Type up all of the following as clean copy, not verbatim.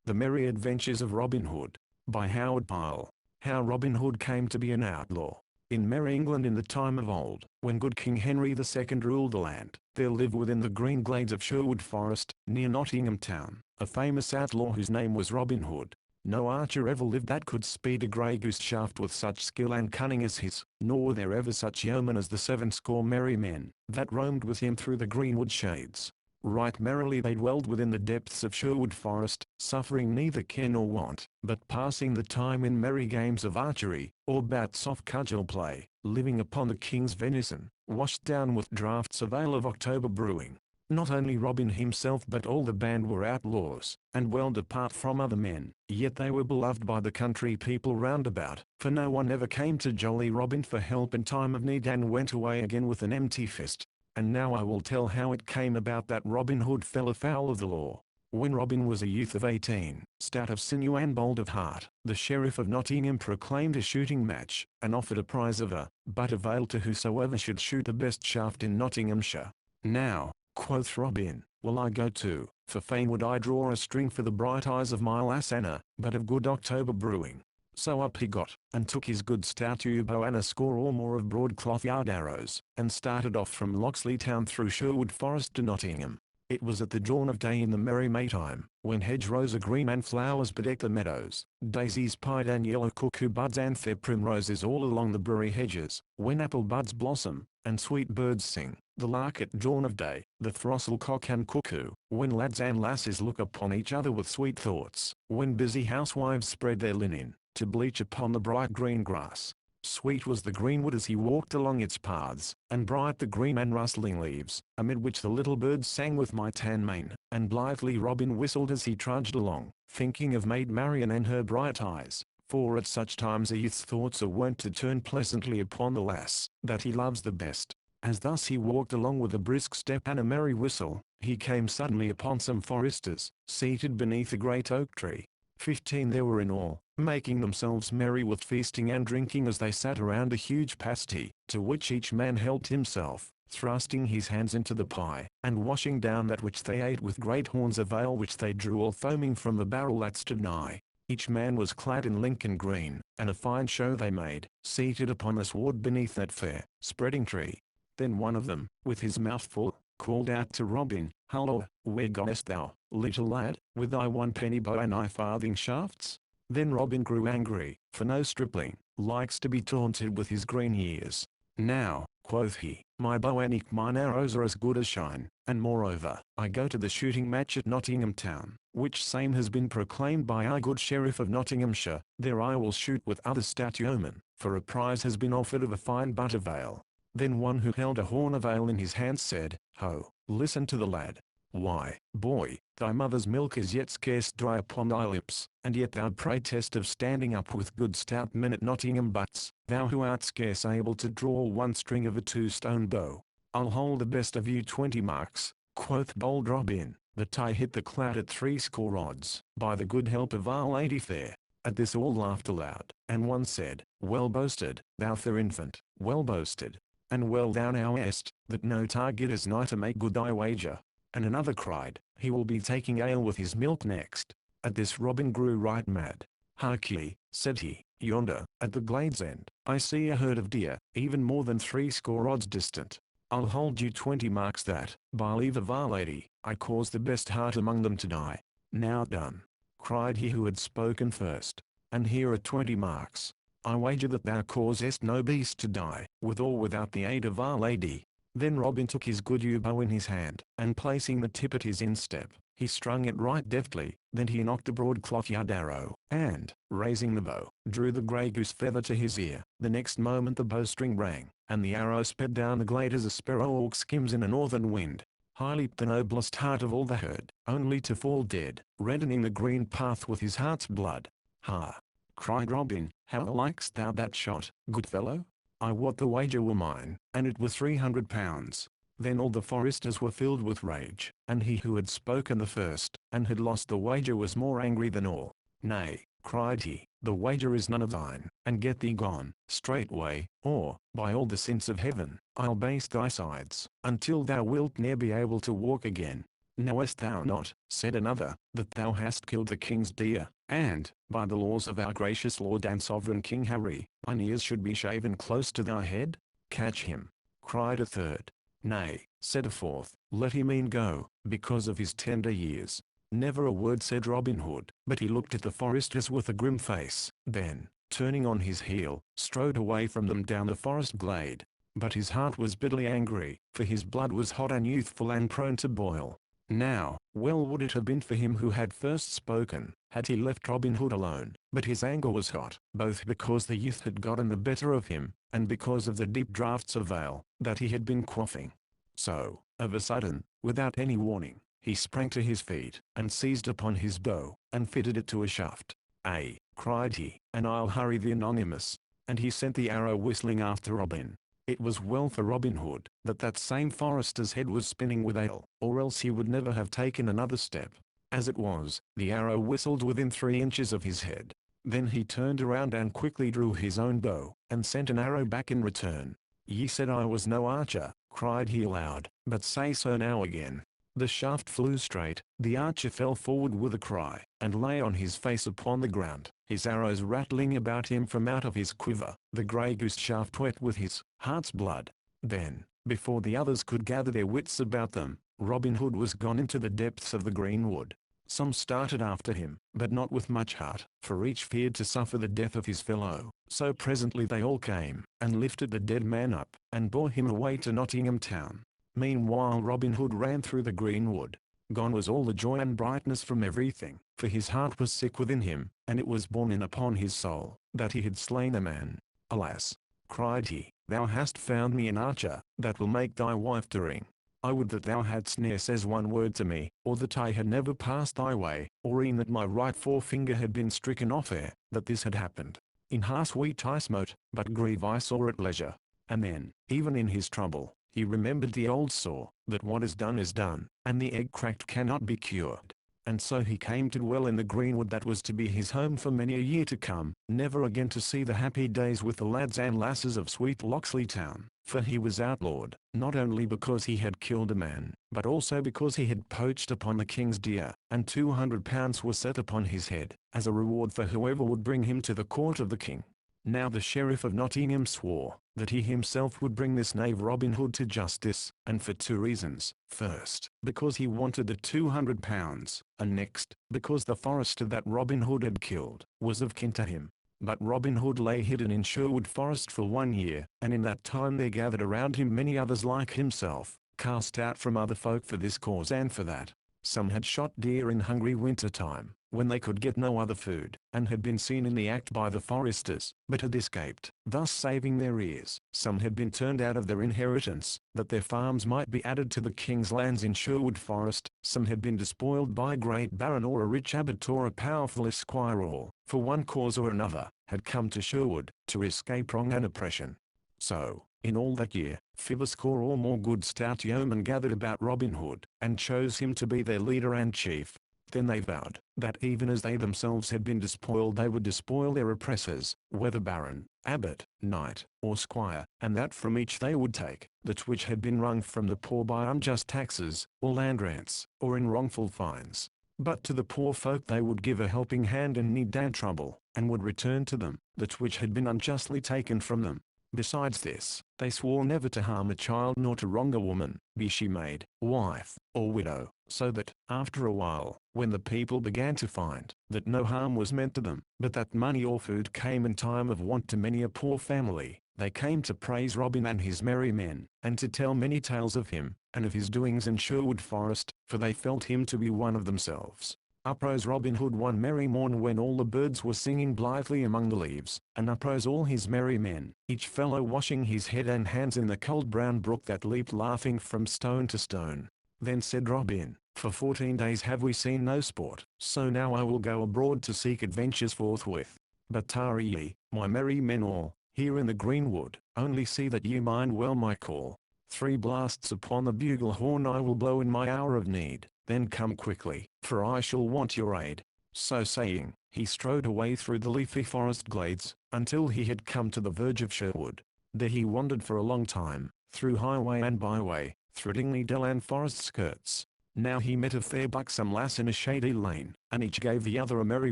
The Merry Adventures of Robin Hood, by Howard Pyle. How Robin Hood came to be an outlaw. In merry England in the time of old, when good King Henry II ruled the land, there lived within the green glades of Sherwood Forest, near Nottingham town, a famous outlaw whose name was Robin Hood. No archer ever lived that could speed a grey goose shaft with such skill and cunning as his, nor were there ever such yeomen as the 70 merry men, that roamed with him through the greenwood shades. Right merrily they dwelled within the depths of Sherwood Forest, suffering neither care nor want, but passing the time in merry games of archery, or bouts of cudgel play, living upon the king's venison, washed down with draughts of ale of October brewing. Not only Robin himself but all the band were outlaws, and well apart from other men, yet they were beloved by the country people round about, for no one ever came to jolly Robin for help in time of need and went away again with an empty fist. And now I will tell how it came about that Robin Hood fell afoul of the law. When Robin was a youth of 18, stout of sinew and bold of heart, the Sheriff of Nottingham proclaimed a shooting match, and offered a prize of a butt of ale to whosoever should shoot the best shaft in Nottinghamshire. Now, quoth Robin, will I go too, for fain would I draw a string for the bright eyes of my lass Anna, but of good October brewing. So up he got, and took his good stout yew bow and a score or more of broadcloth yard arrows, and started off from Locksley town through Sherwood Forest to Nottingham. It was at the dawn of day in the merry Maytime, when hedgerows are green and flowers bedeck the meadows, daisies pied and yellow cuckoo buds and fair primroses all along the brewery hedges, when apple buds blossom, and sweet birds sing, the lark at dawn of day, the throstle cock and cuckoo, when lads and lasses look upon each other with sweet thoughts, when busy housewives spread their linen, to bleach upon the bright green grass. Sweet was the greenwood as he walked along its paths, and bright the green and rustling leaves, amid which the little birds sang with might and main, and blithely Robin whistled as he trudged along, thinking of Maid Marian and her bright eyes, for at such times a youth's thoughts are wont to turn pleasantly upon the lass that he loves the best. As thus he walked along with a brisk step and a merry whistle, he came suddenly upon some foresters, seated beneath a great oak tree. 15 there were in all, making themselves merry with feasting and drinking as they sat around a huge pasty, to which each man helped himself, thrusting his hands into the pie, and washing down that which they ate with great horns of ale which they drew all foaming from the barrel that stood nigh. Each man was clad in Lincoln green, and a fine show they made, seated upon a sward beneath that fair, spreading tree. Then one of them, with his mouth full, called out to Robin, "Halloa, where goest thou, little lad, with thy 1 penny bow and thy farthing shafts?" Then Robin grew angry, for no stripling likes to be taunted with his green years. "Now," quoth he, "my bow and eke mine arrows are as good as shine, and moreover, I go to the shooting match at Nottingham town, which same has been proclaimed by our good Sheriff of Nottinghamshire. There I will shoot with other stout yeomen, for a prize has been offered of a fine butt of ale." Then one who held a horn of ale in his hand said, "Ho, listen to the lad. Why, boy, thy mother's milk is yet scarce dry upon thy lips, and yet thou prayest of standing up with good stout men at Nottingham butts, thou who art scarce able to draw one string of a 2-stone bow. I'll hold the best of you 20 marks, quoth bold Robin, that I hit the clout at 60 odds, by the good help of Our Lady fair." At this all laughed aloud, and one said, "Well boasted, thou fair infant, well boasted. And well thou knowest, that no target is nigh to make good thy wager." And another cried, "He will be taking ale with his milk next." At this Robin grew right mad. "Hark ye," said he, "yonder, at the glade's end, I see a herd of deer, even more than 60 odds distant. I'll hold you 20 marks that, by leave of Our Lady, I cause the best heart among them to die." "Now done," cried he who had spoken first, "and here are 20 marks. I wager that thou causest no beast to die, with or without the aid of Our Lady." Then Robin took his good yew bow in his hand, and placing the tip at his instep, he strung it right deftly. Then he knocked a broadcloth yard arrow, and, raising the bow, drew the grey goose feather to his ear. The next moment the bowstring rang, and the arrow sped down the glade as a sparrow skims in a northern wind. High leaped the noblest heart of all the herd, only to fall dead, reddening the green path with his heart's blood. "Ha!" cried Robin, "how likest thou that shot, good fellow? I wot the wager were mine, and it were 300 pounds. Then all the foresters were filled with rage, and he who had spoken the first, and had lost the wager was more angry than all. "Nay," cried he, "the wager is none of thine, and get thee gone, straightway, or, by all the saints of heaven, I'll baste thy sides, until thou wilt ne'er be able to walk again." "Knowest thou not," said another, "that thou hast killed the king's deer, and, by the laws of our gracious Lord and Sovereign King Harry, thine ears should be shaven close to thy head? Catch him," cried a third. "Nay," said a fourth, "let him e'en go, because of his tender years." Never a word said Robin Hood, but he looked at the foresters with a grim face, then, turning on his heel, strode away from them down the forest glade. But his heart was bitterly angry, for his blood was hot and youthful and prone to boil. Now, well would it have been for him who had first spoken, had he left Robin Hood alone, but his anger was hot, both because the youth had gotten the better of him, and because of the deep draughts of ale that he had been quaffing. So, of a sudden, without any warning, he sprang to his feet, and seized upon his bow, and fitted it to a shaft. "Ay," cried he, "and I'll hurry the anonymous." And he sent the arrow whistling after Robin. It was well for Robin Hood that that same forester's head was spinning with ale, or else he would never have taken another step. As it was, the arrow whistled within 3 inches of his head. Then he turned around and quickly drew his own bow, and sent an arrow back in return. "Ye said I was no archer," cried he aloud, "but say so now again." The shaft flew straight, the archer fell forward with a cry, and lay on his face upon the ground, his arrows rattling about him from out of his quiver, the grey goose shaft wet with his heart's blood. Then, before the others could gather their wits about them, Robin Hood was gone into the depths of the greenwood. Some started after him, but not with much heart, for each feared to suffer the death of his fellow. So presently they all came, and lifted the dead man up, and bore him away to Nottingham town. Meanwhile Robin Hood ran through the greenwood. Gone was all the joy and brightness from everything, for his heart was sick within him, and it was borne in upon his soul, that he had slain a man. "Alas!" cried he, "thou hast found me an archer, that will make thy wife to ring. I would that thou hadst ne'er said one word to me, or that I had never passed thy way, or e'en that my right forefinger had been stricken off ere that this had happened. In heart sweet I smote, but grieve I sore at leisure." And then, even in his trouble, he remembered the old saw, that what is done, and the egg cracked cannot be cured. And so he came to dwell in the greenwood that was to be his home for many a year to come, never again to see the happy days with the lads and lasses of sweet Locksley town, for he was outlawed, not only because he had killed a man, but also because he had poached upon the king's deer, and £200 was set upon his head, as a reward for whoever would bring him to the court of the king. Now the Sheriff of Nottingham swore that he himself would bring this knave Robin Hood to justice, and for 2 reasons. First, because he wanted the £200, and next, because the forester that Robin Hood had killed was of kin to him. But Robin Hood lay hidden in Sherwood Forest for 1 year, and in that time there gathered around him many others like himself, cast out from other folk for this cause and for that. Some had shot deer in hungry winter time, when they could get no other food, and had been seen in the act by the foresters, but had escaped, thus saving their ears. Some had been turned out of their inheritance, that their farms might be added to the king's lands in Sherwood Forest. Some had been despoiled by a great baron or a rich abbot or a powerful esquire, or, for one cause or another, had come to Sherwood, to escape wrong and oppression. So, in all that year, 50 or more good stout yeomen gathered about Robin Hood, and chose him to be their leader and chief. Then they vowed, that even as they themselves had been despoiled they would despoil their oppressors, whether baron, abbot, knight, or squire, and that from each they would take that which had been wrung from the poor by unjust taxes, or land rents, or in wrongful fines. But to the poor folk they would give a helping hand in need and trouble, and would return to them that which had been unjustly taken from them. Besides this, they swore never to harm a child nor to wrong a woman, be she maid, wife, or widow, so that, after a while, when the people began to find that no harm was meant to them, but that money or food came in time of want to many a poor family, they came to praise Robin and his merry men, and to tell many tales of him, and of his doings in Sherwood Forest, for they felt him to be one of themselves. Up rose Robin Hood one merry morn when all the birds were singing blithely among the leaves, and up rose all his merry men, each fellow washing his head and hands in the cold brown brook that leaped laughing from stone to stone. Then said Robin, "For 14 days have we seen no sport, so now I will go abroad to seek adventures forthwith. But tarry ye, my merry men all, here in the greenwood, only see that ye mind well my call. 3 blasts upon the bugle horn I will blow in my hour of need. Then come quickly, for I shall want your aid." So saying, he strode away through the leafy forest glades, until he had come to the verge of Sherwood. There he wandered for a long time, through highway and byway, through dingly dell and forest skirts. Now he met a fair buxom lass in a shady lane, and each gave the other a merry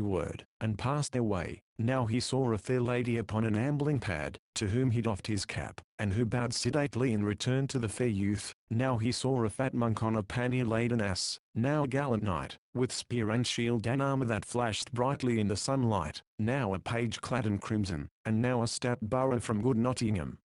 word, and passed their way. Now he saw a fair lady upon an ambling pad, to whom he doffed his cap, and who bowed sedately in return to the fair youth. Now he saw a fat monk on a pannier-laden ass. Now a gallant knight, with spear and shield and armor that flashed brightly in the sunlight. Now a page clad in crimson, and now a stout borough from good Nottingham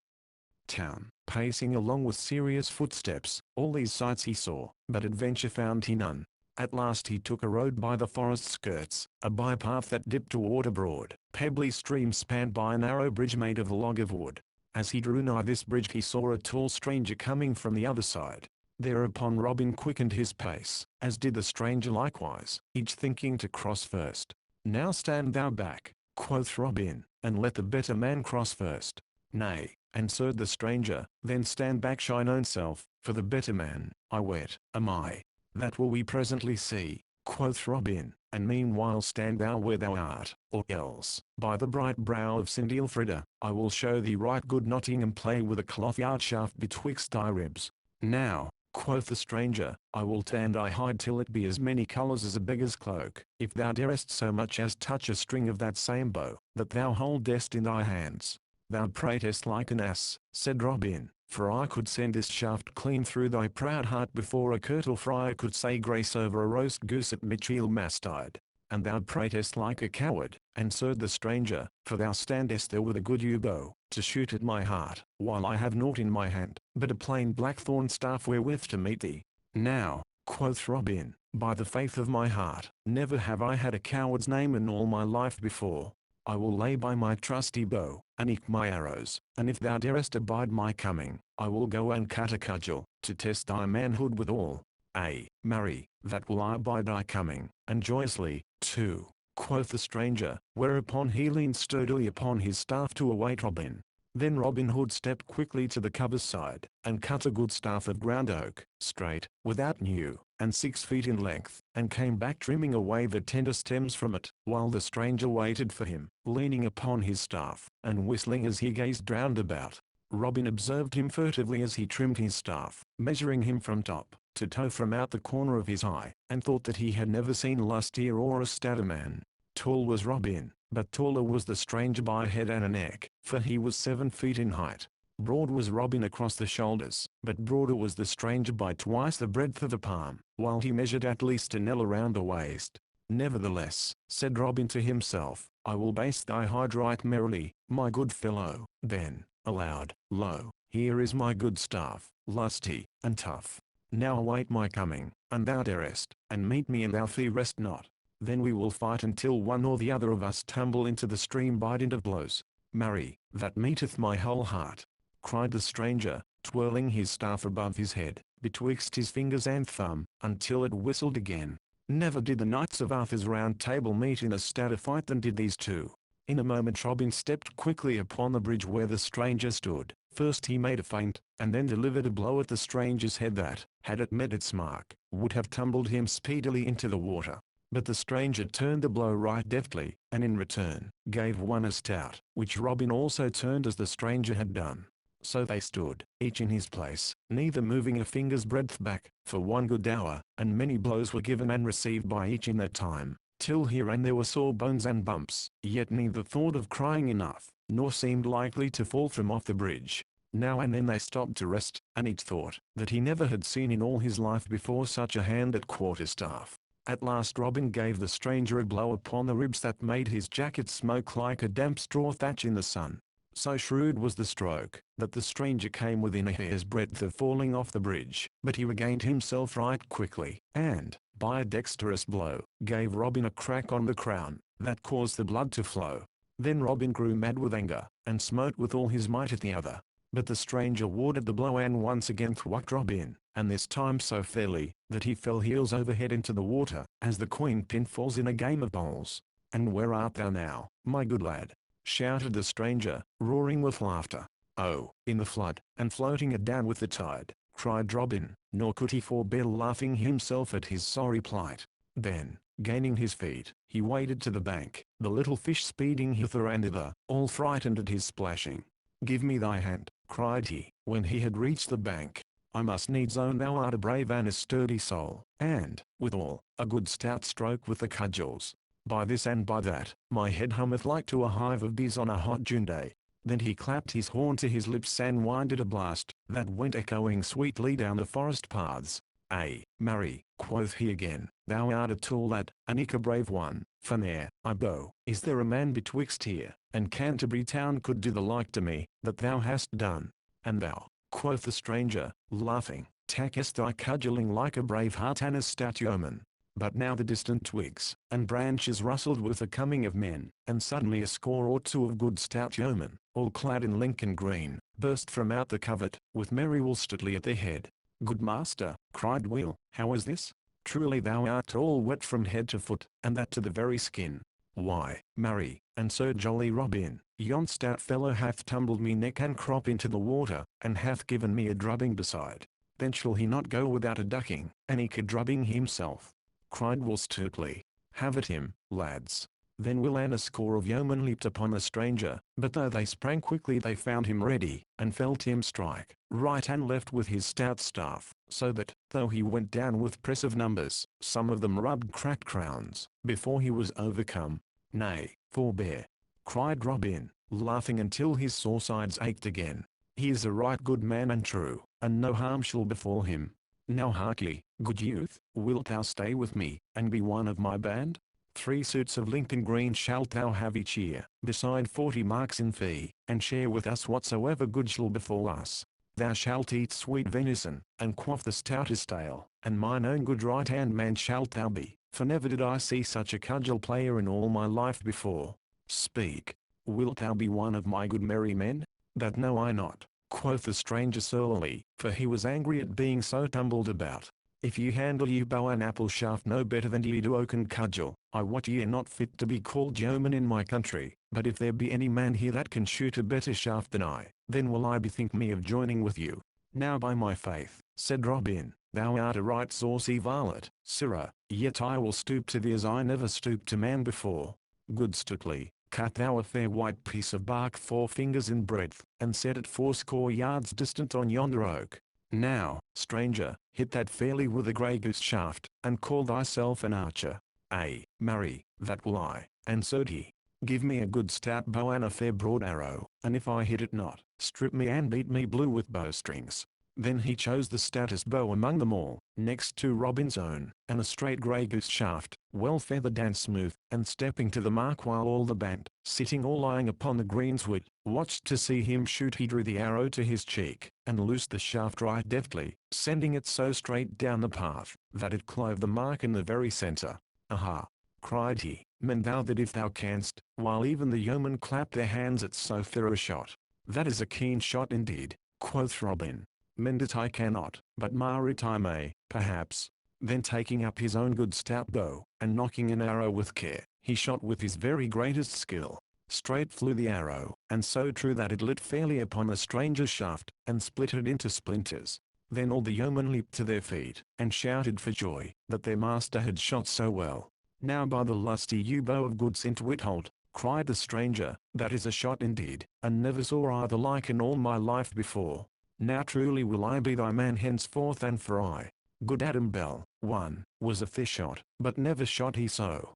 town, pacing along with serious footsteps. All these sights he saw, but adventure found he none. At last he took a road by the forest skirts, a bypath that dipped toward a broad, pebbly stream spanned by a narrow bridge made of a log of wood. As he drew nigh this bridge he saw a tall stranger coming from the other side. Thereupon Robin quickened his pace, as did the stranger likewise, each thinking to cross first. "Now stand thou back," quoth Robin, "and let the better man cross first." "Nay," answered the stranger, "then stand back thine own self, for the better man, I wet, am I." "That will we presently see," quoth Robin, "and meanwhile stand thou where thou art, or else, by the bright brow of St. Elfrida, I will show thee right good Nottingham play with a cloth-yard shaft betwixt thy ribs." "Now," quoth the stranger, "I will tan thy hide till it be as many colours as a beggar's cloak, if thou darest so much as touch a string of that same bow, that thou holdest in thy hands." "Thou pratest like an ass," said Robin, "for I could send this shaft clean through thy proud heart before a curtal friar could say grace over a roast goose at Michaelmastide." "And thou pratest like a coward," answered the stranger, "for thou standest there with a good yew bow, to shoot at my heart, while I have naught in my hand, but a plain blackthorn staff wherewith to meet thee." "Now," quoth Robin, "by the faith of my heart, never have I had a coward's name in all my life before. I will lay by my trusty bow, and eke my arrows, and if thou darest abide my coming, I will go and cut a cudgel, to test thy manhood withal." "Ay, marry, that will I abide thy coming, and joyously, too," quoth the stranger, whereupon he leaned sturdily upon his staff to await Robin. Then Robin Hood stepped quickly to the cover's side, and cut a good staff of ground oak, straight, without new, and 6 feet in length, and came back trimming away the tender stems from it, while the stranger waited for him, leaning upon his staff, and whistling as he gazed round about. Robin observed him furtively as he trimmed his staff, measuring him from top to toe from out the corner of his eye, and thought that he had never seen a lustier or a stouter man. Tall was Robin, but taller was the stranger by a head and a neck, for he was 7 feet in height. Broad was Robin across the shoulders, but broader was the stranger by twice the breadth of the palm, while he measured at least an ell around the waist. "Nevertheless," said Robin to himself, "I will baste thy hide right merrily, my good fellow." Then, aloud, "Lo, here is my good staff, lusty, and tough. Now await my coming, and thou darest, and meet me and thou fearest not. Then we will fight until one or the other of us tumble into the stream by dint of blows." "Marry, that meeteth my whole heart," cried the stranger, twirling his staff above his head, betwixt his fingers and thumb, until it whistled again. Never did the knights of Arthur's round table meet in a stouter fight than did these two. In a moment Robin stepped quickly upon the bridge where the stranger stood. First he made a feint, and then delivered a blow at the stranger's head that, had it met its mark, would have tumbled him speedily into the water. But the stranger turned the blow right deftly, and in return, gave one as stout, which Robin also turned as the stranger had done. So they stood, each in his place, neither moving a finger's breadth back, for one good hour, and many blows were given and received by each in that time, till here and there were sore bones and bumps, yet neither thought of crying enough, nor seemed likely to fall from off the bridge. Now and then they stopped to rest, and each thought that he never had seen in all his life before such a hand at quarterstaff. At last Robin gave the stranger a blow upon the ribs that made his jacket smoke like a damp straw thatch in the sun. So shrewd was the stroke, that the stranger came within a hair's breadth of falling off the bridge, but he regained himself right quickly, and, by a dexterous blow, gave Robin a crack on the crown, that caused the blood to flow. Then Robin grew mad with anger, and smote with all his might at the other. But the stranger warded the blow and once again thwacked Robin, and this time so fairly, that he fell heels over head into the water, as the queen pin falls in a game of bowls. "And where art thou now, my good lad?" shouted the stranger, roaring with laughter. "Oh, in the flood, and floating it down with the tide," cried Robin, nor could he forbear laughing himself at his sorry plight. Then, gaining his feet, he waded to the bank, the little fish speeding hither and thither, all frightened at his splashing. "Give me thy hand," cried he, when he had reached the bank. I must needs own thou art a brave and a sturdy soul, and, withal, a good stout stroke with the cudgels. By this and by that, my head hummeth like to a hive of bees on a hot June day. Then he clapped his horn to his lips and winded a blast, that went echoing sweetly down the forest paths. Ay, marry, quoth he again, thou art a tool that, and eke a brave one, for ne'er, I bow, is there a man betwixt here, and Canterbury town could do the like to me, that thou hast done. And thou, quoth the stranger, laughing, takest thy cudgelling like a brave heart and a stout yeoman. But now the distant twigs and branches rustled with the coming of men, and suddenly a score or two of good stout yeomen, all clad in Lincoln green, burst from out the covert, with merry Will Stuteley at their head. Good master, cried Will, how is this? Truly thou art all wet from head to foot, and that to the very skin. Why, marry, and so jolly Robin, yon stout fellow hath tumbled me neck and crop into the water, and hath given me a drubbing beside. Then shall he not go without a ducking, and eke a drubbing himself? Cried Will Stuteley. Have at him, lads. Then Will and a score of yeomen leaped upon the stranger, but though they sprang quickly they found him ready, and felt him strike, right and left with his stout staff, so that, though he went down with press of numbers, some of them rubbed cracked crowns, before he was overcome. Nay, forbear, cried Robin, laughing until his sore sides ached again. He is a right good man and true, and no harm shall befall him. Now hark ye, good youth, wilt thou stay with me, and be one of my band? 3 suits of Lincoln green shalt thou have each year, beside 40 marks in fee, and share with us whatsoever good shall befall us. Thou shalt eat sweet venison, and quaff the stoutest ale, and mine own good right-hand man shalt thou be, for never did I see such a cudgel player in all my life before. Speak, wilt thou be one of my good merry men? That know I not, quoth the stranger surlily, for he was angry at being so tumbled about. If ye handle ye bow and apple shaft no better than ye do oak and cudgel, I wot ye are not fit to be called yeomen in my country, but if there be any man here that can shoot a better shaft than I, then will I bethink me of joining with you. Now by my faith, said Robin, thou art a right saucy varlet, sirrah, yet I will stoop to thee as I never stooped to man before. Good Stuteley, cut thou a fair white piece of bark 4 fingers in breadth, and set it 80 yards distant on yonder oak. Now, stranger, hit that fairly with a grey goose shaft, and call thyself an archer. Ay, marry, that will I, answered he. Give me a good stout bow and a fair broad arrow, and if I hit it not, strip me and beat me blue with bowstrings. Then he chose the stoutest bow among them all, next to Robin's own, and a straight grey goose shaft, well feathered and smooth, and stepping to the mark while all the band, sitting all lying upon the greensward, watched to see him shoot. He drew the arrow to his cheek, and loosed the shaft right deftly, sending it so straight down the path, that it clove the mark in the very centre. Aha! cried he, mend thou that if thou canst, while even the yeomen clapped their hands at so fair a shot. That is a keen shot indeed, quoth Robin. Mend it I cannot, but mar it I may, perhaps. Then taking up his own good stout bow, and nocking an arrow with care, he shot with his very greatest skill. Straight flew the arrow, and so true that it lit fairly upon the stranger's shaft, and split it into splinters. Then all the yeomen leaped to their feet, and shouted for joy, that their master had shot so well. Now by the lusty yew bow of good St. Withold, cried the stranger, that is a shot indeed, and never saw I the like in all my life before. Now truly will I be thy man henceforth and for aye. Good Adam Bell, was a fair shot, but never shot he so.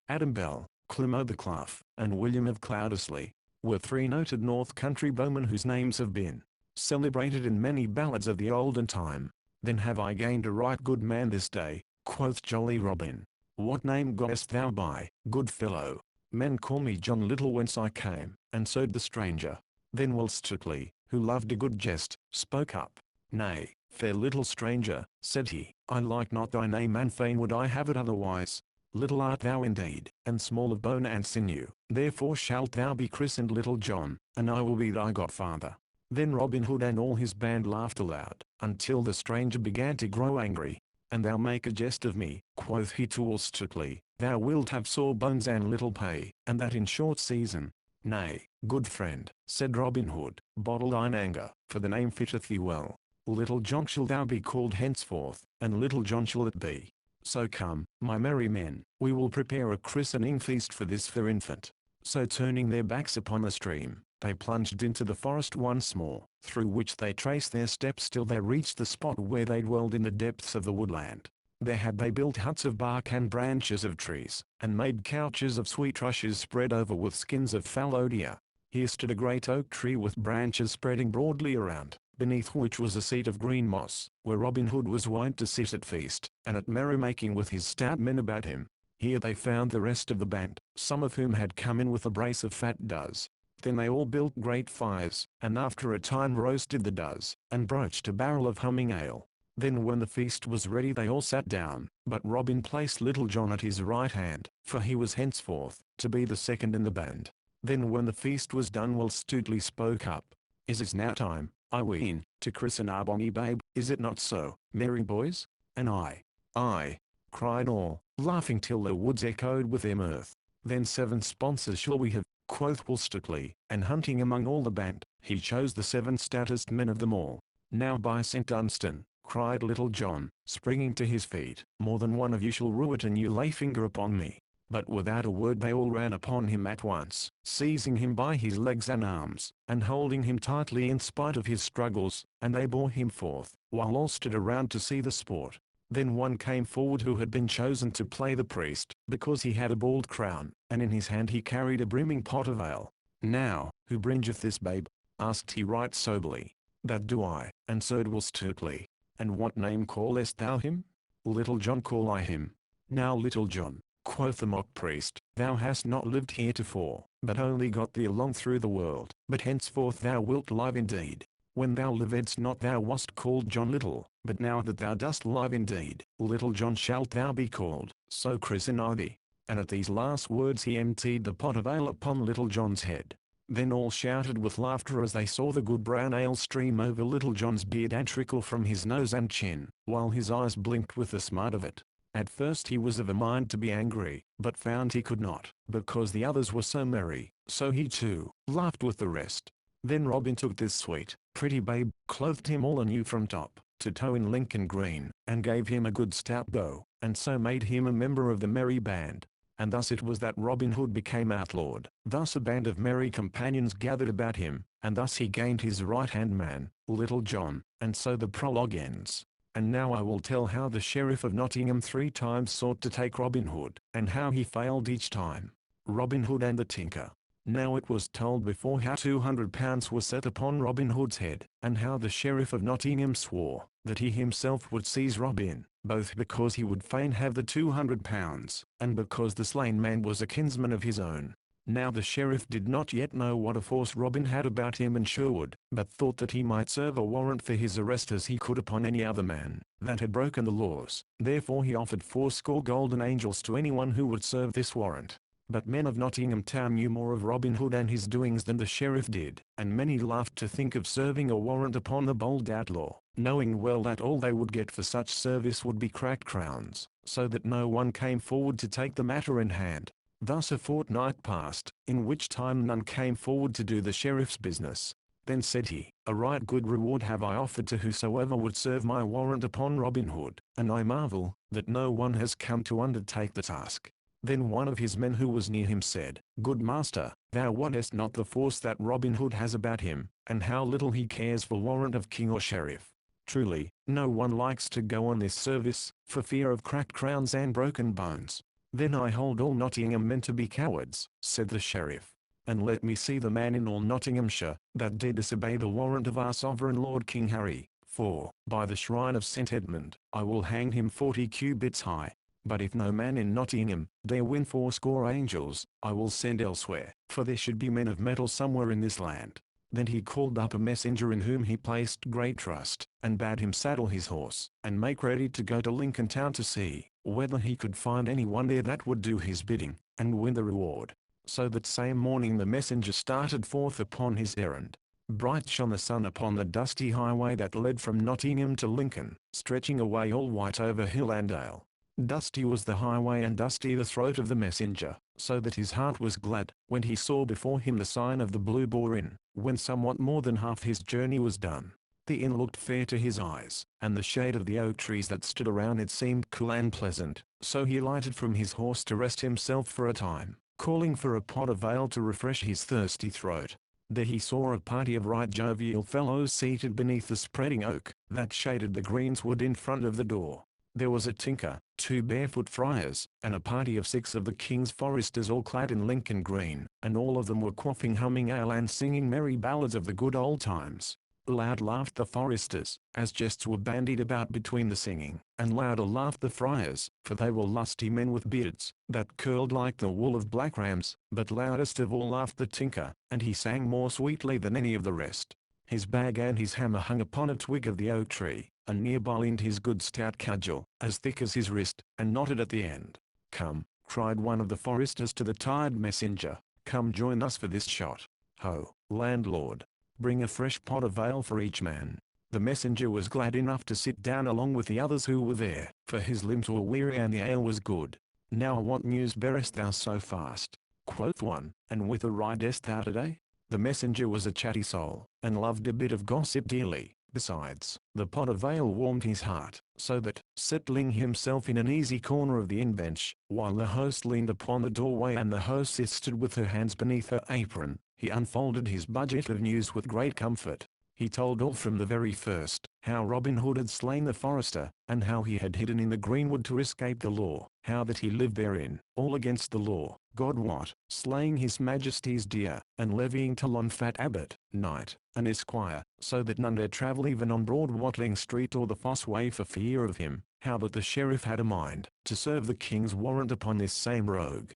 Adam Bell, Clemo the Clough, and William of Cloudesley, were 3 noted north country bowmen whose names have been celebrated in many ballads of the olden time. Then have I gained a right good man this day, quoth jolly Robin. What name goest thou by, good fellow? Men call me John Little whence I came, and so the stranger. Then Will Stuteley, who loved a good jest, spoke up. Nay, fair little stranger, said he, I like not thy name and fain would I have it otherwise. Little art thou indeed, and small of bone and sinew, therefore shalt thou be christened Little John, and I will be thy godfather. Then Robin Hood and all his band laughed aloud, until the stranger began to grow angry. And thou make a jest of me, quoth he to Will Stuteley, thou wilt have sore bones and little pay, and that in short season. Nay, good friend, said Robin Hood, bottle thine anger, for the name fitteth thee well. Little John shall thou be called henceforth, and Little John shall it be. So come, my merry men, we will prepare a christening feast for this fair infant. So turning their backs upon the stream, They plunged into the forest once more, through which they traced their steps till they reached the spot where they dwelled in the depths of the woodland. There had they built huts of bark and branches of trees, and made couches of sweet rushes spread over with skins of fallow deer. Here stood a great oak tree with branches spreading broadly around, beneath which was a seat of green moss, where Robin Hood was wont to sit at feast, and at merrymaking with his stout men about him. Here they found the rest of the band, some of whom had come in with a brace of fat does. Then they all built great fires, and after a time roasted the does, and broached a barrel of humming ale. Then when the feast was ready they all sat down, but Robin placed Little John at his right hand, for he was henceforth to be the second in the band. Then when the feast was done Will Stutely spoke up. "Is it now time, I ween, to christen our bonny babe, is it not so, merry boys?" And "Aye," cried all, laughing till the woods echoed with their mirth. "Then 7 sponsors shall we have," quoth Will Stutely, and hunting among all the band, he chose the 7 stoutest men of them all. "Now by St. Dunstan," cried Little John, springing to his feet, "more than one of you shall rue it an you lay finger upon me." But without a word they all ran upon him at once, seizing him by his legs and arms, and holding him tightly in spite of his struggles, and they bore him forth, while all stood around to see the sport. Then one came forward who had been chosen to play the priest, because he had a bald crown, and in his hand he carried a brimming pot of ale. "Now, who bringeth this babe?" asked he right soberly. "That do I, and so Will Stutely. And what name callest thou him?" "Little John call I him." "Now Little John," quoth the mock priest, "thou hast not lived heretofore, but only got thee along through the world, but henceforth thou wilt live indeed. When thou livedst not thou wast called John Little, but now that thou dost live indeed, Little John shalt thou be called, so christen I thee." And at these last words he emptied the pot of ale upon Little John's head. Then all shouted with laughter as they saw the good brown ale stream over Little John's beard and trickle from his nose and chin, while his eyes blinked with the smart of it. At first he was of a mind to be angry, but found he could not, because the others were so merry, so he too laughed with the rest. Then Robin took this sweet, pretty babe, clothed him all anew from top to toe in Lincoln green, and gave him a good stout bow, and so made him a member of the merry band. And thus it was that Robin Hood became outlawed. Thus a band of merry companions gathered about him, and thus he gained his right-hand man, Little John, and so the prologue ends. And now I will tell how the Sheriff of Nottingham 3 times sought to take Robin Hood, and how he failed each time. Robin Hood and the Tinker. Now it was told before how £200 was set upon Robin Hood's head, and how the Sheriff of Nottingham swore that he himself would seize Robin, both because he would fain have the £200, and because the slain man was a kinsman of his own. Now the sheriff did not yet know what a force Robin had about him in Sherwood, but thought that he might serve a warrant for his arrest as he could upon any other man that had broken the laws. Therefore he offered 80 golden angels to anyone who would serve this warrant. But men of Nottingham town knew more of Robin Hood and his doings than the sheriff did, and many laughed to think of serving a warrant upon the bold outlaw, knowing well that all they would get for such service would be cracked crowns, so that no one came forward to take the matter in hand. Thus a fortnight passed, in which time none came forward to do the sheriff's business. Then said he, "A right good reward have I offered to whosoever would serve my warrant upon Robin Hood, and I marvel that no one has come to undertake the task." Then one of his men who was near him said, "Good master, thou wottest not the force that Robin Hood has about him, and how little he cares for warrant of king or sheriff. Truly, no one likes to go on this service, for fear of cracked crowns and broken bones." "Then I hold all Nottingham men to be cowards," said the sheriff, "and let me see the man in all Nottinghamshire that dare disobey the warrant of our sovereign Lord King Harry, for, by the shrine of St. Edmund, I will hang him 40 cubits high. But if no man in Nottingham dare win 80 angels, I will send elsewhere, for there should be men of metal somewhere in this land." Then he called up a messenger in whom he placed great trust, and bade him saddle his horse, and make ready to go to Lincoln town to see whether he could find anyone there that would do his bidding, and win the reward. So that same morning the messenger started forth upon his errand. Bright shone the sun upon the dusty highway that led from Nottingham to Lincoln, stretching away all white over hill and dale. Dusty was the highway and dusty the throat of the messenger, so that his heart was glad when he saw before him the sign of the Blue Boar Inn. When somewhat more than half his journey was done, the inn looked fair to his eyes, and the shade of the oak trees that stood around it seemed cool and pleasant, so he alighted from his horse to rest himself for a time, calling for a pot of ale to refresh his thirsty throat. There he saw a party of right jovial fellows seated beneath the spreading oak that shaded the greensward in front of the door. There was a tinker, 2 barefoot friars, and a party of 6 of the king's foresters, all clad in Lincoln green, and all of them were quaffing humming ale and singing merry ballads of the good old times. Loud laughed the foresters, as jests were bandied about between the singing, and louder laughed the friars, for they were lusty men with beards that curled like the wool of black rams. But loudest of all laughed the tinker, and he sang more sweetly than any of the rest. His bag and his hammer hung upon a twig of the oak tree, and nearby leaned his good stout cudgel, as thick as his wrist, and knotted at the end. "Come," cried one of the foresters to the tired messenger, "come join us for this shot. Ho, landlord! Bring a fresh pot of ale for each man." The messenger was glad enough to sit down along with the others who were there, for his limbs were weary and the ale was good. "Now what news bearest thou so fast?" quoth one, "and whither ridest thou today?" The messenger was a chatty soul, and loved a bit of gossip dearly. Besides, the pot of ale warmed his heart, so that, settling himself in an easy corner of the inn bench, while the host leaned upon the doorway and the hostess stood with her hands beneath her apron, he unfolded his budget of news with great comfort. He told all from the very first, how Robin Hood had slain the forester, and how he had hidden in the greenwood to escape the law, how that he lived therein, all against the law, God wot, slaying his majesty's deer, and levying toll on fat abbot, knight, and esquire, so that none dare travel even on broad Watling Street or the Fosse Way for fear of him, how that the sheriff had a mind to serve the king's warrant upon this same rogue.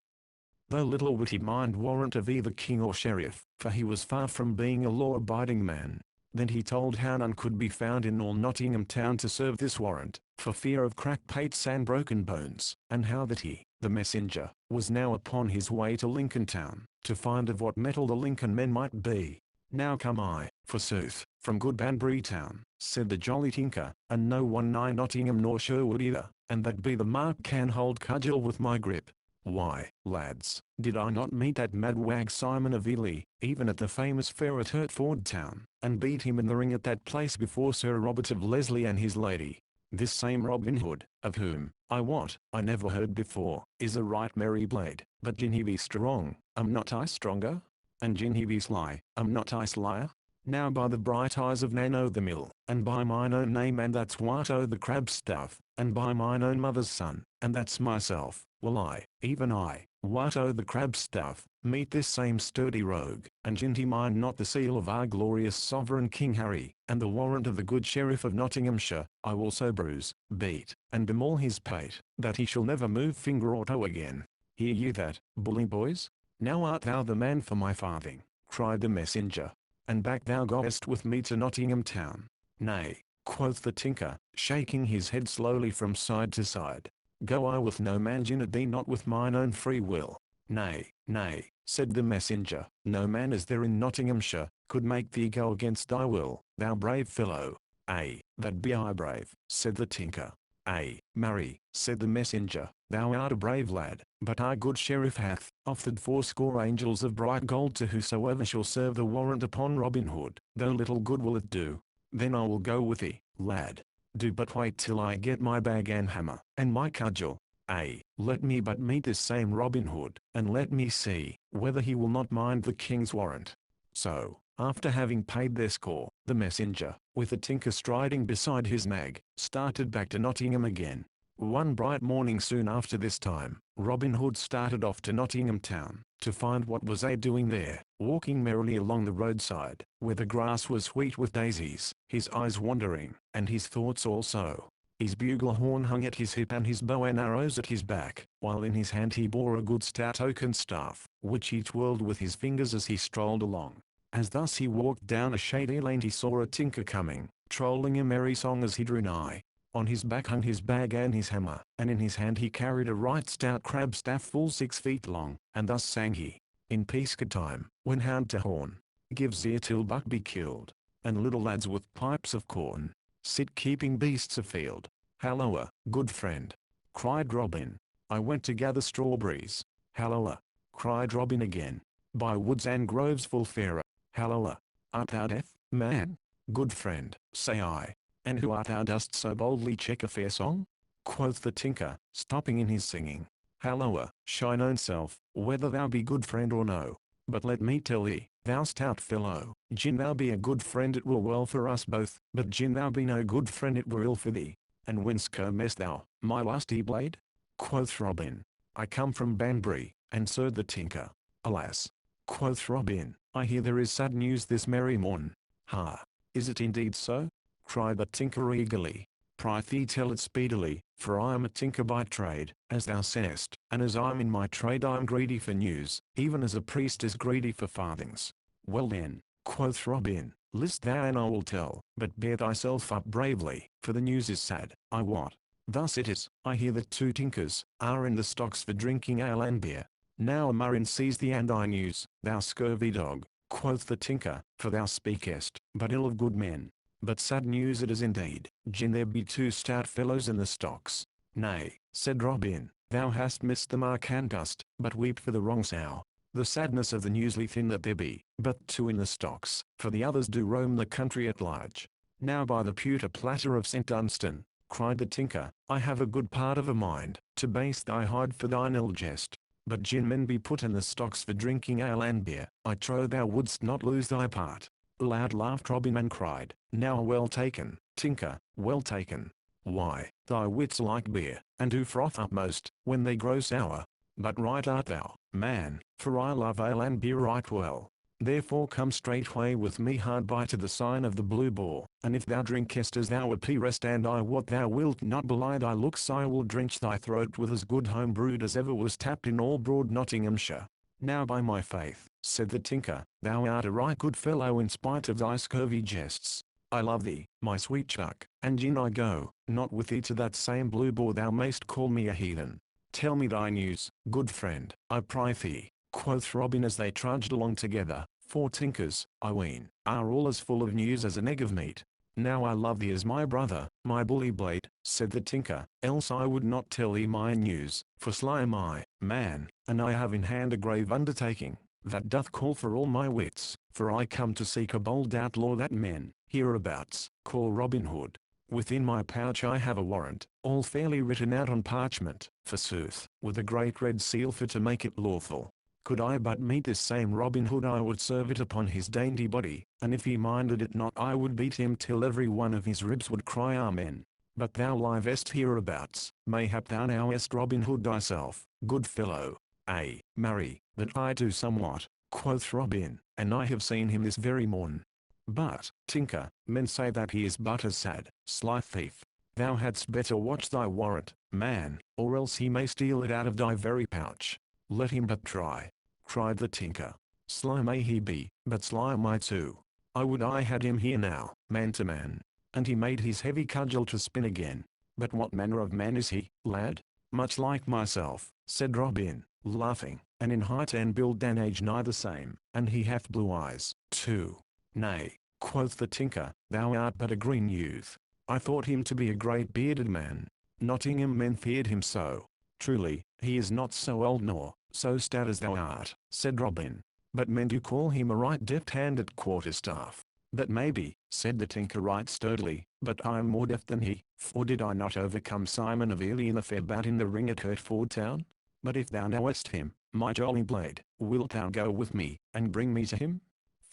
Though little would he mind warrant of either king or sheriff, for he was far from being a law-abiding man. Then he told how none could be found in all Nottingham town to serve this warrant, for fear of cracked pates and broken bones, and how that he, the messenger, was now upon his way to Lincoln town, to find of what metal the Lincoln men might be. "Now come I, forsooth, from good Banbury town," said the jolly tinker, "and no one nigh Nottingham nor Sherwood either, and that be the mark can hold cudgel with my grip. Why, lads, did I not meet that mad wag Simon of Ely, even at the famous fair at Hertford town, and beat him in the ring at that place before Sir Robert of Leslie and his lady? This same Robin Hood, of whom, I wot, I never heard before, is a right merry blade, but gin he be strong, am not I stronger? And gin he be sly, am not I slyer? Now by the bright eyes of Nan o' the Mill, and by mine own name and that's Wat o' the Crabstaff, and by mine own mother's son, and that's myself, will I, even I, Wat o' the Crabstaff, meet this same sturdy rogue, and gin he mind not the seal of our glorious sovereign King Harry, and the warrant of the good sheriff of Nottinghamshire, I will so bruise, beat, and bemaul his pate, that he shall never move finger or toe again. Hear ye that, bully boys? Now art thou the man for my farthing," cried the messenger, "and back thou goest with me to Nottingham town." "Nay," quoth the tinker, shaking his head slowly from side to side, "go I with no man gin it be not with mine own free will." "Nay, nay," said the messenger, "no man is there in Nottinghamshire, could make thee go against thy will, thou brave fellow." "Ay, that be I brave," said the tinker. "Ay, marry," said the messenger, "thou art a brave lad, but our good sheriff hath offered 80 angels of bright gold to whosoever shall serve the warrant upon Robin Hood, though little good will it do. Then I will go with thee, lad. Do but wait till I get my bag and hammer, and my cudgel. Ay, let me but meet this same Robin Hood, and let me see whether he will not mind the king's warrant." So, after having paid their score, the messenger, with the tinker striding beside his nag, started back to Nottingham again. One bright morning soon after this time, Robin Hood started off to Nottingham town, to find what was they doing there, walking merrily along the roadside, where the grass was sweet with daisies, his eyes wandering, and his thoughts also. His bugle horn hung at his hip and his bow and arrows at his back, while in his hand he bore a good stout oaken staff, which he twirled with his fingers as he strolled along. As thus he walked down a shady lane he saw a tinker coming, trolling a merry song as he drew nigh. On his back hung his bag and his hammer, and in his hand he carried a right stout crab staff full 6 feet long, and thus sang he: "In peace-good time, when hound to horn gives ear till buck be killed, and little lads with pipes of corn sit keeping beasts afield. Halloa, good friend," cried Robin, "I went to gather strawberries." "Halloa," cried Robin again, "by woods and groves full fairer." "Halloa, art thou deaf, man? Good friend, say I, and who art thou dost so boldly check a fair song?" quoth the tinker, stopping in his singing. "Halloa, shine own self, whether thou be good friend or no. But let me tell thee, thou stout fellow, gin thou be a good friend it were well for us both, but gin thou be no good friend it were ill for thee. And whence comest thou, my lusty blade? Quoth Robin, I come from Banbury, answered the tinker. Alas, quoth Robin, I hear there is sad news this merry morn. Ha! Is it indeed so? Cried the tinker eagerly. Prithee tell it speedily, for I am a tinker by trade, as thou sayest, and as I am in my trade I am greedy for news, even as a priest is greedy for farthings. Well then, quoth Robin, list thou and I will tell, but bear thyself up bravely, for the news is sad, I wot. Thus it is, I hear that two tinkers are in the stocks for drinking ale and beer. Now a murrain seize thee and thy news, thou scurvy dog, quoth the tinker, for thou speakest but ill of good men. But sad news it is indeed, gin there be two stout fellows in the stocks. Nay, said Robin, thou hast missed the mark and dost but weep for the wrong sow. The sadness of the news lieth in that there be but two in the stocks, for the others do roam the country at large. Now by the pewter platter of St. Dunstan, cried the tinker, I have a good part of a mind to base thy hide for thine ill jest. But gin men be put in the stocks for drinking ale and beer, I trow thou wouldst not lose thy part. Loud laughed Robin and cried, now well taken, tinker, well taken. Why, thy wits like beer, and do froth upmost, when they grow sour. But right art thou, man, for I love ale and beer right well. Therefore come straightway with me hard by to the sign of the Blue Boar, and if thou drinkest as thou appearest and I wot thou wilt not belie thy looks I will drench thy throat with as good home brewed as ever was tapped in all broad Nottinghamshire. Now by my faith, said the tinker, thou art a right good fellow in spite of thy scurvy jests. I love thee, my sweet chuck, and gin I go, not with thee to that same Blue Boar thou mayst call me a heathen. Tell me thy news, good friend, I prythee, quoth Robin as they trudged along together, for tinkers, I ween, are all as full of news as an egg of meat. Now I love thee as my brother, my bully blade, said the tinker, else I would not tell thee my news, for sly am I, man, and I have in hand a grave undertaking, that doth call for all my wits, for I come to seek a bold outlaw that men, hereabouts, call Robin Hood. Within my pouch I have a warrant, all fairly written out on parchment, forsooth, with a great red seal for to make it lawful. Could I but meet this same Robin Hood I would serve it upon his dainty body, and if he minded it not I would beat him till every one of his ribs would cry amen. But thou livest hereabouts, mayhap thou knowest Robin Hood thyself, good fellow. Ay, marry, that I do somewhat, quoth Robin, and I have seen him this very morn. But, tinker, men say that he is but a sad, sly thief. Thou hadst better watch thy warrant, man, or else he may steal it out of thy very pouch. Let him but try, cried the tinker. Sly may he be, but sly am I too. I would I had him here now, man to man. And he made his heavy cudgel to spin again. But what manner of man is he, lad? Much like myself, said Robin, laughing, and in height and build and age nigh the same, and he hath blue eyes, too. Nay, quoth the tinker, thou art but a green youth. I thought him to be a great bearded man. Nottingham men feared him so. Truly, he is not so old nor so stout as thou art, said Robin. But men do call him a right deft hand at quarterstaff. That may be, said the tinker right sturdily, but I am more deft than he, for did I not overcome Simon of Ely in the fair bout in the ring at Hertford town? But if thou knowest him, my jolly blade, wilt thou go with me, and bring me to him?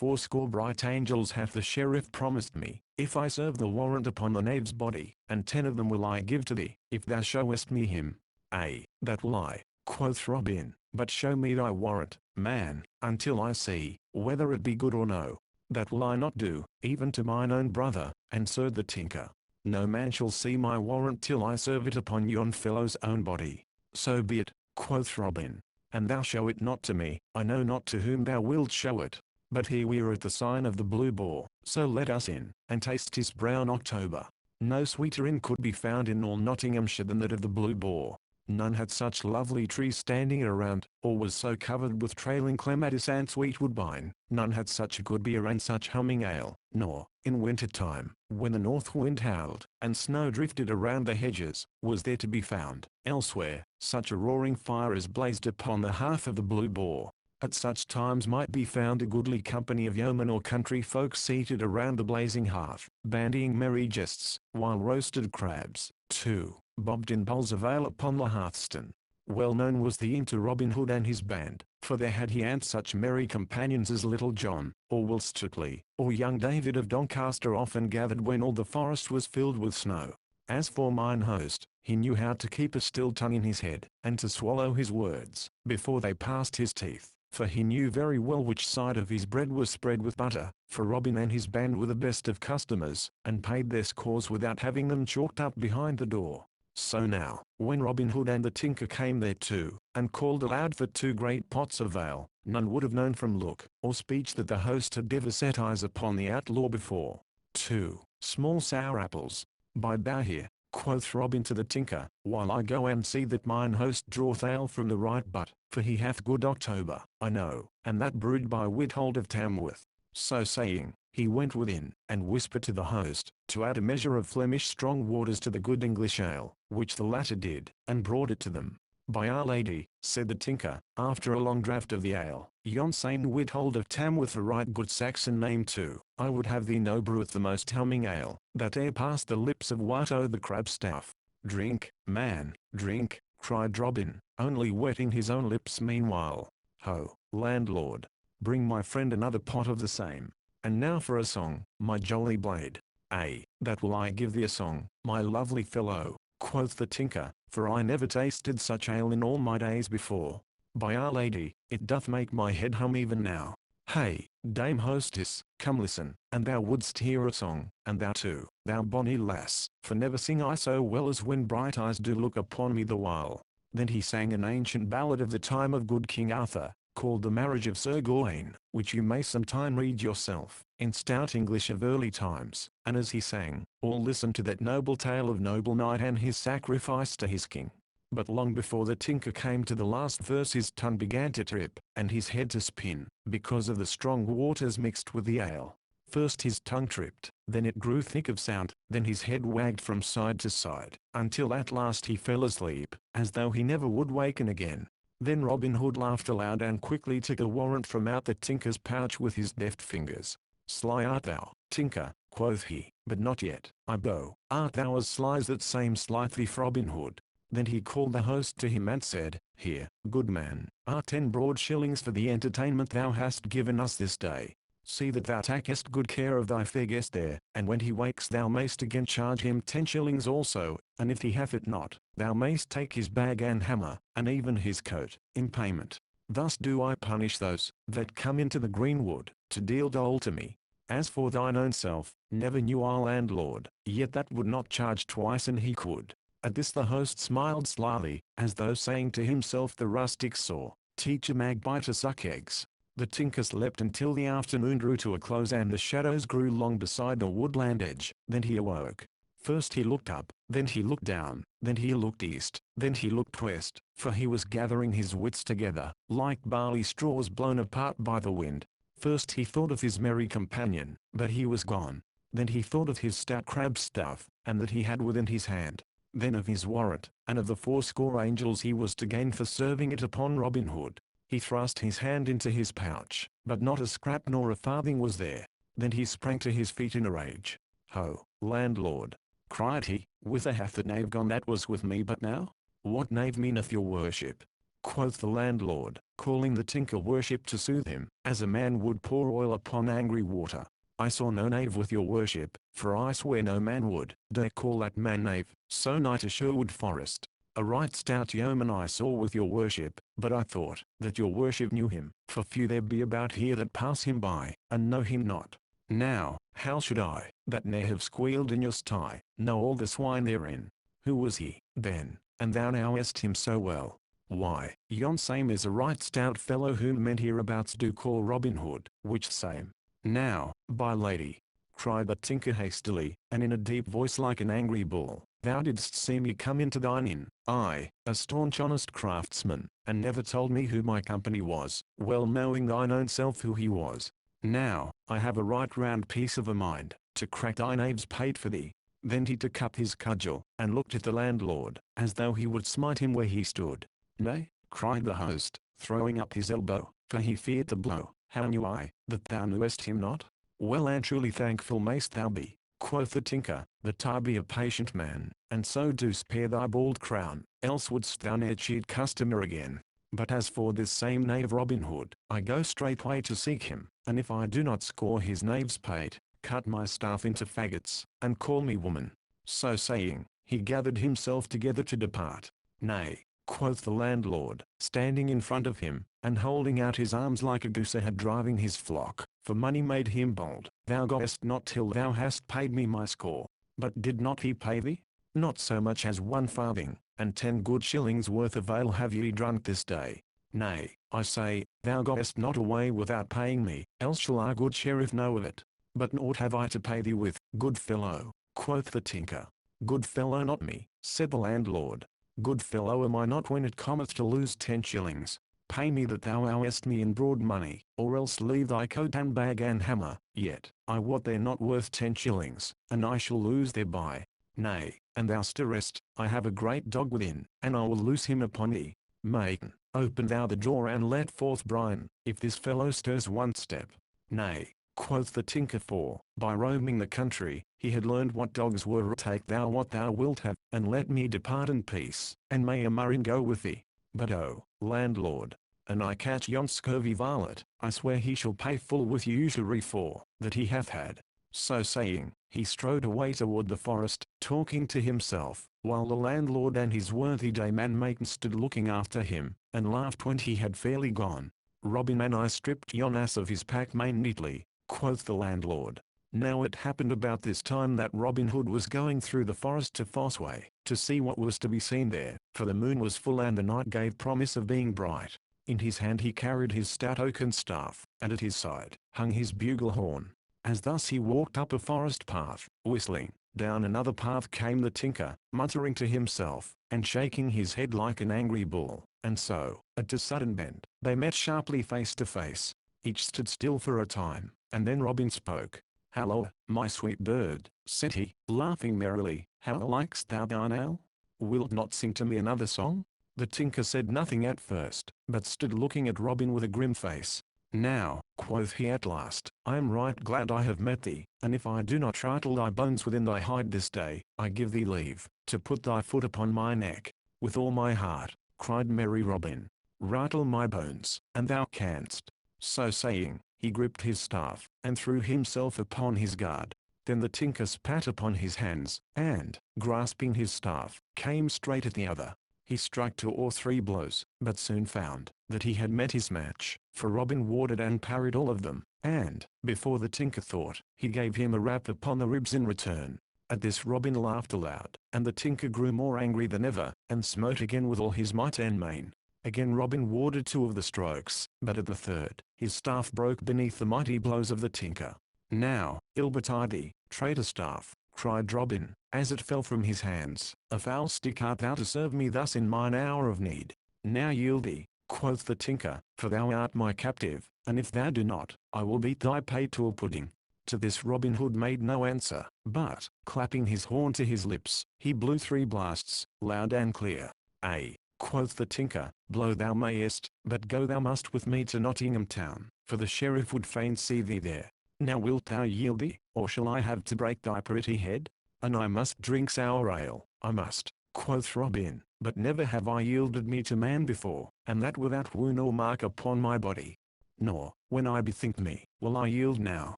80 bright angels hath the sheriff promised me, if I serve the warrant upon the knave's body, and 10 of them will I give to thee, if thou showest me him. Ay, that will I, quoth Robin, but show me thy warrant, man, until I see, whether it be good or no. That will I not do, even to mine own brother, answered the tinker. No man shall see my warrant till I serve it upon yon fellow's own body. So be it, quoth Robin. And thou show it not to me, I know not to whom thou wilt show it. But here we are at the sign of the Blue Boar, so let us in, and taste his brown October. No sweeter inn could be found in all Nottinghamshire than that of the Blue Boar. None had such lovely trees standing around, or was so covered with trailing clematis and sweet woodbine. None had such good beer and such humming ale, nor, in winter time, when the north wind howled, and snow drifted around the hedges, was there to be found, elsewhere, such a roaring fire as blazed upon the hearth of the Blue Boar. At such times might be found a goodly company of yeomen or country folk seated around the blazing hearth, bandying merry jests, while roasted crabs, too, bobbed in bowls of ale upon the hearthstone. Well known was the inn to Robin Hood and his band, for there had he and such merry companions as Little John, or Will Stuteley, or young David of Doncaster often gathered when all the forest was filled with snow. As for mine host, he knew how to keep a still tongue in his head, and to swallow his words before they passed his teeth, for he knew very well which side of his bread was spread with butter, for Robin and his band were the best of customers, and paid their scores without having them chalked up behind the door. So now, when Robin Hood and the tinker came there too, and called aloud for 2 great pots of ale, none would have known from look or speech that the host had ever set eyes upon the outlaw before. 2 small sour apples. By bow here, quoth Robin to the tinker, while I go and see that mine host draweth ale from the right butt, for he hath good October, I know, and that brewed by Withold of Tamworth. So saying, he went within, and whispered to the host, to add a measure of Flemish strong waters to the good English ale, which the latter did, and brought it to them. By Our Lady, said the tinker, after a long draught of the ale, yon same Withold of Tamworth a right good Saxon name too, I would have thee know breweth the most humming ale, that e'er passed the lips of Watto the Crabstaff. Drink, man, drink, cried Robin, only wetting his own lips meanwhile. Ho, landlord, bring my friend another pot of the same. And now for a song, my jolly blade. Ay, that will I give thee a song, my lovely fellow, quoth the tinker, for I never tasted such ale in all my days before. By Our Lady, it doth make my head hum even now. Hey, dame hostess, come listen, and thou wouldst hear a song, and thou too, thou bonny lass, for never sing I so well as when bright eyes do look upon me the while. Then he sang an ancient ballad of the time of good King Arthur, called The Marriage of Sir Gawain, which you may sometime read yourself, in stout English of early times, and as he sang, all listened to that noble tale of noble knight and his sacrifice to his king. But long before the tinker came to the last verse his tongue began to trip, and his head to spin, because of the strong waters mixed with the ale. First his tongue tripped, then it grew thick of sound, then his head wagged from side to side, until at last he fell asleep, as though he never would waken again. Then Robin Hood laughed aloud and quickly took a warrant from out the tinker's pouch with his deft fingers. Sly art thou, tinker, quoth he, but not yet, I bow. Art thou as sly as that same sly thief Robin Hood? Then he called the host to him and said, Here, good man, are 10 broad shillings for the entertainment thou hast given us this day. See that thou takest good care of thy fair guest there, and when he wakes thou mayst again charge him 10 shillings also, and if he hath it not, thou mayst take his bag and hammer, and even his coat, in payment. Thus do I punish those that come into the greenwood, to deal dole to me. As for thine own self, never knew our landlord, yet that would not charge twice an he could. At this the host smiled slyly, as though saying to himself the rustic saw, teach a magpie to suck eggs. The tinker slept until the afternoon drew to a close and the shadows grew long beside the woodland edge. Then he awoke. First he looked up, then he looked down, then he looked east, then he looked west, for he was gathering his wits together, like barley straws blown apart by the wind. First he thought of his merry companion, but he was gone. Then he thought of his stout crabstaff, and that he had within his hand. Then of his warrant, and of the 80 angels he was to gain for serving it upon Robin Hood. He thrust his hand into his pouch, but not a scrap nor a farthing was there. Then he sprang to his feet in a rage. Ho, landlord, cried he, whither hath the knave gone that was with me but now? What knave meaneth your worship? Quoth the landlord, calling the tinker worship to soothe him, as a man would pour oil upon angry water. I saw no knave with your worship, for I swear no man would dare call that man knave, so nigh to Sherwood Forest. A right stout yeoman I saw with your worship, but I thought that your worship knew him, for few there be about here that pass him by, and know him not. Now, how should I, that ne'er have squealed in your sty, know all the swine therein? Who was he, then, and thou knowest him so well? Why, yon same is a right stout fellow whom men hereabouts do call Robin Hood, which same. Now, by lady, cried the tinker hastily, and in a deep voice like an angry bull, thou didst see me come into thine inn, I, a staunch honest craftsman, and never told me who my company was, well knowing thine own self who he was. Now, I have a right round piece of a mind, to crack thy knave's pate for thee. Then he took up his cudgel, and looked at the landlord, as though he would smite him where he stood. Nay, cried the host, throwing up his elbow, for he feared the blow. How knew I, that thou knewest him not? Well and truly thankful mayst thou be, quoth the tinker, that I be a patient man, and so do spare thy bald crown, else wouldst thou ne'er cheat customer again. But as for this same knave Robin Hood, I go straightway to seek him, and if I do not score his knave's pate, cut my staff into faggots, and call me woman. So saying, he gathered himself together to depart. Nay, quoth the landlord, standing in front of him, and holding out his arms like a goosehead driving his flock, for money made him bold. Thou goest not till thou hast paid me my score. But did not he pay thee? Not so much as 1 farthing, and 10 good shillings worth of ale have ye drunk this day. Nay, I say, thou goest not away without paying me, else shall our good sheriff know of it. But naught have I to pay thee with, good fellow, quoth the tinker. Good fellow not me, said the landlord. Good fellow am I not when it cometh to lose 10 shillings. Pay me that thou owest me in broad money, or else leave thy coat and bag and hammer. Yet, I wot they're not worth 10 shillings, and I shall lose thereby. Nay, and thou stirrest, I have a great dog within, and I will loose him upon thee. Maiden, open thou the door and let forth Brian, if this fellow stirs 1 step. Nay, quoth the tinker, for, by roaming the country, he had learned what dogs were. Take thou what thou wilt have, and let me depart in peace, and may a murrain go with thee. But oh, landlord, an I catch yon scurvy varlet, I swear he shall pay full with usury for that he hath had. So saying, he strode away toward the forest, talking to himself, while the landlord and his worthy dame and maiden stood looking after him, and laughed when he had fairly gone. Robin and I stripped yon ass of his pack mane neatly, quoth the landlord. Now it happened about this time that Robin Hood was going through the forest to Fossway, to see what was to be seen there, for the moon was full and the night gave promise of being bright. In his hand he carried his stout oaken staff, and at his side hung his bugle horn. As thus he walked up a forest path, whistling, down another path came the tinker, muttering to himself, and shaking his head like an angry bull, and so, at a sudden bend, they met sharply face to face. Each stood still for a time, and then Robin spoke. "Hallo, my sweet bird," said he, laughing merrily, "how likest thou thine ale? Wilt not sing to me another song?" The tinker said nothing at first, but stood looking at Robin with a grim face. "Now," quoth he at last, "I am right glad I have met thee, and if I do not rattle thy bones within thy hide this day, I give thee leave to put thy foot upon my neck." "With all my heart," cried merry Robin. "Rattle my bones, and thou canst." So saying, he gripped his staff, and threw himself upon his guard. Then the tinker spat upon his hands, and, grasping his staff, came straight at the other. He struck 2 or 3 blows, but soon found that he had met his match, for Robin warded and parried all of them, and, before the tinker thought, he gave him a rap upon the ribs in return. At this Robin laughed aloud, and the tinker grew more angry than ever, and smote again with all his might and main. Again Robin warded 2 of the strokes, but at the third, his staff broke beneath the mighty blows of the tinker. "Now, ill betide thee, traitor staff," cried Robin, as it fell from his hands. "A foul stick art thou to serve me thus in mine hour of need. Now yield thee," quoth the tinker, "for thou art my captive, and if thou do not, I will beat thy pate to a pudding." To this Robin Hood made no answer, but, clapping his horn to his lips, he blew 3 blasts, loud and clear. "Ay," quoth the tinker, "blow thou mayest, but go thou must with me to Nottingham town, for the sheriff would fain see thee there. Now wilt thou yield thee, or shall I have to break thy pretty head? And I must drink sour ale, I must," quoth Robin, "but never have I yielded me to man before, and that without wound or mark upon my body. Nor, when I bethink me, will I yield now.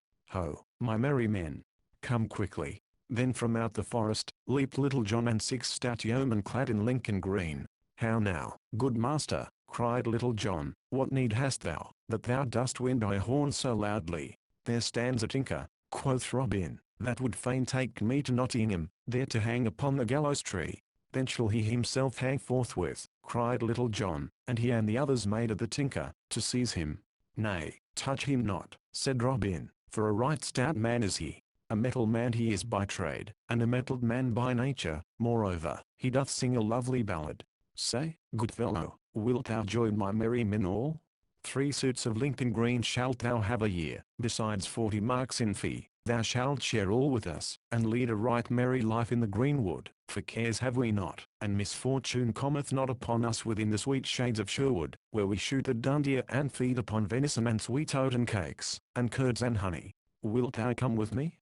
Ho, my merry men, come quickly." Then from out the forest, leaped Little John and 6 stout yeomen clad in Lincoln green. "How now, good master," cried Little John, "what need hast thou, that thou dost wind thy horn so loudly?" "There stands a tinker," quoth Robin, "that would fain take me to Nottingham, there to hang upon the gallows tree." "Then shall he himself hang forthwith," cried Little John, and he and the others made at the tinker, to seize him. "Nay, touch him not," said Robin, "for a right stout man is he. A metal man he is by trade, and a mettled man by nature. Moreover, he doth sing a lovely ballad. Say, good fellow, wilt thou join my merry men all? 3 suits of Lincoln green shalt thou have a year, besides 40 marks in fee. Thou shalt share all with us, and lead a right merry life in the greenwood, for cares have we not, and misfortune cometh not upon us within the sweet shades of Sherwood, where we shoot the dun deer and feed upon venison and sweet oaten cakes, and curds and honey. Wilt thou come with me?"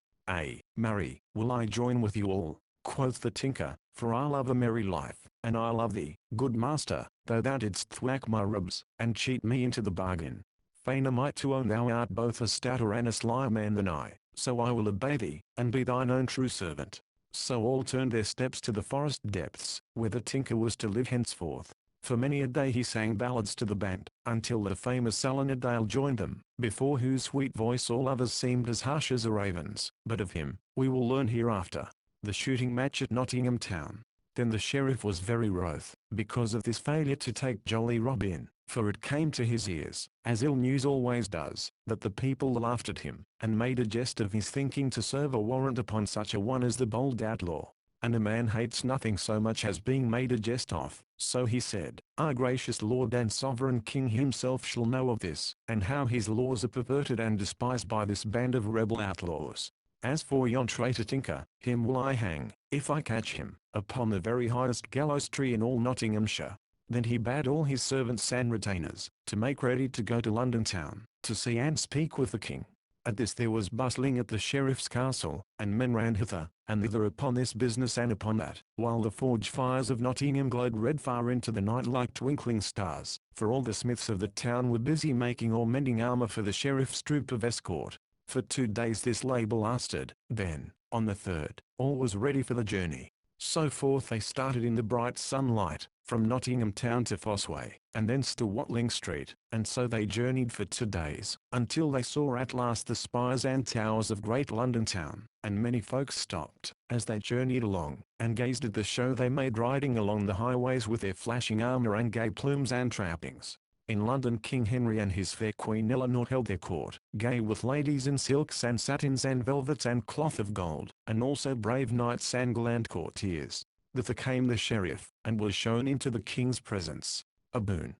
Marry, will I join with you all, quoth the tinker, for I love a merry life, and I love thee, good master, though thou didst thwack my ribs, and cheat me into the bargain. Fain am I to own thou art both a stouter and a slyer man than I, so I will obey thee, and be thine own true servant. So all turned their steps to the forest depths, where the tinker was to live henceforth. For many a day he sang ballads to the band, until the famous Salinadale joined them, before whose sweet voice all others seemed as harsh as a raven's. But of him, we will learn hereafter. The shooting match at Nottingham Town. Then the sheriff was very wroth, because of this failure to take jolly Robin, for it came to his ears, as ill news always does, that the people laughed at him, and made a jest of his thinking to serve a warrant upon such a one as the bold outlaw. And a man hates nothing so much as being made a jest of. So he said, Our gracious Lord and Sovereign King himself shall know of this, and how his laws are perverted and despised by this band of rebel outlaws. As for yon traitor tinker, him will I hang, if I catch him, upon the very highest gallows tree in all Nottinghamshire. Then he bade all his servants and retainers, to make ready to go to London town, to see and speak with the king. At this there was bustling at the sheriff's castle, and men ran hither and thither upon this business and upon that, while the forge fires of Nottingham glowed red far into the night like twinkling stars, for all the smiths of the town were busy making or mending armour for the sheriff's troop of escort. For 2 days this labour lasted, then, on the third, all was ready for the journey. So forth they started in the bright sunlight, from Nottingham town to Fossway, and thence to Watling Street, and so they journeyed for 2 days, until they saw at last the spires and towers of great London town, and many folks stopped, as they journeyed along, and gazed at the show they made riding along the highways with their flashing armour and gay plumes and trappings. In London King Henry and his fair Queen Eleanor held their court, gay with ladies in silks and satins and velvets and cloth of gold, and also brave knights and gallant courtiers. Thither came the sheriff, and was shown into the king's presence. A boon,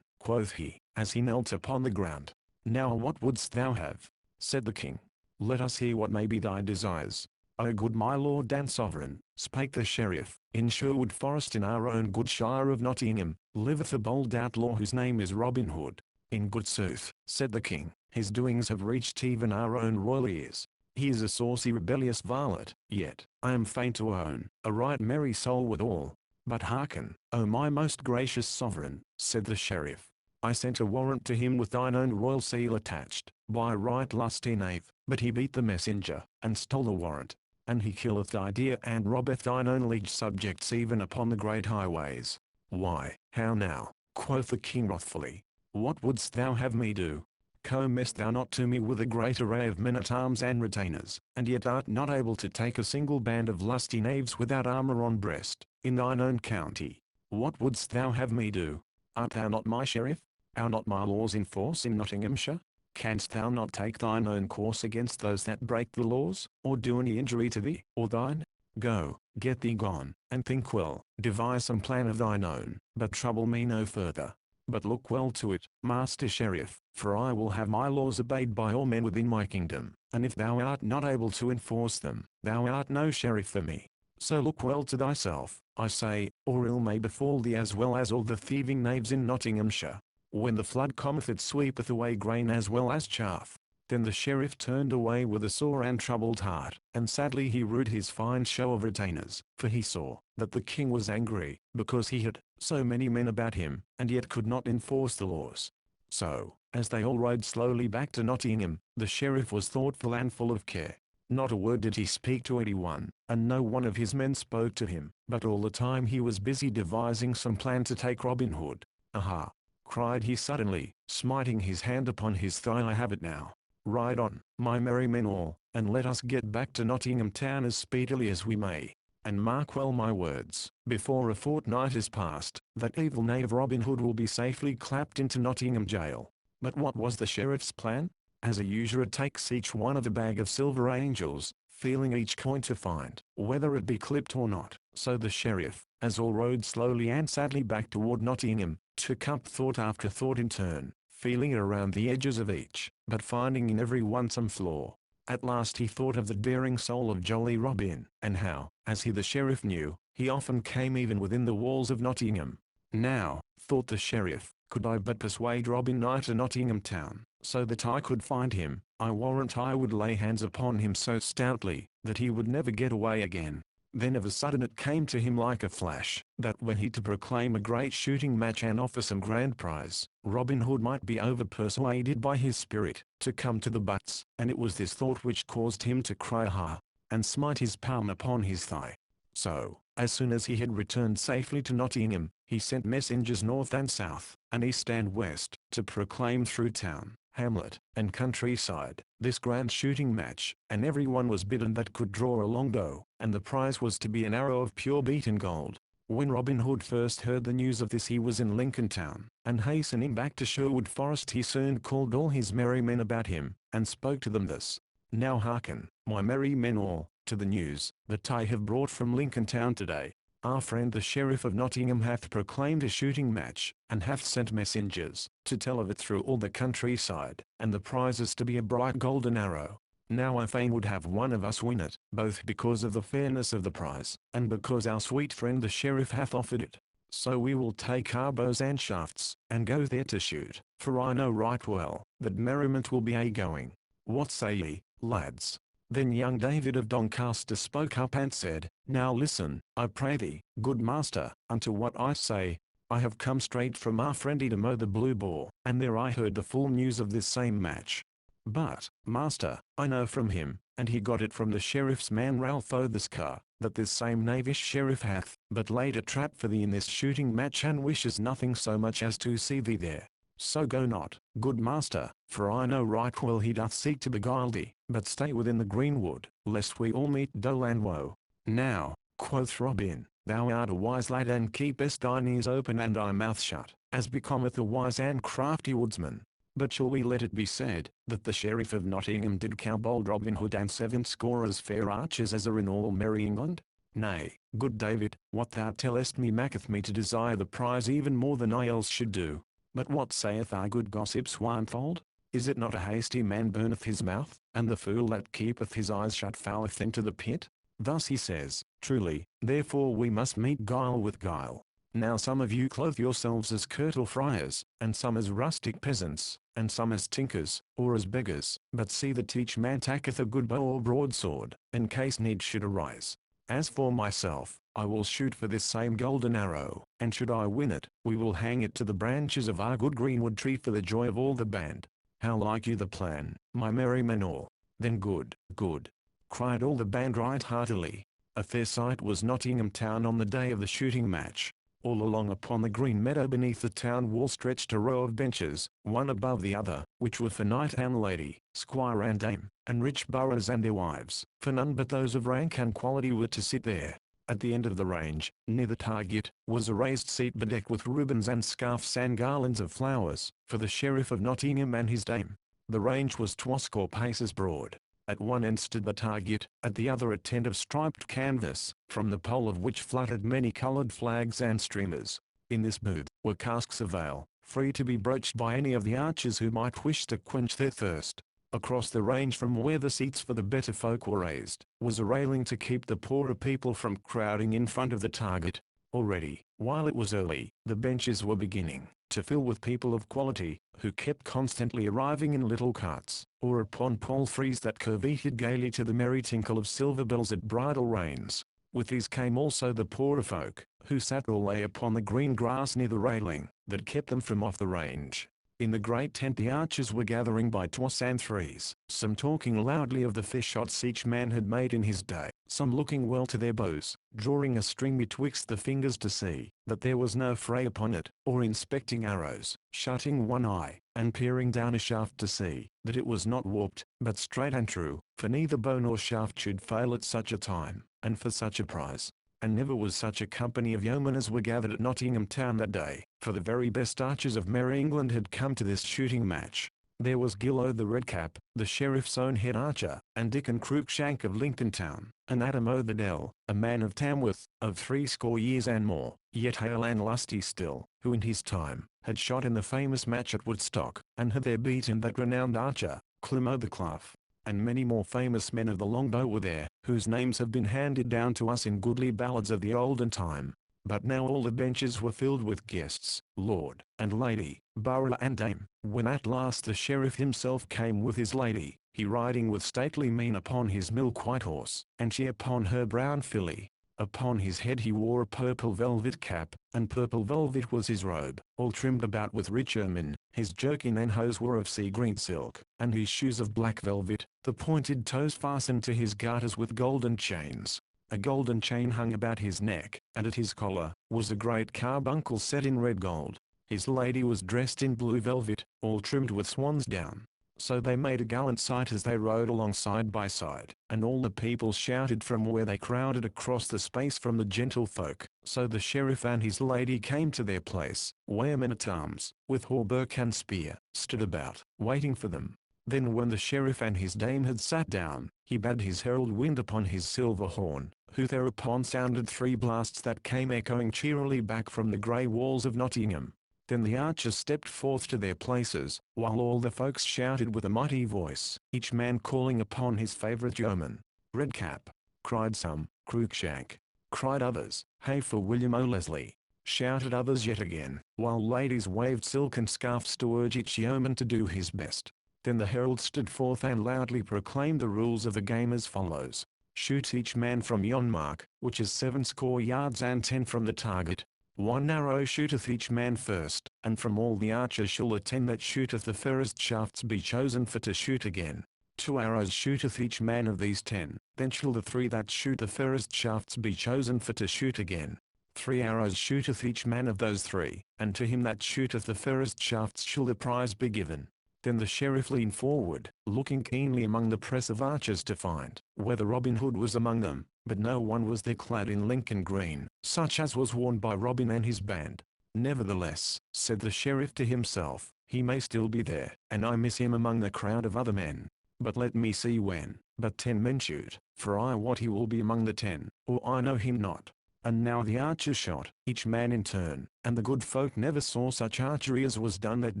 quoth he, as he knelt upon the ground. Now what wouldst thou have? Said the king. Let us hear what may be thy desires. O good my lord and sovereign, spake the sheriff, in Sherwood Forest in our own good shire of Nottingham, liveth a bold outlaw whose name is Robin Hood. In good sooth, said the king, his doings have reached even our own royal ears. He is a saucy rebellious varlet, yet, I am fain to own, a right merry soul withal. But hearken, O my most gracious sovereign, said the sheriff. I sent a warrant to him with thine own royal seal attached, by right lusty knave, but he beat the messenger, and stole the warrant. And he killeth thy deer and robbeth thine own liege subjects even upon the great highways. Why, how now, quoth the king wrathfully. What wouldst thou have me do? Comest thou not to me with a great array of men-at-arms and retainers, and yet art not able to take a single band of lusty knaves without armour on breast, in thine own county? What wouldst thou have me do? Art thou not my sheriff? Are not my laws in force in Nottinghamshire? Canst thou not take thine own course against those that break the laws, or do any injury to thee, or thine? Go, get thee gone, and think well, devise some plan of thine own, but trouble me no further. But look well to it, Master Sheriff, for I will have my laws obeyed by all men within my kingdom, and if thou art not able to enforce them, thou art no sheriff for me. So look well to thyself, I say, or ill may befall thee as well as all the thieving knaves in Nottinghamshire. When the flood cometh it sweepeth away grain as well as chaff. Then the sheriff turned away with a sore and troubled heart, and sadly he rued his fine show of retainers, for he saw that the king was angry, because he had so many men about him, and yet could not enforce the laws. So, as they all rode slowly back to Nottingham, the sheriff was thoughtful and full of care. Not a word did he speak to anyone, and no one of his men spoke to him, but all the time he was busy devising some plan to take Robin Hood. Aha! Cried he suddenly, smiting his hand upon his thigh, I have it now. Ride on, my merry men all, and let us get back to Nottingham town as speedily as we may. And mark well my words, before a fortnight is past, that evil knave Robin Hood will be safely clapped into Nottingham jail. But what was the sheriff's plan? As a usurer takes each one of a bag of silver angels, feeling each coin to find whether it be clipped or not, so the sheriff, as all rode slowly and sadly back toward Nottingham, took up thought after thought in turn, feeling around the edges of each, but finding in every one some flaw. At last he thought of the daring soul of jolly Robin, and how, as he the sheriff knew, he often came even within the walls of Nottingham. Now, thought the sheriff, Could I but persuade Robin nigh to Nottingham town, so that I could find him, I warrant I would lay hands upon him so stoutly, that he would never get away again. Then of a sudden it came to him like a flash, that were he to proclaim a great shooting match and offer some grand prize, Robin Hood might be over-persuaded by his spirit, to come to the butts, and it was this thought which caused him to cry ha, and smite his palm upon his thigh. So, as soon as he had returned safely to Nottingham, he sent messengers north and south, and east and west, to proclaim through town, hamlet, and countryside, this grand shooting match, and every one was bidden that could draw a long bow, and the prize was to be an arrow of pure beaten gold. When Robin Hood first heard the news of this he was in Lincoln town, and hastening back to Sherwood Forest he soon called all his merry men about him, and spoke to them thus: Now hearken, my merry men all, to the news that I have brought from Lincoln town today. Our friend the Sheriff of Nottingham hath proclaimed a shooting match, and hath sent messengers, to tell of it through all the countryside, and the prize is to be a bright golden arrow. Now I fain would have one of us win it, both because of the fairness of the prize, and because our sweet friend the Sheriff hath offered it. So we will take our bows and shafts, and go there to shoot, for I know right well, that merriment will be a-going. What say ye, lads? Then young David of Doncaster spoke up and said, Now listen, I pray thee, good master, unto what I say. I have come straight from our friendy to mow the Blue Boar, and there I heard the full news of this same match. But, master, I know from him, and he got it from the sheriff's man Ralph O'Thescar, that this same knavish sheriff hath but laid a trap for thee in this shooting match and wishes nothing so much as to see thee there. So go not, good master, for I know right well he doth seek to beguile thee, but stay within the greenwood, lest we all meet dole and woe. Now, quoth Robin, thou art a wise lad and keepest thine ears open and thy mouth shut, as becometh a wise and crafty woodsman. But shall we let it be said, that the Sheriff of Nottingham did cow bold Robin Hood and 70 as fair archers as are in all merry England? Nay, good David, what thou tellest me maketh me to desire the prize even more than I else should do. But what saith our good gossip Swinefold? Is it not a hasty man burneth his mouth, and the fool that keepeth his eyes shut falleth into the pit? Thus he says, truly, therefore we must meet guile with guile. Now some of you clothe yourselves as curtal friars, and some as rustic peasants, and some as tinkers, or as beggars, but see that each man taketh a good bow or broadsword, in case need should arise. As for myself, I will shoot for this same golden arrow, and should I win it, we will hang it to the branches of our good greenwood tree for the joy of all the band. How like you the plan, my merry men all? Then good, good, cried all the band right heartily. A fair sight was Nottingham town on the day of the shooting match. All along upon the green meadow beneath the town wall stretched a row of benches, one above the other, which were for knight and lady, squire and dame, and rich boroughs and their wives, for none but those of rank and quality were to sit there. At the end of the range, near the target, was a raised seat bedecked with ribbons and scarfs and garlands of flowers, for the Sheriff of Nottingham and his dame. The range was 20 paces broad. At one end stood the target, at the other a tent of striped canvas, from the pole of which fluttered many-coloured flags and streamers. In this booth were casks of ale, free to be broached by any of the archers who might wish to quench their thirst. Across the range from where the seats for the better folk were raised, was a railing to keep the poorer people from crowding in front of the target. Already, while it was early, the benches were beginning to fill with people of quality, who kept constantly arriving in little carts, or upon palfreys that curveted gaily to the merry tinkle of silver bells at bridle reins. With these came also the poorer folk, who sat or lay upon the green grass near the railing, that kept them from off the range. In the great tent the archers were gathering by 2 and 3, some talking loudly of the fair shots each man had made in his day, some looking well to their bows, drawing a string betwixt the fingers to see that there was no fray upon it, or inspecting arrows, shutting one eye, and peering down a shaft to see that it was not warped, but straight and true, for neither bow nor shaft should fail at such a time, and for such a prize. And never was such a company of yeomen as were gathered at Nottingham town that day, for the very best archers of merry England had come to this shooting match. There was Gillo the Redcap, the sheriff's own head archer, and Dickon Cruikshank of Lincoln town, and Adam O'Thedell, a man of Tamworth, of 60 years and more, yet hale and lusty still, who in his time had shot in the famous match at Woodstock, and had there beaten that renowned archer, Clemo the Clough. And many more famous men of the longbow were there, whose names have been handed down to us in goodly ballads of the olden time. But now all the benches were filled with guests, lord and lady, borough and dame. When at last the sheriff himself came with his lady, he riding with stately mien upon his milk-white horse, and she upon her brown filly. Upon his head he wore a purple velvet cap, and purple velvet was his robe, all trimmed about with rich ermine. His jerkin and hose were of sea-green silk, and his shoes of black velvet, the pointed toes fastened to his garters with golden chains. A golden chain hung about his neck, and at his collar was a great carbuncle set in red gold. His lady was dressed in blue velvet, all trimmed with swan's down. So they made a gallant sight as they rode along side by side, and all the people shouted from where they crowded across the space from the gentlefolk. So the sheriff and his lady came to their place, where men-at-arms, with hauberk and spear, stood about, waiting for them. Then when the sheriff and his dame had sat down, he bade his herald wind upon his silver horn, who thereupon sounded 3 blasts that came echoing cheerily back from the grey walls of Nottingham. Then the archers stepped forth to their places, while all the folks shouted with a mighty voice, each man calling upon his favourite yeoman. Redcap, cried some. Cruikshank, cried others. Hey for William O'Leslie, shouted others yet again, while ladies waved silken scarfs to urge each yeoman to do his best. Then the herald stood forth and loudly proclaimed the rules of the game as follows. Shoot each man from yon mark, which is 70 yards and 10 from the target. 1 arrow shooteth each man first, and from all the archers shall the 10 that shooteth the first shafts be chosen for to shoot again. 2 arrows shooteth each man of these 10, then shall the 3 that shoot the first shafts be chosen for to shoot again. 3 arrows shooteth each man of those 3, and to him that shooteth the first shafts shall the prize be given. Then the sheriff leaned forward, looking keenly among the press of archers to find whether Robin Hood was among them, but no one was there clad in Lincoln green, such as was worn by Robin and his band. Nevertheless, said the sheriff to himself, he may still be there, and I miss him among the crowd of other men. But let me see when but 10 men shoot, for I wot he will be among the 10, or I know him not. And now the archers shot, each man in turn, and the good folk never saw such archery as was done that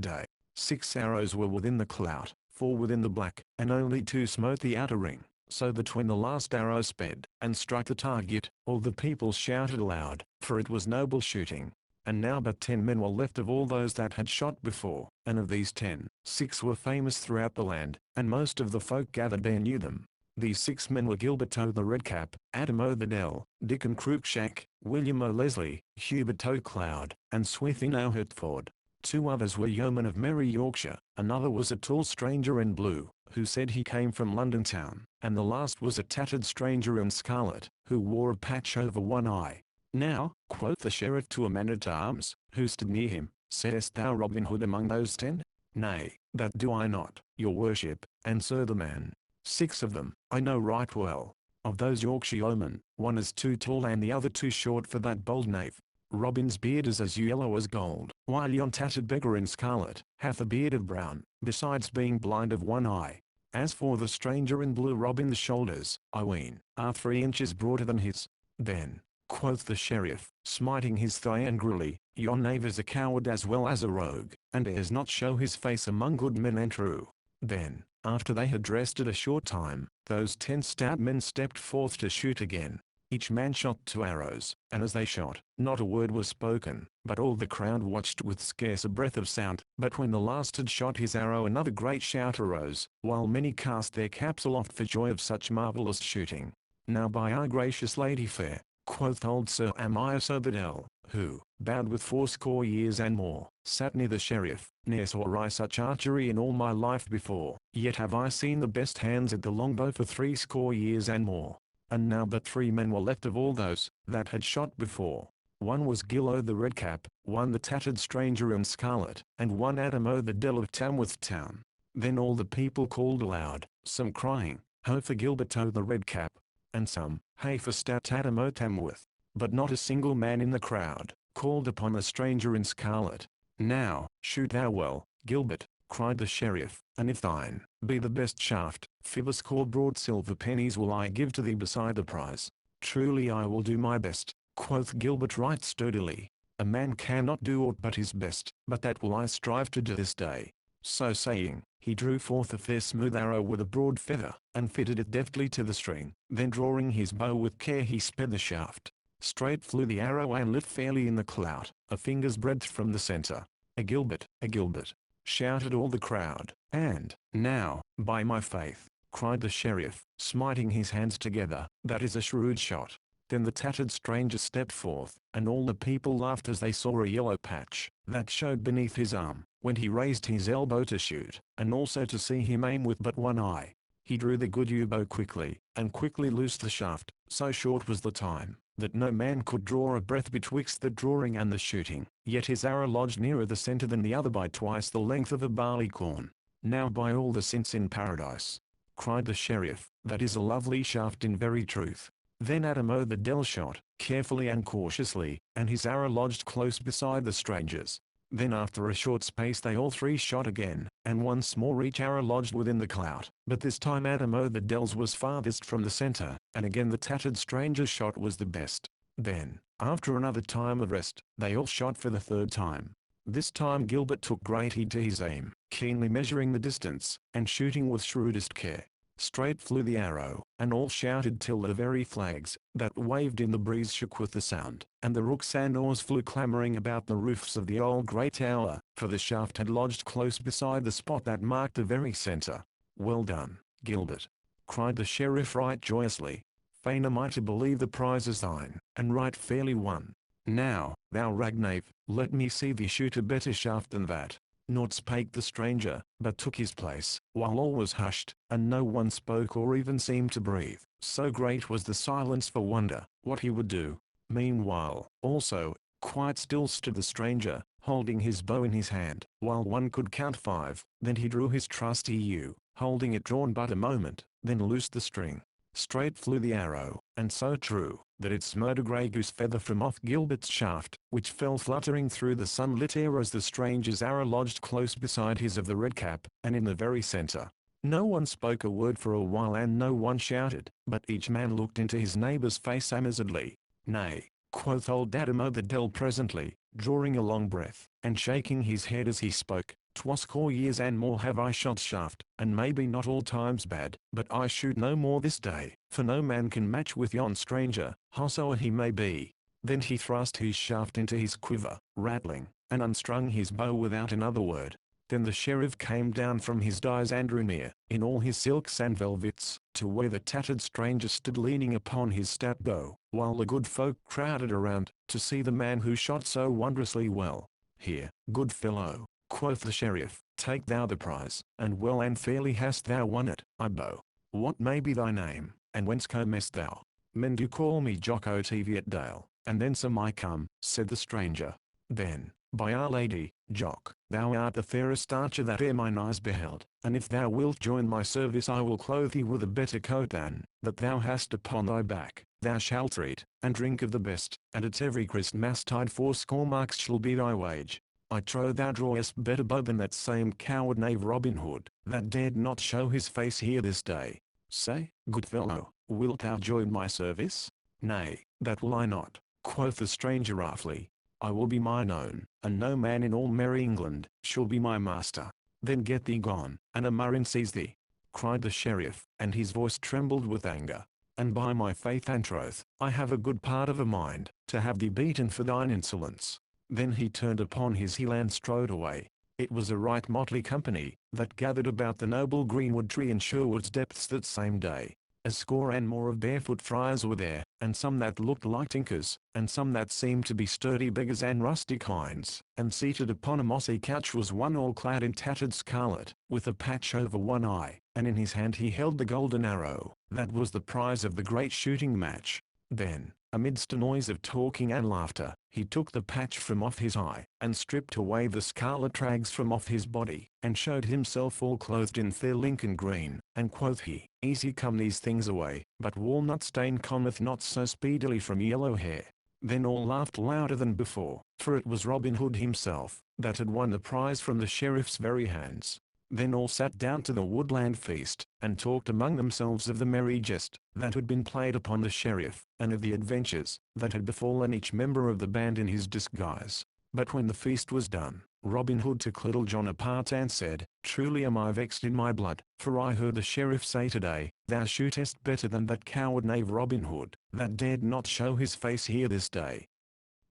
day. 6 arrows were within the clout, 4 within the black, and only 2 smote the outer ring. So that when the last arrow sped, and struck the target, all the people shouted aloud, for it was noble shooting. And now but 10 men were left of all those that had shot before, and of these 10, 6 were famous throughout the land, and most of the folk gathered there knew them. These 6 men were Gilbert o' the Redcap, Adam o' the Dell, Dickon Cruikshank, William o' Leslie, Hubert o' Cloud, and Swithin o' Hertford. 2 others were yeomen of merry Yorkshire, another was a tall stranger in blue, who said he came from London town, and the last was a tattered stranger in scarlet, who wore a patch over one eye. Now, quoth the sheriff to a man-at-arms, who stood near him, sayest thou Robin Hood among those 10? Nay, that do I not, your worship, answered the man. 6 of them, I know right well. Of those Yorkshire yeomen, one is too tall and the other too short for that bold knave. Robin's beard is as yellow as gold, while yon tattered beggar in scarlet hath a beard of brown, besides being blind of one eye. As for the stranger in blue, Robin's shoulders, I ween, are 3 inches broader than his. Then, quoth the sheriff, smiting his thigh angrily, yon knave is a coward as well as a rogue, and dares not show his face among good men and true. Then, after they had rested a short time, those 10 stout men stepped forth to shoot again. Each man shot 2 arrows, and as they shot, not a word was spoken, but all the crowd watched with scarce a breath of sound. But when the last had shot his arrow, another great shout arose, while many cast their caps aloft for joy of such marvellous shooting. Now by our gracious lady fair, quoth old Sir Amias o' the Dell, who, bowed with 80 years and more, sat near the sheriff, ne'er saw I such archery in all my life before, yet have I seen the best hands at the longbow for 80 years and more. And now but 3 men were left of all those that had shot before. One was Gil o' the Redcap, one the tattered stranger in scarlet, and one Adam o' the Dell of Tamworth town. Then all the people called aloud, some crying, Ho for Gilbert o' the Redcap, and some, Hey for stout Adam o' Tamworth. But not a single man in the crowd called upon the stranger in scarlet. Now, shoot thou well, Gilbert, cried the sheriff, and if thine be the best shaft, 50 broad silver pennies will I give to thee beside the prize. Truly I will do my best, quoth Gilbert right sturdily. A man cannot do aught but his best, but that will I strive to do this day. So saying, he drew forth a fair smooth arrow with a broad feather, and fitted it deftly to the string. Then drawing his bow with care he sped the shaft. Straight flew the arrow and lit fairly in the clout, a finger's breadth from the center. "A Gilbert, a Gilbert!" shouted all the crowd. "And, now, by my faith," cried the sheriff, smiting his hands together, "that is a shrewd shot." Then the tattered stranger stepped forth, and all the people laughed as they saw a yellow patch that showed beneath his arm, when he raised his elbow to shoot, and also to see him aim with but one eye. He drew the good yew bow quickly, and quickly loosed the shaft. So short was the time, that no man could draw a breath betwixt the drawing and the shooting, yet his arrow lodged nearer the center than the other by twice the length of a barley corn. "Now by all the saints in paradise," cried the sheriff, "that is a lovely shaft in very truth." Then Adamo the Dell shot, carefully and cautiously, and his arrow lodged close beside the stranger's. Then after a short space they all three shot again, and once more each arrow lodged within the clout, but this time Adamo the Dell's was farthest from the center, and again the tattered stranger's shot was the best. Then, after another time of rest, they all shot for the third time. This time Gilbert took great heed to his aim, keenly measuring the distance, and shooting with shrewdest care. Straight flew the arrow, and all shouted till the very flags that waved in the breeze shook with the sound, and the rooks and oars flew clamoring about the roofs of the old grey tower, for the shaft had lodged close beside the spot that marked the very center. "Well done, Gilbert!" cried the sheriff right joyously. "Fain am I to believe the prize is thine, and right fairly won. Now, thou ragnave, let me see thee shoot a better shaft than that." Naught spake the stranger, but took his place, while all was hushed, and no one spoke or even seemed to breathe, so great was the silence for wonder, what he would do. Meanwhile, also, quite still stood the stranger, holding his bow in his hand, while one could count 5, then he drew his trusty yew, holding it drawn but a moment, then loosed the string. Straight flew the arrow, and so true, that it smote a grey goose feather from off Gilbert's shaft, which fell fluttering through the sunlit air as the stranger's arrow lodged close beside his of the red cap, and in the very center. No one spoke a word for a while and no one shouted, but each man looked into his neighbor's face amazedly. "Nay," quoth old Adamo the Dell presently, drawing a long breath, and shaking his head as he spoke, "'Twascore years and more have I shot shaft, and maybe not all times bad, but I shoot no more this day, for no man can match with yon stranger, howsoe'er he may be." Then he thrust his shaft into his quiver, rattling, and unstrung his bow without another word. Then the sheriff came down from his dais and drew near, in all his silks and velvets, to where the tattered stranger stood leaning upon his stout bow, while the good folk crowded around, to see the man who shot so wondrously well. "Here, good fellow," quoth the sheriff, "take thou the prize, and well and fairly hast thou won it, I bow. What may be thy name, and whence comest thou?" "Men do call me Jock O'Teviot Dale, and thence am I come," said the stranger. "Then, by Our Lady, Jock, thou art the fairest archer that e'er mine eyes beheld, and if thou wilt join my service I will clothe thee with a better coat than that thou hast upon thy back. Thou shalt eat, and drink of the best, and at every Christmas tide 40 marks shall be thy wage. I trow thou drawest better bow than that same coward knave Robin Hood, that dared not show his face here this day. Say, good fellow, wilt thou join my service?" "Nay, that will I not," quoth the stranger roughly. "I will be mine own, and no man in all merry England shall be my master." "Then get thee gone, and a murrain seize thee," cried the sheriff, and his voice trembled with anger. "And by my faith and troth, I have a good part of a mind to have thee beaten for thine insolence." Then he turned upon his heel and strode away. It was a right motley company that gathered about the noble greenwood tree in Sherwood's depths that same day. A score and more of barefoot friars were there, and some that looked like tinkers, and some that seemed to be sturdy beggars and rustic hinds, and seated upon a mossy couch was one all clad in tattered scarlet, with a patch over one eye, and in his hand he held the golden arrow, that was the prize of the great shooting match. Then, amidst a noise of talking and laughter, he took the patch from off his eye, and stripped away the scarlet rags from off his body, and showed himself all clothed in fair Lincoln green, and quoth he, "Easy come these things away, but walnut stain cometh not so speedily from yellow hair." Then all laughed louder than before, for it was Robin Hood himself, that had won the prize from the sheriff's very hands. Then all sat down to the woodland feast, and talked among themselves of the merry jest that had been played upon the sheriff, and of the adventures that had befallen each member of the band in his disguise. But when the feast was done, Robin Hood took Little John apart and said, "Truly am I vexed in my blood, for I heard the sheriff say today, thou shootest better than that coward knave Robin Hood, that dared not show his face here this day.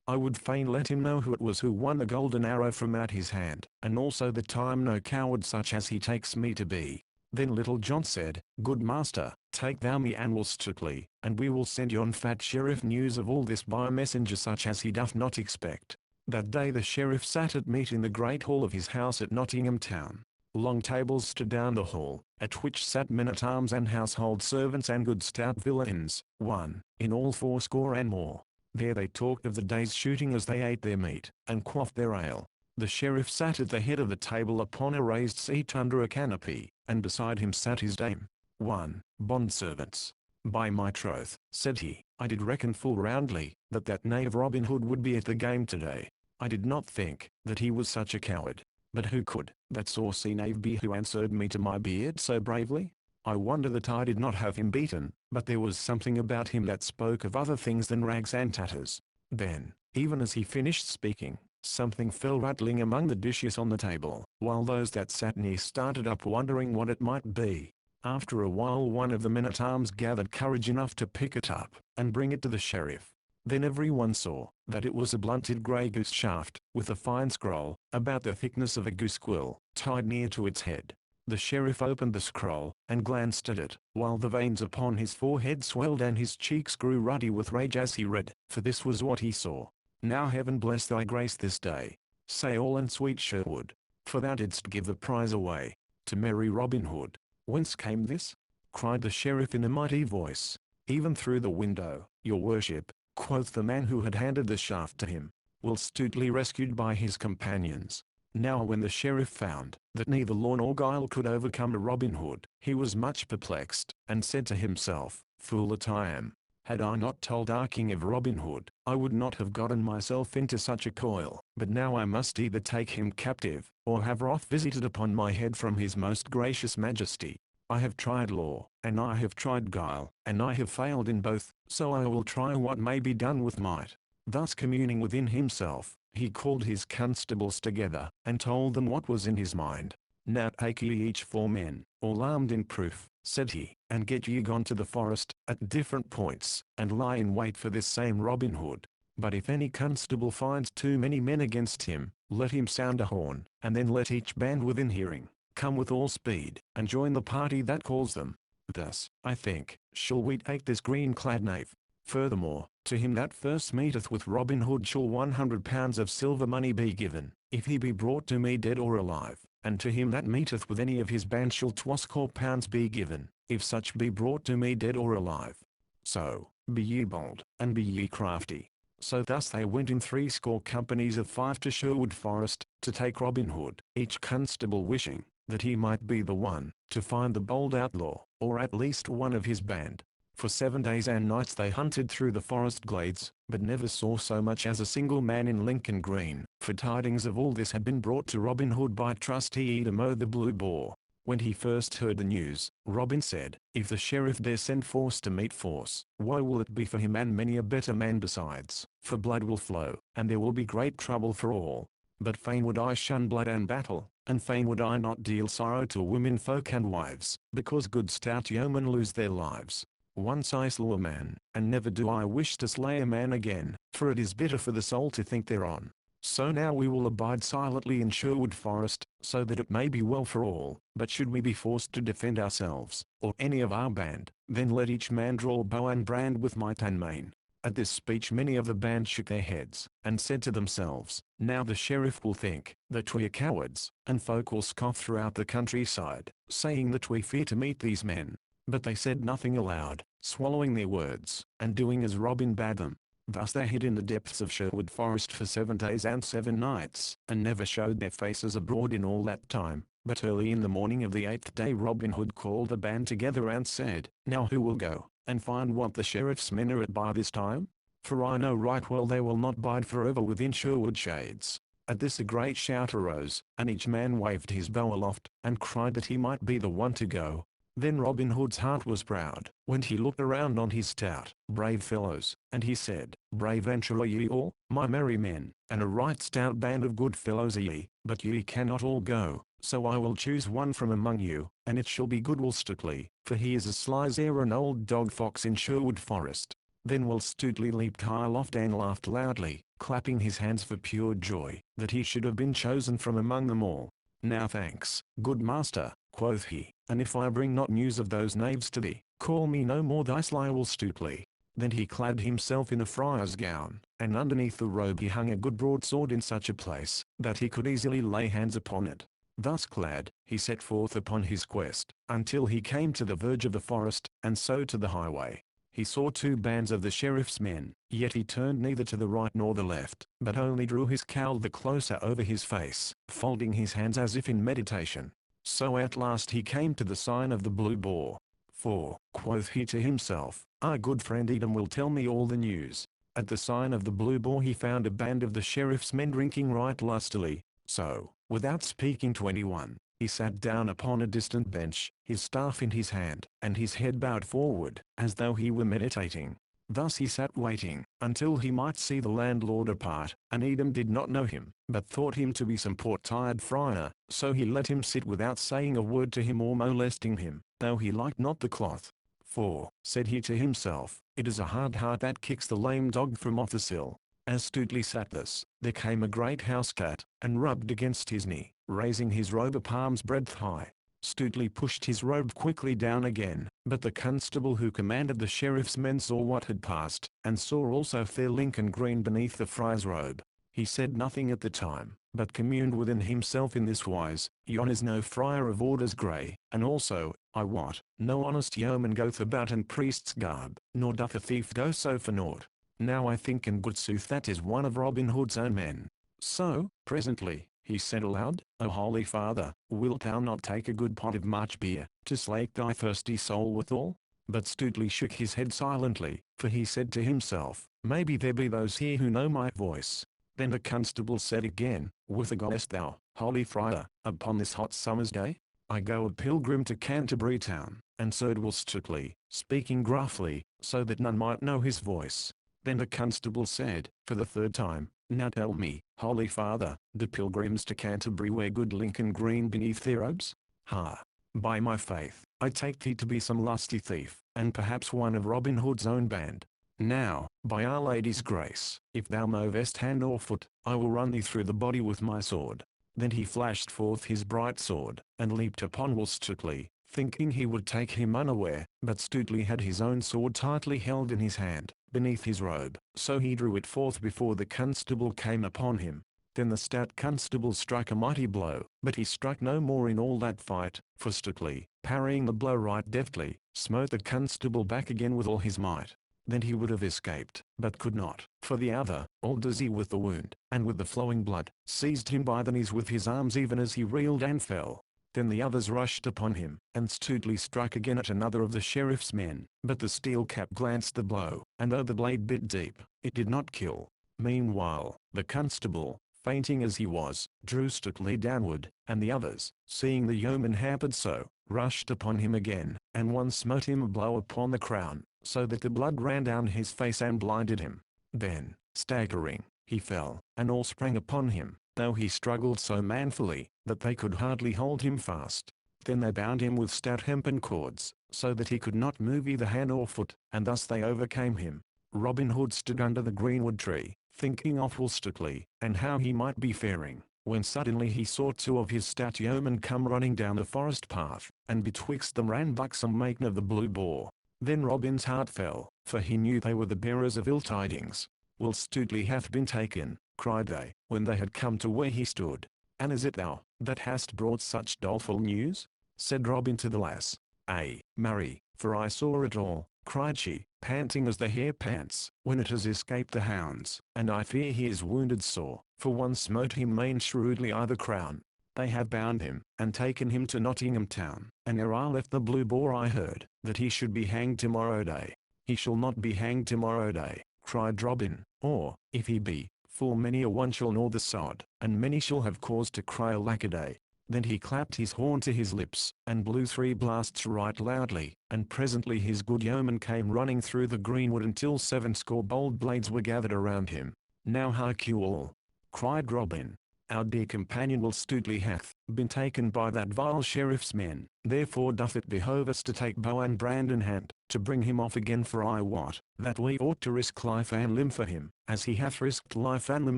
I would fain let him know who it was who won the golden arrow from out his hand, and also the time no coward such as he takes me to be." Then Little John said, "Good master, take thou me and will strictly, and we will send yon fat sheriff news of all this by a messenger such as he doth not expect." That day the sheriff sat at meat in the great hall of his house at Nottingham town. Long tables stood down the hall, at which sat men-at-arms and household servants and good stout villains, one, in all 80 and more. There they talked of the day's shooting as they ate their meat, and quaffed their ale. The sheriff sat at the head of the table upon a raised seat under a canopy, and beside him sat his dame. One, bondservants. "By my troth," said he, "I did reckon full roundly, that knave Robin Hood would be at the game today. I did not think, that he was such a coward. But who could that saucy knave be who answered me to my beard so bravely? I wonder that I did not have him beaten, but there was something about him that spoke of other things than rags and tatters." Then, even as he finished speaking, something fell rattling among the dishes on the table, while those that sat near started up wondering what it might be. After a while one of the men-at-arms gathered courage enough to pick it up, and bring it to the sheriff. Then everyone saw, that it was a blunted grey goose shaft, with a fine scroll, about the thickness of a goose quill, tied near to its head. The sheriff opened the scroll, and glanced at it, while the veins upon his forehead swelled and his cheeks grew ruddy with rage as he read, for this was what he saw. "Now heaven bless thy grace this day, say all and sweet Sherwood, for thou didst give the prize away, to merry Robin Hood." "Whence came this?" cried the sheriff in a mighty voice. "Even through the window, your worship," quoth the man who had handed the shaft to him, whilst stoutly rescued by his companions. Now when the sheriff found that neither law nor guile could overcome Robin Hood, he was much perplexed, and said to himself, "Fool that I am! Had I not told our king of Robin Hood, I would not have gotten myself into such a coil. But now I must either take him captive, or have wrath visited upon my head from his most gracious majesty. I have tried law, and I have tried guile, and I have failed in both, so I will try what may be done with might." Thus communing within himself, he called his constables together, and told them what was in his mind. "Now take ye each 4 men, all armed in proof," said he, "and get ye gone to the forest, at different points, and lie in wait for this same Robin Hood. But if any constable finds too many men against him, let him sound a horn, and then let each band within hearing come with all speed, and join the party that calls them. Thus, I think, shall we take this green-clad knave. Furthermore, to him that first meeteth with Robin Hood shall 100 pounds of silver money be given, if he be brought to me dead or alive, and to him that meeteth with any of his band shall 20 pounds be given, if such be brought to me dead or alive. So, be ye bold, and be ye crafty." So thus they went in 80 companies of 5 to Sherwood Forest, to take Robin Hood, each constable wishing that he might be the one to find the bold outlaw, or at least one of his band. For 7 days and nights they hunted through the forest glades, but never saw so much as a single man in Lincoln Green, for tidings of all this had been brought to Robin Hood by trustee Edom the Blue Boar. When he first heard the news, Robin said, "If the sheriff dare send force to meet force, woe will it be for him and many a better man besides, for blood will flow, and there will be great trouble for all. But fain would I shun blood and battle, and fain would I not deal sorrow to women folk and wives, because good stout yeomen lose their lives. Once I slew a man, and never do I wish to slay a man again, for it is bitter for the soul to think thereon. So now we will abide silently in Sherwood Forest, so that it may be well for all. But should we be forced to defend ourselves, or any of our band, then let each man draw bow and brand with might and main." At this speech many of the band shook their heads, and said to themselves, "Now the sheriff will think that we are cowards, and folk will scoff throughout the countryside, saying that we fear to meet these men." But they said nothing aloud, swallowing their words, and doing as Robin bade them. Thus they hid in the depths of Sherwood Forest for 7 days and 7 nights, and never showed their faces abroad in all that time. But early in the morning of the 8th day Robin Hood called the band together and said, "Now who will go and find what the sheriff's men are at by this time? For I know right well they will not bide forever within Sherwood shades." At this a great shout arose, and each man waved his bow aloft, and cried that he might be the one to go. Then Robin Hood's heart was proud, when he looked around on his stout, brave fellows, and he said, Brave venture are ye all, my merry men, and a right stout band of good fellows are ye, but ye cannot all go, so I will choose one from among you, and it shall be good Will Stutely, for he is as sly as e'er an old dog fox in Sherwood Forest. Then Will Stutely leaped high aloft and laughed loudly, clapping his hands for pure joy, that he should have been chosen from among them all. Now thanks, good master, quoth he, and if I bring not news of those knaves to thee, call me no more thy sly Will Stutely. Then he clad himself in a friar's gown, and underneath the robe he hung a good broadsword in such a place, that he could easily lay hands upon it. Thus clad, he set forth upon his quest, until he came to the verge of the forest, and so to the highway. He saw two bands of the sheriff's men, yet he turned neither to the right nor the left, but only drew his cowl the closer over his face, folding his hands as if in meditation. So at last he came to the sign of the Blue Boar. For, quoth he to himself, our good friend Edom will tell me all the news. At the sign of the Blue Boar he found a band of the sheriff's men drinking right lustily, so, without speaking to anyone, he sat down upon a distant bench, his staff in his hand, and his head bowed forward, as though he were meditating. Thus he sat waiting, until he might see the landlord depart, and Edom did not know him, but thought him to be some poor tired friar, so he let him sit without saying a word to him or molesting him, though he liked not the cloth. For, said he to himself, it is a hard heart that kicks the lame dog from off the sill. As Stutely sat thus, there came a great house cat, and rubbed against his knee, raising his robe a palm's breadth high. Stutely pushed his robe quickly down again, but the constable who commanded the sheriff's men saw what had passed, and saw also fair Lincoln green beneath the friar's robe. He said nothing at the time, but communed within himself in this wise, Yon is no friar of orders grey, and also, I wot, no honest yeoman goeth about in priest's garb, nor doth a thief go so for naught. Now I think in good sooth that is one of Robin Hood's own men. So, presently, he said aloud, O holy father, wilt thou not take a good pot of March beer, to slake thy thirsty soul withal? But Stutely shook his head silently, for he said to himself, maybe there be those here who know my voice. Then the constable said again, Whither goest thou, holy friar, upon this hot summer's day? I go a pilgrim to Canterbury town, answered Will Stutely, speaking gruffly, so that none might know his voice. Then the constable said, for the third time, Now tell me, holy father, do pilgrims to Canterbury wear good Lincoln green beneath their robes? Ha! By my faith, I take thee to be some lusty thief, and perhaps one of Robin Hood's own band. Now, by Our Lady's grace, if thou movest hand or foot, I will run thee through the body with my sword. Then he flashed forth his bright sword, and leaped upon Will Stutely, thinking he would take him unaware, but Stutely had his own sword tightly held in his hand, beneath his robe, so he drew it forth before the constable came upon him. Then the stout constable struck a mighty blow, but he struck no more in all that fight, for Stutely, parrying the blow right deftly, smote the constable back again with all his might. Then he would have escaped, but could not, for the other, all dizzy with the wound, and with the flowing blood, seized him by the knees with his arms even as he reeled and fell. Then the others rushed upon him, and Stutely struck again at another of the sheriff's men, but the steel cap glanced the blow, and though the blade bit deep, it did not kill. Meanwhile, the constable, fainting as he was, drew Stutely downward, and the others, seeing the yeoman hampered so, rushed upon him again, and one smote him a blow upon the crown, so that the blood ran down his face and blinded him. Then, staggering, he fell, and all sprang upon him, though he struggled so manfully, that they could hardly hold him fast. Then they bound him with stout hempen cords, so that he could not move either hand or foot, and thus they overcame him. Robin Hood stood under the greenwood tree, thinking of Will Stutely, and how he might be faring, when suddenly he saw two of his stout yeomen come running down the forest path, and betwixt them ran buxom maiden of the Blue Boar. Then Robin's heart fell, for he knew they were the bearers of ill tidings. Will Stutely hath been taken, cried they, when they had come to where he stood. And is it thou, that hast brought such doleful news? Said Robin to the lass. Ay, marry, for I saw it all, cried she, panting as the hare pants, when it has escaped the hounds, and I fear he is wounded sore, for one smote him main shrewdly I the crown. They have bound him, and taken him to Nottingham town, and ere I left the Blue Boar I heard, that he should be hanged tomorrow day. He shall not be hanged tomorrow day, cried Robin, or, if he be, full many a one shall gnaw the sod, and many shall have cause to cry alack-a-day. Then he clapped his horn to his lips, and blew 3 blasts right loudly, and presently his good yeomen came running through the greenwood until 70 bold blades were gathered around him. "Now hark you all," cried Robin. "Our dear companion Will Stutely hath been taken by that vile sheriff's men, therefore doth it behove us to take bow and brand in hand, to bring him off again, for I wot that we ought to risk life and limb for him, as he hath risked life and limb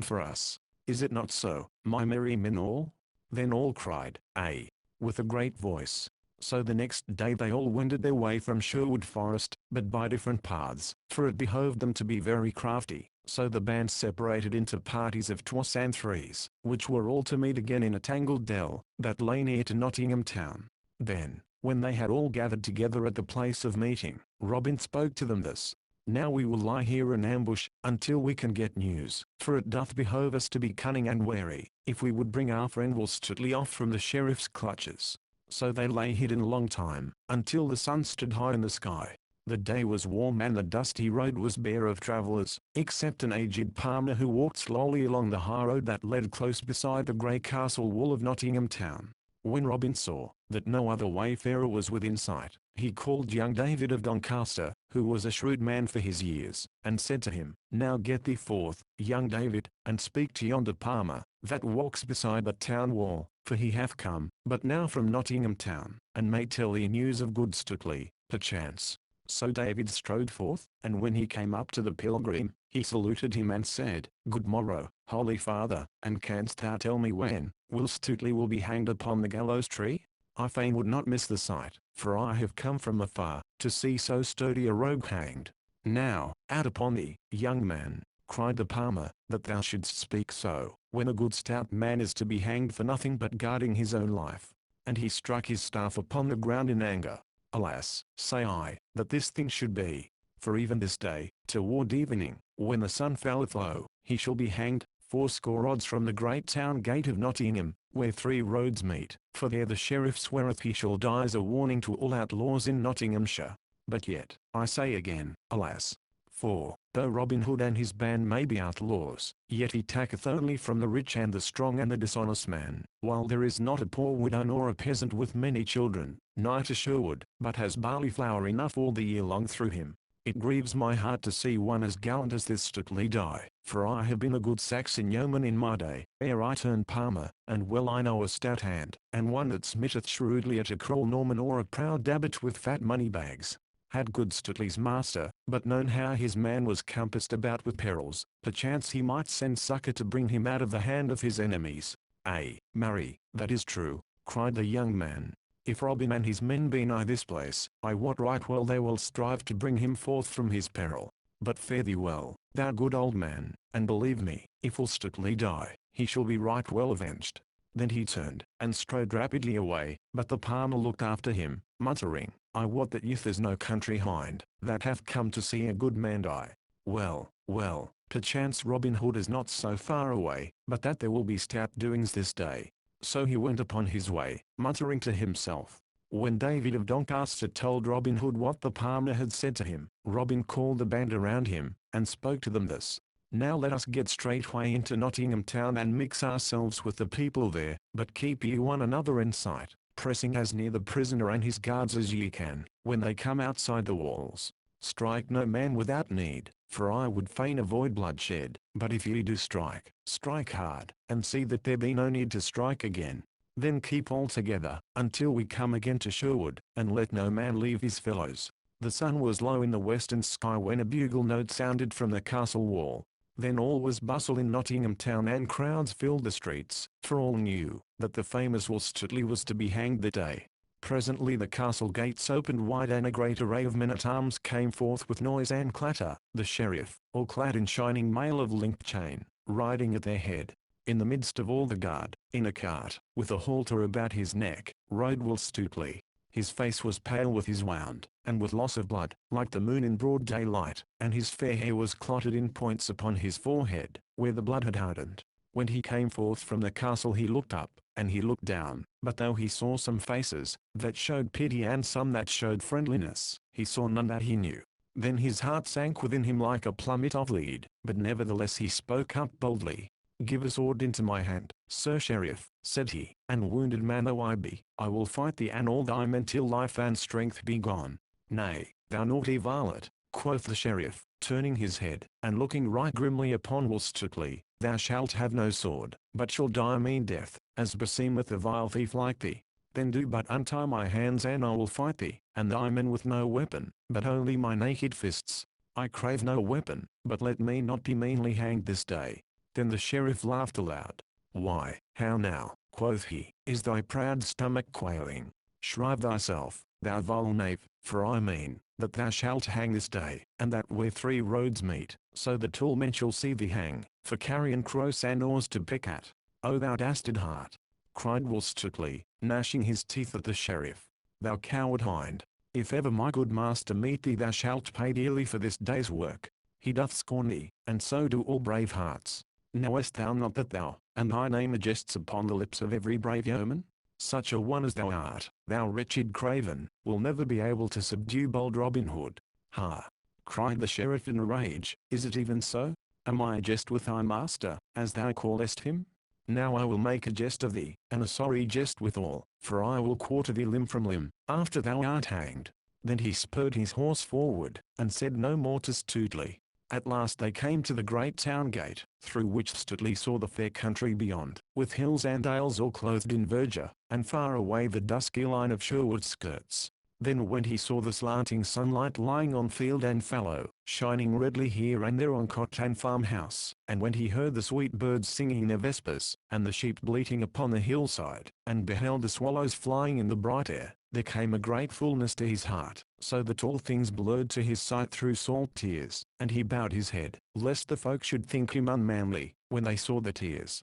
for us. Is it not so, my merry men all?" Then all cried, "Ay," with a great voice. So the next day they all wended their way from Sherwood Forest, but by different paths, for it behoved them to be very crafty. So the band separated into parties of 2 and 3, which were all to meet again in a tangled dell, that lay near to Nottingham town. Then, when they had all gathered together at the place of meeting, Robin spoke to them thus: "Now we will lie here in ambush, until we can get news, for it doth behove us to be cunning and wary, if we would bring our friend Will Stutely off from the sheriff's clutches." So they lay hidden a long time, until the sun stood high in the sky. The day was warm and the dusty road was bare of travellers, except an aged palmer who walked slowly along the high road that led close beside the grey castle wall of Nottingham town. When Robin saw that no other wayfarer was within sight, he called young David of Doncaster, who was a shrewd man for his years, and said to him, "Now get thee forth, young David, and speak to yonder palmer, that walks beside the town wall, for he hath come but now from Nottingham town, and may tell thee news of good Stutely, perchance." So David strode forth, and when he came up to the pilgrim, he saluted him and said, "Good morrow, holy father, and canst thou tell me when Will Stutely will be hanged upon the gallows tree? I fain would not miss the sight, for I have come from afar, to see so sturdy a rogue hanged." "Now, out upon thee, young man," cried the palmer, "that thou shouldst speak so, when a good stout man is to be hanged for nothing but guarding his own life." And he struck his staff upon the ground in anger. "Alas, say I, that this thing should be. For even this day, toward evening, when the sun falleth low, he shall be hanged, 80 odds from the great town gate of Nottingham, where 3 roads meet, for there the sheriff sweareth he shall die as a warning to all outlaws in Nottinghamshire. But yet, I say again, alas! For, though Robin Hood and his band may be outlaws, yet he taketh only from the rich and the strong and the dishonest man, while there is not a poor widow nor a peasant with many children, nigh to Sherwood, but has barley flour enough all the year long through him. It grieves my heart to see one as gallant as this Stutely die, for I have been a good Saxon yeoman in my day, ere I turned palmer, and well I know a stout hand, and one that smitteth shrewdly at a cruel Norman or a proud Dabbit with fat money bags. Had good Stutely's master but known how his man was compassed about with perils, perchance he might send succour to bring him out of the hand of his enemies." "Ay, marry, that is true," cried the young man. "If Robin and his men be nigh this place, I wot right well they will strive to bring him forth from his peril. But fare thee well, thou good old man, and believe me, if Will Stutely die, he shall be right well avenged." Then he turned, and strode rapidly away, but the palmer looked after him, muttering, "I wot that youth is no country hind, that hath come to see a good man die. Well, well, perchance Robin Hood is not so far away, but that there will be stout doings this day." So he went upon his way, muttering to himself. When David of Doncaster told Robin Hood what the palmer had said to him, Robin called the band around him, and spoke to them thus: "Now let us get straightway into Nottingham town and mix ourselves with the people there, but keep ye one another in sight, pressing as near the prisoner and his guards as ye can, when they come outside the walls. Strike no man without need, for I would fain avoid bloodshed, but if ye do strike, strike hard, and see that there be no need to strike again. Then keep all together, until we come again to Sherwood, and let no man leave his fellows." The sun was low in the western sky when a bugle note sounded from the castle wall. Then all was bustle in Nottingham town and crowds filled the streets, for all knew that the famous Will Stutely was to be hanged that day. Presently the castle gates opened wide and a great array of men-at-arms came forth with noise and clatter, the sheriff, all clad in shining mail of linked chain, riding at their head. In the midst of all the guard, in a cart, with a halter about his neck, rode Will Stutely. His face was pale with his wound, and with loss of blood, like the moon in broad daylight, and his fair hair was clotted in points upon his forehead, where the blood had hardened. When he came forth from the castle he looked up, and he looked down, but though he saw some faces that showed pity and some that showed friendliness, he saw none that he knew. Then his heart sank within him like a plummet of lead, but nevertheless he spoke up boldly. "Give a sword into my hand, Sir Sheriff," said he, "and wounded man though I be, I will fight thee and all thy men till life and strength be gone." "Nay, thou naughty varlet," quoth the sheriff, turning his head, and looking right grimly upon Will Stuteley, "thou shalt have no sword, but shall die a mean death, as beseemeth a vile thief like thee. Then do but untie my hands and I will fight thee, and thy men with no weapon, but only my naked fists. I crave no weapon, but let me not be meanly hanged this day." Then the sheriff laughed aloud. "Why, how now," quoth he, "is thy proud stomach quailing? Shrive thyself, thou vile knave, for I mean, that thou shalt hang this day, and that where three roads meet, so that all men shall see thee hang, for carrion crows and oars to pick at. O thou dastard heart!" cried Will Stuteley, gnashing his teeth at the sheriff. "Thou coward hind! If ever my good master meet thee thou shalt pay dearly for this day's work. He doth scorn thee, and so do all brave hearts. Knowest thou not that thou, and thy name are jests upon the lips of every brave yeoman? Such a one as thou art, thou wretched craven, will never be able to subdue bold Robin Hood." "Ha!" cried the sheriff in a rage, "is it even so? Am I a jest with thy master, as thou callest him? Now I will make a jest of thee, and a sorry jest withal, for I will quarter thee limb from limb, after thou art hanged." Then he spurred his horse forward, and said no more to Stuteley. At last they came to the great town gate, through which Stuteley saw the fair country beyond, with hills and dales all clothed in verdure, and far away the dusky line of Sherwood skirts. Then when he saw the slanting sunlight lying on field and fallow, shining redly here and there on cot and farmhouse, and when he heard the sweet birds singing their vespers, and the sheep bleating upon the hillside, and beheld the swallows flying in the bright air, there came a great fullness to his heart, so that all things blurred to his sight through salt tears, and he bowed his head, lest the folk should think him unmanly, when they saw the tears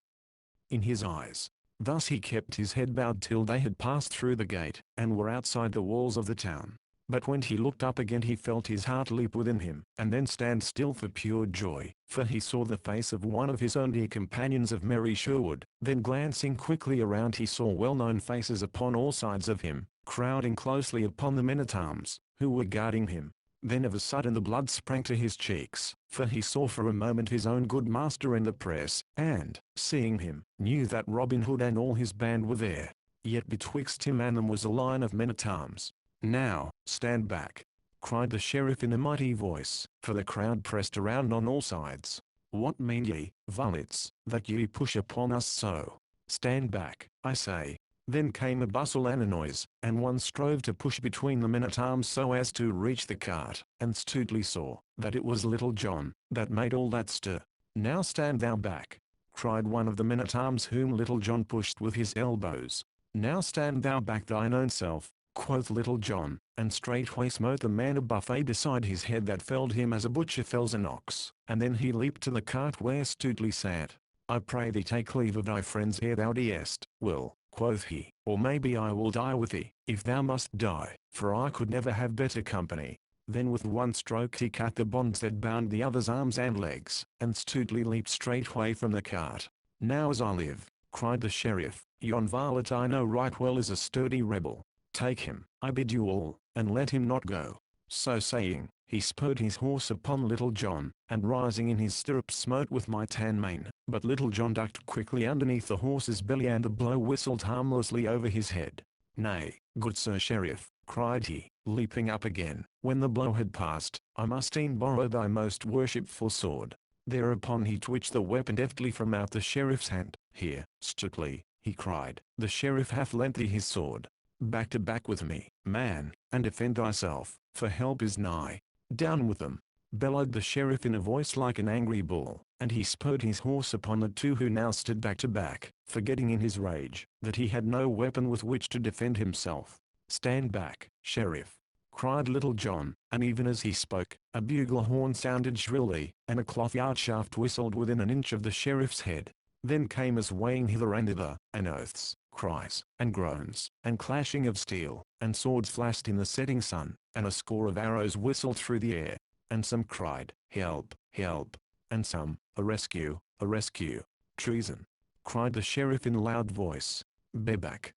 in his eyes. Thus he kept his head bowed till they had passed through the gate, and were outside the walls of the town. But when he looked up again he felt his heart leap within him, and then stand still for pure joy, for he saw the face of one of his own dear companions of merry Sherwood. Then glancing quickly around he saw well-known faces upon all sides of him, crowding closely upon the men-at-arms, who were guarding him. Then of a sudden the blood sprang to his cheeks, for he saw for a moment his own good master in the press, and, seeing him, knew that Robin Hood and all his band were there. Yet betwixt him and them was a line of men-at-arms. "Now, stand back!" cried the sheriff in a mighty voice, for the crowd pressed around on all sides. "What mean ye, varlets, that ye push upon us so? Stand back, I say." Then came a bustle and a noise, and one strove to push between the men-at-arms so as to reach the cart, and Stuteley saw that it was Little John that made all that stir. "Now stand thou back!" cried one of the men-at-arms whom Little John pushed with his elbows. "Now stand thou back thine own self," quoth Little John, and straightway smote the man a buffet beside his head that felled him as a butcher fells an ox, and then he leaped to the cart where Stuteley sat. "I pray thee take leave of thy friends ere thou diest, Will," quoth he, "or maybe I will die with thee, if thou must die, for I could never have better company." Then with one stroke he cut the bonds that bound the other's arms and legs, and Stuteley leaped straightway from the cart. "Now as I live," cried the sheriff, "yon varlet I know right well is a sturdy rebel. Take him, I bid you all, and let him not go." So saying, he spurred his horse upon Little John, and rising in his stirrups smote with might and main, but Little John ducked quickly underneath the horse's belly and the blow whistled harmlessly over his head. "Nay, good Sir Sheriff," cried he, leaping up again, when the blow had passed, "I must e'en borrow thy most worshipful sword." Thereupon he twitched the weapon deftly from out the sheriff's hand. "Here, Stuteley," he cried, "the sheriff hath lent thee his sword. Back to back with me, man, and defend thyself, for help is nigh." "Down with them!" bellowed the sheriff in a voice like an angry bull, and he spurred his horse upon the two who now stood back to back, forgetting in his rage that he had no weapon with which to defend himself. "Stand back, sheriff!" cried Little John, and even as he spoke, a bugle horn sounded shrilly, and a cloth-yard shaft whistled within an inch of the sheriff's head. Then came a swaying hither and thither, and oaths, cries, and groans, and clashing of steel, and swords flashed in the setting sun, and a score of arrows whistled through the air, and some cried, "Help, help," and some, "A rescue, a rescue." "Treason!" cried the sheriff in a loud voice. Bear back,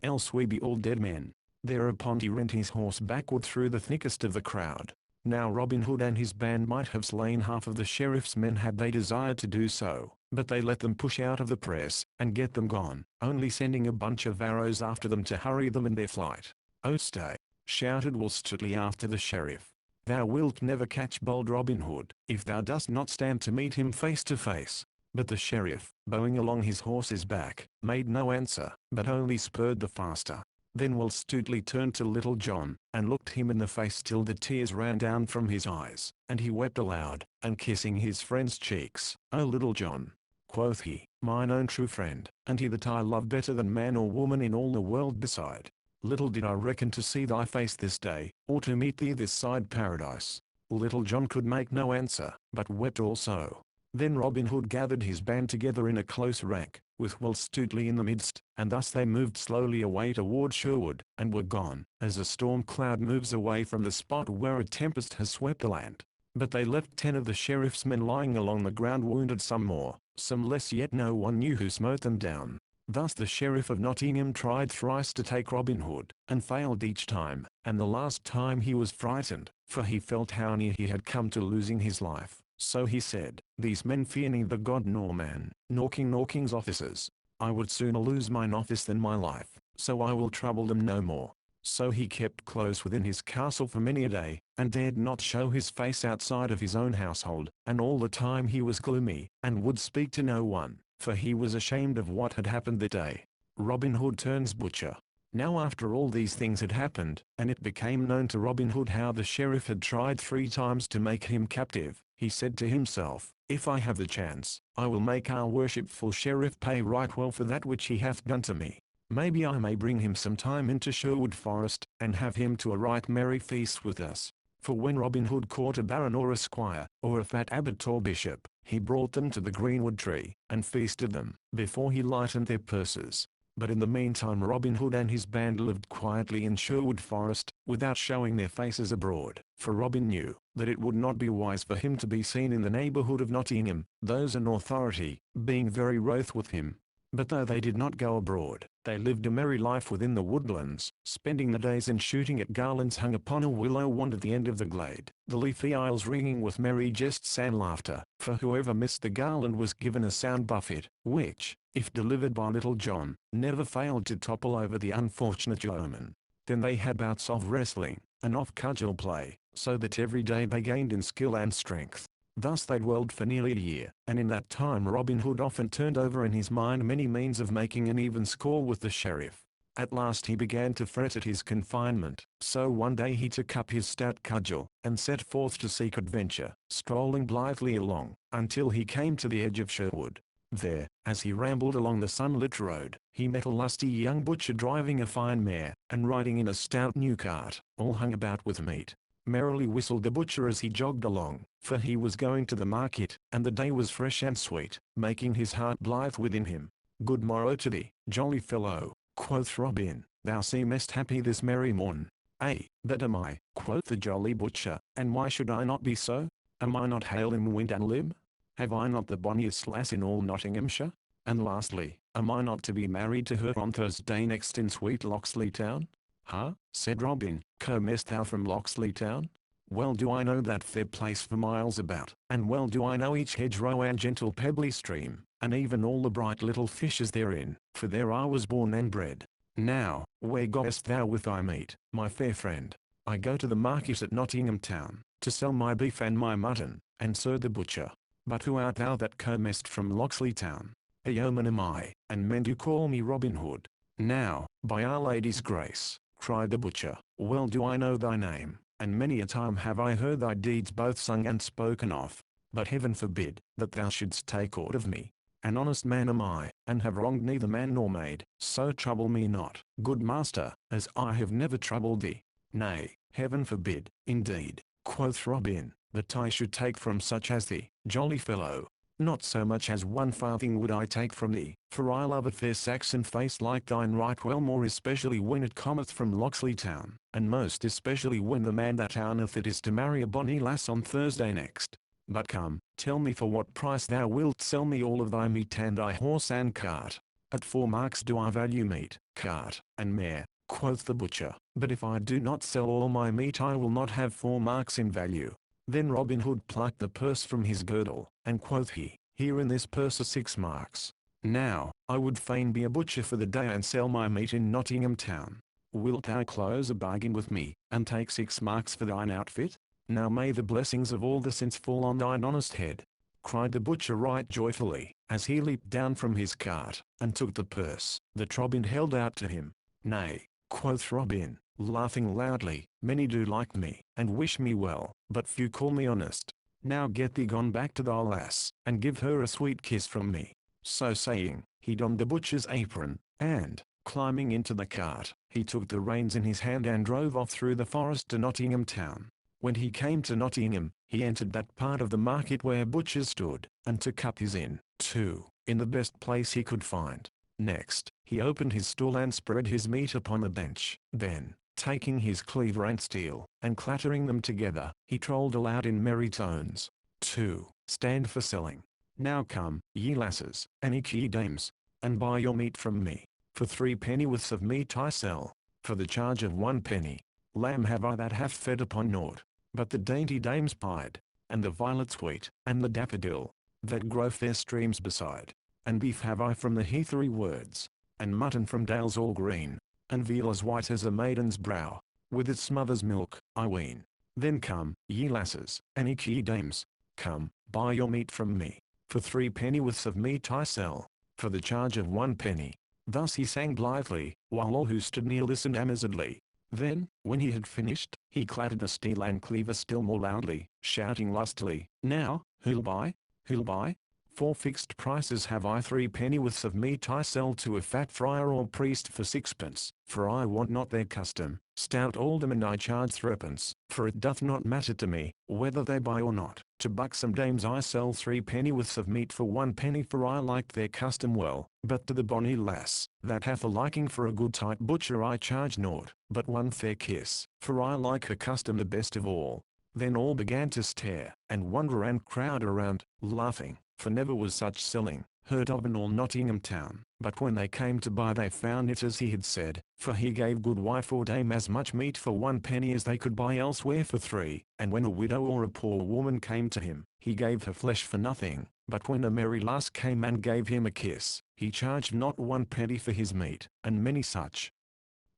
else we be all dead men." Thereupon he rent his horse backward through the thickest of the crowd. Now Robin Hood and his band might have slain half of the sheriff's men had they desired to do so, but they let them push out of the press, and get them gone, only sending a bunch of arrows after them to hurry them in their flight. "Oh stay!" shouted Will Stutely after the sheriff. "Thou wilt never catch bold Robin Hood, if thou dost not stand to meet him face to face." But the sheriff, bowing along his horse's back, made no answer, but only spurred the faster. Then Will Stutely turned to Little John, and looked him in the face till the tears ran down from his eyes, and he wept aloud, and kissing his friend's cheeks, "O Little John," quoth he, "mine own true friend, and he that I love better than man or woman in all the world beside. Little did I reckon to see thy face this day, or to meet thee this side paradise." Little John could make no answer, but wept also. Then Robin Hood gathered his band together in a close rank, with Will Stutely in the midst, and thus they moved slowly away toward Sherwood, and were gone, as a storm cloud moves away from the spot where a tempest has swept the land. But they left 10 of the sheriff's men lying along the ground, wounded, some more, some less, yet no one knew who smote them down. Thus the sheriff of Nottingham tried thrice to take Robin Hood, and failed each time, and the last time he was frightened, for he felt how near he had come to losing his life. So he said, "These men fear neither God nor man, nor King's officers. I would sooner lose mine office than my life, so I will trouble them no more." So he kept close within his castle for many a day, and dared not show his face outside of his own household, and all the time he was gloomy, and would speak to no one, for he was ashamed of what had happened that day. Robin Hood turns butcher. Now after all these things had happened, and it became known to Robin Hood how the sheriff had tried 3 times to make him captive, he said to himself, "If I have the chance, I will make our worshipful sheriff pay right well for that which he hath done to me. Maybe I may bring him some time into Sherwood Forest, and have him to a right merry feast with us." For when Robin Hood caught a baron or a squire, or a fat abbot or bishop, he brought them to the greenwood tree, and feasted them, before he lightened their purses. But in the meantime Robin Hood and his band lived quietly in Sherwood Forest, without showing their faces abroad, for Robin knew that it would not be wise for him to be seen in the neighbourhood of Nottingham, those in authority being very wroth with him. But though they did not go abroad, they lived a merry life within the woodlands, spending the days in shooting at garlands hung upon a willow wand at the end of the glade, the leafy aisles ringing with merry jests and laughter, for whoever missed the garland was given a sound buffet, which, if delivered by Little John, never failed to topple over the unfortunate yeoman. Then they had bouts of wrestling, and of cudgel play, so that every day they gained in skill and strength. Thus they dwelled for nearly a year, and in that time Robin Hood often turned over in his mind many means of making an even score with the sheriff. At last he began to fret at his confinement, so one day he took up his stout cudgel, and set forth to seek adventure, strolling blithely along, until he came to the edge of Sherwood. There, as he rambled along the sunlit road, he met a lusty young butcher driving a fine mare, and riding in a stout new cart, all hung about with meat. Merrily whistled the butcher as he jogged along, for he was going to the market, and the day was fresh and sweet, making his heart blithe within him. "Good morrow to thee, jolly fellow," quoth Robin, "thou seemest happy this merry morn." "Ay, that am I," quoth the jolly butcher, "and why should I not be so? Am I not hale in wind and limb? Have I not the bonniest lass in all Nottinghamshire? And lastly, am I not to be married to her on Thursday next in sweet Locksley Town?" "Huh?" said Robin, "comest thou from Locksley Town? Well do I know that fair place for miles about, and well do I know each hedgerow and gentle pebbly stream, and even all the bright little fishes therein, for there I was born and bred. Now, where goest thou with thy meat, my fair friend?" "I go to the market at Nottingham Town, to sell my beef and my mutton," answered the butcher. "But who art thou that comest from Locksley Town?" "A yeoman am I, and men do call me Robin Hood." "Now, by Our Lady's grace," cried the butcher, "well do I know thy name, and many a time have I heard thy deeds both sung and spoken of. But heaven forbid that thou shouldst take aught of me. An honest man am I, and have wronged neither man nor maid, so trouble me not, good master, as I have never troubled thee." "Nay, heaven forbid, indeed," quoth Robin, "that I should take from such as thee, jolly fellow. Not so much as 1 farthing would I take from thee, for I love a fair Saxon face like thine right well, more especially when it cometh from Locksley Town, and most especially when the man that owneth it is to marry a bonny lass on Thursday next. But come, tell me for what price thou wilt sell me all of thy meat and thy horse and cart." "At 4 marks do I value meat, cart, and mare," quoth the butcher, but if I do not sell all my meat I will not have 4 marks in value. Then Robin Hood plucked the purse from his girdle, and quoth he, Here in this purse are 6 marks. Now, I would fain be a butcher for the day and sell my meat in Nottingham town. Wilt thou close a bargain with me, and take 6 marks for thine outfit? Now may the blessings of all the saints fall on thine honest head, cried the butcher right joyfully, as he leaped down from his cart, and took the purse that Robin held out to him. Nay, quoth Robin, laughing loudly, many do like me, and wish me well, but few call me honest. Now get thee gone back to thy lass, and give her a sweet kiss from me. So saying, he donned the butcher's apron, and, climbing into the cart, he took the reins in his hand and drove off through the forest to Nottingham town. When he came to Nottingham, he entered that part of the market where butchers stood, and took up his inn, too, in the best place he could find. Next, he opened his stall and spread his meat upon a bench. Then, taking his cleaver and steel, and clattering them together, he trolled aloud in merry tones, "To stand for selling. Now come, ye lasses, and eke ye dames, and buy your meat from me. For 3 pennyworths of meat I sell, for the charge of 1 penny. Lamb have I that hath fed upon naught, but the dainty dames pied, and the violet sweet, and the daffodil, that grow fair streams beside. And beef have I from the heathery words, and mutton from dales all green, and veal as white as a maiden's brow, with its mother's milk, I ween. Then come, ye lasses, and eke ye dames, come, buy your meat from me. For 3 pennyworths of meat I sell, for the charge of 1 penny." Thus he sang blithely, while all who stood near listened amazedly. Then, when he had finished, he clattered the steel and cleaver still more loudly, shouting lustily, "Now, who'll buy? Who'll buy? For fixed prices have I 3 pennyworths of meat I sell to a fat friar or priest for 6pence, for I want not their custom, stout aldermen I charge 3pence, for it doth not matter to me, whether they buy or not. To buxom dames I sell 3 pennyworths of meat for 1 penny, for I like their custom well, but to the bonny lass, that hath a liking for a good tight butcher I charge naught, but 1 fair kiss, for I like her custom the best of all." Then all began to stare, and wonder and crowd around, laughing, for never was such selling heard of in all Nottingham town. But when they came to buy they found it as he had said, for he gave good wife or dame as much meat for 1 penny as they could buy elsewhere for 3, and when a widow or a poor woman came to him, he gave her flesh for nothing, but when a merry lass came and gave him a kiss, he charged not 1 penny for his meat. And many such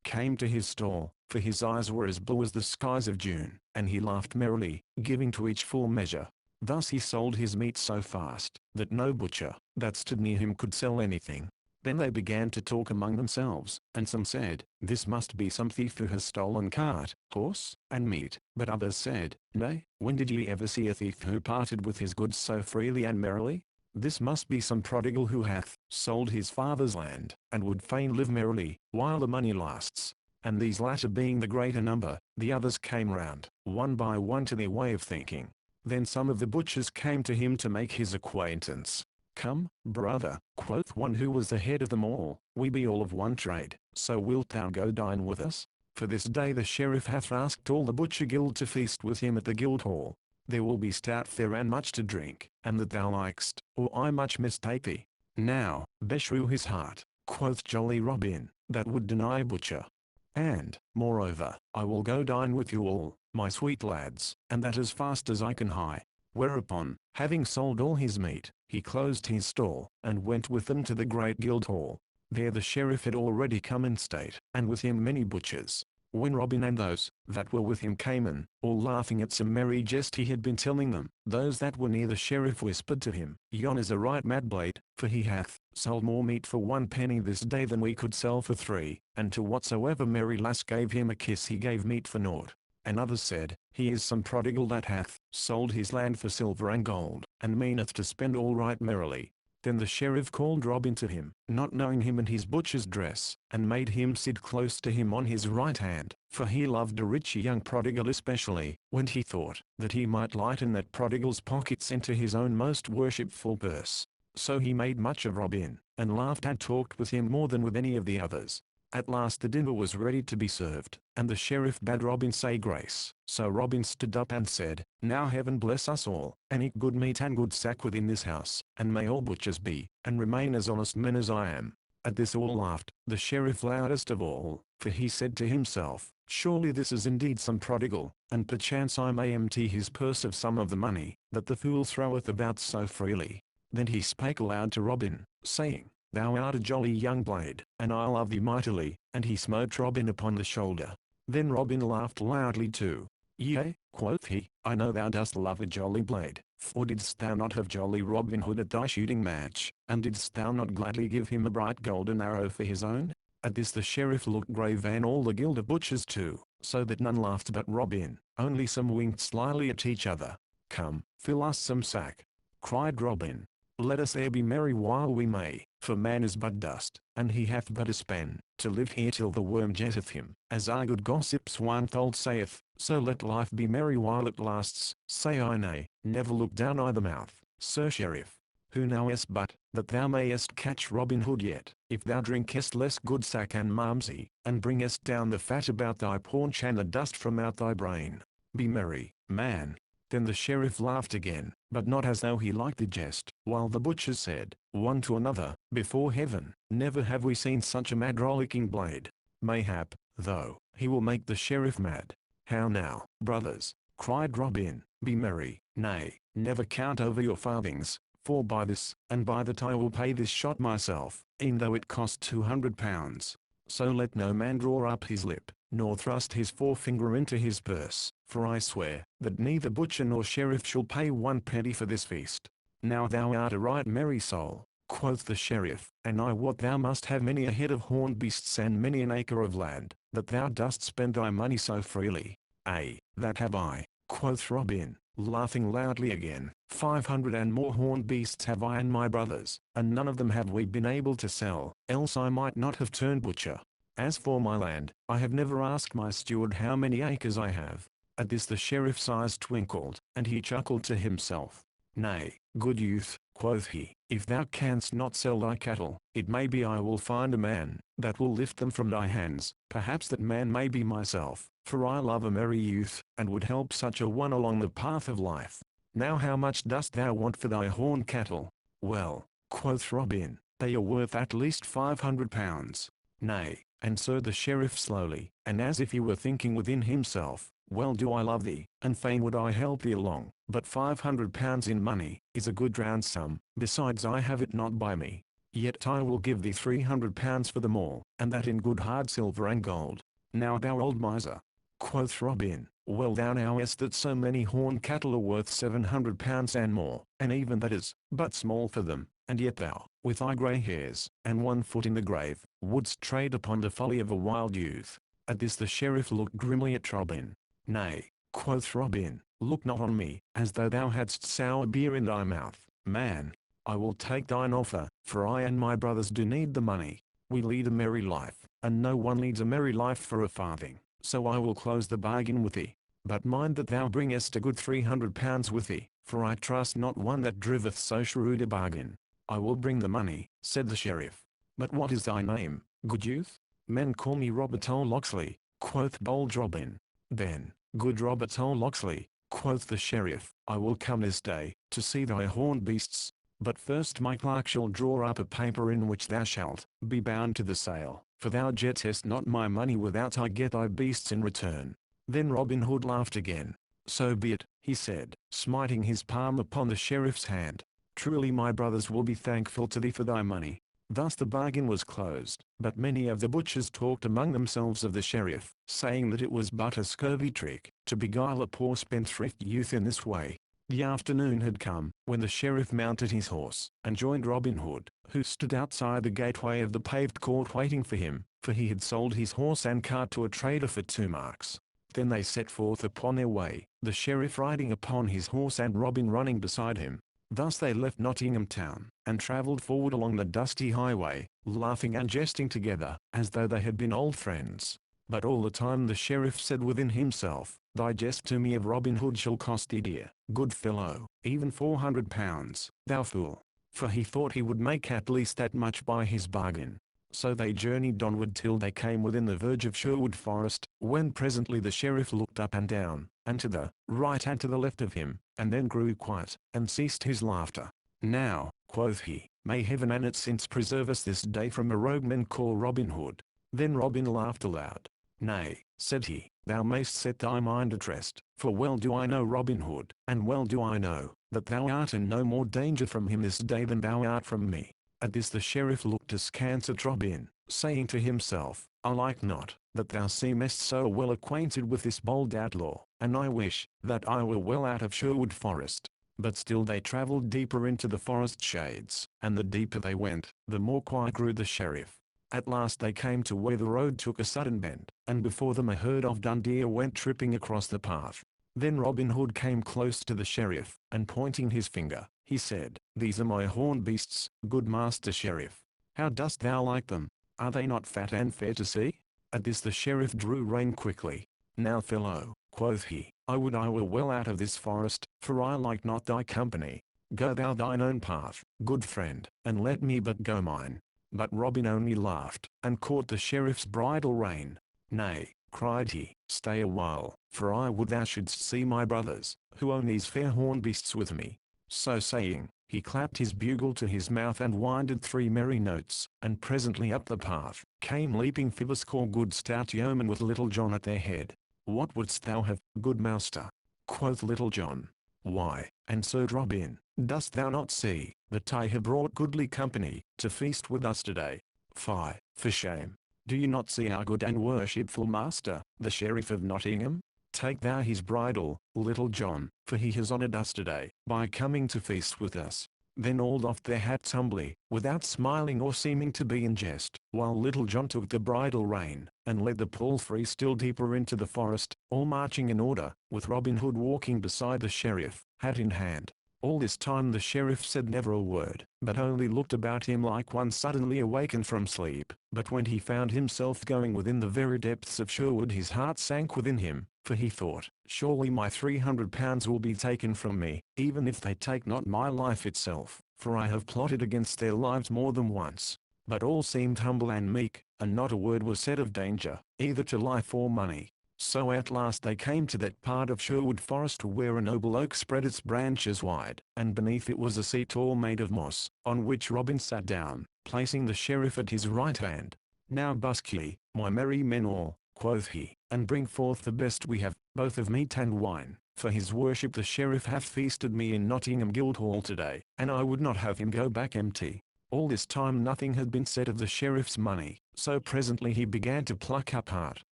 came to his stall, for his eyes were as blue as the skies of June, and he laughed merrily, giving to each full measure. Thus he sold his meat so fast, that no butcher that stood near him could sell anything. Then they began to talk among themselves, and some said, "This must be some thief who has stolen cart, horse, and meat." But others said, "Nay, when did ye ever see a thief who parted with his goods so freely and merrily? This must be some prodigal who hath sold his father's land, and would fain live merrily, while the money lasts." And these latter being the greater number, the others came round, one by one to their way of thinking. Then some of the butchers came to him to make his acquaintance. "Come, brother," quoth one who was the head of them all, "we be all of one trade, so wilt thou go dine with us? For this day the sheriff hath asked all the butcher guild to feast with him at the guild hall. There will be stout fare and much to drink, and that thou likest, or I much mistake thee." "Now, beshrew his heart," quoth jolly Robin, "that would deny a butcher. And, moreover, I will go dine with you all, my sweet lads, and that as fast as I can hie." Whereupon, having sold all his meat, he closed his stall, and went with them to the great guild hall. There the sheriff had already come in state, and with him many butchers. When Robin and those that were with him came in, all laughing at some merry jest he had been telling them, those that were near the sheriff whispered to him, "Yon is a right mad blade, for he hath sold more meat for 1 penny this day than we could sell for 3, and to whatsoever merry lass gave him a kiss he gave meat for naught." And others said, "He is some prodigal that hath sold his land for silver and gold, and meaneth to spend all right merrily." Then the sheriff called Robin to him, not knowing him and his butcher's dress, and made him sit close to him on his right hand, for he loved a rich young prodigal especially, when he thought that he might lighten that prodigal's pockets into his own most worshipful purse. So he made much of Robin, and laughed and talked with him more than with any of the others. At last the dinner was ready to be served, and the sheriff bade Robin say grace. So Robin stood up and said, "Now heaven bless us all, and eat good meat and good sack within this house, and may all butchers be, and remain as honest men as I am." At this all laughed, the sheriff loudest of all, for he said to himself, surely this is indeed some prodigal, and perchance I may empty his purse of some of the money, that the fool throweth about so freely. Then he spake aloud to Robin, saying, Thou art a jolly young blade, and I love thee mightily, and he smote Robin upon the shoulder. Then Robin laughed loudly too. Yea, quoth he, I know thou dost love a jolly blade, for didst thou not have jolly Robin Hood at thy shooting match, and didst thou not gladly give him a bright golden arrow for his own? At this the sheriff looked grave and all the guild of butchers too, so that none laughed but Robin, only some winked slyly at each other. Come, fill us some sack, cried Robin. Let us be merry while we may, for man is but dust, and he hath but a span, to live here till the worm jetteth him, as our good gossip Swinetold saith, so let life be merry while it lasts, say I nay, never look down either mouth, Sir Sheriff. Who knowest but, that thou mayest catch Robin Hood yet, if thou drinkest less good sack and malmsey, and bringest down the fat about thy paunch and the dust from out thy brain. Be merry, man. Then the sheriff laughed again, but not as though he liked the jest, while the butchers said, one to another, before heaven, never have we seen such a mad rollicking blade. Mayhap, though, he will make the sheriff mad. How now, brothers, cried Robin, be merry, nay, never count over your farthings, for by this, and by that I will pay this shot myself, e'en though it cost 200 pounds. So let no man draw up his lip, nor thrust his forefinger into his purse, for I swear, that neither butcher nor sheriff shall pay 1 penny for this feast. Now thou art a right merry soul, quoth the sheriff, and I wot thou must have many a head of horned beasts and many an acre of land, that thou dost spend thy money so freely. Ay, that have I, quoth Robin, laughing loudly again. 500 and more horned beasts have I and my brothers, and none of them have we been able to sell, else I might not have turned butcher. As for my land, I have never asked my steward how many acres I have. At this the sheriff's eyes twinkled, and he chuckled to himself. Nay, good youth, quoth he, if thou canst not sell thy cattle, it may be I will find a man, that will lift them from thy hands, perhaps that man may be myself, for I love a merry youth, and would help such a one along the path of life. Now how much dost thou want for thy horned cattle? Well, quoth Robin, they are worth at least 500 pounds. Nay, answered the sheriff slowly, and as if he were thinking within himself, well do I love thee, and fain would I help thee along, but 500 pounds in money, is a good round sum, besides I have it not by me. Yet I will give thee 300 pounds for them all, and that in good hard silver and gold. Now thou old miser, quoth Robin, well thou knowest that so many horned cattle are worth 700 pounds and more, and even that is but small for them, and yet thou, with thy grey hairs, and 1 foot in the grave, wouldst trade upon the folly of a wild youth. At this the sheriff looked grimly at Robin. Nay, quoth Robin, look not on me, as though thou hadst sour beer in thy mouth, man. I will take thine offer, for I and my brothers do need the money. We lead a merry life, and no one leads a merry life for a farthing, so I will close the bargain with thee. But mind that thou bringest a good 300 pounds with thee, for I trust not one that driveth so shrewd a bargain. I will bring the money, said the sheriff. But what is thy name, good youth? Men call me Robert Locksley, quoth bold Robin. Then, good Robert Locksley, quoth the sheriff, I will come this day, to see thy horned beasts. But first my clerk shall draw up a paper in which thou shalt be bound to the sale, for thou gettest not my money without I get thy beasts in return. Then Robin Hood laughed again. So be it, he said, smiting his palm upon the sheriff's hand. Truly my brothers will be thankful to thee for thy money. Thus the bargain was closed, but many of the butchers talked among themselves of the sheriff, saying that it was but a scurvy trick, to beguile a poor spendthrift youth in this way. The afternoon had come, when the sheriff mounted his horse, and joined Robin Hood, who stood outside the gateway of the paved court waiting for him, for he had sold his horse and cart to a trader for 2 marks. Then they set forth upon their way, the sheriff riding upon his horse and Robin running beside him. Thus they left Nottingham town, and travelled forward along the dusty highway, laughing and jesting together, as though they had been old friends. But all the time the sheriff said within himself, thy jest to me of Robin Hood shall cost thee dear, good fellow, even 400 pounds, thou fool. For he thought he would make at least that much by his bargain. So they journeyed onward till they came within the verge of Sherwood Forest, when presently the sheriff looked up and down, and to the right and to the left of him, and then grew quiet, and ceased his laughter. Now, quoth he, May heaven and its saints preserve us this day from a rogueman called Robin Hood." Then Robin laughed aloud. "Nay," said he, "thou mayst set thy mind at rest, for well do I know Robin Hood, and well do I know, that thou art in no more danger from him this day than thou art from me." At this the sheriff looked askance at Robin, saying to himself, "I like not, that thou seemest so well acquainted with this bold outlaw, and I wish, that I were well out of Sherwood Forest." But still they travelled deeper into the forest shades, and the deeper they went, the more quiet grew the sheriff. At last they came to where the road took a sudden bend, and before them a herd of dun deer went tripping across the path. Then Robin Hood came close to the sheriff, and pointing his finger, he said, "These are my horned beasts, good master sheriff. How dost thou like them? Are they not fat and fair to see?" At this the sheriff drew rein quickly. "Now fellow," quoth he, "I would I were well out of this forest, for I like not thy company. Go thou thine own path, good friend, and let me but go mine." But Robin only laughed, and caught the sheriff's bridle rein. "Nay," cried he, "stay a while, for I would thou shouldst see my brothers, who own these fair horned beasts with me." So saying, he clapped his bugle to his mouth and winded 3 merry notes, and presently up the path came leaping fivscore good stout yeomen with Little John at their head. "What wouldst thou have, good master?" quoth Little John. "Why," answered Robin, "dost thou not see, that I have brought goodly company, to feast with us today?" "Fie, for shame! Do you not see our good and worshipful master, the Sheriff of Nottingham? Take thou his bridle, Little John, for he has honoured us today, by coming to feast with us." Then all doffed their hats humbly, without smiling or seeming to be in jest, while Little John took the bridle rein, and led the palfrey still deeper into the forest, all marching in order, with Robin Hood walking beside the sheriff, hat in hand. All this time the sheriff said never a word, but only looked about him like one suddenly awakened from sleep. But when he found himself going within the very depths of Sherwood his heart sank within him, for he thought, "Surely my £300 will be taken from me, even if they take not my life itself, for I have plotted against their lives more than once." But all seemed humble and meek, and not a word was said of danger, either to life or money. So at last they came to that part of Sherwood Forest where a noble oak spread its branches wide, and beneath it was a seat all made of moss, on which Robin sat down, placing the sheriff at his right hand. "Now busk ye, my merry men all," quoth he, "and bring forth the best we have, both of meat and wine, for his worship the sheriff hath feasted me in Nottingham Guildhall today, and I would not have him go back empty." All this time nothing had been said of the sheriff's money, so presently he began to pluck up heart.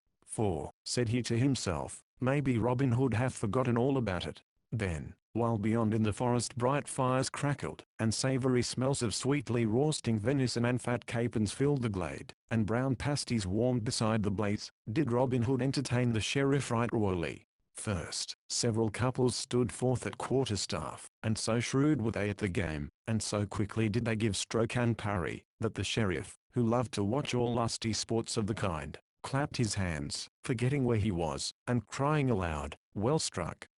"For," said he to himself, "maybe Robin Hood hath forgotten all about it." Then, while beyond in the forest bright fires crackled, and savoury smells of sweetly roasting venison and fat capons filled the glade, and brown pasties warmed beside the blaze, did Robin Hood entertain the sheriff right royally. First, several couples stood forth at quarterstaff, and so shrewd were they at the game, and so quickly did they give stroke and parry, that the sheriff, who loved to watch all lusty sports of the kind, clapped his hands, forgetting where he was, and crying aloud, well struck,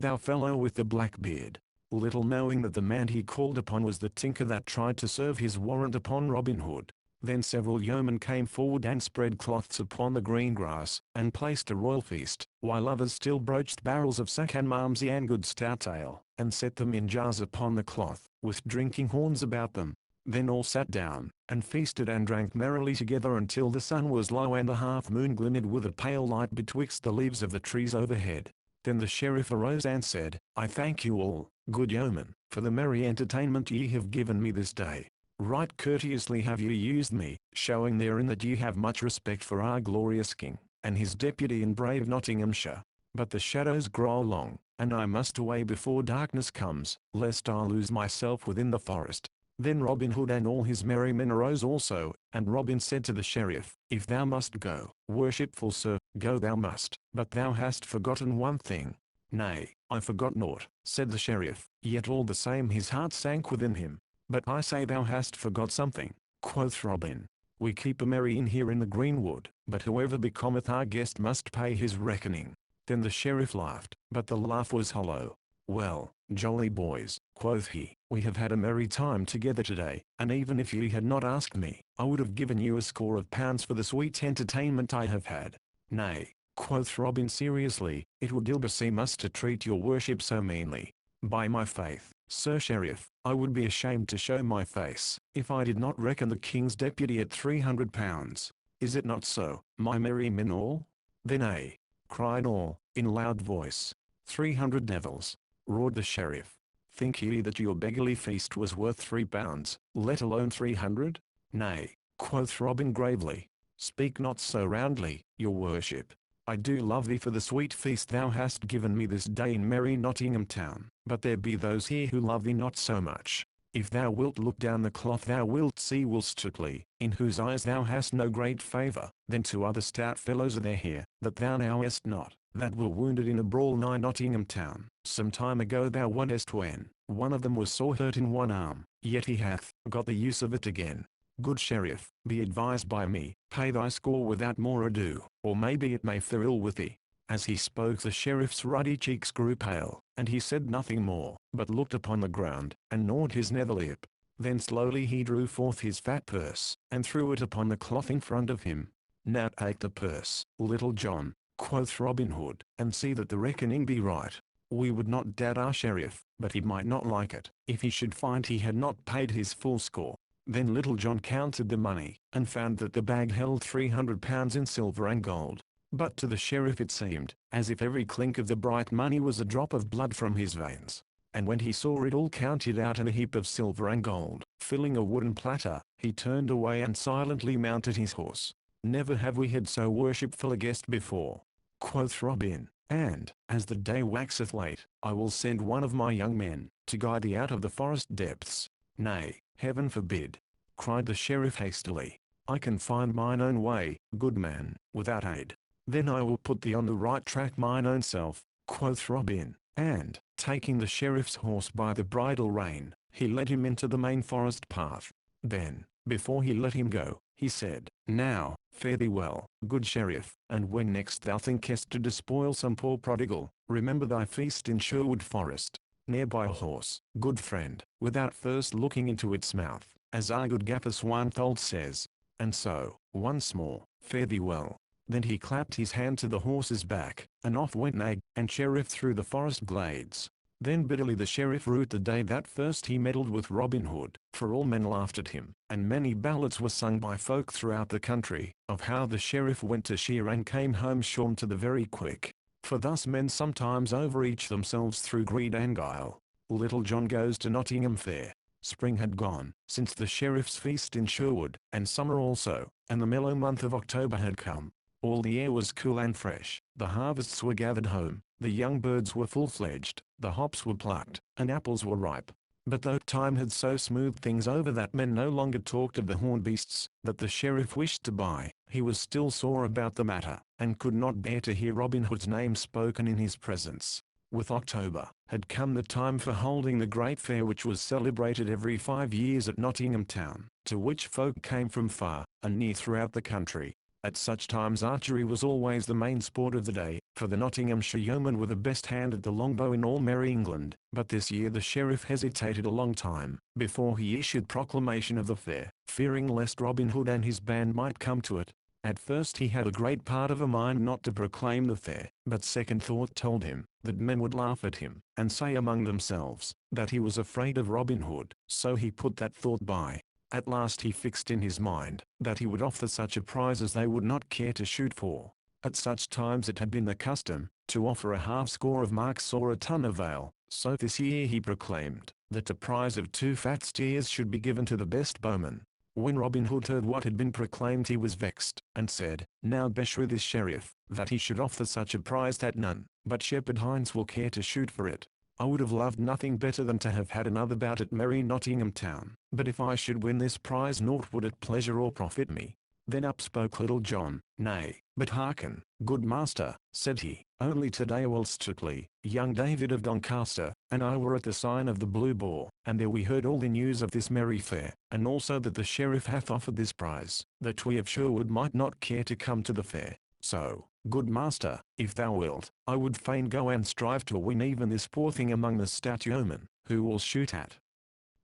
thou fellow with the black beard," little knowing that the man he called upon was the tinker that tried to serve his warrant upon Robin Hood. Then several yeomen came forward and spread cloths upon the green grass, and placed a royal feast, while others still broached barrels of sack and malmsey and good stout ale, and set them in jars upon the cloth, with drinking horns about them. Then all sat down, and feasted and drank merrily together until the sun was low and the half-moon glimmered with a pale light betwixt the leaves of the trees overhead. Then the sheriff arose and said, "I thank you all, good yeomen, for the merry entertainment ye have given me this day. Right courteously have ye used me, showing therein that ye have much respect for our glorious king, and his deputy in brave Nottinghamshire. But the shadows grow long, and I must away before darkness comes, lest I lose myself within the forest." Then Robin Hood and all his merry men arose also, and Robin said to the sheriff, "If thou must go, worshipful sir, go thou must, but thou hast forgotten one thing." "Nay, I forgot naught," said the sheriff, yet all the same his heart sank within him. "But I say thou hast forgot something," quoth Robin. "We keep a merry inn here in the greenwood, but whoever becometh our guest must pay his reckoning." Then the sheriff laughed, but the laugh was hollow. "Well, jolly boys," quoth he, "we have had a merry time together today, and even if ye had not asked me, I would have given you a score of pounds for the sweet entertainment I have had." "Nay," quoth Robin seriously, "it would ill beseem us to treat your worship so meanly." "By my faith," Sir Sheriff, I would be ashamed to show my face, if I did not reckon the king's deputy at £300. Is it not so, my merry men all? Then ay, cried all, in loud voice. 300 devils, roared the sheriff. Think ye that your beggarly feast was worth £3, let alone 300? Nay, quoth Robin gravely. Speak not so roundly, your worship. I do love thee for the sweet feast thou hast given me this day in merry Nottingham town. But there be those here who love thee not so much. If thou wilt look down the cloth thou wilt see Will Stuteley, in whose eyes thou hast no great favour. Then 2 other stout fellows are there here, that thou knowest not, that were wounded in a brawl nigh Nottingham town. Some time ago thou wotest when, one of them was sore hurt in one arm, yet he hath got the use of it again. Good sheriff, be advised by me, pay thy score without more ado, or maybe it may fare ill with thee. As he spoke the sheriff's ruddy cheeks grew pale, and he said nothing more, but looked upon the ground, and gnawed his nether lip. Then slowly he drew forth his fat purse, and threw it upon the cloth in front of him. Now take the purse, Little John, quoth Robin Hood, and see that the reckoning be right. We would not doubt our sheriff, but he might not like it, if he should find he had not paid his full score. Then Little John counted the money, and found that the bag held £300 in silver and gold. But to the sheriff it seemed, as if every clink of the bright money was a drop of blood from his veins. And when he saw it all counted out in a heap of silver and gold, filling a wooden platter, he turned away and silently mounted his horse. Never have we had so worshipful a guest before, quoth Robin, and, as the day waxeth late, I will send one of my young men, to guide thee out of the forest depths. Nay, heaven forbid, cried the sheriff hastily. I can find mine own way, good man, without aid. Then I will put thee on the right track mine own self, quoth Robin, and, taking the sheriff's horse by the bridle rein, he led him into the main forest path. Then, before he let him go, he said, Now, fare thee well, good sheriff, and when next thou thinkest to despoil some poor prodigal, remember thy feast in Sherwood Forest, near by a horse, good friend, without first looking into its mouth, as our good Gaffer Swinethold says. And so, once more, fare thee well. Then he clapped his hand to the horse's back, and off went Nag and Sheriff through the forest glades. Then bitterly the sheriff rued the day that first he meddled with Robin Hood, for all men laughed at him, and many ballads were sung by folk throughout the country, of how the sheriff went to shear and came home shorn to the very quick. For thus men sometimes overreach themselves through greed and guile. Little John goes to Nottingham Fair. Spring had gone, since the sheriff's feast in Sherwood, and summer also, and the mellow month of October had come. All the air was cool and fresh, the harvests were gathered home, the young birds were full-fledged, the hops were plucked, and apples were ripe. But though time had so smoothed things over that men no longer talked of the horned beasts that the sheriff wished to buy, he was still sore about the matter, and could not bear to hear Robin Hood's name spoken in his presence. With October, had come the time for holding the great fair which was celebrated every 5 years at Nottingham town, to which folk came from far and near throughout the country. At such times archery was always the main sport of the day, for the Nottinghamshire yeomen were the best hand at the longbow in all merry England. But this year the sheriff hesitated a long time, before he issued proclamation of the fair, fearing lest Robin Hood and his band might come to it. At first he had a great part of a mind not to proclaim the fair, but second thought told him, that men would laugh at him, and say among themselves, that he was afraid of Robin Hood, so he put that thought by. At last he fixed in his mind, that he would offer such a prize as they would not care to shoot for. At such times it had been the custom, to offer a half-score of marks or a ton of ale, so this year he proclaimed, that a prize of 2 fat steers should be given to the best bowman. When Robin Hood heard what had been proclaimed he was vexed, and said, Now beshrew this sheriff, that he should offer such a prize that none but shepherd hinds will care to shoot for it. I would have loved nothing better than to have had another bout at merry Nottingham town, but if I should win this prize naught would it pleasure or profit me. Then up spoke Little John, Nay, but hearken, good master, said he, only today Will Stuteley, young David of Doncaster, and I were at the sign of the Blue Boar, and there we heard all the news of this merry fair, and also that the sheriff hath offered this prize, that we of Sherwood might not care to come to the fair. So, good master, if thou wilt, I would fain go and strive to win even this poor thing among the stout yeomen, who will shoot at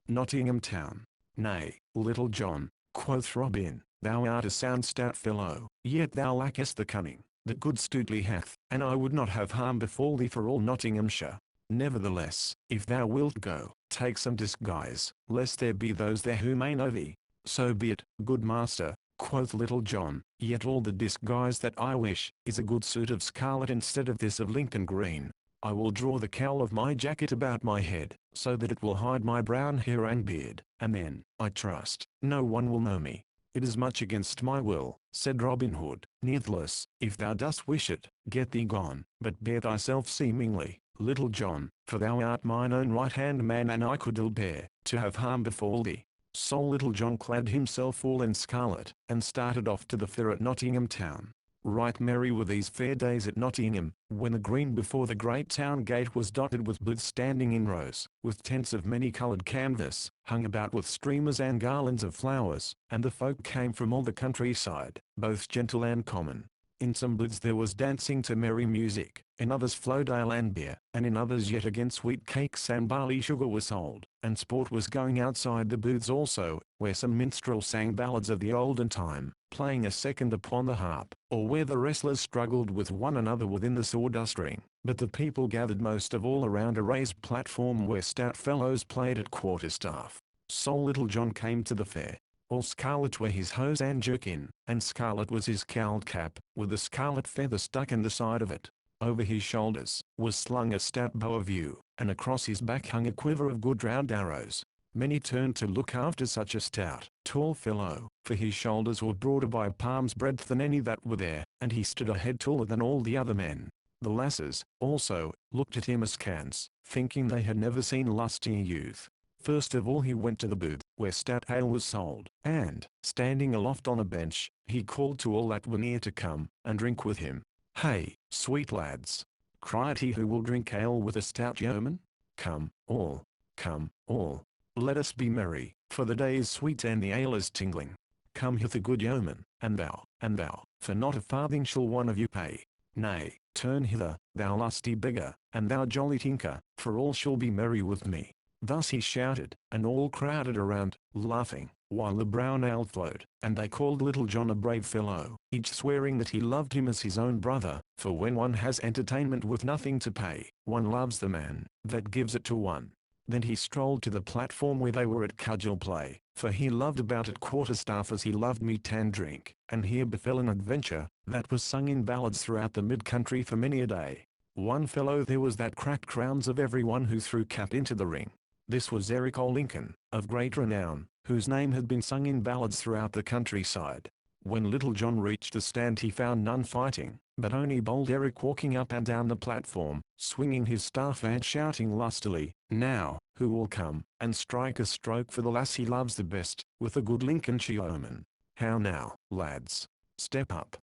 Nottingham town. Nay, Little John, quoth Robin, thou art a sound stout fellow, yet thou lackest the cunning that good Stuteley hath, and I would not have harm befall thee for all Nottinghamshire. Nevertheless, if thou wilt go, take some disguise, lest there be those there who may know thee. So be it, good master, quoth Little John, yet all the disguise that I wish, is a good suit of scarlet instead of this of Lincoln green. I will draw the cowl of my jacket about my head, so that it will hide my brown hair and beard, and then, I trust, no one will know me. It is much against my will, said Robin Hood. Nevertheless, if thou dost wish it, get thee gone, but bear thyself seemingly, Little John, for thou art mine own right-hand man, and I could ill bear to have harm befall thee. So Little John clad himself all in scarlet, and started off to the fair at Nottingham town. Right merry were these fair days at Nottingham, when the green before the great town gate was dotted with booths standing in rows, with tents of many-coloured canvas, hung about with streamers and garlands of flowers, and the folk came from all the countryside, both gentle and common. In some booths there was dancing to merry music, in others flowed ale and beer, and in others yet again sweet cakes and barley sugar were sold, and sport was going outside the booths also, where some minstrel sang ballads of the olden time, playing a second upon the harp, or where the wrestlers struggled with one another within the sawdust ring. But the people gathered most of all around a raised platform where stout fellows played at quarterstaff. So Little John came to the fair. All scarlet were his hose and jerkin, and scarlet was his cowled cap, with a scarlet feather stuck in the side of it. Over his shoulders was slung a stout bow of yew, and across his back hung a quiver of good round arrows. Many turned to look after such a stout, tall fellow, for his shoulders were broader by a palm's breadth than any that were there, and he stood a head taller than all the other men. The lasses, also, looked at him askance, thinking they had never seen lustier youth. First of all he went to the booth, where stout ale was sold, and, standing aloft on a bench, he called to all that were near to come, and drink with him. "Hey, sweet lads!" cried he, "who will drink ale with a stout yeoman? Come, all! Come, all! Let us be merry, for the day is sweet and the ale is tingling. Come hither, good yeoman, and thou, for not a farthing shall one of you pay. Nay, turn hither, thou lusty beggar, and thou jolly tinker, for all shall be merry with me." Thus he shouted, and all crowded around, laughing, while the brown ale flowed, and they called Little John a brave fellow, each swearing that he loved him as his own brother, for when one has entertainment with nothing to pay, one loves the man that gives it to one. Then he strolled to the platform where they were at cudgel play, for he loved about at quarterstaff as he loved meat and drink, and here befell an adventure, that was sung in ballads throughout the mid-country for many a day. One fellow there was that cracked crowns of every one who threw cap into the ring. This was Eric Lincoln, of great renown, whose name had been sung in ballads throughout the countryside. When Little John reached the stand he found none fighting, but only bold Eric walking up and down the platform, swinging his staff and shouting lustily, "Now, who will come and strike a stroke for the lass he loves the best, with a good Lincolnshire yeoman? How now, lads? Step up,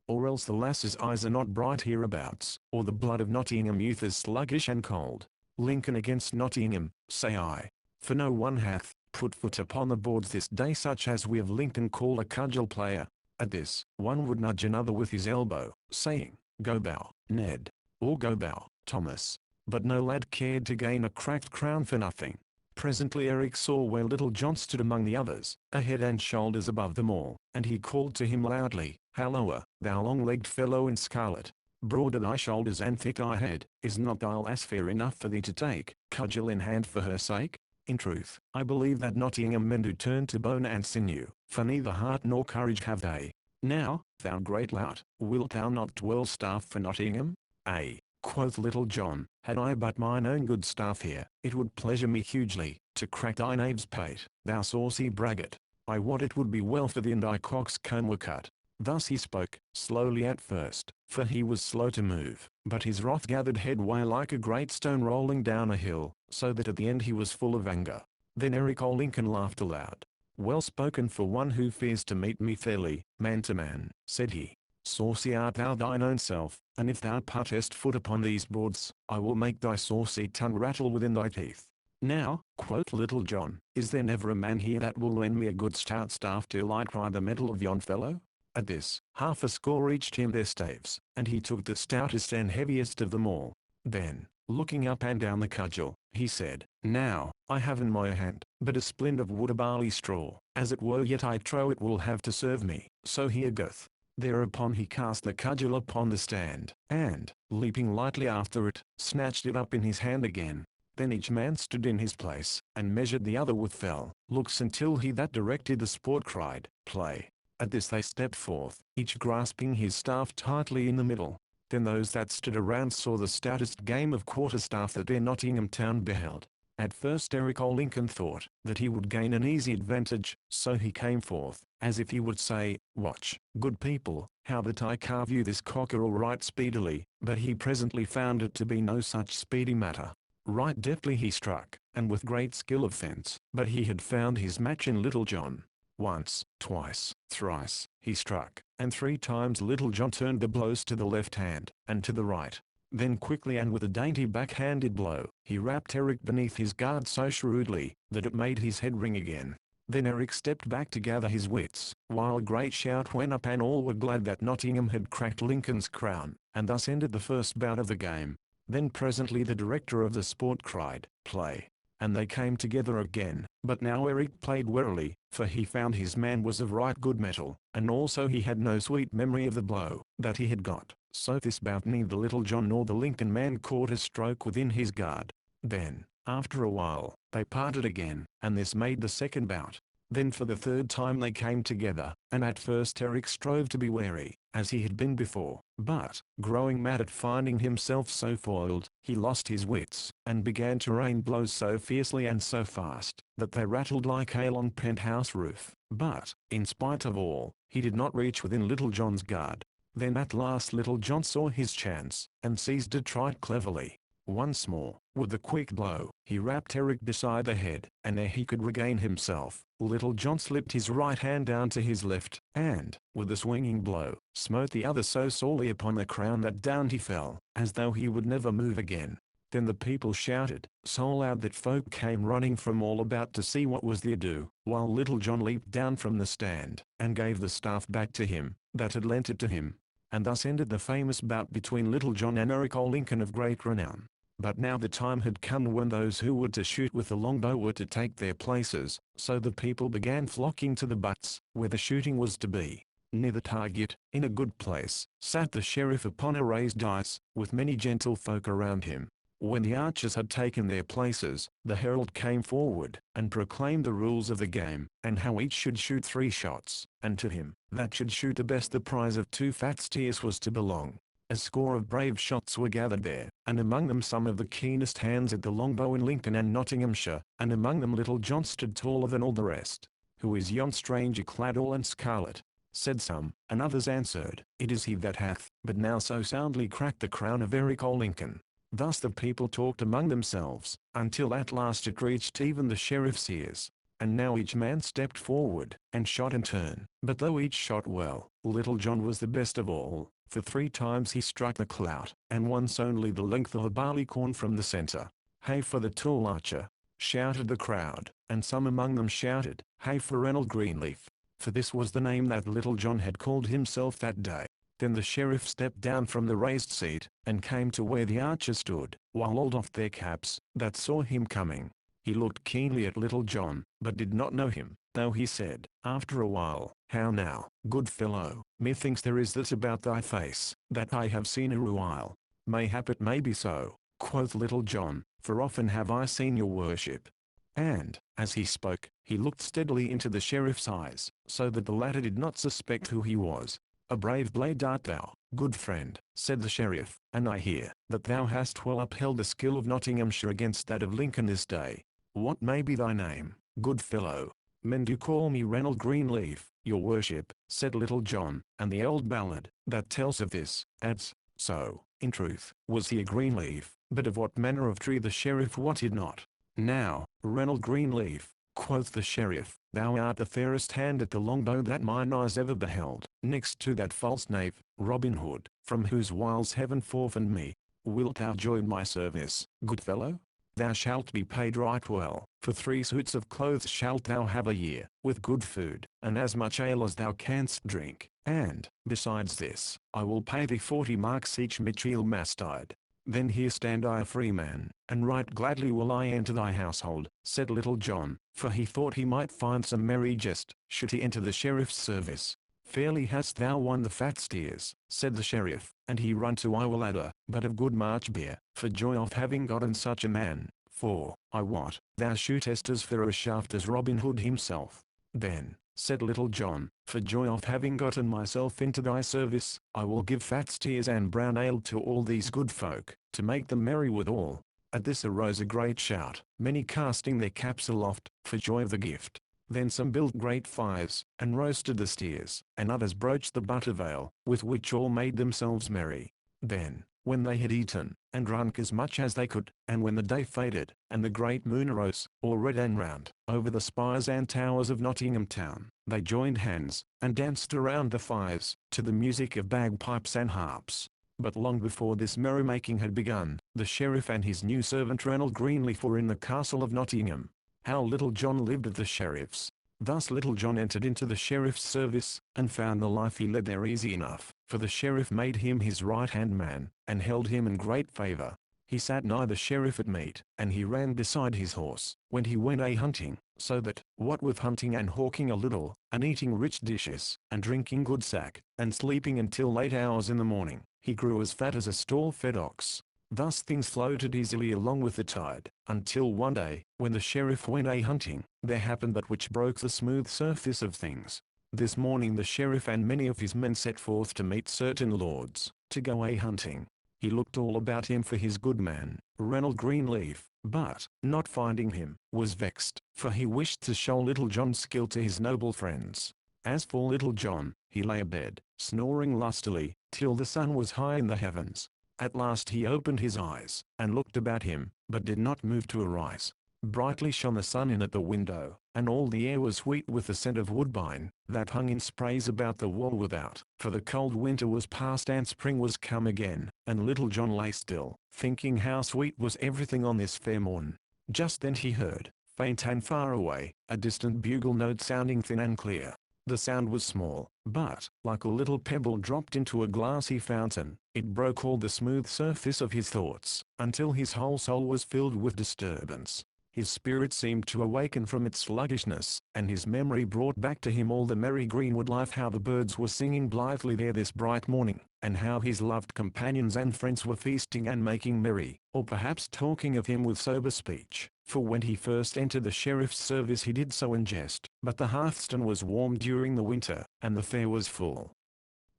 or else the lass's eyes are not bright hereabouts, or the blood of Nottingham youth is sluggish and cold. Lincoln against Nottingham, say I, for no one hath put foot upon the boards this day such as we of Lincoln call a cudgel player." At this, one would nudge another with his elbow, saying, "Go bow, Ned," or "Go bow, Thomas." But no lad cared to gain a cracked crown for nothing. Presently Eric saw where Little John stood among the others, a head and shoulders above them all, and he called to him loudly, "Halloa, thou long-legged fellow in scarlet! Broad are thy shoulders and thick thy head, is not thy lass fair enough for thee to take cudgel in hand for her sake? In truth, I believe that Nottingham men do turn to bone and sinew, for neither heart nor courage have they. Now, thou great lout, wilt thou not twirl staff for Nottingham?" "Ay," quoth Little John, "had I but mine own good staff here, it would pleasure me hugely to crack thy knave's pate, thou saucy braggart. I wot it would be well for thee and thy coxcomb were cut." Thus he spoke, slowly at first, for he was slow to move, but his wrath gathered headway like a great stone rolling down a hill, so that at the end he was full of anger. Then Eric Lincoln laughed aloud. "Well spoken for one who fears to meet me fairly, man to man," said he. "Saucy art thou thine own self, and if thou puttest foot upon these boards, I will make thy saucy tongue rattle within thy teeth." "Now," quoth Little John, "is there never a man here that will lend me a good stout staff till I try the mettle of yon fellow?" At this, half a score reached him their staves, and he took the stoutest and heaviest of them all. Then, looking up and down the cudgel, he said, "Now, I have in my hand but a splint of wood, a barley straw, as it were, yet I trow it will have to serve me, so here goeth." Thereupon he cast the cudgel upon the stand, and, leaping lightly after it, snatched it up in his hand again. Then each man stood in his place, and measured the other with fell looks until he that directed the sport cried, "Play." At this they stepped forth, each grasping his staff tightly in the middle. Then those that stood around saw the stoutest game of quarterstaff that e'er Nottingham town beheld. At first Eric o' Lincoln thought that he would gain an easy advantage, so he came forth, as if he would say, "Watch, good people, how that I carve you this cockerel right speedily." But he presently found it to be no such speedy matter. Right deftly he struck, and with great skill of fence, but he had found his match in Little John. Once, twice, thrice, he struck, and 3 times Little John turned the blows to the left hand, and to the right. Then quickly and with a dainty backhanded blow, he rapped Eric beneath his guard so shrewdly, that it made his head ring again. Then Eric stepped back to gather his wits, while a great shout went up and all were glad that Nottingham had cracked Lincoln's crown, and thus ended the first bout of the game. Then presently the director of the sport cried, "Play." And they came together again, but now Eric played warily, for he found his man was of right good metal, and also he had no sweet memory of the blow that he had got. So this bout neither Little John nor the Lincoln man caught a stroke within his guard. Then, after a while, they parted again, and this made the second bout. Then for the third time they came together, and at first Eric strove to be wary, as he had been before, but, growing mad at finding himself so foiled, he lost his wits, and began to rain blows so fiercely and so fast, that they rattled like hail on penthouse roof. But, in spite of all, he did not reach within Little John's guard. Then at last Little John saw his chance, and seized it right cleverly. Once more, with a quick blow, he rapped Eric beside the head, and ere he could regain himself, Little John slipped his right hand down to his left, and, with a swinging blow, smote the other so sorely upon the crown that down he fell, as though he would never move again. Then the people shouted so loud that folk came running from all about to see what was the ado, while Little John leaped down from the stand, and gave the staff back to him, that had lent it to him. And thus ended the famous bout between Little John and Eric o' Lincoln of great renown. But now the time had come when those who were to shoot with the longbow were to take their places, so the people began flocking to the butts, where the shooting was to be. Near the target, in a good place, sat the sheriff upon a raised dais, with many gentlefolk around him. When the archers had taken their places, the herald came forward, and proclaimed the rules of the game, and how each should shoot 3 shots, and to him that should shoot the best the prize of 2 fat steers was to belong. A score of brave shots were gathered there, and among them some of the keenest hands at the longbow in Lincoln and Nottinghamshire, and among them Little John stood taller than all the rest. "Who is yon stranger clad all in scarlet?" said some, and others answered, "It is he that hath but now so soundly cracked the crown of Eric o' Lincoln." Thus the people talked among themselves, until at last it reached even the sheriff's ears. And now each man stepped forward, and shot in turn. But though each shot well, Little John was the best of all, for 3 times he struck the clout, and once only the length of a barleycorn from the centre. "Hey for the tall archer!" shouted the crowd, and some among them shouted, "Hey for Reynold Greenleaf!" For this was the name that Little John had called himself that day. Then the sheriff stepped down from the raised seat, and came to where the archers stood, while all doffed their caps, that saw him coming. He looked keenly at Little John, but did not know him, though he said, after a while, "How now, good fellow, methinks there is that about thy face, that I have seen a while." "Mayhap it may be so," quoth Little John, "for often have I seen your worship." And, as he spoke, he looked steadily into the sheriff's eyes, so that the latter did not suspect who he was. "A brave blade art thou, good friend," said the sheriff, "and I hear that thou hast well upheld the skill of Nottinghamshire against that of Lincoln this day. What may be thy name, good fellow?" "Men do call me Reynold Greenleaf, your worship," said Little John, and the old ballad, that tells of this, adds, "So, in truth, was he a Greenleaf, but of what manner of tree the sheriff wotted not." "Now, Reynold Greenleaf," quoth the sheriff, "thou art the fairest hand at the longbow that mine eyes ever beheld, next to that false knave, Robin Hood, from whose wiles heaven forfend me. Wilt thou join my service, good fellow? Thou shalt be paid right well, for 3 suits of clothes shalt thou have a year, with good food, and as much ale as thou canst drink, and, besides this, I will pay thee 40 marks each Michaelmastide. Then here stand I a free man, and right gladly will I enter thy household," said Little John, for he thought he might find some merry jest, should he enter the sheriff's service. Fairly hast thou won the fat steers, said the sheriff, and he run to I will adder, but of good March beer, for joy of having gotten such a man, for, I wot, thou shootest as fair a shaft as Robin Hood himself. Then, said Little John, for joy of having gotten myself into thy service, I will give fat steers and brown ale to all these good folk, to make them merry withal. At this arose a great shout, many casting their caps aloft, for joy of the gift. Then some built great fires, and roasted the steers, and others broached the buttervale, with which all made themselves merry. Then, when they had eaten, and drunk as much as they could, and when the day faded, and the great moon arose, all red and round, over the spires and towers of Nottingham town, they joined hands, and danced around the fires, to the music of bagpipes and harps. But long before this merrymaking had begun, the sheriff and his new servant Reynold Greenleaf were in the castle of Nottingham. How Little John lived at the sheriff's. Thus Little John entered into the sheriff's service, and found the life he led there easy enough, for the sheriff made him his right-hand man, and held him in great favour. He sat nigh the sheriff at meat, and he ran beside his horse, when he went a-hunting, so that, what with hunting and hawking a little, and eating rich dishes, and drinking good sack, and sleeping until late hours in the morning, he grew as fat as a stall-fed ox. Thus things floated easily along with the tide, until one day, when the sheriff went a-hunting, there happened that which broke the smooth surface of things. This morning the sheriff and many of his men set forth to meet certain lords, to go a-hunting. He looked all about him for his good man, Reynold Greenleaf, but, not finding him, was vexed, for he wished to show Little John's skill to his noble friends. As for Little John, he lay abed, snoring lustily, till the sun was high in the heavens. At last he opened his eyes, and looked about him, but did not move to arise. Brightly shone the sun in at the window, and all the air was sweet with the scent of woodbine, that hung in sprays about the wall without, for the cold winter was past and spring was come again, and Little John lay still, thinking how sweet was everything on this fair morn. Just then he heard, faint and far away, a distant bugle note sounding thin and clear. The sound was small, but, like a little pebble dropped into a glassy fountain, it broke all the smooth surface of his thoughts, until his whole soul was filled with disturbance. His spirit seemed to awaken from its sluggishness, and his memory brought back to him all the merry greenwood life, how the birds were singing blithely there this bright morning, and how his loved companions and friends were feasting and making merry, or perhaps talking of him with sober speech, for when he first entered the sheriff's service he did so in jest, but the hearthstone was warm during the winter, and the fare was full.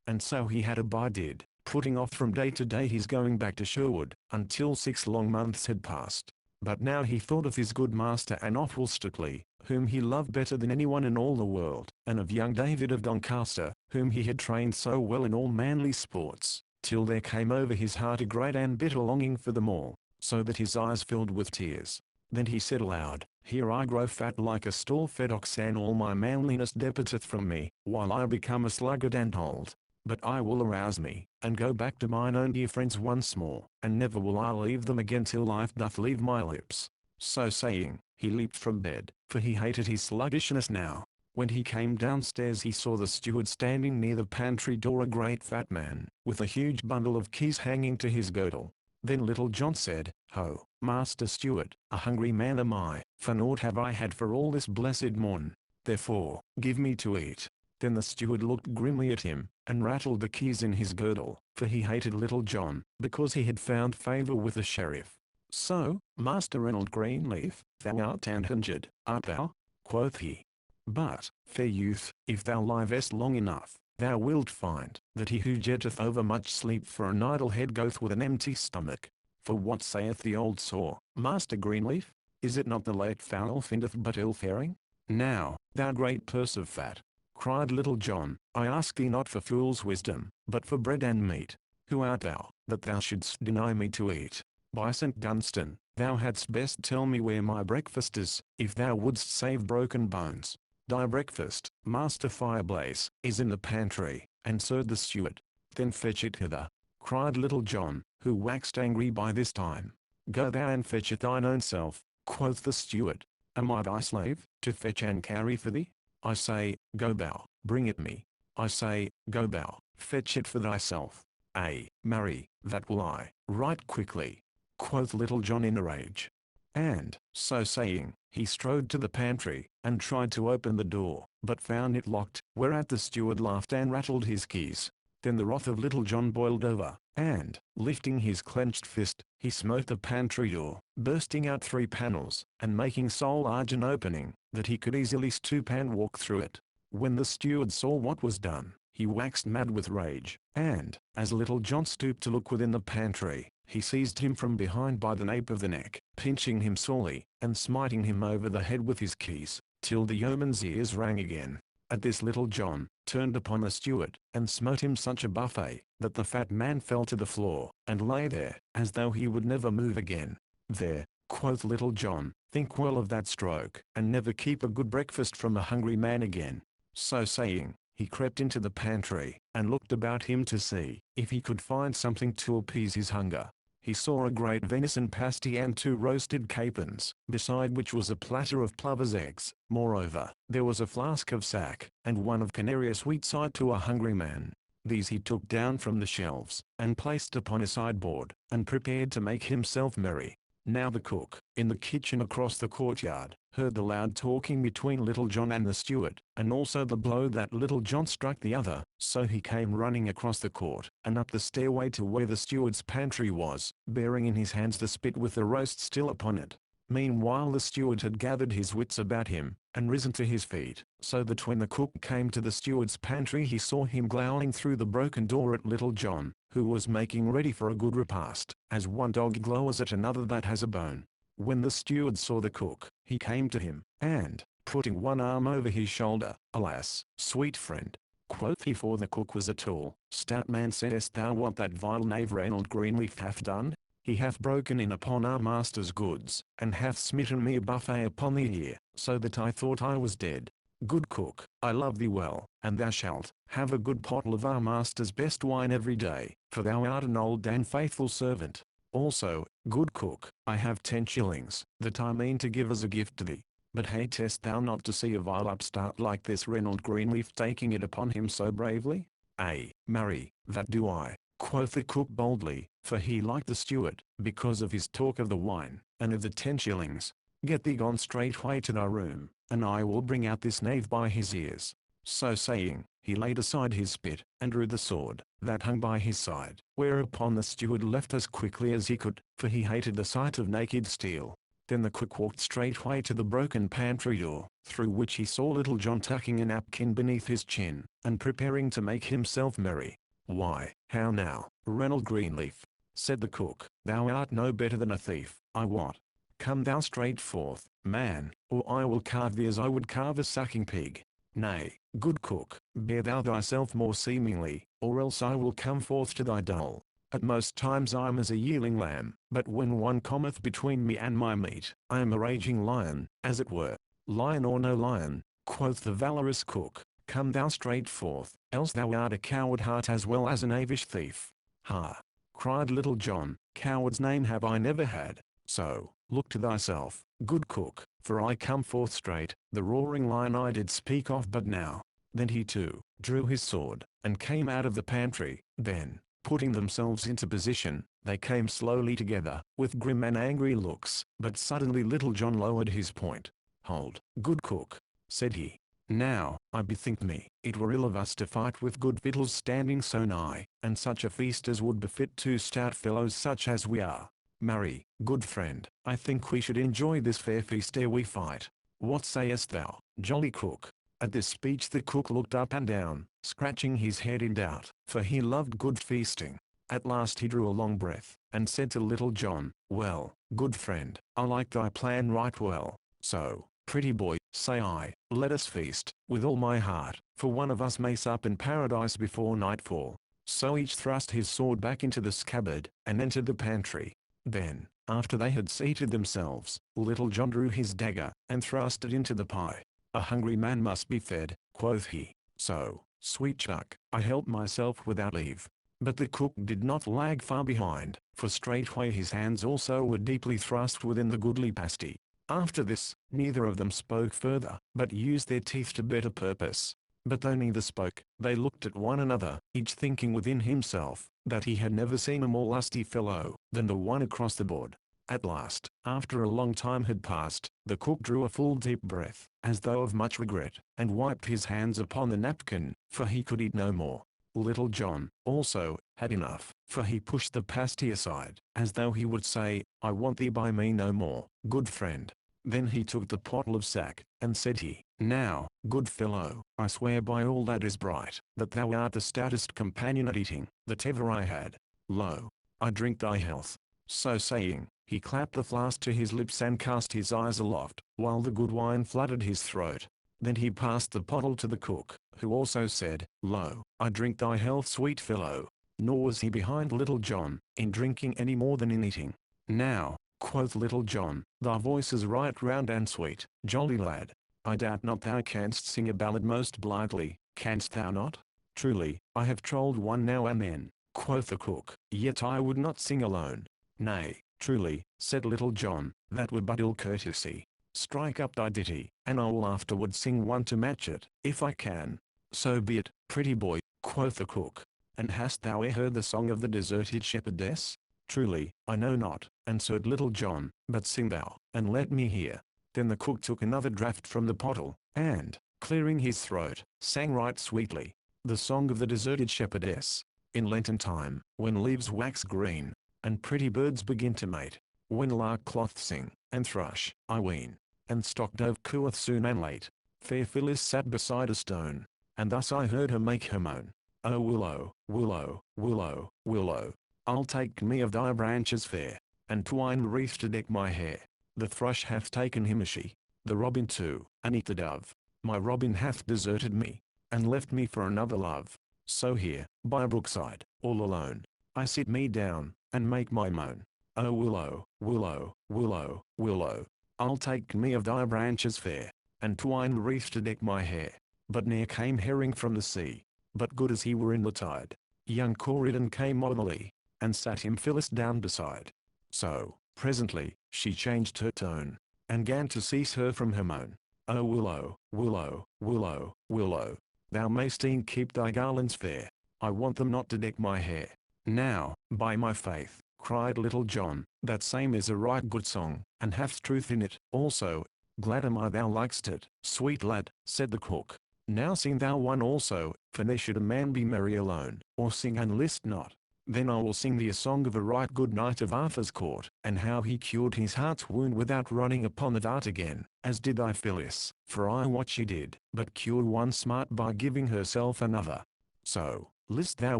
And so he had abided, putting off from day to day his going back to Sherwood, until 6 long months had passed. But now he thought of his good master and Otwell Stukely, whom he loved better than anyone in all the world, and of young David of Doncaster, whom he had trained so well in all manly sports, till there came over his heart a great and bitter longing for them all, so that his eyes filled with tears. Then he said aloud, Here I grow fat like a stall-fed ox, and all my manliness departeth from me, while I become a sluggard and old. But I will arouse me, and go back to mine own dear friends once more, and never will I leave them again till life doth leave my lips. So saying, he leaped from bed, for he hated his sluggishness now. When he came downstairs he saw the steward standing near the pantry door, a great fat man, with a huge bundle of keys hanging to his girdle. Then Little John said, Ho, Master Steward, a hungry man am I, for naught have I had for all this blessed morn. Therefore, give me to eat. Then the steward looked grimly at him, and rattled the keys in his girdle, for he hated Little John, because he had found favour with the sheriff. So, Master Reynold Greenleaf, thou art injured, art thou? Quoth he. But, fair youth, if thou livest long enough, thou wilt find, that he who jetteth over much sleep for an idle head goeth with an empty stomach. For what saith the old saw, Master Greenleaf? Is it not the late fowl findeth but ill faring? Now, thou great purse of fat, cried Little John, I ask thee not for fool's wisdom, but for bread and meat. Who art thou, that thou shouldst deny me to eat? By St. Dunstan, thou hadst best tell me where my breakfast is, if thou wouldst save broken bones. Thy breakfast, Master Fireblaze, is in the pantry, answered the steward. Then fetch it hither, cried Little John, who waxed angry by this time. Go thou and fetch it thine own self, quoth the steward. Am I thy slave, to fetch and carry for thee? I say, go thou, bring it me. I say, go thou, fetch it for thyself. Ay, marry, that will I, right quickly, quoth Little John in a rage. And, so saying, He strode to the pantry, and tried to open the door, but found it locked, whereat the steward laughed and rattled his keys. Then the wrath of Little John boiled over, and, lifting his clenched fist, he smote the pantry door, bursting out 3 panels, and making so large an opening, that he could easily stoop and walk through it. When the steward saw what was done, he waxed mad with rage, and, as Little John stooped to look within the pantry, he seized him from behind by the nape of the neck, pinching him sorely, and smiting him over the head with his keys, till the yeoman's ears rang again. At this Little John turned upon the steward, and smote him such a buffet, that the fat man fell to the floor, and lay there, as though he would never move again. "There," quoth Little John, "think well of that stroke, and never keep a good breakfast from a hungry man again." So saying, he crept into the pantry, and looked about him to see if he could find something to appease his hunger. He saw a great venison pasty and 2 roasted capons, beside which was a platter of plover's eggs. Moreover, there was a flask of sack, and one of Canaria sweet-side to a hungry man. These he took down from the shelves, and placed upon a sideboard, and prepared to make himself merry. Now the cook, in the kitchen across the courtyard, heard the loud talking between Little John and the steward, and also the blow that Little John struck the other. So he came running across the court, and up the stairway to where the steward's pantry was, bearing in his hands the spit with the roast still upon it. Meanwhile the steward had gathered his wits about him, and risen to his feet, so that when the cook came to the steward's pantry he saw him glowering through the broken door at Little John, who was making ready for a good repast, as one dog glowers at another that has a bone. When the steward saw the cook, he came to him, and, putting one arm over his shoulder, "Alas, sweet friend," quoth he, for the cook was a tall, stout man, "saidst thou what that vile knave Reynold Greenleaf hath done? He hath broken in upon our master's goods, and hath smitten me a buffet upon the ear, so that I thought I was dead. Good cook, I love thee well, and thou shalt have a good pottle of our master's best wine every day, for thou art an old and faithful servant. Also, good cook, I have 10 shillings, that I mean to give as a gift to thee. But hatest thou not to see a vile upstart like this Reynold Greenleaf taking it upon him so bravely?" "Ay, marry, that do I," quoth the cook boldly, for he liked the steward, because of his talk of the wine, and of the 10 shillings. "Get thee gone straightway to thy room, and I will bring out this knave by his ears." So saying, he laid aside his spit, and drew the sword that hung by his side, whereupon the steward left as quickly as he could, for he hated the sight of naked steel. Then the cook walked straightway to the broken pantry door, through which he saw Little John tucking a napkin beneath his chin, and preparing to make himself merry. "Why, how now, Reynold Greenleaf," said the cook, "thou art no better than a thief, I wot. Come thou straight forth, man, or I will carve thee as I would carve a sucking pig. Nay, good cook, bear thou thyself more seemingly, or else I will come forth to thy dole. At most times I am as a yearling lamb, but when one cometh between me and my meat, I am a raging lion, as it were." "Lion or no lion," quoth the valorous cook, "come thou straight forth, else thou art a coward heart as well as a knavish thief." "Ha!" cried Little John, "coward's name have I never had, so, look to thyself, good cook, for I come forth straight, the roaring lion I did speak of but now." Then he too drew his sword, and came out of the pantry. Then, putting themselves into position, they came slowly together, with grim and angry looks, but suddenly Little John lowered his point. "Hold, good cook," said he. "Now, I bethink me, it were ill of us to fight with good victuals standing so nigh, and such a feast as would befit 2 stout fellows such as we are. Marry, good friend, I think we should enjoy this fair feast ere we fight. What sayest thou, jolly cook?" At this speech the cook looked up and down, scratching his head in doubt, for he loved good feasting. At last he drew a long breath, and said to Little John, "Well, good friend, I like thy plan right well, so, pretty boy, say I, let us feast, with all my heart, for one of us may sup in paradise before nightfall." So each thrust his sword back into the scabbard, and entered the pantry. Then, after they had seated themselves, Little John drew his dagger, and thrust it into the pie. "A hungry man must be fed," quoth he, "so, sweet chuck, I helped myself without leave." But the cook did not lag far behind, for straightway his hands also were deeply thrust within the goodly pasty. After this, neither of them spoke further, but used their teeth to better purpose. But though neither spoke, they looked at one another, each thinking within himself, that he had never seen a more lusty fellow than the one across the board. At last, after a long time had passed, the cook drew a full deep breath, as though of much regret, and wiped his hands upon the napkin, for he could eat no more. Little John, also, had enough, for he pushed the pasty aside, as though he would say, I want thee by me no more, good friend. Then he took the pottle of sack, and said he, Now, good fellow, I swear by all that is bright, that thou art the stoutest companion at eating, that ever I had. Lo, I drink thy health. So saying, he clapped the flask to his lips and cast his eyes aloft, while the good wine flooded his throat. Then he passed the pottle to the cook, who also said, Lo, I drink thy health, sweet fellow. Nor was he behind Little John, in drinking any more than in eating. Now, quoth Little John, thy voice is right round and sweet, jolly lad. I doubt not thou canst sing a ballad most blithely, canst thou not? Truly, I have trolled one now and then, quoth the cook, yet I would not sing alone. Nay, truly, said Little John, that were but ill courtesy. Strike up thy ditty, and I will afterward sing one to match it, if I can. So be it, pretty boy, quoth the cook. And hast thou e'er heard the song of the deserted shepherdess? Truly, I know not, answered Little John, but sing thou, and let me hear. Then the cook took another draught from the pottle, and, clearing his throat, sang right sweetly, the song of the deserted shepherdess. In Lenten time, when leaves wax green, and pretty birds begin to mate, when lark cloth sing, and thrush, I ween, and stock dove cooeth soon and late, fair Phyllis sat beside a stone, and thus I heard her make her moan. O willow, willow, willow, willow, I'll take me of thy branches fair, and twine wreaths to deck my hair. The thrush hath taken him a she, the robin too, and eke the dove. My robin hath deserted me, and left me for another love. So here, by a brookside, all alone, I sit me down, and make my moan. O willow, willow, willow, willow, I'll take me of thy branches fair, and twine wreaths to deck my hair. But ne'er came herring from the sea, but good as he were in the tide. Young Corydon came o'er the lea, and sat him Phyllis down beside. So, presently, she changed her tone, and gan to cease her from her moan. O willow, willow, willow, willow, thou mayst e'en keep thy garlands fair, I want them not to deck my hair. Now, by my faith, cried Little John, that same is a right good song, and hath truth in it, also. Glad am I thou likest it, sweet lad, said the cook. Now sing thou one also, for ne'er should a man be merry alone, or sing and list not. Then I will sing thee a song of a right good knight of Arthur's court, and how he cured his heart's wound without running upon the dart again, as did thy Phyllis, for I what she did, but cured one smart by giving herself another. So, list thou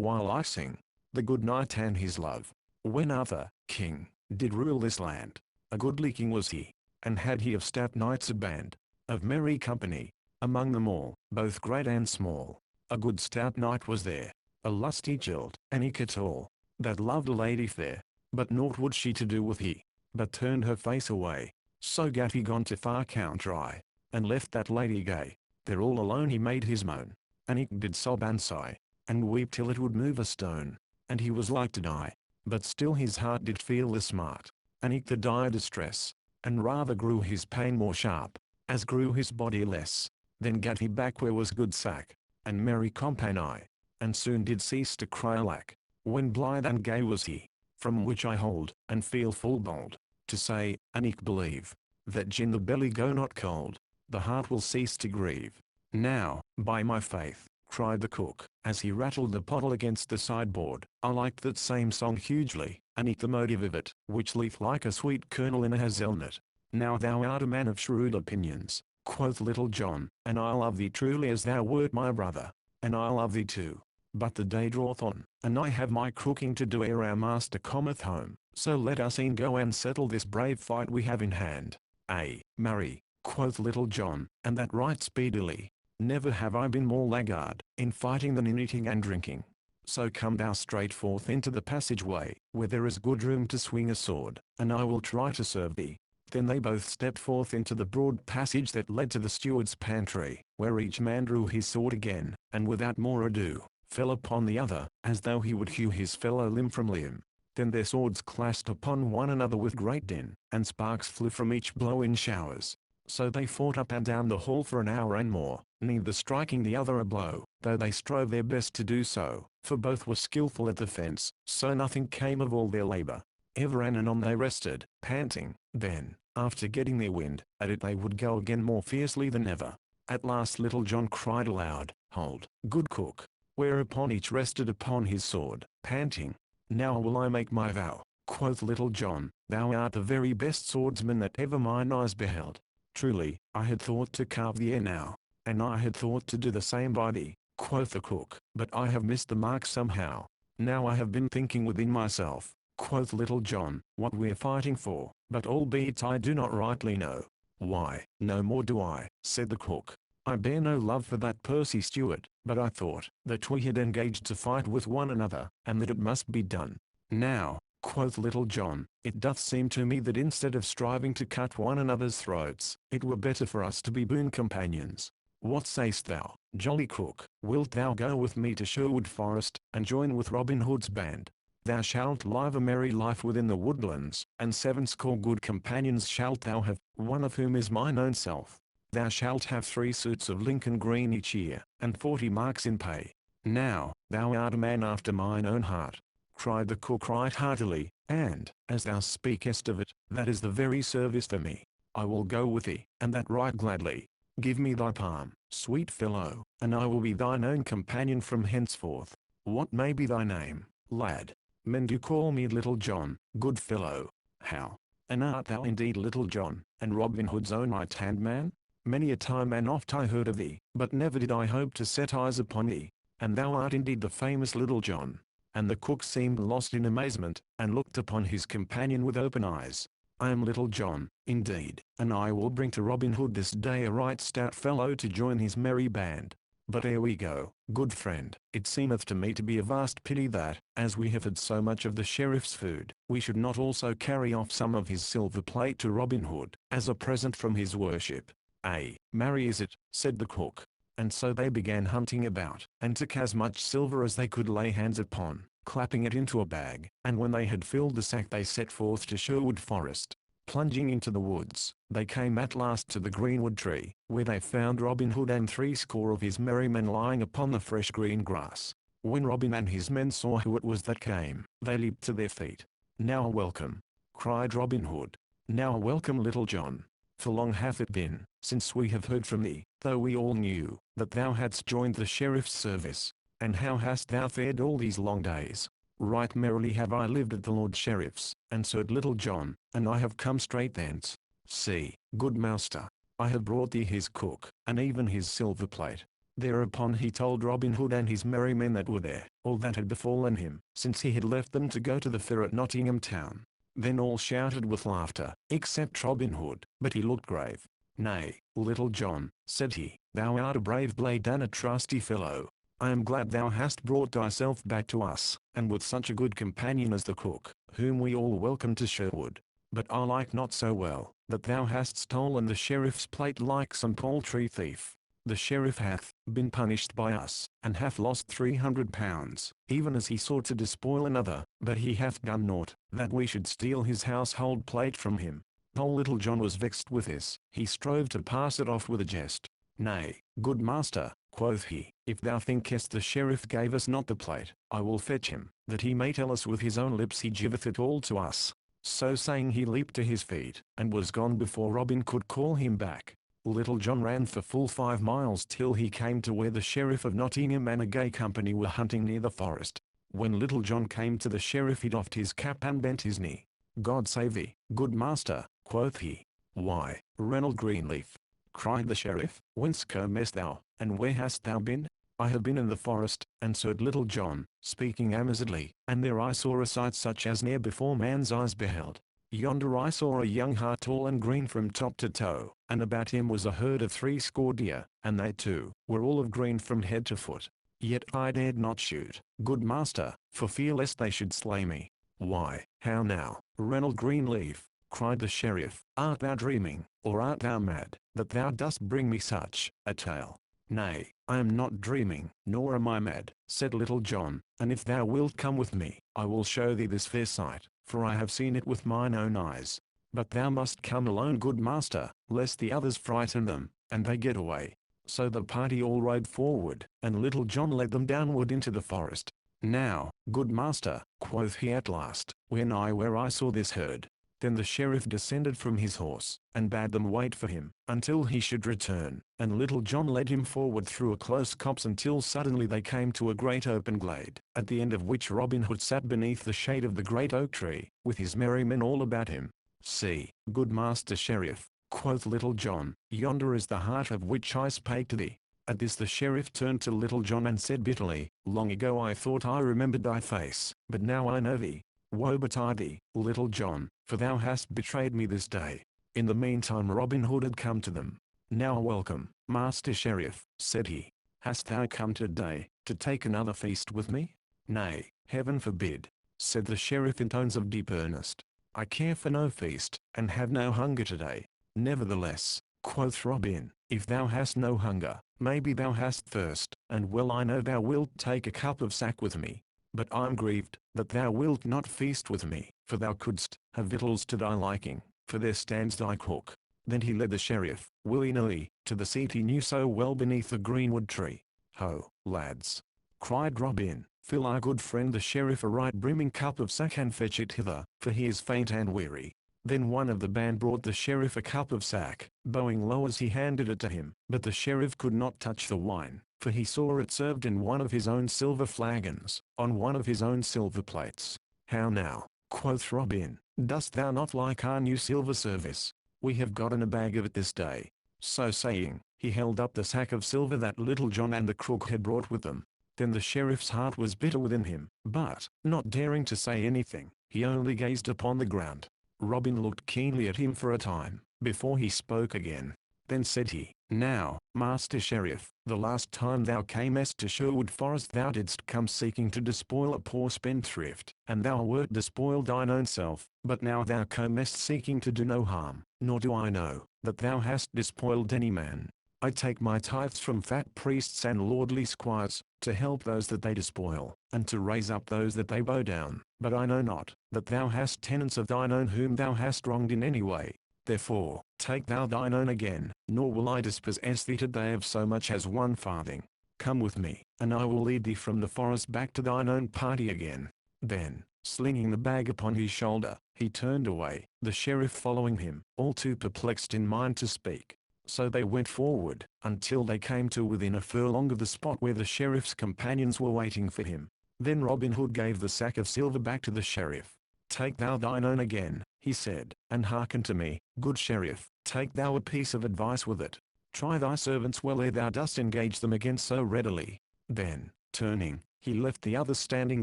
while I sing, the good knight and his love. When Arthur, king, did rule this land, a goodly king was he, and had he of stout knights a band, of merry company, among them all, both great and small, a good stout knight was there, a lusty jilt, and eke tall, that loved a lady fair, but naught would she to do with he, but turned her face away. So gat he gone to far country, and left that lady gay. There all alone he made his moan, and eke did sob and sigh, and weep till it would move a stone, and he was like to die, but still his heart did feel the smart, and eke the dire distress, and rather grew his pain more sharp, as grew his body less. Then gat he back where was good sack, and merry company, and soon did cease to cry alack, when blithe and gay was he, from which I hold, and feel full bold, to say, and eke believe, that gin the belly go not cold, the heart will cease to grieve. Now, by my faith, cried the cook, as he rattled the pottle against the sideboard, I liked that same song hugely, and eke the motive of it, which leaf like a sweet kernel in a hazelnut. Now thou art a man of shrewd opinions, quoth Little John, and I love thee truly as thou wert my brother, and I love thee too. But the day draweth on, and I have my cooking to do ere our master cometh home, so let us e'en go and settle this brave fight we have in hand. Ay, marry, quoth Little John, and that right speedily. Never have I been more laggard in fighting than in eating and drinking. So come thou straight forth into the passageway, where there is good room to swing a sword, and I will try to serve thee. Then they both stepped forth into the broad passage that led to the steward's pantry, where each man drew his sword again, and without more ado, fell upon the other, as though he would hew his fellow limb from limb. Then their swords clashed upon one another with great din, and sparks flew from each blow in showers. So they fought up and down the hall for an hour and more, neither striking the other a blow, though they strove their best to do so, for both were skillful at defense, so nothing came of all their labor. Ever and anon they rested, panting. Then, after getting their wind, at it they would go again more fiercely than ever. At last Little John cried aloud, "Hold, good cook," whereupon each rested upon his sword, panting. "Now will I make my vow," quoth Little John, "thou art the very best swordsman that ever mine eyes beheld. Truly, I had thought to carve the air now, and I had thought to do the same by thee," quoth the cook, "but I have missed the mark somehow. Now I have been thinking within myself," quoth Little John, "what we're fighting for, but albeit I do not rightly know." "Why, no more do I," said the cook. "I bear no love for that Percy Stewart, but I thought that we had engaged to fight with one another, and that it must be done. Now," quoth Little John, "it doth seem to me that instead of striving to cut one another's throats, it were better for us to be boon companions. What sayst thou, jolly cook? Wilt thou go with me to Sherwood Forest, and join with Robin Hood's band? Thou shalt live a merry life within the woodlands, and 70 good companions shalt thou have, one of whom is mine own self. Thou shalt have 3 suits of Lincoln green each year, and 40 marks in pay. Now, thou art a man after mine own heart," cried the cook right heartily, "and, as thou speakest of it, that is the very service for me. I will go with thee, and that right gladly. Give me thy palm, sweet fellow, and I will be thine own companion from henceforth. What may be thy name, lad?" "Men do call me Little John, good fellow." "How? And art thou indeed Little John, and Robin Hood's own right-hand man? Many a time and oft I heard of thee, but never did I hope to set eyes upon thee. And thou art indeed the famous Little John." And the cook seemed lost in amazement, and looked upon his companion with open eyes. "I am Little John, indeed, and I will bring to Robin Hood this day a right stout fellow to join his merry band. But ere we go, good friend, it seemeth to me to be a vast pity that, as we have had so much of the sheriff's food, we should not also carry off some of his silver plate to Robin Hood, as a present from his worship." "Ay, marry is it," said the cook. And so they began hunting about, and took as much silver as they could lay hands upon, clapping it into a bag, and when they had filled the sack they set forth to Sherwood Forest. Plunging into the woods, they came at last to the greenwood tree, where they found Robin Hood and 70 of his merry men lying upon the fresh green grass. When Robin and his men saw who it was that came, they leaped to their feet. "Now welcome," cried Robin Hood. "Now welcome, Little John. For long hath it been, since we have heard from thee, though we all knew, that thou hadst joined the sheriff's service. And how hast thou fared all these long days?" "Right merrily have I lived at the Lord Sheriff's," answered Little John, "and I have come straight thence. See, good master, I have brought thee his cook, and even his silver plate." Thereupon he told Robin Hood and his merry men that were there, all that had befallen him, since he had left them to go to the fair at Nottingham town. Then all shouted with laughter, except Robin Hood, but he looked grave. "Nay, Little John," said he, "thou art a brave blade and a trusty fellow. I am glad thou hast brought thyself back to us, and with such a good companion as the cook, whom we all welcome to Sherwood. But I like not so well, that thou hast stolen the sheriff's plate like some paltry thief. The sheriff hath been punished by us, and hath lost £300, even as he sought to despoil another, but he hath done naught, that we should steal his household plate from him." Old Little John was vexed with this. He strove to pass it off with a jest. "Nay, good master," quoth he, "if thou thinkest the sheriff gave us not the plate, I will fetch him, that he may tell us with his own lips he giveth it all to us." So saying he leaped to his feet, and was gone before Robin could call him back. Little John ran for full 5 miles till he came to where the sheriff of Nottingham and a gay company were hunting near the forest. When Little John came to the sheriff he doffed his cap and bent his knee. "God save thee, good master," quoth he. "Why, Reynold Greenleaf," cried the sheriff, "whence comest thou, and where hast thou been?" "I have been in the forest," answered Little John, speaking amazedly, "and there I saw a sight such as ne'er before man's eyes beheld. Yonder I saw a young hart tall and green from top to toe, and about him was a herd of 70 deer, and they too were all of green from head to foot. Yet I dared not shoot, good master, for fear lest they should slay me." "Why, how now, Reynold Greenleaf," cried the sheriff, "art thou dreaming, or art thou mad, that thou dost bring me such a tale?" "Nay, I am not dreaming, nor am I mad," said Little John, "and if thou wilt come with me, I will show thee this fair sight, for I have seen it with mine own eyes. But thou must come alone, good master, lest the others frighten them, and they get away." So the party all rode forward, and Little John led them downward into the forest. "Now, good master," quoth he at last, "when where I saw this herd." Then the sheriff descended from his horse, and bade them wait for him, until he should return, and Little John led him forward through a close copse until suddenly they came to a great open glade, at the end of which Robin Hood sat beneath the shade of the great oak tree, with his merry men all about him. "See, good master sheriff," quoth Little John, "yonder is the hart of which I spake to thee." At this the sheriff turned to Little John and said bitterly, "Long ago I thought I remembered thy face, but now I know thee. Woe betide thee, Little John, for thou hast betrayed me this day." In the meantime Robin Hood had come to them. "Now welcome, Master Sheriff," said he. "Hast thou come today, to take another feast with me?" "Nay, heaven forbid," said the sheriff in tones of deep earnest. "I care for no feast, and have no hunger today." "Nevertheless," quoth Robin, "if thou hast no hunger, maybe thou hast thirst, and well I know thou wilt take a cup of sack with me. But I'm grieved, that thou wilt not feast with me, for thou couldst have victuals to thy liking, for there stands thy cook." Then he led the sheriff, willy-nilly, to the seat he knew so well beneath the greenwood tree. "Ho, lads!" cried Robin, "fill our good friend the sheriff a right brimming cup of sack and fetch it hither, for he is faint and weary." Then one of the band brought the sheriff a cup of sack, bowing low as he handed it to him, but the sheriff could not touch the wine, for he saw it served in one of his own silver flagons, on one of his own silver plates. "How now," quoth Robin, "dost thou not like our new silver service? We have gotten a bag of it this day." So saying, he held up the sack of silver that Little John and the crook had brought with them. Then the sheriff's heart was bitter within him, but, not daring to say anything, he only gazed upon the ground. Robin looked keenly at him for a time, before he spoke again. Then said he, "Now, Master Sheriff, the last time thou camest to Sherwood Forest thou didst come seeking to despoil a poor spendthrift, and thou wert despoiled thine own self, but now thou comest seeking to do no harm, nor do I know, that thou hast despoiled any man. I take my tithes from fat priests and lordly squires, to help those that they despoil, and to raise up those that they bow down, but I know not, that thou hast tenants of thine own whom thou hast wronged in any way. Therefore, take thou thine own again, nor will I dispossess thee today of so much as 1 farthing. Come with me, and I will lead thee from the forest back to thine own party again." Then, slinging the bag upon his shoulder, he turned away, the sheriff following him, all too perplexed in mind to speak. So they went forward, until they came to within a furlong of the spot where the sheriff's companions were waiting for him. Then Robin Hood gave the sack of silver back to the sheriff. "Take thou thine own again," he said, "and hearken to me, good sheriff, take thou a piece of advice with it. Try thy servants well ere thou dost engage them again so readily." Then, turning, he left the others standing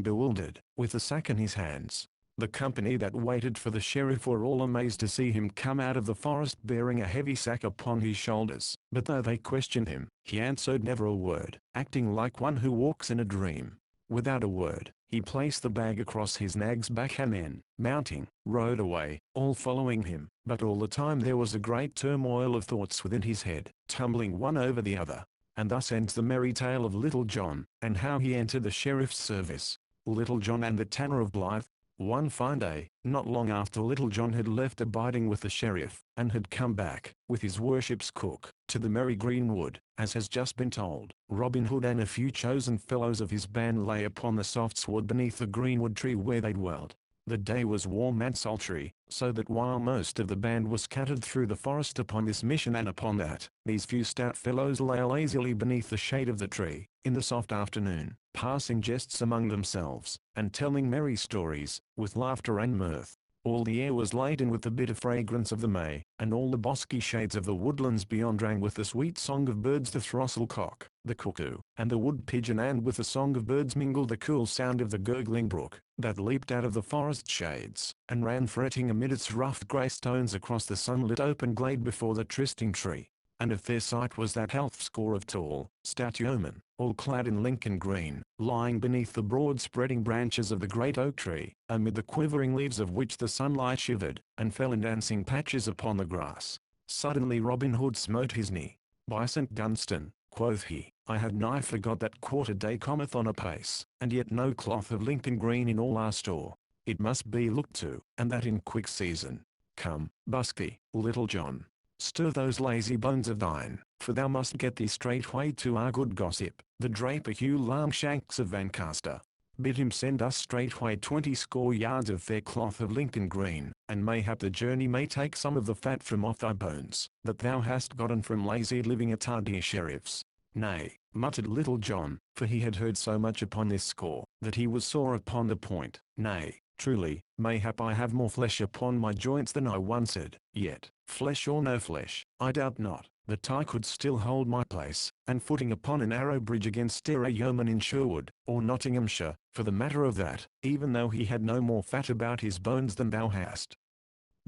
bewildered, with the sack in his hands. The company that waited for the sheriff were all amazed to see him come out of the forest bearing a heavy sack upon his shoulders, but though they questioned him, he answered never a word, acting like one who walks in a dream. Without a word, he placed the bag across his nag's back and then, mounting, rode away, all following him, but all the time there was a great turmoil of thoughts within his head, tumbling one over the other. And thus ends the merry tale of Little John, and how he entered the sheriff's service. Little John and the Tanner of Blythe. One fine day, not long after Little John had left abiding with the sheriff, and had come back, with his worship's cook, to the merry greenwood, as has just been told, Robin Hood and a few chosen fellows of his band lay upon the soft sward beneath the greenwood tree where they dwelt. The day was warm and sultry, so that while most of the band was scattered through the forest upon this mission and upon that, these few stout fellows lay lazily beneath the shade of the tree, in the soft afternoon, passing jests among themselves, and telling merry stories, with laughter and mirth. All the air was laden with the bitter fragrance of the May, and all the bosky shades of the woodlands beyond rang with the sweet song of birds, the throstle cock, the cuckoo, and the wood pigeon, and with the song of birds mingled the cool sound of the gurgling brook, that leaped out of the forest shades, and ran fretting amid its rough grey stones across the sunlit open glade before the trysting tree. And if their sight was that half score of tall, stout yeomen, all clad in Lincoln green, lying beneath the broad spreading branches of the great oak tree, amid the quivering leaves of which the sunlight shivered, and fell in dancing patches upon the grass. Suddenly Robin Hood smote his knee. "By St. Dunstan," quoth he, "I have nigh forgot that quarter day cometh on apace, and yet no cloth of Lincoln green in all our store. It must be looked to, and that in quick season. Come, busk thee, Little John. Stir those lazy bones of thine, for thou must get thee straightway to our good gossip, the draper Hugh Lambshanks of Lancaster. bid him send us straightway 20 score yards of fair cloth of Lincoln green, and mayhap the journey may take some of the fat from off thy bones, that thou hast gotten from lazy living at our dear sheriff's. Nay, muttered Little John, for he had heard so much upon this score, that he was sore upon the point. Nay, truly, mayhap I have more flesh upon my joints than I once had, yet, flesh or no flesh, I doubt not, that I could still hold my place, and footing upon an arrow bridge against a yeoman in Sherwood, or Nottinghamshire, for the matter of that, even though he had no more fat about his bones than thou hast.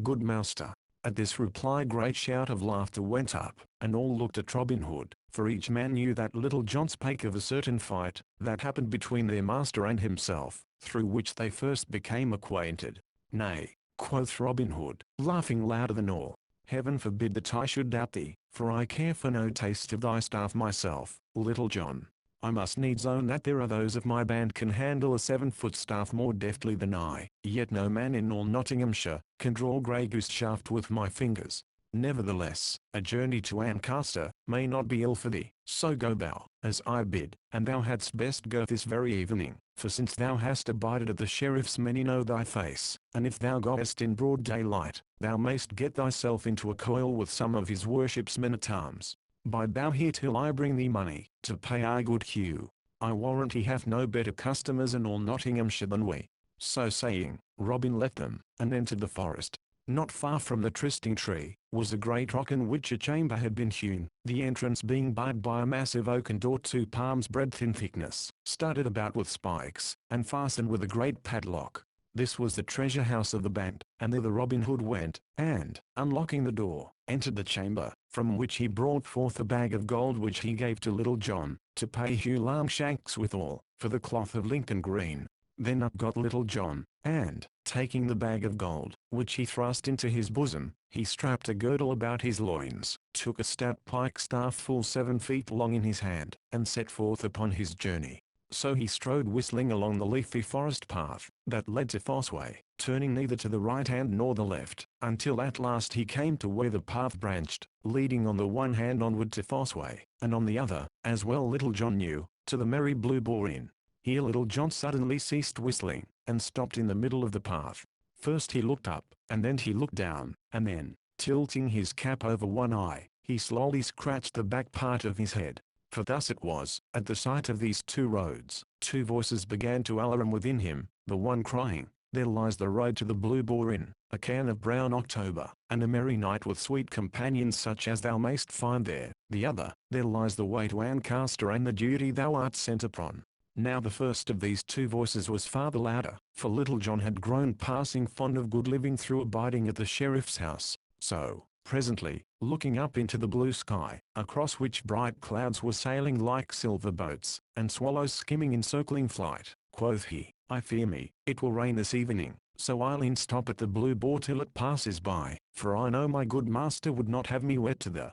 Good master. At this reply great shout of laughter went up, and all looked at Robin Hood, for each man knew that Little John spake of a certain fight, that happened between their master and himself, through which they first became acquainted. Nay, quoth Robin Hood, laughing louder than all, heaven forbid that I should doubt thee, for I care for no taste of thy staff myself, Little John. I must needs own that there are those of my band can handle a 7-foot staff more deftly than I, yet no man in all Nottinghamshire can draw grey goose shaft with my fingers. Nevertheless, a journey to Ancaster may not be ill for thee, so go thou, as I bid, and thou hadst best go this very evening, for since thou hast abided at the sheriff's many know thy face, and if thou goest in broad daylight, thou mayst get thyself into a coil with some of his worship's men-at-arms. Bide thou here till I bring thee money, to pay our good Hugh. I warrant he hath no better customers in all Nottinghamshire than we. So saying, Robin left them, and entered the forest. Not far from the trysting tree, was a great rock in which a chamber had been hewn, the entrance being barred by a massive oaken door 2 palms' breadth in thickness, studded about with spikes, and fastened with a great padlock. This was the treasure house of the band, and thither Robin Hood went, and, unlocking the door, entered the chamber, from which he brought forth a bag of gold which he gave to Little John, to pay Hugh Lambshanks withal, for the cloth of Lincoln green. Then up got Little John, and, taking the bag of gold, which he thrust into his bosom, he strapped a girdle about his loins, took a stout pike staff full 7 feet long in his hand, and set forth upon his journey. So he strode whistling along the leafy forest path, that led to Fossway, turning neither to the right hand nor the left, until at last he came to where the path branched, leading on the one hand onward to Fossway, and on the other, as well Little John knew, to the Merry Blue Boar Inn. Here Little John suddenly ceased whistling, and stopped in the middle of the path. First he looked up, and then he looked down, and then, tilting his cap over one eye, he slowly scratched the back part of his head. For thus it was, at the sight of these 2 roads, 2 voices began to alarum within him, the one crying, There lies the road to the Blue Boar Inn, a can of brown October, and a merry night with sweet companions such as thou mayst find there. The other, There lies the way to Ancaster and the duty thou art sent upon. Now the first of these 2 voices was far the louder, for Little John had grown passing fond of good living through abiding at the sheriff's house. So, presently, looking up into the blue sky, across which bright clouds were sailing like silver boats, and swallows skimming in circling flight, quoth he, I fear me, it will rain this evening, so I'll e'en stop at the Blue Boar till it passes by, for I know my good master would not have me wet to the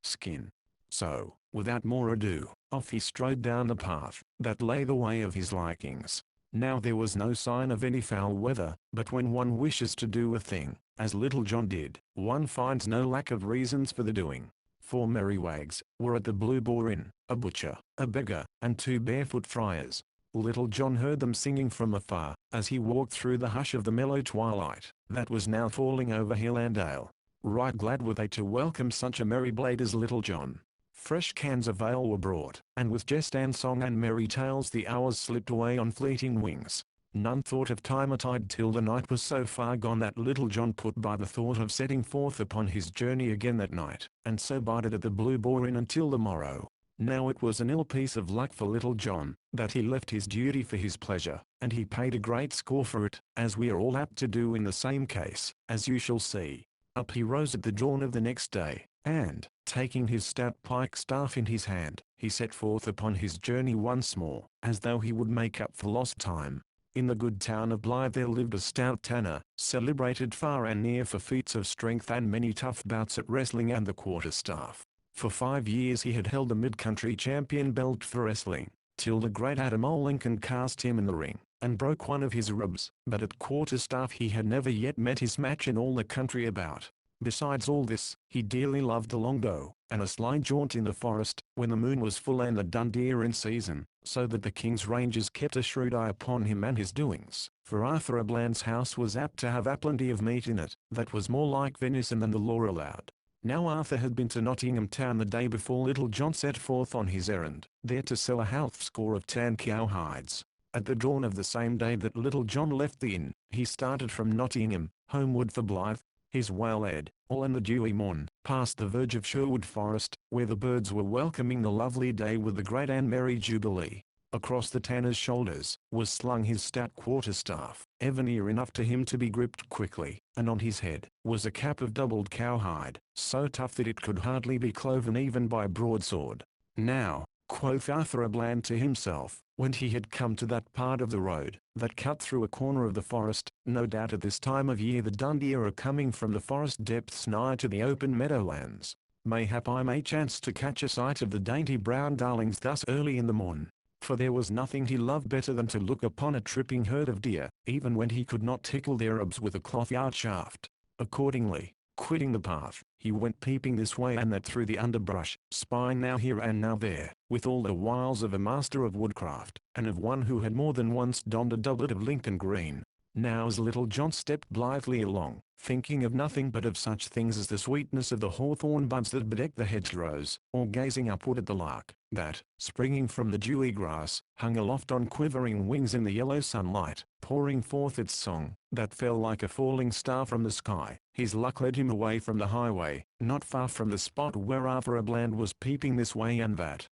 skin. So, without more ado, off he strode down the path, that lay the way of his likings. Now there was no sign of any foul weather, but when one wishes to do a thing, as Little John did, one finds no lack of reasons for the doing. 4 merry wags were at the Blue Boar Inn, a butcher, a beggar, and 2 barefoot friars. Little John heard them singing from afar, as he walked through the hush of the mellow twilight, that was now falling over hill and dale. Right glad were they to welcome such a merry blade as Little John. Fresh cans of ale were brought, and with jest and song and merry tales the hours slipped away on fleeting wings. None thought of time or tide till the night was so far gone that Little John put by the thought of setting forth upon his journey again that night, and so bided at the Blue Boar Inn until the morrow. Now it was an ill piece of luck for Little John, that he left his duty for his pleasure, and he paid a great score for it, as we are all apt to do in the same case, as you shall see. Up he rose at the dawn of the next day, and, taking his stout pike staff in his hand, he set forth upon his journey once more, as though he would make up for lost time. In the good town of Blythe there lived a stout tanner, celebrated far and near for feats of strength and many tough bouts at wrestling and the quarterstaff. For 5 years he had held the mid-country champion belt for wrestling, till the great Adam Lincoln cast him in the ring, and broke one of his ribs, but at quarterstaff he had never yet met his match in all the country about. Besides all this, he dearly loved a long go, and a sly jaunt in the forest, when the moon was full and the dun deer in season, so that the king's rangers kept a shrewd eye upon him and his doings, for Arthur à Bland's house was apt to have a plenty of meat in it, that was more like venison than the law allowed. Now Arthur had been to Nottingham town the day before Little John set forth on his errand, there to sell a half score of tan cowhides. At the dawn of the same day that Little John left the inn, he started from Nottingham, homeward for Blythe. His way led, all in the dewy morn, past the verge of Sherwood Forest, where the birds were welcoming the lovely day with the great and merry jubilee. Across the tanner's shoulders was slung his stout quarterstaff, ever near enough to him to be gripped quickly, and on his head was a cap of doubled cowhide, so tough that it could hardly be cloven even by broadsword. Now, quoth Arthur à Bland to himself, when he had come to that part of the road that cut through a corner of the forest, no doubt at this time of year the dun deer are coming from the forest depths nigh to the open meadowlands. Mayhap I may chance to catch a sight of the dainty brown darlings thus early in the morn. For there was nothing he loved better than to look upon a tripping herd of deer, even when he could not tickle their ribs with a cloth-yard shaft. Accordingly, quitting the path, he went peeping this way and that through the underbrush, spying now here and now there, with all the wiles of a master of woodcraft, and of one who had more than once donned a doublet of Lincoln green. Now as Little John stepped blithely along, thinking of nothing but of such things as the sweetness of the hawthorn buds that bedecked the hedgerows, or gazing upward at the lark, that, springing from the dewy grass, hung aloft on quivering wings in the yellow sunlight, pouring forth its song, that fell like a falling star from the sky. His luck led him away from the highway, not far from the spot where Arthur à Bland was peeping this way and that.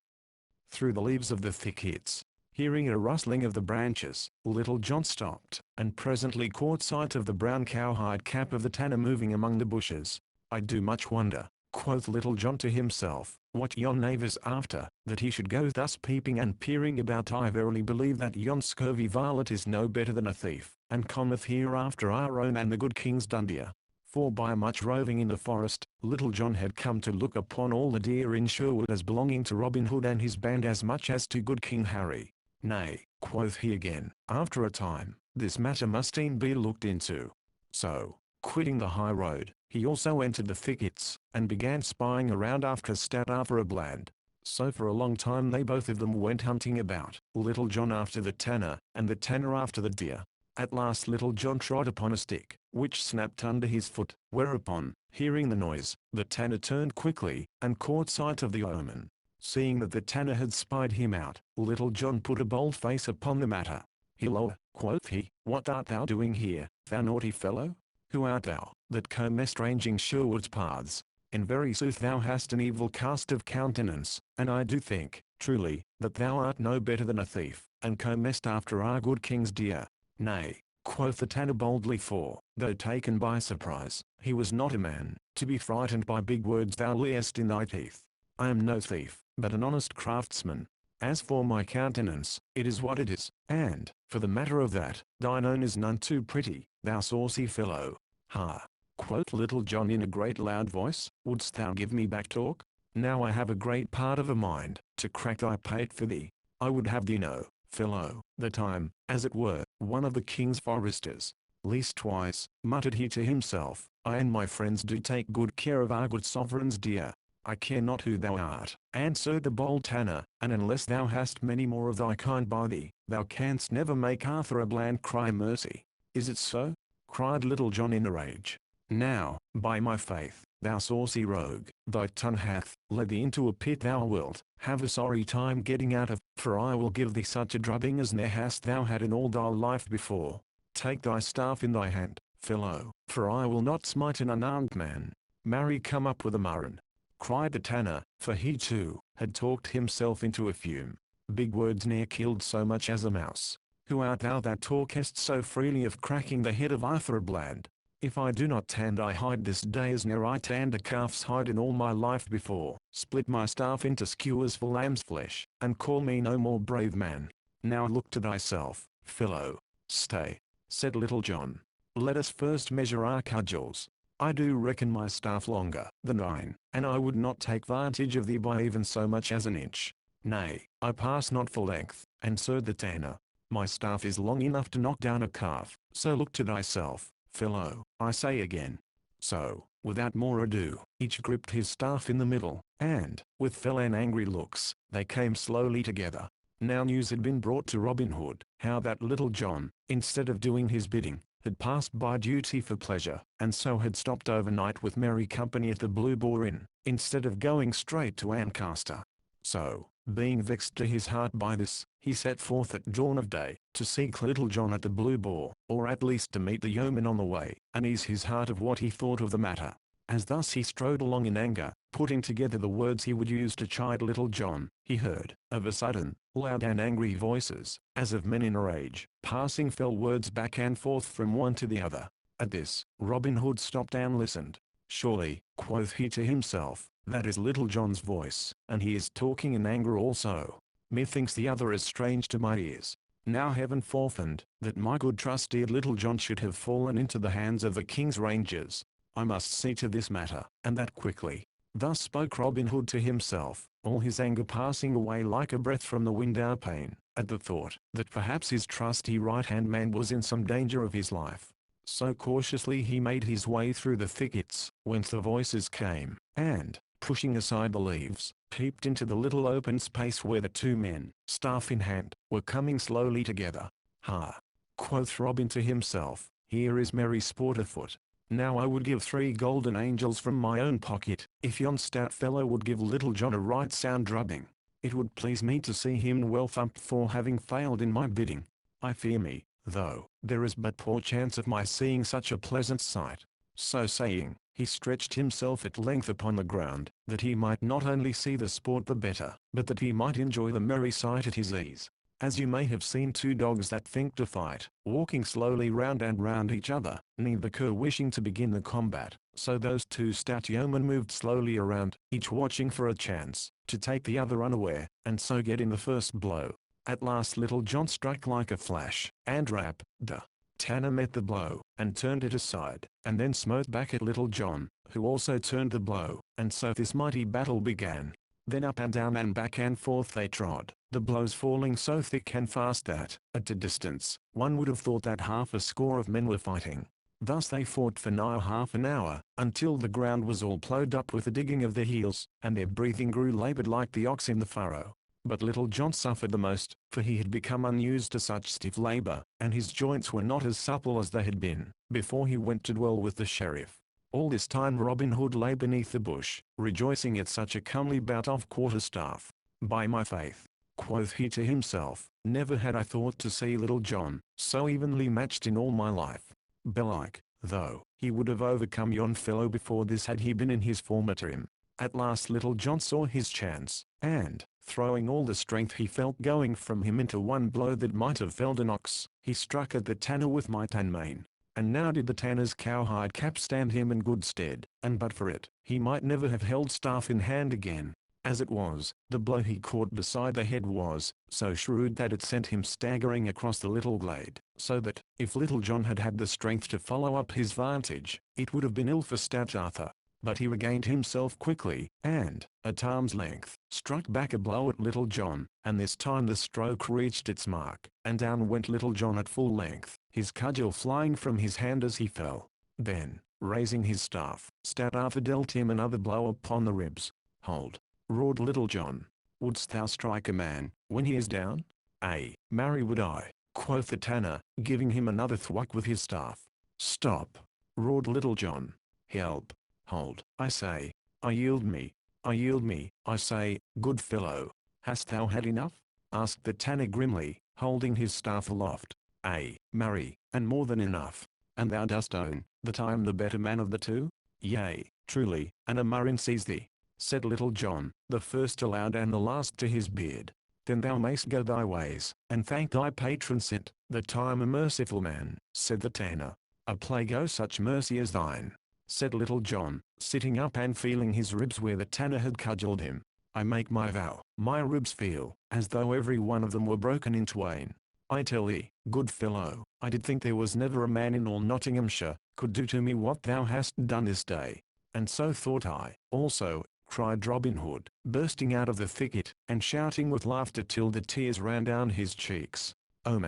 Through the leaves of the thickets, hearing a rustling of the branches, Little John stopped, and presently caught sight of the brown cowhide cap of the tanner moving among the bushes. I do much wonder, quoth Little John to himself, what yon knave is after, that he should go thus peeping and peering about. I verily believe that yon scurvy varlet is no better than a thief, and cometh here after our own and the good king's dun deer. For by much roving in the forest, Little John had come to look upon all the deer in Sherwood as belonging to Robin Hood and his band as much as to good King Harry. Nay, quoth he again, after a time, this matter must e'en be looked into. So, quitting the high road, he also entered the thickets, and began spying around after stout Arthur à Bland. So for a long time they both of them went hunting about, Little John after the tanner, and the tanner after the deer. At last Little John trod upon a stick, which snapped under his foot, whereupon, hearing the noise, the tanner turned quickly, and caught sight of the omen. Seeing that the tanner had spied him out, Little John put a bold face upon the matter. Hilloa, quoth he, what art thou doing here, thou naughty fellow? Who art thou, that comest ranging Sherwood's paths? In very sooth thou hast an evil cast of countenance, and I do think, truly, that thou art no better than a thief, and comest after our good king's deer. Nay, quoth the tanner boldly, for, though taken by surprise, he was not a man, to be frightened by big words thou layest in thy teeth. I am no thief, but an honest craftsman. As for my countenance, it is what it is, and, for the matter of that, thine own is none too pretty, thou saucy fellow. Ha! Quoth Little John in a great loud voice, wouldst thou give me back talk? Now I have a great part of a mind, to crack thy pate for thee. I would have thee know, fellow, that I'm, as it were, one of the king's foresters. Leastwise, muttered he to himself, I and my friends do take good care of our good sovereign's deer. I care not who thou art, answered the bold tanner, and unless thou hast many more of thy kind by thee, thou canst never make Arthur à Bland cry mercy. Is it so? Cried Little John in a rage. Now, by my faith, thou saucy rogue, thy tongue hath led thee into a pit thou wilt have a sorry time getting out of, for I will give thee such a drubbing as ne'er hast thou had in all thy life before. Take thy staff in thy hand, fellow, for I will not smite an unarmed man. Marry come up with a murrain, cried the tanner, for he too had talked himself into a fume. Big words ne'er killed so much as a mouse. Who art thou that talkest so freely of cracking the head of Arthur à Bland? If I do not tan thy hide this day as ne'er I tanned a calf's hide in all my life before, split my staff into skewers for lamb's flesh, and call me no more brave man. Now look to thyself, fellow. Stay, said Little John. Let us first measure our cudgels. I do reckon my staff longer than thine, and I would not take vantage of thee by even so much as an inch. Nay, I pass not for length, answered the tanner. My staff is long enough to knock down a calf, so look to thyself, fellow, I say again. So, Without more ado, each gripped his staff in the middle, and, with fell and angry looks, they came slowly together. Now news had been brought to Robin Hood, how that Little John, instead of doing his bidding, had passed by duty for pleasure, and so had stopped overnight with merry company at the Blue Boar Inn, instead of going straight to Ancaster. So, being vexed to his heart by this, he set forth at dawn of day, to seek Little John at the Blue Boar, or at least to meet the yeoman on the way, and ease his heart of what he thought of the matter. As thus he strode along in anger, putting together the words he would use to chide Little John, he heard, of a sudden, loud and angry voices, as of men in a rage, passing fell words back and forth from one to the other. At this, Robin Hood stopped and listened. Surely, quoth he to himself, that is Little John's voice, and he is talking in anger also. Methinks the other is strange to my ears. Now heaven forfend, that my good trusty Little John should have fallen into the hands of the king's rangers. I must see to this matter, and that quickly. Thus spoke Robin Hood to himself, all his anger passing away like a breath from the window pane, at the thought that perhaps his trusty right-hand man was in some danger of his life. So cautiously he made his way through the thickets, whence the voices came, and, pushing aside the leaves, peeped into the little open space where the two men, staff in hand, were coming slowly together. Ha! Quoth Robin to himself, here is merry sport afoot. Now I would give 3 golden angels from my own pocket, if yon stout fellow would give Little John a right sound drubbing. It would please me to see him well thumped for having failed in my bidding. I fear me, though, there is but poor chance of my seeing such a pleasant sight. So saying, he stretched himself at length upon the ground, that he might not only see the sport the better, but that he might enjoy the merry sight at his ease. As you may have seen 2 dogs that think to fight, walking slowly round and round each other, neither cur wishing to begin the combat, so those 2 stout yeomen moved slowly around, each watching for a chance, to take the other unaware, and so get in the first blow. At last Little John struck like a flash, and rap, the tanner met the blow, and turned it aside, and then smote back at Little John, who also turned the blow, and so this mighty battle began. Then up and down and back and forth they trod, the blows falling so thick and fast that, at a distance, one would have thought that half a score of men were fighting. Thus they fought for nigh half an hour, until the ground was all ploughed up with the digging of their heels, and their breathing grew laboured like the ox in the furrow. But Little John suffered the most, for he had become unused to such stiff labour, and his joints were not as supple as they had been, before he went to dwell with the sheriff. All this time Robin Hood lay beneath the bush, rejoicing at such a comely bout of quarterstaff. By my faith, quoth he to himself, never had I thought to see Little John so evenly matched in all my life. Belike, though, he would have overcome yon fellow before this had he been in his former trim. At last Little John saw his chance, and, throwing all the strength he felt going from him into one blow that might have felled an ox, he struck at the tanner with might and main. And now did the tanner's cowhide cap stand him in good stead, and but for it, he might never have held staff in hand again. As it was, the blow he caught beside the head was so shrewd that it sent him staggering across the little glade, so that, if Little John had had the strength to follow up his vantage, it would have been ill for stout Arthur. But he regained himself quickly, and, at arm's length, struck back a blow at Little John, and this time the stroke reached its mark, and down went Little John at full length, his cudgel flying from his hand as he fell. Then, raising his staff, stout Arthur dealt him another blow upon the ribs. Hold! Roared Little John. Wouldst thou strike a man, when he is down? Ay, marry would I, quoth the tanner, giving him another thwack with his staff. Stop! Roared Little John. Help! Hold, I say. I yield me, I say, good fellow. Hast thou had enough? Asked the tanner grimly, holding his staff aloft. Ay, marry, and more than enough. And thou dost own, that I am the better man of the 2? Yea, truly, and a murrain seize thee, said Little John, the first aloud and the last to his beard. Then thou mayst go thy ways, and thank thy patron saint, that I am a merciful man, said the tanner. A plague o' such mercy as thine, said Little John, sitting up and feeling his ribs where the tanner had cudgelled him. I make my vow, my ribs feel, as though every one of them were broken in twain. I tell thee, good fellow, I did think there was never a man in all Nottinghamshire, could do to me what thou hast done this day. And so thought I, also, cried Robin Hood, bursting out of the thicket, and shouting with laughter till the tears ran down his cheeks. Oh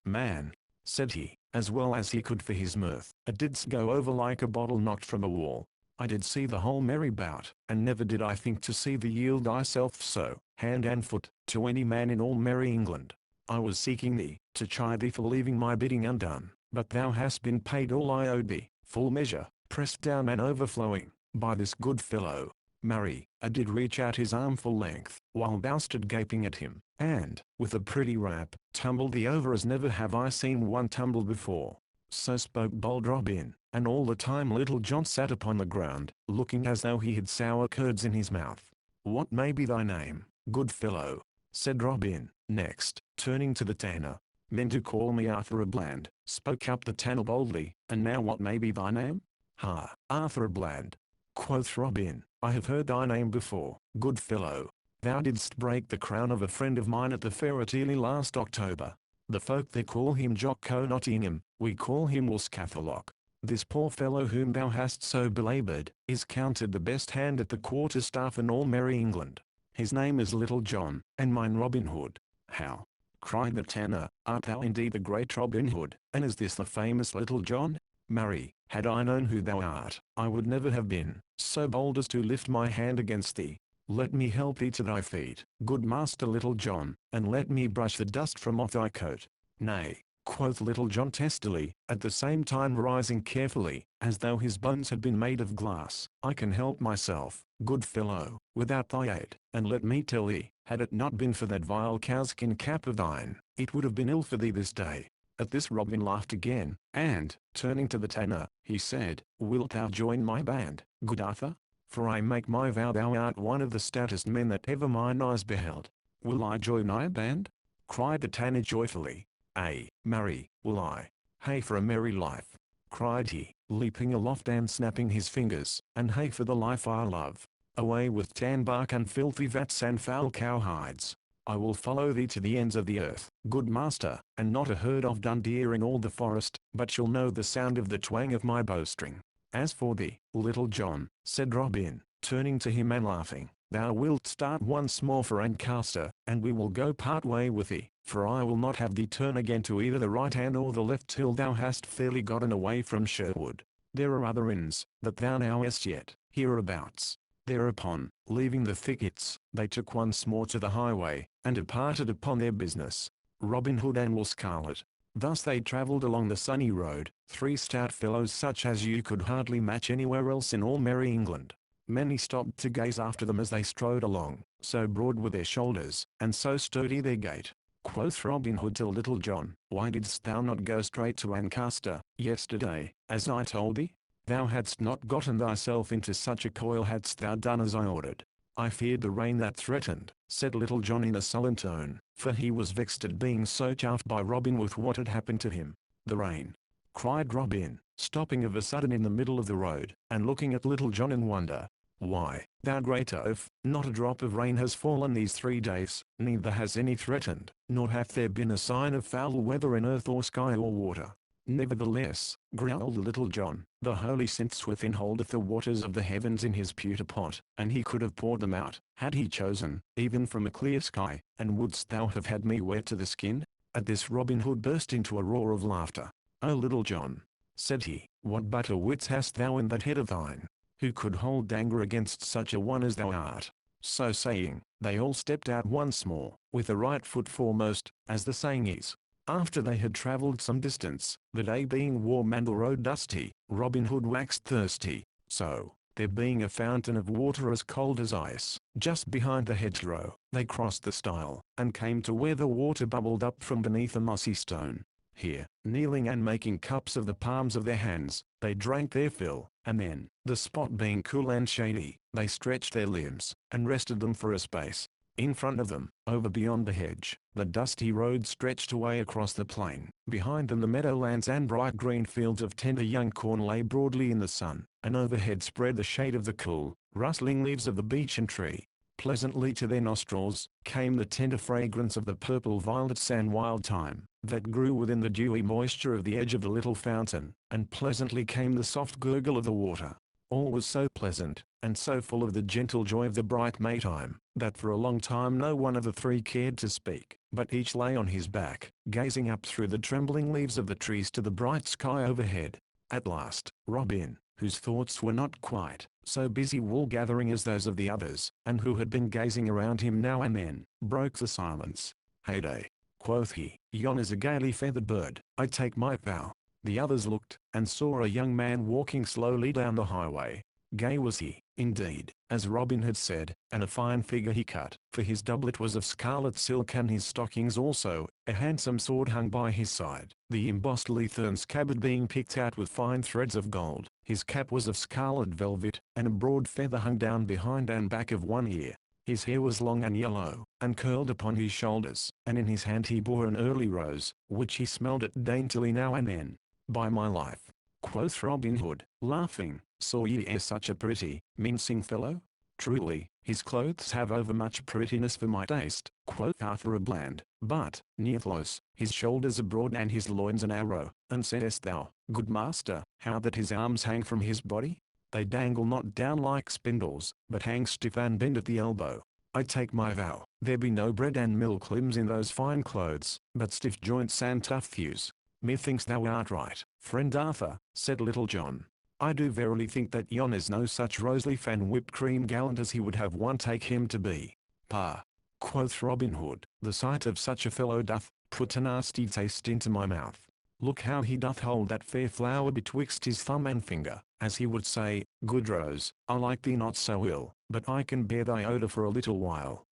man, said he, as well as he could for his mirth, it didst go over like a bottle knocked from a wall. I did see the whole merry bout, and never did I think to see thee yield thyself so, hand and foot, to any man in all merry England. I was seeking thee, to chide thee for leaving my bidding undone, but thou hast been paid all I owed thee, full measure, pressed down and overflowing, by this good fellow. Marry, I did reach out his arm full length, while thou stood gaping at him, and, with a pretty rap, tumbled thee over as never have I seen one tumble before. So spoke bold Robin, and all the time Little John sat upon the ground, looking as though he had sour curds in his mouth. What may be thy name, good fellow? Said Robin. Next, turning to the tanner. Men do call me Arthur a Bland, spoke up the tanner boldly, and now what may be thy name? Ha, Arthur a Bland, quoth Robin, I have heard thy name before, good fellow. Thou didst break the crown of a friend of mine at the fair at Ely last October. The folk there call him Jocko Nottingham, we call him Wilscatherlock. This poor fellow whom thou hast so belaboured, is counted the best hand at the quarter-staff in all merry England. His name is Little John, and mine Robin Hood. How? Cried the tanner, art thou indeed the great Robin Hood, and is this the famous Little John? Marry, had I known who thou art, I would never have been so bold as to lift my hand against thee. Let me help thee to thy feet, good Master Little John, and let me brush the dust from off thy coat. Nay, quoth Little John testily, at the same time rising carefully, as though his bones had been made of glass. I can help myself, good fellow, without thy aid, and let me tell thee, had it not been for that vile cowskin cap of thine, it would have been ill for thee this day. At this Robin laughed again, and, turning to the tanner, he said, Wilt thou join my band, good Arthur? For I make my vow thou art one of the stoutest men that ever mine eyes beheld. Will I join thy band? Cried the tanner joyfully. Ay, marry, will I. Hey for a merry life, cried he, leaping aloft and snapping his fingers, and hey for the life I love. Away with tan bark and filthy vats and foul cowhides. I will follow thee to the ends of the earth, good master, and not a herd of dun deer in all the forest, but shall know the sound of the twang of my bowstring. As for thee, Little John, said Robin, turning to him and laughing, thou wilt start once more for Ancaster, and we will go part way with thee, for I will not have thee turn again to either the right hand or the left till thou hast fairly gotten away from Sherwood. There are other inns, that thou knowest yet, hereabouts. Thereupon, leaving the thickets, they took once more to the highway, and departed upon their business. Robin Hood and Will Scarlet. Thus they travelled along the sunny road, three stout fellows such as you could hardly match anywhere else in all merry England. Many stopped to gaze after them as they strode along, so broad were their shoulders, and so sturdy their gait. Quoth Robin Hood to Little John, Why didst thou not go straight to Ancaster, yesterday, as I told thee? Thou hadst not gotten thyself into such a coil hadst thou done as I ordered. I feared the rain that threatened, said Little John in a sullen tone, for he was vexed at being so chaffed by Robin with what had happened to him. The rain! Cried Robin, stopping of a sudden in the middle of the road, and looking at Little John in wonder. Why, thou great oaf, not a drop of rain has fallen these 3 days, neither has any threatened, nor hath there been a sign of foul weather in earth or sky or water. Nevertheless, growled Little John, the holy Saint Swithin holdeth the waters of the heavens in his pewter pot, and he could have poured them out, had he chosen, even from a clear sky, and wouldst thou have had me wet to the skin? At this Robin Hood burst into a roar of laughter. O Little John, said he, what butter wits hast thou in that head of thine? Who could hold anger against such a one as thou art? So saying, they all stepped out once more, with the right foot foremost, as the saying is. After they had travelled some distance, the day being warm and the road dusty, Robin Hood waxed thirsty, so, there being a fountain of water as cold as ice, just behind the hedgerow, they crossed the stile, and came to where the water bubbled up from beneath a mossy stone. Here, kneeling and making cups of the palms of their hands, they drank their fill, and then, the spot being cool and shady, they stretched their limbs, and rested them for a space. In front of them, over beyond the hedge, the dusty road stretched away across the plain. Behind them the meadowlands and bright green fields of tender young corn lay broadly in the sun, and overhead spread the shade of the cool, rustling leaves of the beechen tree. Pleasantly to their nostrils, came the tender fragrance of the purple violets and wild thyme, that grew within the dewy moisture of the edge of the little fountain, and pleasantly came the soft gurgle of the water. All was so pleasant, and so full of the gentle joy of the bright Maytime, that for a long time no one of the three cared to speak, but each lay on his back, gazing up through the trembling leaves of the trees to the bright sky overhead. At last, Robin, whose thoughts were not quite so busy wool-gathering as those of the others, and who had been gazing around him now and then, broke the silence. "Heyday," quoth he, "yon is a gaily feathered bird, I take my vow." The others looked, and saw a young man walking slowly down the highway. Gay was he, indeed, as Robin had said, and a fine figure he cut, for his doublet was of scarlet silk and his stockings also. A handsome sword hung by his side, the embossed leathern scabbard being picked out with fine threads of gold. His cap was of scarlet velvet, and a broad feather hung down behind and back of one ear. His hair was long and yellow, and curled upon his shoulders, and in his hand he bore an early rose, which he smelled at daintily now and then. "By my life," quoth Robin Hood, laughing, "saw ye e'er such a pretty, mincing fellow?" "Truly, his clothes have overmuch prettiness for my taste," quoth Arthur a Bland, "but, ne'ertheless, his shoulders are broad and his loins an arrow. And sayest thou, good master, how that his arms hang from his body? They dangle not down like spindles, but hang stiff and bend at the elbow. I take my vow, there be no bread and milk limbs in those fine clothes, but stiff joints and tough thews." "Methinks thou art right, friend Arthur," said Little John. "I do verily think that yon is no such roseleaf and whipped cream gallant as he would have one take him to be." "Pah," quoth Robin Hood, "the sight of such a fellow doth put a nasty taste into my mouth. Look how he doth hold that fair flower betwixt his thumb and finger, as he would say, Good rose, I like thee not so ill, but I can bear thy odour for a little while.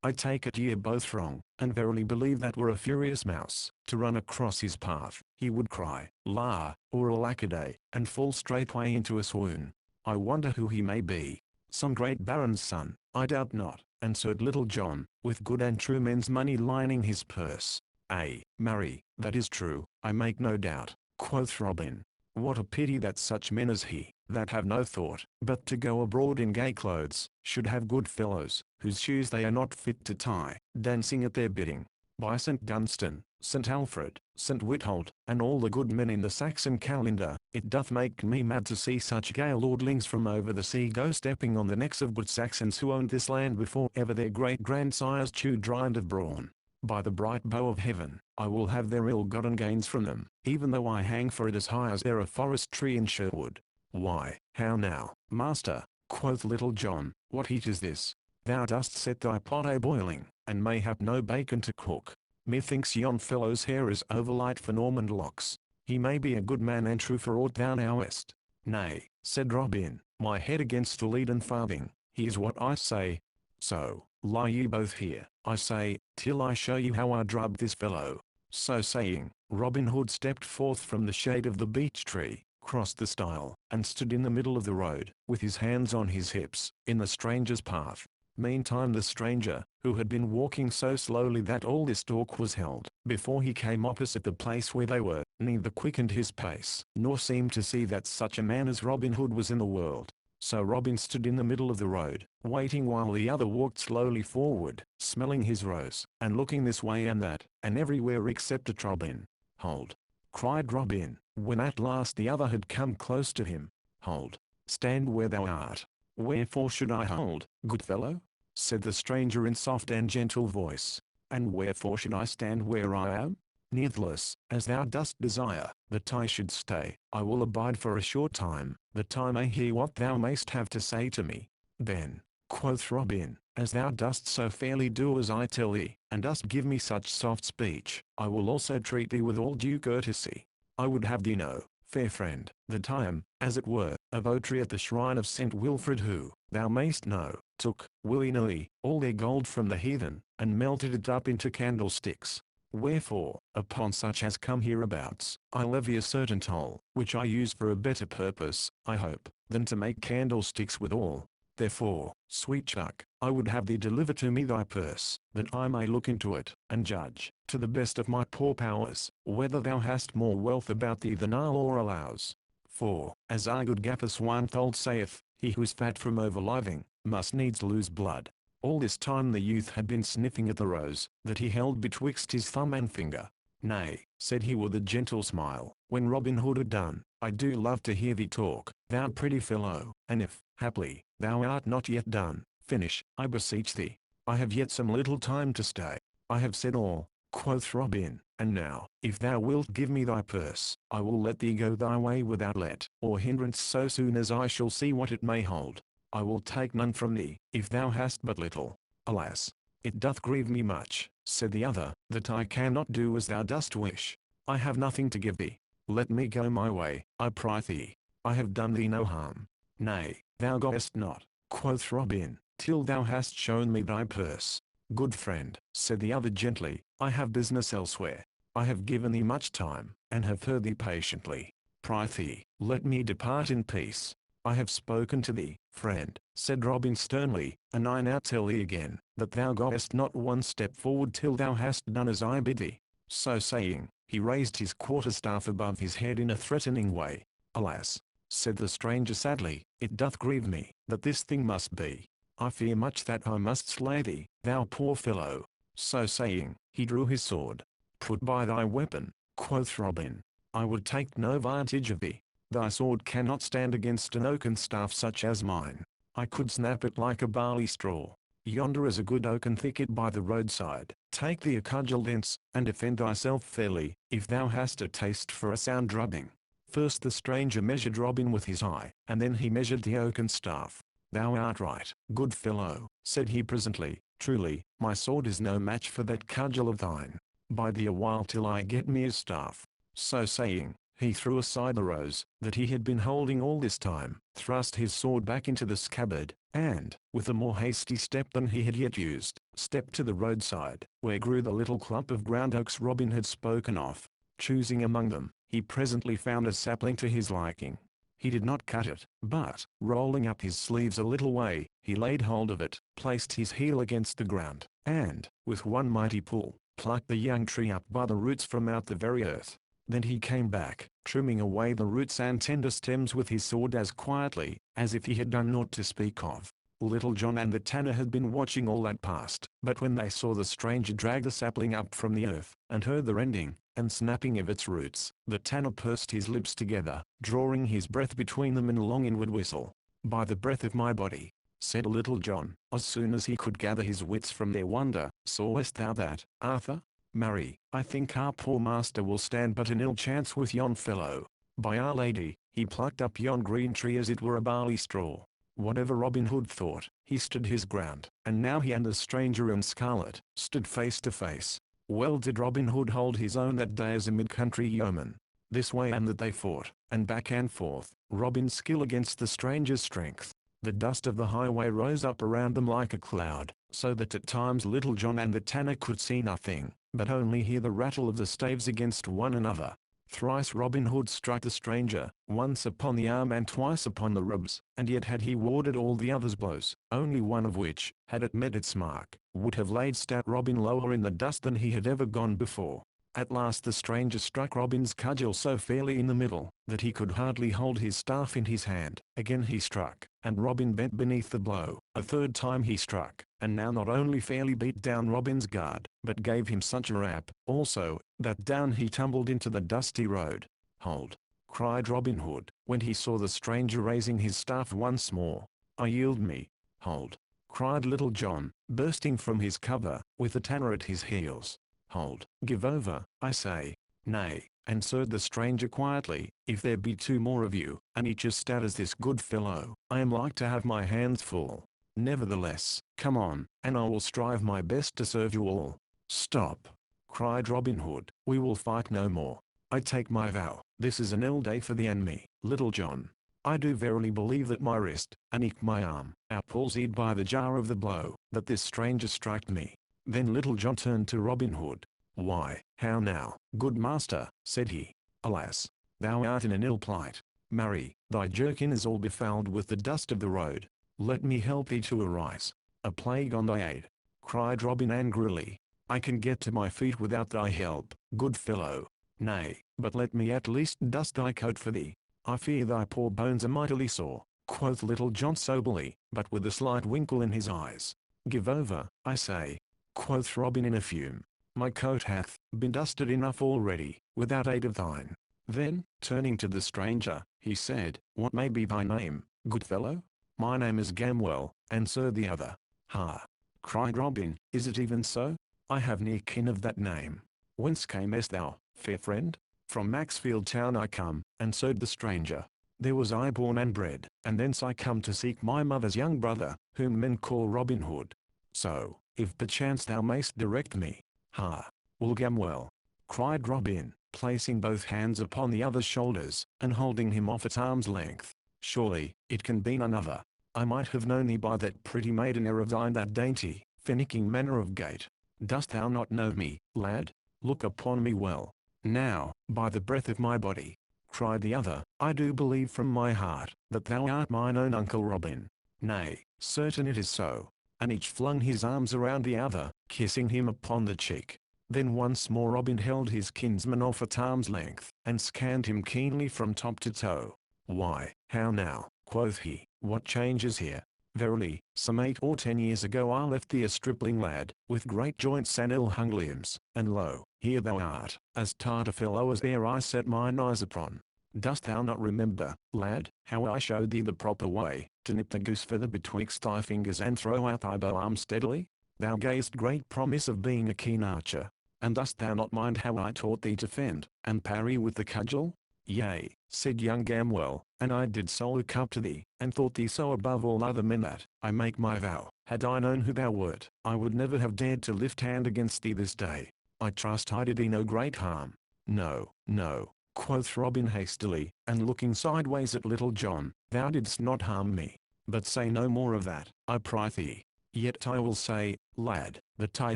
I take it ye are both wrong, and verily believe that were a furious mouse to run across his path, he would cry, La, or alackaday, and fall straightway into a swoon. I wonder who he may be. Some great baron's son, I doubt not," answered Little John, with good and true men's money lining his purse. "Ay, marry, that is true, I make no doubt," quoth Robin. "What a pity that such men as he, that have no thought but to go abroad in gay clothes, should have good fellows, whose shoes they are not fit to tie, dancing at their bidding. By St. Dunstan, St. Alfred, St. Withold, and all the good men in the Saxon calendar, it doth make me mad to see such gay lordlings from over the sea go stepping on the necks of good Saxons who owned this land before ever their great-grandsires chewed rind of brawn. By the bright bow of heaven, I will have their ill-gotten gains from them, even though I hang for it as high as e'er a forest tree in Sherwood." "Why, how now, master," quoth Little John, "what heat is this? Thou dost set thy pot a-boiling, and mayhap no bacon to cook. Methinks yon fellow's hair is overlight for Normand locks. He may be a good man and true for aught thou knowest." "Nay," said Robin, "my head against the leaden farthing, here's what I say. So, lie ye both here, I say, till I show you how I drub this fellow." So saying, Robin Hood stepped forth from the shade of the beech tree, crossed the stile, and stood in the middle of the road, with his hands on his hips, in the stranger's path. Meantime the stranger, who had been walking so slowly that all this talk was held before he came opposite the place where they were, neither quickened his pace, nor seemed to see that such a man as Robin Hood was in the world. So Robin stood in the middle of the road, waiting while the other walked slowly forward, smelling his rose, and looking this way and that, and everywhere except at Robin. "Hold!" cried Robin, when at last the other had come close to him. "Hold! Stand where thou art." "Wherefore should I hold, good fellow?" said the stranger in soft and gentle voice. "And wherefore should I stand where I am? Nevertheless, as thou dost desire that I should stay, I will abide for a short time, that I may hear what thou mayst have to say to me." "Then," quoth Robin, "as thou dost so fairly do as I tell thee, and dost give me such soft speech, I will also treat thee with all due courtesy. I would have thee know, fair friend, that I am, as it were, a votary at the shrine of St. Wilfrid who, thou mayst know, took, willy-nilly, all their gold from the heathen, and melted it up into candlesticks. Wherefore, upon such as come hereabouts, I levy a certain toll, which I use for a better purpose, I hope, than to make candlesticks withal. Therefore, sweet chuck, I would have thee deliver to me thy purse, that I may look into it, and judge, to the best of my poor powers, whether thou hast more wealth about thee than our law allows. For, as our good Gaffer Swinethold saith, he who's fat from overliving, must needs lose blood." All this time the youth had been sniffing at the rose that he held betwixt his thumb and finger. "Nay," said he with a gentle smile, when Robin Hood had done, "I do love to hear thee talk, thou pretty fellow, and if, haply, thou art not yet done, finish, I beseech thee. I have yet some little time to stay. I have said all." quoth Robin, and now, if thou wilt give me thy purse, I will let thee go thy way without let or hindrance so soon as I shall see what it may hold. I will take none from thee, if thou hast but little. Alas, it doth grieve me much, said the other, that I cannot do as thou dost wish. I have nothing to give thee. Let me go my way, I prythee. I have done thee no harm. Nay, thou goest not, quoth Robin, till thou hast shown me thy purse. Good friend, said the other gently, I have business elsewhere. I have given thee much time, and have heard thee patiently. Prythee, let me depart in peace. I have spoken to thee, friend, said Robin sternly, and I now tell thee again, that thou goest not one step forward till thou hast done as I bid thee. So saying, he raised his quarterstaff above his head in a threatening way. Alas, said the stranger sadly, it doth grieve me, that this thing must be. I fear much that I must slay thee, thou poor fellow. So saying, he drew his sword. Put by thy weapon, quoth Robin. I would take no vantage of thee. Thy sword cannot stand against an oaken staff such as mine. I could snap it like a barley straw. Yonder is a good oaken thicket by the roadside. Take thee a cudgel thence, and defend thyself fairly, if thou hast a taste for a sound drubbing. First the stranger measured Robin with his eye, and then he measured the oaken staff. Thou art right, good fellow, said he presently. Truly, my sword is no match for that cudgel of thine. Bide thee a while till I get me a staff. So saying, he threw aside the rose that he had been holding all this time, thrust his sword back into the scabbard, and, with a more hasty step than he had yet used, stepped to the roadside, where grew the little clump of ground oaks Robin had spoken of. Choosing among them, he presently found a sapling to his liking. He did not cut it, but, rolling up his sleeves a little way, he laid hold of it, placed his heel against the ground, and, with one mighty pull, plucked the young tree up by the roots from out the very earth. Then he came back, trimming away the roots and tender stems with his sword as quietly, as if he had done naught to speak of. Little John and the tanner had been watching all that passed, but when they saw the stranger drag the sapling up from the earth, and heard the rending and snapping of its roots, the tanner pursed his lips together, drawing his breath between them in a long inward whistle. By the breath of my body, said Little John, as soon as he could gather his wits from their wonder, sawest thou that, Arthur? Marry, I think our poor master will stand but an ill chance with yon fellow. By Our Lady, he plucked up yon green tree as it were a barley straw. Whatever Robin Hood thought, he stood his ground, and now he and the stranger in scarlet stood face to face. Well did Robin Hood hold his own that day as a mid-country yeoman. This way and that they fought, and back and forth, Robin's skill against the stranger's strength. The dust of the highway rose up around them like a cloud, so that at times Little John and the tanner could see nothing, but only hear the rattle of the staves against one another. Thrice Robin Hood struck the stranger, once upon the arm and twice upon the ribs, and yet had he warded all the other's blows, only one of which, had it met its mark, would have laid stout Robin lower in the dust than he had ever gone before. At last the stranger struck Robin's cudgel so fairly in the middle, that he could hardly hold his staff in his hand. Again he struck, and Robin bent beneath the blow. A third time he struck, and now not only fairly beat down Robin's guard, but gave him such a rap, also, that down he tumbled into the dusty road. Hold! Cried Robin Hood, when he saw the stranger raising his staff once more. I yield me. Hold! Cried Little John, bursting from his cover, with the tanner at his heels. Hold! Give over, I say. Nay, answered the stranger quietly, if there be two more of you, and each as stout as this good fellow, I am like to have my hands full. Nevertheless, come on, and I will strive my best to serve you all. Stop! Cried Robin Hood, we will fight no more. I take my vow, this is an ill day for thee and me, Little John. I do verily believe that my wrist, and eke my arm, are palsied by the jar of the blow, that this stranger struck me. Then Little John turned to Robin Hood. Why, how now, good master, said he. Alas, thou art in an ill plight. Marry, thy jerkin is all befouled with the dust of the road. Let me help thee to arise. A plague on thy aid! Cried Robin angrily. I can get to my feet without thy help, good fellow. Nay, but let me at least dust thy coat for thee. I fear thy poor bones are mightily sore, quoth Little John soberly, but with a slight winkle in his eyes. Give over, I say, quoth Robin in a fume. My coat hath been dusted enough already, without aid of thine. Then, turning to the stranger, he said, What may be thy name, good fellow? My name is Gamwell, answered the other. Ha! Cried Robin, is it even so? I have near kin of that name. Whence camest thou, fair friend? From Maxfield town I come, and so the stranger. There was I born and bred, and thence I come to seek my mother's young brother, whom men call Robin Hood. So, if perchance thou mayst direct me. Ha! Will Gamwell, cried Robin, placing both hands upon the other's shoulders, and holding him off at arm's length. Surely, it can be none other. I might have known thee by that pretty maiden air of thine, that dainty, finicking manner of gait. Dost thou not know me, lad? Look upon me well. Now, by the breath of my body, cried the other, I do believe from my heart, that thou art mine own Uncle Robin. Nay, certain it is so. And each flung his arms around the other, kissing him upon the cheek. Then once more Robin held his kinsman off at arm's length, and scanned him keenly from top to toe. Why, how now, quoth he, what change is here? Verily, some 8 or 10 years ago I left thee a stripling lad, with great joints and ill-hung limbs, and lo, here thou art, as tart a fellow as ere I set mine eyes upon. Dost thou not remember, lad, how I showed thee the proper way, to nip the goose feather betwixt thy fingers and throw out thy bow arm steadily? Thou gavest great promise of being a keen archer. And dost thou not mind how I taught thee to fend, and parry with the cudgel? Yea, said young Gamwell, and I did so look up to thee, and thought thee so above all other men that, I make my vow, had I known who thou wert, I would never have dared to lift hand against thee this day. I trust I did thee no great harm. No, no, quoth Robin hastily, and looking sideways at Little John, thou didst not harm me. But say no more of that, I prythee. Yet I will say, lad, that I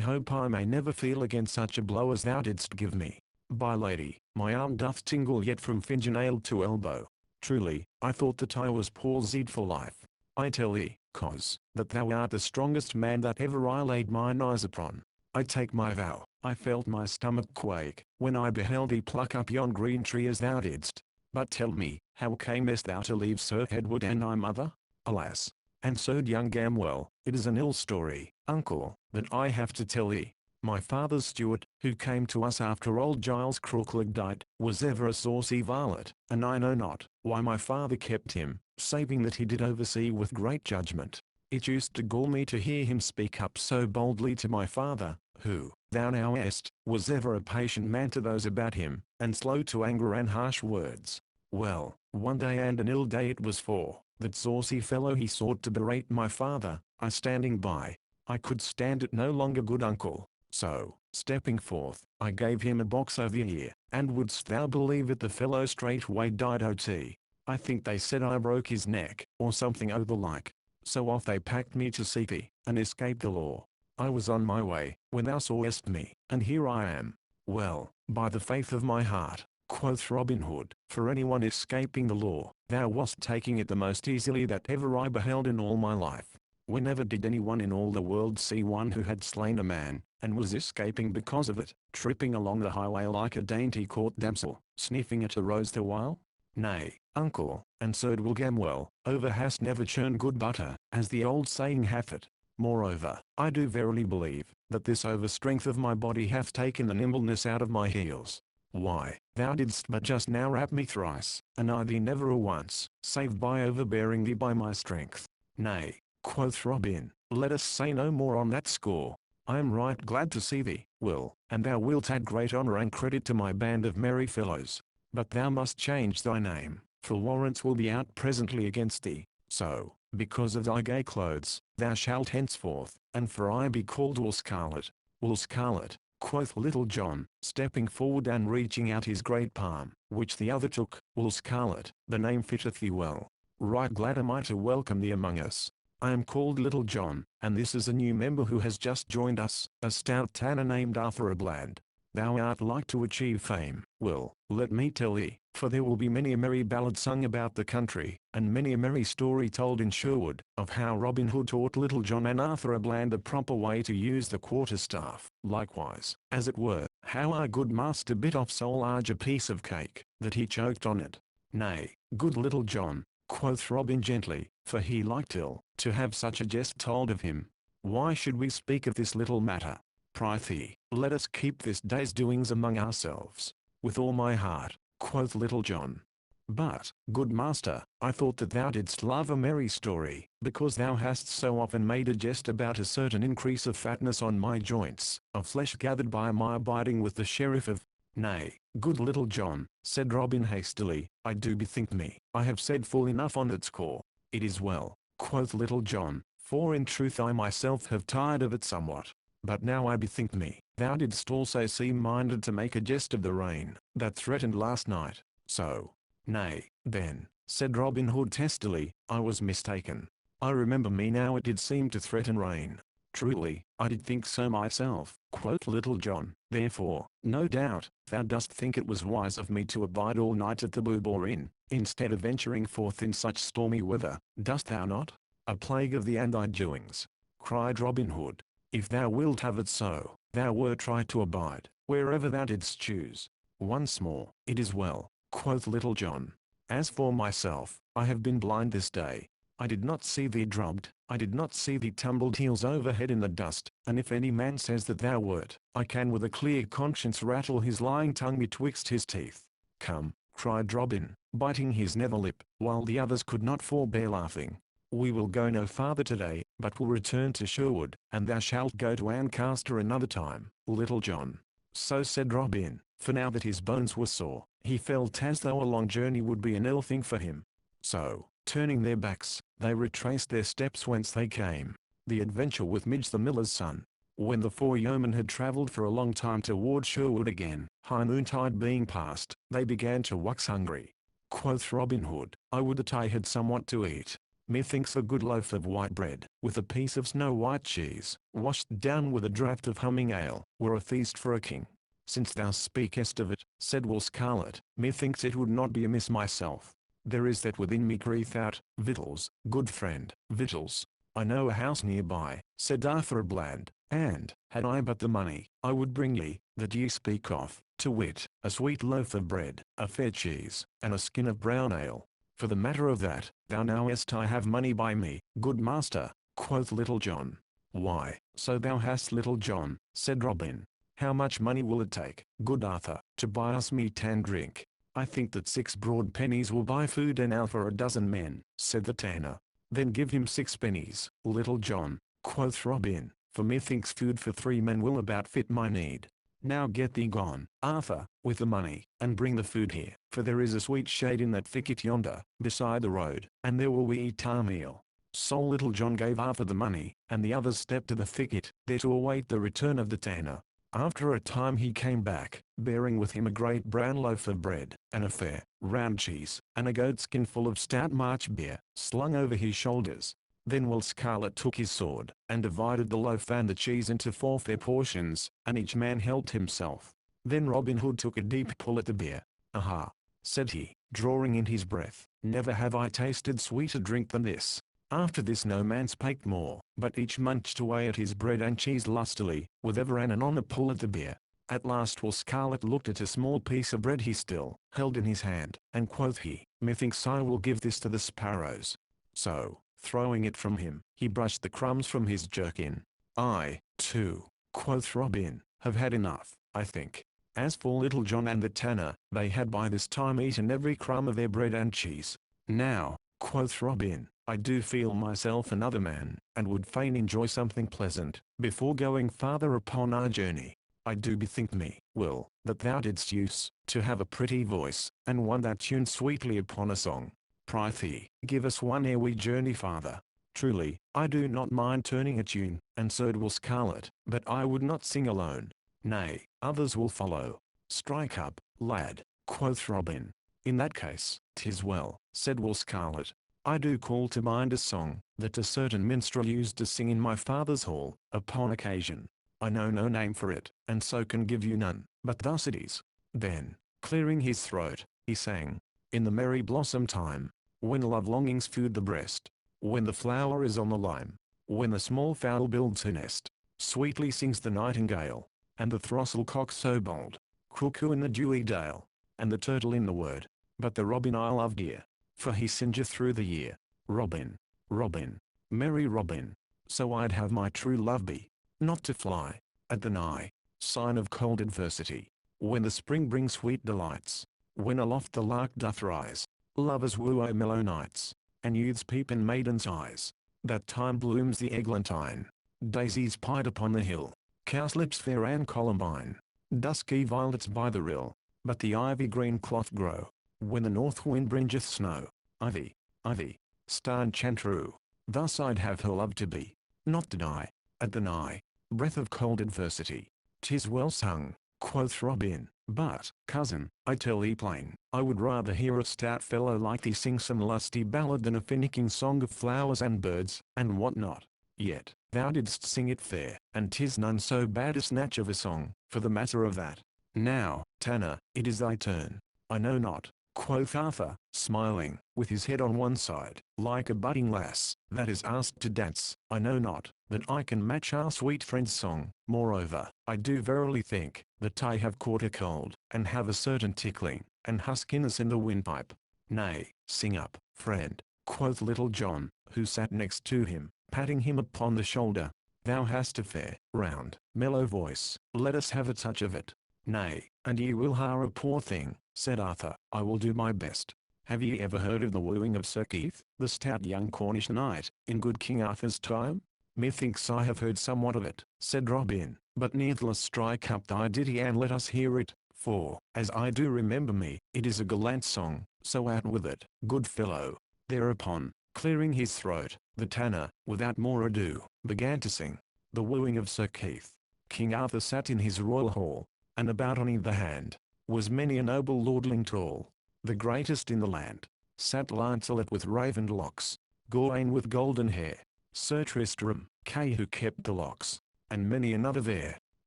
hope I may never feel again such a blow as thou didst give me. By lady, my arm doth tingle yet from fingernail to elbow. Truly, I thought that I was palsied for life. I tell thee, cos, that thou art the strongest man that ever I laid mine eyes upon. I take my vow, I felt my stomach quake, when I beheld thee pluck up yon green tree as thou didst. But tell me, how camest thou to leave Sir Edward and thy mother? Alas! Answered young Gamwell, it is an ill story, uncle, that I have to tell thee. My father's steward, who came to us after old Giles Crookleg died, was ever a saucy varlet, and I know not why my father kept him, saving that he did oversee with great judgment. It used to gall me to hear him speak up so boldly to my father, who, thou knowest, was ever a patient man to those about him, and slow to anger and harsh words. Well, one day and an ill day it was for that saucy fellow he sought to berate my father, I standing by. I could stand it no longer, good uncle, so, stepping forth, I gave him a box over the ear, and wouldst thou believe it, the fellow straightway died o.t. I think they said I broke his neck, or something o' the like. So off they packed me to seek thee, and escape the law. I was on my way, when thou sawest me, and here I am. Well, by the faith of my heart, quoth Robin Hood, for anyone escaping the law, thou wast taking it the most easily that ever I beheld in all my life. Whenever did anyone in all the world see one who had slain a man, and was escaping because of it, tripping along the highway like a dainty court damsel, sniffing at a rose the while? Nay, uncle, answered Will Gamwell, over hast never churned good butter, as the old saying hath it. Moreover, I do verily believe, that this overstrength of my body hath taken the nimbleness out of my heels. Why, thou didst but just now rap me thrice, and I thee never a once, save by overbearing thee by my strength. Nay, quoth Robin, let us say no more on that score. I am right glad to see thee, Will, and thou wilt add great honour and credit to my band of merry fellows. But thou must change thy name, for warrants will be out presently against thee. So, because of thy gay clothes, thou shalt henceforth, and for I be called Will Scarlet. Will Scarlet, quoth Little John, stepping forward and reaching out his great palm, which the other took. Will Scarlet, the name fitteth thee well. Right glad am I to welcome thee among us. I am called Little John, and this is a new member who has just joined us, a stout tanner named Arthur a Bland. Thou art like to achieve fame, Will, let me tell thee, for there will be many a merry ballad sung about the country, and many a merry story told in Sherwood, of how Robin Hood taught Little John and Arthur a Bland the proper way to use the quarterstaff. Likewise, as it were, how our good master bit off so large a piece of cake, that he choked on it. Nay, good Little John, quoth Robin gently, for he liked ill to have such a jest told of him. Why should we speak of this little matter? Prithee, let us keep this day's doings among ourselves. With all my heart, quoth Little John. But, good master, I thought that thou didst love a merry story, because thou hast so often made a jest about a certain increase of fatness on my joints, of flesh gathered by my abiding with the sheriff of... Nay, good Little John, said Robin hastily, I do bethink me, I have said full enough on that score. It is well, quoth Little John, for in truth I myself have tired of it somewhat. But now I bethink me, thou didst also seem minded to make a jest of the rain, that threatened last night, so... Nay, then, said Robin Hood testily, I was mistaken. I remember me now it did seem to threaten rain. Truly, I did think so myself, quoth Little John, therefore, no doubt, thou dost think it was wise of me to abide all night at the Blue Boar Inn, instead of venturing forth in such stormy weather, dost thou not? A plague of thee and thy doings, cried Robin Hood. If thou wilt have it so, thou wert try to abide, wherever thou didst choose. Once more, it is well, quoth Little John. As for myself, I have been blind this day. I did not see thee drubbed, I did not see thee tumbled heels over head in the dust, and if any man says that thou wert, I can with a clear conscience rattle his lying tongue betwixt his teeth. Come, cried Robin, biting his nether lip, while the others could not forbear laughing. We will go no farther today, but will return to Sherwood, and thou shalt go to Ancaster another time, Little John. So said Robin, for now that his bones were sore, he felt as though a long journey would be an ill thing for him. So, turning their backs, they retraced their steps whence they came. The adventure with Midge the miller's son. When the four yeomen had travelled for a long time toward Sherwood again, high noontide being past, they began to wax hungry. Quoth Robin Hood, I would that I had somewhat to eat. Methinks a good loaf of white bread, with a piece of snow-white cheese, washed down with a draught of humming ale, were a feast for a king. Since thou speakest of it, said Will Scarlet, methinks it would not be amiss myself. There is that within me grief out, victuals, good friend, victuals. I know a house nearby, said Arthur Bland, and, had I but the money, I would bring ye, that ye speak of, to wit, a sweet loaf of bread, a fair cheese, and a skin of brown ale. For the matter of that, thou knowest I have money by me, good master, quoth Little John. Why, so thou hast, Little John, said Robin. How much money will it take, good Arthur, to buy us meat and drink? I think that 6 broad pennies will buy food and ale for a dozen men, said the tanner. Then give him 6 pennies, Little John, quoth Robin, for methinks food for 3 men will about fit my need. Now get thee gone, Arthur, with the money, and bring the food here, for there is a sweet shade in that thicket yonder, beside the road, and there will we eat our meal. So Little John gave Arthur the money, and the others stepped to the thicket, there to await the return of the tanner. After a time he came back, bearing with him a great brown loaf of bread, and a fair, round cheese, and a goatskin full of stout March beer, slung over his shoulders. Then Will Scarlet took his sword, and divided the loaf and the cheese into 4 fair portions, and each man helped himself. Then Robin Hood took a deep pull at the beer. Aha, said he, drawing in his breath, never have I tasted sweeter drink than this. After this no man spake more, but each munched away at his bread and cheese lustily, with ever and anon a pull at the beer. At last Will Scarlet looked at a small piece of bread he still held in his hand, and quoth he, methinks I will give this to the sparrows. So, throwing it from him, he brushed the crumbs from his jerkin. I, too, quoth Robin, have had enough, I think. As for Little John and the tanner, they had by this time eaten every crumb of their bread and cheese. Now, quoth Robin, I do feel myself another man, and would fain enjoy something pleasant, before going farther upon our journey. I do bethink me, Will, that thou didst use to have a pretty voice, and one that tuned sweetly upon a song. Prithee, give us one ere we journey farther. Truly, I do not mind turning a tune, and so will Scarlet, but I would not sing alone. Nay, others will follow. Strike up, lad, quoth Robin. In that case, 'tis well, said Will Scarlet. I do call to mind a song, that a certain minstrel used to sing in my father's hall, upon occasion. I know no name for it, and so can give you none, but thus it is. Then, clearing his throat, he sang, in the merry blossom time, when love longings food the breast, when the flower is on the lime, when the small fowl builds her nest, sweetly sings the nightingale, and the throstle cock so bold, cuckoo in the dewy dale, and the turtle in the wood, but the robin I love dear, for he singeth through the year. Robin, Robin, merry Robin, so I'd have my true love be, not to fly at the nigh sign of cold adversity, when the spring brings sweet delights, when aloft the lark doth rise, Lovers woo o mellow nights, and youths peep in maidens' eyes. That time blooms the eglantine. Daisies pied upon the hill, cowslips fair and columbine, dusky violets by the rill, but the ivy green cloth grow, when the north wind bringeth snow. Ivy, ivy, star and chantrue, thus I'd have her love to be, not to die, at the nigh breath of cold adversity. 'Tis well sung, quoth Robin, but, cousin, I tell thee plain, I would rather hear a stout fellow like thee sing some lusty ballad than a finicking song of flowers and birds, and what not. Yet, thou didst sing it fair, and 'tis none so bad a snatch of a song, for the matter of that. Now, Tanner, it is thy turn. I know not, quoth Arthur, smiling, with his head on one side, like a budding lass, that is asked to dance. I know not, that I can match our sweet friend's song. Moreover, I do verily think, that I have caught a cold, and have a certain tickling, and huskiness in the windpipe. Nay, sing up, friend, quoth Little John, who sat next to him, patting him upon the shoulder. Thou hast a fair, round, mellow voice, let us have a touch of it. Nay, and ye will har a poor thing, said Arthur. I will do my best. Have ye ever heard of the wooing of Sir Keith, the stout young Cornish knight, in good King Arthur's time? Methinks I have heard somewhat of it, said Robin, but nevertheless strike up thy ditty and let us hear it, for, as I do remember me, it is a gallant song, so out with it, good fellow. Thereupon, clearing his throat, the tanner, without more ado, began to sing, The Wooing of Sir Keith. King Arthur sat in his royal hall, and about on either hand, was many a noble lordling tall, the greatest in the land, sat Lancelot with raven locks, Gawain with golden hair, Sir Tristram, Kay who kept the locks, and many another there,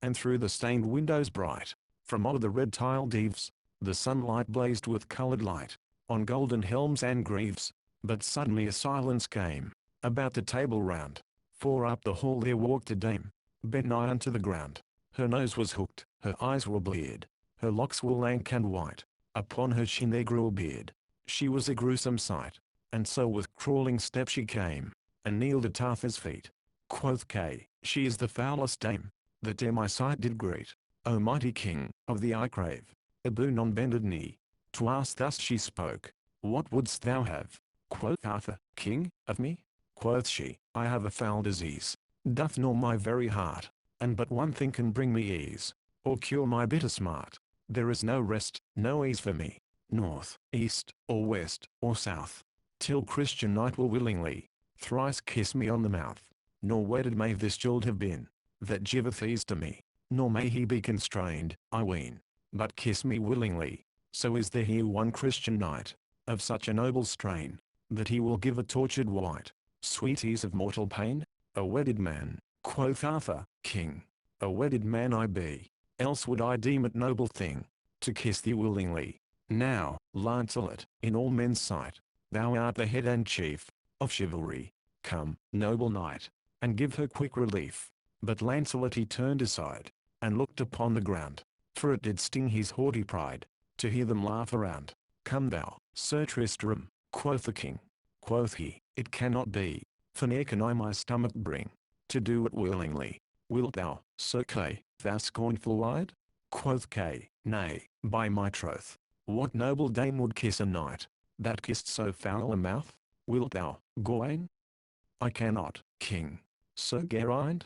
and through the stained windows bright, from all the red tiled eaves, the sunlight blazed with coloured light, on golden helms and greaves. But suddenly a silence came, about the table round, for up the hall there walked a dame, bent nigh unto the ground. Her nose was hooked, her eyes were bleared, her locks were lank and white, upon her chin there grew a beard. She was a gruesome sight, and so with crawling step she came, and kneeled at Arthur's feet. Quoth Kay, she is the foulest dame, that e'er my sight did greet. O mighty king, of thee I crave a boon on bended knee. To us thus she spoke, what wouldst thou have? Quoth Arthur, King, of me? Quoth she, I have a foul disease, doth gnaw my very heart, and but one thing can bring me ease, or cure my bitter smart. There is no rest, no ease for me, north, east, or west, or south, till Christian knight will willingly thrice kiss me on the mouth. Nor wedded may this jilt have been, that giveth ease to me, nor may he be constrained, I ween, but kiss me willingly. So is there here one Christian knight, of such a noble strain, that he will give a tortured wight sweet ease of mortal pain? A wedded man, quoth Arthur, King, a wedded man I be, else would I deem it noble thing, to kiss thee willingly. Now, Lancelot, in all men's sight, thou art the head and chief of chivalry. Come, noble knight, and give her quick relief. But Lancelot he turned aside, and looked upon the ground, for it did sting his haughty pride, to hear them laugh around. Come thou, Sir Tristram, quoth the king. Quoth he, it cannot be, for ne'er can I my stomach bring, to do it willingly. Wilt thou, Sir Kay, thou scornful wide? Quoth Kay, nay, by my troth, what noble dame would kiss a knight, that kissed so foul a mouth? Wilt thou, Gawain? I cannot, king. Sir Geraint?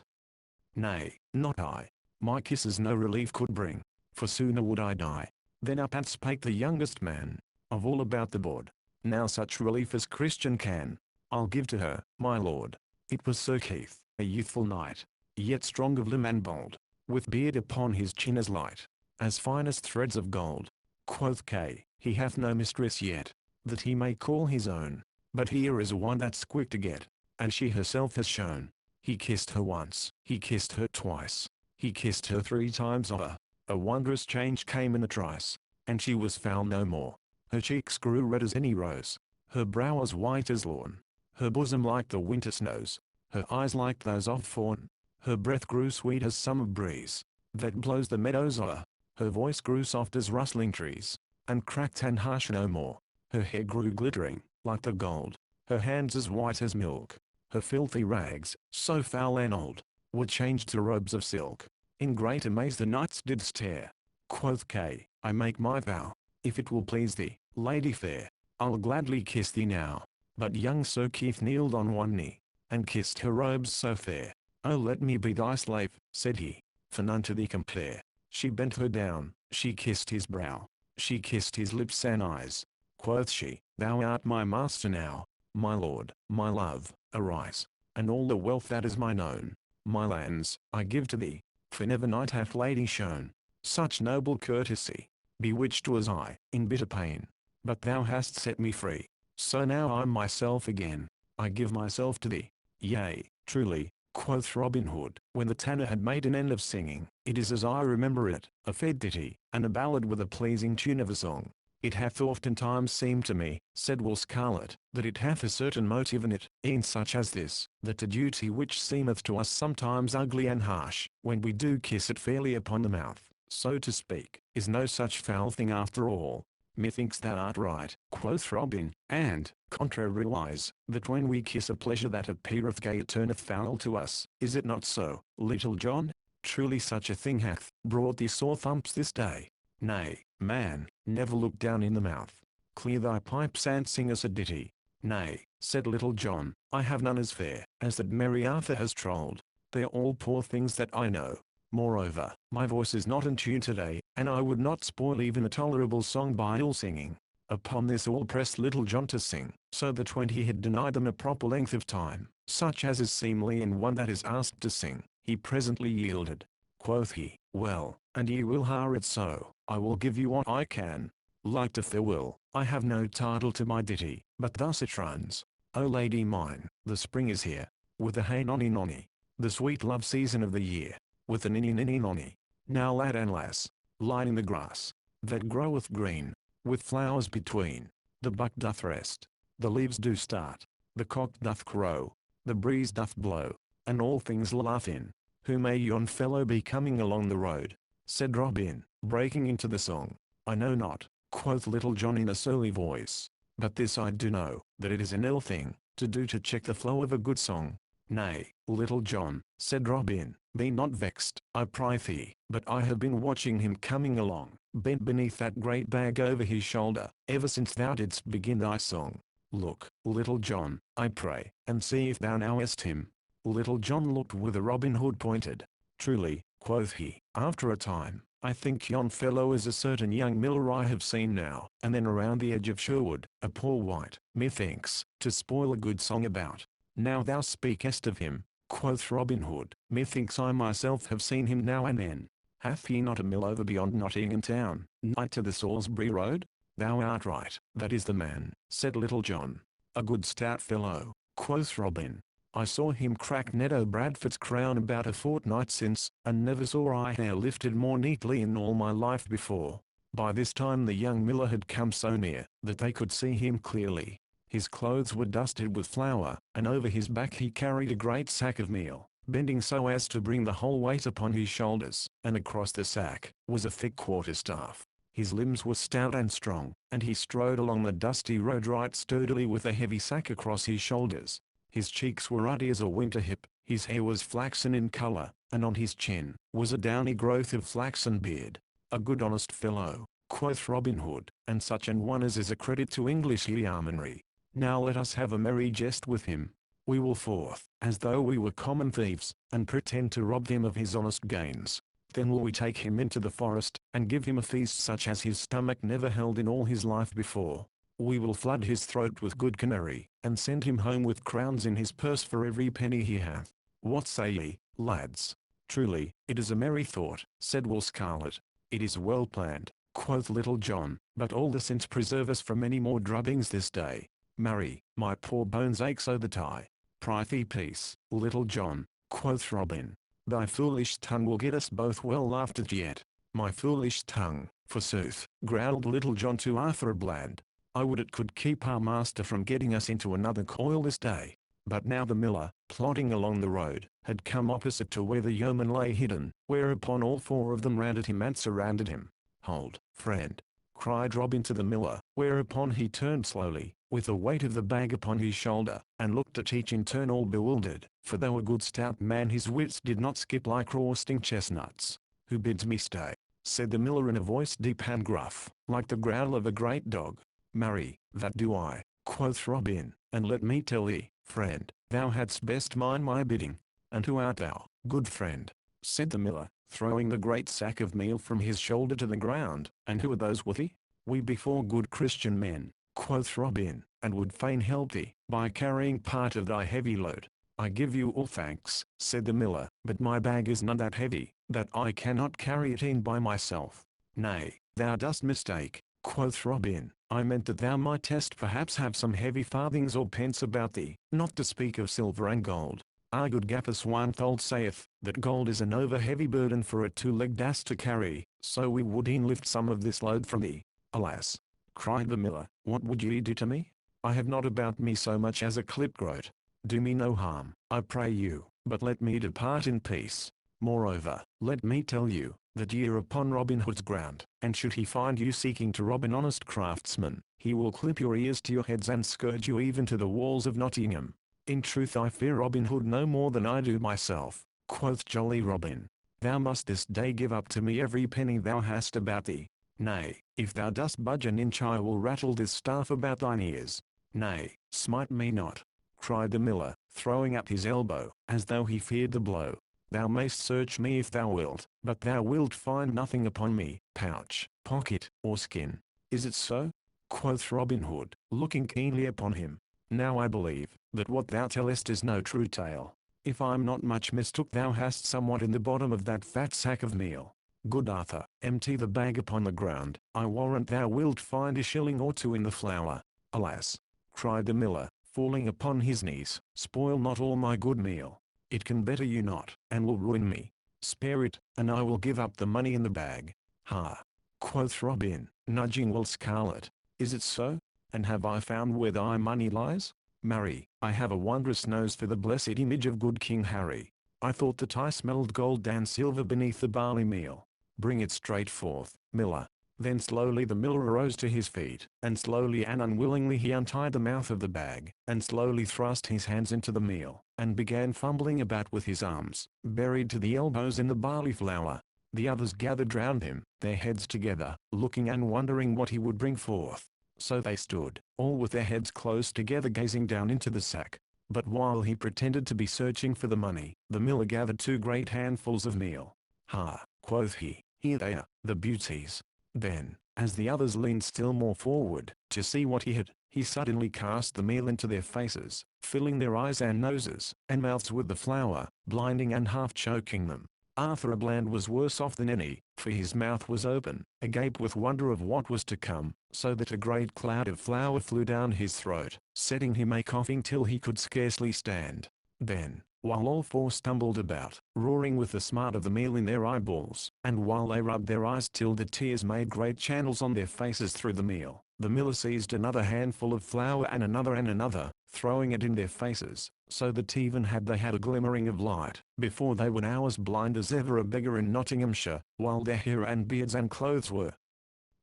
Nay, not I. My kisses no relief could bring, for sooner would I die. Then up and spake the youngest man, of all about the board. Now such relief as Christian can, I'll give to her, my lord. It was Sir Keith, a youthful knight, yet strong of limb and bold, with beard upon his chin as light, as fine as threads of gold. Quoth Kay, he hath no mistress yet, that he may call his own, but here is one that's quick to get, and she herself has shown. He kissed her once, he kissed her twice, he kissed her 3 times over. A wondrous change came in a trice, and she was foul no more. Her cheeks grew red as any rose, her brow as white as lawn, her bosom like the winter snows, her eyes like those of fawn, her breath grew sweet as summer breeze, that blows the meadows o'er, her voice grew soft as rustling trees, and cracked and harsh no more, her hair grew glittering, like the gold, her hands as white as milk, her filthy rags, so foul and old, were changed to robes of silk. In great amaze the knights did stare. Quoth Kay, I make my vow, if it will please thee, lady fair, I'll gladly kiss thee now. But young Sir Keith kneeled on one knee, and kissed her robes so fair. Oh, let me be thy slave, said he, for none to thee compare. She bent her down, she kissed his brow, she kissed his lips and eyes. Quoth she, thou art my master now, my lord, my love, arise, and all the wealth that is mine own, my lands, I give to thee, for never knight hath lady shown such noble courtesy. Bewitched was I, in bitter pain, but thou hast set me free, so now I'm myself again, I give myself to thee. Yea, truly, quoth Robin Hood, when the tanner had made an end of singing, it is as I remember it, a fair ditty, and a ballad with a pleasing tune of a song. It hath oftentimes seemed to me, said Will Scarlet, that it hath a certain motive in it, e'en such as this, that a duty which seemeth to us sometimes ugly and harsh, when we do kiss it fairly upon the mouth, so to speak, is no such foul thing after all. Methinks thou art right, quoth Robin, and, contrariwise, that when we kiss a pleasure that appeareth gay it turneth foul to us. Is it not so, Little John? Truly such a thing hath brought thee sore thumps this day. Nay, man, never look down in the mouth. Clear thy pipes and sing us a ditty. Nay, said Little John, I have none as fair as that merry Arthur has trolled. They are all poor things that I know. Moreover, my voice is not in tune today, and I would not spoil even a tolerable song by ill singing. Upon this all pressed Little John to sing, so that when he had denied them a proper length of time, such as is seemly in one that is asked to sing, he presently yielded. Quoth he, well, and ye will hear it so, I will give you what I can. Like if there will, I have no title to my ditty, but thus it runs. O lady mine, the spring is here, with the hay nonny nonny, the sweet love season of the year, with the ninny ninny nonny. Now lad and lass, lie in the grass, that groweth green, with flowers between. The buck doth rest, the leaves do start, the cock doth crow, the breeze doth blow, and all things laugh in. Who may yon fellow be coming along the road? Said Robin, breaking into the song. I know not, quoth Little John in a surly voice, but this I do know, that it is an ill thing to do to check the flow of a good song. Nay, Little John, said Robin, be not vexed, I prythee, but I have been watching him coming along, bent beneath that great bag over his shoulder, ever since thou didst begin thy song. Look, Little John, I pray, and see if thou knowest him. Little John looked whither Robin Hood pointed. Truly, quoth he, after a time, I think yon fellow is a certain young miller I have seen now and then around the edge of Sherwood, a poor wight, methinks, to spoil a good song about. Now thou speakest of him, quoth Robin Hood, methinks I myself have seen him now and then. Hath he not a mill over beyond Nottingham town, nigh to the Salisbury road? Thou art right, that is the man, said Little John. A good stout fellow, quoth Robin. I saw him crack Ned O'Bradford's crown about a fortnight since, and never saw I hair lifted more neatly in all my life before. By this time the young miller had come so near, that they could see him clearly. His clothes were dusted with flour, and over his back he carried a great sack of meal, bending so as to bring the whole weight upon his shoulders, and across the sack was a thick quarterstaff. His limbs were stout and strong, and he strode along the dusty road right sturdily with a heavy sack across his shoulders. His cheeks were ruddy as a winter hip, his hair was flaxen in color, and on his chin was a downy growth of flaxen beard. A good honest fellow, quoth Robin Hood, and such an one as is a credit to English yeomanry. Now let us have a merry jest with him. We will forth, as though we were common thieves, and pretend to rob him of his honest gains. Then will we take him into the forest, and give him a feast such as his stomach never held in all his life before. We will flood his throat with good canary, and send him home with crowns in his purse for every penny he hath. What say ye, lads? Truly, it is a merry thought, said Will Scarlet. It is well planned, quoth Little John, but all the saints preserve us from any more drubbings this day. Marry, my poor bones ache so that I. Prithee peace, Little John, quoth Robin. Thy foolish tongue will get us both well laughed at yet. My foolish tongue, forsooth, growled Little John to Arthur a Bland. I would it could keep our master from getting us into another coil this day. But now the miller, plodding along the road, had come opposite to where the yeoman lay hidden, whereupon all four of them rounded him and surrounded him. Hold, friend, cried Robin to the miller, whereupon he turned slowly, with the weight of the bag upon his shoulder, and looked at each in turn all bewildered, for though a good stout man his wits did not skip like roasting chestnuts. Who bids me stay? Said the miller in a voice deep and gruff, like the growl of a great dog. "Marry, that do I," quoth Robin, "and let me tell thee, friend, thou hadst best mind my bidding." "And who art thou, good friend?" said the miller, throwing the great sack of meal from his shoulder to the ground. "And who are those with thee?" "We be 4 good Christian men," quoth Robin, "and would fain help thee by carrying part of thy heavy load." "I give you all thanks," said the miller, "but my bag is none that heavy, that I cannot carry it in by myself." "Nay, thou dost mistake," quoth Robin, "I meant that thou mightest perhaps have some heavy farthings or pence about thee, not to speak of silver and gold. Our good Gaffer Swinethold saith, that gold is an over-heavy burden for a 2-legged ass to carry, so we would e'en lift some of this load from thee." "Alas!" cried the miller, "what would ye do to me? I have not about me so much as a clip-groat. Do me no harm, I pray you, but let me depart in peace. Moreover, let me tell you, that ye are upon Robin Hood's ground, and should he find you seeking to rob an honest craftsman, he will clip your ears to your heads and scourge you even to the walls of Nottingham. In truth I fear Robin Hood no more than I do myself," quoth jolly Robin. "Thou must this day give up to me every penny thou hast about thee. Nay, if thou dost budge an inch I will rattle this staff about thine ears." "Nay, smite me not," cried the miller, throwing up his elbow, as though he feared the blow. "Thou mayst search me if thou wilt, but thou wilt find nothing upon me, pouch, pocket, or skin." "Is it so?" quoth Robin Hood, looking keenly upon him. "Now I believe, that what thou tellest is no true tale. If I am not much mistook thou hast somewhat in the bottom of that fat sack of meal. Good Arthur, empty the bag upon the ground, I warrant thou wilt find a shilling or 2 in the flour." "Alas!" cried the miller, falling upon his knees, "spoil not all my good meal. It can better you not, and will ruin me. Spare it, and I will give up the money in the bag." "Ha!" quoth Robin, nudging Will Scarlet. "Is it so? And have I found where thy money lies? Marry, I have a wondrous nose for the blessed image of good King Harry. I thought that I smelled gold and silver beneath the barley meal. Bring it straight forth, miller." Then slowly the miller arose to his feet, and slowly and unwillingly he untied the mouth of the bag, and slowly thrust his hands into the meal, and began fumbling about with his arms, buried to the elbows in the barley flour. The others gathered round him, their heads together, looking and wondering what he would bring forth. So they stood, all with their heads close together gazing down into the sack. But while he pretended to be searching for the money, the miller gathered 2 great handfuls of meal. "Ha!" quoth he, "here they are, the beauties." Then, as the others leaned still more forward, to see what he had, he suddenly cast the meal into their faces, filling their eyes and noses, and mouths with the flour, blinding and half choking them. Arthur à Bland was worse off than any, for his mouth was open, agape with wonder of what was to come, so that a great cloud of flour flew down his throat, setting him a-coughing till he could scarcely stand. Then, while all 4 stumbled about, roaring with the smart of the meal in their eyeballs, and while they rubbed their eyes till the tears made great channels on their faces through the meal, the miller seized another handful of flour and another, throwing it in their faces, so that even had they had a glimmering of light, before they were now as blind as ever a beggar in Nottinghamshire, while their hair and beards and clothes were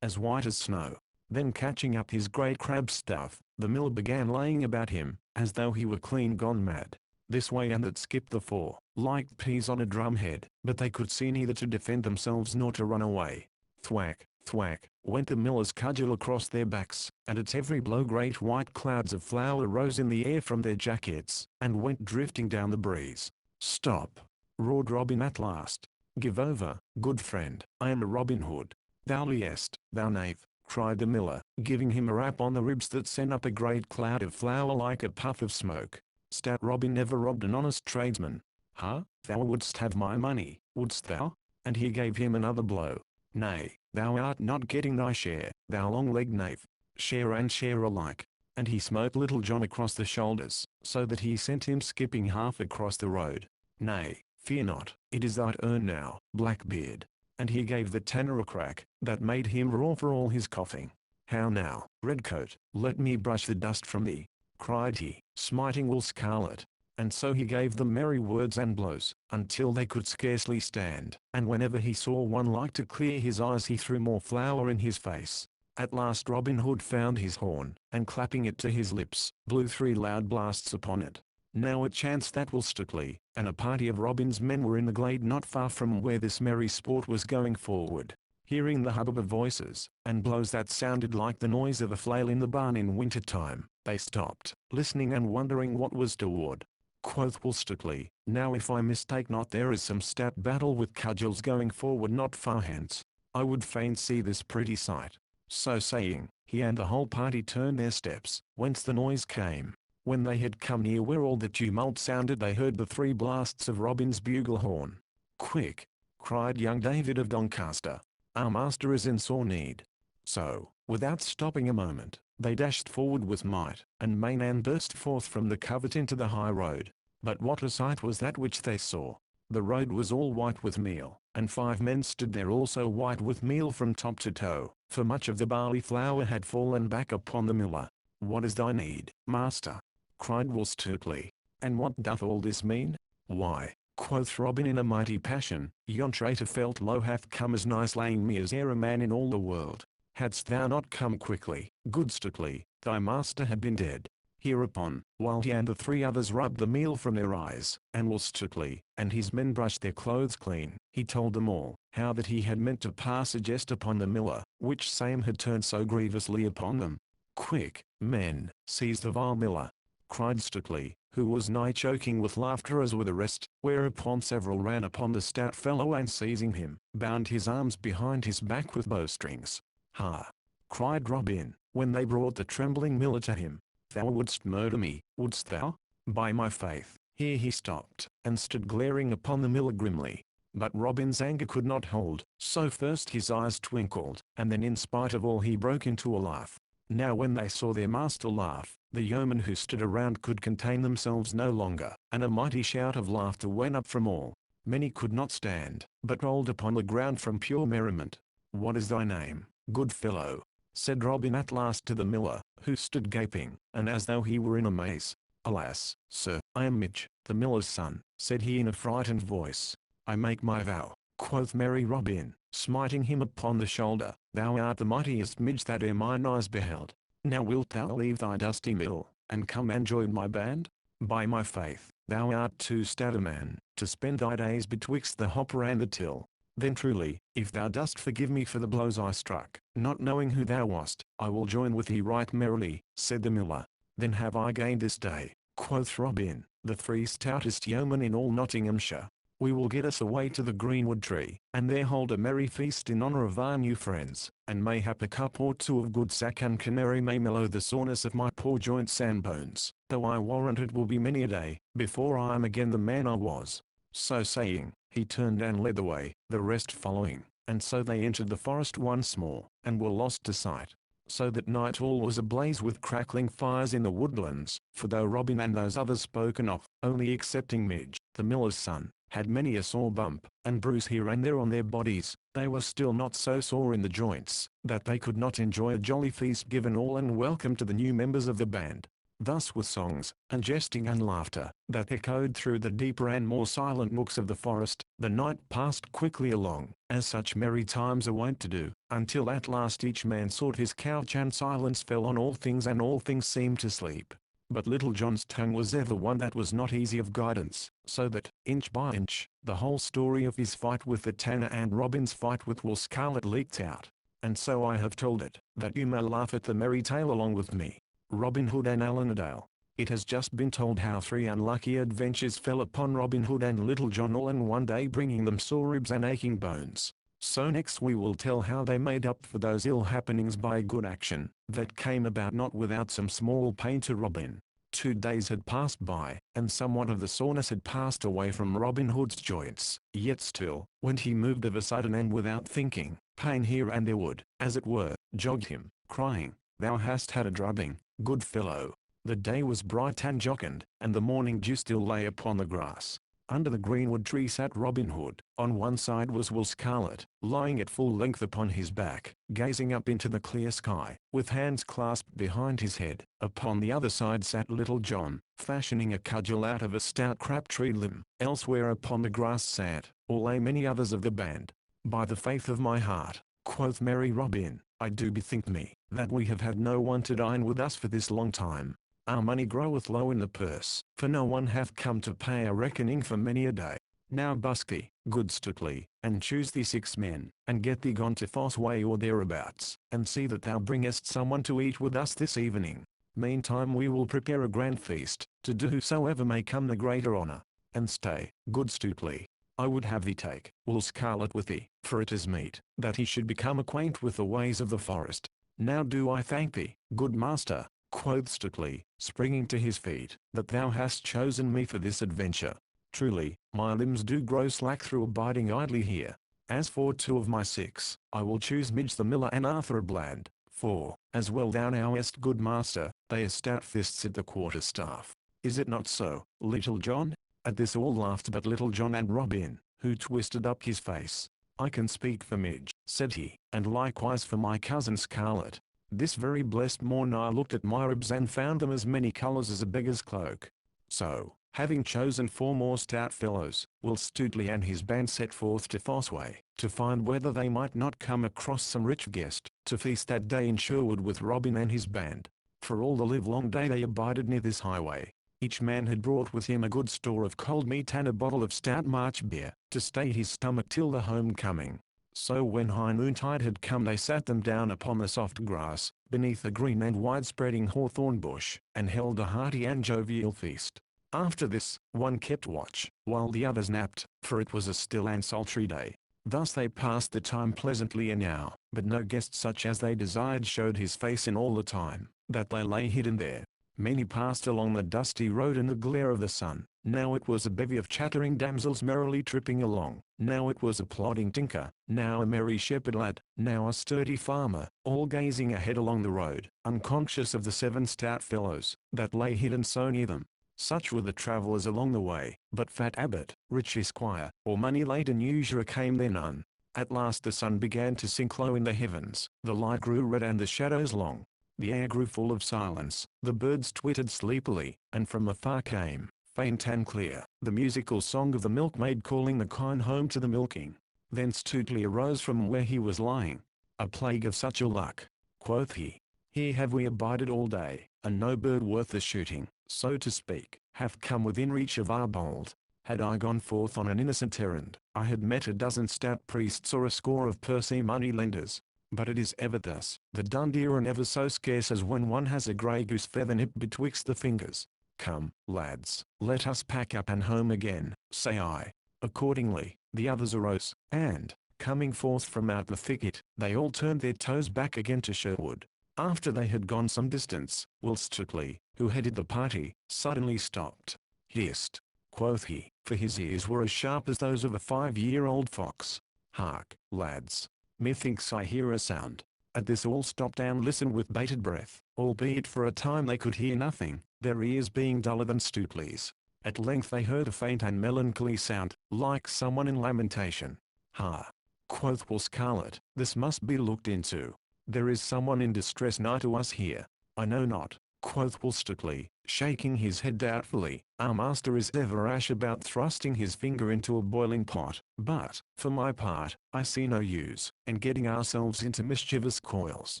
as white as snow. Then catching up his great crab staff, the miller began laying about him, as though he were clean gone mad. This way and that skipped the 4, like peas on a drumhead, but they could see neither to defend themselves nor to run away. Thwack, thwack, went the miller's cudgel across their backs, and at every blow great white clouds of flour rose in the air from their jackets, and went drifting down the breeze. "Stop!" roared Robin at last. "Give over, good friend, I am a Robin Hood." "Thou liest, thou knave," cried the miller, giving him a rap on the ribs that sent up a great cloud of flour like a puff of smoke. "Stout Robin never robbed an honest tradesman. Ha! Thou wouldst have my money, wouldst thou?" And he gave him another blow. "Nay, thou art not getting thy share, thou long-legged knave. Share and share alike." And he smote Little John across the shoulders, so that he sent him skipping half across the road. "Nay, fear not, it is thy turn now, Blackbeard." And he gave the tanner a crack, that made him roar for all his coughing. "How now, Redcoat, let me brush the dust from thee," cried he, smiting Will Scarlet. And so he gave them merry words and blows, until they could scarcely stand, and whenever he saw one like to clear his eyes he threw more flour in his face. At last Robin Hood found his horn, and clapping it to his lips, blew 3 loud blasts upon it. Now it chanced that Will Stuteley, and a party of Robin's men were in the glade not far from where this merry sport was going forward. Hearing the hubbub of voices and blows that sounded like the noise of a flail in the barn in winter time, they stopped, listening and wondering what was toward. Quoth Wulstetly, "Now if I mistake not there is some stout battle with cudgels going forward not far hence. I would fain see this pretty sight." So saying, he and the whole party turned their steps, whence the noise came. When they had come near where all the tumult sounded they heard the 3 blasts of Robin's bugle horn. "Quick!" cried young David of Doncaster. "Our master is in sore need." So, without stopping a moment, they dashed forward with might and main and burst forth from the covert into the high road. But what a sight was that which they saw! The road was all white with meal, and 5 men stood there also white with meal from top to toe, for much of the barley flour had fallen back upon the miller. "What is thy need, master?" cried Wulstetly. "And what doth all this mean?" "Why," quoth Robin in a mighty passion, "yon traitor Feltlow hath come as nigh slaying me as e'er a man in all the world. Hadst thou not come quickly, good Stukely, thy master had been dead." Hereupon, while he and the 3 others rubbed the meal from their eyes, and Wulstetly and his men brushed their clothes clean, he told them all how that he had meant to pass a jest upon the miller, which same had turned so grievously upon them. "Quick, men, seize the vile miller!" cried Stukely, who was nigh choking with laughter as were the rest, whereupon several ran upon the stout fellow and seizing him, bound his arms behind his back with bowstrings. "Ha!" cried Robin, when they brought the trembling miller to him. "Thou wouldst murder me, wouldst thou? By my faith!" Here he stopped, and stood glaring upon the miller grimly. But Robin's anger could not hold, so first his eyes twinkled, and then in spite of all he broke into a laugh. Now when they saw their master laugh, the yeomen who stood around could contain themselves no longer, and a mighty shout of laughter went up from all. Many could not stand, but rolled upon the ground from pure merriment. "What is thy name, good fellow?" said Robin at last to the miller, who stood gaping, and as though he were in a maze. "Alas, sir, I am Midge, the miller's son," said he in a frightened voice. "I make my vow," quoth merry Robin, smiting him upon the shoulder, "thou art the mightiest Midge that e'er mine eyes beheld. Now wilt thou leave thy dusty mill, and come and join my band? By my faith, thou art too stout a man, to spend thy days betwixt the hopper and the till. Then truly, if thou dost forgive me for the blows I struck, not knowing who thou wast, I will join with thee right merrily," said the miller. "Then have I gained this day," quoth Robin, "the 3 stoutest yeomen in all Nottinghamshire. We will get us away to the greenwood tree, and there hold a merry feast in honour of our new friends, and mayhap a cup or 2 of good sack and canary may mellow the soreness of my poor joints and bones, though I warrant it will be many a day, before I am again the man I was." So saying, he turned and led the way, the rest following, and so they entered the forest once more, and were lost to sight. So that night all was ablaze with crackling fires in the woodlands, for though Robin and those others spoken of, only excepting Midge, the miller's son, had many a sore bump and bruise here and there on their bodies, they were still not so sore in the joints, that they could not enjoy a jolly feast given all and welcome to the new members of the band. Thus with songs, and jesting and laughter, that echoed through the deeper and more silent nooks of the forest, the night passed quickly along, as such merry times are wont to do, until at last each man sought his couch and silence fell on all things and all things seemed to sleep. But Little John's tongue was ever one that was not easy of guidance, so that, inch by inch, the whole story of his fight with the tanner and Robin's fight with Will Scarlet leaked out. And so I have told it, that you may laugh at the merry tale along with me. Robin Hood and Allan a Dale. It has just been told how 3 unlucky adventures fell upon Robin Hood and Little John all in one day, bringing them sore ribs and aching bones. So next we will tell how they made up for those ill happenings by a good action, that came about not without some small pain to Robin. 2 days had passed by, and somewhat of the soreness had passed away from Robin Hood's joints, yet still, when he moved of a sudden and without thinking, pain here and there would, as it were, jog him, crying, "Thou hast had a drubbing, good fellow." The day was bright and jocund, and the morning dew still lay upon the grass. Under the greenwood tree sat Robin Hood. On one side was Will Scarlet, lying at full length upon his back, gazing up into the clear sky, with hands clasped behind his head. Upon the other side sat Little John, fashioning a cudgel out of a stout crab-tree limb. Elsewhere upon the grass sat, or lay many others of the band. "By the faith of my heart," quoth merry Robin, "I do bethink me, that we have had no one to dine with us for this long time. Our money groweth low in the purse, for no one hath come to pay a reckoning for many a day. Now busk thee, good Stuteley, and choose thee 6 men, and get thee gone to Fossway or thereabouts, and see that thou bringest someone to eat with us this evening. Meantime we will prepare a grand feast, to do whosoever may come the greater honour. And stay, good Stuteley, I would have thee take Will Scarlet with thee, for it is meet that he should become acquaint with the ways of the forest. Now do I thank thee, good master, quoth Stuteley, springing to his feet, that thou hast chosen me for this adventure. Truly, my limbs do grow slack through abiding idly here. As for 2 of my 6, I will choose Midge the miller and Arthur a Bland, for, as well thou knowest good master, they are stout fists at the quarterstaff. Is it not so, Little John? At this all laughed but Little John and Robin, who twisted up his face. I can speak for Midge, said he, and likewise for my cousin Scarlet. This very blessed morn I looked at my ribs and found them as many colours as a beggar's cloak. So, having chosen 4 more stout fellows, Will Stuteley and his band set forth to Fossway, to find whether they might not come across some rich guest, to feast that day in Sherwood with Robin and his band. For all the livelong day they abided near this highway. Each man had brought with him a good store of cold meat and a bottle of stout March beer, to stay his stomach till the homecoming. So when high noontide had come they sat them down upon the soft grass, beneath a green and wide-spreading hawthorn bush, and held a hearty and jovial feast. After this, one kept watch, while the others napped, for it was a still and sultry day. Thus they passed the time pleasantly enow, but no guest such as they desired showed his face in all the time, that they lay hidden there. Many passed along the dusty road in the glare of the sun. Now it was a bevy of chattering damsels merrily tripping along, now it was a plodding tinker, now a merry shepherd lad, now a sturdy farmer, all gazing ahead along the road, unconscious of the 7 stout fellows that lay hidden so near them. Such were the travellers along the way, but fat abbot, rich esquire, or money-laden usurer came there none. At last the sun began to sink low in the heavens, the light grew red and the shadows long. The air grew full of silence, the birds twittered sleepily, and from afar came, faint and clear, the musical song of the milkmaid calling the kine home to the milking. Then Stuteley arose from where he was lying. A plague of such a luck, quoth he. Here have we abided all day, and no bird worth the shooting, so to speak, hath come within reach of our bolt. Had I gone forth on an innocent errand, I had met a dozen stout priests or a score of pursy money lenders. But it is ever thus, the dun deer are never so scarce as when one has a grey goose feather nipped betwixt the fingers. Come, lads, let us pack up and home again, say I. Accordingly, the others arose, and, coming forth from out the thicket, they all turned their toes back again to Sherwood. After they had gone some distance, Will Stuteley, who headed the party, suddenly stopped. Hist, quoth he, for his ears were as sharp as those of a 5-year-old fox. Hark, lads. Methinks I hear a sound. At this all stopped and listened with bated breath, albeit for a time they could hear nothing, their ears being duller than Stuteley's. At length they heard a faint and melancholy sound, like someone in lamentation. Ha! Quoth Will Scarlet, this must be looked into. There is someone in distress nigh to us here. I know not, quoth Will Stuteley, shaking his head doubtfully. Our master is ever rash about thrusting his finger into a boiling pot, but, for my part, I see no use in getting ourselves into mischievous coils.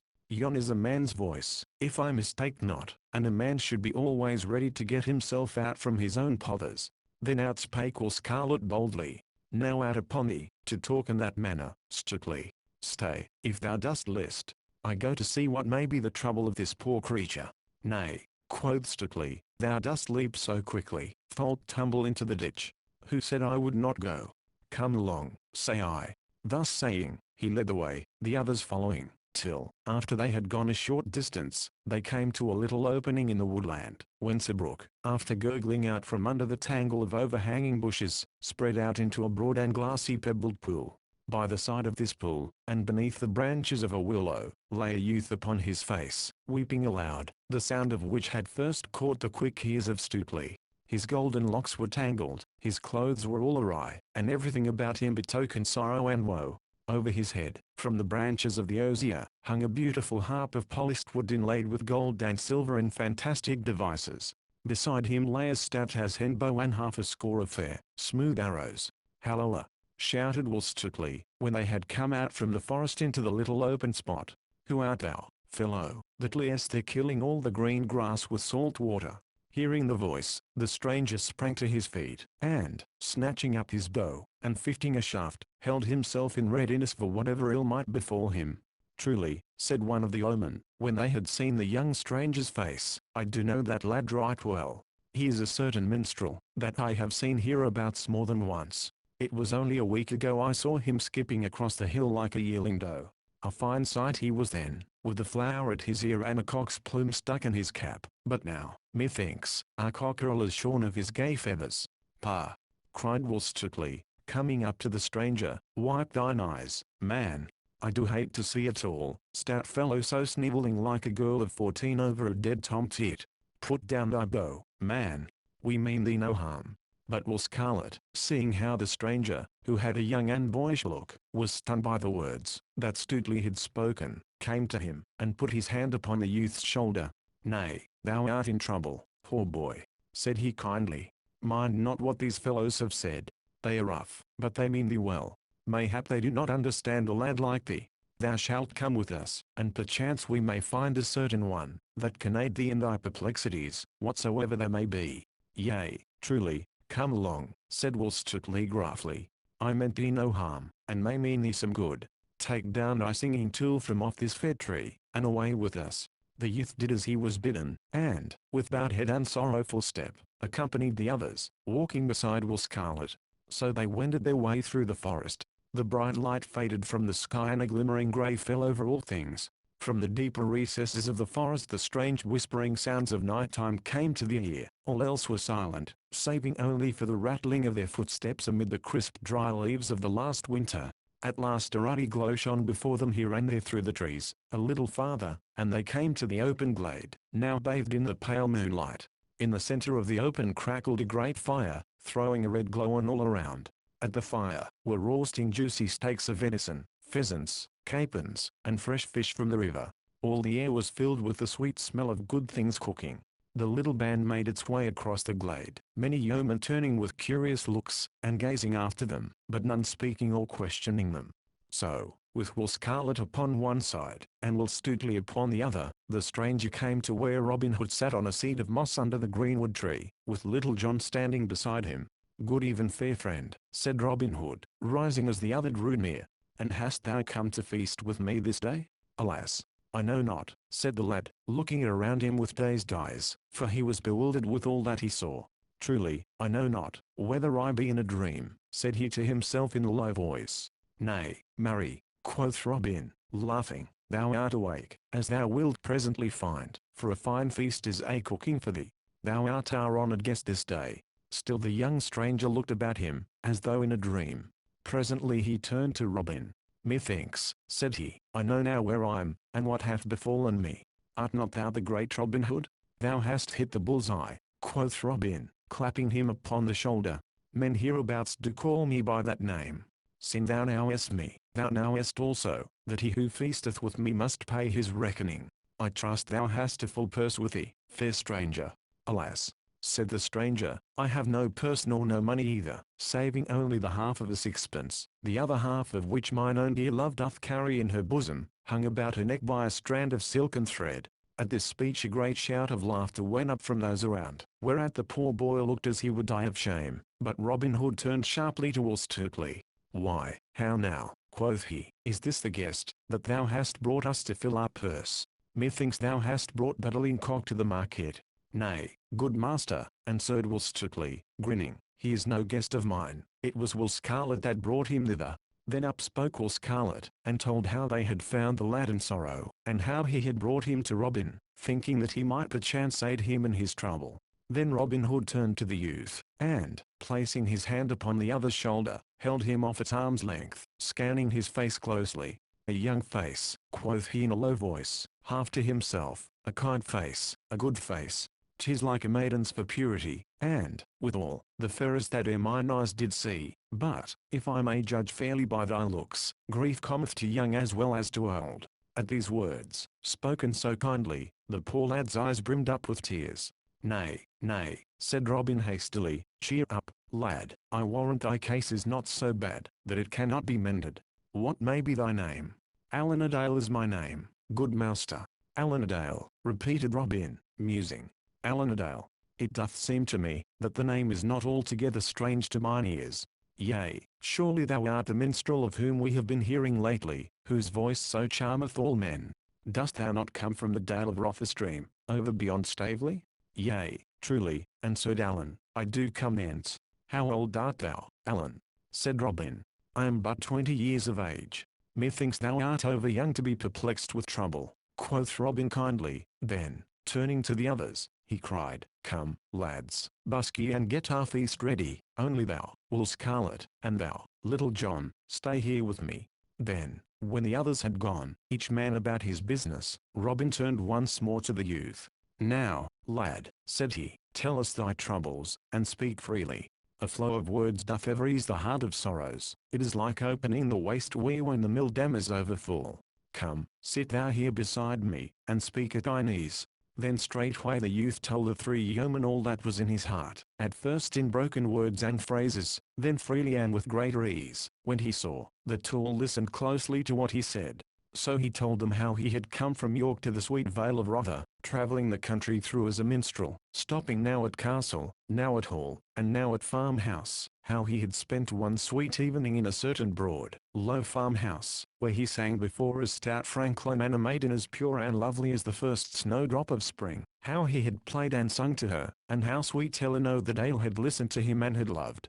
Yon is a man's voice, if I mistake not, and a man should be always ready to get himself out from his own pothers. Then outspake Will Scarlet boldly. Now out upon thee, to talk in that manner, Stuteley. Stay, if thou dost list. I go to see what may be the trouble of this poor creature. Nay, quoth Stuteley, thou dost leap so quickly, thou'lt tumble into the ditch. Who said I would not go? Come along, say I. Thus saying, he led the way, the others following, till, after they had gone a short distance, they came to a little opening in the woodland, whence a brook, after gurgling out from under the tangle of overhanging bushes, spread out into a broad and glassy pebbled pool. By the side of this pool, and beneath the branches of a willow, lay a youth upon his face, weeping aloud, the sound of which had first caught the quick ears of Stuteley. His golden locks were tangled, his clothes were all awry, and everything about him betokened sorrow and woe. Over his head, from the branches of the osier, hung a beautiful harp of polished wood inlaid with gold and silver and fantastic devices. Beside him lay a stout as hen bow and half a score of fair, smooth arrows. Halloa! Shouted Will Stuteley, when they had come out from the forest into the little open spot. Who art thou, fellow, that liest there killing all the green grass with salt water? Hearing the voice, the stranger sprang to his feet, and, snatching up his bow, and fitting a shaft, held himself in readiness for whatever ill might befall him. "Truly," said one of the omen, when they had seen the young stranger's face, "I do know that lad right well. He is a certain minstrel, that I have seen hereabouts more than once. It was only a week ago I saw him skipping across the hill like a yearling doe. A fine sight he was then, with a flower at his ear and a cock's plume stuck in his cap. But now, methinks, our cockerel is shorn of his gay feathers." "Pah!" cried Will Stutely, coming up to the stranger, "wipe thine eyes, man. I do hate to see it all, stout fellow so snivelling like a girl of 14 over a dead tomtit. Put down thy bow, man. We mean thee no harm." But Will Scarlet, seeing how the stranger, who had a young and boyish look, was stunned by the words that Stutely had spoken, came to him, and put his hand upon the youth's shoulder. "Nay, thou art in trouble, poor boy," said he kindly. "Mind not what these fellows have said. They are rough, but they mean thee well. Mayhap they do not understand a lad like thee. Thou shalt come with us, and perchance we may find a certain one, that can aid thee in thy perplexities, whatsoever they may be." "Yea, truly, come along," said Will Stutely gruffly. "I meant thee no harm, and may mean thee some good. Take down thy singing tool from off this fir tree, and away with us." The youth did as he was bidden, and, with bowed head and sorrowful step, accompanied the others, walking beside Will Scarlet. So they wended their way through the forest. The bright light faded from the sky and a glimmering grey fell over all things. From the deeper recesses of the forest the strange whispering sounds of night-time came to the ear. All else was silent, saving only for the rattling of their footsteps amid the crisp dry leaves of the last winter. At last a ruddy glow shone before them here and there through the trees. A little farther, and they came to the open glade, now bathed in the pale moonlight. In the center of the open crackled a great fire, throwing a red glow on all around. At the fire were roasting juicy steaks of venison, pheasants, capons, and fresh fish from the river. All the air was filled with the sweet smell of good things cooking. The little band made its way across the glade, many yeomen turning with curious looks, and gazing after them, but none speaking or questioning them. So, with Will Scarlet upon one side, and Will Stutely upon the other, the stranger came to where Robin Hood sat on a seat of moss under the greenwood tree, with Little John standing beside him. "Good even, fair friend," said Robin Hood, rising as the other drew near. "And hast thou come to feast with me this day?" "Alas, I know not," said the lad, looking around him with dazed eyes, for he was bewildered with all that he saw. "Truly, I know not, whether I be in a dream," said he to himself in a low voice. "Nay, marry," quoth Robin, laughing, "thou art awake, as thou wilt presently find, for a fine feast is a-cooking for thee. Thou art our honoured guest this day." Still the young stranger looked about him, as though in a dream. Presently he turned to Robin. "Methinks," said he, "I know now where I am, and what hath befallen me. Art not thou the great Robin Hood?" "Thou hast hit the bull's-eye," quoth Robin, clapping him upon the shoulder. "Men hereabouts do call me by that name. Sin thou knowest me, thou knowest also, that he who feasteth with me must pay his reckoning. I trust thou hast a full purse with thee, fair stranger." "Alas," said the stranger, "I have no purse nor no money either, saving only the half of a sixpence, the other half of which mine own dear love doth carry in her bosom, hung about her neck by a strand of silken thread." At this speech a great shout of laughter went up from those around, whereat the poor boy looked as he would die of shame. But Robin Hood turned sharply to Will Stutely. "Why, how now," quoth he, "is this the guest that thou hast brought us to fill our purse? Methinks thou hast brought but a lean cock to the market." "Nay, good master," answered Will Stutely, grinning, "he is no guest of mine. It was Will Scarlet that brought him thither." Then up spoke Will Scarlet, and told how they had found the lad in sorrow, and how he had brought him to Robin, thinking that he might perchance aid him in his trouble. Then Robin Hood turned to the youth, and, placing his hand upon the other's shoulder, held him off at arm's length, scanning his face closely. "A young face," quoth he in a low voice, half to himself, "a kind face, a good face. 'Tis like a maiden's for purity, and, withal, the fairest that e'er mine eyes did see. But, if I may judge fairly by thy looks, grief cometh to young as well as to old." At these words, spoken so kindly, the poor lad's eyes brimmed up with tears. "Nay, nay," said Robin hastily, "cheer up, lad. I warrant thy case is not so bad, that it cannot be mended. What may be thy name?" "Allenadale is my name, good master." "Allenadale," repeated Robin, musing. "Allenadale. it doth seem to me, that the name is not altogether strange to mine ears. Yea, surely thou art the minstrel of whom we have been hearing lately, whose voice so charmeth all men. Dost thou not come from the dale of Rotherstream, over beyond Stavely? Yea, truly, and said Allan, I do come thence. How old art thou, Allan? Said Robin. I am but 20 years of age. Methinks thou art over young to be perplexed with trouble, quoth Robin kindly. Then, turning to the others, he cried, Come, lads, busk ye and get our feast ready, only thou, Will Scarlet, and thou, Little John, stay here with me. Then, when the others had gone, each man about his business, Robin turned once more to the youth. Now, lad, said he, tell us thy troubles, and speak freely. A flow of words doth ever ease the heart of sorrows. It is like opening the waste weir when the mill dam is overfull. Come, sit thou here beside me, and speak at thine ease. Then straightway the youth told the three yeomen all that was in his heart, at first in broken words and phrases, then freely and with greater ease. When he saw that all listened closely to what he said, so he told them how he had come from York to the sweet vale of Rother, travelling the country through as a minstrel, stopping now at castle, now at hall, and now at farmhouse, how he had spent one sweet evening in a certain broad, low farmhouse, where he sang before as stout Franklin and a maiden as pure and lovely as the first snowdrop of spring, how he had played and sung to her, and how sweet Eleanor o' the Dale had listened to him and had loved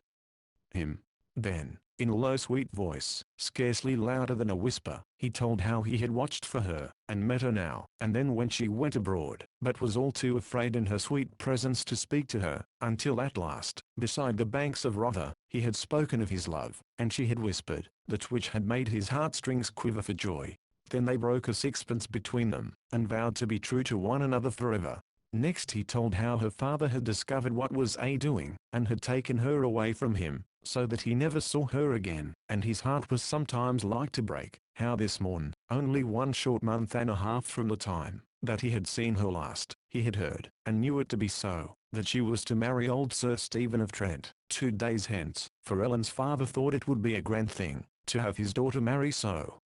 him. Then, in a low sweet voice, scarcely louder than a whisper, he told how he had watched for her, and met her now and then when she went abroad, but was all too afraid in her sweet presence to speak to her, until at last, beside the banks of Rother, he had spoken of his love, and she had whispered, that which had made his heartstrings quiver for joy. Then they broke a sixpence between them, and vowed to be true to one another forever. Next he told how her father had discovered what was doing, and had taken her away from him, so that he never saw her again, and his heart was sometimes like to break, how this morn, only 1 short month and a half from the time that he had seen her last, he had heard, and knew it to be so, that she was to marry old Sir Stephen of Trent, 2 days hence, for Ellen's father thought it would be a grand thing, to have his daughter marry so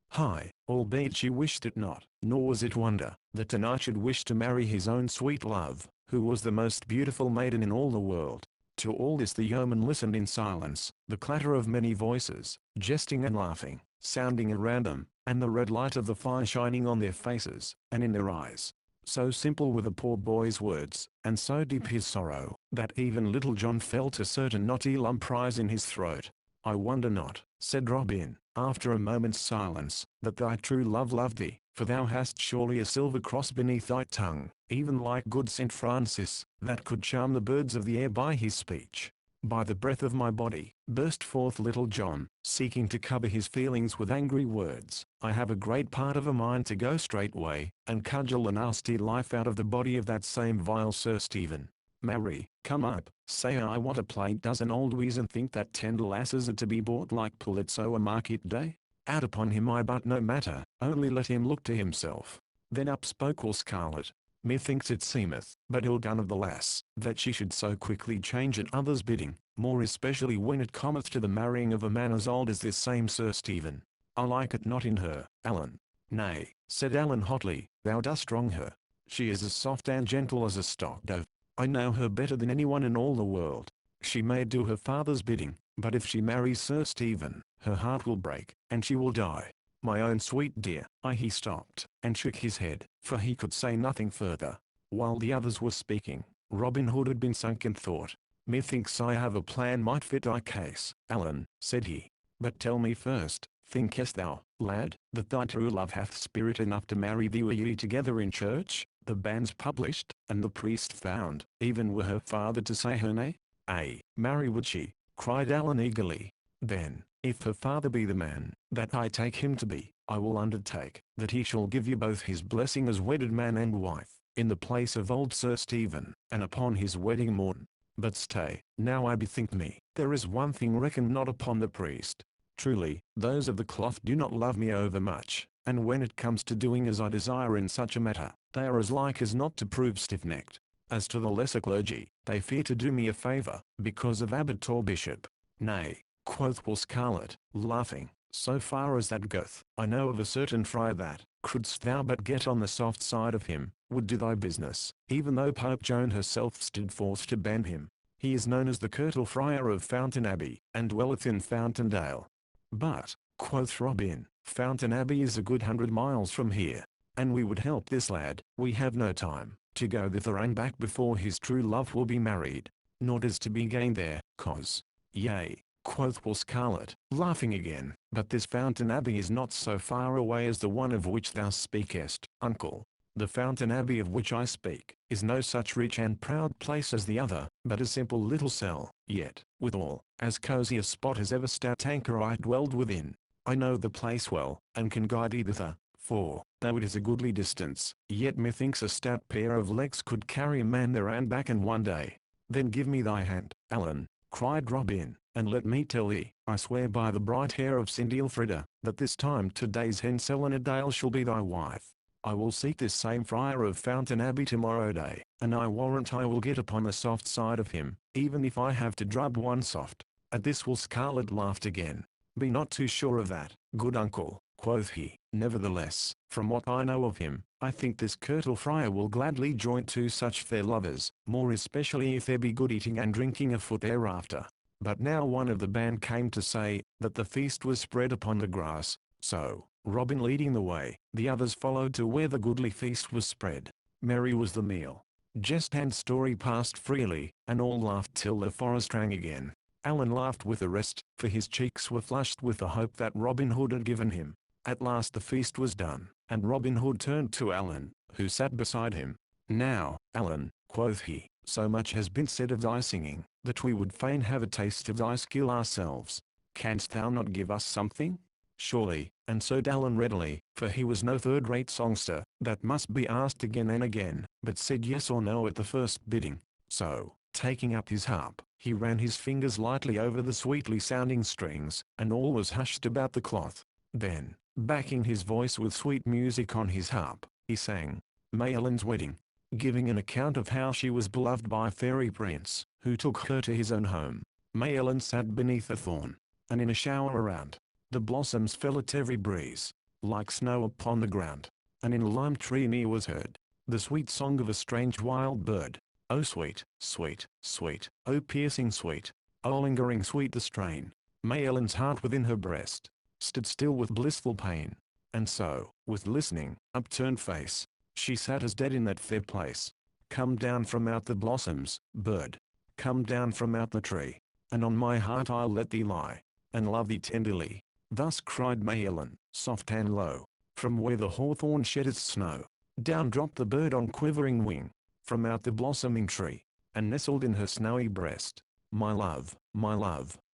high, albeit she wished it not, nor was it wonder, that a knight should wish to marry his own sweet love, who was the most beautiful maiden in all the world. To all this the yeomen listened in silence, the clatter of many voices, jesting and laughing, sounding around them, and the red light of the fire shining on their faces, and in their eyes. So simple were the poor boy's words, and so deep his sorrow, that even Little John felt a certain knotty lump rise in his throat. I wonder not, said Robin, after a moment's silence, that thy true love loved thee, for thou hast surely a silver cross beneath thy tongue, even like good St. Francis, that could charm the birds of the air by his speech. By the breath of my body, burst forth Little John, seeking to cover his feelings with angry words, I have a great part of a mind to go straightway, and cudgel the nasty life out of the body of that same vile Sir Stephen. Marry, come up, say I want a plate dozen old weasel think that tender lasses are to be bought like pullets o' a market day? Out upon him I but no matter, only let him look to himself. Then up spoke Will Scarlet. Methinks it seemeth but ill done of the lass, that she should so quickly change at others' bidding, more especially when it cometh to the marrying of a man as old as this same Sir Stephen. I like it not in her, Allan. Nay, said Allan hotly, thou dost wrong her. She is as soft and gentle as a stock dove. I know her better than anyone in all the world. She may do her father's bidding, but if she marries Sir Stephen, her heart will break, and she will die. My own sweet dear, he stopped, and shook his head, for he could say nothing further. While the others were speaking, Robin Hood had been sunk in thought. Methinks I have a plan might fit thy case, Allan, said he. But tell me first, thinkest thou, lad, that thy true love hath spirit enough to marry thee were ye together in church, the banns published, and the priest found, even were her father to say her nay? Ay, marry would she, cried Allan eagerly. Then, if her father be the man that I take him to be, I will undertake that he shall give you both his blessing as wedded man and wife, in the place of old Sir Stephen, and upon his wedding morn. But stay, now I bethink me, there is one thing reckoned not upon the priest. Truly, those of the cloth do not love me overmuch, and when it comes to doing as I desire in such a matter, they are as like as not to prove stiff-necked. As to the lesser clergy, they fear to do me a favour, because of abbot or bishop. Nay, quoth Will Scarlet, laughing, so far as that goeth, I know of a certain friar that, couldst thou but get on the soft side of him, would do thy business. Even though Pope Joan herself stood forth to ban him, he is known as the Curtal Friar of Fountain Abbey, and dwelleth in Fountaindale. But, quoth Robin, Fountain Abbey is a good 100 miles from here, and we would help this lad. We have no time to go thither and back before his true love will be married, nor does to be gained there, cause. Yea, quoth Will Scarlet, laughing again, but this Fountain Abbey is not so far away as the one of which thou speakest, uncle. The Fountain Abbey of which I speak, is no such rich and proud place as the other, but a simple little cell, yet, withal, as cozy a spot as ever stout anchorite dwelled within. I know the place well, and can guide thee thither, for, though it is a goodly distance, yet methinks a stout pair of legs could carry a man there and back in one day. Then give me thy hand, Allan, cried Robin, and let me tell thee, I swear by the bright hair of Cindy Elfrida, that this time 2 days hence Eleanor Dale shall be thy wife. I will seek this same friar of Fountain Abbey tomorrow day, and I warrant I will get upon the soft side of him, even if I have to drub one soft. At this Will Scarlet laughed again. Be not too sure of that, good uncle, quoth he. Nevertheless, from what I know of him, I think this Curtal Friar will gladly join 2 such fair lovers, more especially if there be good eating and drinking afoot thereafter. But now one of the band came to say, that the feast was spread upon the grass, so, Robin leading the way, the others followed to where the goodly feast was spread. Merry was the meal. Jest and story passed freely, and all laughed till the forest rang again. Allan laughed with the rest, for his cheeks were flushed with the hope that Robin Hood had given him. At last the feast was done, and Robin Hood turned to Allan, who sat beside him. Now, Allan, quoth he, so much has been said of thy singing, that we would fain have a taste of thy skill ourselves. Canst thou not give us something? Surely, and so Allan readily, for he was no third-rate songster, that must be asked again and again, but said yes or no at the first bidding. So, taking up his harp, he ran his fingers lightly over the sweetly sounding strings, and all was hushed about the cloth. Then, backing his voice with sweet music on his harp, he sang, Maelyn's Wedding, giving an account of how she was beloved by a fairy prince, who took her to his own home. Maelyn sat beneath a thorn, and in a shower around, the blossoms fell at every breeze, like snow upon the ground, and in a lime tree near was heard the sweet song of a strange wild bird. Oh sweet, sweet, sweet, oh piercing sweet, oh lingering sweet the strain. Maelyn's heart within her breast stood still with blissful pain, and so, with listening, upturned face, she sat as dead in that fair place. Come down from out the blossoms, bird, come down from out the tree, and on my heart I'll let thee lie, and love thee tenderly. Thus cried Maelyn, soft and low, from where the hawthorn shed its snow. Down dropped the bird on quivering wing, from out the blossoming tree, and nestled in her snowy breast. My love,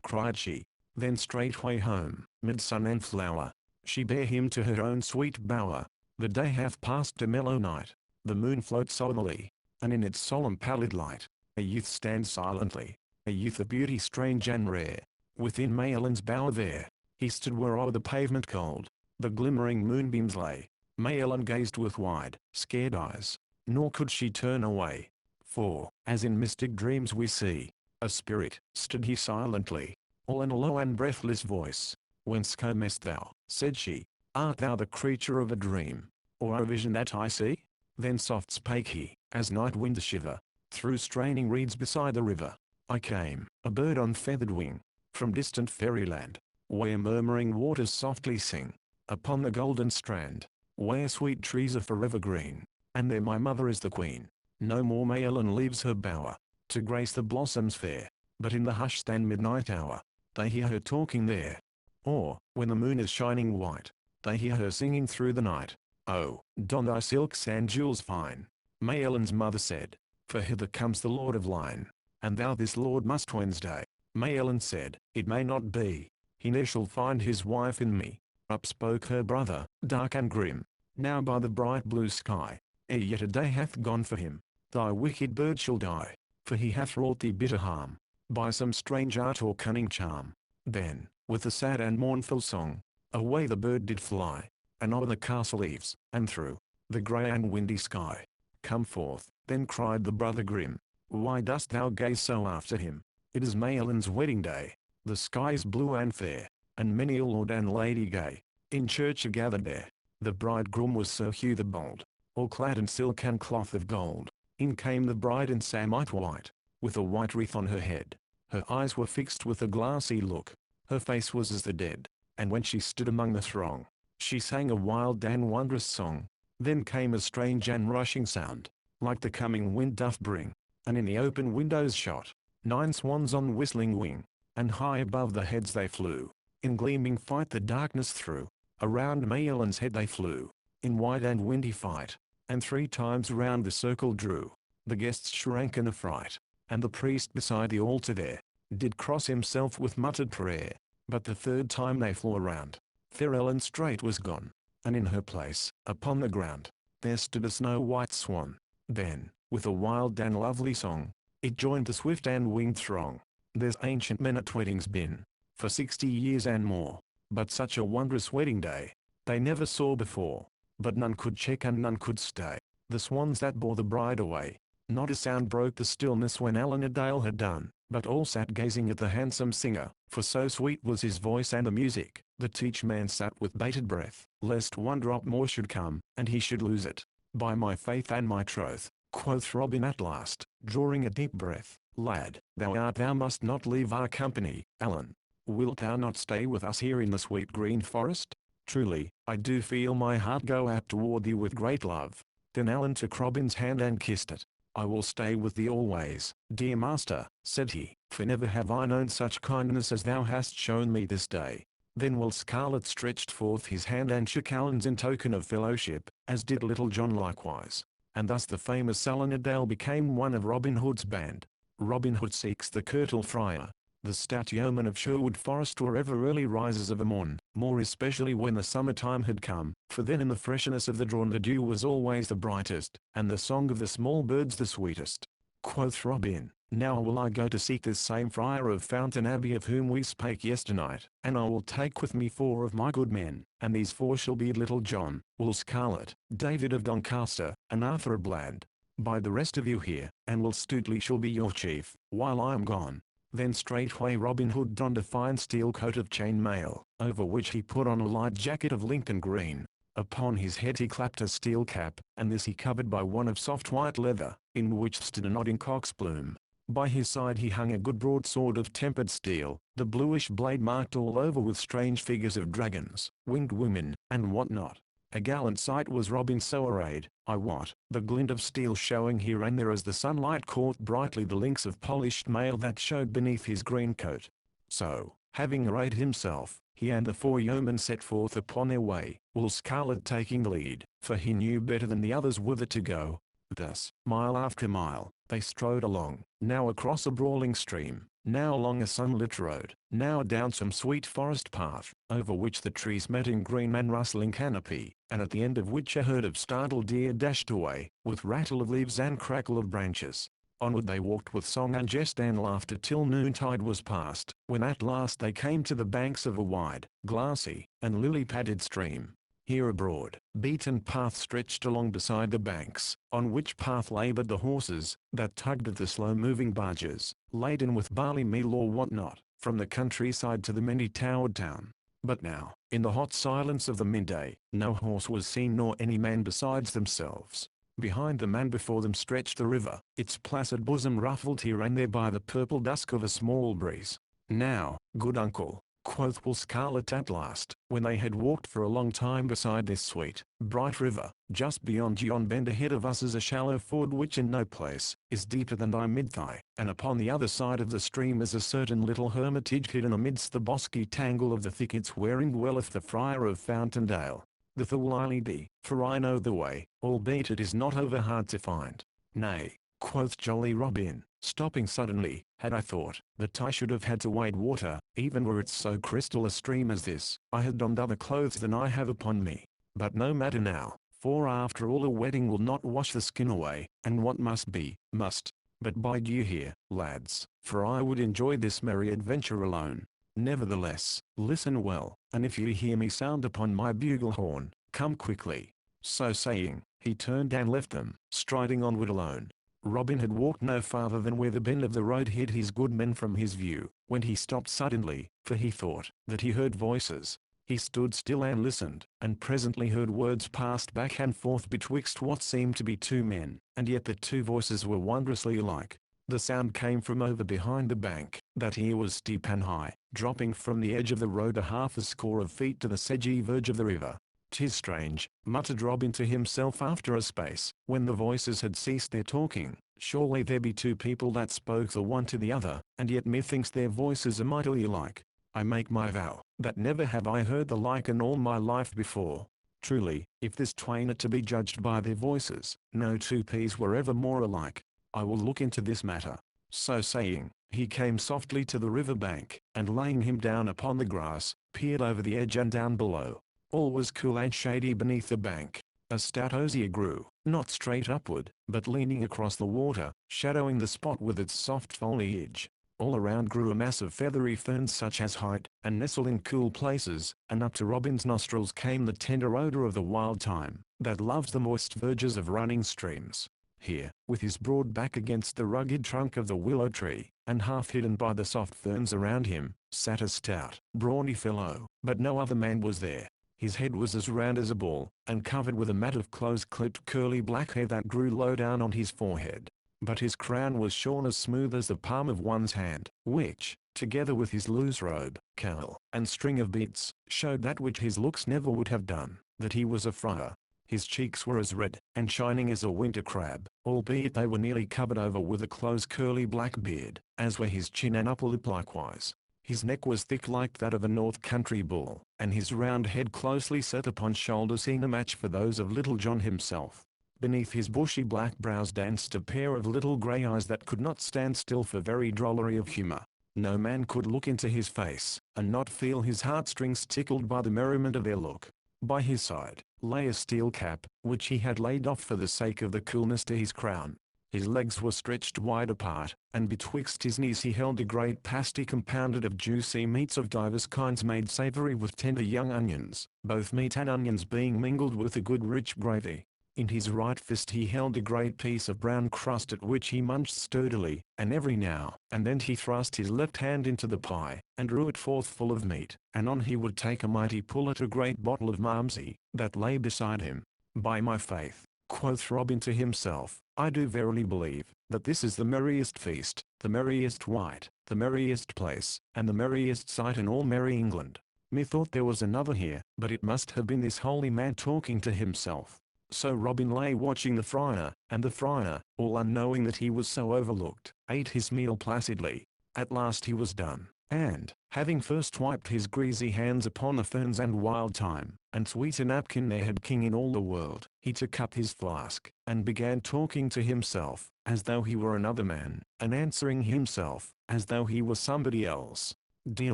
cried she. Then straightway home, mid sun and flower, she bare him to her own sweet bower. The day hath passed a mellow night, the moon floats solemnly, and in its solemn pallid light, a youth stands silently, a youth of beauty strange and rare. Within Maelyn's bower there, he stood where o'er the pavement cold, the glimmering moonbeams lay. Maelyn gazed with wide, scared eyes, nor could she turn away, for, as in mystic dreams we see, a spirit, stood he silently, all in a low and breathless voice. Whence comest thou? Said she. Art thou the creature of a dream, or a vision that I see? Then soft spake he, as night winds shiver through straining reeds beside the river. I came, a bird on feathered wing, from distant fairyland, where murmuring waters softly sing, upon the golden strand, where sweet trees are forever green, and there my mother is the queen. No more Maelyn leaves her bower, to grace the blossoms fair, but in the hushed and midnight hour, they hear her talking there. Or, when the moon is shining white, they hear her singing through the night. Oh, don thy silks and jewels fine, Maelyn's mother said, for hither comes the Lord of Line, and thou this Lord must Wednesday. Maelyn said, it may not be, he ne'er shall find his wife in me. Up spoke her brother, dark and grim, now by the bright blue sky, ere yet a day hath gone for him, thy wicked bird shall die, for he hath wrought thee bitter harm, by some strange art or cunning charm. Then, with a sad and mournful song, away the bird did fly, and o'er the castle eaves, and through the grey and windy sky. Come forth, then cried the brother grim, why dost thou gaze so after him? It is Maelyn's wedding day, the sky is blue and fair, and many a lord and lady gay, in church are gathered there. The bridegroom was Sir Hugh the Bold, all clad in silk and cloth of gold. In came the bride in samite white, with a white wreath on her head. Her eyes were fixed with a glassy look. Her face was as the dead. And when she stood among the throng, she sang a wild and wondrous song. Then came a strange and rushing sound, like the coming wind doth bring, and in the open windows shot 9 swans on whistling wing, and high above the heads they flew. In gleaming fight the darkness through. Around Maelan's head they flew, in wide and windy fight, and 3 times round the circle drew. The guests shrank in affright, and the priest beside the altar there did cross himself with muttered prayer. But the 3rd time they flew around, fair Ellen straight was gone, and in her place, upon the ground, there stood a snow-white swan. Then, with a wild and lovely song, it joined the swift and winged throng. There's ancient men at weddings been, for 60 years and more, but such a wondrous wedding day, they never saw before. But none could check and none could stay the swans that bore the bride away. Not a sound broke the stillness when Alan a Dale had done, but all sat gazing at the handsome singer, for so sweet was his voice and the music, that each man sat with bated breath, lest one drop more should come, and he should lose it. By my faith and my troth, quoth Robin at last, drawing a deep breath, lad, thou must not leave our company. Alan, wilt thou not stay with us here in the sweet green forest? Truly, I do feel my heart go out toward thee with great love. Then Alan took Robin's hand and kissed it. I will stay with thee always, dear master, said he, for never have I known such kindness as thou hast shown me this day. Then Will Scarlet stretched forth his hand and shook Alan's in token of fellowship, as did Little John likewise. And thus the famous Alan a Dale became one of Robin Hood's band. Robin Hood seeks the Curtal Friar, the stout yeoman of Sherwood Forest wherever early rises of a morn, more especially when the summer-time had come, for then in the freshness of the dawn the dew was always the brightest, and the song of the small birds the sweetest. Quoth Robin, now will I go to seek this same friar of Fountain Abbey of whom we spake yesternight, and I will take with me 4 of my good men, and these 4 shall be Little John, Will Scarlet, David of Doncaster, and Arthur of Bland. By the rest of you here, and Will Stuteley shall be your chief, while I am gone. Then straightway Robin Hood donned a fine steel coat of chain mail, over which he put on a light jacket of Lincoln green. Upon his head he clapped a steel cap, and this he covered by one of soft white leather, in which stood a nodding cock's plume. By his side he hung a good broadsword of tempered steel, the bluish blade marked all over with strange figures of dragons, winged women, and what not. A gallant sight was Robin so arrayed, I wot, the glint of steel showing here and there as the sunlight caught brightly the links of polished mail that showed beneath his green coat. So, having arrayed himself, he and the 4 yeomen set forth upon their way, Will Scarlet taking the lead, for he knew better than the others whither to go. Thus, mile after mile, they strode along, now across a brawling stream, now along a sunlit road, now down some sweet forest path, over which the trees met in green and rustling canopy, and at the end of which a herd of startled deer dashed away, with rattle of leaves and crackle of branches. Onward they walked with song and jest and laughter till noontide was past, when at last they came to the banks of a wide, glassy, and lily-padded stream. Here a broad, beaten path stretched along beside the banks, on which path labored the horses, that tugged at the slow-moving barges, laden with barley meal or what not, from the countryside to the many-towered town. But now, in the hot silence of the midday, no horse was seen nor any man besides themselves. Behind them and before them stretched the river, its placid bosom ruffled here and there by the purple dusk of a small breeze. Now, good uncle, quoth Will Scarlet at last, when they had walked for a long time beside this sweet, bright river, just beyond yon bend ahead of us is a shallow ford which in no place is deeper than thy mid-thigh, and upon the other side of the stream is a certain little hermitage hidden amidst the bosky tangle of the thickets wherein dwelleth the Friar of Fountain Dale. Thither will I lead thee, for I know the way, albeit it is not over hard to find. Nay, quoth jolly Robin, stopping suddenly, had I thought that I should have had to wade water, even were it so crystal a stream as this, I had donned other clothes than I have upon me. But no matter now, for after all a wedding will not wash the skin away, and what must be, must. But bide you here, lads, for I would enjoy this merry adventure alone. Nevertheless, listen well, and if you hear me sound upon my bugle horn, come quickly. So saying, he turned and left them, striding onward alone. Robin had walked no farther than where the bend of the road hid his good men from his view, when he stopped suddenly, for he thought that he heard voices. He stood still and listened, and presently heard words passed back and forth betwixt what seemed to be two men, and yet the two voices were wondrously alike. The sound came from over behind the bank, that here was steep and high, dropping from the edge of the road a half a score of feet to the sedgy verge of the river. "'Tis strange," muttered Robin to himself after a space, when the voices had ceased their talking. "Surely there be two people that spoke the one to the other, and yet methinks their voices are mightily alike. I make my vow, that never have I heard the like in all my life before. Truly, if this twain are to be judged by their voices, no two peas were ever more alike. I will look into this matter." So saying, he came softly to the river bank, and laying him down upon the grass, peered over the edge and down below. All was cool and shady beneath the bank. A stout osier grew, not straight upward, but leaning across the water, shadowing the spot with its soft foliage. All around grew a mass of feathery ferns such as hide and nestle in cool places, and up to Robin's nostrils came the tender odor of the wild thyme, that loves the moist verges of running streams. Here, with his broad back against the rugged trunk of the willow tree, and half hidden by the soft ferns around him, sat a stout, brawny fellow, but no other man was there. His head was as round as a ball, and covered with a mat of close-clipped curly black hair that grew low down on his forehead. But his crown was shorn as smooth as the palm of one's hand, which, together with his loose robe, cowl, and string of beads, showed that which his looks never would have done, that he was a friar. His cheeks were as red and shining as a winter crab, albeit they were nearly covered over with a close curly black beard, as were his chin and upper lip likewise. His neck was thick like that of a north country bull, and his round head closely set upon shoulders seemed a match for those of Little John himself. Beneath his bushy black brows danced a pair of little grey eyes that could not stand still for very drollery of humour. No man could look into his face, and not feel his heartstrings tickled by the merriment of their look. By his side, lay a steel cap, which he had laid off for the sake of the coolness to his crown. His legs were stretched wide apart, and betwixt his knees he held a great pasty compounded of juicy meats of divers kinds made savoury with tender young onions, both meat and onions being mingled with a good rich gravy. In his right fist he held a great piece of brown crust at which he munched sturdily, and every now and then he thrust his left hand into the pie, and drew it forth full of meat, and on he would take a mighty pull at a great bottle of Malmsey, that lay beside him. "By my faith," quoth Robin to himself, "I do verily believe, that this is the merriest feast, the merriest wight, the merriest place, and the merriest sight in all merry England. Methought there was another here, but it must have been this holy man talking to himself." So Robin lay watching the friar, and the friar, all unknowing that he was so overlooked, ate his meal placidly. At last he was done, and, having first wiped his greasy hands upon the ferns and wild thyme, and sweeter napkin there had king in all the world, he took up his flask, and began talking to himself, as though he were another man, and answering himself, as though he were somebody else. "Dear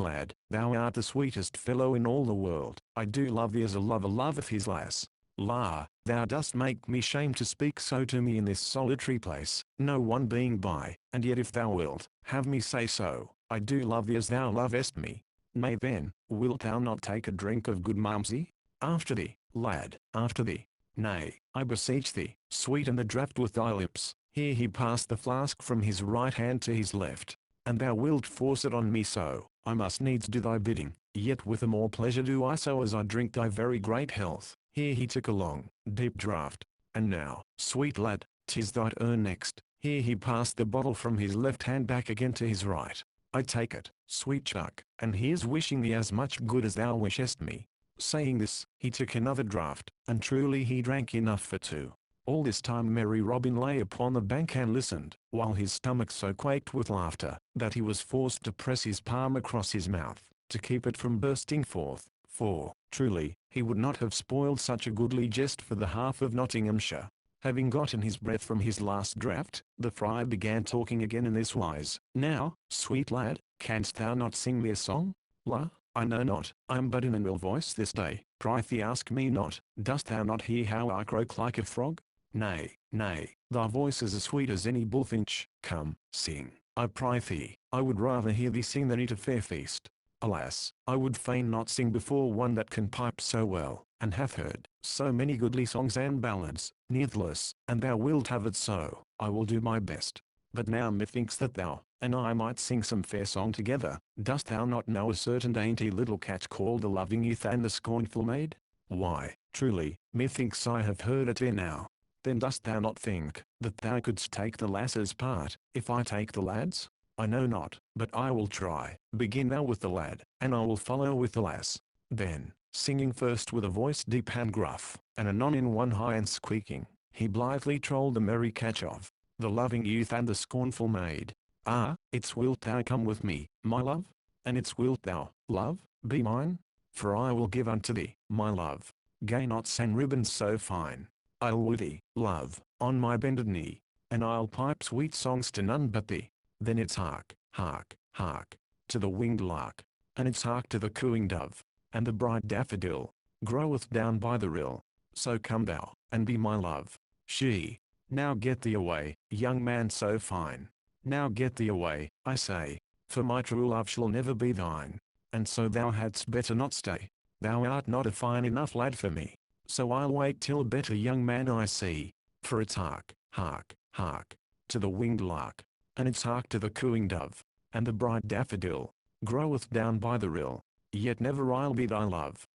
lad, thou art the sweetest fellow in all the world. I do love thee as a lover loveth his lass. La, thou dost make me shame to speak so to me in this solitary place, no one being by, and yet if thou wilt have me say so, I do love thee as thou lovest me. Nay then, wilt thou not take a drink of good Malmsey? After thee, lad, after thee. Nay, I beseech thee, sweeten the draught with thy lips." Here he passed the flask from his right hand to his left. "And thou wilt force it on me so, I must needs do thy bidding, yet with the more pleasure do I so as I drink thy very great health." Here he took a long, deep draught. "And now, sweet lad, 'tis thy turn next." Here he passed the bottle from his left hand back again to his right. "I take it, sweet chuck, and here's wishing thee as much good as thou wishest me." Saying this, he took another draught, and truly he drank enough for two. All this time merry Robin lay upon the bank and listened, while his stomach so quaked with laughter, that he was forced to press his palm across his mouth, to keep it from bursting forth. For, truly, he would not have spoiled such a goodly jest for the half of Nottinghamshire. Having gotten his breath from his last draught, the friar began talking again in this wise: "Now, sweet lad, canst thou not sing me a song?" "La, I know not, I am but in an ill voice this day." "Prithee ask me not. Dost thou not hear how I croak like a frog?" "Nay, nay, thy voice is as sweet as any bullfinch. Come, sing, I prythee. I would rather hear thee sing than eat a fair feast." "Alas, I would fain not sing before one that can pipe so well, and hath heard so many goodly songs and ballads, nevertheless, and thou wilt have it so, I will do my best. But now methinks that thou and I might sing some fair song together. Dost thou not know a certain dainty little catch called the loving youth and the scornful maid? Why, truly, methinks I have heard it ere now. Then dost thou not think that thou couldst take the lass's part, if I take the lad's? I know not, but I will try. Begin thou with the lad, and I will follow with the lass. Then, singing first with a voice deep and gruff, and anon in one high and squeaking, he blithely trolled the merry catch of the loving youth and the scornful maid. Ah, it's wilt thou come with me, my love? And it's wilt thou, love, be mine? For I will give unto thee, my love, gay knots and ribbons so fine. I'll woo thee, love, on my bended knee, and I'll pipe sweet songs to none but thee. Then it's hark, hark, hark, to the winged lark, and it's hark to the cooing dove, and the bright daffodil groweth down by the rill. So come thou, and be my love. She, now get thee away, young man so fine. Now get thee away, I say, for my true love shall never be thine. And so thou hadst better not stay. Thou art not a fine enough lad for me. So I'll wait till a better young man I see. For it's hark, hark, hark, to the winged lark, and it's hark to the cooing dove, and the bright daffodil groweth down by the rill. Yet never I'll be thy love.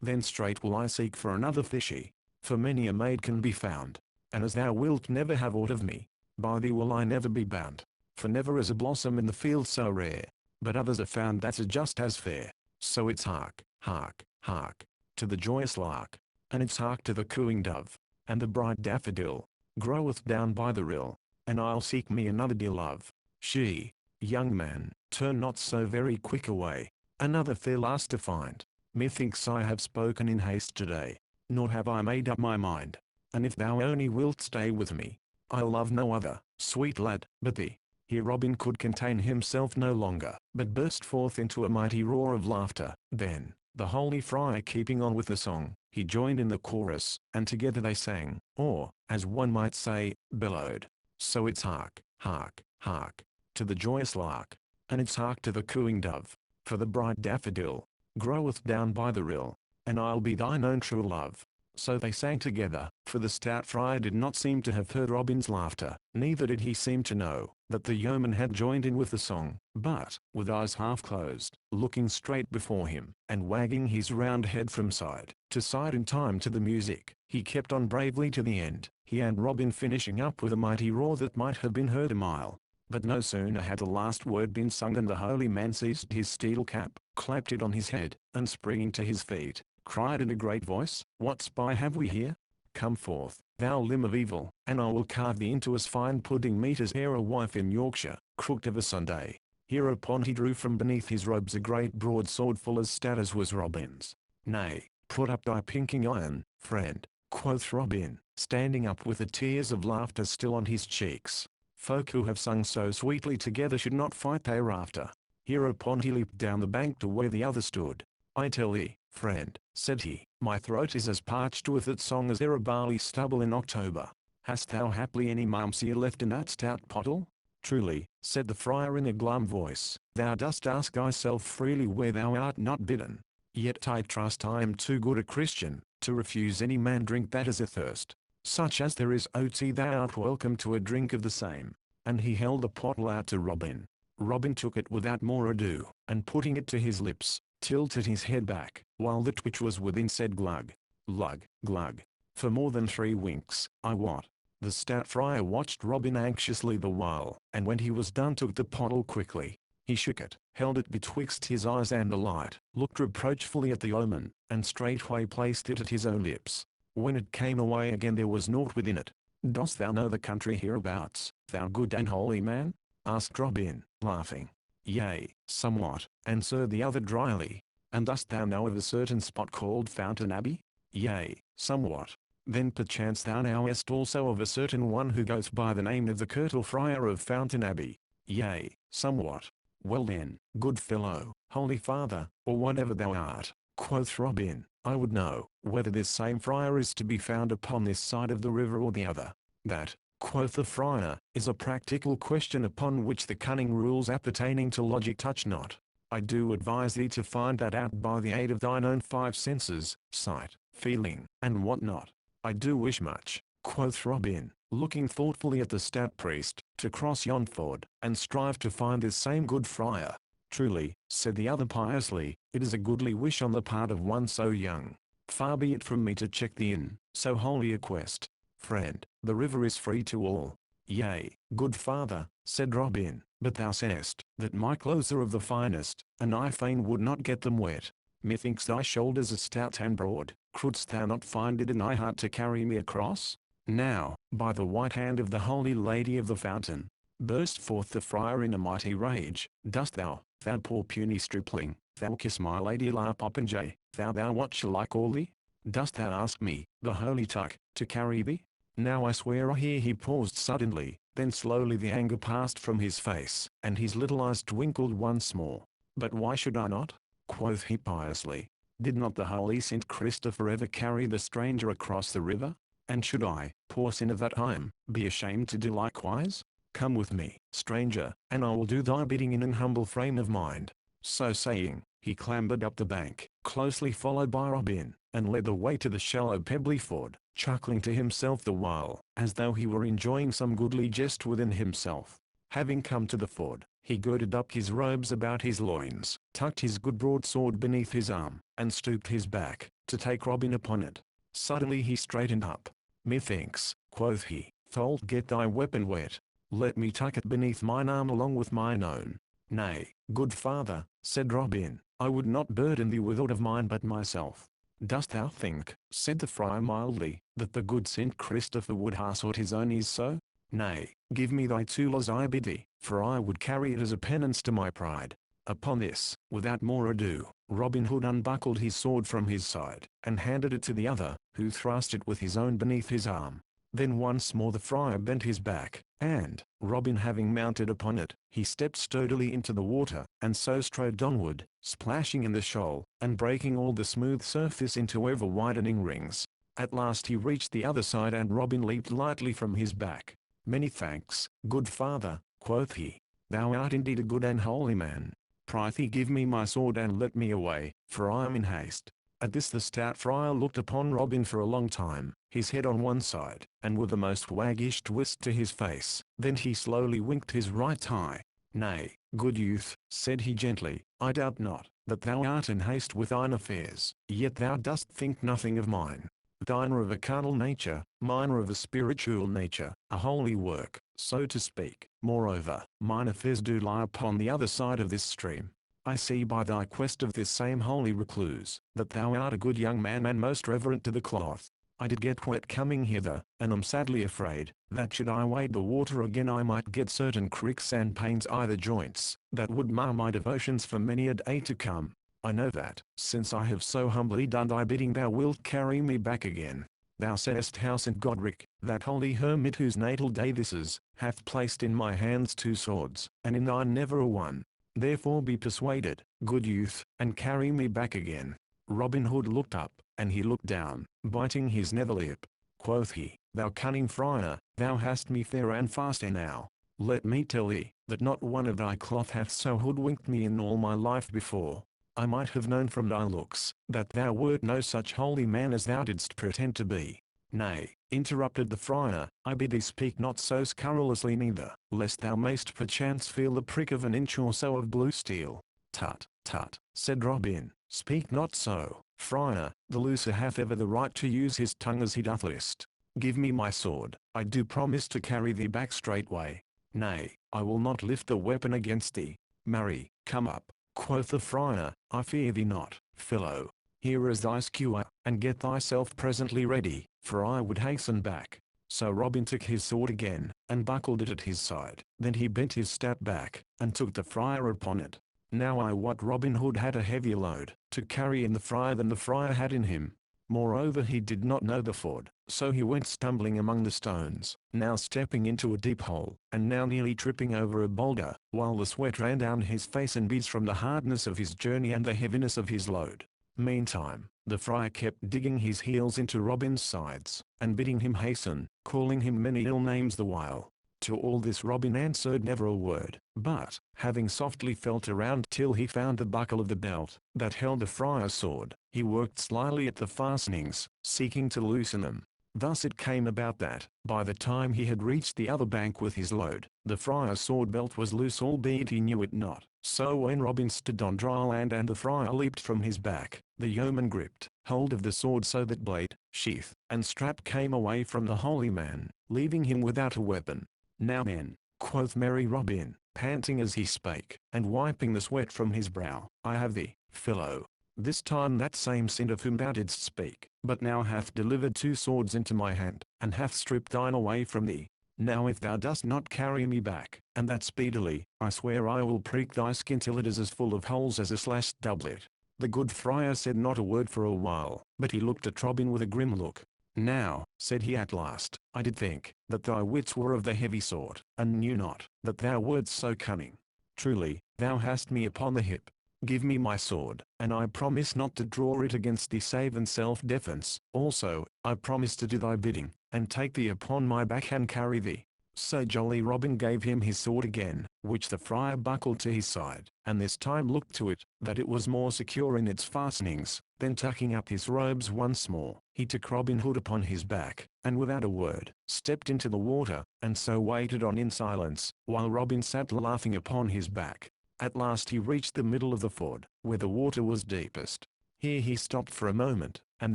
Then straight will I seek for another fishy. For many a maid can be found, and as thou wilt never have aught of me, by thee will I never be bound. For never is a blossom in the field so rare, but others are found that are just as fair. So it's hark, hark, hark, to the joyous lark, and it's hark to the cooing dove, and the bright daffodil groweth down by the rill. And I'll seek me another dear love. She, young man, turn not so very quick away, another fair lass to find. Methinks I have spoken in haste today, nor have I made up my mind. And if thou only wilt stay with me, I'll love no other, sweet lad, but thee. Here Robin could contain himself no longer, but burst forth into a mighty roar of laughter. Then, the holy friar keeping on with the song, he joined in the chorus, and together they sang, or, as one might say, bellowed. So it's hark, hark, hark, to the joyous lark, and it's hark to the cooing dove, for the bright daffodil groweth down by the rill, and I'll be thine own true love. So they sang together, for the stout friar did not seem to have heard Robin's laughter, neither did he seem to know that the yeoman had joined in with the song, but, with eyes half closed, looking straight before him, and wagging his round head from side to side in time to the music, he kept on bravely to the end, he and Robin finishing up with a mighty roar that might have been heard a mile. But no sooner had the last word been sung than the holy man seized his steel cap, clapped it on his head, and springing to his feet, cried in a great voice, "What spy have we here? Come forth, thou limb of evil, and I will carve thee into as fine pudding meat as e'er a wife in Yorkshire cooked of a Sunday." Hereupon he drew from beneath his robes a great broadsword full as stout as was Robin's. "Nay, put up thy pinking iron, friend," quoth Robin, standing up with the tears of laughter still on his cheeks. "Folk who have sung so sweetly together should not fight thereafter." Hereupon he leaped down the bank to where the other stood. "I tell thee, friend," said he, "my throat is as parched with its song as e'er a barley stubble in October. Hast thou haply any malmsea left in that stout pottle?" "Truly," said the friar in a glum voice, "thou dost ask thyself freely where thou art not bidden. Yet I trust I am too good a Christian to refuse any man drink that is athirst. Such as there is tea thou art welcome to a drink of the same." And he held the pottle out to Robin. Robin took it without more ado, and putting it to his lips, tilted his head back, while that which was within said glug, glug, glug, for more than 3 winks, I wot. The stout friar watched Robin anxiously the while, and when he was done took the pottle quickly. He shook it, held it betwixt his eyes and the light, looked reproachfully at the omen, and straightway placed it at his own lips. When it came away again there was naught within it. "Dost thou know the country hereabouts, thou good and holy man?" asked Robin, laughing. "Yea, somewhat," answered the other dryly. "And dost thou know of a certain spot called Fountain Abbey?" "Yea, somewhat." "Then perchance thou knowest also of a certain one who goes by the name of the Curtal Friar of Fountain Abbey?" "Yea, somewhat." "Well then, good fellow, holy father, or whatever thou art," quoth Robin, "I would know whether this same friar is to be found upon this side of the river or the other." "That," quoth the friar, "is a practical question upon which the cunning rules appertaining to logic touch not. I do advise thee to find that out by the aid of thine own 5 senses, sight, feeling, and what not. I do wish much quoth Robin, looking thoughtfully at the stout priest, to cross yon ford, and strive to find this same good friar. Truly, said the other piously, it is a goodly wish on the part of one so young. Far be it from me to check thee in so holy a quest. Friend, the river is free to all. Yea, good father, said Robin, but thou sayest that my clothes are of the finest, and I fain would not get them wet. Methinks thy shoulders are stout and broad, couldst thou not find it in thy heart to carry me across? Now, by the white hand of the Holy Lady of the Fountain, burst forth the friar in a mighty rage, dost thou, thou poor puny stripling, thou kiss my lady la popinjay, thou what shall I call thee? Dost thou ask me, the holy tuck, to carry thee? Now I swear. Here he paused suddenly, then slowly the anger passed from his face, and his little eyes twinkled once more. But why should I not? Quoth he piously. Did not the holy Saint Christopher ever carry the stranger across the river? And should I, poor sinner that I am, be ashamed to do likewise? Come with me, stranger, and I will do thy bidding in an humble frame of mind. So saying, he clambered up the bank, closely followed by Robin, and led the way to the shallow pebbly ford, chuckling to himself the while, as though he were enjoying some goodly jest within himself. Having come to the ford, he girded up his robes about his loins, tucked his good broadsword beneath his arm, and stooped his back, to take Robin upon it. Suddenly he straightened up. Methinks, quoth he, thou'lt get thy weapon wet. Let me tuck it beneath mine arm along with mine own. Nay, good father, said Robin, I would not burden thee with aught of mine but myself. Dost thou think, said the friar mildly, that the good Saint Christopher would ha sought his own ease so? Nay, give me thy tool as I bid thee, for I would carry it as a penance to my pride. Upon this, without more ado, Robin Hood unbuckled his sword from his side, and handed it to the other, who thrust it with his own beneath his arm. Then once more the friar bent his back, and, Robin having mounted upon it, he stepped sturdily into the water, and so strode onward, splashing in the shoal, and breaking all the smooth surface into ever-widening rings. At last he reached the other side, and Robin leaped lightly from his back. Many thanks, good father, quoth he. Thou art indeed a good and holy man. Prithee give me my sword and let me away, for I am in haste. At this the stout friar looked upon Robin for a long time, his head on one side, and with a most waggish twist to his face. Then he slowly winked his right eye. Nay, good youth, said he gently, I doubt not, that thou art in haste with thine affairs, yet thou dost think nothing of mine. Thine are of a carnal nature, mine are of a spiritual nature, a holy work, so to speak. Moreover, mine affairs do lie upon the other side of this stream. I see by thy quest of this same holy recluse, that thou art a good young man and most reverent to the cloth. I did get wet coming hither, and am sadly afraid, that should I wade the water again I might get certain cricks and pains i' the joints, that would mar my devotions for many a day to come. I know that, since I have so humbly done thy bidding, thou wilt carry me back again. Thou sayest how St. Godric, that holy hermit whose natal day this is, hath placed in my hands 2 swords, and in thine never a one. Therefore be persuaded, good youth, and carry me back again. Robin Hood looked up, and he looked down, biting his nether lip. Quoth he, Thou cunning friar, thou hast me fair and fast enow. Let me tell thee, that not one of thy cloth hath so hoodwinked me in all my life before. I might have known from thy looks, that thou wert no such holy man as thou didst pretend to be. Nay, interrupted the friar, I bid thee speak not so scurrilously neither, lest thou mayst perchance feel the prick of an inch or so of blue steel. Tut, tut, said Robin, speak not so, friar, the looser hath ever the right to use his tongue as he doth list. Give me my sword, I do promise to carry thee back straightway. Nay, I will not lift the weapon against thee. Marry, come up, quoth the friar, I fear thee not, fellow. Here is thy skewer, and get thyself presently ready, for I would hasten back. So Robin took his sword again, and buckled it at his side. Then he bent his stout back, and took the friar upon it. Now I wot Robin Hood had a heavier load to carry in the friar than the friar had in him. Moreover, he did not know the ford, so he went stumbling among the stones, now stepping into a deep hole, and now nearly tripping over a boulder, while the sweat ran down his face and beads from the hardness of his journey and the heaviness of his load. Meantime, the friar kept digging his heels into Robin's sides, and bidding him hasten, calling him many ill names the while. To all this Robin answered never a word, but, having softly felt around till he found the buckle of the belt that held the friar's sword, he worked slyly at the fastenings, seeking to loosen them. Thus it came about that, by the time he had reached the other bank with his load, the friar's sword belt was loose, albeit he knew it not. So when Robin stood on dry land and the friar leaped from his back, the yeoman gripped hold of the sword so that blade, sheath, and strap came away from the holy man, leaving him without a weapon. "Now men," quoth merry Robin, panting as he spake, and wiping the sweat from his brow, "I have thee, fellow. This time that same sin of whom thou didst speak, but now hath delivered two swords into my hand, and hath stripped thine away from thee. Now if thou dost not carry me back, and that speedily, I swear I will prick thy skin till it is as full of holes as a slashed doublet." The good friar said not a word for a while, but he looked at Robin with a grim look. "Now," said he at last, "I did think that thy wits were of the heavy sort, and knew not that thou wert so cunning. Truly, thou hast me upon the hip. Give me my sword, and I promise not to draw it against thee save in self-defense. Also, I promise to do thy bidding, and take thee upon my back and carry thee." So jolly Robin gave him his sword again, which the friar buckled to his side, and this time looked to it, that it was more secure in its fastenings. Then tucking up his robes once more, he took Robin Hood upon his back, and without a word, stepped into the water, and so waited on in silence, while Robin sat laughing upon his back. At last he reached the middle of the ford, where the water was deepest. Here he stopped for a moment, and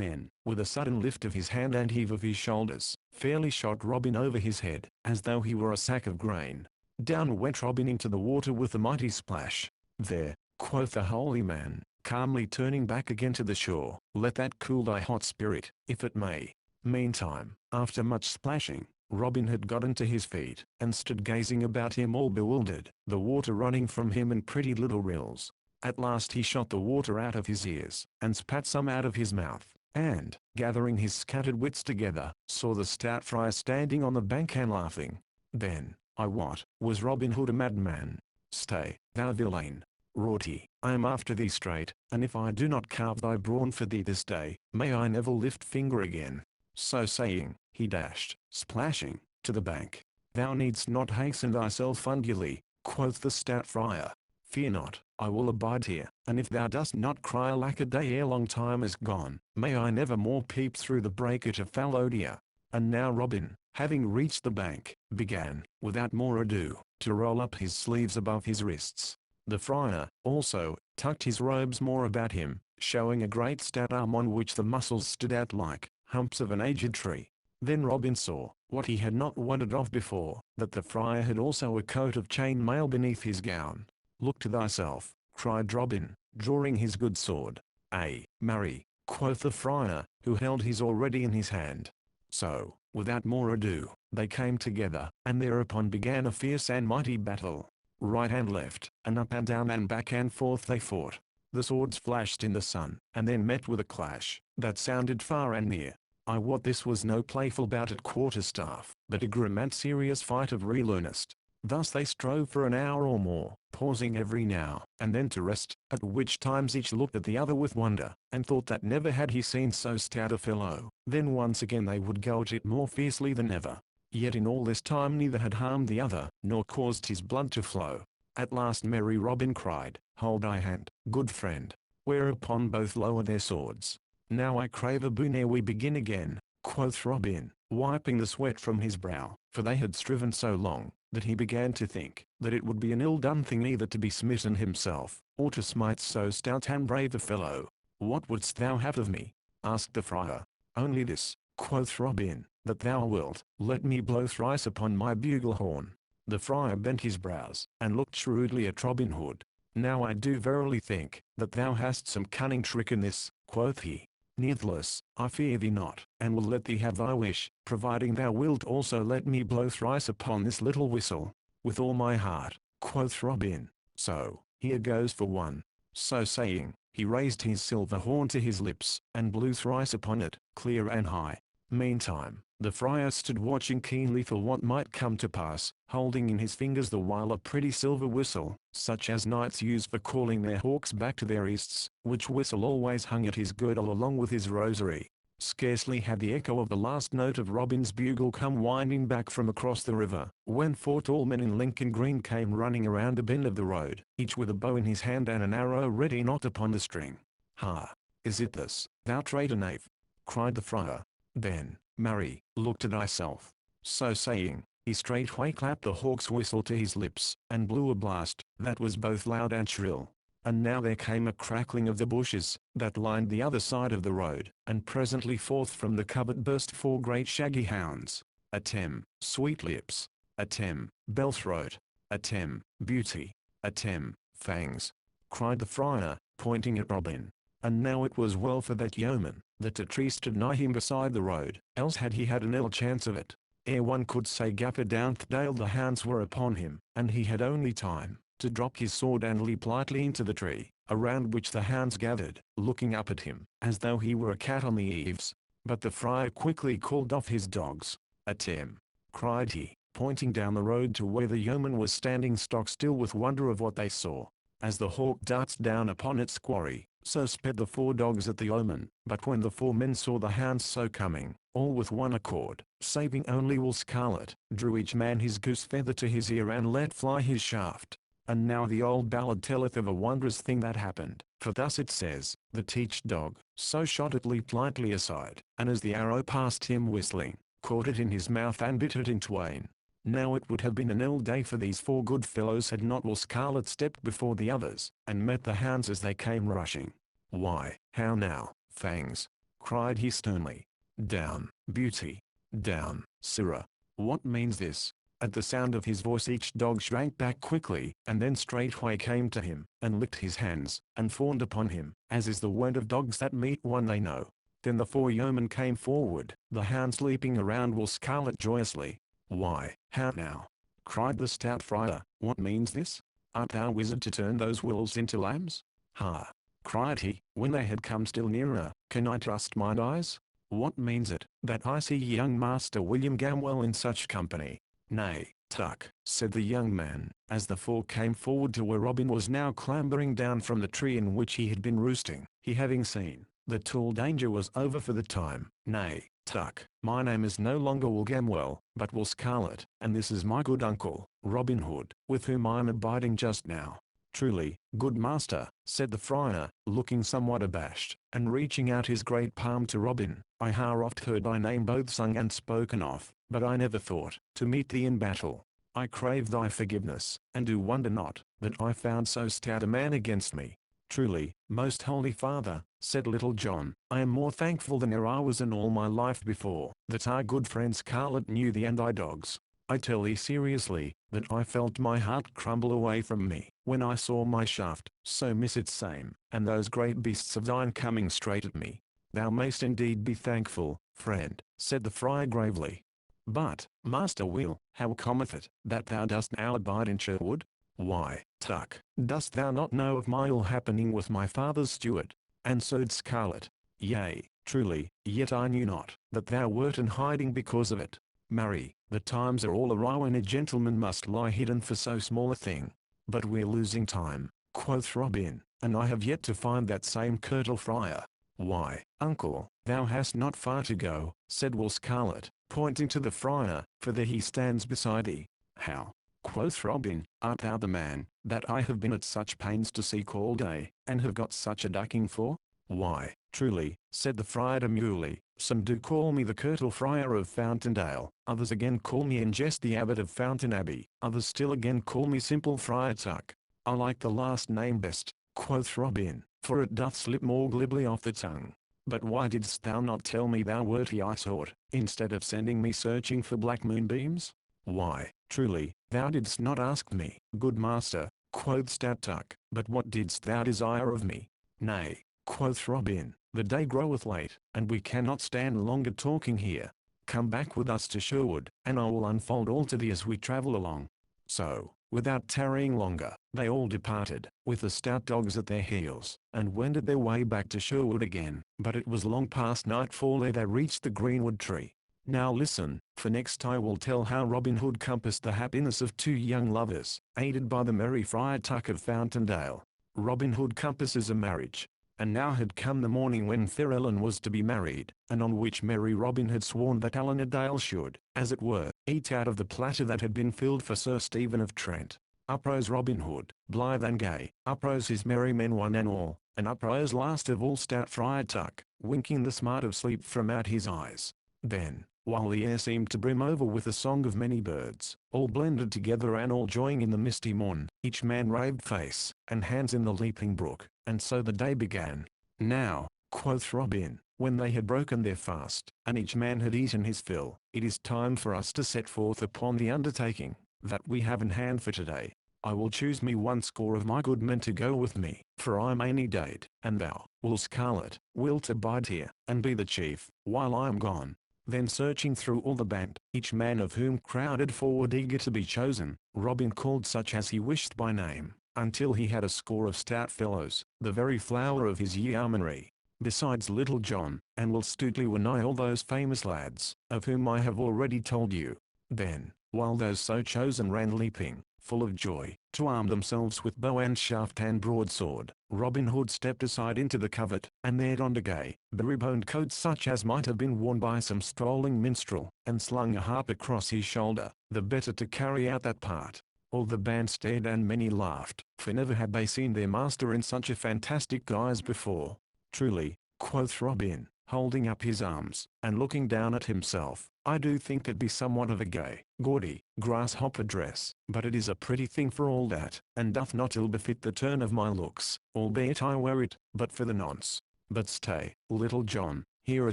then, with a sudden lift of his hand and heave of his shoulders, fairly shot Robin over his head, as though he were a sack of grain. Down went Robin into the water with a mighty splash. "There," quoth the holy man, calmly turning back again to the shore, "let that cool thy hot spirit, if it may." Meantime, after much splashing, Robin had gotten to his feet, and stood gazing about him all bewildered, the water running from him in pretty little rills. At last he shot the water out of his ears, and spat some out of his mouth, and, gathering his scattered wits together, saw the stout friar standing on the bank and laughing. Then, I wot, was Robin Hood a madman. "Stay, thou villain," roared he, "I am after thee straight, and if I do not carve thy brawn for thee this day, may I never lift finger again." So saying, he dashed, splashing, to the bank. "Thou needst not hasten thyself unduly," quoth the stout friar. "Fear not, I will abide here, and if thou dost not cry alack-a-day ere long time is gone, may I never more peep through the breakage of Falodia." And now Robin, having reached the bank, began, without more ado, to roll up his sleeves above his wrists. The friar, also, tucked his robes more about him, showing a great stout arm on which the muscles stood out like humps of an aged tree. Then Robin saw, what he had not wondered of before, that the friar had also a coat of chain mail beneath his gown. "Look to thyself," cried Robin, drawing his good sword. "Ay, marry," quoth the friar, who held his already in his hand. So, without more ado, they came together, and thereupon began a fierce and mighty battle. Right and left, and up and down and back and forth they fought. The swords flashed in the sun, and then met with a clash that sounded far and near. I wot this was no playful bout at quarterstaff, but a grim and serious fight of real earnest. Thus they strove for an hour or more, pausing every now and then to rest, at which times each looked at the other with wonder, and thought that never had he seen so stout a fellow. Then once again they would go at it more fiercely than ever. Yet in all this time neither had harmed the other, nor caused his blood to flow. At last merry Robin cried, "Hold thy hand, good friend," whereupon both lowered their swords. "Now I crave a boon ere we begin again," quoth Robin, wiping the sweat from his brow, for they had striven so long, that he began to think that it would be an ill-done thing either to be smitten himself, or to smite so stout and brave a fellow. "What wouldst thou have of me?" asked the friar. "Only this," quoth Robin, "that thou wilt let me blow thrice upon my bugle horn." The friar bent his brows, and looked shrewdly at Robin Hood. "Now I do verily think that thou hast some cunning trick in this," quoth he. "Nevertheless, I fear thee not, and will let thee have thy wish, providing thou wilt also let me blow thrice upon this little whistle." "With all my heart," quoth Robin. "So, here goes for one." So saying, he raised his silver horn to his lips, and blew thrice upon it, clear and high. Meantime, the friar stood watching keenly for what might come to pass, holding in his fingers the while a pretty silver whistle, such as knights use for calling their hawks back to their easts, which whistle always hung at his girdle along with his rosary. Scarcely had the echo of the last note of Robin's bugle come winding back from across the river, when 4 tall men in Lincoln green came running around a bend of the road, each with a bow in his hand and an arrow ready knocked upon the string. "Ha! Is it this, thou traitor knave?" cried the friar. Then, Marry, looked at thyself. So saying, he straightway clapped the hawk's whistle to his lips, and blew a blast, that was both loud and shrill. And now there came a crackling of the bushes, that lined the other side of the road, and presently forth from the covert burst 4 great shaggy hounds. Atem, Sweet Lips. Atem, Bellthroat. Atem, Beauty. Atem, Fangs. Cried the friar, pointing at Robin. And now it was well for that yeoman, that a tree stood nigh him beside the road, else had he had an ill chance of it. Ere one could say Gaffer Downthdale the hounds were upon him, and he had only time to drop his sword and leap lightly into the tree, around which the hounds gathered, looking up at him, as though he were a cat on the eaves. But the friar quickly called off his dogs. Atem, cried he, pointing down the road to where the yeoman was standing stock still with wonder of what they saw. As the hawk darts down upon its quarry, so sped the 4 dogs at the yeoman. But when the 4 men saw the hounds so coming, all with one accord, saving only Will Scarlet, drew each man his goose feather to his ear and let fly his shaft. And now the old ballad telleth of a wondrous thing that happened, for thus it says, that each dog, so shot it leaped lightly aside, and as the arrow passed him whistling, caught it in his mouth and bit it in twain. Now it would have been an ill day for these 4 good fellows had not Will Scarlet stepped before the others, and met the hounds as they came rushing. Why, how now, Fangs? Cried he sternly. Down, Beauty. Down, Sirrah. What means this? At the sound of his voice each dog shrank back quickly, and then straightway came to him, and licked his hands, and fawned upon him, as is the wont of dogs that meet one they know. Then the 4 yeomen came forward, the hounds leaping around Will Scarlet joyously. Why, how now? Cried the stout friar, what means this? Art thou wizard to turn those wolves into lambs? Ha! Cried he, when they had come still nearer, can I trust mine eyes? What means it, that I see young Master William Gamwell in such company? Nay, Tuck, said the young man, as the 4 came forward to where Robin was now clambering down from the tree in which he had been roosting, he having seen that all danger was over for the time. Nay, Tuck, my name is no longer Will Gamwell, but Will Scarlet, and this is my good uncle, Robin Hood, with whom I am abiding just now. Truly, good master, said the friar, looking somewhat abashed, and reaching out his great palm to Robin, I ha oft heard thy name both sung and spoken of, but I never thought to meet thee in battle. I crave thy forgiveness, and do wonder not, that I found so stout a man against me. Truly, most holy father, said Little John, I am more thankful than e'er I was in all my life before, that our good friend Scarlet knew thee and thy dogs. I tell thee seriously, that I felt my heart crumble away from me, when I saw my shaft, so miss its same, and those great beasts of thine coming straight at me. Thou mayst indeed be thankful, friend, said the friar gravely. But, Master Will, how cometh it, that thou dost now abide in Sherwood? Why, Tuck, dost thou not know of my ill happening with my father's steward? Answered Scarlet. Yea, truly, yet I knew not, that thou wert in hiding because of it. Marry, the times are all awry when a gentleman must lie hidden for so small a thing. But we're losing time, quoth Robin, and I have yet to find that same curtal friar. Why, uncle, thou hast not far to go, said Will Scarlet, pointing to the friar, for there he stands beside thee. How? Quoth Robin, art thou the man, that I have been at such pains to seek all day, and have got such a ducking for? Why, truly, said the friar demurely, some do call me the curtal friar of Fountaindale, others again call me in jest the abbot of Fountain Abbey, others still again call me simple friar Tuck. I like the last name best, quoth Robin, for it doth slip more glibly off the tongue. But why didst thou not tell me thou wert he I sought, instead of sending me searching for black moonbeams? Why, truly, thou didst not ask me, good master, quoth stout Tuck, but what didst thou desire of me? Nay, quoth Robin, the day groweth late, and we cannot stand longer talking here. Come back with us to Sherwood, and I will unfold all to thee as we travel along. So, without tarrying longer, they all departed, with the stout dogs at their heels, and wended their way back to Sherwood again. But it was long past nightfall ere they reached the greenwood tree. Now listen, for next I will tell how Robin Hood compassed the happiness of 2 young lovers, aided by the merry Friar Tuck of Fountaindale. Robin Hood compasses a marriage. And now had come the morning when fair Ellen was to be married, and on which merry Robin had sworn that Ellen a Dale should, as it were, eat out of the platter that had been filled for Sir Stephen of Trent. Uprose Robin Hood, blithe and gay, uprose his merry men one and all, and uprose last of all stout Friar Tuck, winking the smart of sleep from out his eyes. Then, while the air seemed to brim over with the song of many birds, all blended together and all joying in the misty morn, each man raved face and hands in the leaping brook, and so the day began. Now, quoth Robin, when they had broken their fast, and each man had eaten his fill, it is time for us to set forth upon the undertaking that we have in hand for today. I will choose me 1 score of my good men to go with me, for I may need aid, and thou, Will Scarlet, wilt abide here, and be the chief, while I am gone. Then searching through all the band, each man of whom crowded forward eager to be chosen, Robin called such as he wished by name, until he had 1 score of stout fellows, the very flower of his yeomanry. Besides Little John, and Will Stutely were nigh all those famous lads, of whom I have already told you. Then, while those so chosen ran leaping, full of joy, to arm themselves with bow and shaft and broadsword, Robin Hood stepped aside into the covert, and there donned a gay, berry-boned coat such as might have been worn by some strolling minstrel, and slung a harp across his shoulder, the better to carry out that part. All the band stared and many laughed, for never had they seen their master in such a fantastic guise before. Truly, quoth Robin, holding up his arms, and looking down at himself, I do think it be somewhat of a gay, gaudy, grasshopper dress, but it is a pretty thing for all that, and doth not ill befit the turn of my looks, albeit I wear it, but for the nonce. But stay, Little John, here are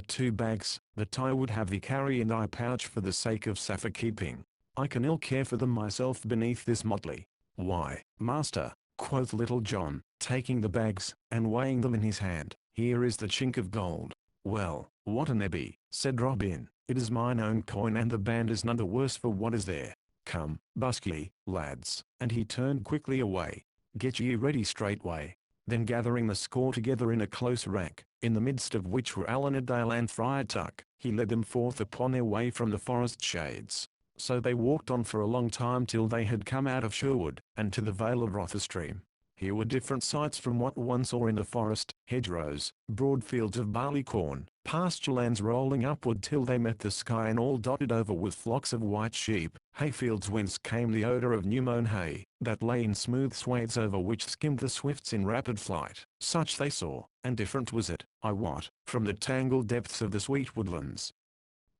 2 bags, that I would have thee carry in thy pouch for the sake of safer keeping. I can ill care for them myself beneath this motley. Why, master, quoth Little John, taking the bags, and weighing them in his hand, here is the chink of gold. Well, what an there be, said Robin, it is mine own coin and the band is none the worse for what is there. Come, busk ye, lads, and he turned quickly away. Get ye ready straightway. Then gathering the score together in a close rank, in the midst of which were Alanadale and Friar Tuck, he led them forth upon their way from the forest shades. So they walked on for a long time till they had come out of Sherwood, and to the vale of Rotherstream. Here were different sights from what one saw in the forest, hedgerows, broad fields of barley corn, pasture lands rolling upward till they met the sky and all dotted over with flocks of white sheep, hayfields whence came the odour of new-mown hay, that lay in smooth swathes over which skimmed the swifts in rapid flight. Such they saw, and different was it, I wot, from the tangled depths of the sweet woodlands,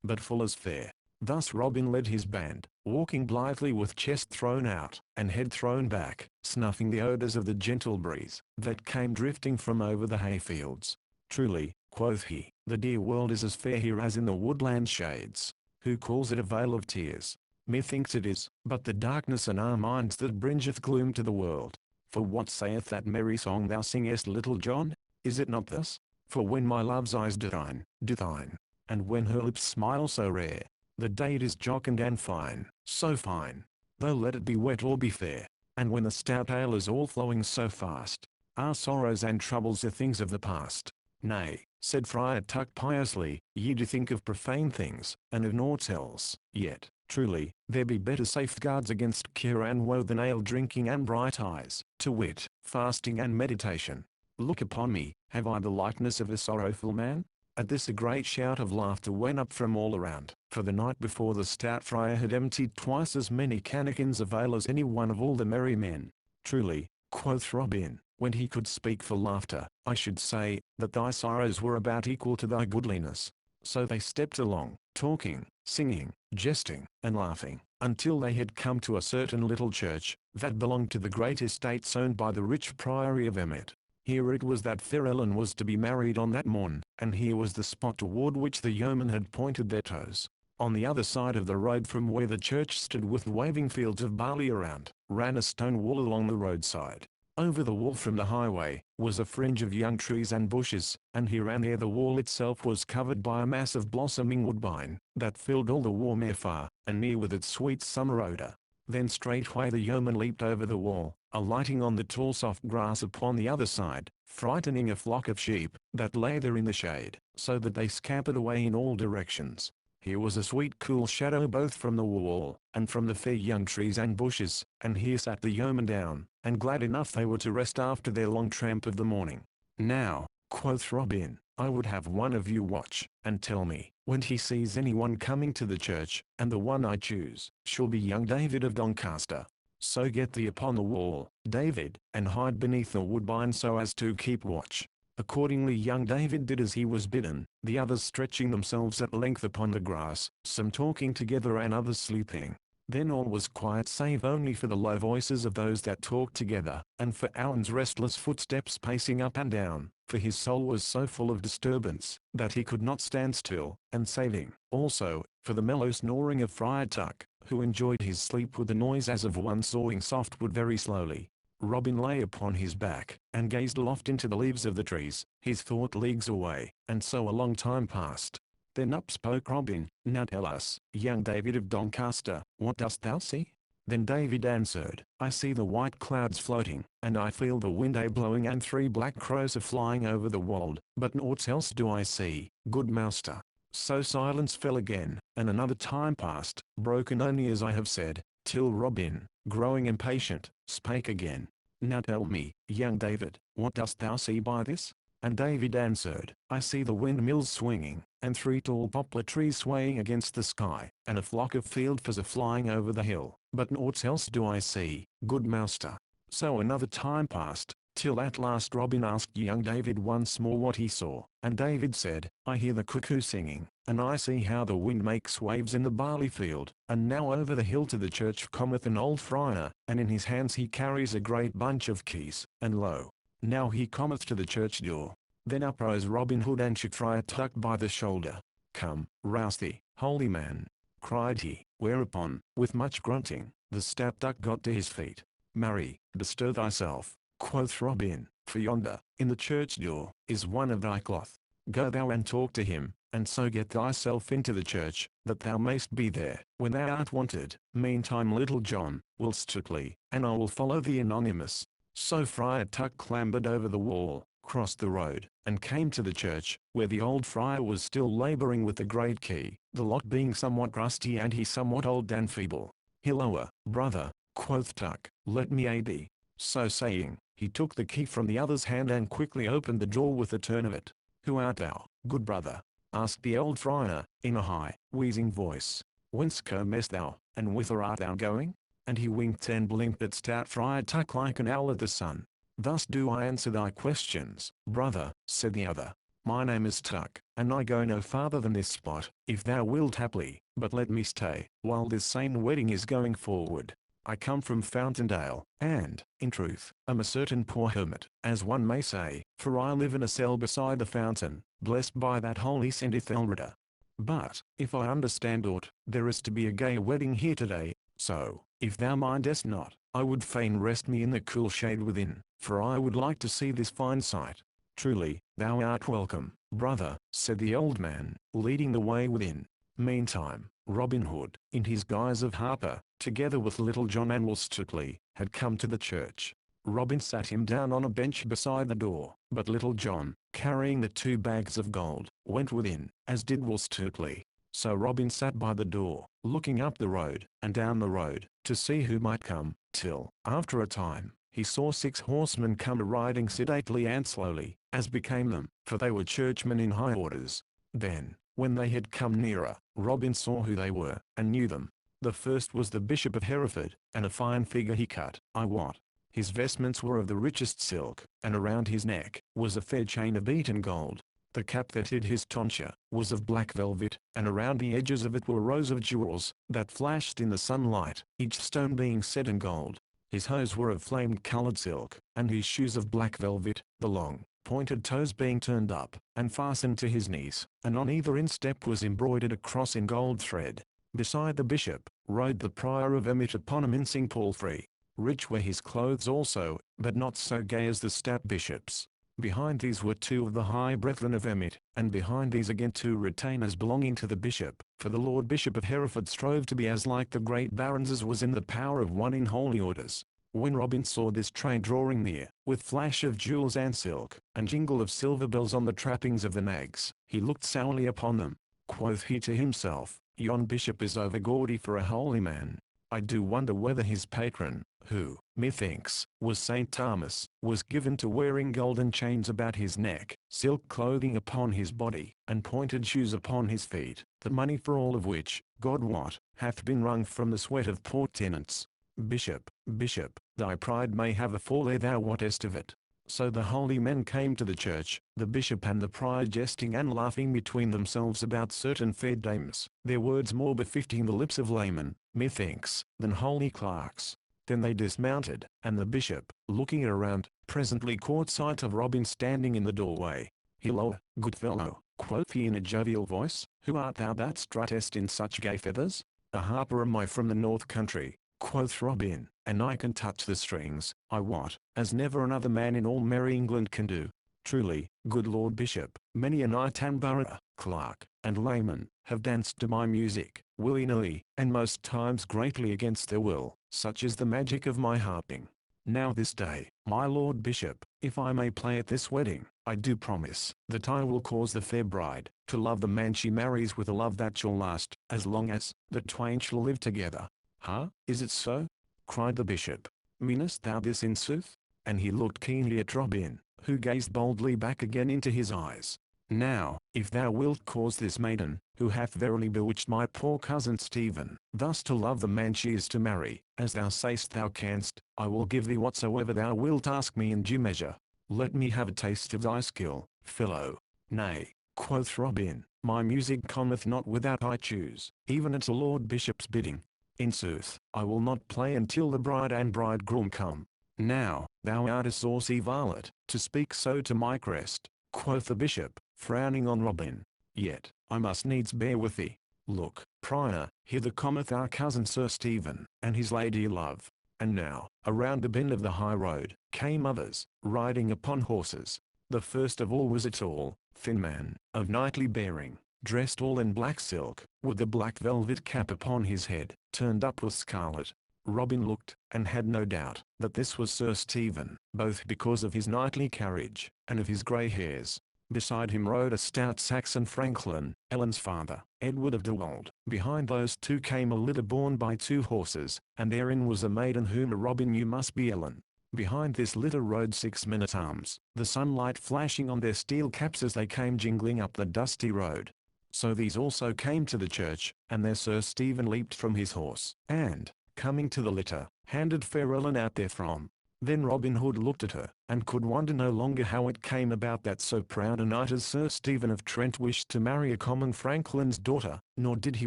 but full as fair. Thus Robin led his band, walking blithely with chest thrown out, and head thrown back, snuffing the odours of the gentle breeze, that came drifting from over the hayfields. Truly, quoth he, the dear world is as fair here as in the woodland shades. Who calls it a vale of tears? Methinks it is, but the darkness in our minds that bringeth gloom to the world. For what saith that merry song thou singest, Little John? Is it not thus? For when my love's eyes do thine, and when her lips smile so rare, the day it is jocund and fine, so fine, though let it be wet or be fair, and when the stout ale is all flowing so fast, our sorrows and troubles are things of the past. Nay, said Friar Tuck piously, ye do think of profane things, and of naught else, yet, truly, there be better safeguards against cure and woe than ale drinking and bright eyes, to wit, fasting and meditation. Look upon me, have I the likeness of a sorrowful man? At this a great shout of laughter went up from all around, for the night before the stout friar had emptied twice as many canakins of ale as any one of all the merry men. Truly, quoth Robin, when he could speak for laughter, I should say, that thy sorrows were about equal to thy goodliness. So they stepped along, talking, singing, jesting, and laughing, until they had come to a certain little church, that belonged to the great estates owned by the rich priory of Emmet. Here it was that fair Ellen was to be married on that morn, and here was the spot toward which the yeomen had pointed their toes. On the other side of the road from where the church stood with waving fields of barley around, ran a stone wall along the roadside. Over the wall from the highway, was a fringe of young trees and bushes, and here and there the wall itself was covered by a mass of blossoming woodbine, that filled all the warm air far and near with its sweet summer odour. Then straightway the yeoman leaped over the wall, alighting on the tall soft grass upon the other side, frightening a flock of sheep, that lay there in the shade, so that they scampered away in all directions. Here was a sweet cool shadow both from the wall, and from the fair young trees and bushes, and here sat the yeoman down, and glad enough they were to rest after their long tramp of the morning. Now, quoth Robin, I would have one of you watch, and tell me, when he sees anyone coming to the church, and the one I choose, shall be young David of Doncaster. So get thee upon the wall, David, and hide beneath the woodbine so as to keep watch. Accordingly young David did as he was bidden, the others stretching themselves at length upon the grass, some talking together and others sleeping. Then all was quiet save only for the low voices of those that talked together, and for Alan's restless footsteps pacing up and down, for his soul was so full of disturbance, that he could not stand still, and saving, also, for the mellow snoring of Friar Tuck, who enjoyed his sleep with the noise as of one sawing softwood very slowly. Robin lay upon his back, and gazed aloft into the leaves of the trees, his thought leagues away, and so a long time passed. Then up spoke Robin, "Now tell us, young David of Doncaster, what dost thou see?" Then David answered, "I see the white clouds floating, and I feel the wind a-blowing and 3 black crows a-flying over the wold, but naught else do I see, good master." So silence fell again, and another time passed, broken only as I have said, till Robin, growing impatient, spake again. "Now tell me, young David, what dost thou see by this?" And David answered, "I see the windmills swinging, and 3 tall poplar trees swaying against the sky, and a flock of fieldfares a-flying over the hill, but naught else do I see, good master." So another time passed, till at last Robin asked young David once more what he saw, and David said, "I hear the cuckoo singing, and I see how the wind makes waves in the barley field, and now over the hill to the church cometh an old friar, and in his hands he carries a great bunch of keys, and lo, now he cometh to the church door." Then uprose Robin Hood and shook Friar Tuck by the shoulder. "Come, rouse thee, holy man," cried he, whereupon, with much grunting, the stout Tuck got to his feet. "Marry, bestir thyself," quoth Robin, "for yonder, in the church door, is one of thy cloth. Go thou and talk to him, and so get thyself into the church, that thou mayst be there, when thou art wanted. Meantime Little John, will Stuteley, and I will follow thee anonymous." So Friar Tuck clambered over the wall, crossed the road, and came to the church, where the old friar was still labouring with the great key, the lock being somewhat rusty and he somewhat old and feeble. "Hilloa, brother," quoth Tuck, "let me aid thee." So saying, he took the key from the other's hand and quickly opened the door with a turn of it. "Who art thou, good brother?" asked the old friar, in a high, wheezing voice. "Whence comest thou, and whither art thou going?" And he winked and blinked at stout Friar Tuck like an owl at the sun. "Thus do I answer thy questions, brother," said the other. "My name is Tuck, and I go no farther than this spot, if thou wilt haply, but let me stay, while this same wedding is going forward. I come from Fountaindale, and, in truth, am a certain poor hermit, as one may say, for I live in a cell beside the fountain, blessed by that holy Saint Ethelreda. But, if I understand aught, there is to be a gay wedding here today, so, if thou mindest not, I would fain rest me in the cool shade within, for I would like to see this fine sight." "Truly, thou art welcome, brother," said the old man, leading the way within. Meantime, Robin Hood, in his guise of harper, together with Little John and Will Stuteley, had come to the church. Robin sat him down on a bench beside the door, but Little John, carrying the 2 bags of gold, went within, as did Will Stuteley. So Robin sat by the door, looking up the road, and down the road, to see who might come, till, after a time, he saw 6 horsemen come riding sedately and slowly, as became them, for they were churchmen in high orders. Then, when they had come nearer, Robin saw who they were, and knew them. The first was the Bishop of Hereford, and a fine figure he cut, I wot. His vestments were of the richest silk, and around his neck was a fair chain of beaten gold. The cap that hid his tonsure was of black velvet, and around the edges of it were rows of jewels, that flashed in the sunlight, each stone being set in gold. His hose were of flame-coloured silk, and his shoes of black velvet, the long, pointed toes being turned up, and fastened to his knees, and on either instep was embroidered a cross in gold thread. Beside the bishop, rode the prior of Emmet upon a mincing palfrey. Rich were his clothes also, but not so gay as the stout bishop's. Behind these were 2 of the high brethren of Emmet, and behind these again 2 retainers belonging to the bishop, for the Lord Bishop of Hereford strove to be as like the great barons as was in the power of one in holy orders. When Robin saw this train drawing near, with flash of jewels and silk, and jingle of silver bells on the trappings of the nags, he looked sourly upon them. Quoth he to himself, "Yon bishop is over gaudy for a holy man. I do wonder whether his patron, who, methinks, was St. Thomas, was given to wearing golden chains about his neck, silk clothing upon his body, and pointed shoes upon his feet, the money for all of which, God wot, hath been wrung from the sweat of poor tenants. Bishop, bishop, thy pride may have a fall ere thou wottest of it." So the holy men came to the church, the bishop and the prior jesting and laughing between themselves about certain fair dames, their words more befitting the lips of laymen, methinks, than holy clerks. Then they dismounted, and the bishop, looking around, presently caught sight of Robin standing in the doorway. "Hilloa, good fellow," quoth he in a jovial voice, "who art thou that struttest in such gay feathers?" "A harper am I from the north country," quoth Robin, "and I can touch the strings, I wot, as never another man in all merry England can do. Truly, good Lord Bishop, many a knight and borough, clerk, and layman, have danced to my music, willy-nilly, and most times greatly against their will, such is the magic of my harping. Now this day, my Lord Bishop, if I may play at this wedding, I do promise that I will cause the fair bride to love the man she marries with a love that shall last, as long as the twain shall live together." "Huh, is it so?" cried the bishop. "Meanest thou this in sooth?" And he looked keenly at Robin, who gazed boldly back again into his eyes. "Now, if thou wilt cause this maiden, who hath verily bewitched my poor cousin Stephen, thus to love the man she is to marry, as thou sayst thou canst, I will give thee whatsoever thou wilt ask me in due measure. Let me have a taste of thy skill, fellow." "Nay," quoth Robin, "my music cometh not without I choose, even at a lord bishop's bidding. In sooth, I will not play until the bride and bridegroom come." "Now, thou art a saucy varlet, to speak so to my crest," quoth the bishop, frowning on Robin. "Yet, I must needs bear with thee. Look, prior, hither cometh our cousin Sir Stephen, and his lady love." And now, around the bend of the high road, came others, riding upon horses. The first of all was a tall, thin man, of knightly bearing, dressed all in black silk, with a black velvet cap upon his head, turned up with scarlet. Robin looked, and had no doubt, that this was Sir Stephen, both because of his knightly carriage, and of his grey hairs. Beside him rode a stout Saxon franklin, Ellen's father, Edward of de Wold. Behind those two came a litter borne by 2 horses, and therein was a maiden whom Robin knew must be Ellen. Behind this litter rode 6 men-at-arms, the sunlight flashing on their steel caps as they came jingling up the dusty road. So these also came to the church, and there Sir Stephen leaped from his horse, and, coming to the litter, handed fair Ellen out therefrom. Then Robin Hood looked at her, and could wonder no longer how it came about that so proud a knight as Sir Stephen of Trent wished to marry a common franklin's daughter, nor did he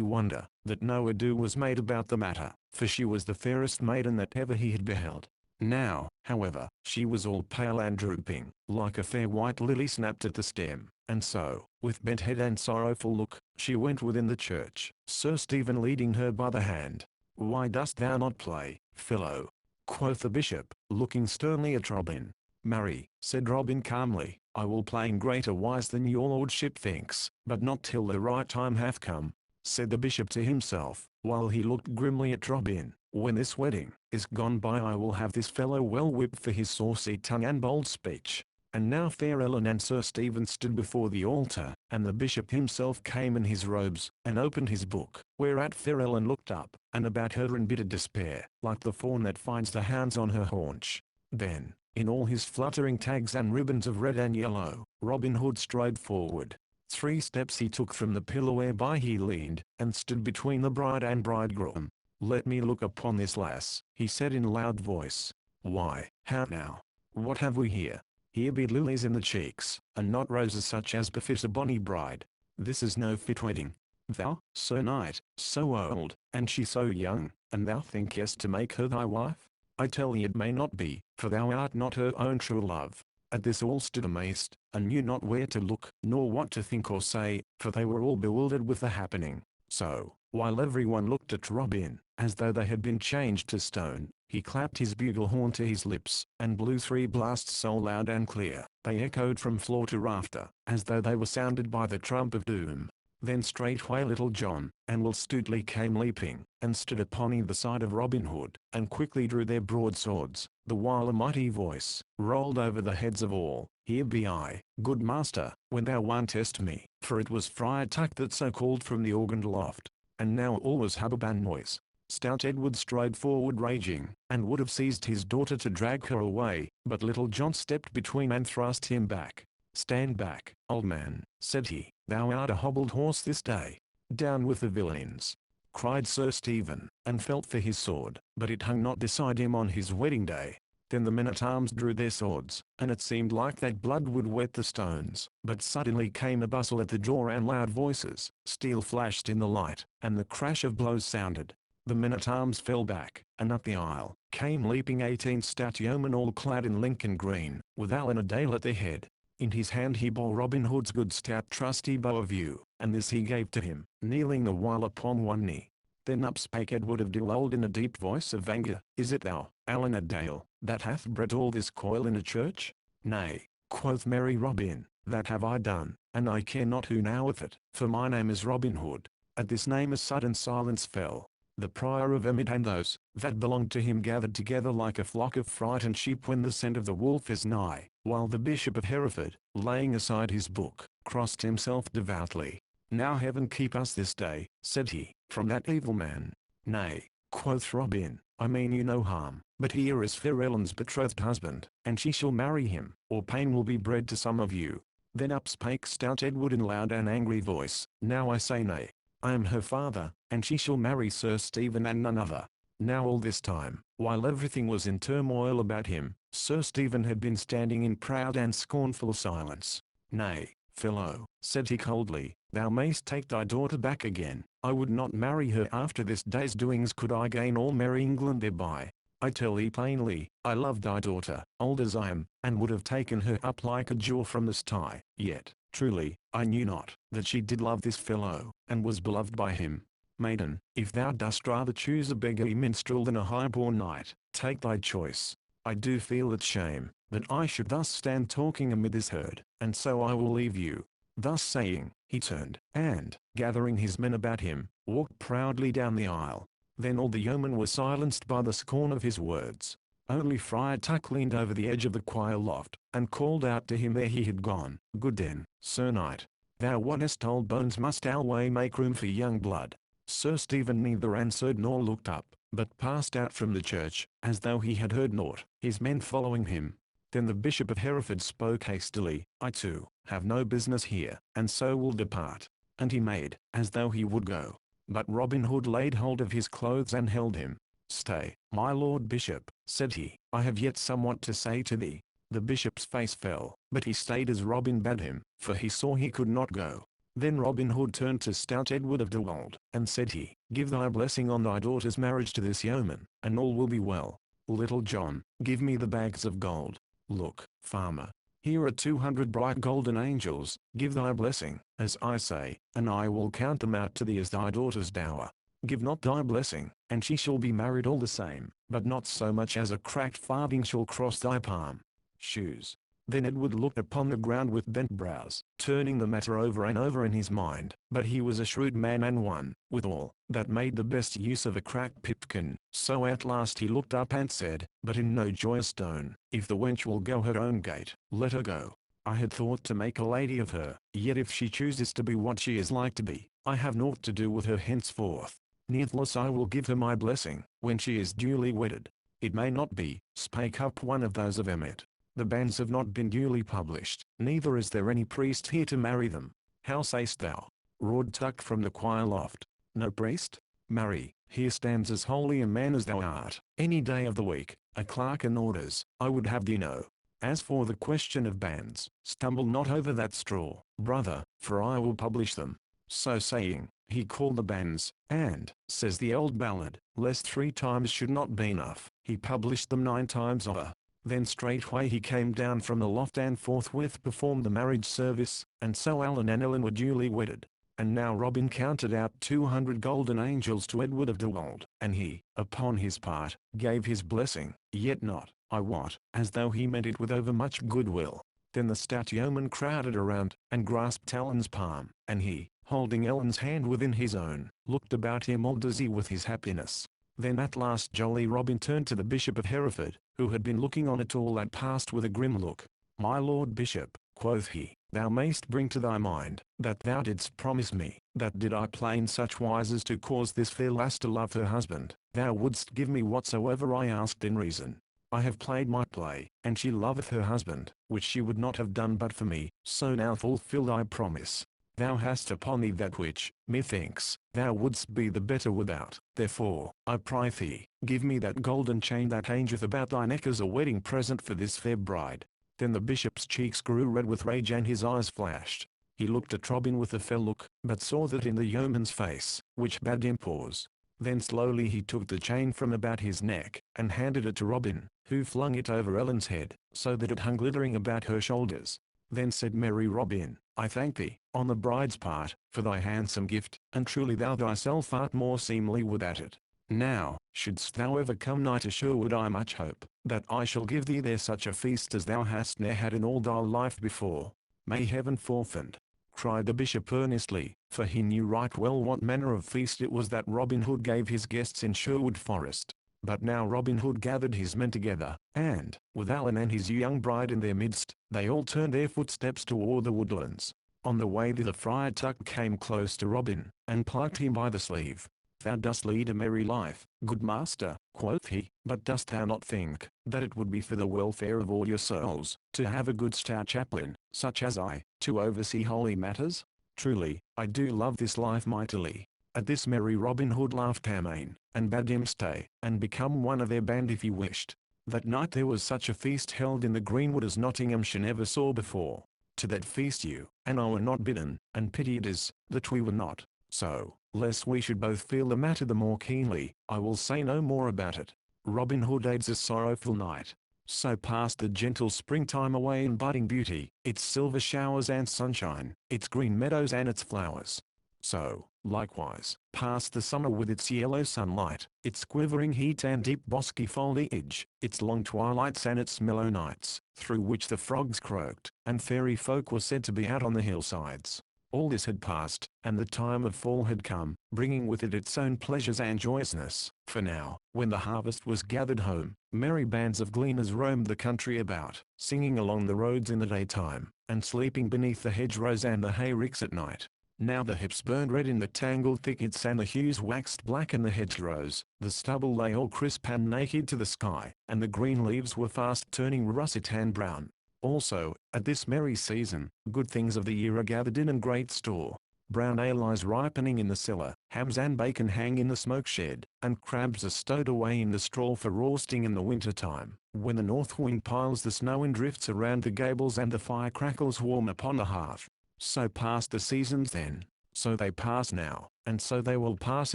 wonder that no ado was made about the matter, for she was the fairest maiden that ever he had beheld. Now, however, she was all pale and drooping, like a fair white lily snapped at the stem, and so, with bent head and sorrowful look, she went within the church, Sir Stephen leading her by the hand. "Why dost thou not play, fellow?" quoth the bishop, looking sternly at Robin. "Marry," said Robin calmly, "I will play in greater wise than your lordship thinks, but not till the right time hath come," said the bishop to himself, while he looked grimly at Robin. "When this wedding is gone by I will have this fellow well whipped for his saucy tongue and bold speech." And now fair Ellen and Sir Stephen stood before the altar, and the bishop himself came in his robes, and opened his book, whereat fair Ellen looked up, and about her in bitter despair, like the fawn that finds the hounds on her haunch. Then, in all his fluttering tags and ribbons of red and yellow, Robin Hood strode forward. 3 steps he took from the pillar whereby he leaned, and stood between the bride and bridegroom. "Let me look upon this lass," he said in loud voice. "Why, how now? What have we here? Here be lilies in the cheeks, and not roses such as befit a bonny bride. This is no fit wedding. Thou, Sir Knight, so old, and she so young, and thou thinkest to make her thy wife? I tell thee it may not be, for thou art not her own true love." At this all stood amazed, and knew not where to look, nor what to think or say, for they were all bewildered with the happening. So, while everyone looked at Robin, as though they had been changed to stone, he clapped his bugle horn to his lips, and blew 3 blasts so loud and clear, they echoed from floor to rafter, as though they were sounded by the trump of doom. Then straightway Little John and Will Stutely came leaping, and stood upon either side of Robin Hood, and quickly drew their broadswords, the while a mighty voice rolled over the heads of all, "Here be I, good master, when thou wantest me," for it was Friar Tuck that so called from the organ loft. And now all was hubbub and noise. Stout Edward strode forward raging, and would have seized his daughter to drag her away, but Little John stepped between and thrust him back. "Stand back, old man," said he, "thou art a hobbled horse this day. Down with the villains," cried Sir Stephen, and felt for his sword, but it hung not beside him on his wedding day. Then the men-at-arms drew their swords, and it seemed like that blood would wet the stones. But suddenly came a bustle at the door and loud voices, steel flashed in the light, and the crash of blows sounded. The men-at-arms fell back, and up the aisle came leaping 18 stout yeomen all clad in Lincoln green, with Alan a Dale at their head. In his hand he bore Robin Hood's good stout trusty bow of yew, and this he gave to him, kneeling the while upon one knee. Then up spake Edward of Dewold in a deep voice of anger, Is it thou, Alan a Dale, that hath bred all this coil in a church? Nay, quoth merry Robin, that have I done, and I care not who knoweth it, for my name is Robin Hood. At this name a sudden silence fell. The prior of Emmet and those that belonged to him gathered together like a flock of frightened sheep when the scent of the wolf is nigh, while the Bishop of Hereford, laying aside his book, crossed himself devoutly. Now heaven keep us this day, said he, from that evil man. Nay, quoth Robin, I mean you no harm, but here is fair Ellen's betrothed husband, and she shall marry him, or pain will be bred to some of you. Then up spake stout Edward in loud and angry voice, Now I say nay. I am her father, and she shall marry Sir Stephen and none other. Now all this time, while everything was in turmoil about him, Sir Stephen had been standing in proud and scornful silence. Nay, fellow, said he coldly, thou mayst take thy daughter back again. I would not marry her after this day's doings could I gain all merry England thereby. I tell thee plainly, I love thy daughter, old as I am, and would have taken her up like a jewel from the sty, yet, truly, I knew not that she did love this fellow, and was beloved by him. Maiden, if thou dost rather choose a beggarly minstrel than a high-born knight, take thy choice. I do feel it shame, that I should thus stand talking amid this herd, and so I will leave you. Thus saying, he turned, and, gathering his men about him, walked proudly down the aisle. Then all the yeomen were silenced by the scorn of his words. Only Friar Tuck leaned over the edge of the choir loft, and called out to him ere he had gone, Good den, Sir Knight. Thou wottest old bones must alway make room for young blood. Sir Stephen neither answered nor looked up, but passed out from the church, as though he had heard naught, his men following him. Then the Bishop of Hereford spoke hastily, I too, have no business here, and so will depart. And he made, as though he would go. But Robin Hood laid hold of his clothes and held him. Stay, my lord bishop, said he, I have yet somewhat to say to thee. The bishop's face fell, but he stayed as Robin bade him, for he saw he could not go. Then Robin Hood turned to stout Edward of Dewold, and said he, Give thy blessing on thy daughter's marriage to this yeoman, and all will be well. Little John, give me the bags of gold. Look, farmer, here are 200 bright golden angels, give thy blessing, as I say, and I will count them out to thee as thy daughter's dower. Give not thy blessing, and she shall be married all the same, but not so much as a cracked farthing shall cross thy palm. Shoes. Then Edward looked upon the ground with bent brows, turning the matter over and over in his mind, but he was a shrewd man and one, withal, that made the best use of a cracked pipkin, so at last he looked up and said, But in no joyous tone, if the wench will go her own gait, let her go. I had thought to make a lady of her, yet if she chooses to be what she is like to be, I have naught to do with her henceforth. Nevertheless I will give her my blessing, when she is duly wedded. It may not be, spake up one of those of Emmet. The banns have not been duly published, neither is there any priest here to marry them. How sayst thou? Roared Tuck from the choir loft. No priest? Marry, here stands as holy a man as thou art, any day of the week, a clerk in orders, I would have thee know. As for the question of banns, stumble not over that straw, brother, for I will publish them. So saying, he called the banns, and, says the old ballad, lest 3 times should not be enough, he published them 9 times over. Then straightway he came down from the loft and forthwith performed the marriage service, and so Alan and Ellen were duly wedded. And now Robin counted out 200 golden angels to Edward of Dewold, and he, upon his part, gave his blessing, yet not, I wot, as though he meant it with overmuch goodwill. Then the stout yeoman crowded around, and grasped Ellen's palm, and he, holding Ellen's hand within his own, looked about him all dizzy with his happiness. Then at last jolly Robin turned to the Bishop of Hereford, who had been looking on at all that passed with a grim look. My lord bishop, quoth he, thou mayst bring to thy mind, that thou didst promise me, that did I play in such wise as to cause this fair lass to love her husband, thou wouldst give me whatsoever I asked in reason. I have played my play, and she loveth her husband, which she would not have done but for me, so now fulfil thy promise. Thou hast upon thee that which, methinks, thou wouldst be the better without. Therefore, I pry thee, give me that golden chain that hangeth about thy neck as a wedding present for this fair bride. Then the bishop's cheeks grew red with rage and his eyes flashed. He looked at Robin with a fell look, but saw that in the yeoman's face, which bade him pause. Then slowly he took the chain from about his neck, and handed it to Robin, who flung it over Ellen's head, so that it hung glittering about her shoulders. Then said merry Robin, I thank thee, on the bride's part, for thy handsome gift, and truly thou thyself art more seemly without it. Now, shouldst thou ever come nigh to Sherwood, I much hope, that I shall give thee there such a feast as thou hast ne'er had in all thy life before. May heaven forfend, cried the bishop earnestly, for he knew right well what manner of feast it was that Robin Hood gave his guests in Sherwood Forest. But now Robin Hood gathered his men together, and, with Allen and his young bride in their midst, they all turned their footsteps toward the woodlands. On the way thither Friar Tuck came close to Robin, and plucked him by the sleeve. Thou dost lead a merry life, good master, quoth he, but dost thou not think, that it would be for the welfare of all your souls, to have a good stout chaplain, such as I, to oversee holy matters? Truly, I do love this life mightily. At this merry Robin Hood laughed amain, and bade him stay, and become one of their band if he wished. That night there was such a feast held in the greenwood as Nottinghamshire never saw before. To that feast you and I were not bidden, and pity it is, that we were not. So, lest we should both feel the matter the more keenly, I will say no more about it. Robin Hood aids a sorrowful night. So passed the gentle springtime away in budding beauty, its silver showers and sunshine, its green meadows and its flowers. So, likewise, passed the summer with its yellow sunlight, its quivering heat and deep bosky foliage, its long twilights and its mellow nights, through which the frogs croaked, and fairy folk were said to be out on the hillsides. All this had passed, and the time of fall had come, bringing with it its own pleasures and joyousness, for now, when the harvest was gathered home, merry bands of gleaners roamed the country about, singing along the roads in the daytime, and sleeping beneath the hedgerows and the hayricks at night. Now the hips burned red in the tangled thickets and the hues waxed black in the hedgerows, the stubble lay all crisp and naked to the sky, and the green leaves were fast turning russet and brown. Also, at this merry season, good things of the year are gathered in great store. Brown ale lies ripening in the cellar, hams and bacon hang in the smoke shed, and crabs are stowed away in the straw for roasting in the winter time, when the north wind piles the snow in drifts around the gables and the fire crackles warm upon the hearth. So passed the seasons then, so they pass now, and so they will pass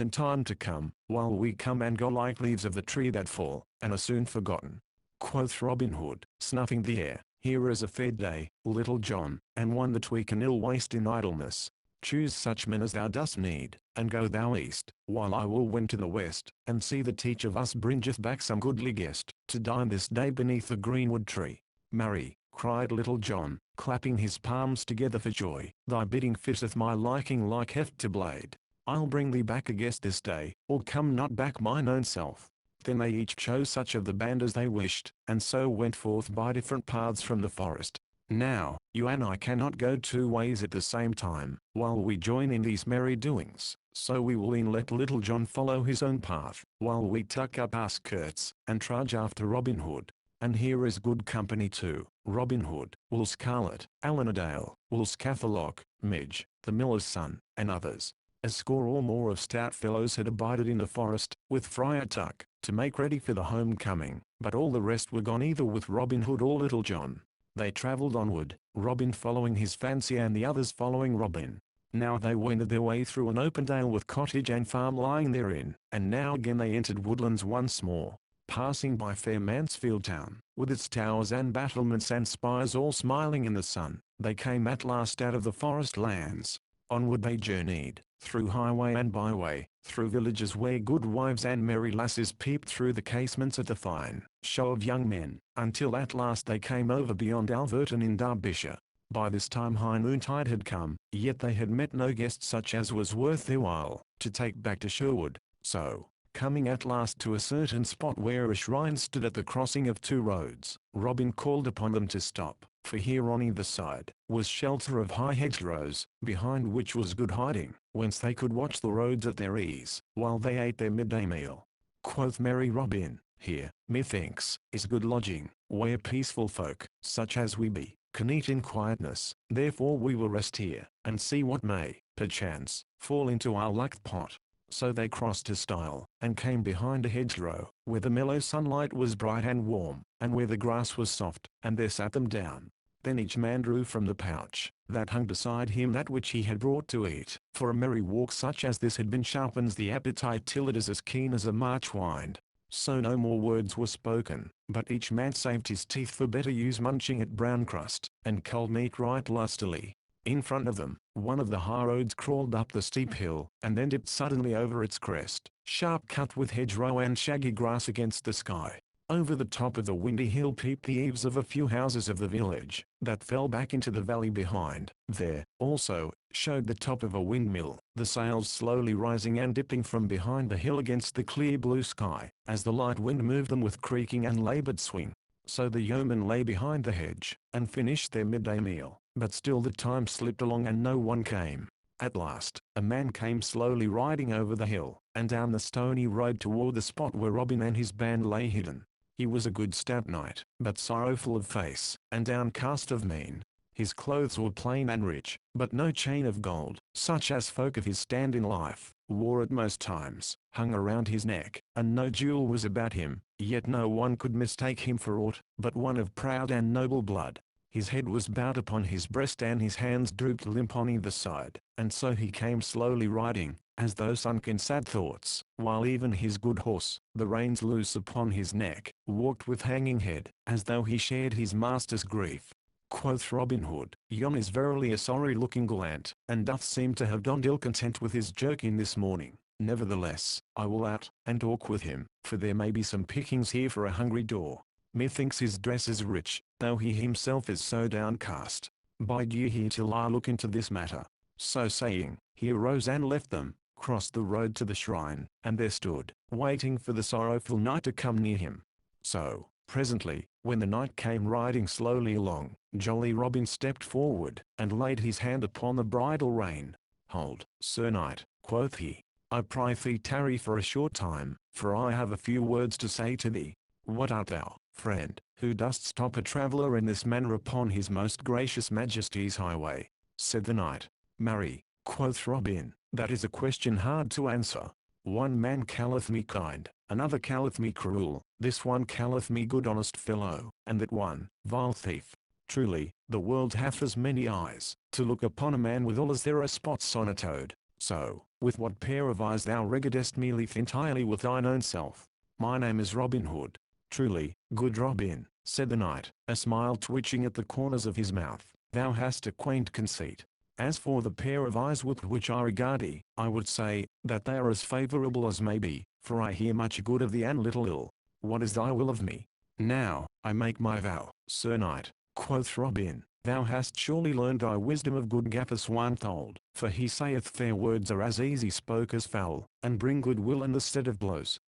in time to come, while we come and go like leaves of the tree that fall, and are soon forgotten. Quoth Robin Hood, snuffing the air, here is a fair day, Little John, and one that we can ill waste in idleness. Choose such men as thou dost need, and go thou east, while I will wend to the west, and see that each of us bringeth back some goodly guest, to dine this day beneath the greenwood tree. Marry, cried Little John, clapping his palms together for joy, thy bidding fitteth my liking like heft to blade. I'll bring thee back a guest this day, or come not back mine own self. Then they each chose such of the band as they wished, and so went forth by different paths from the forest. Now, you and I cannot go two ways at the same time, while we join in these merry doings, so we will e'en let Little John follow his own path, while we tuck up our skirts, and trudge after Robin Hood. And here is good company too, Robin Hood, Will Scarlet, Allan a Dale, Will Scatterlock, Midge, the miller's son, and others. A score or more of stout fellows had abided in the forest, with Friar Tuck, to make ready for the homecoming, but all the rest were gone either with Robin Hood or Little John. They travelled onward, Robin following his fancy and the others following Robin. Now they wended their way through an open dale with cottage and farm lying therein, and now again they entered woodlands once more. Passing by fair Mansfield town, with its towers and battlements and spires all smiling in the sun, they came at last out of the forest lands. Onward they journeyed, through highway and byway, through villages where good wives and merry lasses peeped through the casements at the fine show of young men, until at last they came over beyond Alverton in Derbyshire. By this time high noontide had come, yet they had met no guest such as was worth their while to take back to Sherwood. So, coming at last to a certain spot where a shrine stood at the crossing of two roads, Robin called upon them to stop, for here on either side was shelter of high hedgerows, behind which was good hiding, whence they could watch the roads at their ease, while they ate their midday meal. Quoth merry Robin, Here, methinks, is good lodging, where peaceful folk, such as we be, can eat in quietness. Therefore we will rest here, and see what may, perchance, fall into our luck pot. So they crossed a stile, and came behind a hedgerow, where the mellow sunlight was bright and warm, and where the grass was soft, and there sat them down. Then each man drew from the pouch, that hung beside him, that which he had brought to eat, for a merry walk such as this had been sharpens the appetite till it is as keen as a March wind. So no more words were spoken, but each man saved his teeth for better use, munching at brown crust, and cold meat right lustily. In front of them, one of the highroads crawled up the steep hill, and then dipped suddenly over its crest, sharp cut with hedgerow and shaggy grass against the sky. Over the top of the windy hill peeped the eaves of a few houses of the village, that fell back into the valley behind. There, also, showed the top of a windmill, the sails slowly rising and dipping from behind the hill against the clear blue sky, as the light wind moved them with creaking and laboured swing. So the yeomen lay behind the hedge, and finished their midday meal, but still the time slipped along and no one came. At last, a man came slowly riding over the hill, and down the stony road toward the spot where Robin and his band lay hidden. He was a good stout knight, but sorrowful of face, and downcast of mien. His clothes were plain and rich, but no chain of gold, such as folk of his stand in life wore at most times, hung around his neck, and no jewel was about him, yet no one could mistake him for aught but one of proud and noble blood. His head was bowed upon his breast and his hands drooped limp on either side, and so he came slowly riding, as though sunk in sad thoughts, while even his good horse, the reins loose upon his neck, walked with hanging head, as though he shared his master's grief. Quoth Robin Hood, "Yon is verily a sorry-looking gallant, and doth seem to have donned ill content with his jerkin this morning. Nevertheless, I will out, and talk with him, for there may be some pickings here for a hungry daw. Methinks his dress is rich, though he himself is so downcast. Bide ye here till I look into this matter." So saying, he arose and left them, crossed the road to the shrine, and there stood, waiting for the sorrowful knight to come near him. So, presently, when the knight came riding slowly along, jolly Robin stepped forward, and laid his hand upon the bridle rein. "Hold, Sir Knight," quoth he, "I prythee tarry for a short time, for I have a few words to say to thee." "What art thou, friend, who dost stop a traveller in this manner upon his most gracious majesty's highway?" said the knight. "Marry," quoth Robin, "that is a question hard to answer. One man calleth me kind, another calleth me cruel, this one calleth me good honest fellow, and that one, vile thief. Truly, the world hath as many eyes, to look upon a man withal as there are spots on a toad. So, with what pair of eyes thou regardest me lieth entirely with thine own self. My name is Robin Hood." "Truly, good Robin," said the knight, a smile twitching at the corners of his mouth, "thou hast a quaint conceit. As for the pair of eyes with which I regard thee, I would say, that they are as favourable as may be, for I hear much good of thee and little ill. What is thy will of me?" "Now, I make my vow, Sir Knight," quoth Robin, "thou hast surely learned thy wisdom of good Gaffer Swinethold, for he saith fair words are as easy spoke as foul, and bring good will in the stead of blows.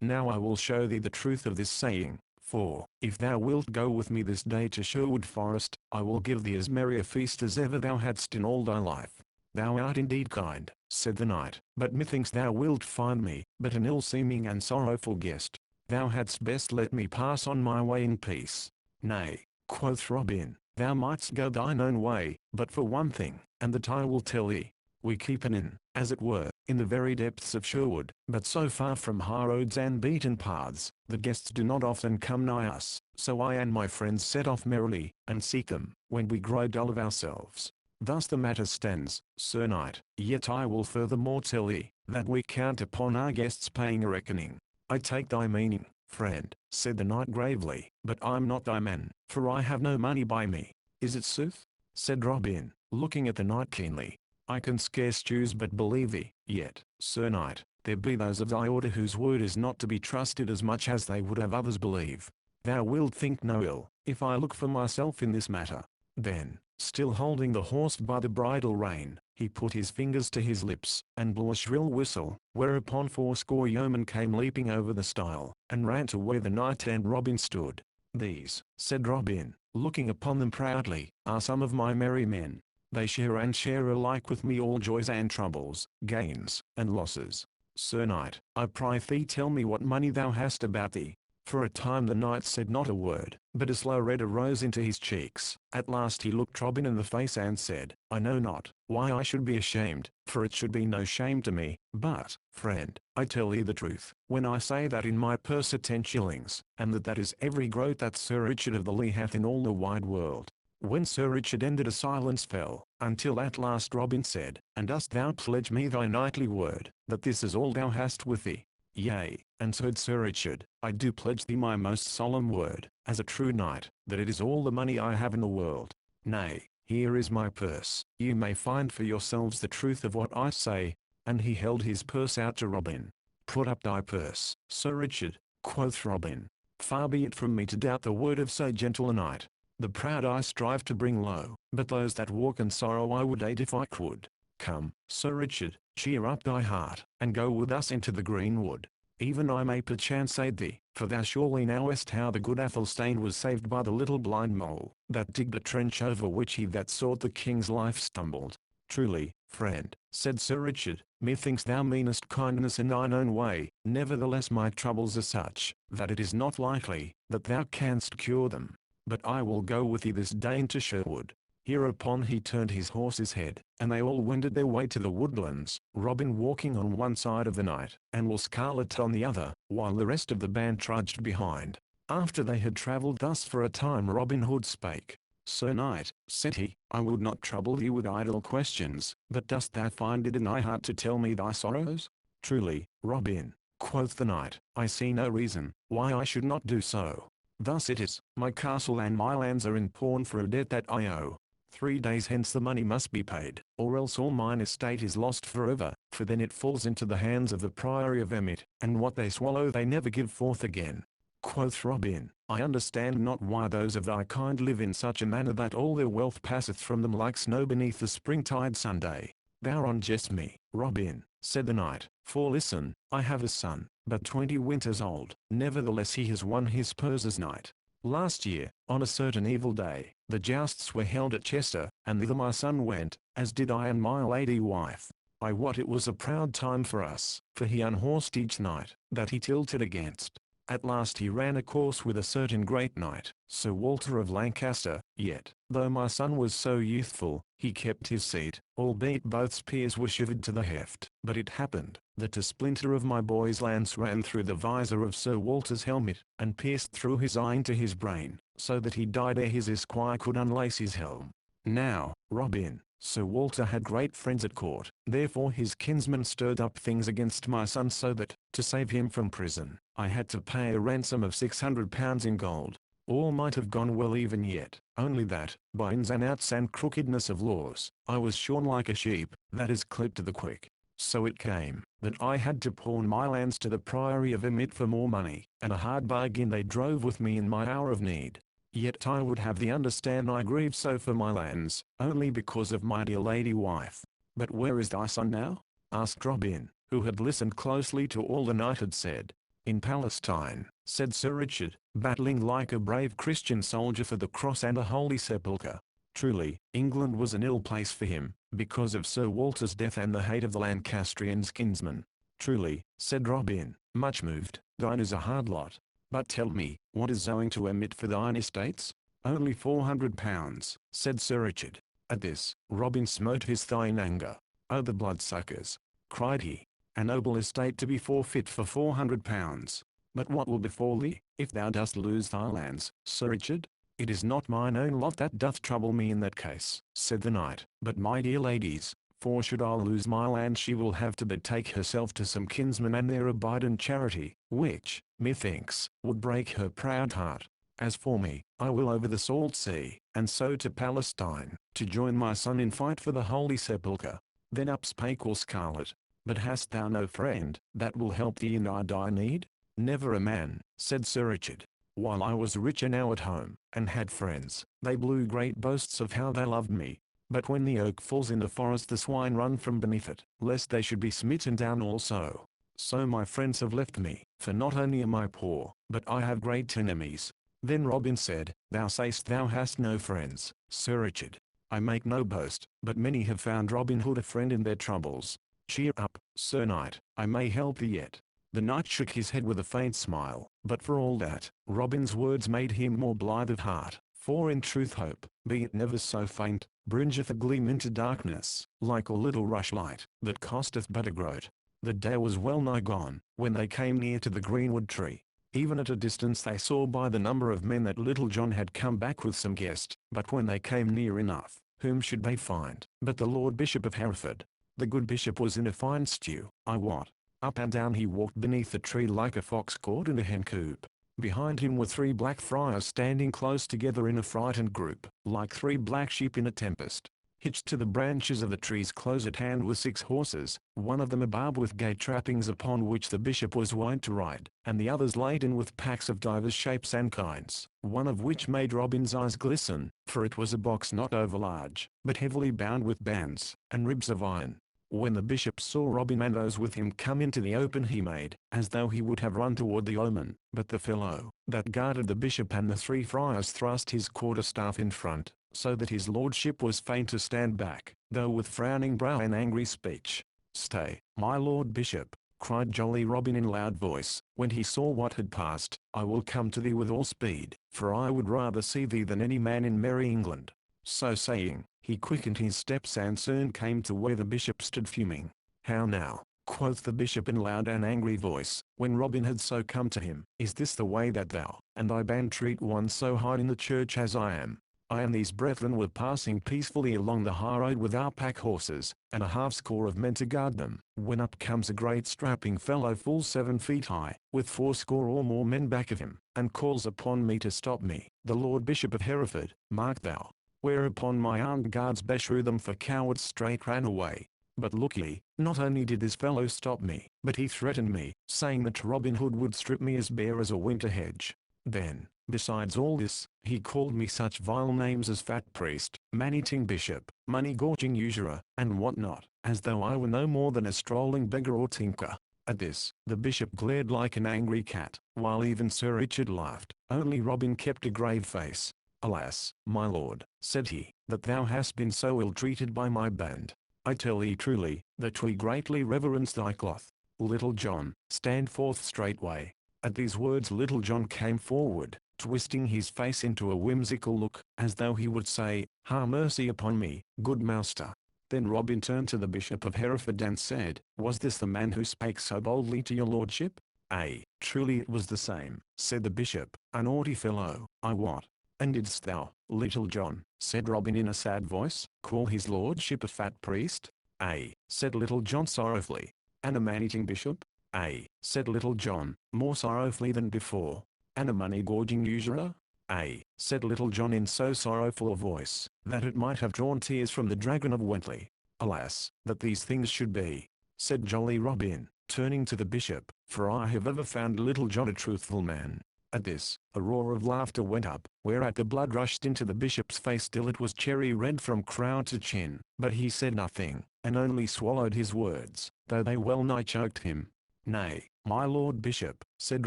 Now I will show thee the truth of this saying, for, if thou wilt go with me this day to Sherwood Forest, I will give thee as merry a feast as ever thou hadst in all thy life." "Thou art indeed kind," said the knight, "but methinks thou wilt find me but an ill-seeming and sorrowful guest. Thou hadst best let me pass on my way in peace." "Nay," quoth Robin, "thou mightst go thine own way, but for one thing, and that I will tell thee. We keep an inn, as it were, in the very depths of Sherwood, but so far from highroads and beaten paths, that guests do not often come nigh us, so I and my friends set off merrily, and seek them, when we grow dull of ourselves. Thus the matter stands, Sir Knight, yet I will furthermore tell thee, that we count upon our guests paying a reckoning." "I take thy meaning, friend," said the knight gravely, "but I'm not thy man, for I have no money by me." "Is it sooth?" said Robin, looking at the knight keenly. "I can scarce choose but believe thee, yet, Sir Knight, there be those of thy order whose word is not to be trusted as much as they would have others believe. Thou wilt think no ill, if I look for myself in this matter." Then, still holding the horse by the bridle rein, he put his fingers to his lips, and blew a shrill whistle, whereupon 80 yeomen came leaping over the stile, and ran to where the knight and Robin stood. "These," said Robin, looking upon them proudly, "are some of my merry men. They share alike with me all joys and troubles, gains, and losses. Sir Knight, I pray thee tell me what money thou hast about thee. For a time the knight said not a word, but a slow red arose into his cheeks. At last he looked Robin in the face and said, I know not why I should be ashamed, for it should be no shame to me, but, friend, I tell thee the truth, when I say that in my purse are 10 shillings, and that is every groat that Sir Richard of the Lee hath in all the wide world. When Sir Richard ended a silence fell, until at last Robin said, And dost thou pledge me thy knightly word, that this is all thou hast with thee? Yea, and said Sir Richard, I do pledge thee my most solemn word, as a true knight, that it is all the money I have in the world. Nay, here is my purse, you may find for yourselves the truth of what I say. And he held his purse out to Robin. Put up thy purse, Sir Richard, quoth Robin. Far be it from me to doubt the word of so gentle a knight. The proud I strive to bring low, but those that walk in sorrow I would aid if I could. Come, Sir Richard, cheer up thy heart, and go with us into the green wood. Even I may perchance aid thee, for thou surely knowest how the good Athelstane was saved by the little blind mole, that digged a trench over which he that sought the king's life stumbled. Truly, friend, said Sir Richard, methinks thou meanest kindness in thine own way, nevertheless my troubles are such, that it is not likely, that thou canst cure them. But I will go with thee this day into Sherwood. Hereupon he turned his horse's head, and they all wended their way to the woodlands, Robin walking on one side of the knight, and Will Scarlet on the other, while the rest of the band trudged behind. After they had travelled thus for a time Robin Hood spake. Sir Knight, said he, I would not trouble thee with idle questions, but dost thou find it in thy heart to tell me thy sorrows? Truly, Robin, quoth the knight, I see no reason why I should not do so. Thus it is, my castle and my lands are in pawn for a debt that I owe. 3 days hence the money must be paid, or else all mine estate is lost forever, for then it falls into the hands of the Priory of Emmet, and what they swallow they never give forth again. Quoth Robin, I understand not why those of thy kind live in such a manner that all their wealth passeth from them like snow beneath the springtide Sunday. Thou unjust me, Robin, said the knight, for listen, I have a son, but 20 winters old, nevertheless he has won his spurs as knight. Last year, on a certain evil day, the jousts were held at Chester, and thither my son went, as did I and my lady wife. I wot it was a proud time for us, for he unhorsed each knight that he tilted against. At last he ran a course with a certain great knight, Sir Walter of Lancaster, yet, though my son was so youthful, he kept his seat, albeit both spears were shivered to the heft. But it happened, that a splinter of my boy's lance ran through the visor of Sir Walter's helmet, and pierced through his eye into his brain, so that he died ere his esquire could unlace his helm. Now, Robin, Sir Walter had great friends at court, therefore his kinsmen stirred up things against my son so that, to save him from prison, I had to pay a ransom of £600 in gold. All might have gone well even yet, only that, by ins and outs and crookedness of laws, I was shorn like a sheep, that is clipped to the quick. So it came, that I had to pawn my lands to the Priory of Emmet for more money, and a hard bargain they drove with me in my hour of need. Yet I would have thee understand I grieve so for my lands, only because of my dear lady wife. But where is thy son now? Asked Robin, who had listened closely to all the knight had said. In Palestine, said Sir Richard, battling like a brave Christian soldier for the cross and a holy sepulchre. Truly, England was an ill place for him, because of Sir Walter's death and the hate of the Lancastrians' kinsmen. Truly, said Robin, much moved, thine is a hard lot. But tell me, what is owing to Emmet for thine estates? Only £400, said Sir Richard. At this, Robin smote his thigh in anger. Oh the bloodsuckers, cried he, a noble estate to be forfeit for £400. But what will befall thee, if thou dost lose thy lands, Sir Richard? It is not mine own lot that doth trouble me in that case, said the knight, but my dear lady's. For should I lose my land she will have to betake herself to some kinsman and there abide in charity, which, methinks, would break her proud heart. As for me, I will over the salt sea, and so to Palestine, to join my son in fight for the holy sepulchre. Then up spake Will Scarlet. But hast thou no friend, that will help thee in thy dire need? Never a man, said Sir Richard. While I was richer now at home, and had friends, they blew great boasts of how they loved me. But when the oak falls in the forest the swine run from beneath it, lest they should be smitten down also. So my friends have left me, for not only am I poor, but I have great enemies. Then Robin said, Thou sayst thou hast no friends, Sir Richard. I make no boast, but many have found Robin Hood a friend in their troubles. "Cheer up, Sir Knight, I may help thee yet." The knight shook his head with a faint smile, but for all that, Robin's words made him more blithe of heart, for in truth hope, be it never so faint, bringeth a gleam into darkness, like a little rushlight, that costeth but a groat. The day was well nigh gone, when they came near to the greenwood tree. Even at a distance they saw by the number of men that Little John had come back with some guest, but when they came near enough, whom should they find, but the Lord Bishop of Hereford. The good bishop was in a fine stew, I wot. Up and down he walked beneath the tree like a fox caught in a hen coop. Behind him were 3 black friars standing close together in a frightened group, like 3 black sheep in a tempest. Hitched to the branches of the trees close at hand were 6 horses, one of them a barb with gay trappings upon which the bishop was wont to ride, and the others laden with packs of divers shapes and kinds, one of which made Robin's eyes glisten, for it was a box not over large, but heavily bound with bands, and ribs of iron. When the bishop saw Robin and those with him come into the open he made, as though he would have run toward the omen, but the fellow that guarded the bishop and the 3 friars thrust his quarterstaff in front, so that his lordship was fain to stand back, though with frowning brow and angry speech. "Stay, my lord bishop," cried jolly Robin in loud voice, when he saw what had passed, "I will come to thee with all speed, for I would rather see thee than any man in merry England." So saying, he quickened his steps and soon came to where the bishop stood fuming. "How now," quoth the bishop in loud and angry voice, when Robin had so come to him, "is this the way that thou and thy band treat one so high in the church as I am? I and these brethren were passing peacefully along the high road with our pack horses, and a half-score of men to guard them, when up comes a great strapping fellow full 7 feet high, with 80 or more men back of him, and calls upon me to stop me, the Lord Bishop of Hereford, mark thou. Whereupon my armed guards beshrew them for cowards straight ran away. But look ye, not only did this fellow stop me, but he threatened me, saying that Robin Hood would strip me as bare as a winter hedge. Then, besides all this, he called me such vile names as fat priest, man-eating bishop, money-gorging usurer, and what not, as though I were no more than a strolling beggar or tinker." At this, the bishop glared like an angry cat, while even Sir Richard laughed, only Robin kept a grave face. "Alas, my lord," said he, "that thou hast been so ill-treated by my band. I tell thee truly, that we greatly reverence thy cloth. Little John, stand forth straightway." At these words Little John came forward, twisting his face into a whimsical look, as though he would say, "Ha mercy upon me, good master." Then Robin turned to the Bishop of Hereford and said, "Was this the man who spake so boldly to your lordship?" "Ay, truly it was the same," said the bishop, "a naughty fellow, I wot." "And didst thou, Little John," said Robin in a sad voice, "call his lordship a fat priest?" "Ay," said Little John sorrowfully. "And a man-eating bishop?" "Ay," said Little John, more sorrowfully than before. "And a money-gorging usurer?" "Ay," said Little John in so sorrowful a voice, that it might have drawn tears from the dragon of Wentley. "Alas, that these things should be," said jolly Robin, turning to the bishop, "for I have ever found Little John a truthful man." At this, a roar of laughter went up, whereat the blood rushed into the bishop's face till it was cherry red from crown to chin, but he said nothing, and only swallowed his words, though they well nigh choked him. "Nay, my lord bishop," said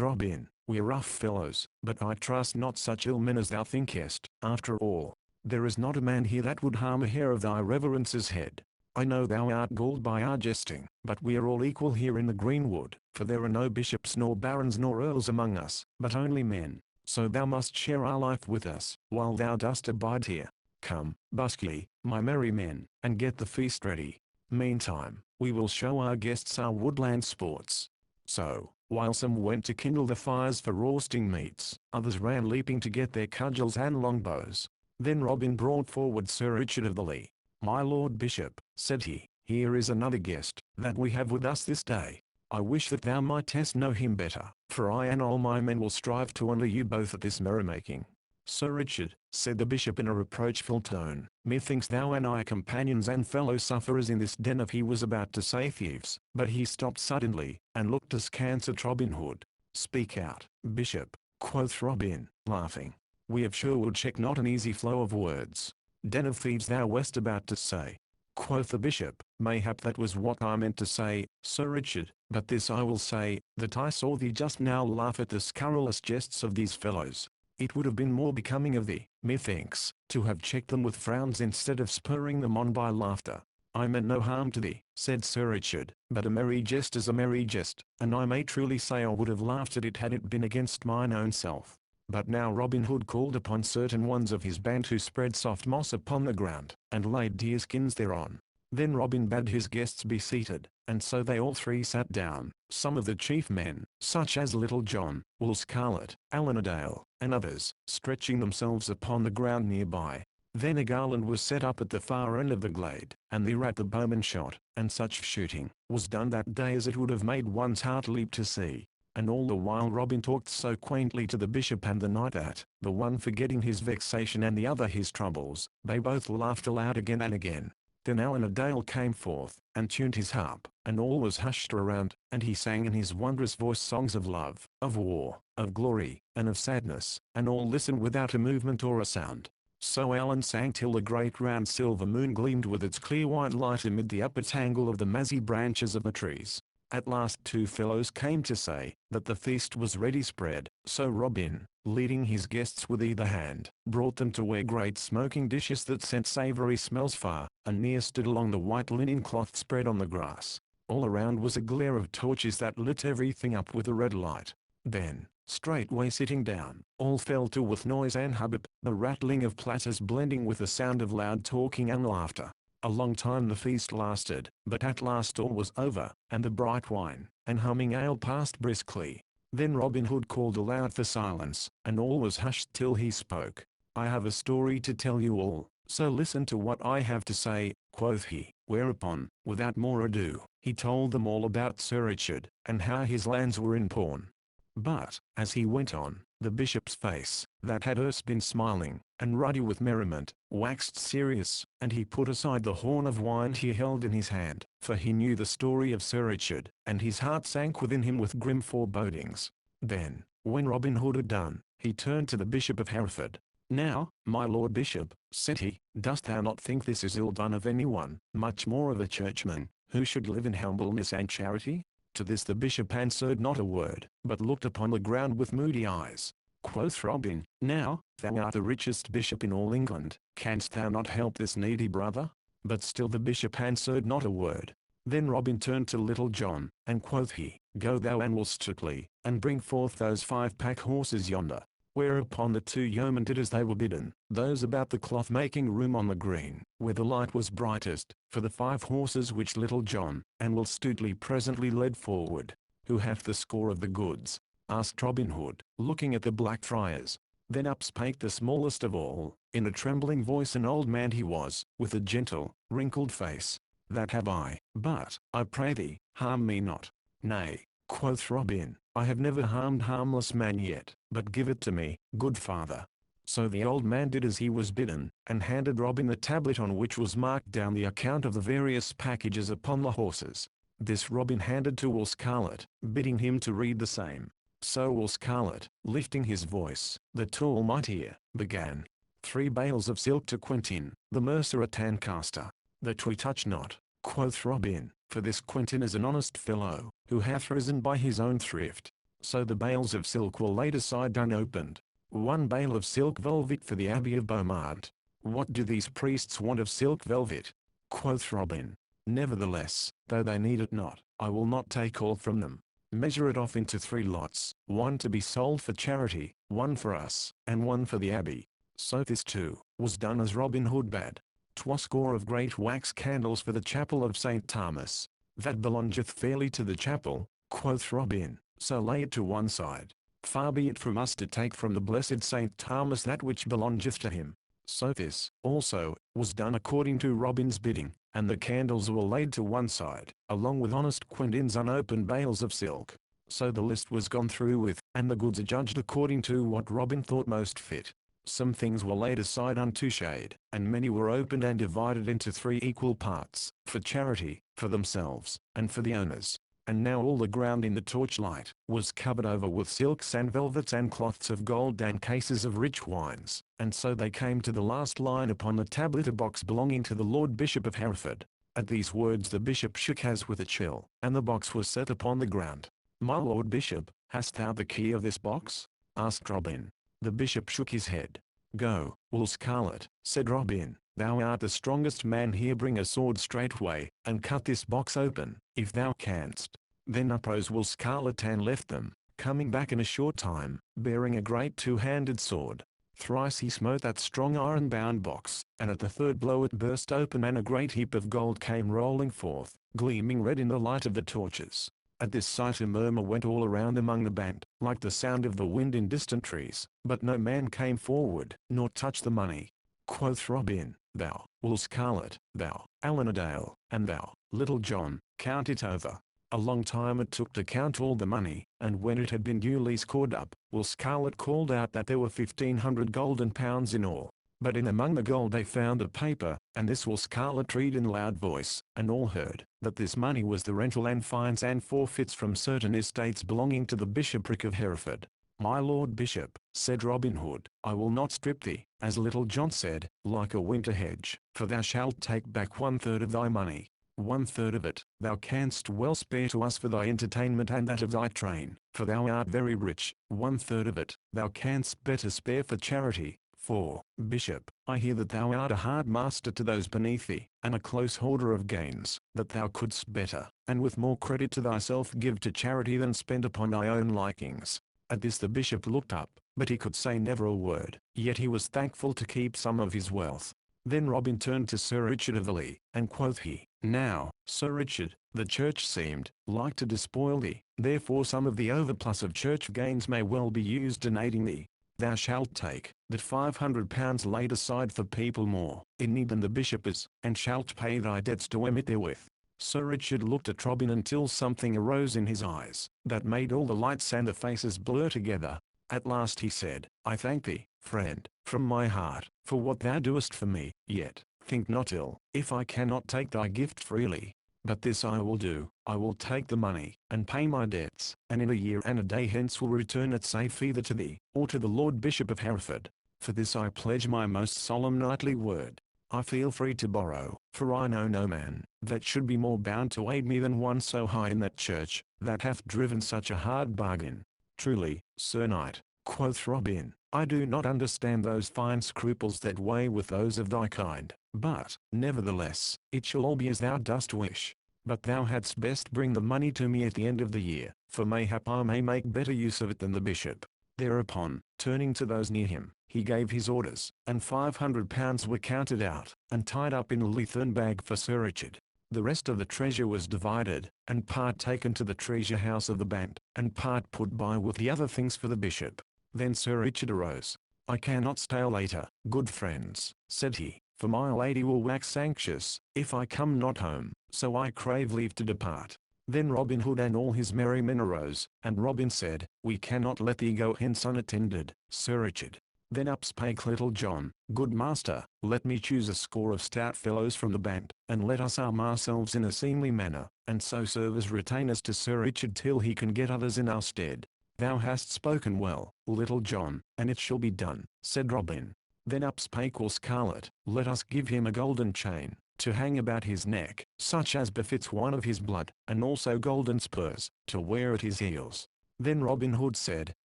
Robin, "we're rough fellows, but I trust not such ill men as thou thinkest. After all, there is not a man here that would harm a hair of thy reverence's head. I know thou art galled by our jesting, but we are all equal here in the greenwood, for there are no bishops nor barons nor earls among us, but only men, so thou must share our life with us, while thou dost abide here. Come, busk ye, my merry men, and get the feast ready. Meantime, we will show our guests our woodland sports." So, while some went to kindle the fires for roasting meats, others ran leaping to get their cudgels and longbows. Then Robin brought forward Sir Richard of the Lee. "My lord bishop," said he, "here is another guest, that we have with us this day. I wish that thou mightest know him better, for I and all my men will strive to honour you both at this merrymaking." "Sir Richard," said the bishop in a reproachful tone, "methinks thou and I are companions and fellow sufferers in this den of—" he was about to say thieves, but he stopped suddenly, and looked askance at Robin Hood. "Speak out, bishop," quoth Robin, laughing. "We of Sherwood check not an easy flow of words." "Den of thieves thou west about to say," quoth the bishop. "Mayhap that was what I meant to say, Sir Richard, but this I will say, that I saw thee just now laugh at the scurrilous jests of these fellows. It would have been more becoming of thee, methinks, to have checked them with frowns instead of spurring them on by laughter." "I meant no harm to thee," said Sir Richard, "but a merry jest is a merry jest, and I may truly say I would have laughed at it had it been against mine own self." But now Robin Hood called upon certain ones of his band who spread soft moss upon the ground, and laid deerskins thereon. Then Robin bade his guests be seated, and so they all three sat down, some of the chief men, such as Little John, Will Scarlet, Allan a Dale, and others, stretching themselves upon the ground nearby. Then a garland was set up at the far end of the glade, and thereat the bowmen shot, and such shooting was done that day as it would have made one's heart leap to see. And all the while Robin talked so quaintly to the bishop and the knight that, the one forgetting his vexation and the other his troubles, they both laughed aloud again and again. Then Allan a Dale came forth, and tuned his harp, and all was hushed around, and he sang in his wondrous voice songs of love, of war, of glory, and of sadness, and all listened without a movement or a sound. So Allan sang till the great round silver moon gleamed with its clear white light amid the upper tangle of the massy branches of the trees. At last two fellows came to say that the feast was ready spread, so Robin, leading his guests with either hand, brought them to where great smoking dishes that sent savoury smells far and near stood along the white linen cloth spread on the grass. All around was a glare of torches that lit everything up with a red light. Then, straightway sitting down, all fell to with noise and hubbub, the rattling of platters blending with the sound of loud talking and laughter. A long time the feast lasted, but at last all was over, and the bright wine and humming ale passed briskly. Then Robin Hood called aloud for silence, and all was hushed till he spoke. "I have a story to tell you all, so listen to what I have to say," quoth he, whereupon, without more ado, he told them all about Sir Richard, and how his lands were in pawn. But, as he went on, the bishop's face, that had erst been smiling, and ruddy with merriment, waxed serious, and he put aside the horn of wine he held in his hand, for he knew the story of Sir Richard, and his heart sank within him with grim forebodings. Then, when Robin Hood had done, he turned to the Bishop of Hereford. "Now, my lord bishop," said he, "dost thou not think this is ill done of anyone, much more of a churchman, who should live in humbleness and charity?" To this the bishop answered not a word, but looked upon the ground with moody eyes. Quoth Robin, "Now, thou art the richest bishop in all England, canst thou not help this needy brother?" But still the bishop answered not a word. Then Robin turned to Little John, and quoth he, "Go thou and Will Stutely, and bring forth those 5 pack horses yonder." Whereupon the 2 yeomen did as they were bidden, those about the cloth making room on the green, where the light was brightest, for the 5 horses which Little John and Will Stutely presently led forward. "Who hath the score of the goods?" asked Robin Hood, looking at the Black Friars. Then up spake the smallest of all, in a trembling voice, an old man he was, with a gentle, wrinkled face. "That have I, but, I pray thee, harm me not." "Nay," quoth Robin, "I have never harmed harmless man yet, but give it to me, good father." So the old man did as he was bidden, and handed Robin the tablet on which was marked down the account of the various packages upon the horses. This Robin handed to Will Scarlet, bidding him to read the same. So Will Scarlet, lifting his voice, the tall mightier, began. 3 bales of silk to Quentin, the mercer at Tancaster. "That we touch not," quoth Robin, "for this Quentin is an honest fellow, who hath risen by his own thrift." So the bales of silk were laid aside unopened. 1 bale of silk velvet for the Abbey of Beaumont. "What do these priests want of silk velvet?" quoth Robin. "Nevertheless, though they need it not, I will not take all from them. Measure it off into 3 lots, 1 to be sold for charity, 1 for us, and 1 for the Abbey." So this too was done as Robin Hood bade. 'Twas score of great wax candles for the chapel of St. Thomas. "That belongeth fairly to the chapel," quoth Robin, "so lay it to one side. Far be it from us to take from the blessed St. Thomas that which belongeth to him." So this, also, was done according to Robin's bidding, and the candles were laid to one side, along with honest Quentin's unopened bales of silk. So the list was gone through with, and the goods adjudged according to what Robin thought most fit. Some things were laid aside unto shade, and many were opened and divided into 3 equal parts, for charity, for themselves, and for the owners. And now all the ground in the torchlight was covered over with silks and velvets and cloths of gold and cases of rich wines, and so they came to the last line upon the tablet, a box belonging to the Lord Bishop of Hereford. At these words the bishop shook as with a chill, and the box was set upon the ground. "My lord bishop, hast thou the key of this box?" asked Robin. The bishop shook his head. "Go, Will Scarlet," said Robin, Thou art the strongest man here, bring a sword straightway, and cut this box open, if thou canst. Then uprose Will Scarlet and left them, coming back in a short time, bearing a great two-handed sword. Thrice he smote that strong iron-bound box, and at the third blow it burst open and a great heap of gold came rolling forth, gleaming red in the light of the torches. At this sight a murmur went all around among the band, like the sound of the wind in distant trees, but no man came forward, nor touched the money. Quoth Robin, thou, Will Scarlet, thou, Alanadale, and thou, Little John, count it over. A long time it took to count all the money, and when it had been duly scored up, Will Scarlet called out that there were 1,500 golden pounds in all. But in among the gold they found a paper, and this Will Scarlet read in loud voice, and all heard, that this money was the rental and fines and forfeits from certain estates belonging to the bishopric of Hereford. My lord bishop, said Robin Hood, I will not strip thee, as Little John said, like a winter hedge, for thou shalt take back 1/3 of thy money. 1/3 of it, thou canst well spare to us for thy entertainment and that of thy train, for thou art very rich. 1/3 of it, thou canst better spare for charity, for, bishop, I hear that thou art a hard master to those beneath thee, and a close hoarder of gains, that thou couldst better, and with more credit to thyself give to charity than spend upon thy own likings. At this the bishop looked up, but he could say never a word, yet he was thankful to keep some of his wealth. Then Robin turned to Sir Richard of the Lea, and quoth he, Now, Sir Richard, the church seemed like to despoil thee, therefore some of the overplus of church gains may well be used in aiding thee. Thou shalt take that 500 pounds laid aside for people more in need than the bishop is, and shalt pay thy debts to emit therewith. Sir Richard looked at Robin until something arose in his eyes, that made all the lights and the faces blur together. At last he said, I thank thee, friend, from my heart, for what thou doest for me, yet, think not ill, if I cannot take thy gift freely. But this I will do, I will take the money, and pay my debts, and in a year and a day hence will return it safe either to thee, or to the Lord Bishop of Hereford. For this I pledge my most solemn knightly word. I feel free to borrow, for I know no man that should be more bound to aid me than one so high in that church, that hath driven such a hard bargain. Truly, Sir Knight, quoth Robin, I do not understand those fine scruples that weigh with those of thy kind, but, nevertheless, it shall all be as thou dost wish. But thou hadst best bring the money to me at the end of the year, for mayhap I may make better use of it than the bishop. Thereupon, turning to those near him, he gave his orders, and 500 pounds were counted out, and tied up in a leathern bag for Sir Richard. The rest of the treasure was divided, and part taken to the treasure house of the band, and part put by with the other things for the bishop. Then Sir Richard arose. I cannot stay later, good friends, said he, for my lady will wax anxious, if I come not home, so I crave leave to depart. Then Robin Hood and all his merry men arose, and Robin said, We cannot let thee go hence unattended, Sir Richard. Then up spake Little John, Good master, let me choose a score of stout fellows from the band, and let us arm ourselves in a seemly manner, and so serve as retainers to Sir Richard till he can get others in our stead. Thou hast spoken well, Little John, and it shall be done, said Robin. Then up spake Will Scarlet, Let us give him a golden chain, to hang about his neck, such as befits one of his blood, and also golden spurs, to wear at his heels. Then Robin Hood said,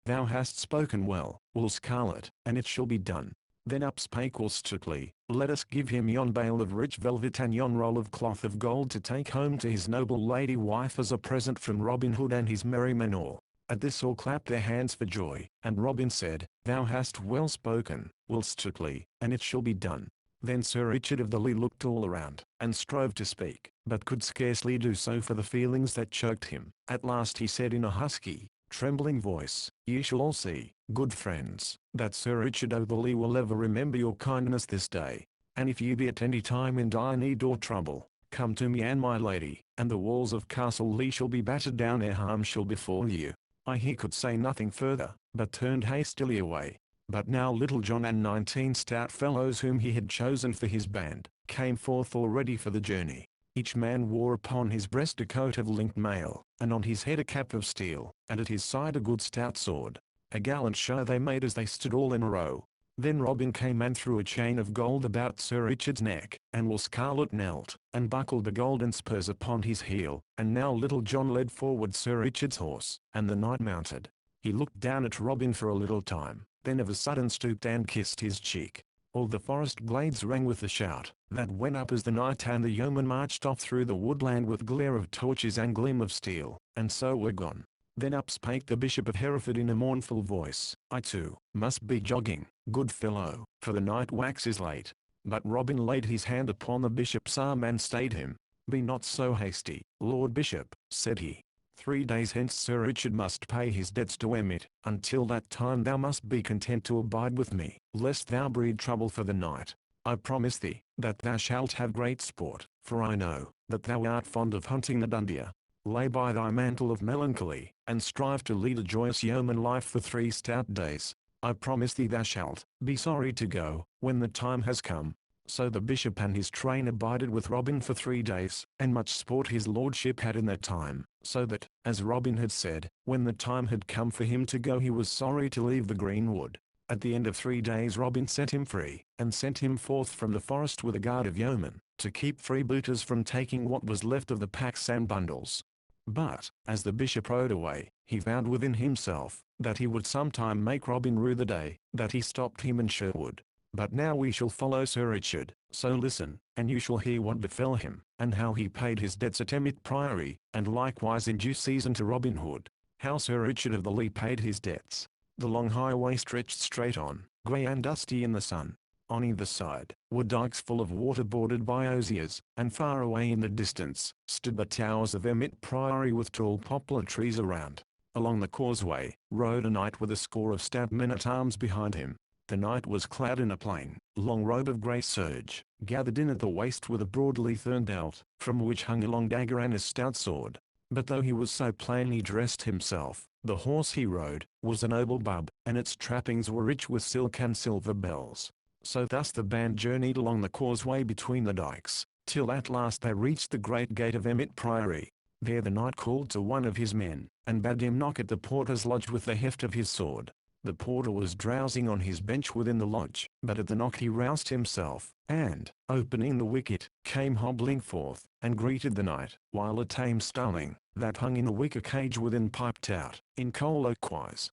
Thou hast spoken well, Will Scarlet, and it shall be done. Then up spake Will Stukely, Let us give him yon bale of rich velvet and yon roll of cloth of gold to take home to his noble lady wife as a present from Robin Hood and his merry men all. At this all clapped their hands for joy, and Robin said, Thou hast well spoken, Will Stukely, and it shall be done. Then Sir Richard of the Lea looked all around, and strove to speak, but could scarcely do so for the feelings that choked him. At last he said in a husky, trembling voice, Ye shall all see, good friends, that Sir Richard of the Lea will ever remember your kindness this day. And if ye be at any time in dire need or trouble, come to me and my lady, and the walls of Castle Lea shall be battered down ere harm shall befall you. He could say nothing further, but turned hastily away. But now Little John and 19 stout fellows whom he had chosen for his band, came forth all ready for the journey. Each man wore upon his breast a coat of linked mail, and on his head a cap of steel, and at his side a good stout sword. A gallant show they made as they stood all in a row. Then Robin came and threw a chain of gold about Sir Richard's neck, and Will Scarlet knelt, and buckled the golden spurs upon his heel, and now Little John led forward Sir Richard's horse, and the knight mounted. He looked down at Robin for a little time, then of a sudden stooped and kissed his cheek. all the forest glades rang with the shout that went up as the knight and the yeoman marched off through the woodland with glare of torches and gleam of steel, and so were gone. Then up spake the Bishop of Hereford in a mournful voice, I too must be jogging, good fellow, for the night waxes late. But Robin laid his hand upon the bishop's arm and stayed him. Be not so hasty, Lord Bishop, said he. 3 days hence Sir Richard must pay his debts to Emmet. Until that time thou must be content to abide with me, lest thou breed trouble for the night. I promise thee, that thou shalt have great sport, for I know, that thou art fond of hunting the deer. Lay by thy mantle of melancholy, and strive to lead a joyous yeoman life for 3 stout days. I promise thee thou shalt be sorry to go, when the time has come. So the bishop and his train abided with Robin for 3 days, and much sport his lordship had in that time, so that, as Robin had said, when the time had come for him to go he was sorry to leave the greenwood. At the end of 3 days Robin set him free, and sent him forth from the forest with a guard of yeomen, to keep freebooters from taking what was left of the packs and bundles. But, as the bishop rode away, he vowed within himself, that he would sometime make Robin rue the day that he stopped him in Sherwood. But now we shall follow Sir Richard, so listen, and you shall hear what befell him, and how he paid his debts at Emmet Priory, and likewise in due season to Robin Hood. How Sir Richard of the Lee paid his debts. The long highway stretched straight on, grey and dusty in the sun. On either side were dikes full of water bordered by osiers, and far away in the distance stood the towers of Emmet Priory with tall poplar trees around. Along the causeway rode a knight with a score of stout men-at-arms behind him. The knight was clad in a plain, long robe of grey serge, gathered in at the waist with a broad leathern belt, from which hung a long dagger and a stout sword. But though he was so plainly dressed himself, the horse he rode was a noble bub, and its trappings were rich with silk and silver bells. So thus the band journeyed along the causeway between the dikes, till at last they reached the great gate of Emmet Priory. There the knight called to one of his men, and bade him knock at the porter's lodge with the heft of his sword. The porter was drowsing on his bench within the lodge, but at the knock he roused himself, and, opening the wicket, came hobbling forth, and greeted the knight, while a tame starling, that hung in a wicker cage within piped out, in colloquies.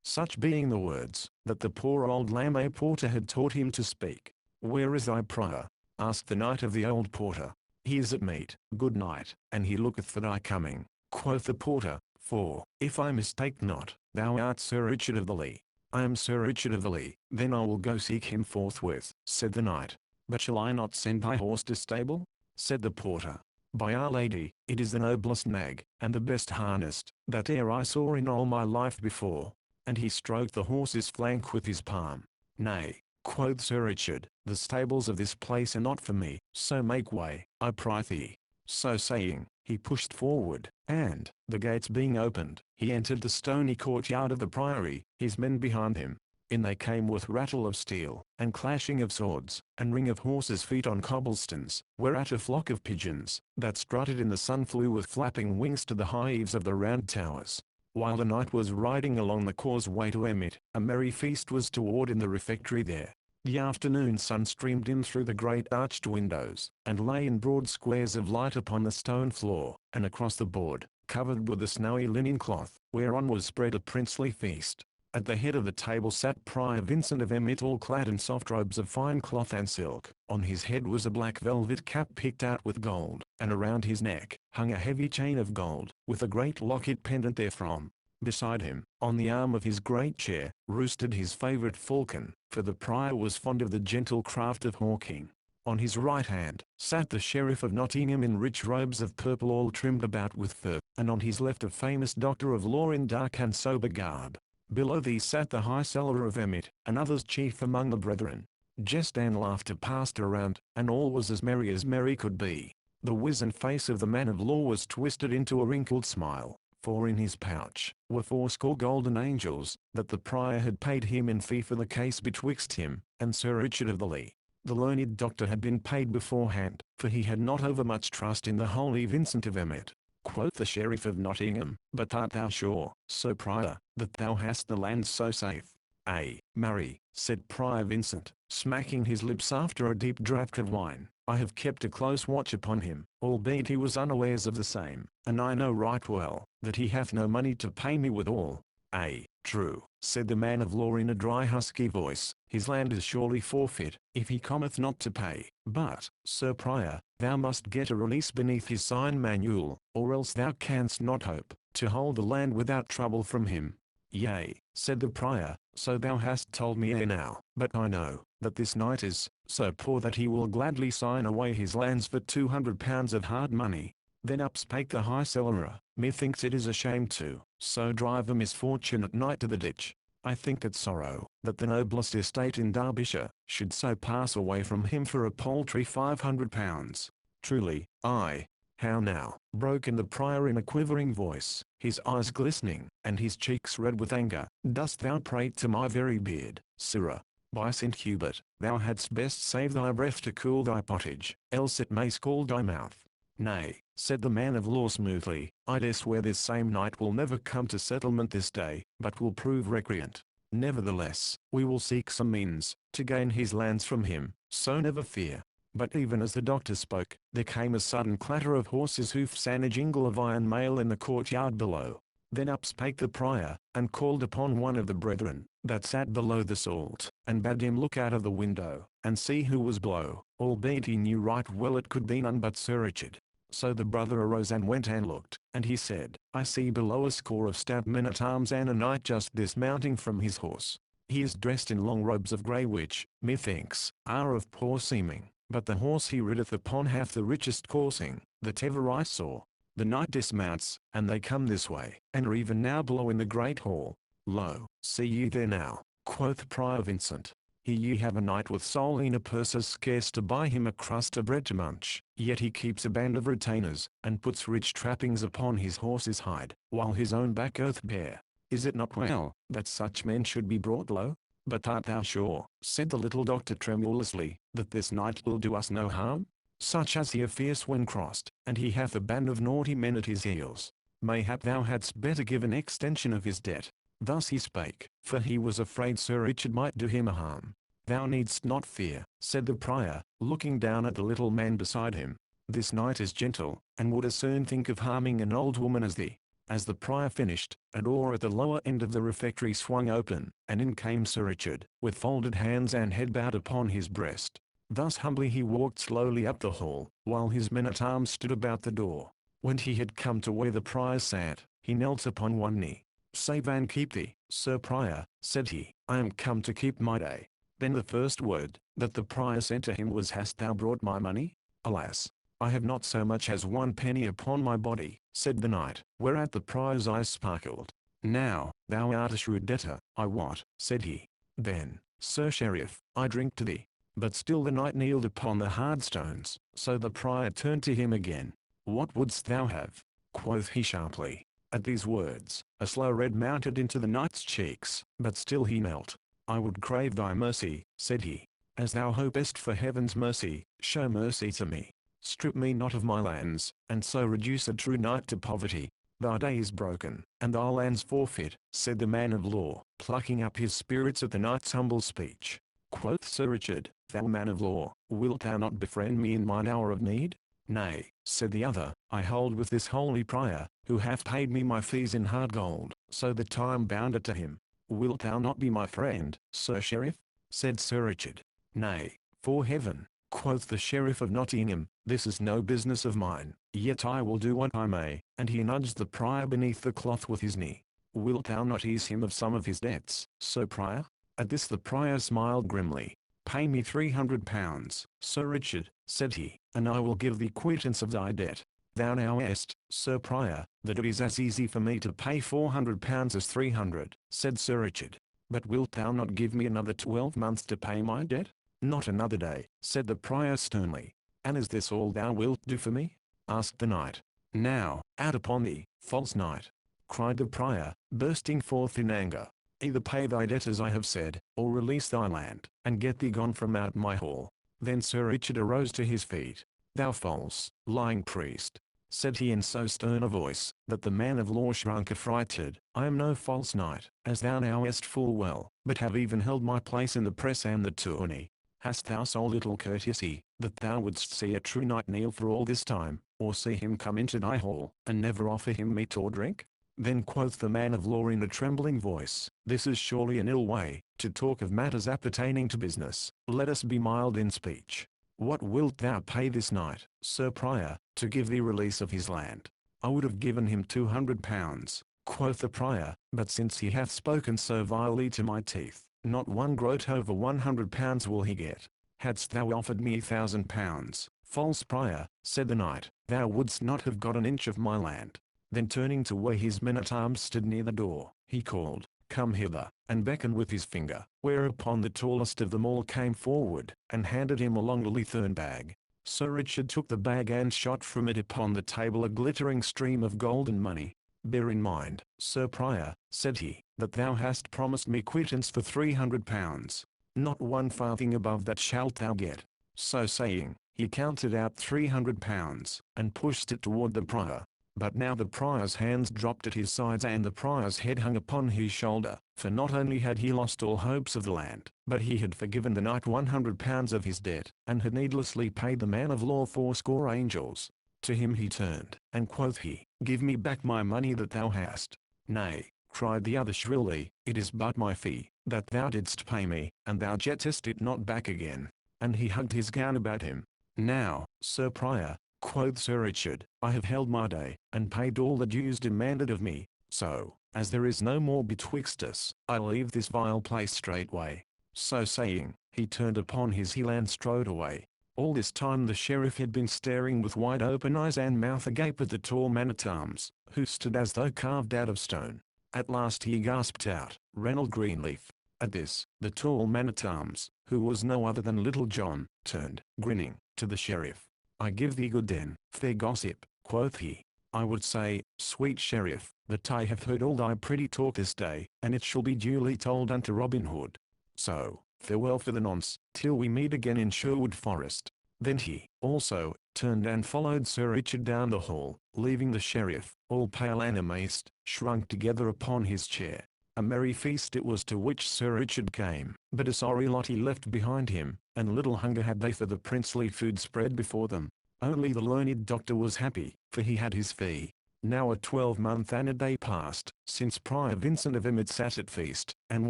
Such being the words, that the poor old lame porter had taught him to speak. Where is thy prior? Asked the knight of the old porter. He is at meat, good knight, and he looketh for thy coming, quoth the porter, for, if I mistake not, thou art Sir Richard of the Lee. I am Sir Richard of the Lee. Then I will go seek him forthwith, said the knight. But shall I not send thy horse to stable? Said the porter. By Our Lady, it is the noblest nag, and the best harnessed, that e'er I saw in all my life before. And he stroked the horse's flank with his palm. Nay, quoth Sir Richard, the stables of this place are not for me, so make way, I prythee. So saying, he pushed forward, and, the gates being opened, he entered the stony courtyard of the priory, his men behind him. In they came with rattle of steel, and clashing of swords, and ring of horses' feet on cobblestones, whereat a flock of pigeons, that strutted in the sun flew with flapping wings to the high eaves of the round towers. While the knight was riding along the causeway to Emmet, a merry feast was toward in the refectory there. The afternoon sun streamed in through the great arched windows, and lay in broad squares of light upon the stone floor, and across the board, covered with a snowy linen cloth, whereon was spread a princely feast. At the head of the table sat Prior Vincent of Emmet, all clad in soft robes of fine cloth and silk. On his head was a black velvet cap picked out with gold, and around his neck hung a heavy chain of gold, with a great locket pendant therefrom. Beside him, on the arm of his great chair, roosted his favourite falcon, for the prior was fond of the gentle craft of hawking. On his right hand, sat the Sheriff of Nottingham in rich robes of purple all trimmed about with fur, and on his left a famous doctor of law in dark and sober garb. Below these sat the High Cellarer of Emmet, and others chief among the brethren. Jest and laughter passed around, and all was as merry could be. The wizen face of the man of law was twisted into a wrinkled smile, for in his pouch were 80 golden angels, that the prior had paid him in fee for the case betwixt him and Sir Richard of the Lee. The learned doctor had been paid beforehand, for he had not overmuch trust in the holy Vincent of Emmet. Quoth the Sheriff of Nottingham, but art thou sure, Sir Prior, that thou hast the land so safe? Ay, marry, said Prior Vincent, smacking his lips after a deep draught of wine, I have kept a close watch upon him, albeit he was unawares of the same, and I know right well, that he hath no money to pay me withal. Ay, True, said the man of law in a dry husky voice, his land is surely forfeit, if he cometh not to pay. But, Sir Prior, thou must get a release beneath his sign manual, or else thou canst not hope to hold the land without trouble from him. Yea, said the Prior, so thou hast told me ere now, but I know that this knight is so poor that he will gladly sign away his lands for 200 pounds of hard money. Then up spake the high cellarer, methinks it is a shame to so drive a misfortunate knight to the ditch. I think it sorrow that the noblest estate in Derbyshire should so pass away from him for a paltry 500 pounds. Truly, aye. How now, broke in the Prior in a quivering voice, his eyes glistening, and his cheeks red with anger, dost thou prate to my very beard, sirrah? By St. Hubert, thou hadst best save thy breath to cool thy pottage, else it may scald thy mouth. Nay, said the man of law smoothly, I dare swear this same knight will never come to settlement this day, but will prove recreant. Nevertheless, we will seek some means to gain his lands from him, so never fear. But even as the doctor spoke, there came a sudden clatter of horses' hoofs and a jingle of iron mail in the courtyard below. Then up spake the Prior, and called upon one of the brethren that sat below the salt, and bade him look out of the window, and see who was below, albeit he knew right well it could be none but Sir Richard. So the brother arose and went and looked, and he said, I see below a score of stout men-at-arms and a knight just dismounting from his horse. He is dressed in long robes of grey which, methinks, are of poor seeming, but the horse he rideth upon hath the richest coursing that ever I saw. The knight dismounts, and they come this way, and are even now below in the great hall. Lo, see ye there now, quoth Prior Vincent. Here ye have a knight with solina purses scarce to buy him a crust of bread to munch, yet he keeps a band of retainers, and puts rich trappings upon his horse's hide, while his own back doth bare. Is it not well that such men should be brought low? But art thou sure, said the little doctor tremulously, that this knight will do us no harm? Such as he are fierce when crossed, and he hath a band of naughty men at his heels. Mayhap thou hadst better give an extension of his debt. Thus he spake, for he was afraid Sir Richard might do him a harm. Thou needst not fear, said the Prior, looking down at the little man beside him. This knight is gentle, and would as soon think of harming an old woman as thee. As the Prior finished, a door at the lower end of the refectory swung open, and in came Sir Richard, with folded hands and head bowed upon his breast. Thus humbly he walked slowly up the hall, while his men-at-arms stood about the door. When he had come to where the Prior sat, he knelt upon one knee. Save and keep thee, Sir Prior, said he, I am come to keep my day. Then the first word that the Prior said to him was, Hast thou brought my money? Alas, I have not so much as one penny upon my body, said the knight, whereat the Prior's eyes sparkled. Now, thou art a shrewd debtor, I wot, said he. Then, Sir Sheriff, I drink to thee. But still the knight kneeled upon the hard stones, so the Prior turned to him again. What wouldst thou have? Quoth he sharply. At these words, a slow red mounted into the knight's cheeks, but still he knelt. I would crave thy mercy, said he. As thou hopest for heaven's mercy, show mercy to me. Strip me not of my lands, and so reduce a true knight to poverty. Thy day is broken, and thy lands forfeit, said the man of law, plucking up his spirits at the knight's humble speech. Quoth Sir Richard, Thou man of law, wilt thou not befriend me in mine hour of need? Nay, said the other, I hold with this holy Prior, who hath paid me my fees in hard gold, so that I am bounded to him. Wilt thou not be my friend, Sir Sheriff? Said Sir Richard. Nay, for heaven, quoth the Sheriff of Nottingham, this is no business of mine, yet I will do what I may, and he nudged the Prior beneath the cloth with his knee. Wilt thou not ease him of some of his debts, Sir Prior? At this the Prior smiled grimly. Pay me 300 pounds, Sir Richard, said he, and I will give thee quittance of thy debt. Thou knowest, Sir Prior, that it is as easy for me to pay 400 pounds as 300, said Sir Richard. But wilt thou not give me another 12 months to pay my debt? Not another day, said the Prior sternly. And is this all thou wilt do for me? Asked the knight. Now, out upon thee, false knight, cried the Prior, bursting forth in anger. Either pay thy debt as I have said, or release thy land, and get thee gone from out my hall. Then Sir Richard arose to his feet. Thou false, lying priest, said he in so stern a voice, that the man of law shrunk affrighted. I am no false knight, as thou knowest full well, but have even held my place in the press and the tourney. Hast thou so little courtesy, that thou wouldst see a true knight kneel for all this time, or see him come into thy hall, and never offer him meat or drink? Then quoth the man of law in a trembling voice, "This is surely an ill way, to talk of matters appertaining to business. Let us be mild in speech. What wilt thou pay this knight, Sir Prior, to give thee release of his land?" "I would have given him 200 pounds, quoth the prior, "but since he hath spoken so vilely to my teeth, not one groat over 100 pounds will he get. Hadst thou offered me 1,000 pounds, false prior," said the knight, "thou wouldst not have got an inch of my land." Then turning to where his men-at-arms stood near the door, he called, "Come hither," and beckoned with his finger, whereupon the tallest of them all came forward, and handed him a long leathern bag. Sir Richard took the bag and shot from it upon the table a glittering stream of golden money. "Bear in mind, Sir Prior," said he, "that thou hast promised me quittance for 300 pounds. Not one farthing above that shalt thou get." So saying, he counted out 300 pounds, and pushed it toward the prior. But now the prior's hands dropped at his sides and the prior's head hung upon his shoulder, for not only had he lost all hopes of the land, but he had forgiven the knight 100 pounds of his debt, and had needlessly paid the man of law 80 angels. To him he turned, and quoth he, "Give me back my money that thou hast." "Nay," cried the other shrilly, "it is but my fee, that thou didst pay me, and thou gettest it not back again." And he hugged his gown about him. "Now, Sir Prior," quoth Sir Richard, "I have held my day, and paid all the dues demanded of me, so, as there is no more betwixt us, I leave this vile place straightway." So saying, he turned upon his heel and strode away. All this time the sheriff had been staring with wide open eyes and mouth agape at the tall man-at-arms, who stood as though carved out of stone. At last he gasped out, "Reynold Greenleaf." At this, the tall man-at-arms, who was no other than Little John, turned, grinning, to the sheriff. "I give thee good den, fair gossip," quoth he. "I would say, sweet sheriff, that I have heard all thy pretty talk this day, and it shall be duly told unto Robin Hood. So, farewell for the nonce, till we meet again in Sherwood Forest." Then he, also, turned and followed Sir Richard down the hall, leaving the sheriff, all pale and amazed, shrunk together upon his chair. A merry feast it was to which Sir Richard came, but a sorry lot he left behind him, and little hunger had they for the princely food spread before them. Only the learned doctor was happy, for he had his fee. Now a 12-month and a day passed, since Prior Vincent of Emmett sat at feast, and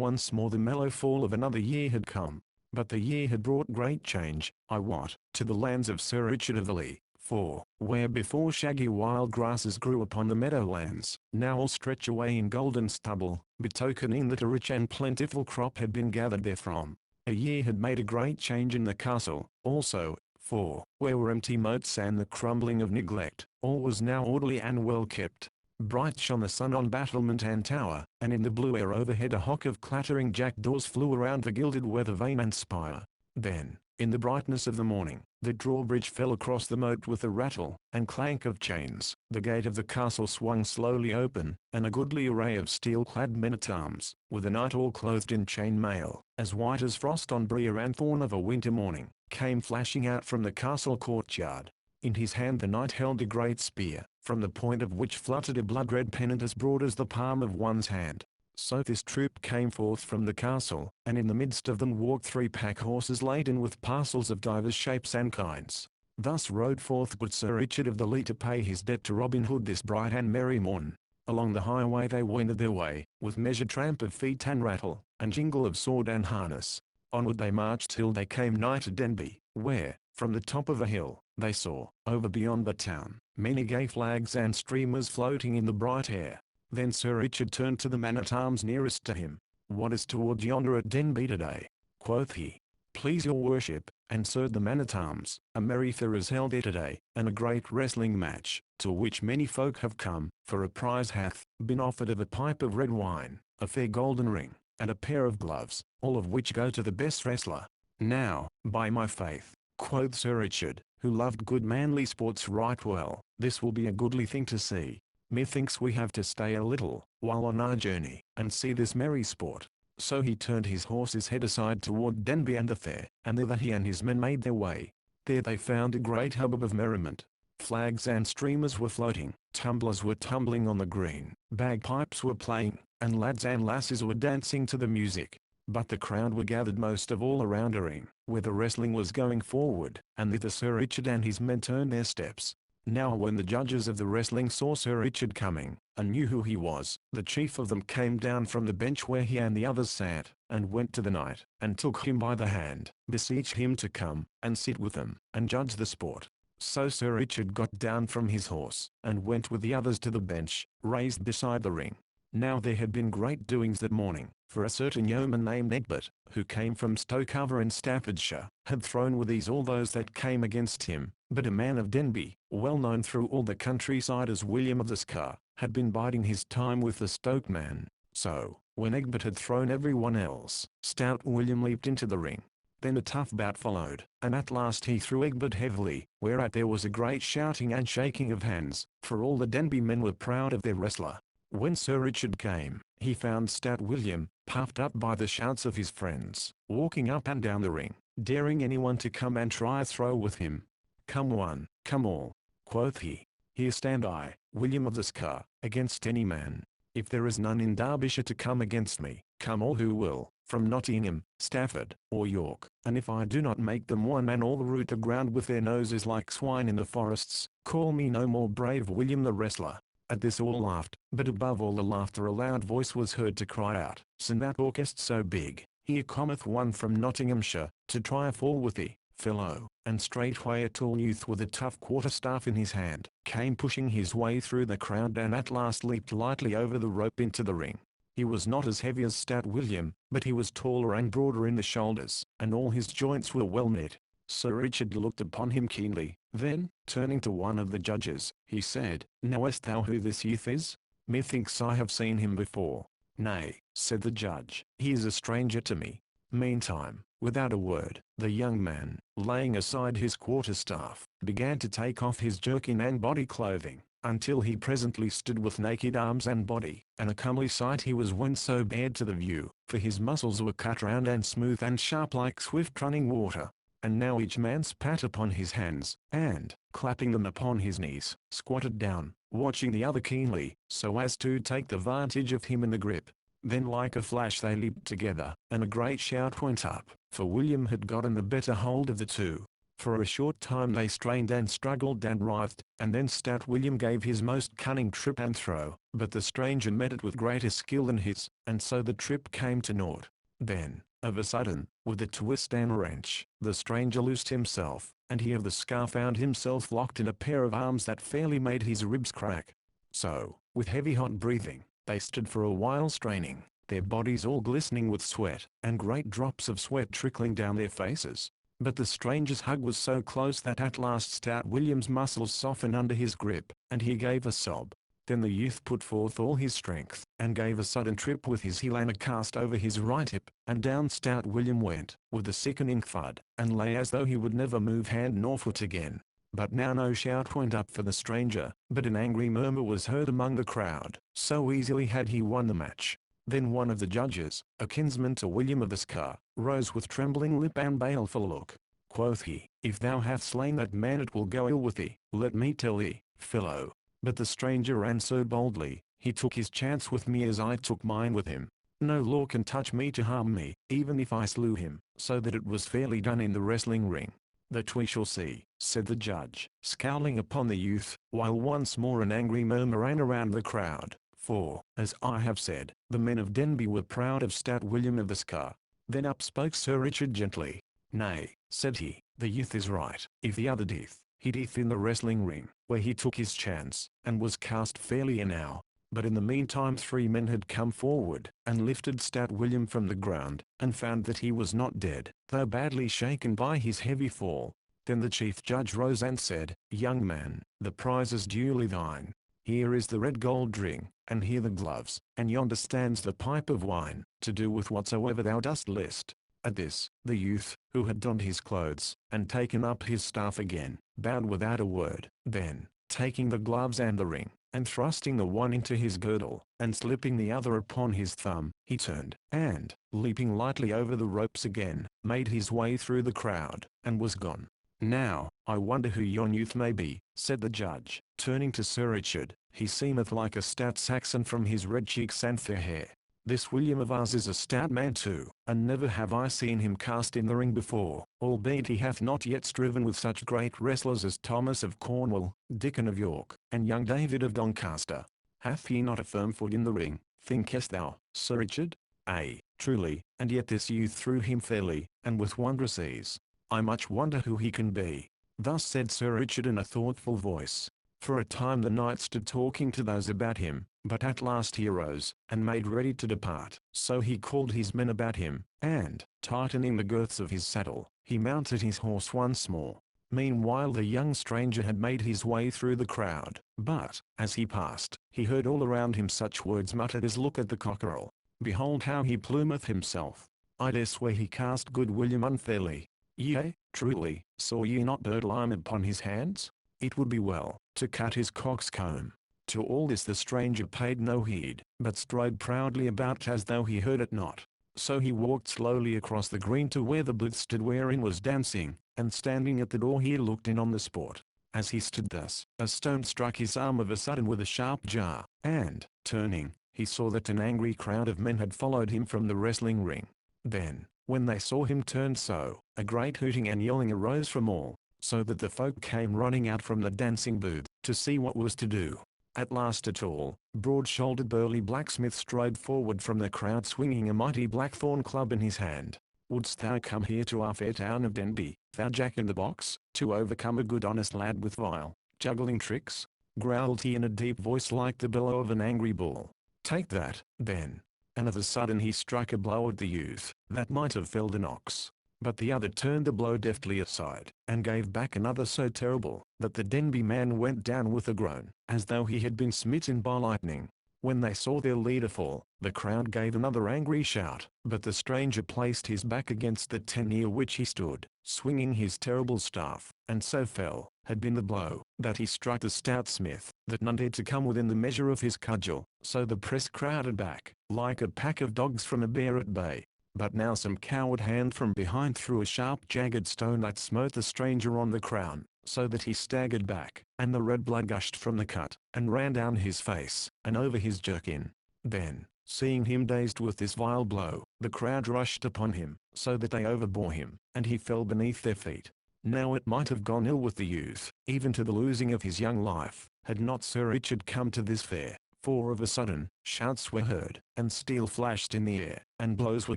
once more the mellow fall of another year had come. But the year had brought great change, I wot, to the lands of Sir Richard of the Lee. For, where before shaggy wild grasses grew upon the meadowlands, now all stretch away in golden stubble, betokening that a rich and plentiful crop had been gathered therefrom. A year had made a great change in the castle, also, for, where were empty moats and the crumbling of neglect, all was now orderly and well kept. Bright shone the sun on battlement and tower, and in the blue air overhead a hawk of clattering jackdaws flew around the gilded weather vane and spire. Then, in the brightness of the morning, the drawbridge fell across the moat with a rattle and clank of chains, the gate of the castle swung slowly open, and a goodly array of steel-clad men-at-arms, with a knight all clothed in chain mail, as white as frost on brier and thorn of a winter morning, came flashing out from the castle courtyard. In his hand the knight held a great spear, from the point of which fluttered a blood-red pennant as broad as the palm of one's hand. So this troop came forth from the castle, and in the midst of them walked 3 pack horses laden with parcels of divers shapes and kinds. Thus rode forth good Sir Richard of the Lee to pay his debt to Robin Hood this bright and merry morn. Along the highway they wended their way, with measured tramp of feet and rattle, and jingle of sword and harness. Onward they marched till they came nigh to Denby, where, from the top of a hill, they saw, over beyond the town, many gay flags and streamers floating in the bright air. Then Sir Richard turned to the man-at-arms nearest to him. "What is toward yonder at Denby today?" quoth he. "Please your worship," answered the man-at-arms, "a merry fair is held here today, and a great wrestling match, to which many folk have come, for a prize hath been offered of a pipe of red wine, a fair golden ring, and a pair of gloves, all of which go to the best wrestler." "Now, by my faith," quoth Sir Richard, who loved good manly sports right well, "this will be a goodly thing to see. Methinks we have to stay a little, while on our journey, and see this merry sport." So he turned his horse's head aside toward Denby and the fair, and thither he and his men made their way. There they found a great hubbub of merriment. Flags and streamers were floating, tumblers were tumbling on the green, bagpipes were playing, and lads and lasses were dancing to the music. But the crowd were gathered most of all around a ring, where the wrestling was going forward, and thither Sir Richard and his men turned their steps. Now when the judges of the wrestling saw Sir Richard coming, and knew who he was, the chief of them came down from the bench where he and the others sat, and went to the knight, and took him by the hand, beseeched him to come, and sit with them, and judge the sport. So Sir Richard got down from his horse, and went with the others to the bench, raised beside the ring. Now there had been great doings that morning, for a certain yeoman named Egbert, who came from Stokeover in Staffordshire, had thrown with ease all those that came against him, but a man of Denby, well known through all the countryside as William of the Scar, had been biding his time with the Stoke man. So, when Egbert had thrown everyone else, stout William leaped into the ring. Then a tough bout followed, and at last he threw Egbert heavily, whereat there was a great shouting and shaking of hands, for all the Denby men were proud of their wrestler. When Sir Richard came, he found stout William, puffed up by the shouts of his friends, walking up and down the ring, daring anyone to come and try a throw with him. "Come one, come all," quoth he. "Here stand I, William of the Scar, against any man. If there is none in Derbyshire to come against me, come all who will, from Nottingham, Stafford, or York, and if I do not make them one man all root the ground with their noses like swine in the forests, call me no more brave William the wrestler." At this all laughed, but above all the laughter a loud voice was heard to cry out, "Send that orchest so big, here cometh one from Nottinghamshire, to try a fall with thee, fellow." And straightway a tall youth with a tough quarterstaff in his hand, came pushing his way through the crowd and at last leaped lightly over the rope into the ring. He was not as heavy as stout William, but he was taller and broader in the shoulders, and all his joints were well knit. Sir Richard looked upon him keenly, then, turning to one of the judges, he said, "Knowest thou who this youth is? Methinks I have seen him before." "Nay," said the judge, "he is a stranger to me." Meantime, without a word, the young man, laying aside his quarterstaff, began to take off his jerkin and body clothing, until he presently stood with naked arms and body, and a comely sight he was when so bared to the view, for his muscles were cut round and smooth and sharp like swift running water. And now each man spat upon his hands, and, clapping them upon his knees, squatted down, watching the other keenly, so as to take the vantage of him in the grip. Then like a flash they leaped together, and a great shout went up, for William had gotten the better hold of the two. For a short time they strained and struggled and writhed, and then stout William gave his most cunning trip and throw, but the stranger met it with greater skill than his, and so the trip came to naught. Then, of a sudden, with a twist and wrench, the stranger loosed himself, and he of the Scar found himself locked in a pair of arms that fairly made his ribs crack. So, with heavy hot breathing, they stood for a while straining, their bodies all glistening with sweat, and great drops of sweat trickling down their faces. But the stranger's hug was so close that at last stout William's muscles softened under his grip, and he gave a sob. Then the youth put forth all his strength, and gave a sudden trip with his heel and a cast over his right hip, and down stout William went, with a sickening thud, and lay as though he would never move hand nor foot again. But now no shout went up for the stranger, but an angry murmur was heard among the crowd, so easily had he won the match. Then one of the judges, a kinsman to William of the Scar, rose with trembling lip and baleful look. Quoth he, "If thou hast slain that man it will go ill with thee, let me tell thee, fellow." But the stranger answered boldly, "He took his chance with me as I took mine with him. No law can touch me to harm me, even if I slew him, so that it was fairly done in the wrestling ring." "That we shall see," said the judge, scowling upon the youth, while once more an angry murmur ran around the crowd, for, as I have said, the men of Denby were proud of stout William of the Scar. Then up spoke Sir Richard gently. "Nay," said he, "the youth is right. If the other death, he death in the wrestling ring, where he took his chance, and was cast fairly enow." But in the meantime 3 men had come forward, and lifted stout William from the ground, and found that he was not dead, though badly shaken by his heavy fall. Then the chief judge rose and said, "Young man, the prize is duly thine. Here is the red gold ring, and here the gloves, and yonder stands the pipe of wine, to do with whatsoever thou dost list." At this, the youth, who had donned his clothes, and taken up his staff again, bowed without a word. Then, taking the gloves and the ring, and thrusting the one into his girdle, and slipping the other upon his thumb, he turned, and, leaping lightly over the ropes again, made his way through the crowd, and was gone. "Now, I wonder who yon youth may be," said the judge, turning to Sir Richard. "He seemeth like a stout Saxon from his red cheeks and fair hair." This William of ours is a stout man too, and never have I seen him cast in the ring before, albeit he hath not yet striven with such great wrestlers as Thomas of Cornwall, Dickon of York, and young David of Doncaster. Hath he not a firm foot in the ring, thinkest thou, Sir Richard? Ay, truly, and yet this youth threw him fairly, and with wondrous ease. I much wonder who he can be. Thus said Sir Richard in a thoughtful voice. For a time the knight stood talking to those about him, but at last he arose, and made ready to depart. So he called his men about him, and, tightening the girths of his saddle, he mounted his horse once more. Meanwhile the young stranger had made his way through the crowd, but, as he passed, he heard all around him such words muttered as "Look at the cockerel! Behold how he plumeth himself! I dare swear he cast good William unfairly. Yea, truly, saw ye not birdlime upon his hands? It would be well to cut his coxcomb." To all this the stranger paid no heed, but strode proudly about as though he heard it not. So he walked slowly across the green to where the booth stood wherein was dancing, and standing at the door he looked in on the sport. As he stood thus, a stone struck his arm of a sudden with a sharp jar, and, turning, he saw that an angry crowd of men had followed him from the wrestling ring. Then, when they saw him turn so, a great hooting and yelling arose from all, so that the folk came running out from the dancing booth, to see what was to do. At last a tall, broad-shouldered burly blacksmith strode forward from the crowd swinging a mighty blackthorn club in his hand. "Wouldst thou come here to our fair town of Denby, thou jack-in-the-box, to overcome a good honest lad with vile, juggling tricks?" growled he in a deep voice like the bellow of an angry bull. "Take that, then." And of a sudden he struck a blow at the youth, that might have felled an ox. But the other turned the blow deftly aside, and gave back another so terrible, that the Denby man went down with a groan, as though he had been smitten by lightning. When they saw their leader fall, the crowd gave another angry shout, but the stranger placed his back against the tent near which he stood, swinging his terrible staff, and so fell, had been the blow, that he struck the stout smith, that none dared to come within the measure of his cudgel, so the press crowded back, like a pack of dogs from a bear at bay. But now some coward hand from behind threw a sharp jagged stone that smote the stranger on the crown, so that he staggered back, and the red blood gushed from the cut, and ran down his face, and over his jerkin. Then, seeing him dazed with this vile blow, the crowd rushed upon him, so that they overbore him, and he fell beneath their feet. Now it might have gone ill with the youth, even to the losing of his young life, had not Sir Richard come to this fair. For of a sudden, shouts were heard, and steel flashed in the air, and blows were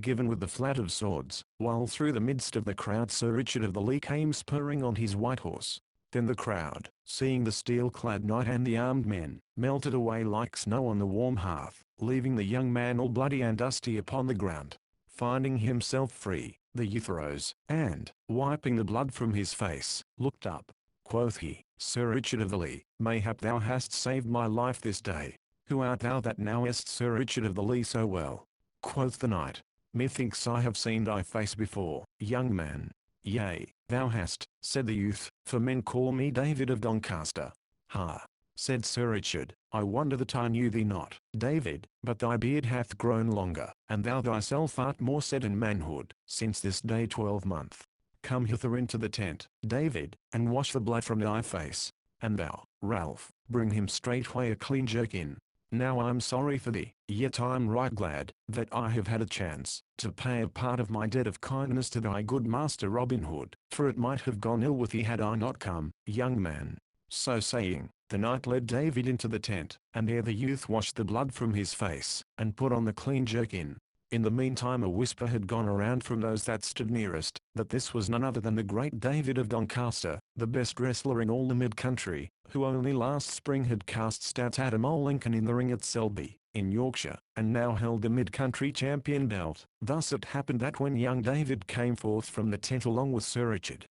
given with the flat of swords, while through the midst of the crowd Sir Richard of the Lee came spurring on his white horse. Then the crowd, seeing the steel-clad knight and the armed men, melted away like snow on the warm hearth, leaving the young man all bloody and dusty upon the ground. Finding himself free, the youth rose, and, wiping the blood from his face, looked up. Quoth he, "Sir Richard of the Lee, mayhap thou hast saved my life this day. Who art thou that knowest Sir Richard of the Lee so well?" Quoth the knight, "Methinks I have seen thy face before, young man." "Yea, thou hast," said the youth, "for men call me David of Doncaster." "Ha!" said Sir Richard, "I wonder that I knew thee not, David, but thy beard hath grown longer, and thou thyself art more set in manhood, since this day 12 month. Come hither into the tent, David, and wash the blood from thy face. And thou, Ralph, bring him straightway a clean jerkin. Now I'm sorry for thee, yet I'm right glad that I have had a chance to pay a part of my debt of kindness to thy good master Robin Hood, for it might have gone ill with thee had I not come, young man." So saying, the knight led David into the tent, and there the youth washed the blood from his face, and put on the clean jerkin. In the meantime a whisper had gone around from those that stood nearest, that this was none other than the great David of Doncaster, the best wrestler in all the mid-country, who only last spring had cast stout Adam Lincoln in the ring at Selby, in Yorkshire, and now held the mid-country champion belt. Thus it happened that when young David came forth from the tent along with Sir Richard,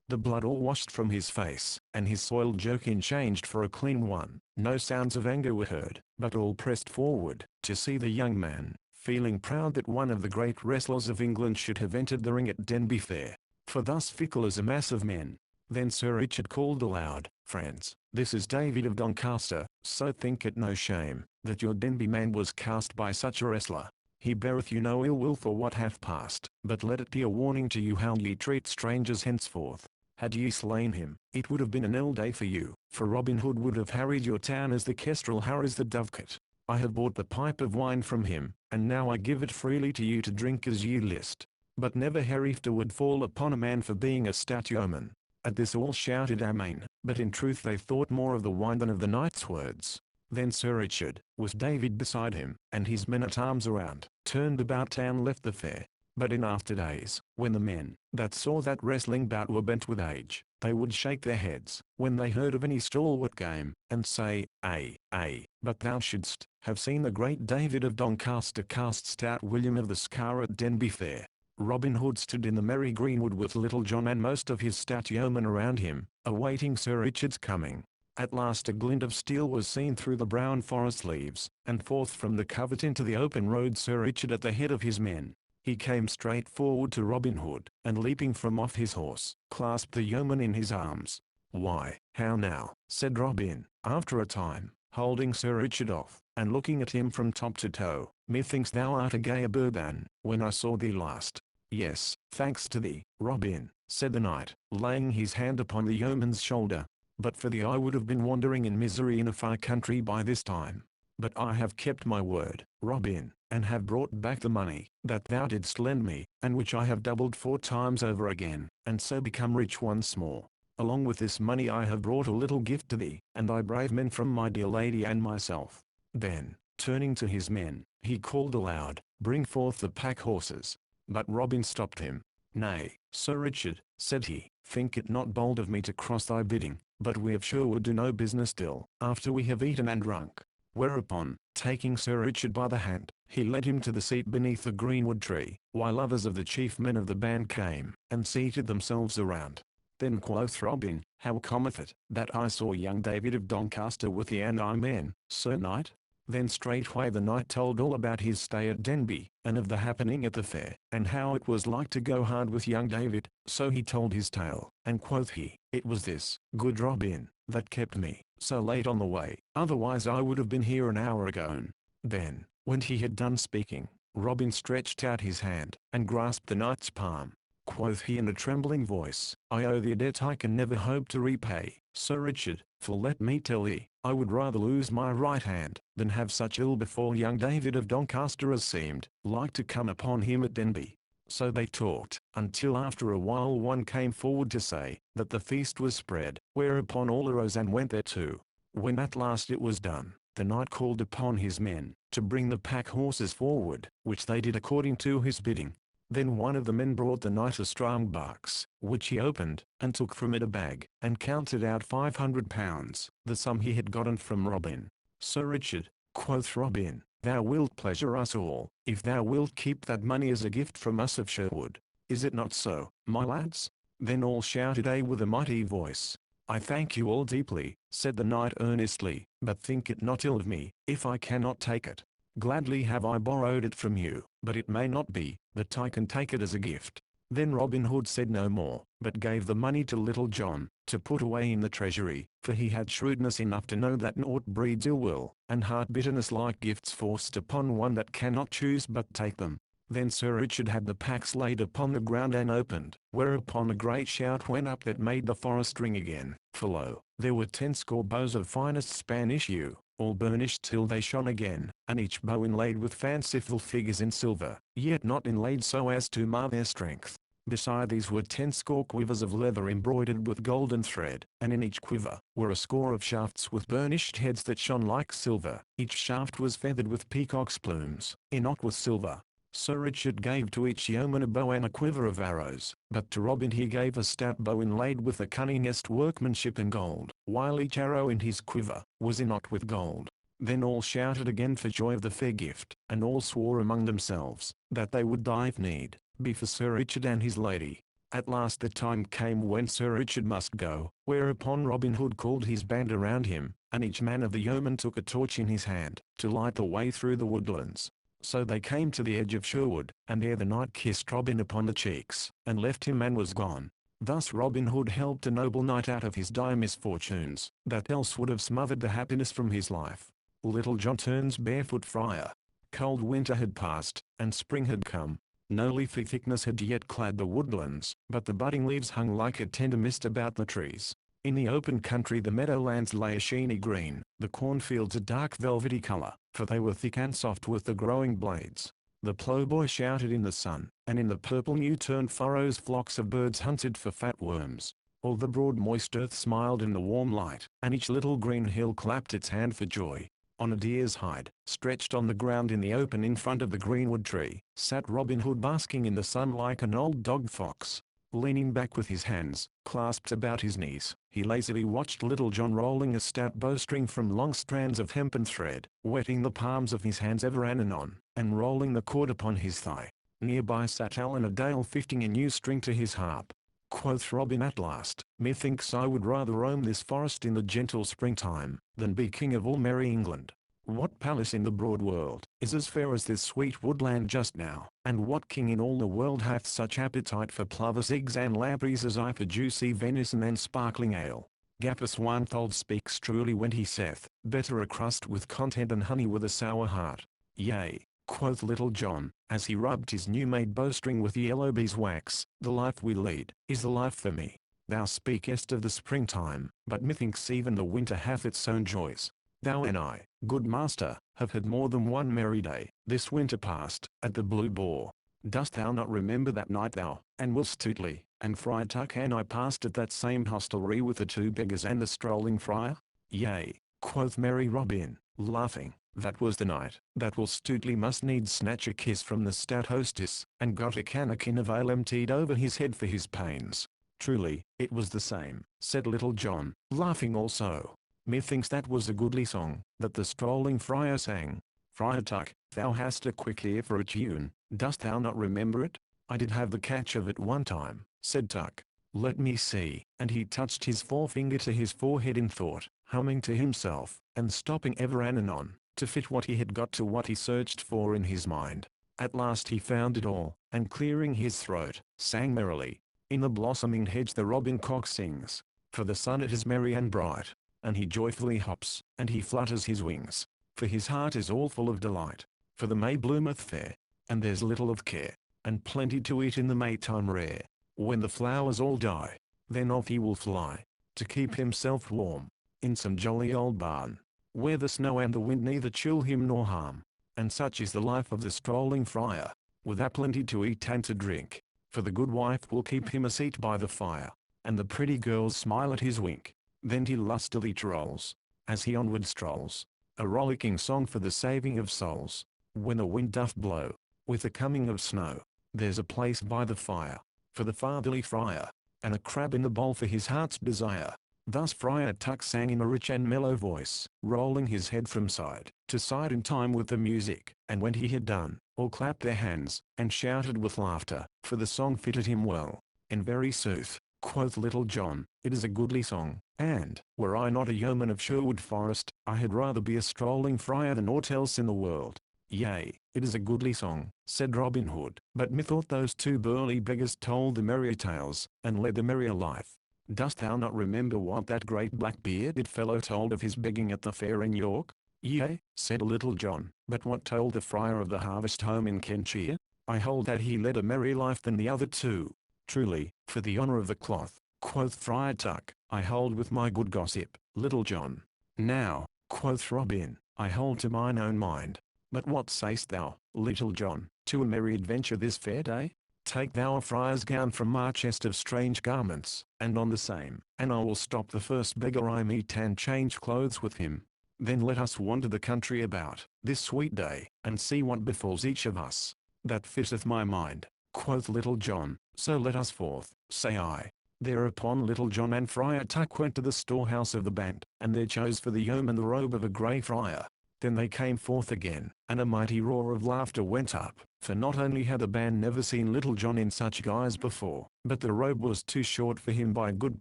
the blood all washed from his face, and his soiled jerkin changed for a clean one, no sounds of anger were heard, but all pressed forward, to see the young man, feeling proud that one of the great wrestlers of England should have entered the ring at Denby Fair. For thus fickle is a mass of men. Then Sir Richard called aloud, "Friends, this is David of Doncaster, so think it no shame, that your Denby man was cast by such a wrestler. He beareth you no ill will for what hath passed, but let it be a warning to you how ye treat strangers henceforth. Had ye slain him, it would have been an ill day for you, for Robin Hood would have harried your town as the kestrel harries the dovecote. I have bought the pipe of wine from him, and now I give it freely to you to drink as ye list. But never hereafter would fall upon a man for being a stout yeoman." At this all shouted Amen, but in truth they thought more of the wine than of the knight's words. Then Sir Richard, with David beside him, and his men-at-arms around, turned about and left the fair. But in after days, when the men that saw that wrestling bout were bent with age, they would shake their heads, when they heard of any stalwart game, and say, Ay, but thou shouldst have seen the great David of Doncaster cast stout William of the Scar at Denby Fair. Robin Hood stood in the merry greenwood with Little John and most of his stout yeomen around him, awaiting Sir Richard's coming. At last a glint of steel was seen through the brown forest leaves, and forth from the covert into the open rode Sir Richard at the head of his men. He came straight forward to Robin Hood, and leaping from off his horse, clasped the yeoman in his arms. "Why, how now," said Robin, after a time, holding Sir Richard off, and looking at him from top to toe, "methinks thou art a gayer bird than when I saw thee last." "Yes, thanks to thee, Robin," said the knight, laying his hand upon the yeoman's shoulder. "But for thee I would have been wandering in misery in a far country by this time. But I have kept my word, Robin, and have brought back the money that thou didst lend me, and which I have doubled 4 times over again, and so become rich once more. Along with this money I have brought a little gift to thee, and thy brave men from my dear lady and myself." Then, turning to his men, he called aloud, "Bring forth the pack horses." But Robin stopped him. "Nay, Sir Richard," said he, "think it not bold of me to cross thy bidding, but we of Sherwood do no business till after we have eaten and drunk." Whereupon, taking Sir Richard by the hand, he led him to the seat beneath the greenwood tree, while others of the chief men of the band came, and seated themselves around. Then quoth Robin, "How cometh it, that I saw young David of Doncaster with the and I men, Sir Knight?" Then straightway the knight told all about his stay at Denby, and of the happening at the fair, and how it was like to go hard with young David. So he told his tale, and quoth he, "It was this, good Robin, that kept me so late on the way, otherwise I would have been here an hour ago." Then, when he had done speaking, Robin stretched out his hand, and grasped the knight's palm. Quoth he in a trembling voice, "I owe thee a debt I can never hope to repay, Sir Richard, for let me tell thee, I would rather lose my right hand, than have such ill befall young David of Doncaster as seemed like to come upon him at Denby." So they talked, until after a while one came forward to say, that the feast was spread, whereupon all arose and went thereto. When at last it was done, the knight called upon his men, to bring the pack horses forward, which they did according to his bidding. Then one of the men brought the knight a strong box, which he opened, and took from it a bag, and counted out £500, the sum he had gotten from Robin. "Sir Richard," quoth Robin, "thou wilt pleasure us all, if thou wilt keep that money as a gift from us of Sherwood. Is it not so, my lads?" Then all shouted "Ay" with a mighty voice. "I thank you all deeply," said the knight earnestly, "but think it not ill of me, if I cannot take it. Gladly have I borrowed it from you, but it may not be, that I can take it as a gift." Then Robin Hood said no more, but gave the money to Little John, to put away in the treasury, for he had shrewdness enough to know that naught breeds ill will, and heart bitterness like gifts forced upon one that cannot choose but take them. Then Sir Richard had the packs laid upon the ground and opened, whereupon a great shout went up that made the forest ring again, for lo, there were 10 score bows of finest Spanish yew, all burnished till they shone again, and each bow inlaid with fanciful figures in silver, yet not inlaid so as to mar their strength. Beside these were 10 score quivers of leather embroidered with golden thread, and in each quiver were a score of shafts with burnished heads that shone like silver. Each shaft was feathered with peacock's plumes, enocked with silver. Sir Richard gave to each yeoman a bow and a quiver of arrows, but to Robin he gave a stout bow inlaid with the cunningest workmanship in gold, while each arrow in his quiver was enocked with gold. Then all shouted again for joy of the fair gift, and all swore among themselves, that they would die if need be for Sir Richard and his lady. At last the time came when Sir Richard must go, whereupon Robin Hood called his band around him, and each man of the yeomen took a torch in his hand, to light the way through the woodlands. So they came to the edge of Sherwood, and there the knight kissed Robin upon the cheeks, and left him and was gone. Thus Robin Hood helped a noble knight out of his dire misfortunes, that else would have smothered the happiness from his life. Little John turns barefoot friar. Cold winter had passed, and spring had come. No leafy thickness had yet clad the woodlands, but the budding leaves hung like a tender mist about the trees. In the open country the meadowlands lay a sheeny green, the cornfields a dark velvety color, for they were thick and soft with the growing blades. The ploughboy shouted in the sun, and in the purple new-turned furrows flocks of birds hunted for fat worms. All the broad moist earth smiled in the warm light, and each little green hill clapped its hand for joy. On a deer's hide, stretched on the ground in the open in front of the greenwood tree, sat Robin Hood basking in the sun like an old dog fox. Leaning back with his hands clasped about his knees, he lazily watched Little John rolling a stout bowstring from long strands of hempen thread, wetting the palms of his hands ever and anon, and rolling the cord upon his thigh. Nearby sat Allan a Dale fitting a new string to his harp. Quoth Robin at last, "Methinks I would rather roam this forest in the gentle springtime, than be king of all merry England. What palace in the broad world is as fair as this sweet woodland just now, and what king in all the world hath such appetite for plovers' eggs and lampreys as I for juicy venison and sparkling ale? Gapus Wanfold speaks truly when he saith, better a crust with content than honey with a sour heart." "Yea," quoth Little John, as he rubbed his new-made bowstring with yellow beeswax, "the life we lead is the life for me. Thou speakest of the springtime, but methinks even the winter hath its own joys. Thou and I, good master, have had more than one merry day, this winter past, at the Blue Boar. Dost thou not remember that night thou, and Will Stutely, and Friar Tuck and I passed at that same hostelry with the two beggars and the strolling friar?" "Yea," quoth merry Robin, laughing, "that was the night that Will Stutely must needs snatch a kiss from the stout hostess, and got a cannikin of ale emptied over his head for his pains." "Truly, it was the same," said Little John, laughing also. "Methinks that was a goodly song, that the strolling friar sang. Friar Tuck, thou hast a quick ear for a tune, dost thou not remember it?" "I did have the catch of it one time," said Tuck. "Let me see," and he touched his forefinger to his forehead in thought, humming to himself, and stopping ever and anon, to fit what he had got to what he searched for in his mind. At last he found it all, and clearing his throat, sang merrily, "In the blossoming hedge the robin cock sings, for the sun it is merry and bright, and he joyfully hops, and he flutters his wings, for his heart is all full of delight. For the May bloometh fair, and there's little of care, and plenty to eat in the Maytime rare. When the flowers all die, then off he will fly, to keep himself warm, in some jolly old barn, where the snow and the wind neither chill him nor harm. And such is the life of the strolling friar, with plenty to eat and to drink, for the good wife will keep him a seat by the fire, and the pretty girls smile at his wink. Then he lustily trolls, as he onward strolls, a rollicking song for the saving of souls. When the wind doth blow, with the coming of snow, there's a place by the fire, for the fatherly friar, and a crab in the bowl for his heart's desire." Thus Friar Tuck sang in a rich and mellow voice, rolling his head from side to side in time with the music, and when he had done, all clapped their hands, and shouted with laughter, for the song fitted him well. "In very sooth," quoth Little John, "it is a goodly song, and, were I not a yeoman of Sherwood Forest, I had rather be a strolling friar than aught else in the world." "Yea, it is a goodly song," said Robin Hood, "but methought those two burly beggars told the merrier tales, and led the merrier life. Dost thou not remember what that great black-bearded fellow told of his begging at the fair in York?" "Yea," said Little John, "but what told the friar of the harvest home in Kentshire? I hold that he led a merrier life than the other two." "Truly, for the honour of the cloth," quoth Friar Tuck, "I hold with my good gossip, Little John." "Now," quoth Robin, "I hold to mine own mind. But what sayst thou, Little John, to a merry adventure this fair day? Take thou a friar's gown from my chest of strange garments, and on the same, and I will stop the first beggar I meet and change clothes with him. Then let us wander the country about, this sweet day, and see what befalls each of us." "That fitteth my mind," quoth Little John, "so let us forth," say I. Thereupon Little John and Friar Tuck went to the storehouse of the band, and there chose for the yeoman the robe of a grey friar. Then they came forth again, and a mighty roar of laughter went up, for not only had the band never seen Little John in such guise before, but the robe was too short for him by a good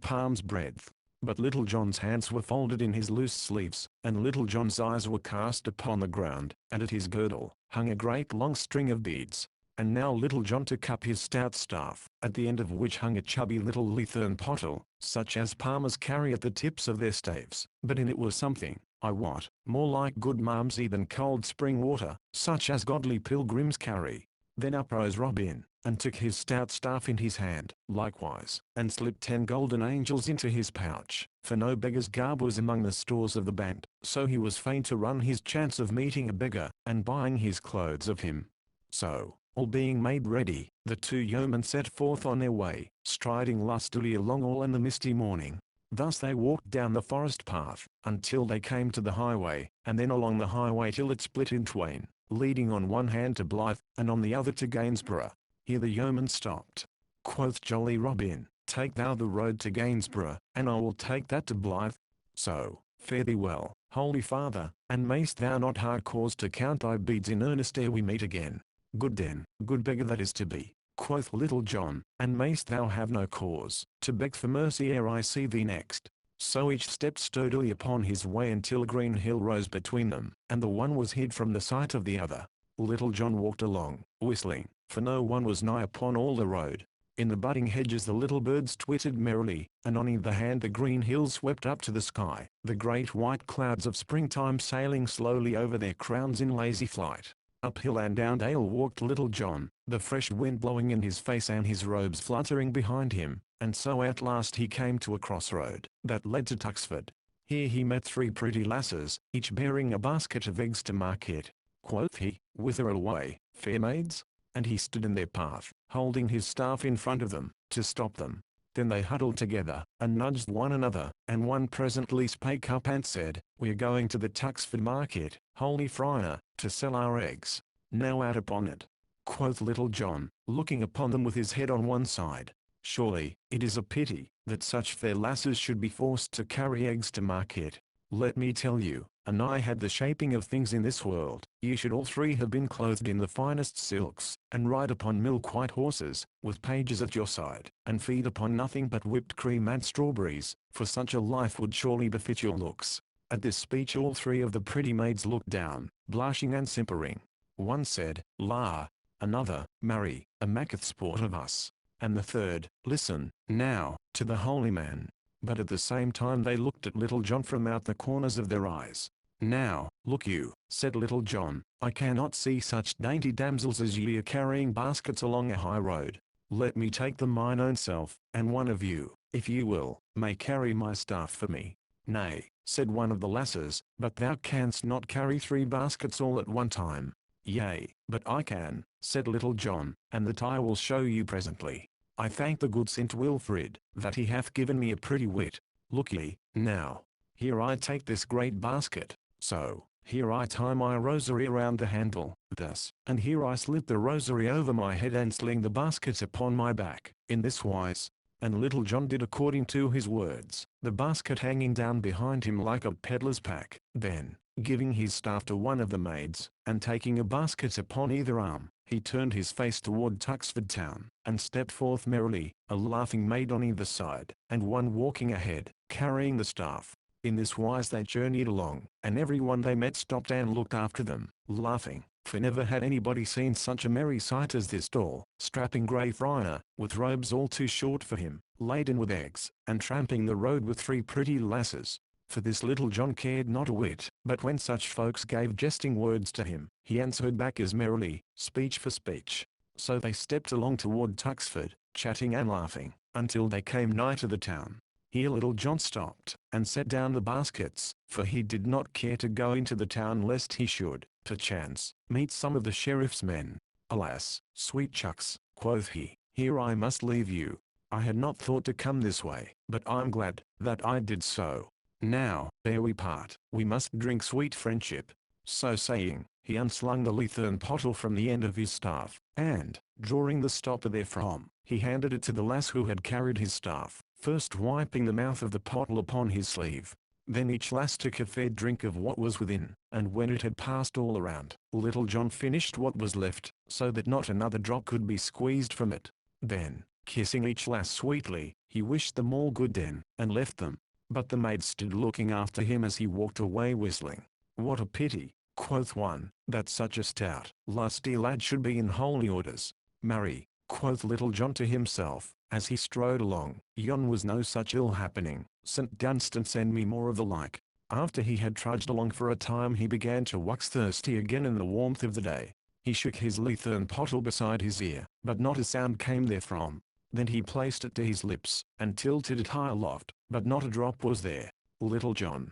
palm's breadth. But Little John's hands were folded in his loose sleeves, and Little John's eyes were cast upon the ground, and at his girdle hung a great long string of beads. And now Little John took up his stout staff, at the end of which hung a chubby little leathern pottle, such as palmers carry at the tips of their staves, but in it was something, I wot, more like good malmsey than cold spring water, such as godly pilgrims carry. Then up rose Robin, and took his stout staff in his hand, likewise, and slipped 10 golden angels into his pouch, for no beggar's garb was among the stores of the band, so he was fain to run his chance of meeting a beggar, and buying his clothes of him. So, all being made ready, the 2 yeomen set forth on their way, striding lustily along all in the misty morning. Thus they walked down the forest path, until they came to the highway, and then along the highway till it split in twain, leading on one hand to Blythe, and on the other to Gainsborough. Here the yeoman stopped. Quoth jolly Robin, take thou the road to Gainsborough, and I will take that to Blythe. So, fare thee well, holy father, and mayst thou not have cause to count thy beads in earnest ere we meet again. Good den, good beggar that is to be, quoth Little John, and mayst thou have no cause to beg for mercy ere I see thee next. So each stepped sturdily upon his way until a green hill rose between them, and the one was hid from the sight of the other. Little John walked along, whistling, for no one was nigh upon all the road. In the budding hedges the little birds twittered merrily, and on either hand the green hills swept up to the sky, the great white clouds of springtime sailing slowly over their crowns in lazy flight. Up hill and down dale walked Little John, the fresh wind blowing in his face and his robes fluttering behind him, and so at last he came to a crossroad that led to Tuxford. Here he met 3 pretty lasses, each bearing a basket of eggs to market. Quoth he, whither away, fair maids? And he stood in their path, holding his staff in front of them, to stop them. Then they huddled together, and nudged one another, and one presently spake up and said, We are going to the Tuxford market, holy friar, to sell our eggs. Now out upon it. Quoth Little John, looking upon them with his head on one side. Surely, it is a pity, that such fair lasses should be forced to carry eggs to market. Let me tell you, an I had the shaping of things in this world, you should all 3 have been clothed in the finest silks, and ride upon milk-white horses, with pages at your side, and feed upon nothing but whipped cream and strawberries, for such a life would surely befit your looks. At this speech all 3 of the pretty maids looked down, blushing and simpering. One said, La! Another, Marry, a maketh sport of us. And the third, Listen, now, to the holy man. But at the same time they looked at Little John from out the corners of their eyes. Now, look you, said Little John, I cannot see such dainty damsels as ye are carrying baskets along a high road. Let me take them mine own self, and one of you, if ye will, may carry my staff for me. Nay, said one of the lasses, but thou canst not carry 3 baskets all at one time. Yea, but I can, said Little John, and that I will show you presently. I thank the good St. Wilfrid, that he hath given me a pretty wit. Look ye, now. Here I take this great basket, so, here I tie my rosary around the handle, thus, and here I slip the rosary over my head and sling the basket upon my back, in this wise. And Little John did according to his words, the basket hanging down behind him like a peddler's pack. Then, giving his staff to one of the maids, and taking a basket upon either arm, he turned his face toward Tuxford town, and stepped forth merrily, a laughing maid on either side, and one walking ahead, carrying the staff. In this wise they journeyed along, and every one they met stopped and looked after them, laughing, for never had anybody seen such a merry sight as this tall, strapping grey friar, with robes all too short for him, laden with eggs, and tramping the road with 3 pretty lasses. For this Little John cared not a whit, but when such folks gave jesting words to him, he answered back as merrily, speech for speech. So they stepped along toward Tuxford, chatting and laughing, until they came nigh to the town. Here Little John stopped, and set down the baskets, for he did not care to go into the town lest he should, perchance, meet some of the sheriff's men. Alas, sweet chucks, quoth he, here I must leave you. I had not thought to come this way, but I'm glad that I did so. Now, ere we part, we must drink sweet friendship. So saying, he unslung the leathern pottle from the end of his staff, and, drawing the stopper therefrom, he handed it to the lass who had carried his staff, first wiping the mouth of the pottle upon his sleeve. Then each lass took a fair drink of what was within, and when it had passed all around, Little John finished what was left, so that not another drop could be squeezed from it. Then, kissing each lass sweetly, he wished them all good den, and left them. But the maid stood looking after him as he walked away whistling. What a pity, quoth one, that such a stout, lusty lad should be in holy orders. Marry, quoth Little John to himself, as he strode along, yon was no such ill happening. St. Dunstan send me more of the like. After he had trudged along for a time he began to wax thirsty again in the warmth of the day. He shook his leathern pottle beside his ear, but not a sound came therefrom. Then he placed it to his lips, and tilted it high aloft, but not a drop was there. Little John,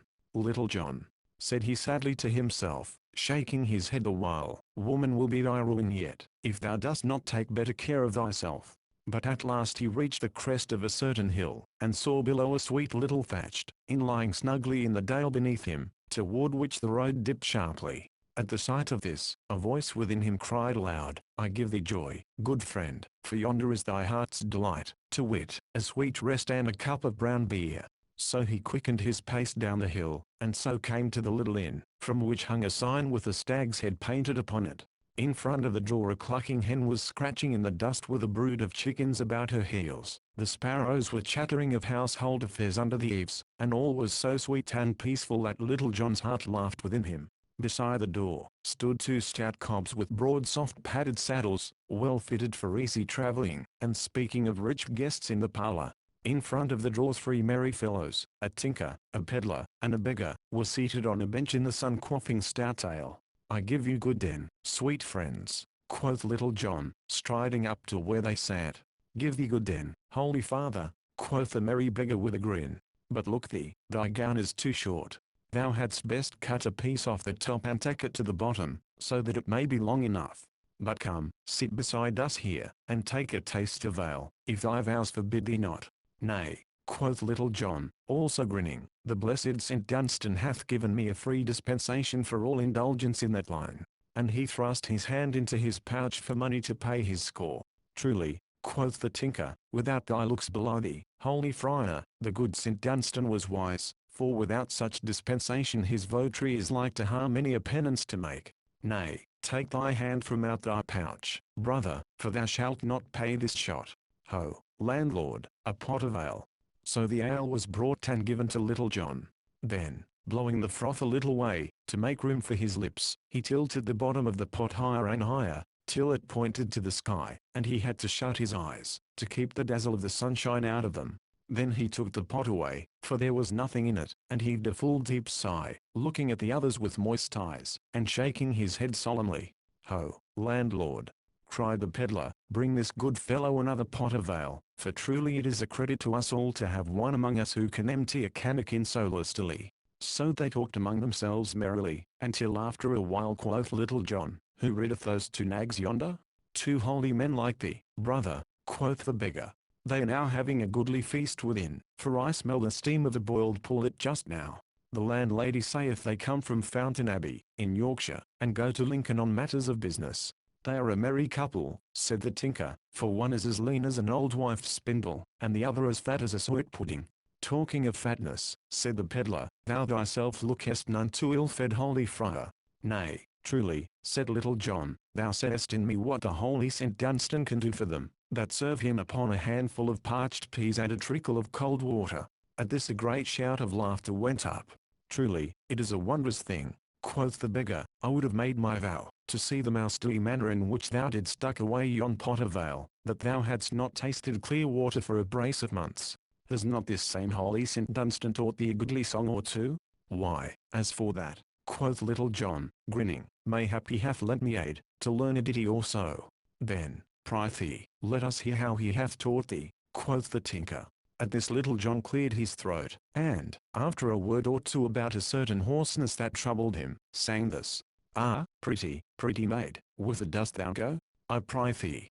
said he sadly to himself, shaking his head the while, woman will be thy ruin yet, if thou dost not take better care of thyself. But at last he reached the crest of a certain hill, and saw below a sweet little thatched inn lying snugly in the dale beneath him, toward which the road dipped sharply. At the sight of this, a voice within him cried aloud, I give thee joy, good friend, for yonder is thy heart's delight, to wit, a sweet rest and a cup of brown beer. So he quickened his pace down the hill, and so came to the little inn, from which hung a sign with a stag's head painted upon it. In front of the door a clucking hen was scratching in the dust with a brood of chickens about her heels. The sparrows were chattering of household affairs under the eaves, and all was so sweet and peaceful that Little John's heart laughed within him. Beside the door, stood two stout cobs with broad soft padded saddles, well fitted for easy travelling, and speaking of rich guests in the parlour. In front of the door 3 merry fellows, a tinker, a pedlar, and a beggar, were seated on a bench in the sun quaffing stout ale. I give you good den, sweet friends, quoth Little John, striding up to where they sat. Give thee good den, holy father, quoth the merry beggar with a grin. But look thee, thy gown is too short. Thou hadst best cut a piece off the top and tack it to the bottom, so that it may be long enough. But come, sit beside us here, and take a taste of ale, if thy vows forbid thee not. Nay, quoth Little John, also grinning, the blessed St. Dunstan hath given me a free dispensation for all indulgence in that line. And he thrust his hand into his pouch for money to pay his score. Truly, quoth the tinker, without thy looks below thee, holy friar, the good St. Dunstan was wise, for without such dispensation his votary is like to harm many a penance to make. Nay, take thy hand from out thy pouch, brother, for thou shalt not pay this shot. Ho, landlord, a pot of ale. So the ale was brought and given to Little John. Then, blowing the froth a little way, to make room for his lips, he tilted the bottom of the pot higher and higher, till it pointed to the sky, and he had to shut his eyes, to keep the dazzle of the sunshine out of them. Then he took the pot away, for there was nothing in it, and heaved a full deep sigh, looking at the others with moist eyes, and shaking his head solemnly. Ho, landlord, cried the pedlar, bring this good fellow another pot of ale, for truly it is a credit to us all to have one among us who can empty a cannikin so lustily. So they talked among themselves merrily, until after a while quoth Little John, who riddeth those 2 nags yonder? 2 holy men like thee, brother, quoth the beggar. They are now having a goodly feast within, for I smell the steam of a boiled pullet just now. The landlady saith they come from Fountain Abbey, in Yorkshire, and go to Lincoln on matters of business. They are a merry couple, said the tinker, for one is as lean as an old wife's spindle, and the other as fat as a suet pudding. Talking of fatness, said the pedlar, thou thyself lookest none too ill-fed, holy friar. Nay, truly, said Little John, thou sayest in me what the holy St. Dunstan can do for them, that serve him upon a handful of parched peas and a trickle of cold water. At this a great shout of laughter went up. Truly, it is a wondrous thing, quoth the beggar, I would have made my vow, to see the mousely manner in which thou didst tuck away yon pot of ale, that thou hadst not tasted clear water for a brace of months. Has not this same holy St. Dunstan taught thee a goodly song or two? Why, as for that, quoth Little John, grinning, mayhap he hath lent me aid, to learn a ditty or so. Then, prithee, let us hear how he hath taught thee, quoth the tinker. At this Little John cleared his throat, and, after a word or two about a certain hoarseness that troubled him, sang this. Ah, pretty maid, whither dost thou go? I prithee,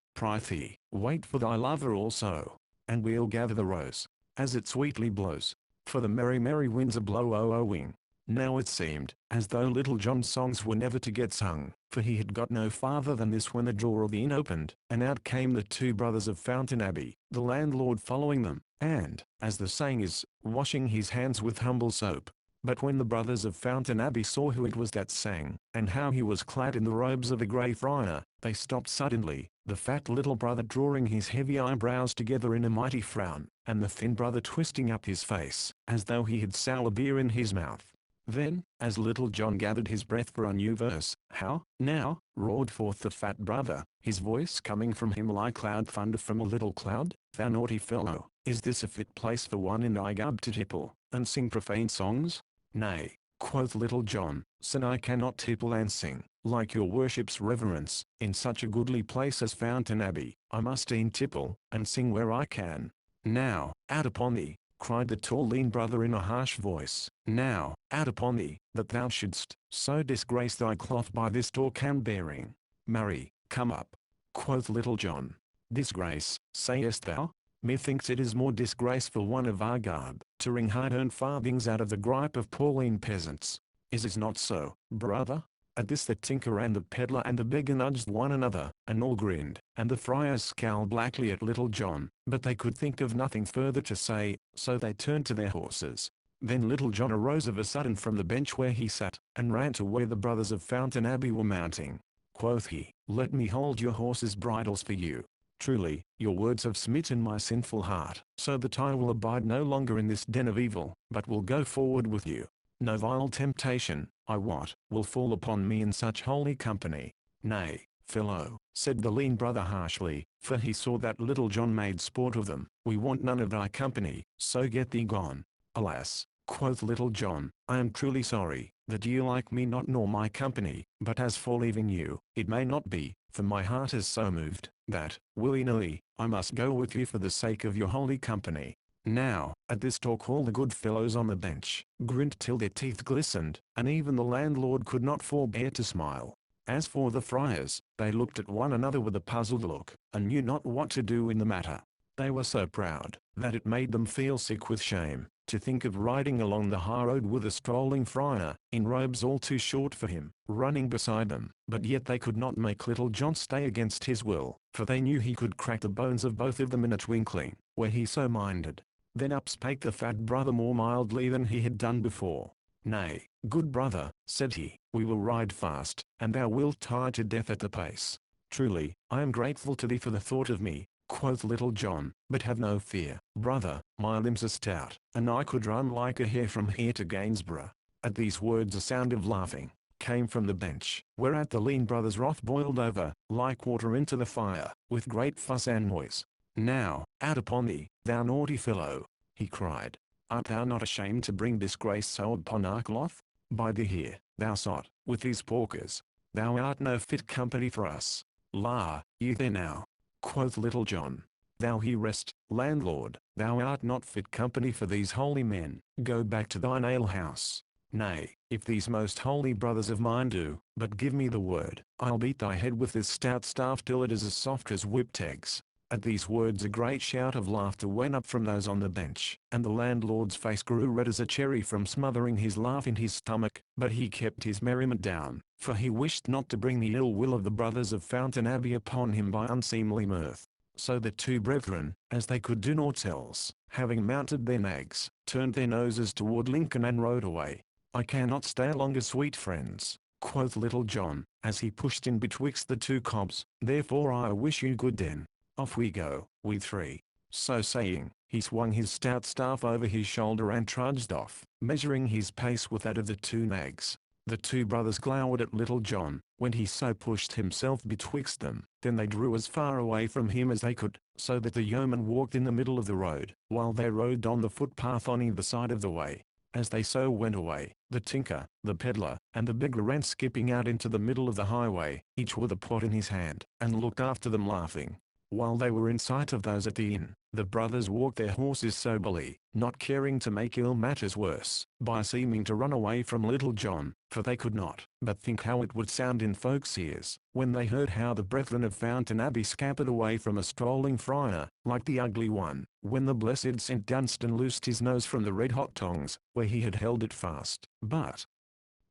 wait for thy lover also, and we'll gather the rose, as it sweetly blows, for the merry winds a blow o-o-wing. Now it seemed, as though Little John's songs were never to get sung, for he had got no farther than this when the door of the inn opened, and out came the 2 brothers of Fountain Abbey, the landlord following them, and, as the saying is, washing his hands with humble soap. But when the brothers of Fountain Abbey saw who it was that sang, and how he was clad in the robes of a grey friar, they stopped suddenly, the fat little brother drawing his heavy eyebrows together in a mighty frown, and the thin brother twisting up his face, as though he had sour beer in his mouth. Then, as Little John gathered his breath for a new verse, how, now, roared forth the fat brother, his voice coming from him like cloud thunder from a little cloud, thou naughty fellow, is this a fit place for one in thy garb to tipple, and sing profane songs? Nay, Quoth Little John, Son, I cannot tipple and sing, like your worship's reverence, in such a goodly place as Fountain Abbey. I must e'en tipple, and sing where I can. Now, out upon thee, cried the tall lean brother in a harsh voice. Now, out upon thee, that thou shouldst so disgrace thy cloth by this talk and bearing. Marry, come up. Quoth Little John. Disgrace, sayest thou? Methinks it is more disgraceful one of our garb, to wring hard-earned farthings out of the gripe of Pauline peasants. Is it not so, brother? At this the tinker and the peddler and the beggar nudged one another, and all grinned, and the friars scowled blackly at Little John, but they could think of nothing further to say, so they turned to their horses. Then Little John arose of a sudden from the bench where he sat, and ran to where the brothers of Fountain Abbey were mounting. Quoth he, Let me hold your horses' bridles for you. Truly, your words have smitten my sinful heart, so that I will abide no longer in this den of evil, but will go forward with you. No vile temptation, I wot, will fall upon me in such holy company. Nay, fellow, said the lean brother harshly, for he saw that Little John made sport of them, we want none of thy company, so get thee gone. Alas, quoth Little John, I am truly sorry, that you like me not nor my company, but as for leaving you, it may not be, for my heart is so moved, that, willy-nilly, I must go with you for the sake of your holy company. Now, at this talk all the good fellows on the bench grinned till their teeth glistened, and even the landlord could not forbear to smile. As for the friars, they looked at one another with a puzzled look, and knew not what to do in the matter. They were so proud, that it made them feel sick with shame, to think of riding along the high road with a strolling friar, in robes all too short for him, running beside them. But yet they could not make Little John stay against his will, for they knew he could crack the bones of both of them in a twinkling, were he so minded. Then up spake the fat brother more mildly than he had done before. Nay, good brother, said he, we will ride fast, and thou wilt tire to death at the pace. Truly, I am grateful to thee for the thought of me, quoth Little John, but have no fear, brother, my limbs are stout, and I could run like a hare from here to Gainsborough. At these words a sound of laughing came from the bench, whereat the lean brother's wrath boiled over, like water into the fire, with great fuss and noise. Now, out upon thee, thou naughty fellow, he cried. Art thou not ashamed to bring disgrace so upon our cloth? Bide thee here, thou sot, with these porkers. Thou art no fit company for us. La, you there now, quoth Little John. Thou here rest, landlord, thou art not fit company for these holy men. Go back to thine alehouse. Nay, if these most holy brothers of mine do but give me the word, I'll beat thy head with this stout staff till it is as soft as whipped eggs. At these words a great shout of laughter went up from those on the bench, and the landlord's face grew red as a cherry from smothering his laugh in his stomach, but he kept his merriment down, for he wished not to bring the ill will of the brothers of Fountain Abbey upon him by unseemly mirth. So the two brethren, as they could do naught else, having mounted their nags, turned their noses toward Lincoln and rode away. I cannot stay longer, sweet friends, quoth Little John, as he pushed in betwixt the two cobs, therefore I wish you good den. Off we go, we three. So saying, he swung his stout staff over his shoulder and trudged off, measuring his pace with that of the two nags. The two brothers glowered at Little John, when he so pushed himself betwixt them. Then they drew as far away from him as they could, so that the yeoman walked in the middle of the road, while they rode on the footpath on either side of the way. As they so went away, the tinker, the peddler, and the beggar ran skipping out into the middle of the highway, each with a pot in his hand, and looked after them laughing. While they were in sight of those at the inn, the brothers walked their horses soberly, not caring to make ill matters worse, by seeming to run away from Little John, for they could not but think how it would sound in folks' ears, when they heard how the brethren of Fountain Abbey scampered away from a strolling friar, like the ugly one, when the blessed St. Dunstan loosed his nose from the red-hot tongs, where he had held it fast. But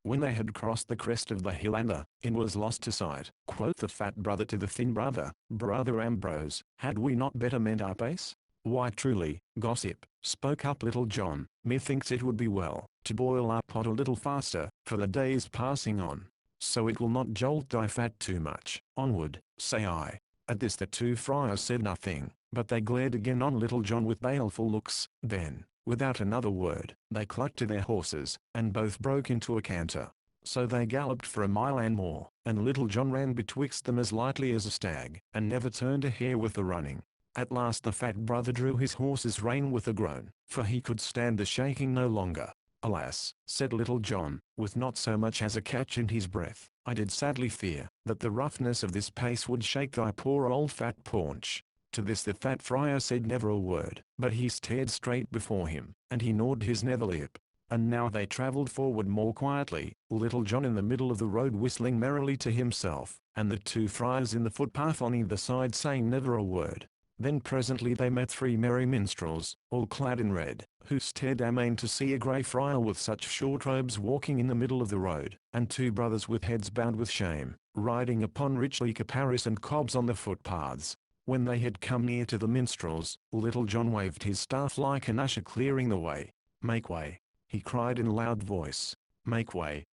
when they had crossed the crest of the hill and the inn was lost to sight, quoth the fat brother to the thin brother, Brother Ambrose, had we not better mend our pace? Why truly, gossip, spoke up Little John, methinks it would be well to boil our pot a little faster, for the day is passing on, so it will not jolt thy fat too much. Onward, say I. At this the two friars said nothing, but they glared again on Little John with baleful looks. Then, without another word, they clucked to their horses, and both broke into a canter. So they galloped for a mile and more, and Little John ran betwixt them as lightly as a stag, and never turned a hair with the running. At last the fat brother drew his horse's rein with a groan, for he could stand the shaking no longer. "Alas," said Little John, with not so much as a catch in his breath, "I did sadly fear that the roughness of this pace would shake thy poor old fat paunch." To this the fat friar said never a word, but he stared straight before him, and he gnawed his nether lip. And now they travelled forward more quietly, Little John in the middle of the road whistling merrily to himself, and the two friars in the footpath on either side saying never a word. Then presently they met three merry minstrels, all clad in red, who stared amain to see a grey friar with such short robes walking in the middle of the road, and two brothers with heads bound with shame, riding upon richly caparisoned cobs on the footpaths. When they had come near to the minstrels, Little John waved his staff like an usher clearing the way. "Make way," he cried in a loud voice. Make way,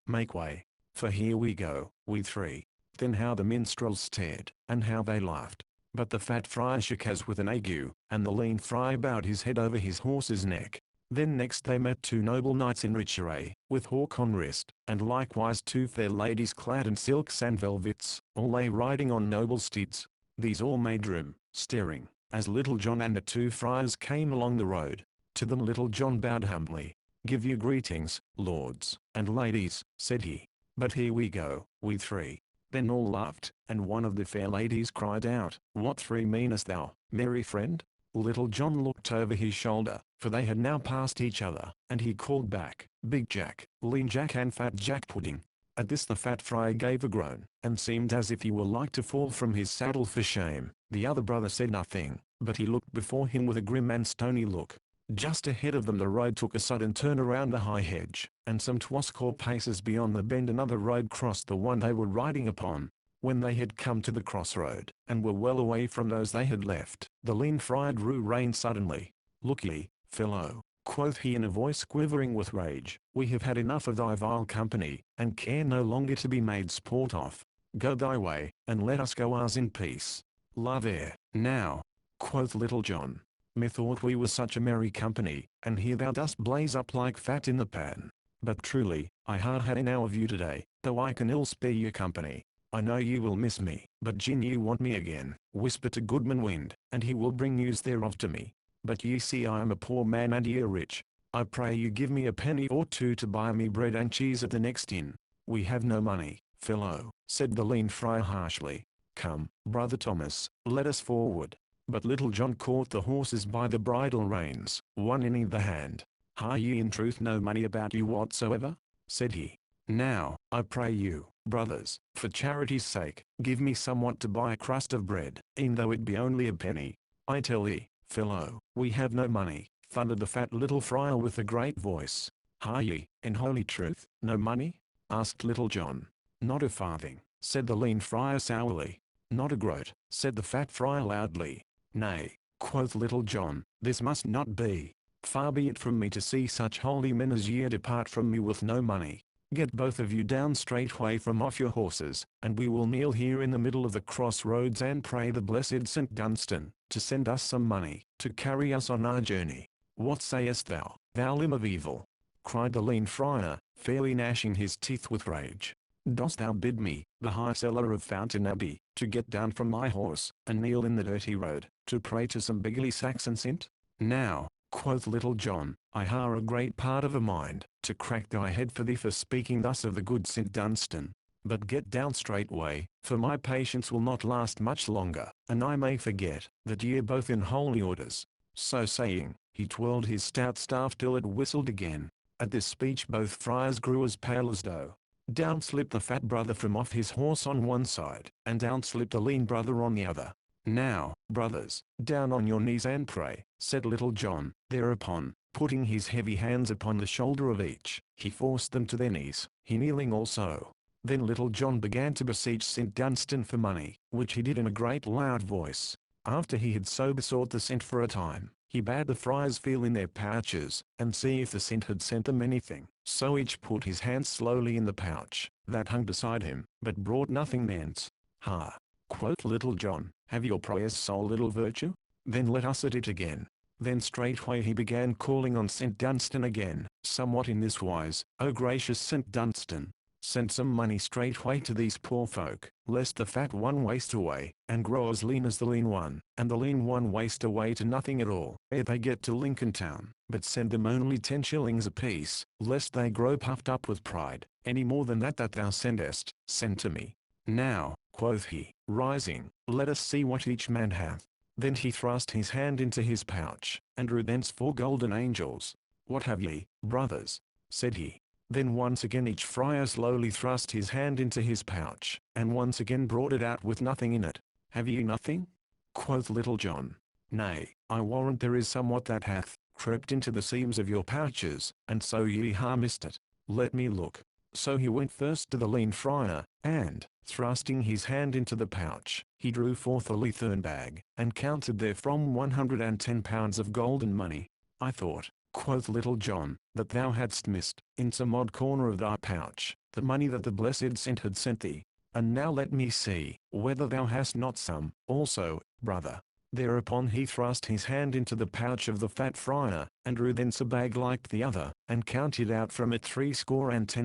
for here we go, we three." Then how the minstrels stared, and how they laughed. But the fat friar shook as with an ague, and the lean friar bowed his head over his horse's neck. Then next they met two noble knights in rich array, with hawk on wrist, and likewise two fair ladies clad in silks and velvets, all lay riding on noble steeds. These all made room, staring, as Little John and the two friars came along the road. To them Little John bowed humbly. "Give you greetings, lords and ladies," said he. "But here we go, we three." Then all laughed, and one of the fair ladies cried out, "What three meanest thou, merry friend?" Little John looked over his shoulder, for they had now passed each other, and he called back, "Big Jack, Lean Jack and Fat Jack Pudding." At this the fat friar gave a groan, and seemed as if he were like to fall from his saddle for shame. The other brother said nothing, but he looked before him with a grim and stony look. Just ahead of them the road took a sudden turn around the high hedge, and some 'twascore paces beyond the bend another road crossed the one they were riding upon. When they had come to the crossroad, and were well away from those they had left, the lean friar drew rein suddenly. "Look ye, fellow," quoth he in a voice quivering with rage, "we have had enough of thy vile company, and care no longer to be made sport of. Go thy way, and let us go ours in peace." "La there, now," quoth Little John. "Methought we were such a merry company, and here thou dost blaze up like fat in the pan. But truly, I hard had enow of you today, though I can ill spare your company. I know you will miss me, but gin you want me again, whisper to Goodman Wind, and he will bring news thereof to me. But ye see I am a poor man and ye are rich. I pray you give me a penny or two to buy me bread and cheese at the next inn." "We have no money, fellow," said the lean friar harshly. "Come, brother Thomas, let us forward." But Little John caught the horses by the bridle reins, one in either hand. "Ha ye in truth no money about you whatsoever?" said he. "Now, I pray you, brothers, for charity's sake, give me somewhat to buy a crust of bread, e'en though it be only a penny." "I tell thee, fellow, we have no money," thundered the fat little friar with a great voice. "Ha ye, in holy truth, no money?" asked Little John. "Not a farthing," said the lean friar sourly. "Not a groat," said the fat friar loudly. "Nay," quoth Little John, "this must not be. Far be it from me to see such holy men as ye depart from me with no money. Get both of you down straightway from off your horses, and we will kneel here in the middle of the crossroads and pray the blessed St. Dunstan to send us some money, to carry us on our journey." "What sayest thou, thou limb of evil?" cried the lean friar, fairly gnashing his teeth with rage. "Dost thou bid me, the high seller of Fountain Abbey, to get down from my horse, and kneel in the dirty road, to pray to some beggarly Saxon saint?" "Now," quoth Little John, "I ha a great part of a mind to crack thy head for thee for speaking thus of the good St. Dunstan. But get down straightway, for my patience will not last much longer, and I may forget that ye are both in holy orders." So saying, he twirled his stout staff till it whistled again. At this speech both friars grew as pale as dough. Down slipped the fat brother from off his horse on one side, and down slipped the lean brother on the other. "Now, brothers, down on your knees and pray," said Little John. Thereupon, putting his heavy hands upon the shoulder of each, he forced them to their knees, he kneeling also. Then Little John began to beseech St. Dunstan for money, which he did in a great loud voice. After he had so besought the saint for a time, he bade the friars feel in their pouches, and see if the saint had sent them anything. So each put his hand slowly in the pouch that hung beside him, but brought nothing thence. "Ha!" quoth Little John, "have your prayers so little virtue? Then let us at it again." Then straightway he began calling on St. Dunstan again, somewhat in this wise: "O gracious St. Dunstan, Send some money straightway to these poor folk, lest the fat one waste away, and grow as lean as the lean one, and the lean one waste away to nothing at all ere they get to Lincoln Town. But send them only 10 shillings apiece, lest they grow puffed up with pride. Any more than that thou sendest, send to me. Now, quoth he, rising, let us see what each man hath. Then he thrust his hand into his pouch, and drew thence 4 golden angels. What have ye, brothers? said he. Then once again each friar slowly thrust his hand into his pouch, and once again brought it out with nothing in it. Have ye nothing? Quoth Little John. Nay, I warrant there is somewhat that hath crept into the seams of your pouches, and so ye ha missed it. Let me look. So he went first to the lean friar, and, thrusting his hand into the pouch, he drew forth a leathern bag, and counted therefrom 110 pounds of golden money. I thought, quoth Little John, that thou hadst missed, in some odd corner of thy pouch, the money that the blessed saint had sent thee. And now let me see, whether thou hast not some, also, brother. Thereupon he thrust his hand into the pouch of the fat friar, and drew thence a bag like the other, and counted out from it 60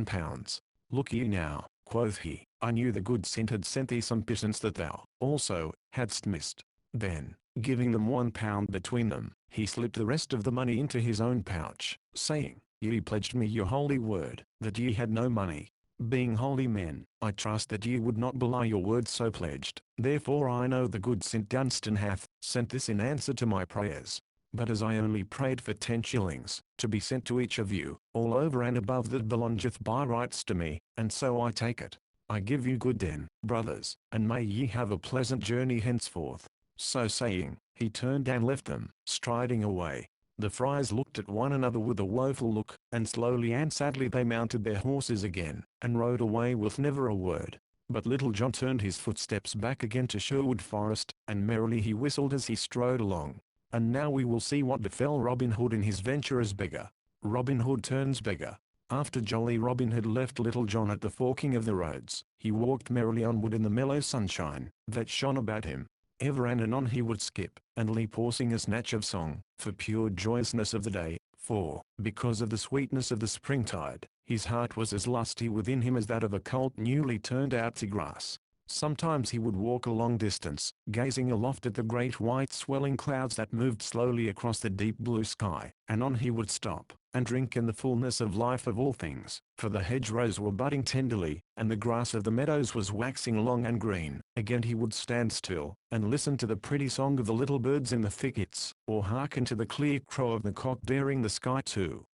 pounds. Look ye now, quoth he, I knew the good saint had sent thee some pittance that thou, also, hadst missed. Then, giving them 1 pound between them, he slipped the rest of the money into his own pouch, saying, Ye pledged me your holy word, that ye had no money. Being holy men, I trust that ye would not belie your word so pledged. Therefore I know the good St. Dunstan hath sent this in answer to my prayers. But as I only prayed for 10 shillings, to be sent to each of you, all over and above that belongeth by rights to me, and so I take it. I give you good den, brothers, and may ye have a pleasant journey henceforth. So saying, he turned and left them, striding away. The friars looked at one another with a woeful look, and slowly and sadly they mounted their horses again, and rode away with never a word. But Little John turned his footsteps back again to Sherwood Forest, and merrily he whistled as he strode along. And now we will see what befell Robin Hood in his venture as beggar. Robin Hood turns beggar. After jolly Robin had left Little John at the forking of the roads, he walked merrily onward in the mellow sunshine that shone about him. Ever and anon he would skip, and leap or sing a snatch of song, for pure joyousness of the day, for, because of the sweetness of the springtide, his heart was as lusty within him as that of a colt newly turned out to grass. Sometimes he would walk a long distance, gazing aloft at the great white swelling clouds that moved slowly across the deep blue sky. Anon he would stop, and drink in the fullness of life of all things, for the hedgerows were budding tenderly, and the grass of the meadows was waxing long and green. Again he would stand still, and listen to the pretty song of the little birds in the thickets, or hearken to the clear crow of the cock daring the sky to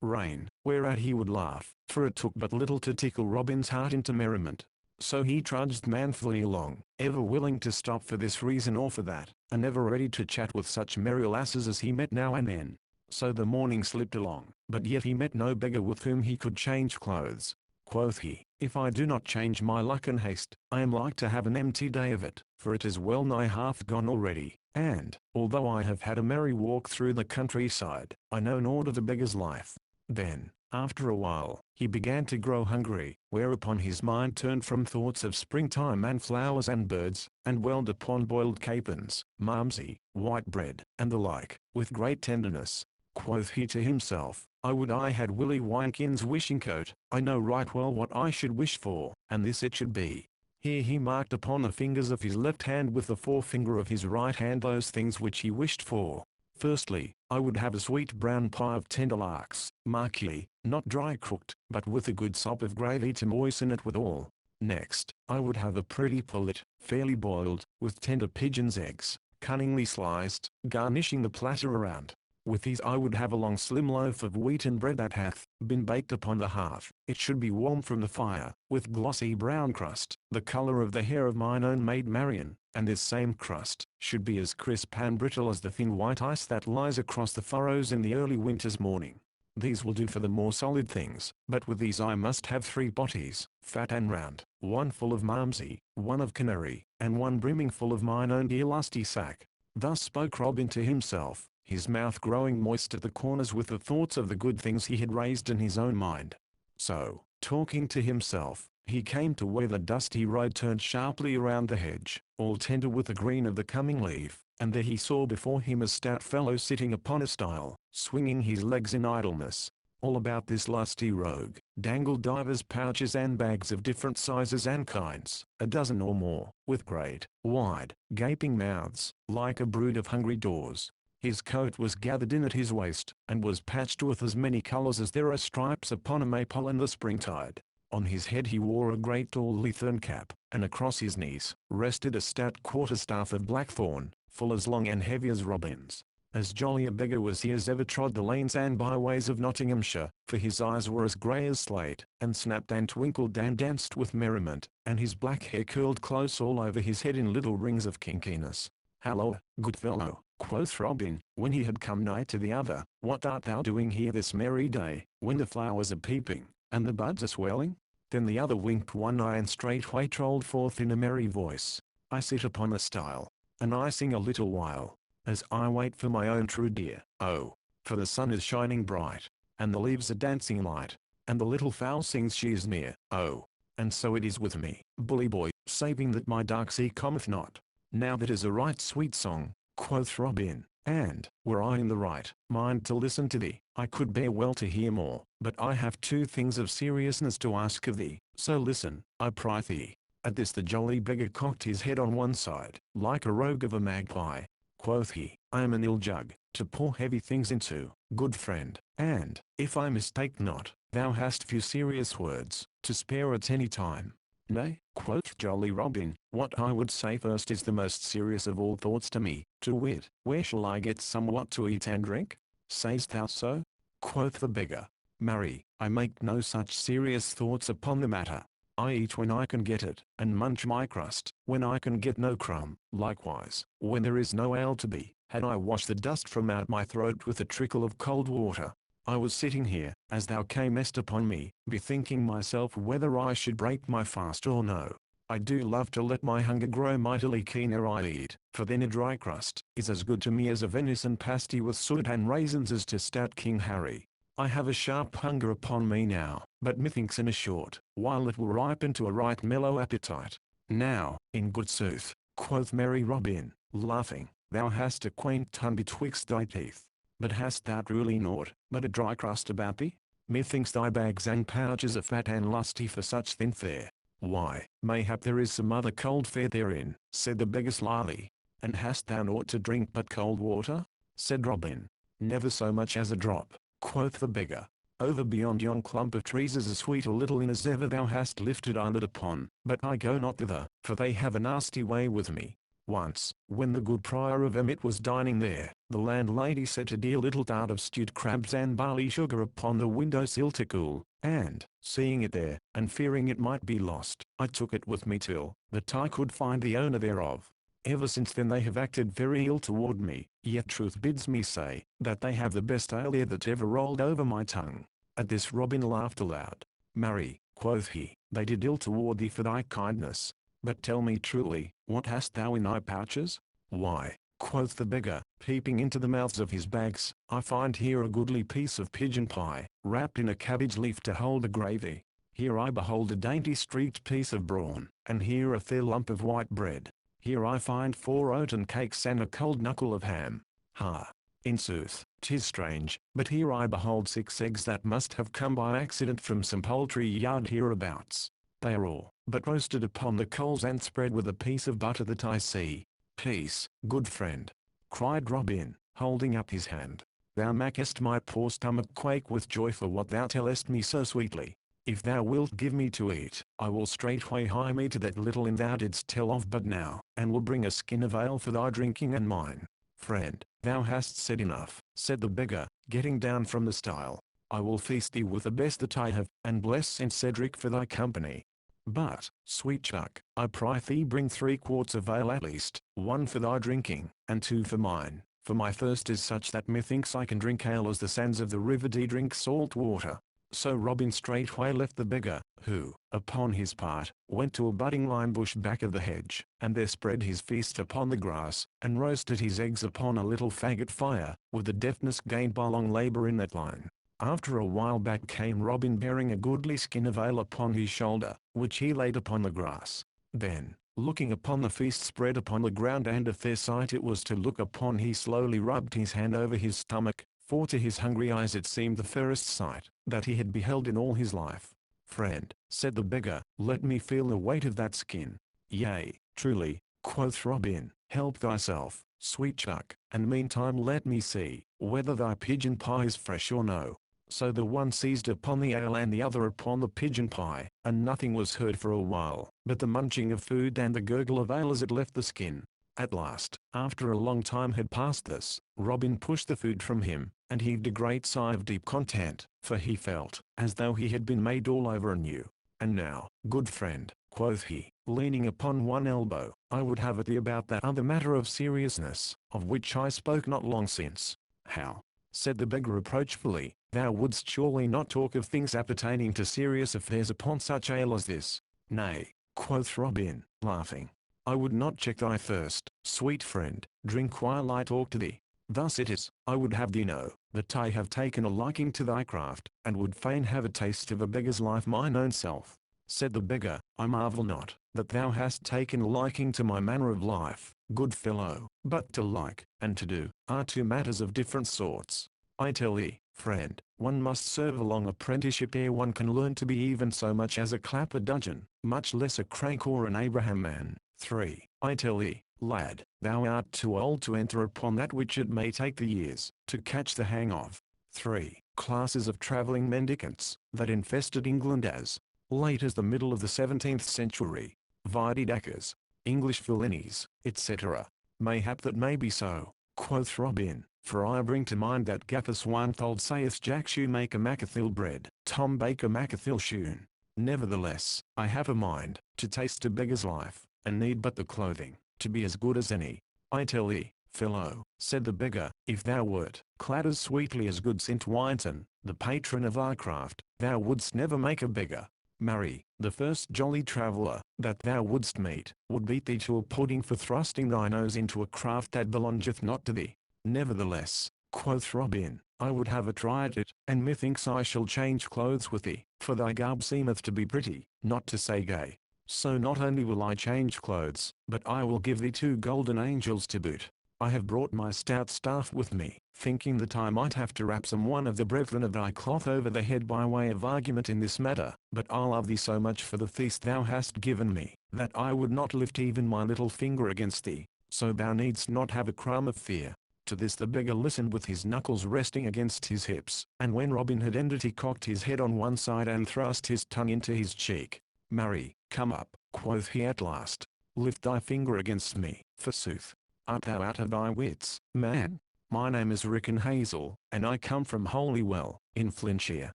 rain, whereat he would laugh, for it took but little to tickle Robin's heart into merriment. So he trudged manfully along, ever willing to stop for this reason or for that, and ever ready to chat with such merry lasses as he met now and then. So the morning slipped along, but yet he met no beggar with whom he could change clothes. Quoth he, If I do not change my luck and haste, I am like to have an empty day of it, for it is well nigh half gone already, and, although I have had a merry walk through the countryside, I know naught of a beggar's life. Then, after a while, he began to grow hungry, whereupon his mind turned from thoughts of springtime and flowers and birds, and dwelled upon boiled capons, malmsey, white bread, and the like, with great tenderness. Quoth he to himself, I would I had Willie Wynkyn's wishing coat. I know right well what I should wish for, and this it should be. Here he marked upon the fingers of his left hand with the forefinger of his right hand those things which he wished for. Firstly, I would have a sweet brown pie of tender larks, mark ye, not dry cooked, but with a good sop of gravy to moisten it withal. Next, I would have a pretty pullet, fairly boiled, with tender pigeon's eggs, cunningly sliced, garnishing the platter around. With these I would have a long slim loaf of wheaten bread that hath been baked upon the hearth. It should be warm from the fire, with glossy brown crust, the colour of the hair of mine own maid Marian, and this same crust should be as crisp and brittle as the thin white ice that lies across the furrows in the early winter's morning. These will do for the more solid things, but with these I must have 3 botties, fat and round, one full of malmsey, one of canary, and one brimming full of mine own dear lusty sack. Thus spoke Robin to himself, his mouth growing moist at the corners with the thoughts of the good things he had raised in his own mind. So, talking to himself, he came to where the dusty road turned sharply around the hedge, all tender with the green of the coming leaf, and there he saw before him a stout fellow sitting upon a stile, swinging his legs in idleness. All about this lusty rogue, dangled divers' pouches and bags of different sizes and kinds, a dozen or more, with great, wide, gaping mouths, like a brood of hungry daws. His coat was gathered in at his waist, and was patched with as many colors as there are stripes upon a maypole in the springtide. On his head he wore a great tall leathern cap, and across his knees rested a stout quarterstaff of blackthorn, full as long and heavy as Robin's. As jolly a beggar was he as ever trod the lanes and byways of Nottinghamshire, for his eyes were as grey as slate, and snapped and twinkled and danced with merriment, and his black hair curled close all over his head in little rings of kinkiness. "Halloa, good fellow," quoth Robin, when he had come nigh to the other, "what art thou doing here this merry day, when the flowers are peeping, and the buds are swelling?" Then the other winked one eye and straightway trolled forth in a merry voice, "I sit upon a stile, and I sing a little while, as I wait for my own true dear. Oh, for the sun is shining bright, and the leaves are dancing light, and the little fowl sings she is near. Oh, and so it is with me, bully boy, saving that my dark sea cometh not. Now that is a right sweet song," quoth Robin, "and, were I in the right mind to listen to thee, I could bear well to hear more, but I have two things of seriousness to ask of thee, so listen, I prythee." At this the jolly beggar cocked his head on one side, like a rogue of a magpie. Quoth he, "I am an ill jug, to pour heavy things into, good friend, and, if I mistake not, thou hast few serious words to spare at any time." "Nay," quoth jolly Robin, "what I would say first is the most serious of all thoughts to me, to wit, where shall I get somewhat to eat and drink?" "Say'st thou so?" quoth the beggar. "Marry, I make no such serious thoughts upon the matter. I eat when I can get it, and munch my crust when I can get no crumb. Likewise, when there is no ale to be had, I wash the dust from out my throat with a trickle of cold water. I was sitting here, as thou camest upon me, bethinking myself whether I should break my fast or no. I do love to let my hunger grow mightily keen ere I eat, for then a dry crust is as good to me as a venison pasty with suet and raisins is to stout King Harry. I have a sharp hunger upon me now, but methinks in a short while it will ripen to a right mellow appetite." "Now, in good sooth," quoth merry Robin, laughing, "thou hast a quaint tongue betwixt thy teeth. But hast thou truly naught but a dry crust about thee? Methinks thy bags and pouches are fat and lusty for such thin fare." "Why, mayhap there is some other cold fare therein," said the beggar slyly. "And hast thou naught to drink but cold water?" said Robin. "Never so much as a drop," quoth the beggar. "Over beyond yon clump of trees is as sweet a little inn as ever thou hast lifted eyelid upon, but I go not thither, for they have a nasty way with me. Once, when the good Prior of Emmet was dining there, the landlady set a dear little tart of stewed crabs and barley sugar upon the window sill to cool, and, seeing it there, and fearing it might be lost, I took it with me till that I could find the owner thereof. Ever since then they have acted very ill toward me, yet truth bids me say, that they have the best ale that ever rolled over my tongue." At this Robin laughed aloud. "Marry," quoth he, "they did ill toward thee for thy kindness. But tell me truly, what hast thou in thy pouches?" "Why," quoth the beggar, peeping into the mouths of his bags, "I find here a goodly piece of pigeon pie, wrapped in a cabbage leaf to hold the gravy. Here I behold a dainty streaked piece of brawn, and here a fair lump of white bread. Here I find 4 oaten cakes and a cold knuckle of ham. Ha! In sooth, 'tis strange, but here I behold 6 eggs that must have come by accident from some poultry yard hereabouts. They are all but roasted upon the coals and spread with a piece of butter that I see." "Peace, good friend," cried Robin, holding up his hand. "Thou makest my poor stomach quake with joy for what thou tellest me so sweetly. If thou wilt give me to eat, I will straightway hie me to that little inn thou didst tell of but now, and will bring a skin of ale for thy drinking and mine." "Friend, thou hast said enough," said the beggar, getting down from the stile. "I will feast thee with the best that I have, and bless St. Cedric for thy company. But, sweet chuck, I prythee bring 3 quarts of ale at least, 1 for thy drinking, and 2 for mine, for my thirst is such that methinks I can drink ale as the sands of the river do drink salt water." So Robin straightway left the beggar, who, upon his part, went to a budding lime bush back of the hedge, and there spread his feast upon the grass, and roasted his eggs upon a little faggot fire, with the deftness gained by long labour in that line. After a while back came Robin bearing a goodly skin of ale upon his shoulder, which he laid upon the grass. Then, looking upon the feast spread upon the ground and a fair sight it was to look upon, he slowly rubbed his hand over his stomach, for to his hungry eyes it seemed the fairest sight that he had beheld in all his life. "Friend," said the beggar, "let me feel the weight of that skin." "Yea, truly," quoth Robin, "help thyself, sweet chuck, and meantime let me see whether thy pigeon pie is fresh or no." So the one seized upon the ale and the other upon the pigeon pie, and nothing was heard for a while but the munching of food and the gurgle of ale as it left the skin. At last, after a long time had passed thus, Robin pushed the food from him, and heaved a great sigh of deep content, for he felt as though he had been made all over anew. "And now, good friend," quoth he, leaning upon one elbow, "I would have it thee about that other matter of seriousness, of which I spoke not long since." "How?" said the beggar reproachfully, "thou wouldst surely not talk of things appertaining to serious affairs upon such ale as this." "Nay," quoth Robin, laughing, "I would not check thy thirst, sweet friend, drink while I talk to thee. Thus it is, I would have thee know, that I have taken a liking to thy craft, and would fain have a taste of a beggar's life mine own self." Said the beggar, "I marvel not, that thou hast taken a liking to my manner of life, good fellow, but to like, and to do, are two matters of different sorts. I tell thee, friend, one must serve a long apprenticeship ere one can learn to be even so much as a clapper dudgeon, much less a crank or an Abraham man. 3. I tell thee, lad, thou art too old to enter upon that which it may take thee years to catch the hang of. 3. Classes of travelling mendicants, that infested England as late as the middle of the 17th century, Vididackers, English villainies, etc. "Mayhap that may be so," quoth Robin, "for I bring to mind that Gaffer Swinethold saith Jack Shoemaker Macathil bred Tom Baker Macathil shoon. Nevertheless, I have a mind to taste a beggar's life, and need but the clothing to be as good as any. I tell thee, fellow," said the beggar, "if thou wert clad as sweetly as good St. Winton, the patron of thy craft, thou wouldst never make a beggar. Marry, the first jolly traveller that thou wouldst meet would beat thee to a pudding for thrusting thy nose into a craft that belongeth not to thee." "Nevertheless," quoth Robin, "I would have a try at it, and methinks I shall change clothes with thee, for thy garb seemeth to be pretty, not to say gay. So not only will I change clothes, but I will give thee 2 golden angels to boot. I have brought my stout staff with me, thinking that I might have to rap some one of the brethren of thy cloth over the head by way of argument in this matter, but I love thee so much for the feast thou hast given me, that I would not lift even my little finger against thee, so thou needst not have a crumb of fear." To this the beggar listened with his knuckles resting against his hips, and when Robin had ended he cocked his head on one side and thrust his tongue into his cheek. "Marry, come up," quoth he at last. "Lift thy finger against me, forsooth. Art thou out of thy wits, man? My name is Rickon Hazel, and I come from Holywell, in Flintshire,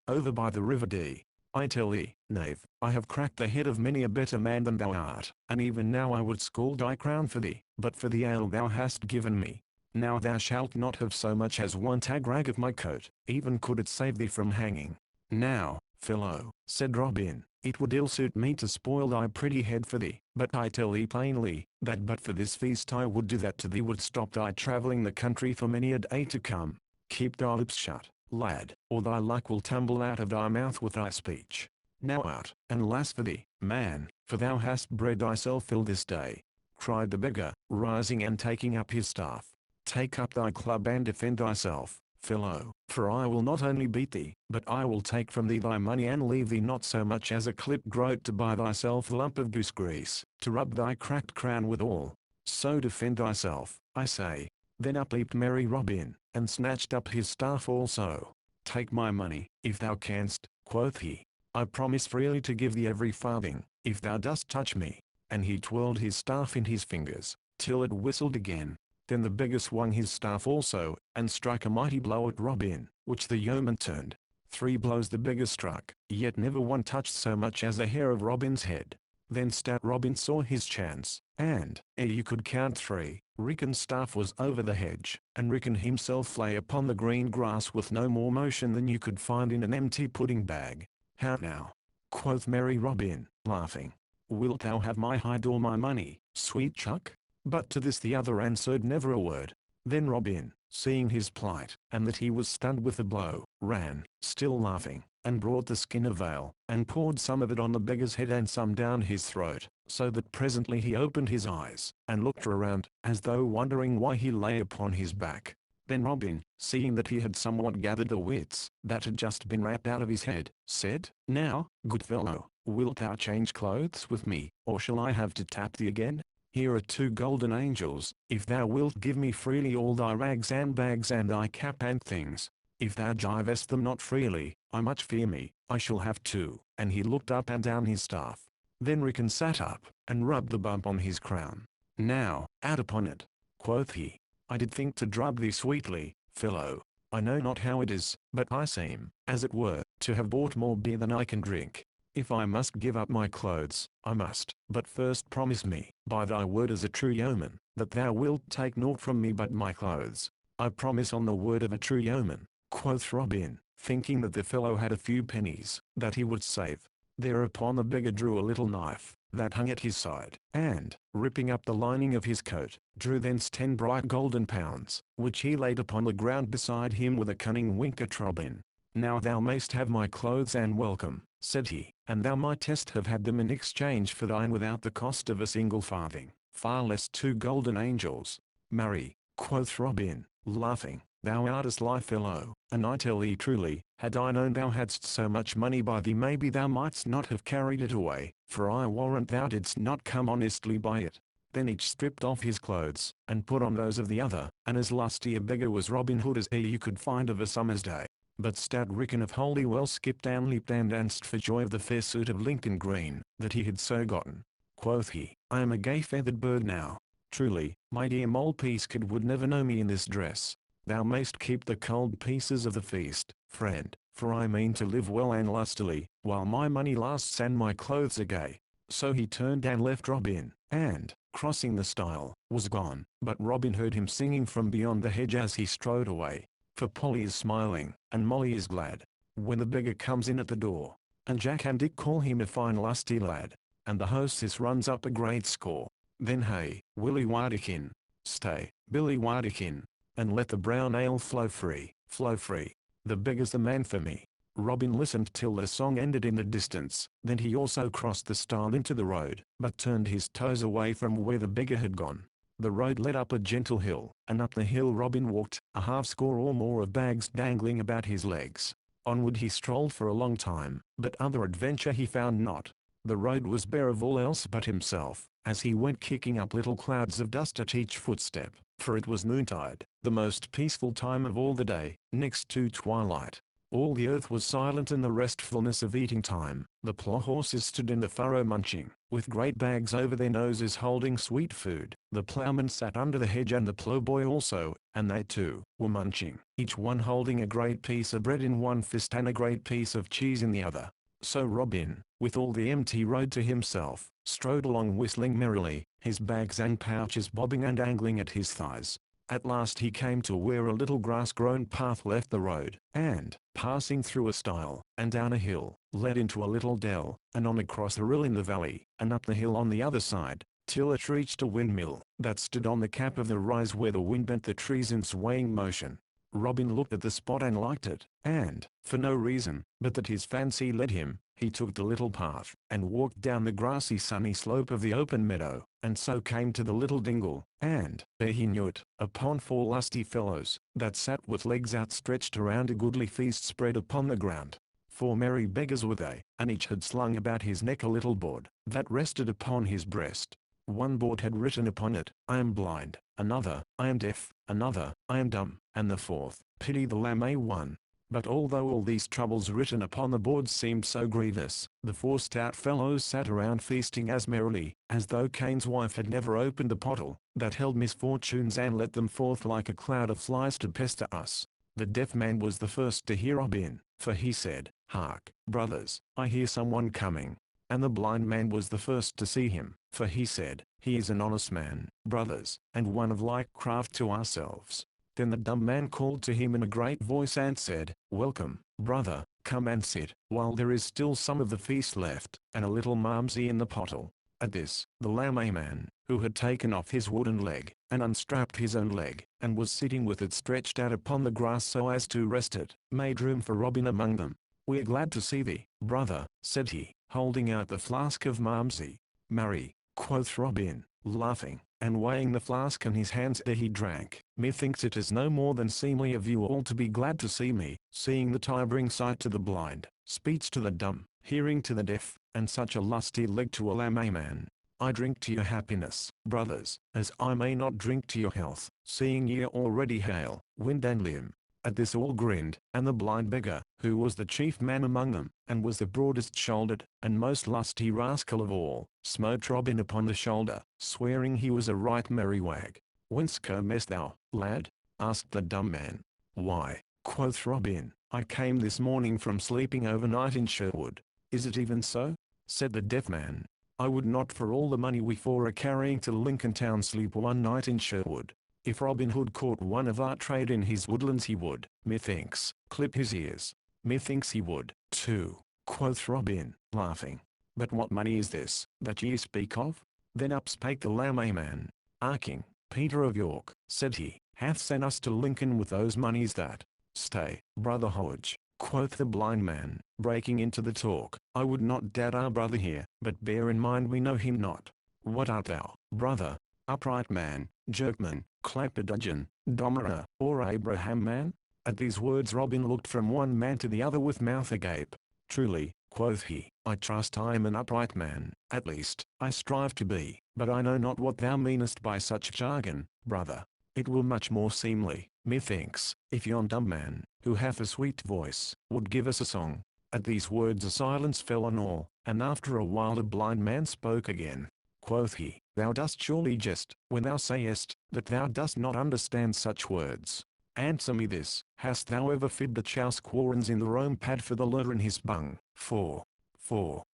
over by the River Dee. I tell thee, knave, I have cracked the head of many a better man than thou art, and even now I would scald thy crown for thee, but for the ale thou hast given me. Now thou shalt not have so much as one tag rag of my coat, even could it save thee from hanging." "Now, fellow," said Robin, "it would ill suit me to spoil thy pretty head for thee, but I tell thee plainly, that but for this feast I would do that to thee would stop thy travelling the country for many a day to come. Keep thy lips shut, lad, or thy luck will tumble out of thy mouth with thy speech. Now out, and lass for thee, man, for thou hast bred thyself ill this day," cried the beggar, rising and taking up his staff. "Take up thy club and defend thyself, fellow, for I will not only beat thee, but I will take from thee thy money and leave thee not so much as a clipped groat to buy thyself a lump of goose grease, to rub thy cracked crown withal. So defend thyself, I say." Then up leaped merry Robin, and snatched up his staff also. "Take my money, if thou canst," quoth he. "I promise freely to give thee every farthing, if thou dost touch me." And he twirled his staff in his fingers, till it whistled again. Then the beggar swung his staff also, and struck a mighty blow at Robin, which the yeoman turned. 3 blows the beggar struck, yet never one touched so much as the hair of Robin's head. Then stout Robin saw his chance, and, ere you could count 3, Rickon's staff was over the hedge, and Rickon himself lay upon the green grass with no more motion than you could find in an empty pudding bag. "How now?" quoth merry Robin, laughing. "Wilt thou have my hide or my money, sweet chuck?" But to this the other answered never a word. Then Robin, seeing his plight, and that he was stunned with the blow, ran, still laughing, and brought the skin of ale, and poured some of it on the beggar's head and some down his throat, so that presently he opened his eyes, and looked around, as though wondering why he lay upon his back. Then Robin, seeing that he had somewhat gathered the wits that had just been rapped out of his head, said, "Now, good fellow, wilt thou change clothes with me, or shall I have to tap thee again? Here are 2 golden angels, if thou wilt give me freely all thy rags and bags and thy cap and things. If thou givest them not freely, I much fear me, I shall have to." And he looked up and down his staff. Then Rickon sat up, and rubbed the bump on his crown. "Now, out upon it," quoth he. "I did think to drub thee sweetly, fellow. I know not how it is, but I seem, as it were, to have bought more beer than I can drink. If I must give up my clothes, I must. But first promise me, by thy word as a true yeoman, that thou wilt take naught from me but my clothes." "I promise on the word of a true yeoman," quoth Robin, thinking that the fellow had a few pennies that he would save. Thereupon the beggar drew a little knife that hung at his side, and, ripping up the lining of his coat, drew thence 10 bright golden pounds, which he laid upon the ground beside him with a cunning wink at Robin. "Now thou mayst have my clothes and welcome," said he, "and thou mightest have had them in exchange for thine without the cost of a single farthing, far less 2 golden angels." "Marry," quoth Robin, laughing, "thou art a sly fellow, and I tell thee truly, had I known thou hadst so much money by thee maybe thou mightst not have carried it away, for I warrant thou didst not come honestly by it." Then each stripped off his clothes, and put on those of the other, and as lusty a beggar was Robin Hood as e'er you could find of a summer's day. But stout Rickon of Holywell skipped and leaped and danced for joy of the fair suit of Lincoln green that he had so gotten. Quoth he, "I am a gay feathered bird now. Truly, my dear mole Peascod would never know me in this dress. Thou mayst keep the cold pieces of the feast, friend, for I mean to live well and lustily, while my money lasts and my clothes are gay." So he turned and left Robin, and, crossing the stile, was gone. But Robin heard him singing from beyond the hedge as he strode away. For Polly is smiling, and Molly is glad, when the beggar comes in at the door, and Jack and Dick call him a fine lusty lad, and the hostess runs up a great score. Then hey, Willie Wardikin, stay, Billy Wardikin, and let the brown ale flow free, flow free. The beggar's the man for me. Robin listened till the song ended in the distance, then he also crossed the stile into the road, but turned his toes away from where the beggar had gone. The road led up a gentle hill, and up the hill Robin walked, a half-score or more of bags dangling about his legs. Onward he strolled for a long time, but other adventure he found not. The road was bare of all else but himself, as he went kicking up little clouds of dust at each footstep, for it was noontide, the most peaceful time of all the day, next to twilight. All the earth was silent in the restfulness of eating time. The plough horses stood in the furrow munching, with great bags over their noses holding sweet food. The ploughman sat under the hedge and the ploughboy also, and they too, were munching, each one holding a great piece of bread in one fist and a great piece of cheese in the other. So Robin, with all the empty road to himself, strode along whistling merrily, his bags and pouches bobbing and angling at his thighs. At last he came to where a little grass-grown path left the road, and, passing through a stile, and down a hill, led into a little dell, and on across a rill in the valley, and up the hill on the other side, till it reached a windmill, that stood on the cap of the rise where the wind bent the trees in swaying motion. Robin looked at the spot and liked it, and, for no reason, but that his fancy led him, he took the little path, and walked down the grassy sunny slope of the open meadow, and so came to the little dingle, and, there he knew it, upon 4 lusty fellows, that sat with legs outstretched around a goodly feast spread upon the ground. 4 merry beggars were they, and each had slung about his neck a little board, that rested upon his breast. One board had written upon it, "I am blind," another, "I am deaf," another, "I am dumb," and the fourth, "Pity the lamb one." But although all these troubles written upon the boards seemed so grievous, the 4 stout fellows sat around feasting as merrily, as though Cain's wife had never opened the pottle that held misfortunes and let them forth like a cloud of flies to pester us. The deaf man was the first to hear Robin, for he said, "Hark, brothers, I hear someone coming." And the blind man was the first to see him, for he said, "He is an honest man, brothers, and one of like craft to ourselves." Then the dumb man called to him in a great voice and said, "Welcome, brother, come and sit, while there is still some of the feast left, and a little malmsey in the pottle." At this, the layman, who had taken off his wooden leg, and unstrapped his own leg, and was sitting with it stretched out upon the grass so as to rest it, made room for Robin among them. "We are glad to see thee, brother," said he, holding out the flask of malmsey. "Marry," quoth Robin, laughing, and weighing the flask in his hands ere he drank. Methinks it is no more than seemly of you all to be glad to see me, seeing that I bring sight to the blind, speech to the dumb, hearing to the deaf, and such a lusty leg to a layman. I drink to your happiness, brothers, as I may not drink to your health, seeing ye are already hale, wind and limb. At this all grinned, and the blind beggar, who was the chief man among them, and was the broadest shouldered, and most lusty rascal of all, smote Robin upon the shoulder, swearing he was a right merry wag. Whence comest thou, lad? asked the dumb man. Why, quoth Robin, I came this morning from sleeping overnight in Sherwood. Is it even so? said the deaf man. I would not for all the money we four are carrying to Lincoln town sleep one night in Sherwood. If Robin Hood caught one of our trade in his woodlands he would, methinks, clip his ears. Methinks he would, too, quoth Robin, laughing. But what money is this, that ye speak of? Then up spake the layman. Our king, Peter of York, said he, hath sent us to Lincoln with those monies that— Stay, brother Hodge, quoth the blind man, breaking into the talk. I would not doubt our brother here, but bear in mind we know him not. What art thou, brother? Upright man, jerkman, clapperdogeon, dommerer, or Abraham man? At these words Robin looked from one man to the other with mouth agape. Truly, quoth he, I trust I am an upright man, at least, I strive to be, but I know not what thou meanest by such jargon, brother. It were much more seemly, methinks, if yon dumb man, who hath a sweet voice, would give us a song. At these words a silence fell on all, and after a while the blind man spoke again. Quoth he, Thou dost surely jest, when thou sayest, that thou dost not understand such words. Answer me this, hast thou ever fibbed a chouse quarrons in the Rome pad for the lure in his bung? For,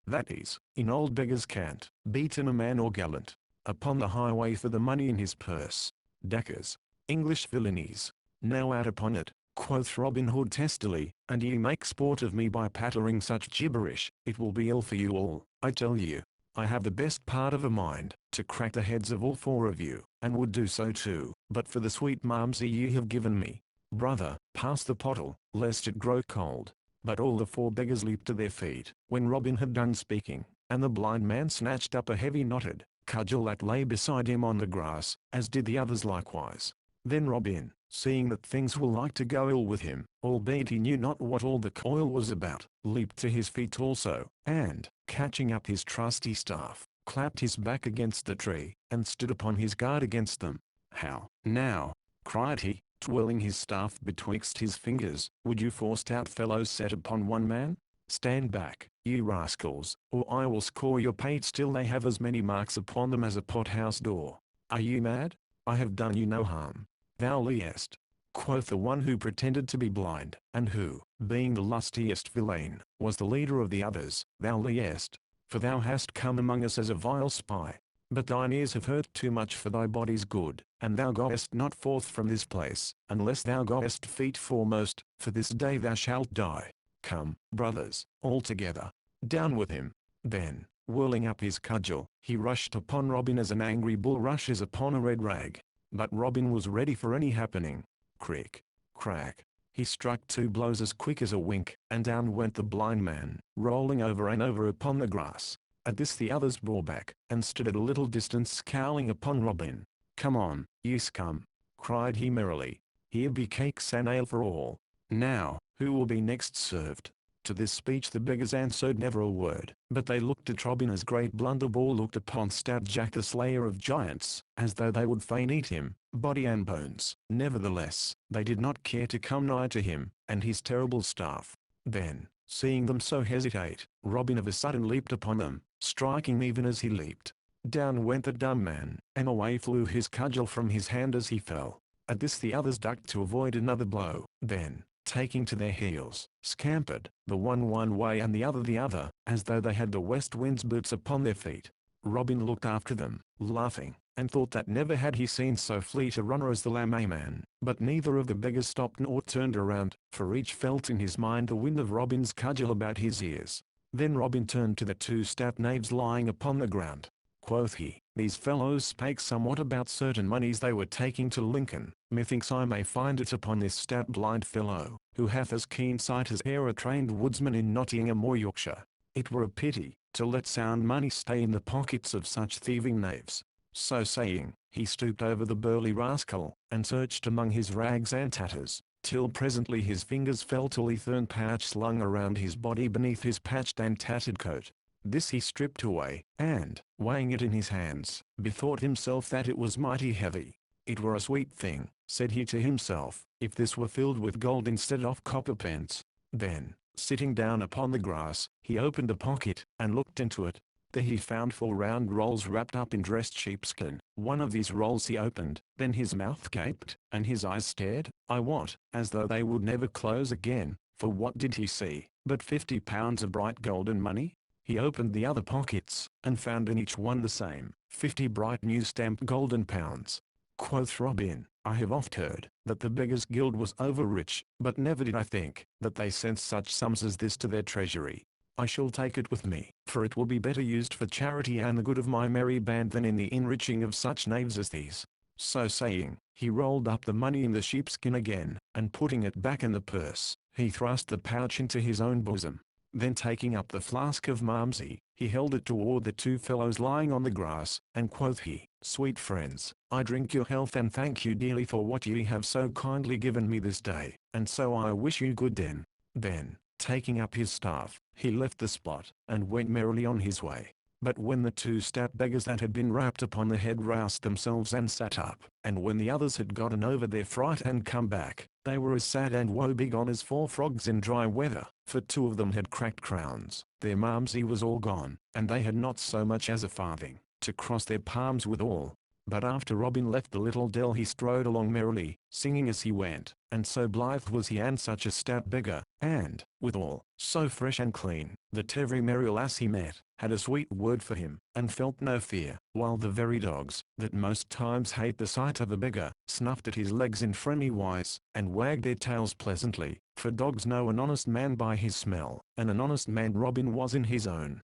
that is, in old beggar's cant, beaten a man or gallant, upon the highway for the money in his purse. Dackers, English villainies. Now out upon it, quoth Robin Hood testily, and ye make sport of me by pattering such gibberish, it will be ill for you all, I tell you. I have the best part of a mind, to crack the heads of all four of you, and would do so too, but for the sweet malmsey ye have given me. Brother, pass the pottle, lest it grow cold. But all the four beggars leaped to their feet, when Robin had done speaking, and the blind man snatched up a heavy knotted cudgel that lay beside him on the grass, as did the others likewise. Then Robin, seeing that things were like to go ill with him, albeit he knew not what all the coil was about, leaped to his feet also, and, catching up his trusty staff, clapped his back against the tree, and stood upon his guard against them. How, now, cried he, twirling his staff betwixt his fingers, would you four stout fellows set upon one man? Stand back, ye rascals, or I will score your pates till they have as many marks upon them as a pothouse door. Are ye mad? I have done you no harm. Thou liest, quoth the one who pretended to be blind, and who, being the lustiest villain, was the leader of the others. Thou liest, for thou hast come among us as a vile spy. But thine ears have heard too much for thy body's good, and thou goest not forth from this place, unless thou goest feet foremost, for this day thou shalt die. Come, brothers, all together. Down with him. Then, whirling up his cudgel, he rushed upon Robin as an angry bull rushes upon a red rag. But Robin was ready for any happening. Crick, crack. He struck two blows as quick as a wink, and down went the blind man, rolling over and over upon the grass. At this the others bore back, and stood at a little distance scowling upon Robin. Come on, ye scum, cried he merrily. Here be cakes and ale for all. Now, who will be next served? To this speech the beggars answered never a word, but they looked at Robin as great Blunderball looked upon stout Jack the slayer of giants, as though they would fain eat him, body and bones. Nevertheless, they did not care to come nigh to him, and his terrible staff. Then, seeing them so hesitate, Robin of a sudden leaped upon them, striking even as he leaped. Down went the dumb man, and away flew his cudgel from his hand as he fell. At this the others ducked to avoid another blow, then, taking to their heels, scampered, the one way and the other, as though they had the west wind's boots upon their feet. Robin looked after them, laughing, and thought that never had he seen so fleet a runner as the layman. But neither of the beggars stopped nor turned around, for each felt in his mind the wind of Robin's cudgel about his ears. Then Robin turned to the two stout knaves lying upon the ground. Quoth he, these fellows spake somewhat about certain moneys they were taking to Lincoln. Methinks I may find it upon this stout blind fellow, who hath as keen sight as e'er a trained woodsman in Nottingham or Yorkshire. It were a pity, to let sound money stay in the pockets of such thieving knaves. So saying, he stooped over the burly rascal, and searched among his rags and tatters, till presently his fingers fell to a leathern pouch slung around his body beneath his patched and tattered coat. This he stripped away, and, weighing it in his hands, bethought himself that it was mighty heavy. It were a sweet thing, said he to himself, if this were filled with gold instead of copper pence. Then, sitting down upon the grass, he opened a pocket, and looked into it. There he found 4 round rolls wrapped up in dressed sheepskin. One of these rolls he opened, then his mouth gaped, and his eyes stared, I wot, as though they would never close again, for what did he see, but 50 pounds of bright golden money? He opened the other pockets, and found in each one the same, 50 bright new stamped golden pounds. Quoth Robin, I have oft heard, that the Beggars' Guild was over-rich, but never did I think, that they sent such sums as this to their treasury. I shall take it with me, for it will be better used for charity and the good of my merry band than in the enriching of such knaves as these. So saying, he rolled up the money in the sheepskin again, and putting it back in the purse, he thrust the pouch into his own bosom. Then taking up the flask of Malmsey, he held it toward the 2 fellows lying on the grass, and quoth he, Sweet friends, I drink your health and thank you dearly for what ye have so kindly given me this day, and so I wish you good den. Then, taking up his staff, he left the spot, and went merrily on his way. But when the 2 stout beggars that had been rapped upon the head roused themselves and sat up, and when the others had gotten over their fright and come back, they were as sad and woebegone as 4 frogs in dry weather, for 2 of them had cracked crowns, their Malmsey was all gone, and they had not so much as a farthing, to cross their palms withal. But after Robin left the little dell he strode along merrily, singing as he went, and so blithe was he and such a stout beggar, and, withal, so fresh and clean, that every merry lass he met, had a sweet word for him, and felt no fear, while the very dogs, that most times hate the sight of a beggar, snuffed at his legs in friendly wise, and wagged their tails pleasantly, for dogs know an honest man by his smell, and an honest man Robin was in his own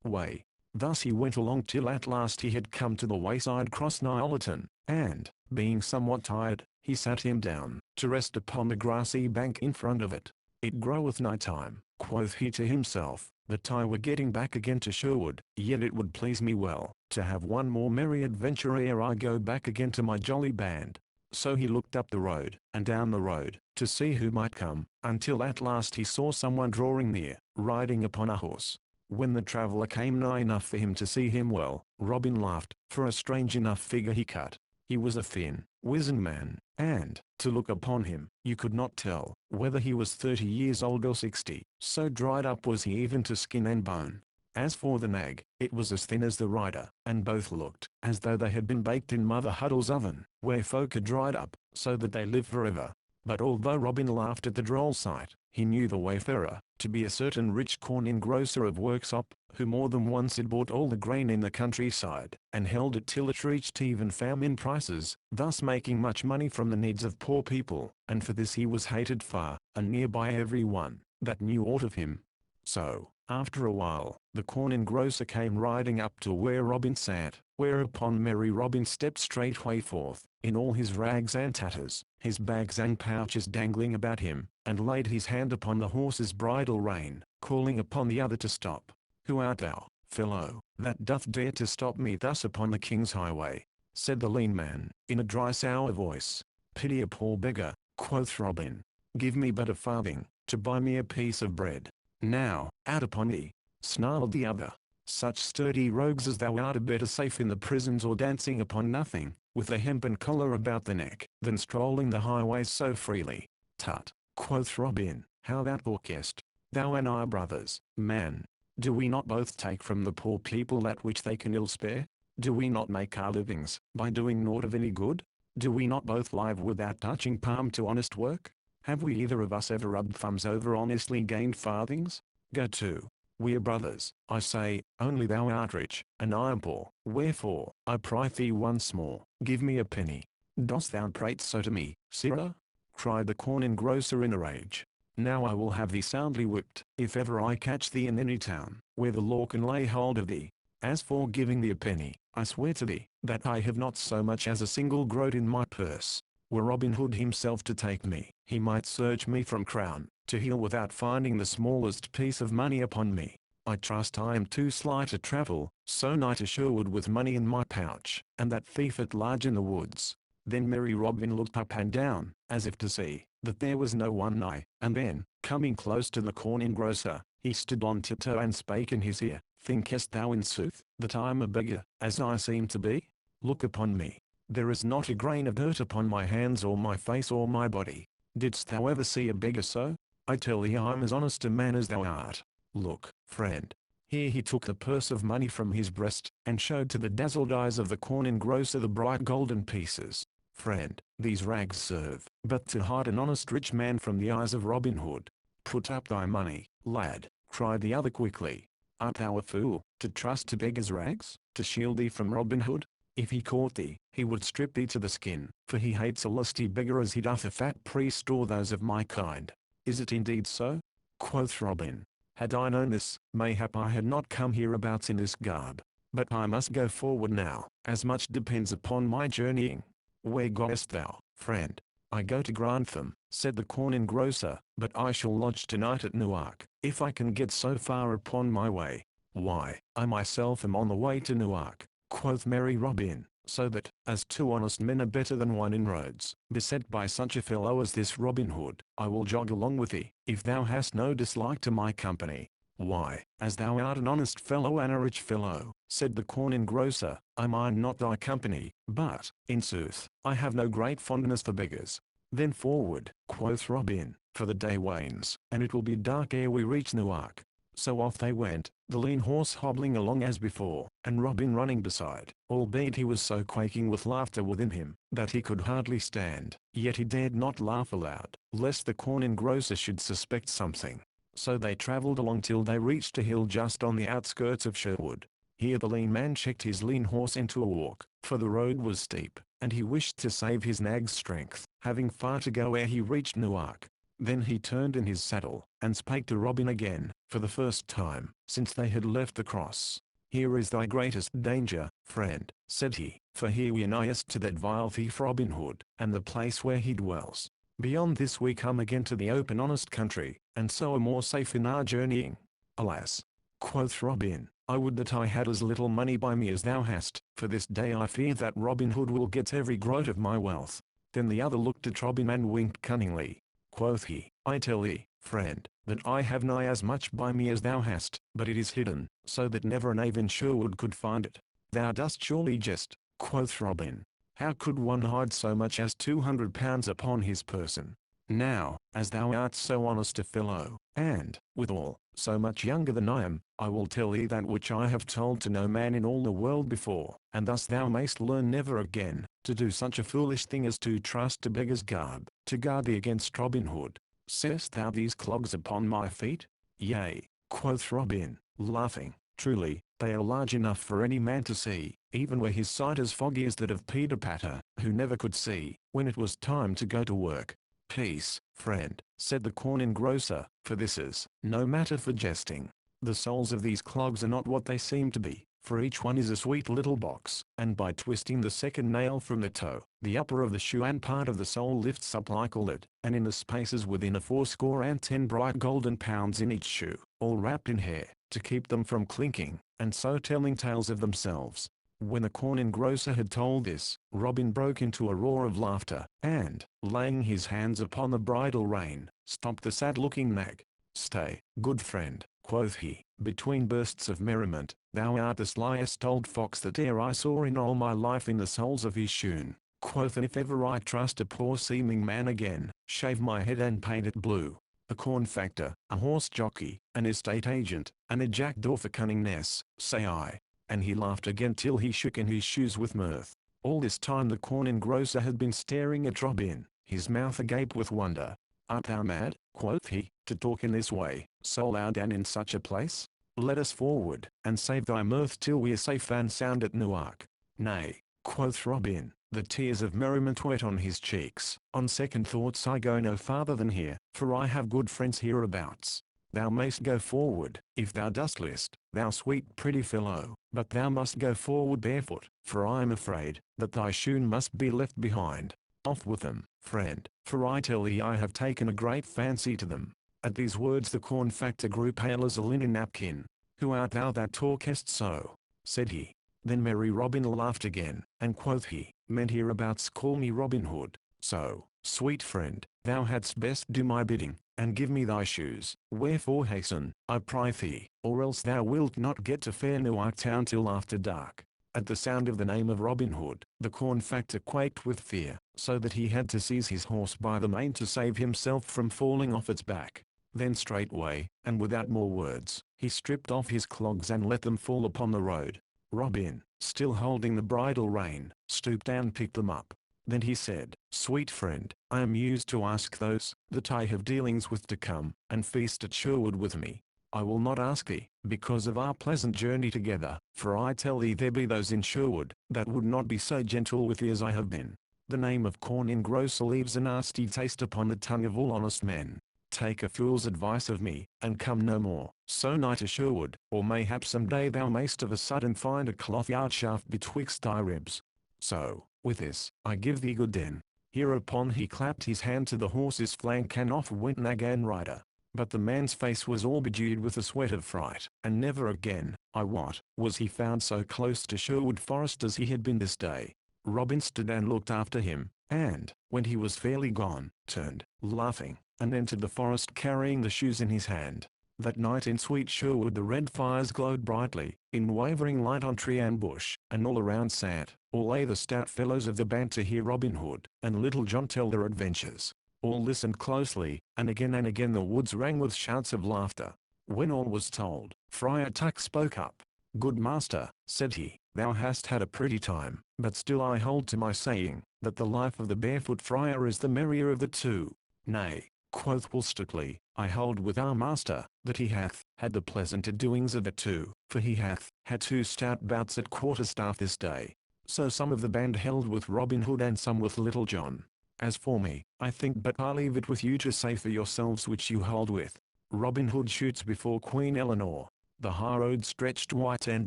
way. Thus he went along till at last he had come to the wayside cross nigh Ollerton, and, being somewhat tired, he sat him down, to rest upon the grassy bank in front of it. It groweth night time, quoth he to himself, that I were getting back again to Sherwood, yet it would please me well, to have one more merry adventure ere I go back again to my jolly band. So he looked up the road, and down the road, to see who might come, until at last he saw someone drawing near, riding upon a horse. When the traveller came nigh enough for him to see him well, Robin laughed, for a strange enough figure he cut. He was a thin, wizened man, and, to look upon him, you could not tell, whether he was 30 years old or 60, so dried up was he even to skin and bone. As for the nag, it was as thin as the rider, and both looked, as though they had been baked in Mother Huddle's oven, where folk are dried up, so that they live forever. But although Robin laughed at the droll sight, he knew the wayfarer to be a certain rich corn engrosser of Worksop, who more than once had bought all the grain in the countryside, and held it till it reached even famine prices, thus making much money from the needs of poor people, and for this he was hated far and near by every one that knew aught of him. So, after a while, the corn engrosser came riding up to where Robin sat, whereupon merry Robin stepped straightway forth, in all his rags and tatters, his bags and pouches dangling about him, and laid his hand upon the horse's bridle rein, calling upon the other to stop. Who art thou, fellow, that doth dare to stop me thus upon the king's highway? Said the lean man, in a dry sour voice. Pity a poor beggar, quoth Robin. Give me but a farthing, to buy me a piece of bread. Now, out upon thee, snarled the other. Such sturdy rogues as thou art are better safe in the prisons or dancing upon nothing, with a hempen collar about the neck, than strolling the highways so freely. Tut, quoth Robin, how thou talkest. Thou and I are brothers, man. Do we not both take from the poor people that which they can ill spare? Do we not make our livings, by doing naught of any good? Do we not both live without touching palm to honest work? Have we either of us ever rubbed thumbs over honestly gained farthings? Go to. We are brothers, I say, only thou art rich, and I am poor. Wherefore, I prythee once more, give me a penny. Dost thou prate so to me, sirrah? Cried the corn engrosser in a rage. Now I will have thee soundly whipped, if ever I catch thee in any town, where the law can lay hold of thee. As for giving thee a penny, I swear to thee, that I have not so much as a single groat in my purse. Were Robin Hood himself to take me, he might search me from crown to heel without finding the smallest piece of money upon me. I trust I am too sly to travel, so nigh to Sherwood with money in my pouch, and that thief at large in the woods. Then merry Robin looked up and down, as if to see that there was no one nigh, and then, coming close to the corn engrosser, he stood on tiptoe and spake in his ear, Thinkest thou in sooth, that I am a beggar, as I seem to be? Look upon me. There is not a grain of dirt upon my hands or my face or my body. Didst thou ever see a beggar so? I tell thee I am as honest a man as thou art. Look, friend. Here he took the purse of money from his breast, and showed to the dazzled eyes of the corn engrosser the bright golden pieces. Friend, these rags serve but to hide an honest rich man from the eyes of Robin Hood. Put up thy money, lad, cried the other quickly. Art thou a fool, to trust to beggars' rags, to shield thee from Robin Hood? If he caught thee, he would strip thee to the skin, for he hates a lusty beggar as he doth a fat priest or those of my kind. Is it indeed so? Quoth Robin. Had I known this, mayhap I had not come hereabouts in this garb. But I must go forward now, as much depends upon my journeying. Where goest thou, friend? I go to Grantham, said the corn engrosser, but I shall lodge tonight at Newark, if I can get so far upon my way. Why, I myself am on the way to Newark, quoth merry Robin, so that, as two honest men are better than one in roads, beset by such a fellow as this Robin Hood, I will jog along with thee, if thou hast no dislike to my company. Why, as thou art an honest fellow and a rich fellow, said the corn engrosser, I mind not thy company, but, in sooth, I have no great fondness for beggars. Then forward, quoth Robin, for the day wanes, and it will be dark ere we reach Newark. So off they went, the lean horse hobbling along as before, and Robin running beside, albeit he was so quaking with laughter within him, that he could hardly stand, yet he dared not laugh aloud, lest the corn engrosser should suspect something. So they travelled along till they reached a hill just on the outskirts of Sherwood. Here the lean man checked his lean horse into a walk, for the road was steep, and he wished to save his nag's strength, having far to go ere he reached Newark. Then he turned in his saddle, and spake to Robin again, for the first time, since they had left the cross. Here is thy greatest danger, friend, said he, for here we are nighest to that vile thief Robin Hood, and the place where he dwells. Beyond this we come again to the open honest country, and so are more safe in our journeying. Alas, quoth Robin, I would that I had as little money by me as thou hast, for this day I fear that Robin Hood will get every groat of my wealth. Then the other looked at Robin and winked cunningly. Quoth he, I tell thee, friend, that I have nigh as much by me as thou hast, but it is hidden, so that never a knave in Sherwood could find it. Thou dost surely jest, quoth Robin. How could one hide so much as £200 upon his person? Now, as thou art so honest a fellow, and, withal, so much younger than I am, I will tell thee that which I have told to no man in all the world before, and thus thou mayst learn never again, to do such a foolish thing as to trust to beggar's garb, to guard thee against Robin Hood. Seest thou these clogs upon my feet? Yea, quoth Robin, laughing, truly, they are large enough for any man to see, even were his sight as foggy as that of Peter Patter, who never could see, when it was time to go to work. Peace, friend, said the corn engrosser, for this is no matter for jesting. The soles of these clogs are not what they seem to be, for each one is a sweet little box, and by twisting the second nail from the toe, the upper of the shoe and part of the sole lifts up like a lid, and in the spaces within are 80 bright golden pounds in each shoe, all wrapped in hair, to keep them from clinking, and so telling tales of themselves. When the corn engrosser had told this, Robin broke into a roar of laughter, and, laying his hands upon the bridle rein, stopped the sad-looking nag. Stay, good friend, quoth he, between bursts of merriment, thou art the slyest old fox that e'er I saw in all my life. In the soles of his shoon, quoth, and if ever I trust a poor seeming man again, shave my head and paint it blue. A corn factor, a horse jockey, an estate agent, and a jackdaw for cunningness, say I. And he laughed again till he shook in his shoes with mirth. All this time the corn engrosser had been staring at Robin, his mouth agape with wonder. Art thou mad, quoth he, to talk in this way, so loud and in such a place? Let us forward, and save thy mirth till we are safe and sound at Newark. Nay, quoth Robin, the tears of merriment wet on his cheeks. On second thoughts I go no farther than here, for I have good friends hereabouts. Thou mayst go forward, if thou dost list, thou sweet pretty fellow, but thou must go forward barefoot, for I am afraid that thy shoon must be left behind. Off with them, friend, for I tell thee I have taken a great fancy to them. At these words the corn factor grew pale as a linen napkin. Who art thou that talkest so? Said he. Then merry Robin laughed again, and quoth he, Men hereabouts call me Robin Hood. So, sweet friend, thou hadst best do my bidding, and give me thy shoes. Wherefore hasten, I prythee, or else thou wilt not get to fair Newark town till after dark. At the sound of the name of Robin Hood, the corn factor quaked with fear, so that he had to seize his horse by the mane to save himself from falling off its back. Then straightway, and without more words, he stripped off his clogs and let them fall upon the road. Robin, still holding the bridle rein, stooped and picked them up. Then he said, Sweet friend, I am used to ask those that I have dealings with to come and feast at Sherwood with me. I will not ask thee, because of our pleasant journey together, for I tell thee there be those in Sherwood that would not be so gentle with thee as I have been. The name of corn engrosser leaves a nasty taste upon the tongue of all honest men. Take a fool's advice of me, and come no more so nigh to Sherwood, or mayhap some day thou mayst of a sudden find a cloth yard shaft betwixt thy ribs. So, with this, I give thee good den. Hereupon he clapped his hand to the horse's flank and off went nag and rider. But the man's face was all bedewed with the sweat of fright, and never again, I wot, was he found so close to Sherwood Forest as he had been this day. Robin stood and looked after him, and, when he was fairly gone, turned, laughing, and entered the forest carrying the shoes in his hand. That night in sweet Sherwood the red fires glowed brightly, in wavering light on tree and bush, and all around sat, all lay the stout fellows of the band to hear Robin Hood and Little John tell their adventures. All listened closely, and again the woods rang with shouts of laughter. When all was told, Friar Tuck spoke up. Good master, said he, thou hast had a pretty time, but still I hold to my saying, that the life of the barefoot friar is the merrier of the two. Nay, quoth Will Stuteley, I hold with our master, that he hath had the pleasanter doings of the two, for he hath had 2 stout bouts at quarterstaff this day. So some of the band held with Robin Hood and some with Little John. As for me, I think but I leave it with you to say for yourselves which you hold with. Robin Hood shoots before Queen Eleanor. The high road stretched white and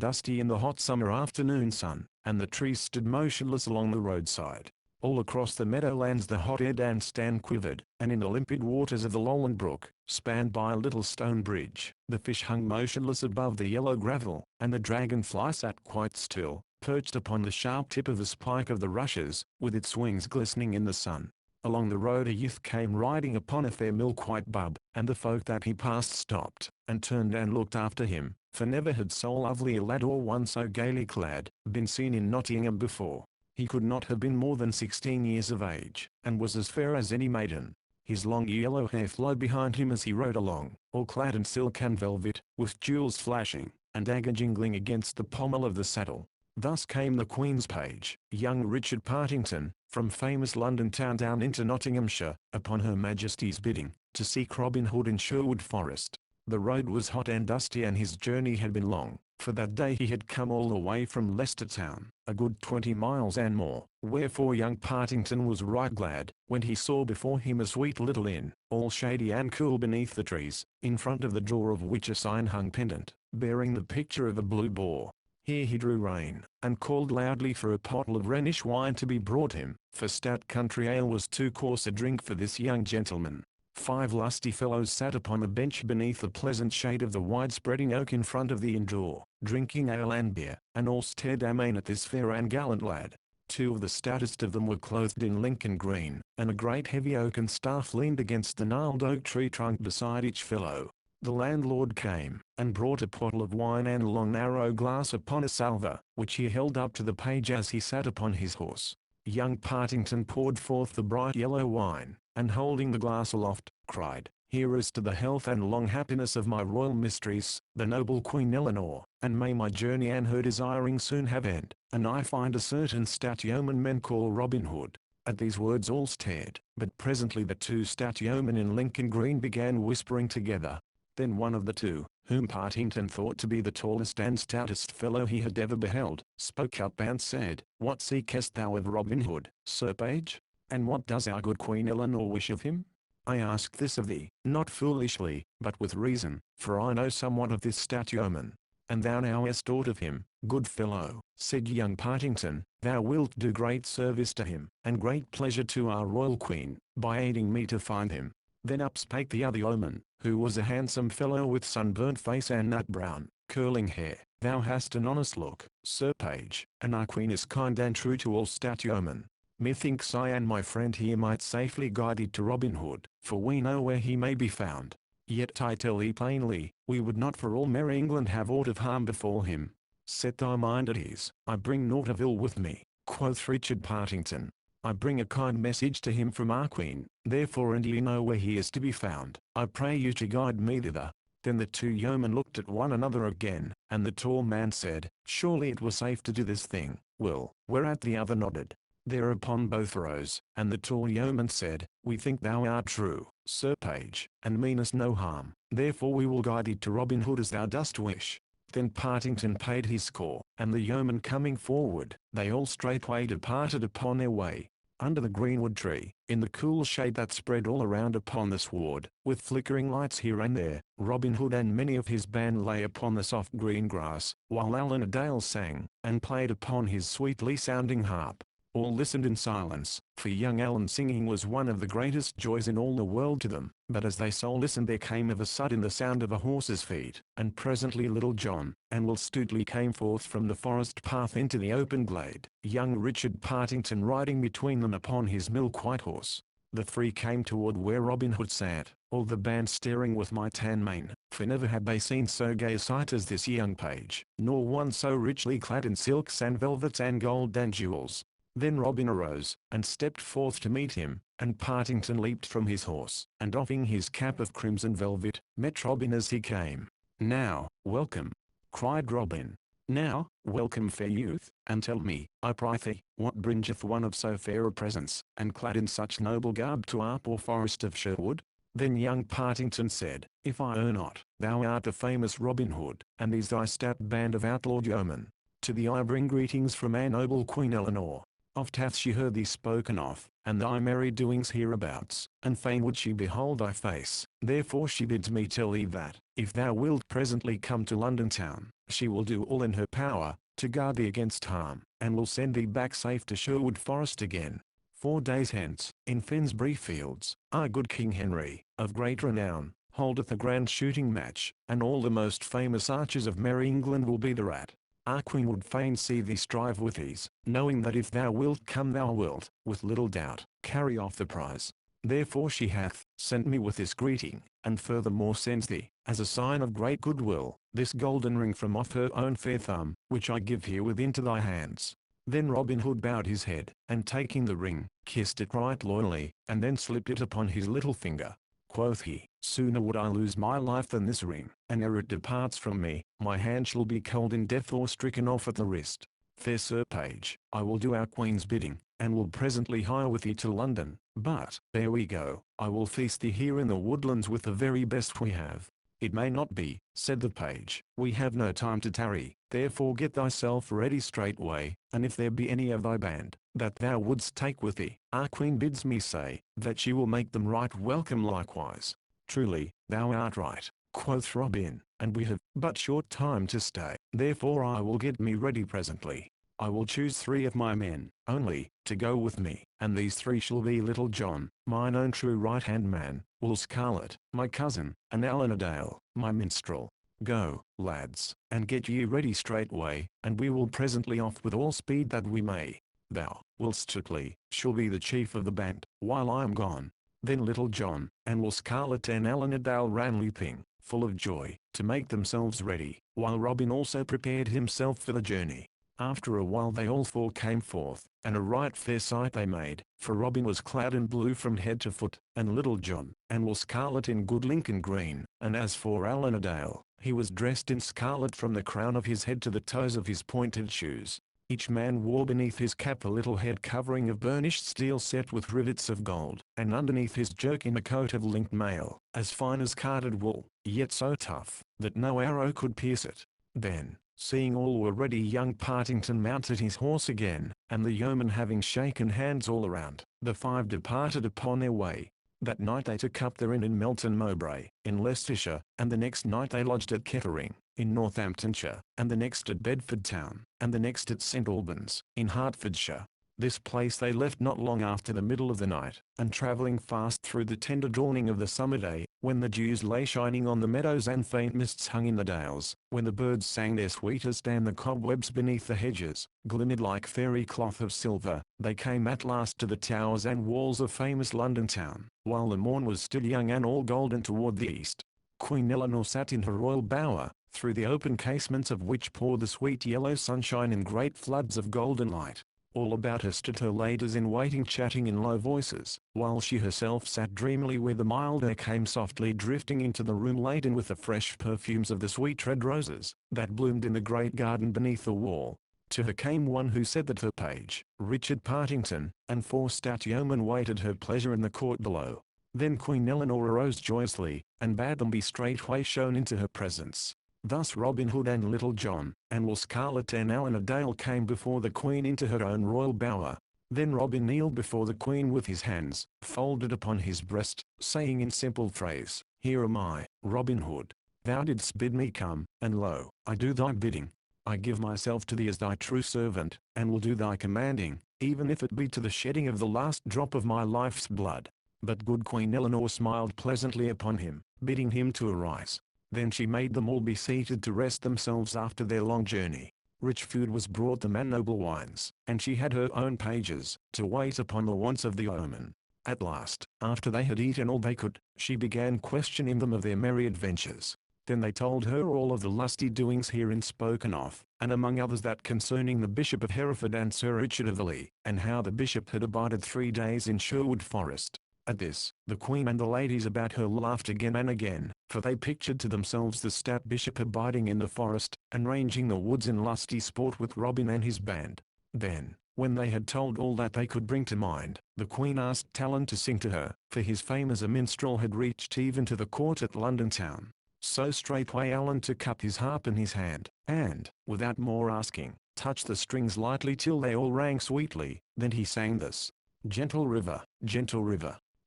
dusty in the hot summer afternoon sun, and the trees stood motionless along the roadside. All across the meadowlands the hot-air and stand quivered, and in the limpid waters of the Lowland brook, spanned by a little stone bridge, the fish hung motionless above the yellow gravel, and the dragonfly sat quite still, perched upon the sharp tip of the spike of the rushes, with its wings glistening in the sun. Along the road a youth came riding upon a fair milk-white bub, and the folk that he passed stopped, and turned and looked after him, for never had so lovely a lad or one so gaily clad, been seen in Nottingham before. He could not have been more than 16 years of age, and was as fair as any maiden. His long yellow hair flowed behind him as he rode along, all clad in silk and velvet, with jewels flashing, and dagger jingling against the pommel of the saddle. Thus came the Queen's page, young Richard Partington, from famous London town down into Nottinghamshire, upon Her Majesty's bidding, to seek Robin Hood in Sherwood Forest. The road was hot and dusty and his journey had been long, for that day he had come all the way from Leicester town, a good 20 miles and more, wherefore young Partington was right glad, when he saw before him a sweet little inn, all shady and cool beneath the trees, in front of the door of which a sign hung pendant, bearing the picture of a blue boar. Here he drew rein, and called loudly for a pottle of Rhenish wine to be brought him, for stout country ale was too coarse a drink for this young gentleman. 5 lusty fellows sat upon a bench beneath the pleasant shade of the wide-spreading oak in front of the inn door, drinking ale and beer, and all stared amain at this fair and gallant lad. 2 of the stoutest of them were clothed in Lincoln green, and a great heavy oaken staff leaned against the gnarled oak tree trunk beside each fellow. The landlord came, and brought a pottle of wine and a long narrow glass upon a salver, which he held up to the page as he sat upon his horse. Young Partington poured forth the bright yellow wine, and holding the glass aloft, cried, Here's to the health and long happiness of my royal mistress, the noble Queen Eleanor, and may my journey and her desiring soon have end, and I find a certain stout yeoman men call Robin Hood. At these words all stared, but presently the 2 stout yeomen in Lincoln green began whispering together. Then one of the 2, whom Partington thought to be the tallest and stoutest fellow he had ever beheld, spoke up and said, What seekest thou of Robin Hood, Sir Page? And what does our good Queen Eleanor wish of him? I ask this of thee, not foolishly, but with reason, for I know somewhat of this stout yeoman. And thou knowest aught of him, good fellow, said young Partington, thou wilt do great service to him, and great pleasure to our royal queen, by aiding me to find him. Then up spake the other yeoman, who was a handsome fellow with sunburnt face and nut brown, curling hair. Thou hast an honest look, Sir Page, and our queen is kind and true to all stout yeomen. Methinks I and my friend here might safely guide thee to Robin Hood, for we know where he may be found. Yet I tell thee plainly, we would not for all merry England have aught of harm befall him. Set thy mind at ease, I bring naught of ill with me, quoth Richard Partington. I bring a kind message to him from our queen, therefore and ye know where he is to be found, I pray you to guide me thither. Then the two yeomen looked at one another again, and the tall man said, Surely it were safe to do this thing, Will, whereat the other nodded. Thereupon both rose, and the tall yeoman said, We think thou art true, Sir Page, and meanest no harm, therefore we will guide thee to Robin Hood as thou dost wish. Then Partington paid his score, and the yeomen coming forward, they all straightway departed upon their way. Under the greenwood tree, in the cool shade that spread all around upon the sward, with flickering lights here and there, Robin Hood and many of his band lay upon the soft green grass, while Allan a Dale sang, and played upon his sweetly sounding harp. All listened in silence, for young Allan's singing was one of the greatest joys in all the world to them. But as they so listened there came of a sudden the sound of a horse's feet, and presently Little John and Will Stutely came forth from the forest path into the open glade, young Richard Partington riding between them upon his milk white horse. The three came toward where Robin Hood sat, all the band staring with might and main, for never had they seen so gay a sight as this young page, nor one so richly clad in silks and velvets and gold and jewels. Then Robin arose, and stepped forth to meet him, and Partington leaped from his horse, and doffing his cap of crimson velvet, met Robin as he came. Now, welcome, cried Robin. Now, welcome fair youth, and tell me, I prythee, what bringeth one of so fair a presence, and clad in such noble garb to our poor forest of Sherwood? Then young Partington said, If I err not, thou art the famous Robin Hood, and these thy stout band of outlawed yeomen. To thee I bring greetings from our noble Queen Eleanor. Oft hath she heard thee spoken of, and thy merry doings hereabouts, and fain would she behold thy face. Therefore she bids me tell thee that, if thou wilt presently come to London town, she will do all in her power, to guard thee against harm, and will send thee back safe to Sherwood Forest again. 4 days hence, in Finsbury Fields, our good King Henry, of great renown, holdeth a grand shooting match, and all the most famous archers of merry England will be thereat. Our queen would fain see thee strive with ease, knowing that if thou wilt come thou wilt, with little doubt, carry off the prize. Therefore she hath sent me with this greeting, and furthermore sends thee, as a sign of great goodwill, this golden ring from off her own fair thumb, which I give herewith into thy hands. Then Robin Hood bowed his head, and taking the ring, kissed it right loyally, and then slipped it upon his little finger. Quoth he, Sooner would I lose my life than this ring, and ere it departs from me, my hand shall be cold in death or stricken off at the wrist. Fair Sir Page, I will do our queen's bidding, and will presently hie with thee to London, but, ere we go, I will feast thee here in the woodlands with the very best we have. It may not be, said the page, we have no time to tarry, therefore get thyself ready straightway, and if there be any of thy band, that thou wouldst take with thee, our queen bids me say, that she will make them right welcome likewise. Truly, thou art right, quoth Robin, and we have but short time to stay, therefore I will get me ready presently. I will choose 3 of my men, only, to go with me, and these 3 shall be Little John, mine own true right-hand man, Will Scarlet, my cousin, and Allan a Dale, my minstrel. Go, lads, and get ye ready straightway, and we will presently off with all speed that we may. Thou, Will Stutely, shall be the chief of the band, while I am gone. Then Little John, and Will Scarlet and Allan a Dale ran leaping, full of joy, to make themselves ready, while Robin also prepared himself for the journey. After a while they all 4 came forth, and a right fair sight they made, for Robin was clad in blue from head to foot, and Little John, and Will Scarlet in good Lincoln green, and as for Allan a Dale, he was dressed in scarlet from the crown of his head to the toes of his pointed shoes. Each man wore beneath his cap a little head covering of burnished steel set with rivets of gold, and underneath his jerkin a coat of linked mail, as fine as carded wool, yet so tough, that no arrow could pierce it. Then, seeing all were ready, young Partington mounted his horse again, and the yeomen having shaken hands all around, the 5 departed upon their way. That night they took up their inn in Melton Mowbray, in Leicestershire, and the next night they lodged at Kettering, in Northamptonshire, and the next at Bedford Town, and the next at St Albans, in Hertfordshire. This place they left not long after the middle of the night, and travelling fast through the tender dawning of the summer day, when the dews lay shining on the meadows and faint mists hung in the dales, when the birds sang their sweetest and the cobwebs beneath the hedges glimmered like fairy cloth of silver, they came at last to the towers and walls of famous London town, while the morn was still young and all golden toward the east. Queen Eleanor sat in her royal bower, through the open casements of which poured the sweet yellow sunshine in great floods of golden light. All about her stood her ladies in waiting chatting in low voices, while she herself sat dreamily where the mild air came softly drifting into the room laden with the fresh perfumes of the sweet red roses, that bloomed in the great garden beneath the wall. To her came one who said that her page, Richard Partington, and 4 stout yeomen waited her pleasure in the court below. Then Queen Eleanor arose joyously, and bade them be straightway shown into her presence. Thus Robin Hood and Little John, and Will Scarlet and Allan a Dale came before the Queen into her own royal bower. Then Robin kneeled before the Queen with his hands folded upon his breast, saying in simple phrase, "Here am I, Robin Hood. Thou didst bid me come, and lo, I do thy bidding. I give myself to thee as thy true servant, and will do thy commanding, even if it be to the shedding of the last drop of my life's blood." But good Queen Eleanor smiled pleasantly upon him, bidding him to arise. Then she made them all be seated to rest themselves after their long journey. Rich food was brought them and noble wines, and she had her own pages, to wait upon the wants of the yeomen. At last, after they had eaten all they could, she began questioning them of their merry adventures. Then they told her all of the lusty doings herein spoken of, and among others that concerning the Bishop of Hereford and Sir Richard of the Lee, and how the bishop had abided 3 days in Sherwood Forest. At this, the Queen and the ladies about her laughed again and again, for they pictured to themselves the stout bishop abiding in the forest, and ranging the woods in lusty sport with Robin and his band. Then, when they had told all that they could bring to mind, the Queen asked Talon to sing to her, for his fame as a minstrel had reached even to the court at London town. So straightway Allan took up his harp in his hand, and, without more asking, touched the strings lightly till they all rang sweetly. Then he sang this: gentle river,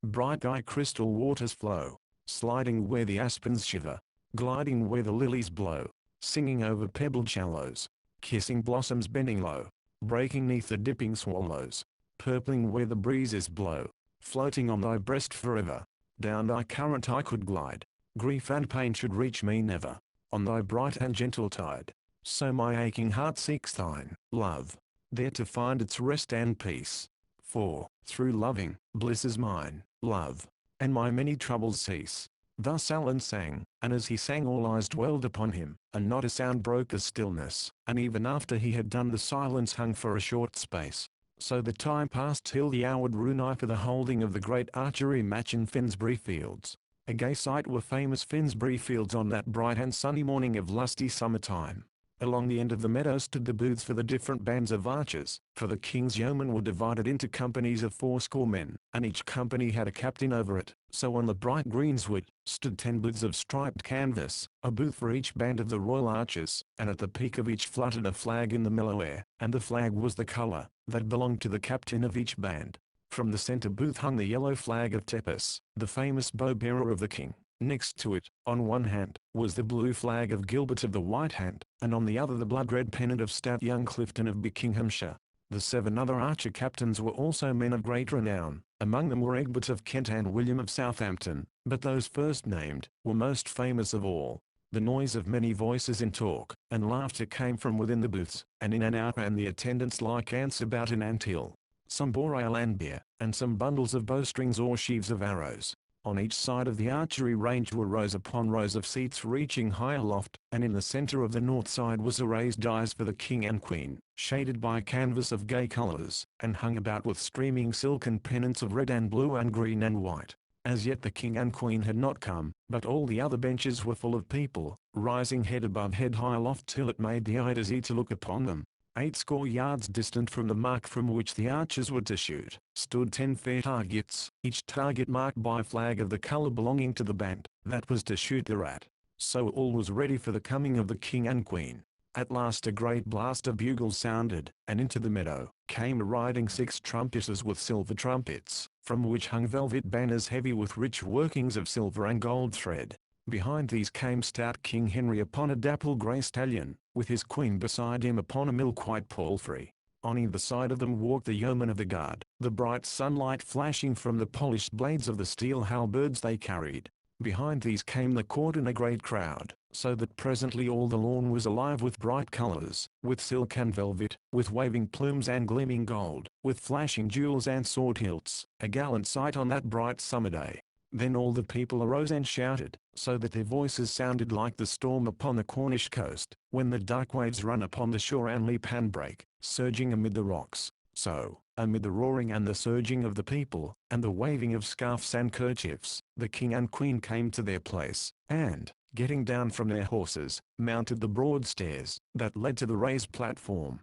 bright thy crystal waters flow, sliding where the aspens shiver, gliding where the lilies blow, singing over pebbled shallows, kissing blossoms bending low, breaking neath the dipping swallows, purpling where the breezes blow, floating on thy breast forever, down thy current I could glide, grief and pain should reach me never, on thy bright and gentle tide, so my aching heart seeks thine, love, there to find its rest and peace. For, through loving, bliss is mine, love, and my many troubles cease. Thus Allan sang, and as he sang all eyes dwelled upon him, and not a sound broke the stillness, and even after he had done the silence hung for a short space. So the time passed till the hour drew nigh for the holding of the great archery match in Finsbury Fields. A gay sight were famous Finsbury Fields on that bright and sunny morning of lusty summer time. Along the end of the meadow stood the booths for the different bands of archers, for the king's yeomen were divided into companies of 80 men, and each company had a captain over it. So on the bright greensward stood 10 booths of striped canvas, a booth for each band of the royal archers, and at the peak of each fluttered a flag in the mellow air, and the flag was the colour that belonged to the captain of each band. From the centre booth hung the yellow flag of Tepus, the famous bow-bearer of the king. Next to it, on one hand, was the blue flag of Gilbert of the White Hand, and on the other the blood-red pennant of stout young Clifton of Buckinghamshire. The 7 other archer captains were also men of great renown. Among them were Egbert of Kent and William of Southampton, but those first named were most famous of all. The noise of many voices in talk and laughter came from within the booths, and in and out ran the attendants like ants about an ant-hill. Some bore ale and beer, and some bundles of bowstrings or sheaves of arrows. On each side of the archery range were rows upon rows of seats reaching high aloft, and in the centre of the north side was a raised dais for the king and queen, shaded by canvas of gay colours, and hung about with streaming silken pennants of red and blue and green and white. As yet the king and queen had not come, but all the other benches were full of people, rising head above head high aloft till it made the eye dizzy to look upon them. 80 yards distant from the mark from which the archers were to shoot, stood 10 fair targets, each target marked by a flag of the colour belonging to the band that was to shoot thereat. So all was ready for the coming of the king and queen. At last a great blast of bugles sounded, and into the meadow came riding 6 trumpeters with silver trumpets, from which hung velvet banners heavy with rich workings of silver and gold thread. Behind these came stout King Henry upon a dapple grey stallion, with his queen beside him upon a milk-white palfrey. On either side of them walked the yeomen of the guard, the bright sunlight flashing from the polished blades of the steel halberds they carried. Behind these came the court in a great crowd, so that presently all the lawn was alive with bright colors, with silk and velvet, with waving plumes and gleaming gold, with flashing jewels and sword hilts, a gallant sight on that bright summer day. Then all the people arose and shouted, so that their voices sounded like the storm upon the Cornish coast, when the dark waves run upon the shore and leap and break, surging amid the rocks. So, amid the roaring and the surging of the people, and the waving of scarfs and kerchiefs, the king and queen came to their place, and, getting down from their horses, mounted the broad stairs that led to the raised platform.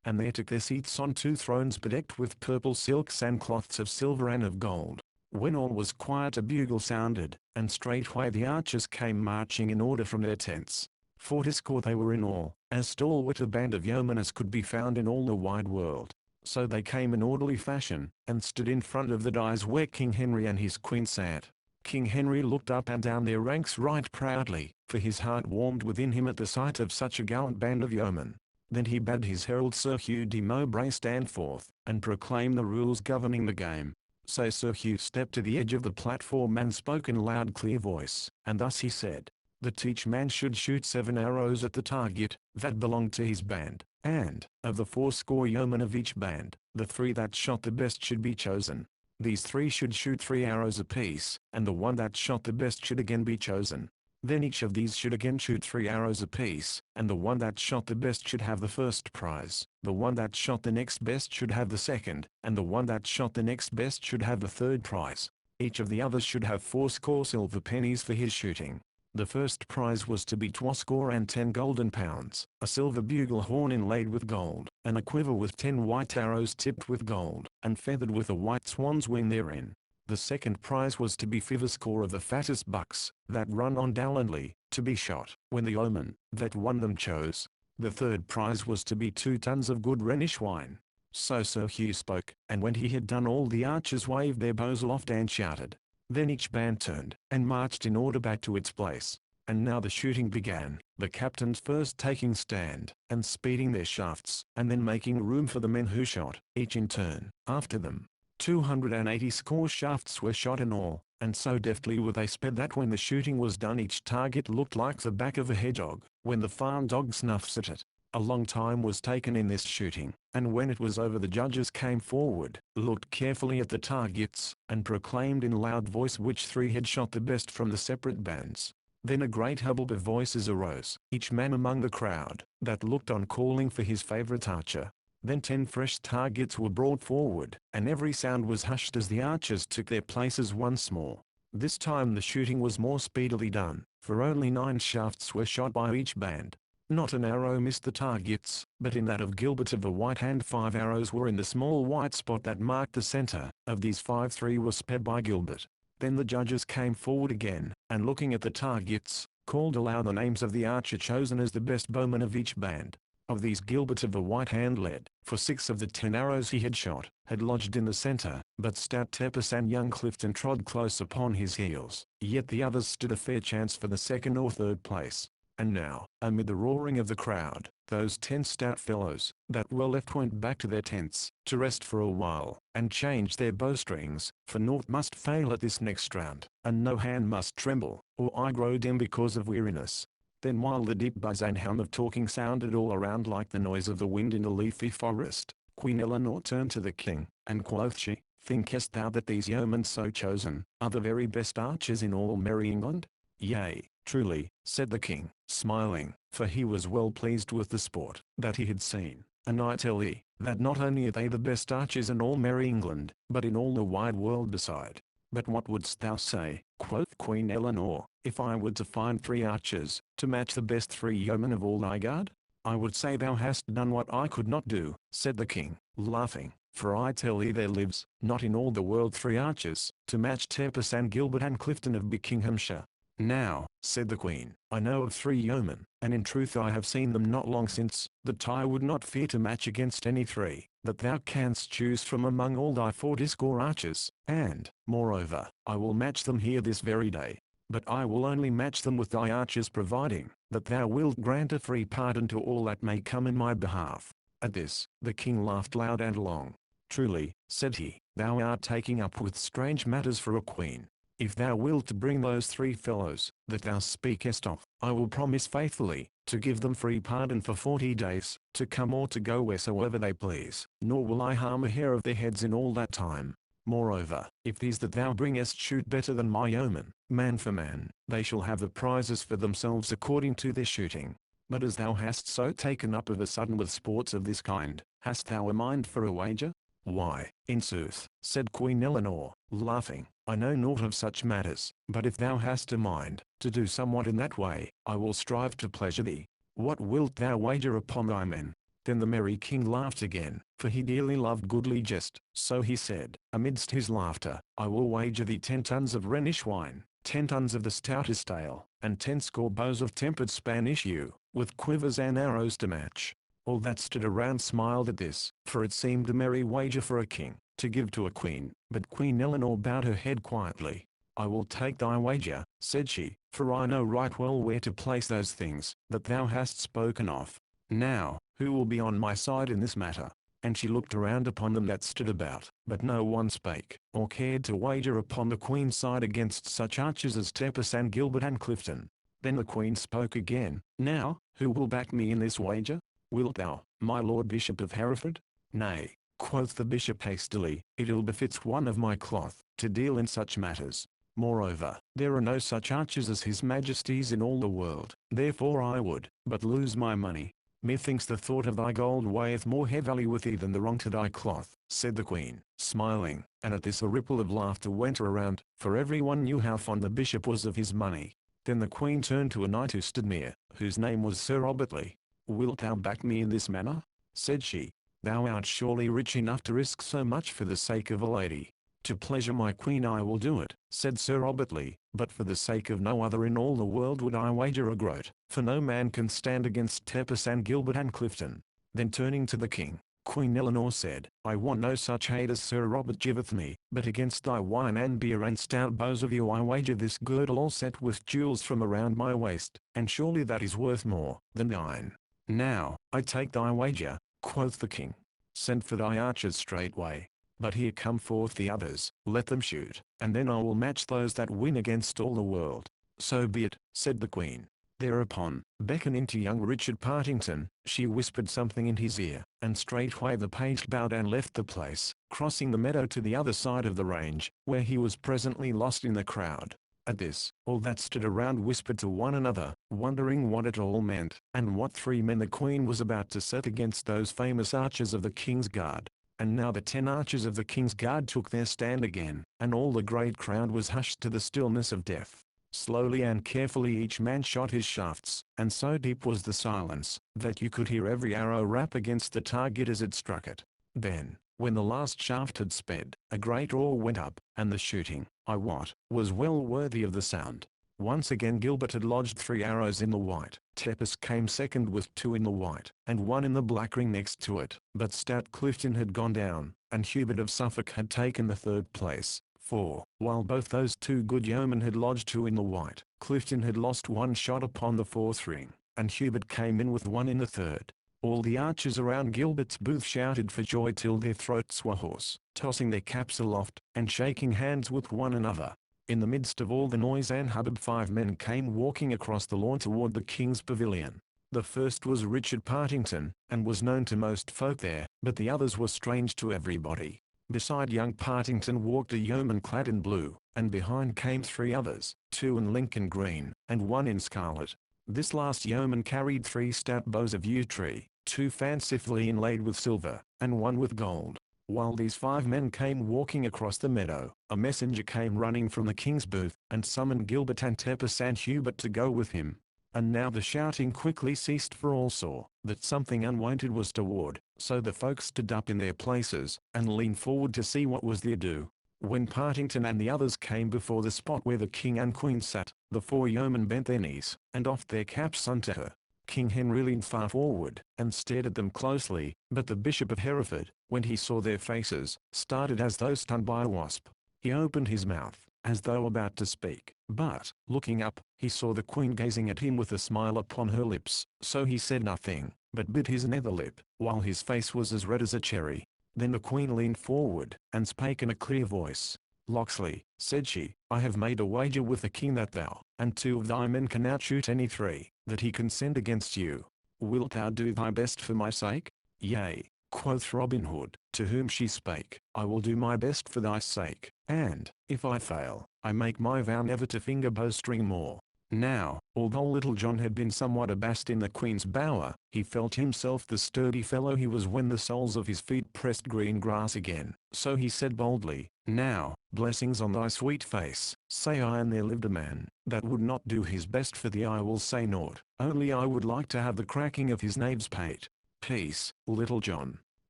And there took their seats on 2 thrones bedecked with purple silks and cloths of silver and of gold. When all was quiet, a bugle sounded, and straightway the archers came marching in order from their tents. 40 they were in all, as stalwart a band of yeomen as could be found in all the wide world. So they came in orderly fashion, and stood in front of the dais where King Henry and his queen sat. King Henry looked up and down their ranks right proudly, for his heart warmed within him at the sight of such a gallant band of yeomen. Then he bade his herald Sir Hugh de Mowbray stand forth, and proclaim the rules governing the game. So Sir Hugh stepped to the edge of the platform and spoke in loud clear voice, and thus he said, that each man should shoot 7 arrows at the target that belonged to his band, and, of the 40 yeomen of each band, the 3 that shot the best should be chosen. These 3 should shoot 3 arrows apiece, and the one that shot the best should again be chosen. Then each of these should again shoot 3 arrows apiece, and the one that shot the best should have the first prize, the one that shot the next best should have the second, and the one that shot the next best should have the third prize. Each of the others should have 40 silver pennies for his shooting. The first prize was to be 20 golden pounds, a silver bugle horn inlaid with gold, and a quiver with 10 white arrows tipped with gold, and feathered with a white swan's wing therein. The second prize was to be 50 of the fattest bucks, that run on gallantly, to be shot, when the yeoman that won them chose. The third prize was to be 2 tons of good Rhenish wine. So Sir Hugh spoke, and when he had done all the archers waved their bows aloft and shouted. Then each band turned, and marched in order back to its place. And now the shooting began, the captains first taking stand, and speeding their shafts, and then making room for the men who shot, each in turn, after them. 280 shafts were shot in all, and so deftly were they sped that when the shooting was done each target looked like the back of a hedgehog, when the farm dog snuffs at it. A long time was taken in this shooting, and when it was over the judges came forward, looked carefully at the targets, and proclaimed in loud voice which 3 had shot the best from the separate bands. Then a great hubbub of voices arose, each man among the crowd, that looked on calling for his favourite archer. Then 10 fresh targets were brought forward, and every sound was hushed as the archers took their places once more. This time the shooting was more speedily done, for only 9 shafts were shot by each band. Not an arrow missed the targets, but in that of Gilbert of the White Hand 5 arrows were in the small white spot that marked the centre. Of these 5 3 were sped by Gilbert. Then the judges came forward again, and looking at the targets, called aloud the names of the archer chosen as the best bowman of each band. Of these Gilbert of the White Hand led, for 6 of the 10 arrows he had shot, had lodged in the centre, but stout Tepus and young Clifton trod close upon his heels, yet the others stood a fair chance for the 2nd or 3rd place. And now, amid the roaring of the crowd, those 10 stout fellows, that were left went back to their tents, to rest for a while, and change their bowstrings, for naught must fail at this next round, and no hand must tremble, or eye grow dim because of weariness. Then while the deep buzz and hum of talking sounded all around like the noise of the wind in a leafy forest, Queen Eleanor turned to the king, and quoth she, Thinkest thou that these yeomen so chosen, are the very best archers in all merry England? Yea, truly, said the king, smiling, for he was well pleased with the sport that he had seen. And I tell thee, that not only are they the best archers in all merry England, but in all the wide world beside. But what wouldst thou say, quoth Queen Eleanor, if I were to find 3 archers, to match the best 3 yeomen of all thy guard? I would say thou hast done what I could not do, said the king, laughing, for I tell thee there lives, not in all the world 3 archers, to match Tepus and Gilbert and Clifton of Buckinghamshire. Now, said the queen, I know of 3 yeomen, and in truth I have seen them not long since, that I would not fear to match against any 3, that thou canst choose from among all thy 40 archers, and, moreover, I will match them here this very day. But I will only match them with thy archers providing, that thou wilt grant a free pardon to all that may come in my behalf. At this, the king laughed loud and long. "Truly," said he, "thou art taking up with strange matters for a queen. If thou wilt bring those 3 fellows that thou speakest of, I will promise faithfully to give them free pardon for 40 days, to come or to go wheresoever they please, nor will I harm a hair of their heads in all that time. Moreover, if these that thou bringest shoot better than my yeomen, man for man, they shall have the prizes for themselves according to their shooting. But as thou hast so taken up of a sudden with sports of this kind, hast thou a mind for a wager?" "Why, in sooth," said Queen Eleanor, laughing, "I know naught of such matters, but if thou hast a mind to do somewhat in that way, I will strive to pleasure thee. What wilt thou wager upon thy men?" Then the merry king laughed again, for he dearly loved goodly jest, so he said, amidst his laughter, "I will wager thee 10 tons of Rhenish wine, 10 tons of the stoutest ale, and 10 score bows of tempered Spanish yew, with quivers and arrows to match." All that stood around smiled at this, for it seemed a merry wager for a king to give to a queen, but Queen Eleanor bowed her head quietly. "I will take thy wager," said she, "for I know right well where to place those things that thou hast spoken of. Now, who will be on my side in this matter?" And she looked around upon them that stood about, but no one spake, or cared to wager upon the queen's side against such archers as Tepus and Gilbert and Clifton. Then the queen spoke again, "Now, who will back me in this wager? Wilt thou, my lord bishop of Hereford?" "Nay," quoth the bishop hastily, "it ill befits one of my cloth to deal in such matters. Moreover, there are no such archers as his majesty's in all the world, therefore I would but lose my money." "Methinks the thought of thy gold weigheth more heavily with thee than the wrong to thy cloth," said the queen, smiling, and at this a ripple of laughter went around, for everyone knew how fond the bishop was of his money. Then the queen turned to a knight who stood near, whose name was Sir Robertley. "Wilt thou back me in this manner?" said she. "Thou art surely rich enough to risk so much for the sake of a lady." "To pleasure my queen I will do it," said Sir Robertley, "but for the sake of no other in all the world would I wager a groat, for no man can stand against Tepus and Gilbert and Clifton." Then turning to the king, Queen Eleanor said, "I want no such aid as Sir Robert giveth me, but against thy wine and beer and stout bows of yew I wager this girdle all set with jewels from around my waist, and surely that is worth more than thine." "Now, I take thy wager," quoth the king. "Send for thy archers straightway. But here come forth the others, let them shoot, and then I will match those that win against all the world." "So be it," said the queen. Thereupon, beckoning to young Richard Partington, she whispered something in his ear, and straightway the page bowed and left the place, crossing the meadow to the other side of the range, where he was presently lost in the crowd. At this, all that stood around whispered to one another, wondering what it all meant, and what 3 men the queen was about to set against those famous archers of the king's guard. And now the 10 archers of the king's guard took their stand again, and all the great crowd was hushed to the stillness of death. Slowly and carefully each man shot his shafts, and so deep was the silence, that you could hear every arrow rap against the target as it struck it. Then, when the last shaft had sped, a great roar went up, and the shooting, I wot, was well worthy of the sound. Once again Gilbert had lodged 3 arrows in the white, Tepus came second with 2 in the white, and 1 in the black ring next to it, but stout Clifton had gone down, and Hubert of Suffolk had taken the 3rd place. For, while both those 2 good yeomen had lodged 2 in the white, Clifton had lost 1 shot upon the 4th ring, and Hubert came in with 1 in the 3rd. All the archers around Gilbert's booth shouted for joy till their throats were hoarse, tossing their caps aloft, and shaking hands with one another. In the midst of all the noise and hubbub 5 men came walking across the lawn toward the king's pavilion. The first was Richard Partington, and was known to most folk there, but the others were strange to everybody. Beside young Partington walked a yeoman clad in blue, and behind came 3 others, 2 in Lincoln green, and 1 in scarlet. This last yeoman carried 3 stout bows of yew tree, 2 fancifully inlaid with silver, and 1 with gold. While these 5 men came walking across the meadow, a messenger came running from the king's booth, and summoned Gilbert and Tepus and Hubert to go with him. And now the shouting quickly ceased, for all saw that something unwonted was toward, so the folk stood up in their places, and leaned forward to see what was the ado. When Partington and the others came before the spot where the king and queen sat, the 4 yeomen bent their knees, and offed their caps unto her. King Henry leaned far forward, and stared at them closely, but the Bishop of Hereford, when he saw their faces, started as though stung by a wasp. He opened his mouth, as though about to speak, but, looking up, he saw the Queen gazing at him with a smile upon her lips, so he said nothing. but bit his nether lip, while his face was as red as a cherry. Then the queen leaned forward, and spake in a clear voice. Locksley, said she, I have made a wager with the king that thou, and 2 of thy men can outshoot any 3, that he can send against you. Wilt thou do thy best for my sake? Yea, quoth Robin Hood, to whom she spake, I will do my best for thy sake, and, if I fail, I make my vow never to finger bowstring more. Now, although Little John had been somewhat abashed in the queen's bower, he felt himself the sturdy fellow he was when the soles of his feet pressed green grass again. So he said boldly, Now, blessings on thy sweet face, say I, and there lived a man, that would not do his best for thee. I will say naught, only I would like to have the cracking of his knave's pate. Peace, Little John,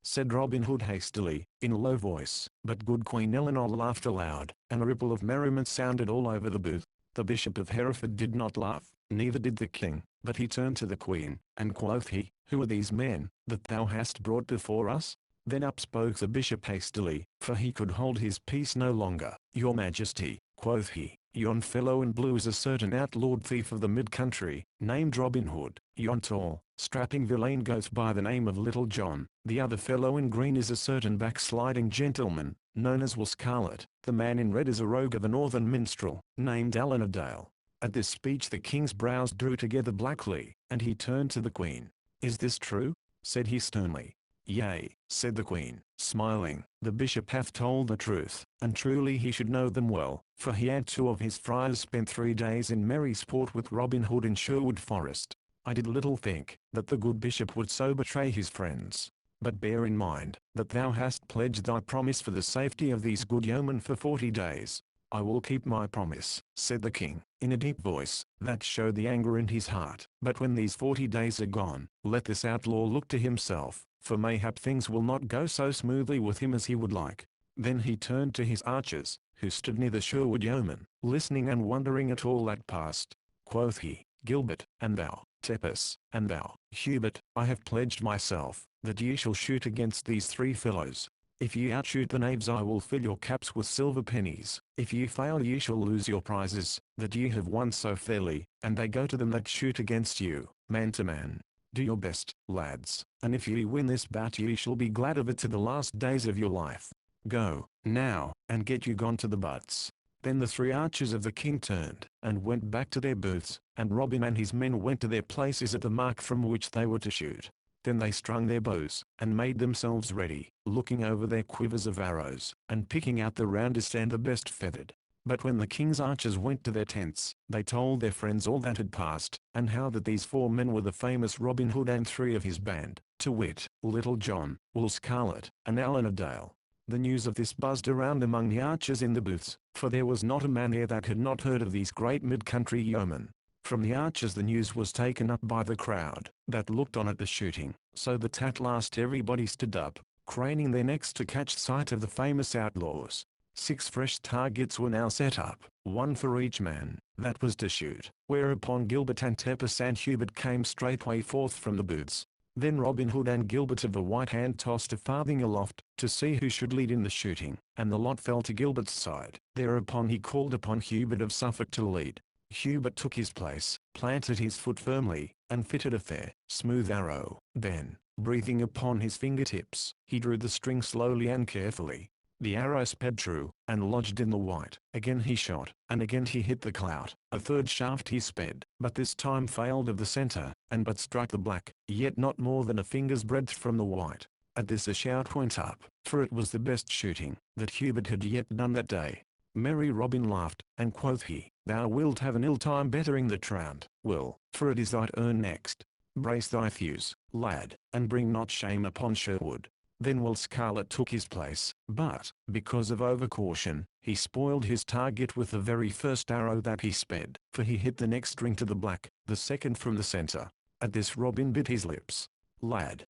said Robin Hood hastily, in a low voice. But good Queen Eleanor laughed aloud, and a ripple of merriment sounded all over the booth. The Bishop of Hereford did not laugh, neither did the king, but he turned to the queen, and quoth he, Who are these men, that thou hast brought before us? Then up spoke the bishop hastily, for he could hold his peace no longer. Your Majesty, quoth he, yon fellow in blue is a certain outlawed thief of the mid-country, named Robin Hood. Yon tall, strapping villain goeth by the name of Little John. The other fellow in green is a certain backsliding gentleman, known as Will Scarlet. The man in red is a rogue of a northern minstrel, named Alan a Dale. At this speech the king's brows drew together blackly, and he turned to the queen. Is this true? Said he sternly. Yea, said the queen, smiling, the bishop hath told the truth, and truly he should know them well, for he had 2 of his friars spent 3 days in merry sport with Robin Hood in Sherwood Forest. I did little think that the good bishop would so betray his friends. But bear in mind, that thou hast pledged thy promise for the safety of these good yeomen for 40 days. I will keep my promise, said the king, in a deep voice, that showed the anger in his heart. But when these 40 days are gone, let this outlaw look to himself, for mayhap things will not go so smoothly with him as he would like. Then he turned to his archers, who stood near the Sherwood yeomen, listening and wondering at all that passed. Quoth he, Gilbert, and thou, Tepus, and thou, Hubert, I have pledged myself, that ye shall shoot against these 3 fellows. If ye outshoot the knaves I will fill your caps with silver pennies. If ye fail ye shall lose your prizes, that ye have won so fairly, and they go to them that shoot against you, man to man. Do your best, lads, and if ye win this bout ye shall be glad of it to the last days of your life. Go, now, and get you gone to the butts. Then the 3 archers of the king turned, and went back to their booths, and Robin and his men went to their places at the mark from which they were to shoot. Then they strung their bows, and made themselves ready, looking over their quivers of arrows, and picking out the roundest and the best feathered. But when the king's archers went to their tents, they told their friends all that had passed, and how that these 4 men were the famous Robin Hood and 3 of his band, to wit, Little John, Will Scarlet, and Alan a Dale. The news of this buzzed around among the archers in the booths, for there was not a man there that had not heard of these great mid-country yeomen. From the archers the news was taken up by the crowd, that looked on at the shooting, so that at last everybody stood up, craning their necks to catch sight of the famous outlaws. 6 fresh targets were now set up, 1 for each man, that was to shoot, whereupon Gilbert and Tepus and Hubert came straightway forth from the booths. Then Robin Hood and Gilbert of the White Hand tossed a farthing aloft, to see who should lead in the shooting, and the lot fell to Gilbert's side. Thereupon he called upon Hubert of Suffolk to lead. Hubert took his place, planted his foot firmly, and fitted a fair, smooth arrow. Then, breathing upon his fingertips, he drew the string slowly and carefully. The arrow sped true, and lodged in the white. Again he shot, and again he hit the clout. A 3rd shaft he sped, but this time failed of the center, and but struck the black, yet not more than a finger's breadth from the white. At this a shout went up, for it was the best shooting that Hubert had yet done that day. Merry Robin laughed, and quoth he, Thou wilt have an ill time bettering the tround, Will, for it is thy turn next. Brace thy thews, lad, and bring not shame upon Sherwood. Then Will Scarlet took his place, but, because of overcaution, he spoiled his target with the very first arrow that he sped, for he hit the next string to the black, the second from the center. At this Robin bit his lips. Lad,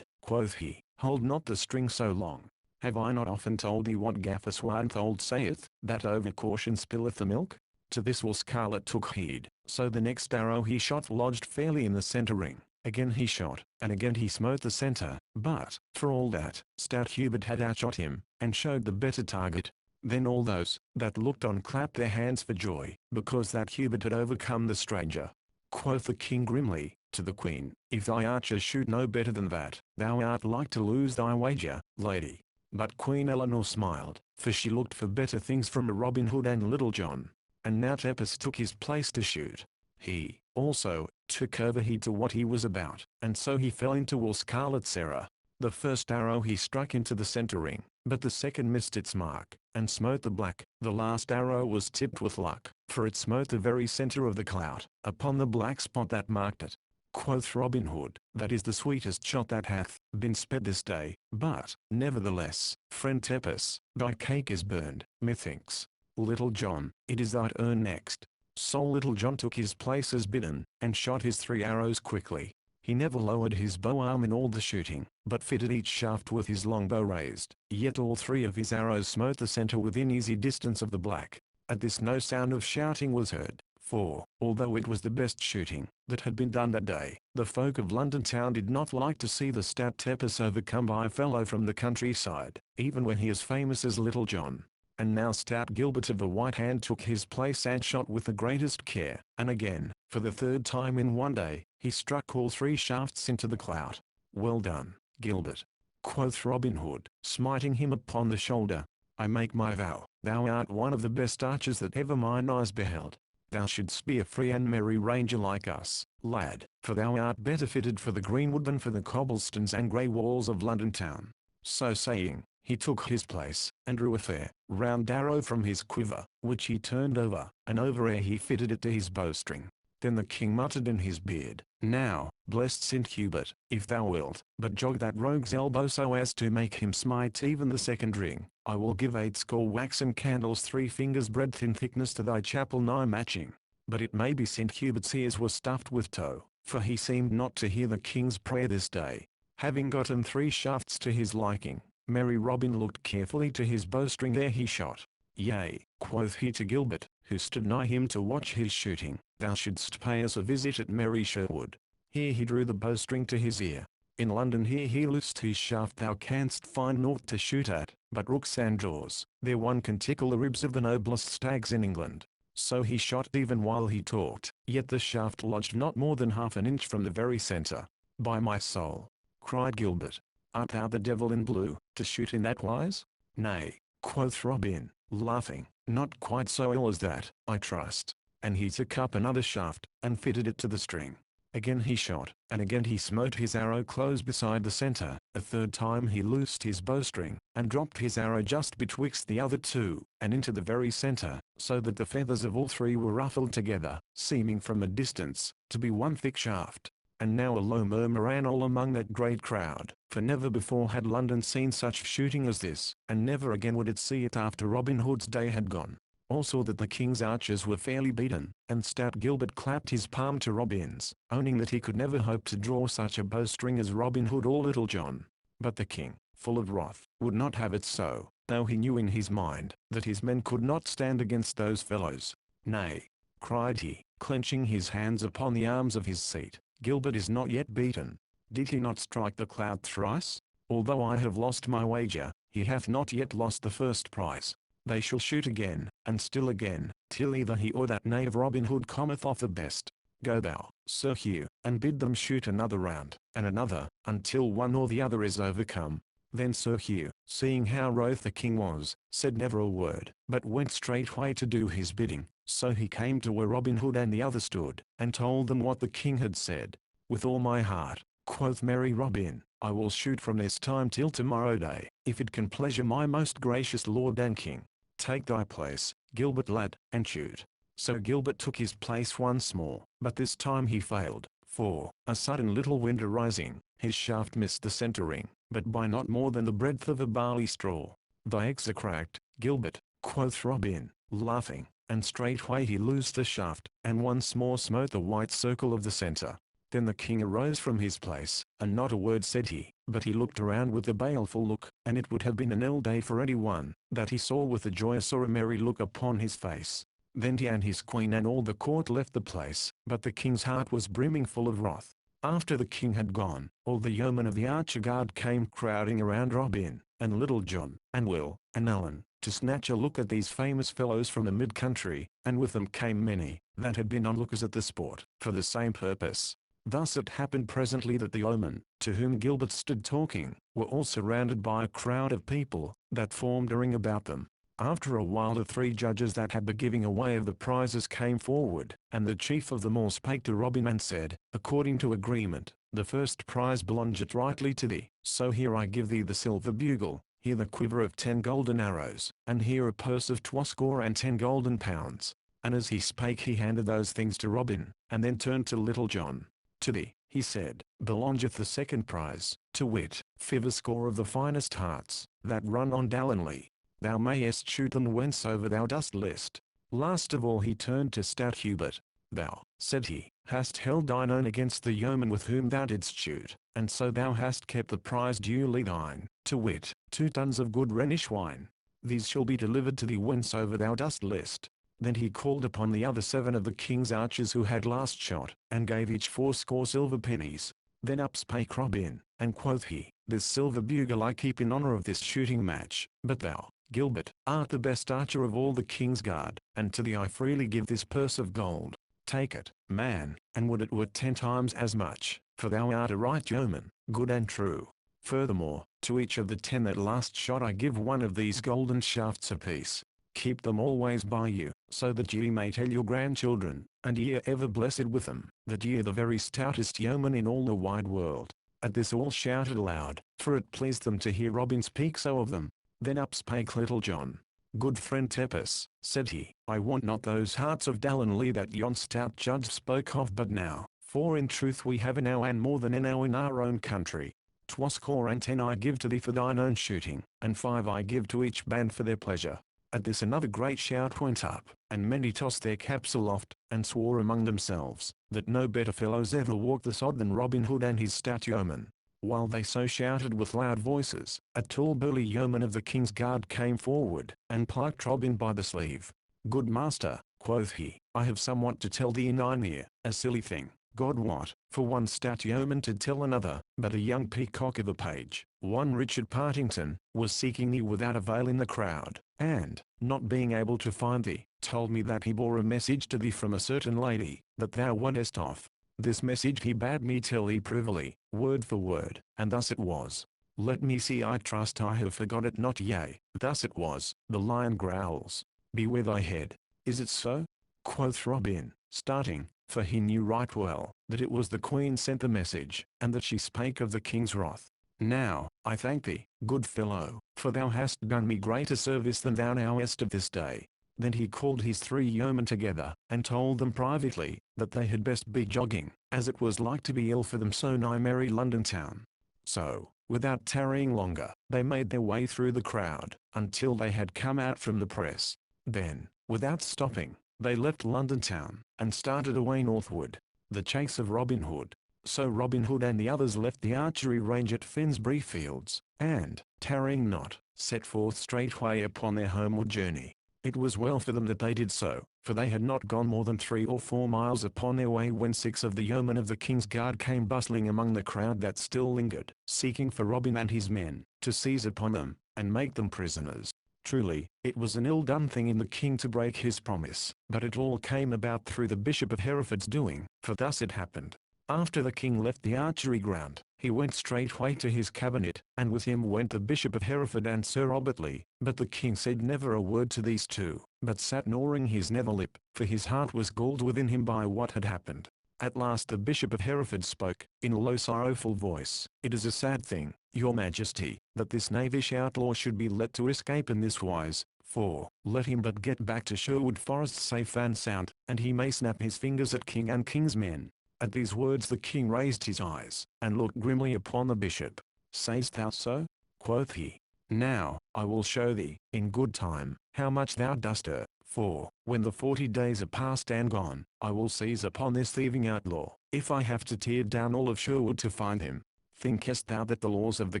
quoth he, hold not the string so long. Have I not often told thee what Gaffer Swanthold saith, that overcaution spilleth the milk? To this Will Scarlet took heed, so the next arrow he shot lodged fairly in the center ring. Again he shot, and again he smote the center, but, for all that, stout Hubert had outshot him, and showed the better target. Then all those that looked on clapped their hands for joy, because that Hubert had overcome the stranger. quoth the king grimly, to the queen, if thy archers shoot no better than that, thou art like to lose thy wager, lady. But Queen Eleanor smiled, for she looked for better things from Robin Hood and Little John. And now Tepus took his place to shoot. He, also, took over heed to what he was about, and so he fell into all scarlet Sarah. The first arrow he struck into the center ring, but the second missed its mark, and smote the black. The last arrow was tipped with luck, for it smote the very center of the clout, upon the black spot that marked it. Quoth Robin Hood, that is the sweetest shot that hath been sped this day, but, nevertheless, friend Tepus, thy cake is burned, methinks. Little John, it is thy turn next. So Little John took his place as bidden, and shot his 3 arrows quickly. He never lowered his bow arm in all the shooting, but fitted each shaft with his longbow raised, yet all 3 of his arrows smote the center within easy distance of the black. At this no sound of shouting was heard, for, although it was the best shooting that had been done that day, the folk of London town did not like to see the stout Tepus overcome by a fellow from the countryside, even when he is famous as Little John. And now stout Gilbert of the White Hand took his place and shot with the greatest care, and again, for the 3rd time in one day, he struck all 3 shafts into the clout. Well done, Gilbert, quoth Robin Hood, smiting him upon the shoulder. I make my vow, thou art one of the best archers that ever mine eyes beheld. Thou shouldst be a free and merry ranger like us, lad, for thou art better fitted for the greenwood than for the cobblestones and grey walls of London town. So saying, he took his place, and drew a fair, round arrow from his quiver, which he turned over, and over ere he fitted it to his bowstring. Then the king muttered in his beard, Now, blessed St. Hubert, if thou wilt, but jog that rogue's elbow so as to make him smite even the 2nd ring, I will give 80 waxen candles 3 fingers' breadth in thickness to thy chapel nigh matching. But it may be St. Hubert's ears were stuffed with tow, for he seemed not to hear the king's prayer this day. Having gotten 3 shafts to his liking, merry Robin looked carefully to his bowstring ere he shot. Yea, quoth he to Gilbert, who stood nigh him to watch his shooting, thou shouldst pay us a visit at merry Sherwood. Here he drew the bowstring to his ear. In London here he loosed his shaft thou canst find naught to shoot at, but rooks and daws. There one can tickle the ribs of the noblest stags in England. So he shot even while he talked, yet the shaft lodged not more than half an inch from the very center. By my soul, cried Gilbert, art thou the devil in blue, to shoot in that wise? Nay, quoth Robin, laughing, not quite so ill as that, I trust. And he took up another shaft, and fitted it to the string. Again he shot, and again he smote his arrow close beside the center. A 3rd time he loosed his bowstring, and dropped his arrow just betwixt the other 2, and into the very center, so that the feathers of all 3 were ruffled together, seeming from a distance, to be one thick shaft. And now a low murmur ran all among that great crowd, for never before had London seen such shooting as this, and never again would it see it after Robin Hood's day had gone. All saw that the king's archers were fairly beaten, and stout Gilbert clapped his palm to Robin's, owning that he could never hope to draw such a bowstring as Robin Hood or Little John. But the king, full of wrath, would not have it so, though he knew in his mind that his men could not stand against those fellows. Nay, cried he, clenching his hands upon the arms of his seat, Gilbert is not yet beaten. Did he not strike the clout thrice? Although I have lost my wager, he hath not yet lost the first prize. They shall shoot again, and still again, till either he or that knave Robin Hood cometh off the best. Go thou, Sir Hugh, and bid them shoot another round, and another, until one or the other is overcome. Then Sir Hugh, seeing how wroth the king was, said never a word, but went straightway to do his bidding. So he came to where Robin Hood and the other stood, and told them what the king had said. With all my heart, quoth merry Robin, I will shoot from this time till tomorrow day, if it can pleasure my most gracious lord and king. Take thy place, Gilbert lad, and shoot. So Gilbert took his place once more, but this time he failed, for, a sudden little wind arising, his shaft missed the center ring, but by not more than the breadth of a barley straw. Thy eggs are cracked, Gilbert, quoth Robin, laughing, and straightway he loosed the shaft, and once more smote the white circle of the center. Then the king arose from his place, and not a word said he, but he looked around with a baleful look, and it would have been an ill day for any one that he saw with a joyous or a merry look upon his face. Then he and his queen and all the court left the place, but the king's heart was brimming full of wrath. After the king had gone, all the yeomen of the archer guard came crowding around Robin, and Little John, and Will, and Alan, to snatch a look at these famous fellows from the mid-country, and with them came many, that had been onlookers at the sport, for the same purpose. Thus it happened presently that the yeomen, to whom Gilbert stood talking, were all surrounded by a crowd of people, that formed a ring about them. After a while the three judges that had the giving away of the prizes came forward, and the chief of them all spake to Robin and said, According to agreement, the first prize belongeth rightly to thee, so here I give thee the silver bugle, here the quiver of 10 golden arrows, and here a purse of 20 and 10 golden pounds. And as he spake he handed those things to Robin, and then turned to Little John. To thee, he said, belongeth the second prize, to wit, 50 of the finest hearts, that run on gallantly. Thou mayest shoot them whensoever thou dost list. Last of all he turned to stout Hubert. Thou, said he, hast held thine own against the yeoman with whom thou didst shoot, and so thou hast kept the prize duly thine, to wit, 2 tuns of good Rhenish wine. These shall be delivered to thee whensoever thou dost list. Then he called upon the other 7 of the king's archers who had last shot, and gave each 80 silver pennies. Then up spake Robin, and quoth he, This silver bugle I keep in honour of this shooting match, but thou, Gilbert, art the best archer of all the king's guard, and to thee I freely give this purse of gold. Take it, man, and would it were 10 times as much, for thou art a right yeoman, good and true. Furthermore, to each of the 10 that last shot I give one of these golden shafts apiece. Keep them always by you, so that ye may tell your grandchildren, and ye are ever blessed with them, that ye are the very stoutest yeomen in all the wide world. At this all shouted aloud, for it pleased them to hear Robin speak so of them. Then up spake Little John. Good friend Tepus, said he, I want not those hearts of Dallenley that yon stout judge spoke of but now, for in truth we have enow and more than enow in our own country. 20 and 10 I give to thee for thine own shooting, and 5 I give to each band for their pleasure. At this another great shout went up, and many tossed their caps aloft, and swore among themselves, that no better fellows ever walked the sod than Robin Hood and his stout yeomen. While they so shouted with loud voices, a tall burly yeoman of the king's guard came forward, and plucked Robin by the sleeve. Good master, quoth he, I have somewhat to tell thee in thine ear, a silly thing, God wot, for one stout yeoman to tell another, but a young peacock of a page, one Richard Partington, was seeking thee without avail in the crowd, and, not being able to find thee, told me that he bore a message to thee from a certain lady, that thou wentest off. This message he bade me tell thee privily, word for word, and thus it was. Let me see, I trust I have forgot it not. Yea, thus it was. The lion growls, beware thy head. Is it so? Quoth Robin, starting, for he knew right well, that it was the queen sent the message, and that she spake of the king's wrath. Now, I thank thee, good fellow, for thou hast done me greater service than thou knowest of this day. Then he called his 3 yeomen together, and told them privately, that they had best be jogging, as it was like to be ill for them so nigh merry London town. So, without tarrying longer, they made their way through the crowd, until they had come out from the press. Then, without stopping, they left London town, and started away northward. The chase of Robin Hood. So Robin Hood and the others left the archery range at Finsbury Fields, and, tarrying not, set forth straightway upon their homeward journey. It was well for them that they did so, for they had not gone more than 3 or 4 miles upon their way when 6 of the yeomen of the king's guard came bustling among the crowd that still lingered, seeking for Robin and his men, to seize upon them, and make them prisoners. Truly, it was an ill-done thing in the king to break his promise, but it all came about through the Bishop of Hereford's doing, for thus it happened. After the king left the archery ground, he went straightway to his cabinet, and with him went the Bishop of Hereford and Sir Robert Lee. But the king said never a word to these 2, but sat gnawing his nether lip, for his heart was galled within him by what had happened. At last the Bishop of Hereford spoke, in a low sorrowful voice, It is a sad thing, your majesty, that this knavish outlaw should be let to escape in this wise, for, let him but get back to Sherwood Forest safe and sound, and he may snap his fingers at king and king's men. At these words the king raised his eyes, and looked grimly upon the bishop. Sayest thou so? Quoth he. Now, I will show thee, in good time, how much thou dost err, for, when the 40 days are past and gone, I will seize upon this thieving outlaw, if I have to tear down all of Sherwood to find him. Thinkest thou that the laws of the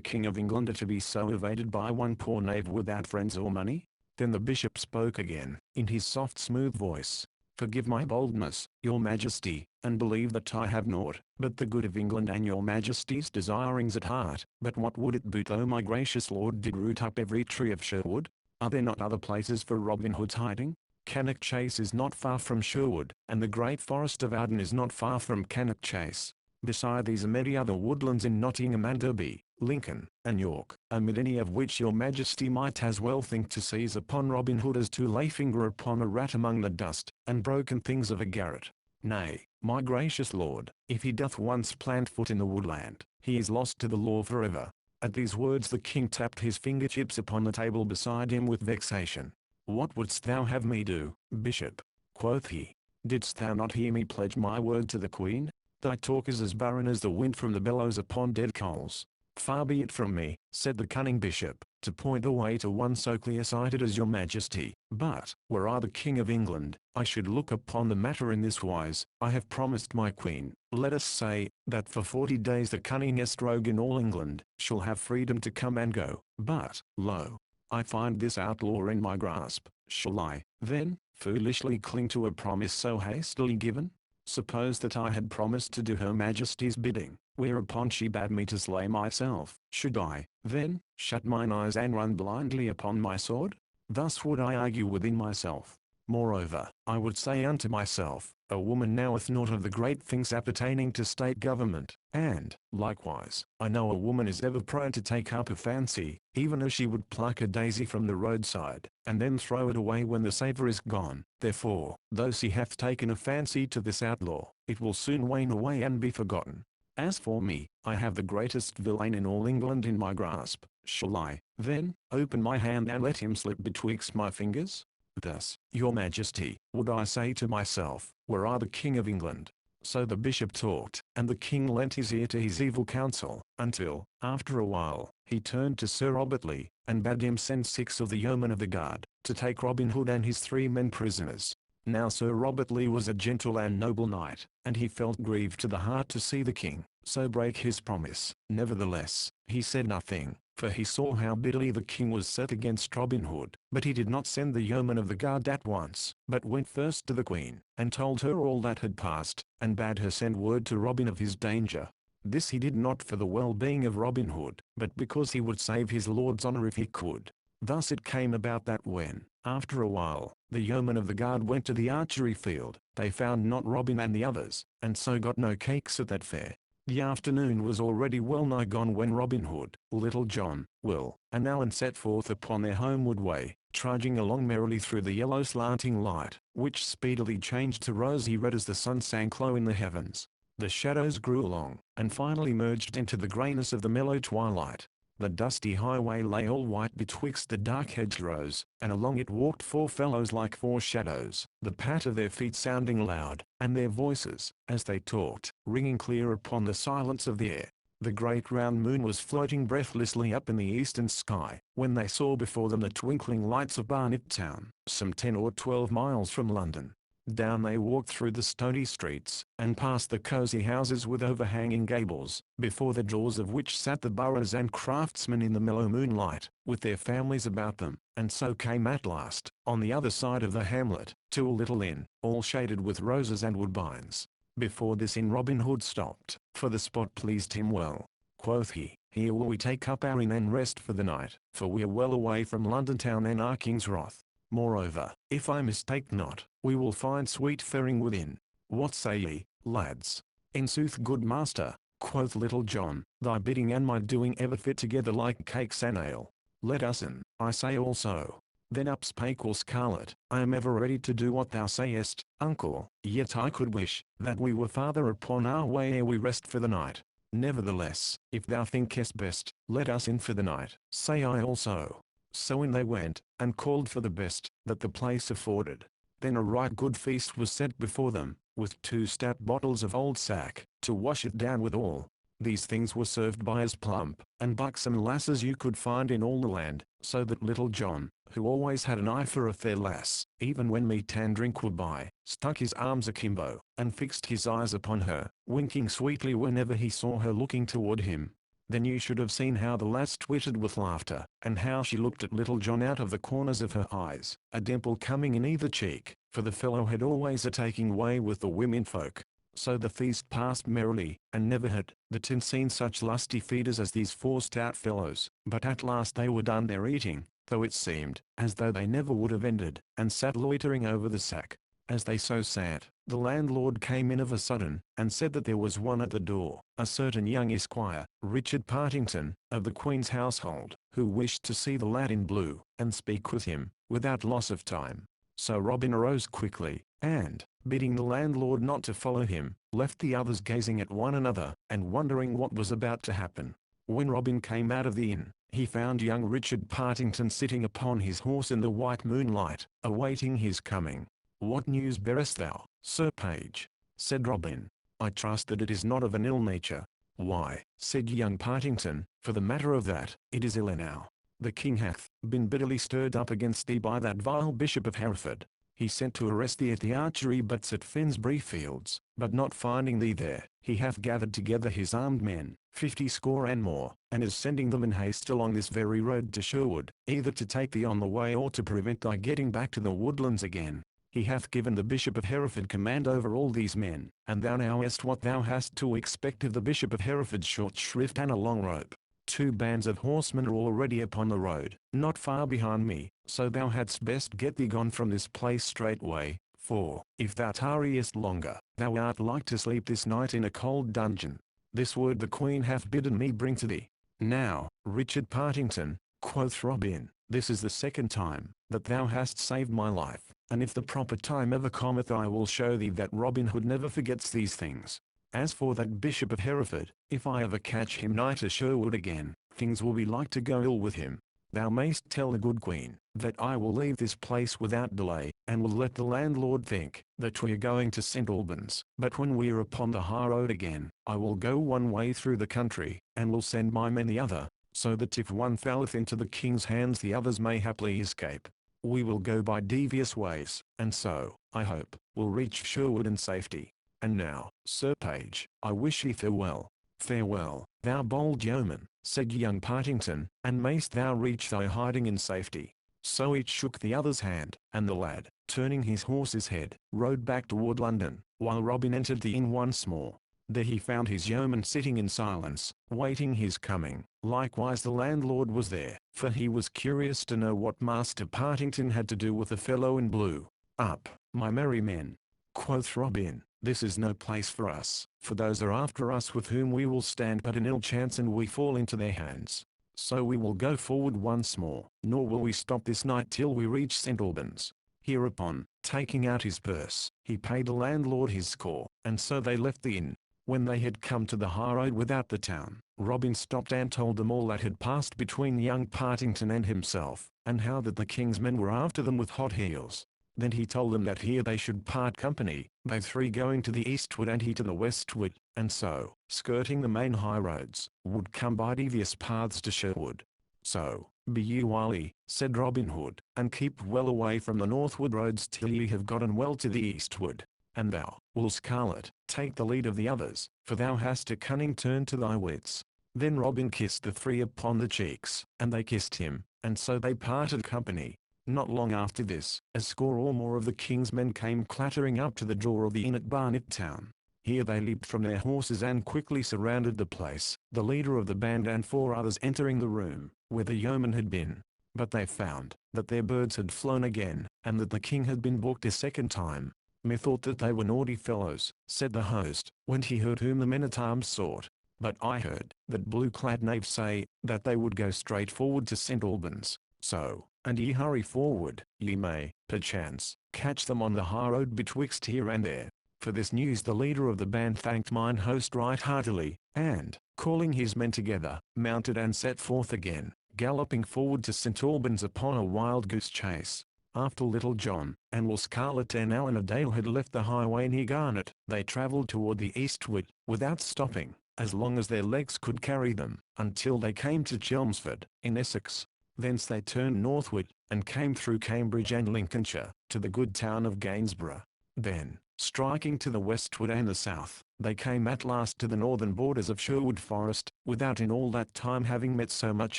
King of England are to be so evaded by one poor knave without friends or money? Then the bishop spoke again, in his soft smooth voice. Forgive my boldness, your majesty, and believe that I have naught but the good of England and your majesty's desirings at heart. But what would it boot, though my gracious lord did root up every tree of Sherwood? Are there not other places for Robin Hood's hiding? Cannock Chase is not far from Sherwood, and the great forest of Arden is not far from Cannock Chase. Beside these are many other woodlands in Nottingham and Derby, Lincoln, and York, amid any of which your majesty might as well think to seize upon Robin Hood as to lay finger upon a rat among the dust and broken things of a garret. Nay, my gracious lord, if he doth once plant foot in the woodland, he is lost to the law forever. At these words the king tapped his fingertips upon the table beside him with vexation. What wouldst thou have me do, bishop? Quoth he. Didst thou not hear me pledge my word to the queen? Thy talk is as barren as the wind from the bellows upon dead coals. Far be it from me, said the cunning bishop, to point the way to one so clear-sighted as your majesty. But, were I the king of England, I should look upon the matter in this wise. I have promised my queen, let us say, that for 40 days the cunningest rogue in all England shall have freedom to come and go. But, lo, I find this outlaw in my grasp. Shall I, then, foolishly cling to a promise so hastily given? Suppose that I had promised to do her majesty's bidding, whereupon she bade me to slay myself. Should I, then, shut mine eyes and run blindly upon my sword? Thus would I argue within myself. Moreover, I would say unto myself, a woman knoweth naught of the great things appertaining to state government, and, likewise, I know a woman is ever prone to take up a fancy, even as she would pluck a daisy from the roadside, and then throw it away when the savour is gone. Therefore, though she hath taken a fancy to this outlaw, it will soon wane away and be forgotten. As for me, I have the greatest villain in all England in my grasp. Shall I, then, open my hand and let him slip betwixt my fingers? Thus, your majesty, would I say to myself, were I the king of England. So the bishop talked, and the king lent his ear to his evil counsel, until, after a while, he turned to Sir Robert Lee, and bade him send 6 of the yeomen of the guard, to take Robin Hood and his 3 men prisoners. Now Sir Robert Lee was a gentle and noble knight, and he felt grieved to the heart to see the king so break his promise. Nevertheless, he said nothing, for he saw how bitterly the king was set against Robin Hood. But he did not send the yeomen of the guard at once, but went first to the queen, and told her all that had passed, and bade her send word to Robin of his danger. This he did not for the well-being of Robin Hood, but because he would save his lord's honour if he could. Thus it came about that when, after a while, the yeomen of the guard went to the archery field, they found not Robin and the others, and so got no cakes at that fair. The afternoon was already well nigh gone when Robin Hood, Little John, Will, and Allen set forth upon their homeward way, trudging along merrily through the yellow slanting light, which speedily changed to rosy red as the sun sank low in the heavens. The shadows grew long, and finally merged into the greyness of the mellow twilight. The dusty highway lay all white betwixt the dark hedgerows, and along it walked 4 fellows like 4 shadows, the pat of their feet sounding loud, and their voices, as they talked, ringing clear upon the silence of the air. The great round moon was floating breathlessly up in the eastern sky, when they saw before them the twinkling lights of Barnet town, some 10 or 12 miles from London. Down they walked through the stony streets, and past the cosy houses with overhanging gables, before the doors of which sat the boroughs and craftsmen in the mellow moonlight, with their families about them, and so came at last, on the other side of the hamlet, to a little inn, all shaded with roses and woodbines. Before this inn Robin Hood stopped, for the spot pleased him well. Quoth he, here will we take up our inn and rest for the night, for we are well away from London town and our king's wrath. Moreover, if I mistake not, we will find sweet faring within. What say ye, lads? In sooth, good master, quoth Little John, thy bidding and my doing ever fit together like cakes and ale. Let us in, I say also. Then up spake Will Scarlet, I am ever ready to do what thou sayest, uncle, yet I could wish that we were farther upon our way ere we rest for the night. Nevertheless, if thou thinkest best, let us in for the night, say I also. So in they went, and called for the best that the place afforded. Then a right good feast was set before them, with 2 stout bottles of old sack, to wash it down withal. These things were served by as plump and buxom lass as you could find in all the land, so that Little John, who always had an eye for a fair lass, even when meat and drink were by, stuck his arms akimbo, and fixed his eyes upon her, winking sweetly whenever he saw her looking toward him. Then you should have seen how the lass twittered with laughter, and how she looked at little John out of the corners of her eyes, a dimple coming in either cheek, for the fellow had always a taking way with the women folk. So the feast passed merrily, and never had the tin seen such lusty feeders as these four stout fellows. But at last they were done their eating, though it seemed as though they never would have ended, and sat loitering over the sack. As they so sat, the landlord came in of a sudden, and said that there was one at the door, a certain young esquire, Richard Partington, of the Queen's household, who wished to see the lad in blue, and speak with him, without loss of time. So Robin arose quickly, and, bidding the landlord not to follow him, left the others gazing at one another, and wondering what was about to happen. When Robin came out of the inn, he found young Richard Partington sitting upon his horse in the white moonlight, awaiting his coming. "What news bearest thou, Sir Page?" said Robin. "I trust that it is not of an ill nature." "Why," said young Partington, "for the matter of that, it is ill enow. The king hath been bitterly stirred up against thee by that vile Bishop of Hereford. He sent to arrest thee at the archery butts at Finsbury Fields, but not finding thee there, he hath gathered together his armed men, 50 score and more, and is sending them in haste along this very road to Sherwood, either to take thee on the way or to prevent thy getting back to the woodlands again. He hath given the Bishop of Hereford command over all these men, and thou knowest what thou hast to expect of the Bishop of Hereford's short shrift and a long rope. 2 bands of horsemen are already upon the road, not far behind me, so thou hadst best get thee gone from this place straightway, for, if thou tarriest longer, thou art like to sleep this night in a cold dungeon. This word the Queen hath bidden me bring to thee." "Now, Richard Partington," quoth Robin, "this is the second time that thou hast saved my life, and if the proper time ever cometh I will show thee that Robin Hood never forgets these things. As for that Bishop of Hereford, if I ever catch him nigh to Sherwood again, things will be like to go ill with him. Thou mayst tell the good Queen that I will leave this place without delay, and will let the landlord think that we are going to St. Albans. But when we are upon the high road again, I will go one way through the country, and will send my men the other, so that if one falleth into the king's hands the others may haply escape. We will go by devious ways, and so, I hope, will reach Sherwood in safety. And now, Sir Page, I wish thee farewell." "Farewell, thou bold yeoman," said young Partington, "and mayst thou reach thy hiding in safety." So each shook the other's hand, and the lad, turning his horse's head, rode back toward London, while Robin entered the inn once more. There he found his yeoman sitting in silence, waiting his coming. Likewise the landlord was there, for he was curious to know what Master Partington had to do with the fellow in blue. "Up, my merry men," quoth Robin, "this is no place for us, for those are after us with whom we will stand but an ill chance and we fall into their hands. So we will go forward once more, nor will we stop this night till we reach St. Albans." Hereupon, taking out his purse, he paid the landlord his score, and so they left the inn. When they had come to the high road without the town, Robin stopped and told them all that had passed between young Partington and himself, and how that the king's men were after them with hot heels. Then he told them that here they should part company, they 3 going to the eastward and he to the westward, and so, skirting the main high roads, would come by devious paths to Sherwood. "So, be ye wily," said Robin Hood, "and keep well away from the northward roads till ye have gotten well to the eastward. And thou, Will Scarlet, take the lead of the others, for thou hast a cunning turn to thy wits." Then Robin kissed the 3 upon the cheeks, and they kissed him, and so they parted company. Not long after this, a score or more of the king's men came clattering up to the door of the inn at Barnet Town. Here they leaped from their horses and quickly surrounded the place, the leader of the band and 4 others entering the room where the yeoman had been. But they found that their birds had flown again, and that the king had been balked a second time. "Methought that they were naughty fellows," said the host, when he heard whom the men-at-arms sought. "But I heard that blue-clad knaves say that they would go straight forward to St. Albans. So, and ye hurry forward, ye may, perchance, catch them on the high road betwixt here and there." For this news the leader of the band thanked mine host right heartily, and, calling his men together, mounted and set forth again, galloping forward to St. Albans upon a wild goose chase. After Little John, and Will Scarlet and Alan a Dale had left the highway near Garnet, they travelled toward the eastward, without stopping, as long as their legs could carry them, until they came to Chelmsford, in Essex. Thence they turned northward, and came through Cambridge and Lincolnshire, to the good town of Gainsborough. Then, Striking to the westward and the south, they came at last to the northern borders of Sherwood Forest, without in all that time having met so much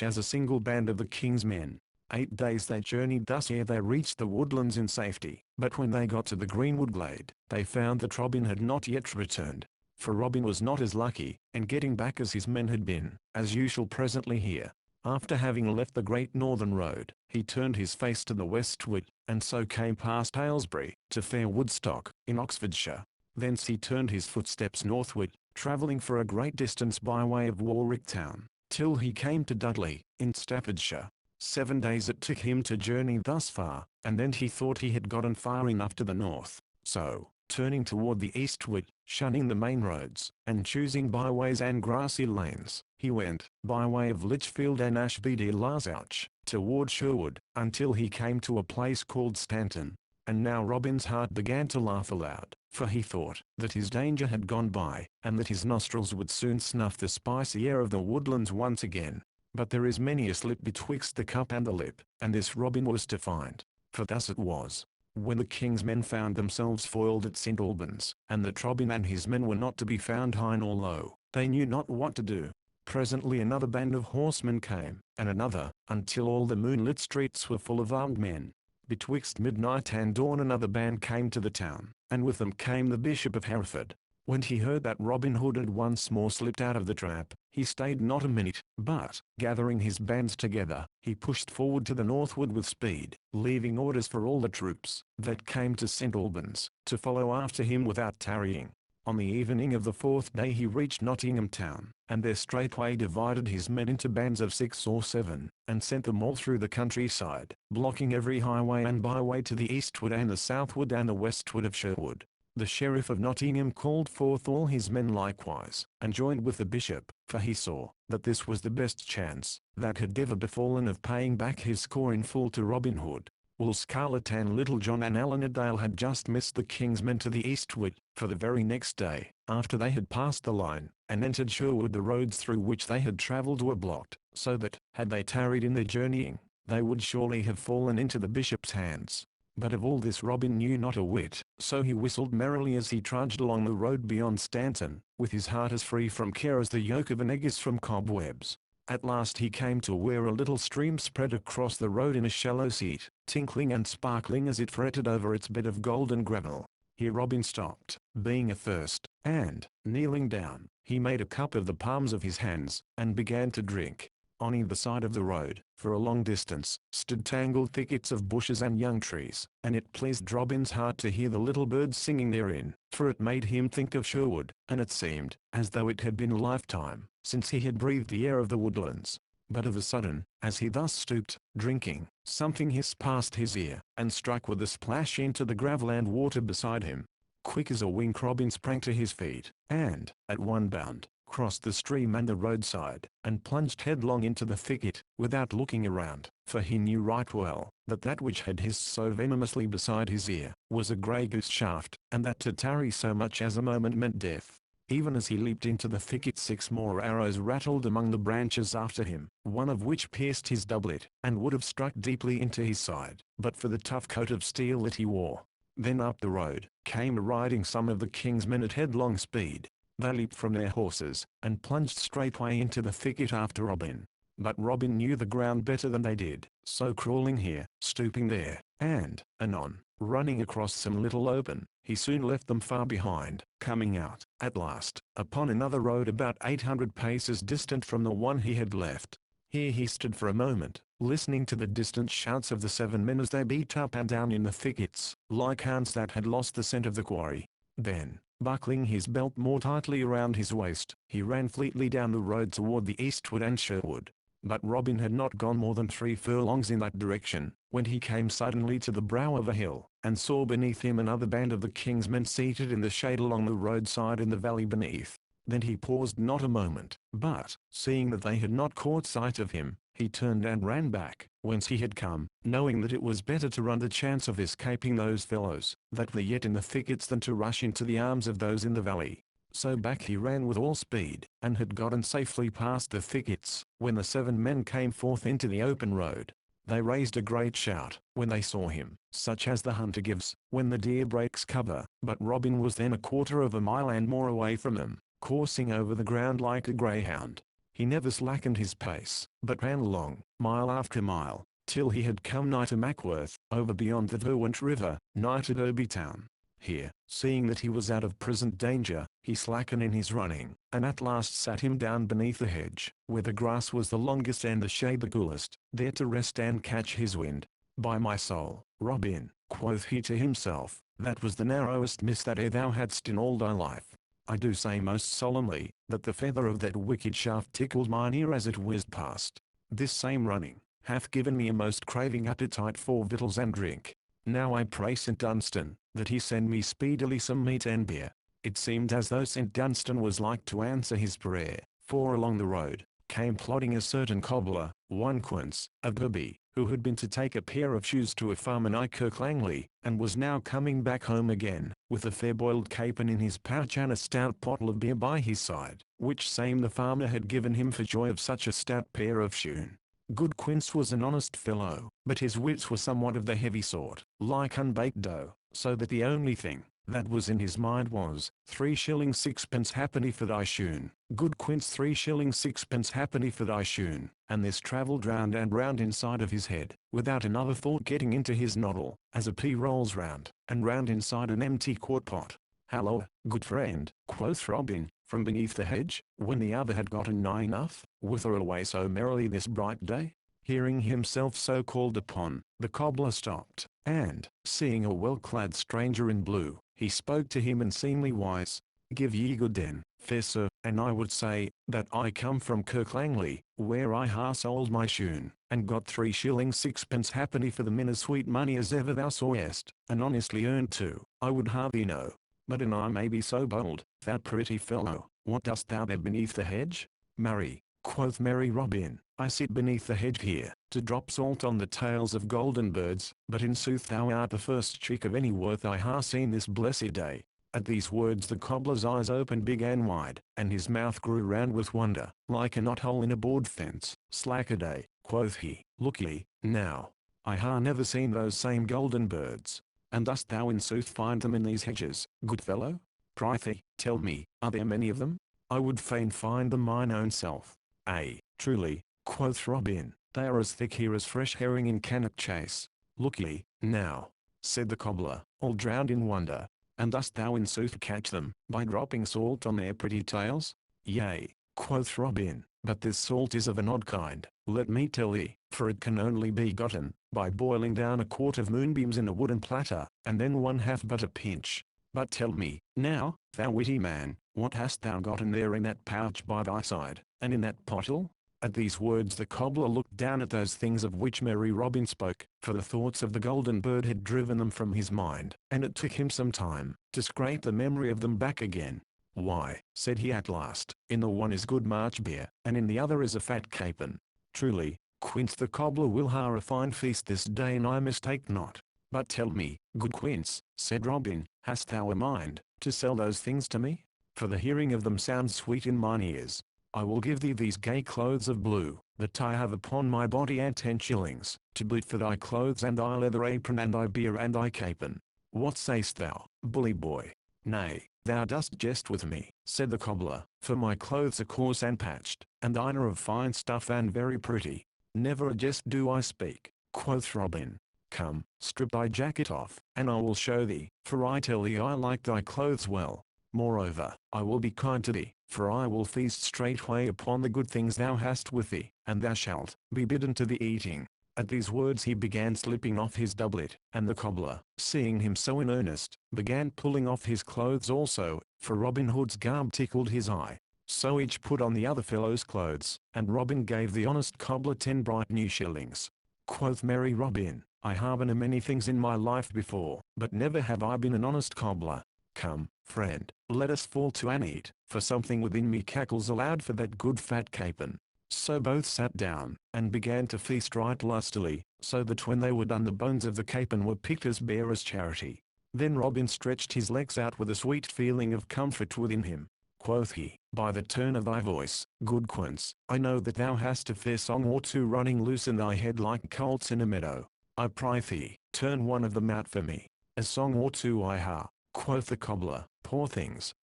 as a single band of the king's men. 8 days they journeyed thus ere they reached the woodlands in safety. But when they got to the greenwood glade, they found that Robin had not yet returned. For Robin was not as lucky, and getting back as his men had been, as you shall presently hear. After having left the great northern road, he turned his face to the westward, and so came past Aylesbury, to fair Woodstock, in Oxfordshire. Thence he turned his footsteps northward, travelling for a great distance by way of Warwick town, till he came to Dudley, in Staffordshire. 7 days it took him to journey thus far, and then he thought he had gotten far enough to the north. So, turning toward the eastward, shunning the main roads, and choosing byways and grassy lanes, he went, by way of Lichfield and Ashby de Larzouch, toward Sherwood, until he came to a place called Stanton. And now Robin's heart began to laugh aloud, for he thought that his danger had gone by, and that his nostrils would soon snuff the spicy air of the woodlands once again. But there is many a slip betwixt the cup and the lip, and this Robin was to find. For thus it was, when the king's men found themselves foiled at St. Albans, and that Robin and his men were not to be found high nor low, they knew not what to do. Presently another band of horsemen came, and another, until all the moonlit streets were full of armed men. Betwixt midnight and dawn another band came to the town, and with them came the Bishop of Hereford. When he heard that Robin Hood had once more slipped out of the trap, he stayed not a minute, but, gathering his bands together, he pushed forward to the northward with speed, leaving orders for all the troops that came to St. Albans, to follow after him without tarrying. On the evening of the 4th day he reached Nottingham town, and there straightway divided his men into bands of 6 or 7, and sent them all through the countryside, blocking every highway and byway to the eastward and the southward and the westward of Sherwood. The sheriff of Nottingham called forth all his men likewise, and joined with the bishop, for he saw that this was the best chance that had ever befallen of paying back his score in full to Robin Hood. Will Scarlet and Little John and Alan-a-Dale had just missed the king's men to the eastward, for the very next day, after they had passed the line, and entered Sherwood, the roads through which they had travelled were blocked, so that, had they tarried in their journeying, they would surely have fallen into the bishop's hands. But of all this Robin knew not a whit, so he whistled merrily as he trudged along the road beyond Stanton, with his heart as free from care as the yoke of an egg is from cobwebs. At last he came to where a little stream spread across the road in a shallow seat, tinkling and sparkling as it fretted over its bed of golden gravel. Here Robin stopped, being athirst, and, kneeling down, he made a cup of the palms of his hands, and began to drink. On either side of the road, for a long distance, stood tangled thickets of bushes and young trees, and it pleased Robin's heart to hear the little birds singing therein, for it made him think of Sherwood, and it seemed as though it had been a lifetime since he had breathed the air of the woodlands. But of a sudden, as he thus stooped, drinking, something hissed past his ear, and struck with a splash into the gravel and water beside him. Quick as a wink Robin sprang to his feet, and, at one bound, crossed the stream and the roadside, and plunged headlong into the thicket, without looking around, for he knew right well that that which had hissed so venomously beside his ear was a grey goose shaft, and that to tarry so much as a moment meant death. Even as he leaped into the thicket 6 more arrows rattled among the branches after him, one of which pierced his doublet, and would have struck deeply into his side, but for the tough coat of steel that he wore. Then up the road came riding some of the king's men at headlong speed. They leaped from their horses, and plunged straightway into the thicket after Robin. But Robin knew the ground better than they did, so crawling here, stooping there, and, anon, running across some little open, he soon left them far behind, coming out, at last, upon another road about 800 paces distant from the one he had left. Here he stood for a moment, listening to the distant shouts of the 7 men as they beat up and down in the thickets, like hounds that had lost the scent of the quarry. Then, buckling his belt more tightly around his waist, he ran fleetly down the road toward the eastward and Sherwood. But Robin had not gone more than 3 furlongs in that direction, when he came suddenly to the brow of a hill, and saw beneath him another band of the king's men seated in the shade along the roadside in the valley beneath. Then he paused not a moment, but, seeing that they had not caught sight of him, he turned and ran back, whence he had come, knowing that it was better to run the chance of escaping those fellows that were yet in the thickets than to rush into the arms of those in the valley. So back he ran with all speed, and had gotten safely past the thickets, when the 7 men came forth into the open road. They raised a great shout when they saw him, such as the hunter gives when the deer breaks cover. But Robin was then a quarter of a mile and more away from them, coursing over the ground like a greyhound. He never slackened his pace, but ran along, mile after mile, till he had come nigh to Mackworth, over beyond the Derwent River, nigh to Derby town. Here, seeing that he was out of present danger, he slackened in his running, and at last sat him down beneath the hedge, where the grass was the longest and the shade the coolest, there to rest and catch his wind. By my soul, Robin, quoth he to himself, that was the narrowest miss that e'er thou hadst in all thy life. I do say most solemnly, that the feather of that wicked shaft tickled mine ear as it whizzed past. This same running hath given me a most craving appetite for victuals and drink. Now I pray St. Dunstan, that he send me speedily some meat and beer. It seemed as though St. Dunstan was like to answer his prayer, for along the road came plodding a certain cobbler, one Quince, of Derby, who had been to take a pair of shoes to a farmer nigh Kirk Langley, and was now coming back home again, with a fair boiled capon in his pouch and a stout bottle of beer by his side, which same the farmer had given him for joy of such a stout pair of shoon. Good Quince was an honest fellow, but his wits were somewhat of the heavy sort, like unbaked dough, so that the only thing that was in his mind was, 3 shillings 6 halfpenny for thy shoon. Good Quince, 3 shillings 6 halfpenny for thy shoon, and this travelled round and round inside of his head, without another thought getting into his noddle, as a pea rolls round and round inside an empty quart pot. Halloa, good friend, quoth Robin, from beneath the hedge, when the other had gotten nigh enough, whither away so merrily this bright day? Hearing himself so called upon, the cobbler stopped, and, seeing a well-clad stranger in blue, he spoke to him in seemly wise. Give ye good den, fair sir, and I would say, that I come from Kirk Langley, where I ha sold my shoon, and got 3 shillings 6 halfpenny for them in as sweet money as ever thou sawest, and honestly earned too. I would have thee know. But an I may be so bold, thou pretty fellow, what dost thou there beneath the hedge? Marry, quoth merry Robin, I sit beneath the hedge here, to drop salt on the tails of golden birds, but in sooth thou art the first chick of any worth I ha seen this blessed day. At these words the cobbler's eyes opened big and wide, and his mouth grew round with wonder, like a knot-hole in a board fence. Slack a day, quoth he, look ye, now, I ha never seen those same golden birds. And dost thou in sooth find them in these hedges, good fellow? Prithee, tell me, are there many of them? I would fain find them mine own self. Ay, truly, quoth Robin, they are as thick here as fresh herring in Cannock Chase. Look ye, now, said the cobbler, all drowned in wonder, and dost thou in sooth catch them, by dropping salt on their pretty tails? Yea, quoth Robin, but this salt is of an odd kind, let me tell thee, for it can only be gotten by boiling down a quart of moonbeams in a wooden platter, and then one hath but a pinch. But tell me, now, thou witty man, what hast thou gotten there in that pouch by thy side, and in that pottle? At these words the cobbler looked down at those things of which merry Robin spoke, for the thoughts of the golden bird had driven them from his mind, and it took him some time to scrape the memory of them back again. Why, said he at last, in the one is good March beer, and in the other is a fat capon. Truly, Quince the cobbler will ha a fine feast this day, and I mistake not. But tell me, good Quince, said Robin, hast thou a mind to sell those things to me? For the hearing of them sounds sweet in mine ears. I will give thee these gay clothes of blue, that I have upon my body, and 10 shillings, to boot for thy clothes and thy leather apron and thy beer and thy capon. What sayst thou, bully boy? Nay, thou dost jest with me, said the cobbler, for my clothes are coarse and patched, and thine are of fine stuff and very pretty. Never a jest do I speak, quoth Robin. Come, strip thy jacket off, and I will show thee, for I tell thee I like thy clothes well. Moreover, I will be kind to thee, for I will feast straightway upon the good things thou hast with thee, and thou shalt be bidden to the eating. At these words he began slipping off his doublet, and the cobbler, seeing him so in earnest, began pulling off his clothes also, for Robin Hood's garb tickled his eye. So each put on the other fellow's clothes, and Robin gave the honest cobbler 10 bright new shillings. Quoth merry Robin, I have been a many things in my life before, but never have I been an honest cobbler. Come, friend, let us fall to and eat, for something within me cackles aloud for that good fat capon. So both sat down, and began to feast right lustily, so that when they were done the bones of the capon were picked as bare as charity. Then Robin stretched his legs out with a sweet feeling of comfort within him. Quoth he, by the turn of thy voice, Good Quince, I know that thou hast a fair song or two running loose in thy head like colts in a meadow. I prythee, turn one of them out for me. A song or two I ha, quoth the cobbler. Poor things,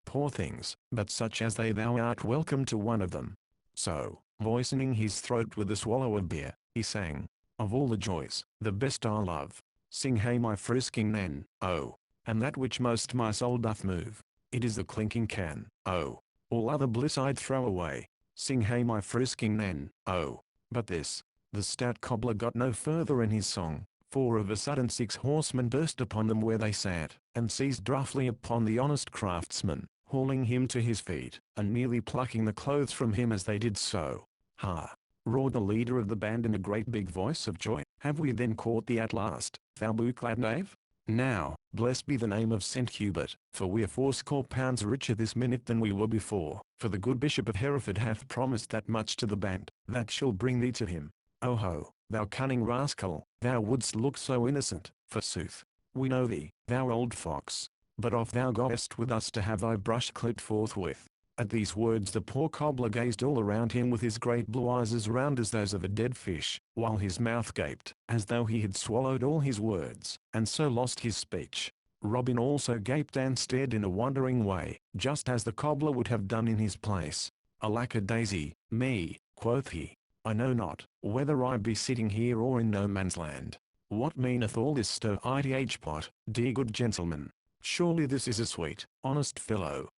but such as they thou art welcome to one of them. So, moistening his throat with a swallow of beer, he sang, of all the joys, the best I love. Sing hey my frisking nan, oh, and that which most my soul doth move, it is the clinking can, oh, all other bliss I'd throw away. Sing hey my frisking nan, oh, but this. The stout cobbler got no further in his song, for of a sudden 6 horsemen burst upon them where they sat, and seized roughly upon the honest craftsman, hauling him to his feet, and nearly plucking the clothes from him as they did so. Ha! Roared the leader of the band in a great big voice of joy. Have we then caught thee at last, thou blue-clad knave? Now, blessed be the name of St. Hubert, for we are 80 pounds richer this minute than we were before, for the good Bishop of Hereford hath promised that much to the band, that shall bring thee to him. Oh ho, thou cunning rascal, thou wouldst look so innocent, forsooth. We know thee, thou old fox. But off thou goest with us to have thy brush clipped forthwith. At these words the poor cobbler gazed all around him with his great blue eyes as round as those of a dead fish, while his mouth gaped, as though he had swallowed all his words, and so lost his speech. Robin also gaped and stared in a wondering way, just as the cobbler would have done in his place. Alack a daisy, me, quoth he, I know not, whether I be sitting here or in no man's land. What meaneth all this stir-ith pot, dear good gentleman? Surely this is a sweet, honest fellow,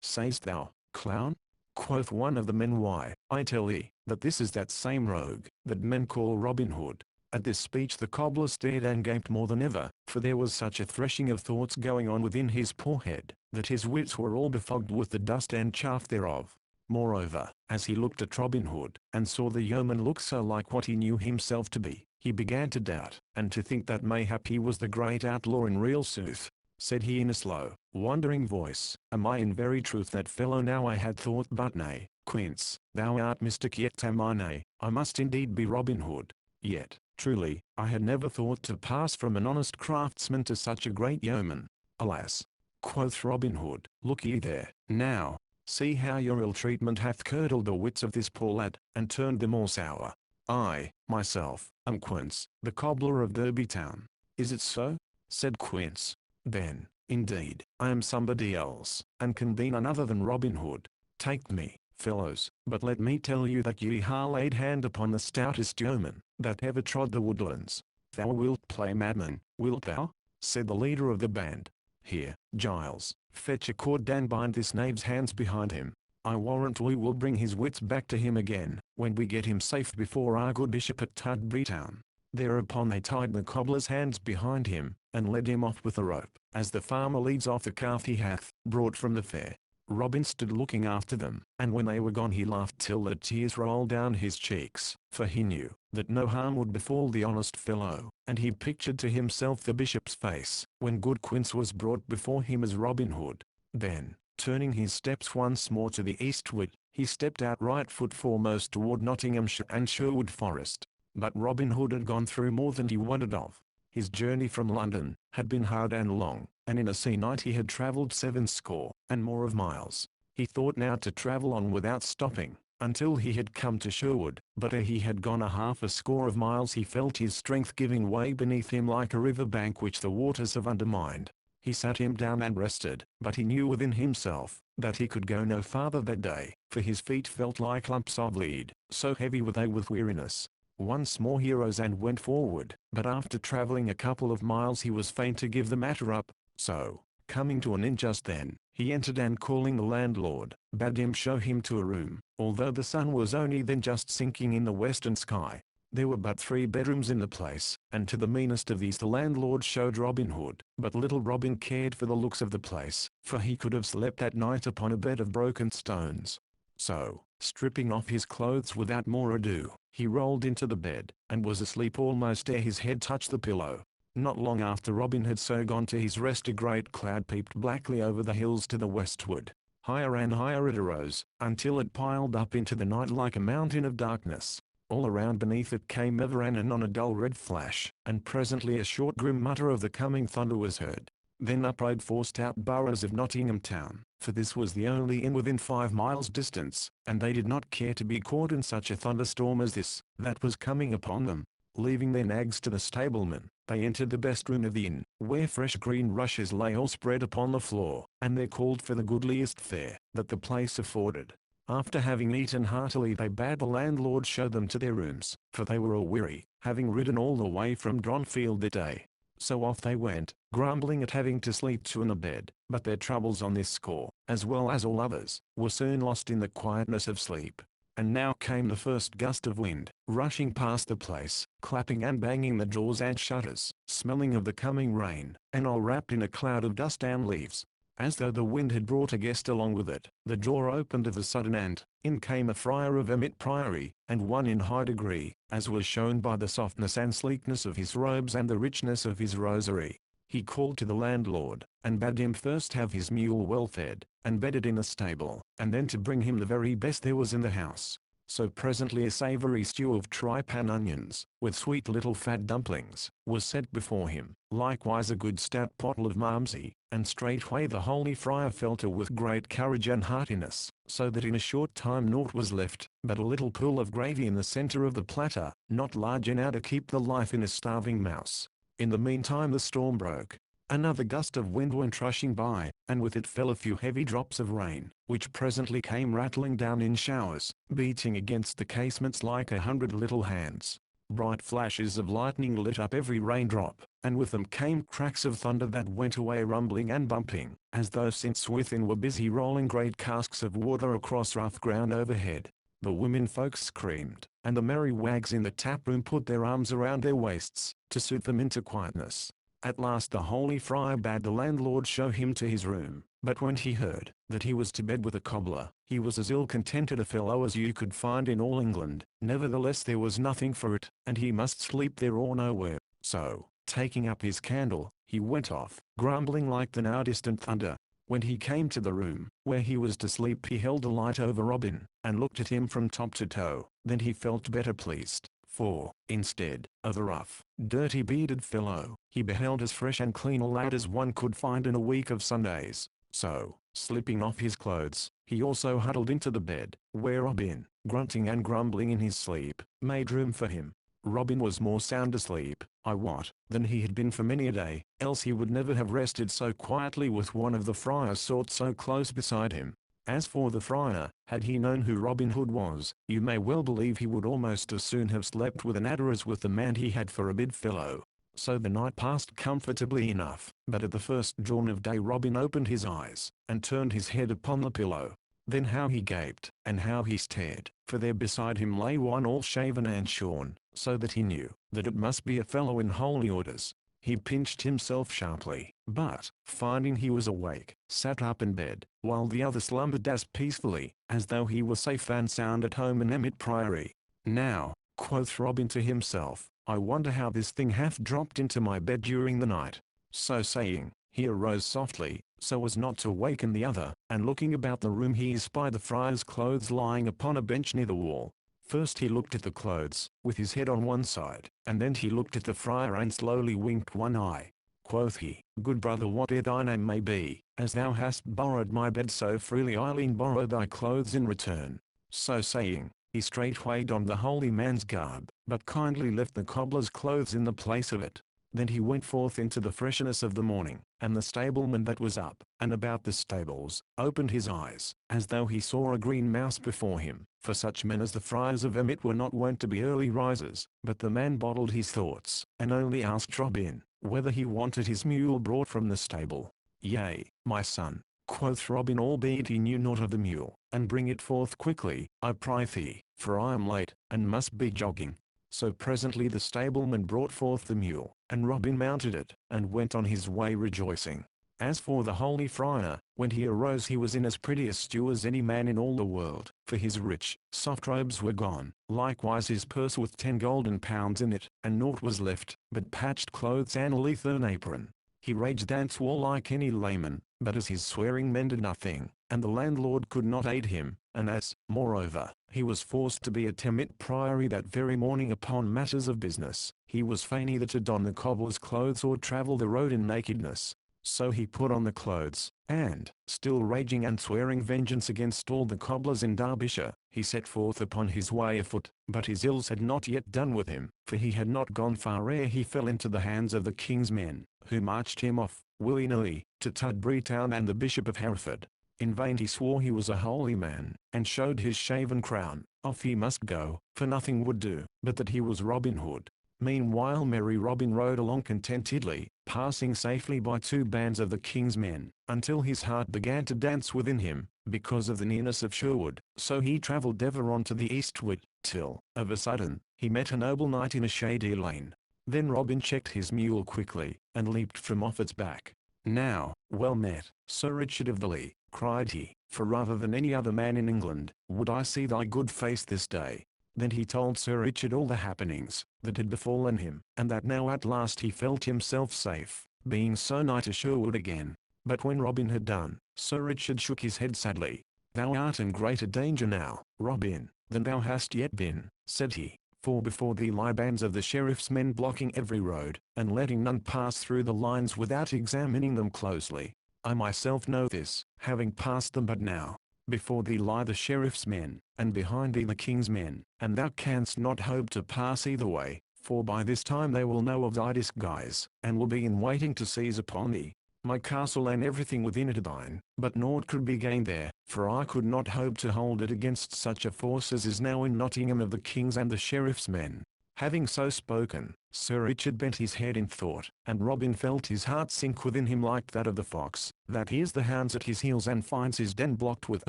sayest thou, clown? Quoth one of the men, why, I tell thee, that this is that same rogue, that men call Robin Hood. At this speech the cobbler stared and gaped more than ever, for there was such a threshing of thoughts going on within his poor head, that his wits were all befogged with the dust and chaff thereof. Moreover, as he looked at Robin Hood, and saw the yeoman look so like what he knew himself to be, he began to doubt, and to think that mayhap he was the great outlaw in real sooth. Said he in a slow, wondering voice, am I in very truth that fellow? Now I had thought, but nay, Quince, thou art mistook, yet am I nay, I must indeed be Robin Hood. Yet, truly, I had never thought to pass from an honest craftsman to such a great yeoman. Alas, quoth Robin Hood, look ye there, now, see how your ill treatment hath curdled the wits of this poor lad, and turned them all sour. I, myself, am Quince, the cobbler of Derby Town. Is it so? Said Quince. Then, indeed, I am somebody else, and can be none other than Robin Hood. Take me, fellows, but let me tell you that ye ha laid hand upon the stoutest yeoman that ever trod the woodlands. Thou wilt play madman, wilt thou? Said the leader of the band. Here, Giles, fetch a cord and bind this knave's hands behind him. I warrant we will bring his wits back to him again, when we get him safe before our good bishop at Tudbury Town. Thereupon they tied the cobbler's hands behind him, and led him off with a rope, as the farmer leads off the calf he hath brought from the fair. Robin stood looking after them, and when they were gone he laughed till the tears rolled down his cheeks, for he knew that no harm would befall the honest fellow, and he pictured to himself the bishop's face, when good Quince was brought before him as Robin Hood. Then, turning his steps once more to the eastward, he stepped out right foot foremost toward Nottinghamshire and Sherwood Forest. But Robin Hood had gone through more than he wondered of. His journey from London had been hard and long, and in a sea-night he had travelled 70 and more of miles. He thought now to travel on without stopping, until he had come to Sherwood, but ere he had gone 50 of miles he felt his strength giving way beneath him like a river bank which the waters have undermined. He sat him down and rested, but he knew within himself that he could go no farther that day, for his feet felt like lumps of lead, so heavy were they with weariness. Once more he rose and went forward, but after travelling a couple of miles he was fain to give the matter up, so, coming to an inn just then, he entered and calling the landlord, bade him show him to a room, although the sun was only then just sinking in the western sky. There were but 3 bedrooms in the place, and to the meanest of these the landlord showed Robin Hood, but little Robin cared for the looks of the place, for he could have slept that night upon a bed of broken stones. So, stripping off his clothes without more ado, he rolled into the bed, and was asleep almost ere his head touched the pillow. Not long after Robin had so gone to his rest a great cloud peeped blackly over the hills to the westward. Higher and higher it arose, until it piled up into the night like a mountain of darkness. All around beneath it came ever and anon a dull red flash, and presently a short grim mutter of the coming thunder was heard. Then up rode 4 stout boroughs of Nottingham Town, for this was the only inn within 5 miles distance, and they did not care to be caught in such a thunderstorm as this, that was coming upon them. Leaving their nags to the stableman, they entered the best room of the inn, where fresh green rushes lay all spread upon the floor, and they called for the goodliest fare that the place afforded. After having eaten heartily, they bade the landlord show them to their rooms, for they were all weary, having ridden all the way from Dronfield that day. So off they went, grumbling at having to sleep two in a bed, but their troubles on this score, as well as all others, were soon lost in the quietness of sleep. And now came the first gust of wind, rushing past the place, clapping and banging the doors and shutters, smelling of the coming rain, and all wrapped in a cloud of dust and leaves. As though the wind had brought a guest along with it, the door opened of a sudden and in came a friar of Emmet Priory, and one in high degree, as was shown by the softness and sleekness of his robes and the richness of his rosary. He called to the landlord, and bade him first have his mule well fed, and bedded in a stable, and then to bring him the very best there was in the house. So presently a savoury stew of tripe and onions, with sweet little fat dumplings, was set before him, likewise a good stout pottle of malmsey, and straightway the holy friar fell to with great courage and heartiness, so that in a short time naught was left, but a little pool of gravy in the centre of the platter, not large enough to keep the life in a starving mouse. In the meantime the storm broke. Another gust of wind went rushing by, and with it fell a few heavy drops of rain, which presently came rattling down in showers, beating against the casements like 100 little hands. Bright flashes of lightning lit up every raindrop, and with them came cracks of thunder that went away rumbling and bumping, as though since within were busy rolling great casks of water across rough ground overhead. The women folks screamed, and the merry wags in the tap-room put their arms around their waists, to soothe them into quietness. At last the holy friar bade the landlord show him to his room, but when he heard that he was to bed with a cobbler, he was as ill-contented a fellow as you could find in all England. Nevertheless there was nothing for it, and he must sleep there or nowhere. So, taking up his candle, he went off, grumbling like the now distant thunder. When he came to the room where he was to sleep, he held a light over Robin, and looked at him from top to toe. Then he felt better pleased, for, instead of a rough, dirty bearded fellow, he beheld as fresh and clean a lad as one could find in a week of Sundays. So, slipping off his clothes, he also huddled into the bed, where Robin, grunting and grumbling in his sleep, made room for him. Robin was more sound asleep, I wot, than he had been for many a day, else he would never have rested so quietly with one of the friar's sort so close beside him. As for the friar, had he known who Robin Hood was, you may well believe he would almost as soon have slept with an adder as with the man he had for a bedfellow. So the night passed comfortably enough, but at the first dawn of day Robin opened his eyes, and turned his head upon the pillow. Then how he gaped, and how he stared, for there beside him lay one all shaven and shorn, so that he knew that it must be a fellow in holy orders. He pinched himself sharply, but, finding he was awake, sat up in bed, while the other slumbered as peacefully, as though he were safe and sound at home in Emmet Priory. Now, quoth Robin to himself, I wonder how this thing hath dropped into my bed during the night. So saying, he arose softly, so as not to waken the other, and looking about the room he espied the friar's clothes lying upon a bench near the wall. First he looked at the clothes, with his head on one side, and then he looked at the friar and slowly winked one eye. Quoth he, Good brother, whate'er thy name may be, as thou hast borrowed my bed so freely I'll e'en borrow thy clothes in return. So saying, he straightway donned the holy man's garb, but kindly left the cobbler's clothes in the place of it. Then he went forth into the freshness of the morning, and the stableman that was up, and about the stables, opened his eyes, as though he saw a green mouse before him, for such men as the friars of Emmet were not wont to be early risers. But the man bottled his thoughts, and only asked Robin, whether he wanted his mule brought from the stable. Yea, my son, quoth Robin, albeit he knew not of the mule, and bring it forth quickly, I prythee, for I am late, and must be jogging. So presently the stableman brought forth the mule, and Robin mounted it, and went on his way rejoicing. As for the holy friar, when he arose he was in as pretty a stew as any man in all the world, for his rich, soft robes were gone, likewise his purse with 10 golden pounds in it, and naught was left, but patched clothes and a leathern apron. He raged and swore like any layman, but as his swearing mended nothing, and the landlord could not aid him, and as, moreover, he was forced to be at Emmet Priory that very morning upon matters of business, he was fain either to don the cobbler's clothes or travel the road in nakedness. So he put on the clothes, and, still raging and swearing vengeance against all the cobblers in Derbyshire, he set forth upon his way afoot. But his ills had not yet done with him, for he had not gone far ere he fell into the hands of the king's men, who marched him off, willy-nilly, to Tudbury town and the Bishop of Hereford. In vain he swore he was a holy man, and showed his shaven crown. Off he must go, for nothing would do, but that he was Robin Hood. Meanwhile merry Robin rode along contentedly, passing safely by 2 bands of the king's men, until his heart began to dance within him, because of the nearness of Sherwood. So he travelled ever on to the eastward, till, of a sudden, he met a noble knight in a shady lane. Then Robin checked his mule quickly, and leaped from off its back. "Now, well met, Sir Richard of the Lee," cried he, "for rather than any other man in England, would I see thy good face this day." Then he told Sir Richard all the happenings that had befallen him, and that now at last he felt himself safe, being so nigh to Sherwood again. But when Robin had done, Sir Richard shook his head sadly. "Thou art in greater danger now, Robin, than thou hast yet been," said he, "for before thee lie bands of the sheriff's men blocking every road, and letting none pass through the lines without examining them closely. I myself know this, having passed them but now. Before thee lie the sheriff's men, and behind thee the king's men, and thou canst not hope to pass either way, for by this time they will know of thy disguise, and will be in waiting to seize upon thee. My castle and everything within it are thine, but naught could be gained there, for I could not hope to hold it against such a force as is now in Nottingham of the king's and the sheriff's men." Having so spoken, Sir Richard bent his head in thought, and Robin felt his heart sink within him like that of the fox, that hears the hounds at his heels and finds his den blocked with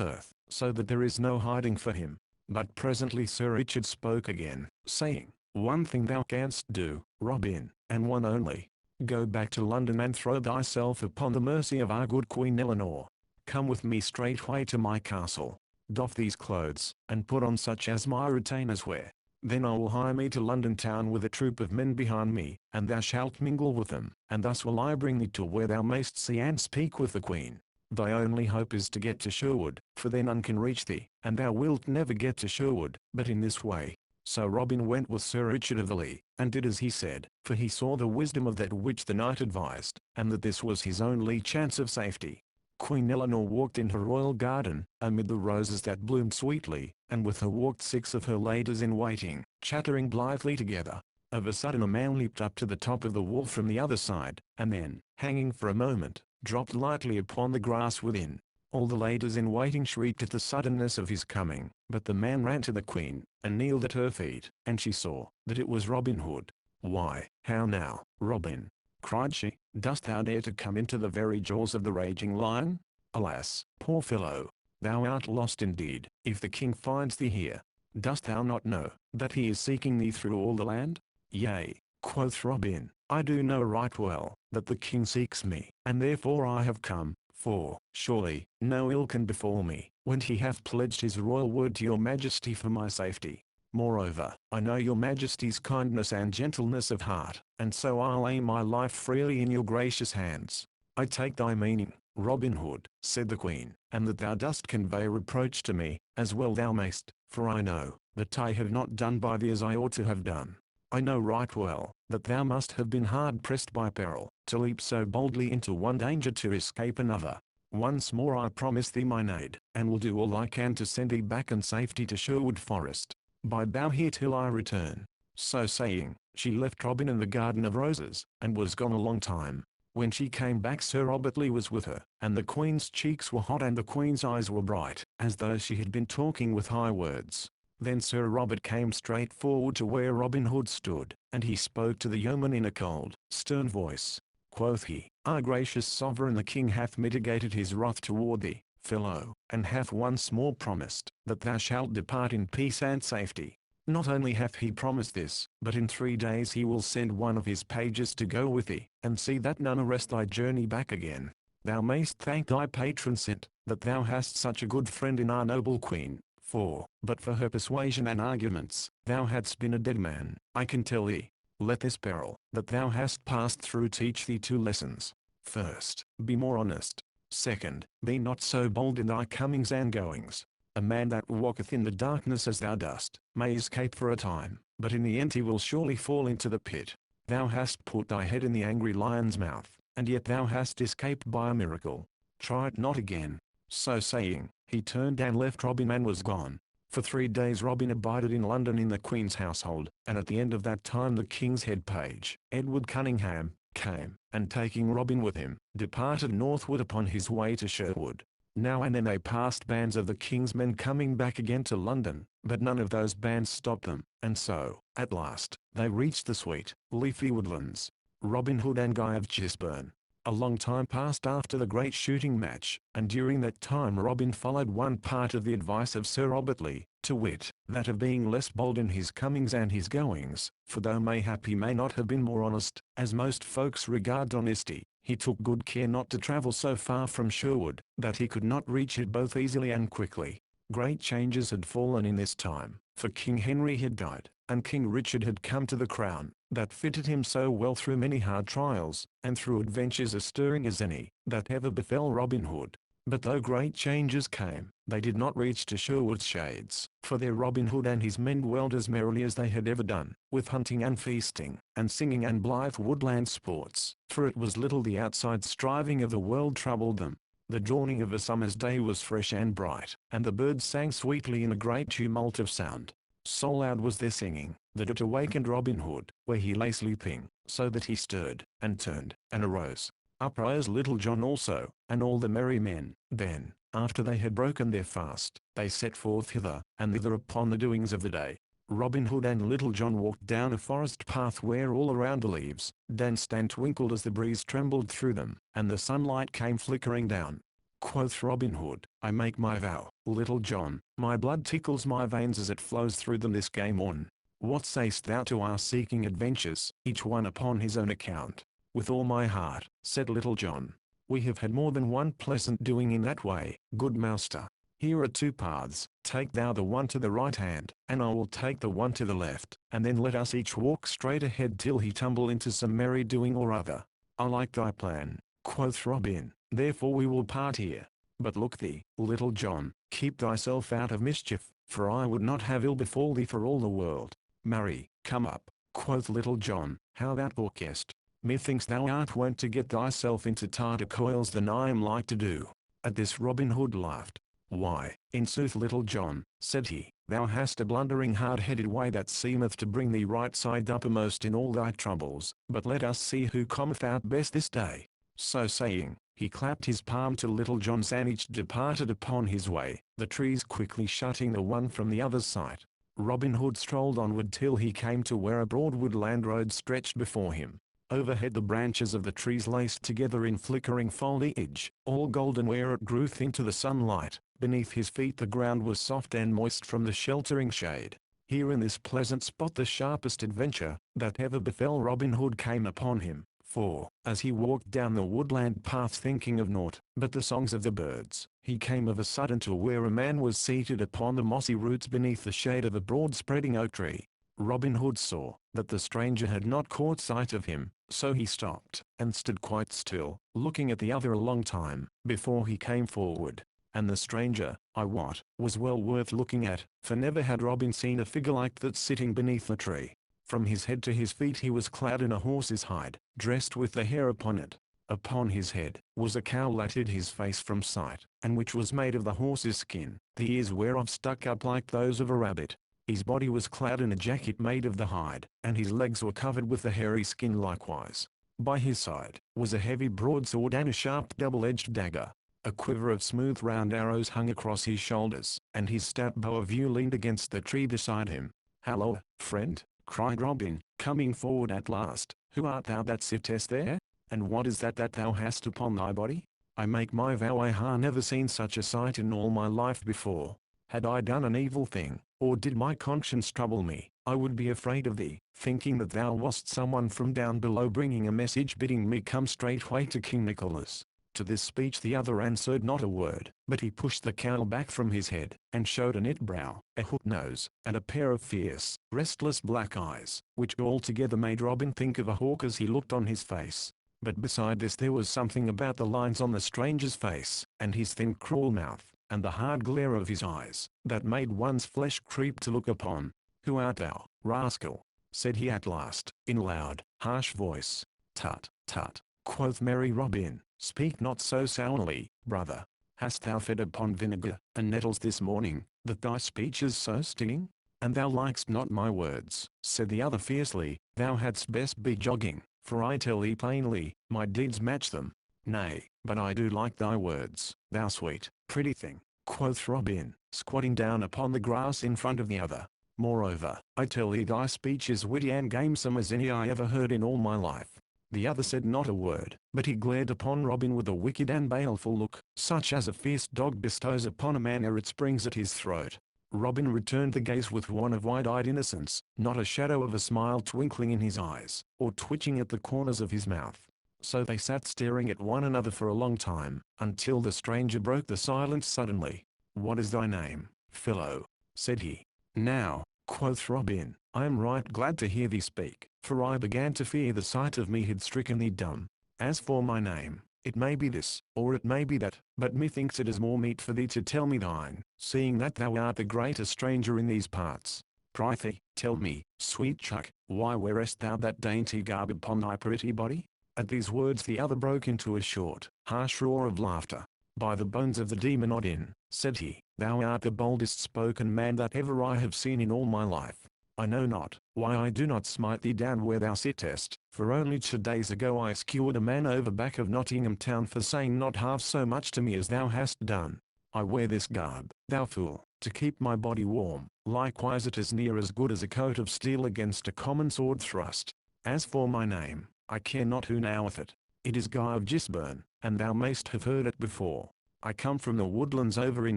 earth, so that there is no hiding for him. But presently Sir Richard spoke again, saying, "One thing thou canst do, Robin, and one only. Go back to London and throw thyself upon the mercy of our good Queen Eleanor. Come with me straightway to my castle. Doff these clothes, and put on such as my retainers wear. Then I will hie me to London town with a troop of men behind me, and thou shalt mingle with them, and thus will I bring thee to where thou mayst see and speak with the Queen. Thy only hope is to get to Sherwood, for then none can reach thee, and thou wilt never get to Sherwood, but in this way." So Robin went with Sir Richard of the Lee, and did as he said, for he saw the wisdom of that which the knight advised, and that this was his only chance of safety. Queen Eleanor walked in her royal garden, amid the roses that bloomed sweetly, and with her walked 6 of her ladies in waiting, chattering blithely together. Of a sudden a man leaped up to the top of the wall from the other side, and then, hanging for a moment, dropped lightly upon the grass within. All the ladies in waiting shrieked at the suddenness of his coming, but the man ran to the Queen, and kneeled at her feet, and she saw that it was Robin Hood. "Why, how now, Robin?" cried she, "dost thou dare to come into the very jaws of the raging lion? Alas, poor fellow, thou art lost indeed, if the king finds thee here. Dost thou not know that he is seeking thee through all the land?" "Yea," quoth Robin, "I do know right well that the king seeks me, and therefore I have come, for, surely, no ill can befall me, when he hath pledged his royal word to your majesty for my safety. Moreover, I know your majesty's kindness and gentleness of heart, and so I'll lay my life freely in your gracious hands." "I take thy meaning, Robin Hood," said the Queen, "and that thou dost convey reproach to me, as well thou mayst, for I know that I have not done by thee as I ought to have done. I know right well that thou must have been hard pressed by peril, to leap so boldly into one danger to escape another. Once more I promise thee mine aid, and will do all I can to send thee back in safety to Sherwood Forest. Bide thou here till I return." So saying, she left Robin in the garden of roses, and was gone a long time. When she came back Sir Robert Lee was with her, and the Queen's cheeks were hot and the Queen's eyes were bright, as though she had been talking with high words. Then Sir Robert came straight forward to where Robin Hood stood, and he spoke to the yeoman in a cold, stern voice. Quoth he, "Our gracious sovereign the king hath mitigated his wrath toward thee, fellow, and hath once more promised that thou shalt depart in peace and safety. Not only hath he promised this, but in 3 days he will send one of his pages to go with thee, and see that none arrest thy journey back again. Thou mayst thank thy patron saint, that thou hast such a good friend in our noble queen, for, but for her persuasion and arguments, thou hadst been a dead man. I can tell thee. Let this peril that thou hast passed through teach thee 2 lessons. First, be more honest. Second, be not so bold in thy comings and goings. A man that walketh in the darkness as thou dost, may escape for a time, but in the end he will surely fall into the pit. Thou hast put thy head in the angry lion's mouth, and yet thou hast escaped by a miracle. Try it not again." So saying, he turned and left Robin and was gone. For 3 days Robin abided in London in the Queen's household, and at the end of that time the King's head page, Edward Cunningham, came, and taking Robin with him, departed northward upon his way to Sherwood. Now and then they passed bands of the King's men coming back again to London, but none of those bands stopped them, and so, at last, they reached the sweet, leafy woodlands. Robin Hood and Guy of Gisborne. A long time passed after the great shooting match, and during that time Robin followed one part of the advice of Sir Robert Lee, to wit, that of being less bold in his comings and his goings, for though mayhap he may not have been more honest, as most folks regard honesty, he took good care not to travel so far from Sherwood, that he could not reach it both easily and quickly. Great changes had fallen in this time, for King Henry had died, and King Richard had come to the crown, that fitted him so well through many hard trials, and through adventures as stirring as any, that ever befell Robin Hood. But though great changes came, they did not reach to Sherwood's shades, for there Robin Hood and his men dwelt as merrily as they had ever done, with hunting and feasting, and singing and blithe woodland sports, for it was little the outside striving of the world troubled them. The dawning of a summer's day was fresh and bright, and the birds sang sweetly in a great tumult of sound. So loud was their singing, that it awakened Robin Hood, where he lay sleeping, so that he stirred, and turned, and arose. Up rose Little John also, and all the merry men. Then, after they had broken their fast, they set forth hither and thither upon the doings of the day. Robin Hood and Little John walked down a forest path where all around the leaves danced and twinkled as the breeze trembled through them, and the sunlight came flickering down. Quoth Robin Hood, "I make my vow, Little John, my blood tickles my veins as it flows through them this gay morn. What sayst thou to our seeking adventures, each one upon his own account?" "With all my heart," said Little John. "We have had more than one pleasant doing in that way, good master. Here are 2 paths, take thou the one to the right hand, and I will take the one to the left, and then let us each walk straight ahead till he tumble into some merry doing or other." "I like thy plan," quoth Robin, "therefore we will part here. But look thee, Little John, keep thyself out of mischief, for I would not have ill befall thee for all the world." "Marry, come up," quoth Little John, "how thou talkest. Methinks thou art wont to get thyself into tighter coils than I am like to do." At this Robin Hood laughed. "Why, in sooth, Little John," said he, "thou hast a blundering hard-headed way that seemeth to bring thee right side uppermost in all thy troubles, but let us see who cometh out best this day." So saying, he clapped his palm to Little John's and each departed upon his way, the trees quickly shutting the one from the other's sight. Robin Hood strolled onward till he came to where a broad woodland road stretched before him. Overhead the branches of the trees laced together in flickering foliage, all golden where it grew thin to the sunlight. Beneath his feet the ground was soft and moist from the sheltering shade. Here in this pleasant spot the sharpest adventure that ever befell Robin Hood came upon him, for, as he walked down the woodland path thinking of naught but the songs of the birds, he came of a sudden to where a man was seated upon the mossy roots beneath the shade of a broad spreading oak tree. Robin Hood saw that the stranger had not caught sight of him, so he stopped, and stood quite still, looking at the other a long time, before he came forward. And the stranger, I wot, was well worth looking at, for never had Robin seen a figure like that sitting beneath the tree. From his head to his feet he was clad in a horse's hide, dressed with the hair upon it. Upon his head was a cowl that hid his face from sight, and which was made of the horse's skin, the ears whereof stuck up like those of a rabbit. His body was clad in a jacket made of the hide, and his legs were covered with the hairy skin likewise. By his side was a heavy broadsword and a sharp double-edged dagger. A quiver of smooth round arrows hung across his shoulders, and his stout bow of yew leaned against the tree beside him. "Halloa, friend," cried Robin, coming forward at last, "who art thou that sittest there? And what is that thou hast upon thy body? I make my vow I ha never seen such a sight in all my life before. Had I done an evil thing, or did my conscience trouble me, I would be afraid of thee, thinking that thou wast someone from down below bringing a message bidding me come straightway to King Nicholas." To this speech the other answered not a word, but he pushed the cowl back from his head, and showed a knit brow, a hooked nose, and a pair of fierce, restless black eyes, which altogether made Robin think of a hawk as he looked on his face. But beside this there was something about the lines on the stranger's face, and his thin cruel mouth, and the hard glare of his eyes, that made one's flesh creep to look upon. "Who art thou, rascal?" said he at last, in loud, harsh voice. "Tut, tut," Quoth merry Robin, speak not so sourly, brother. Hast thou fed upon vinegar and nettles this morning, that thy speech is so stinging? And thou likest not my words, said the other fiercely, thou hadst best be jogging, for I tell thee plainly, my deeds match them. Nay, but I do like thy words, thou sweet, pretty thing, quoth Robin, squatting down upon the grass in front of the other. Moreover, I tell thee thy speech is witty and gamesome as any I ever heard in all my life. The other said not a word, but he glared upon Robin with a wicked and baleful look, such as a fierce dog bestows upon a man ere it springs at his throat. Robin returned the gaze with one of wide-eyed innocence, not a shadow of a smile twinkling in his eyes, or twitching at the corners of his mouth. So they sat staring at one another for a long time, until the stranger broke the silence suddenly. What is thy name, fellow? Said he. Now, quoth Robin, I am right glad to hear thee speak, for I began to fear the sight of me had stricken thee dumb. As for my name, it may be this, or it may be that, but methinks it is more meet for thee to tell me thine, seeing that thou art the greatest stranger in these parts. Prithee, tell me, sweet chuck, why wearest thou that dainty garb upon thy pretty body? At these words the other broke into a short, harsh roar of laughter. By the bones of the demon Odin, said he, thou art the boldest spoken man that ever I have seen in all my life. I know not why I do not smite thee down where thou sittest, for only 2 days ago I skewered a man over back of Nottingham town for saying not half so much to me as thou hast done. I wear this garb, thou fool, to keep my body warm, likewise it is near as good as a coat of steel against a common sword thrust. As for my name, I care not who knoweth it. It is Guy of Gisborne, and thou mayst have heard it before. I come from the woodlands over in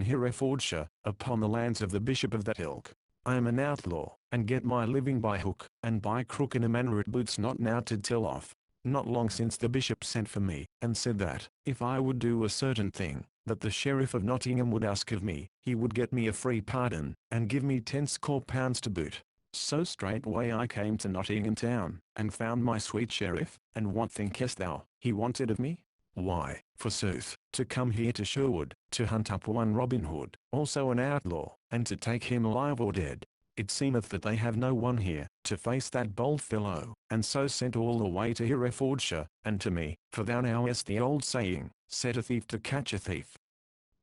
Herefordshire, upon the lands of the bishop of that ilk. I am an outlaw, and get my living by hook and by crook in a manner it boots not now to tell of. Not long since the bishop sent for me, and said that, if I would do a certain thing, that the sheriff of Nottingham would ask of me, he would get me a free pardon, and give me 10 score pounds to boot. So straightway I came to Nottingham town, and found my sweet sheriff, and what thinkest thou he wanted of me? Why, forsooth, to come here to Sherwood, to hunt up one Robin Hood, also an outlaw, and to take him alive or dead. It seemeth that they have no one here, to face that bold fellow, and so sent all the way to Herefordshire, and to me, for thou knowest the old saying, set a thief to catch a thief.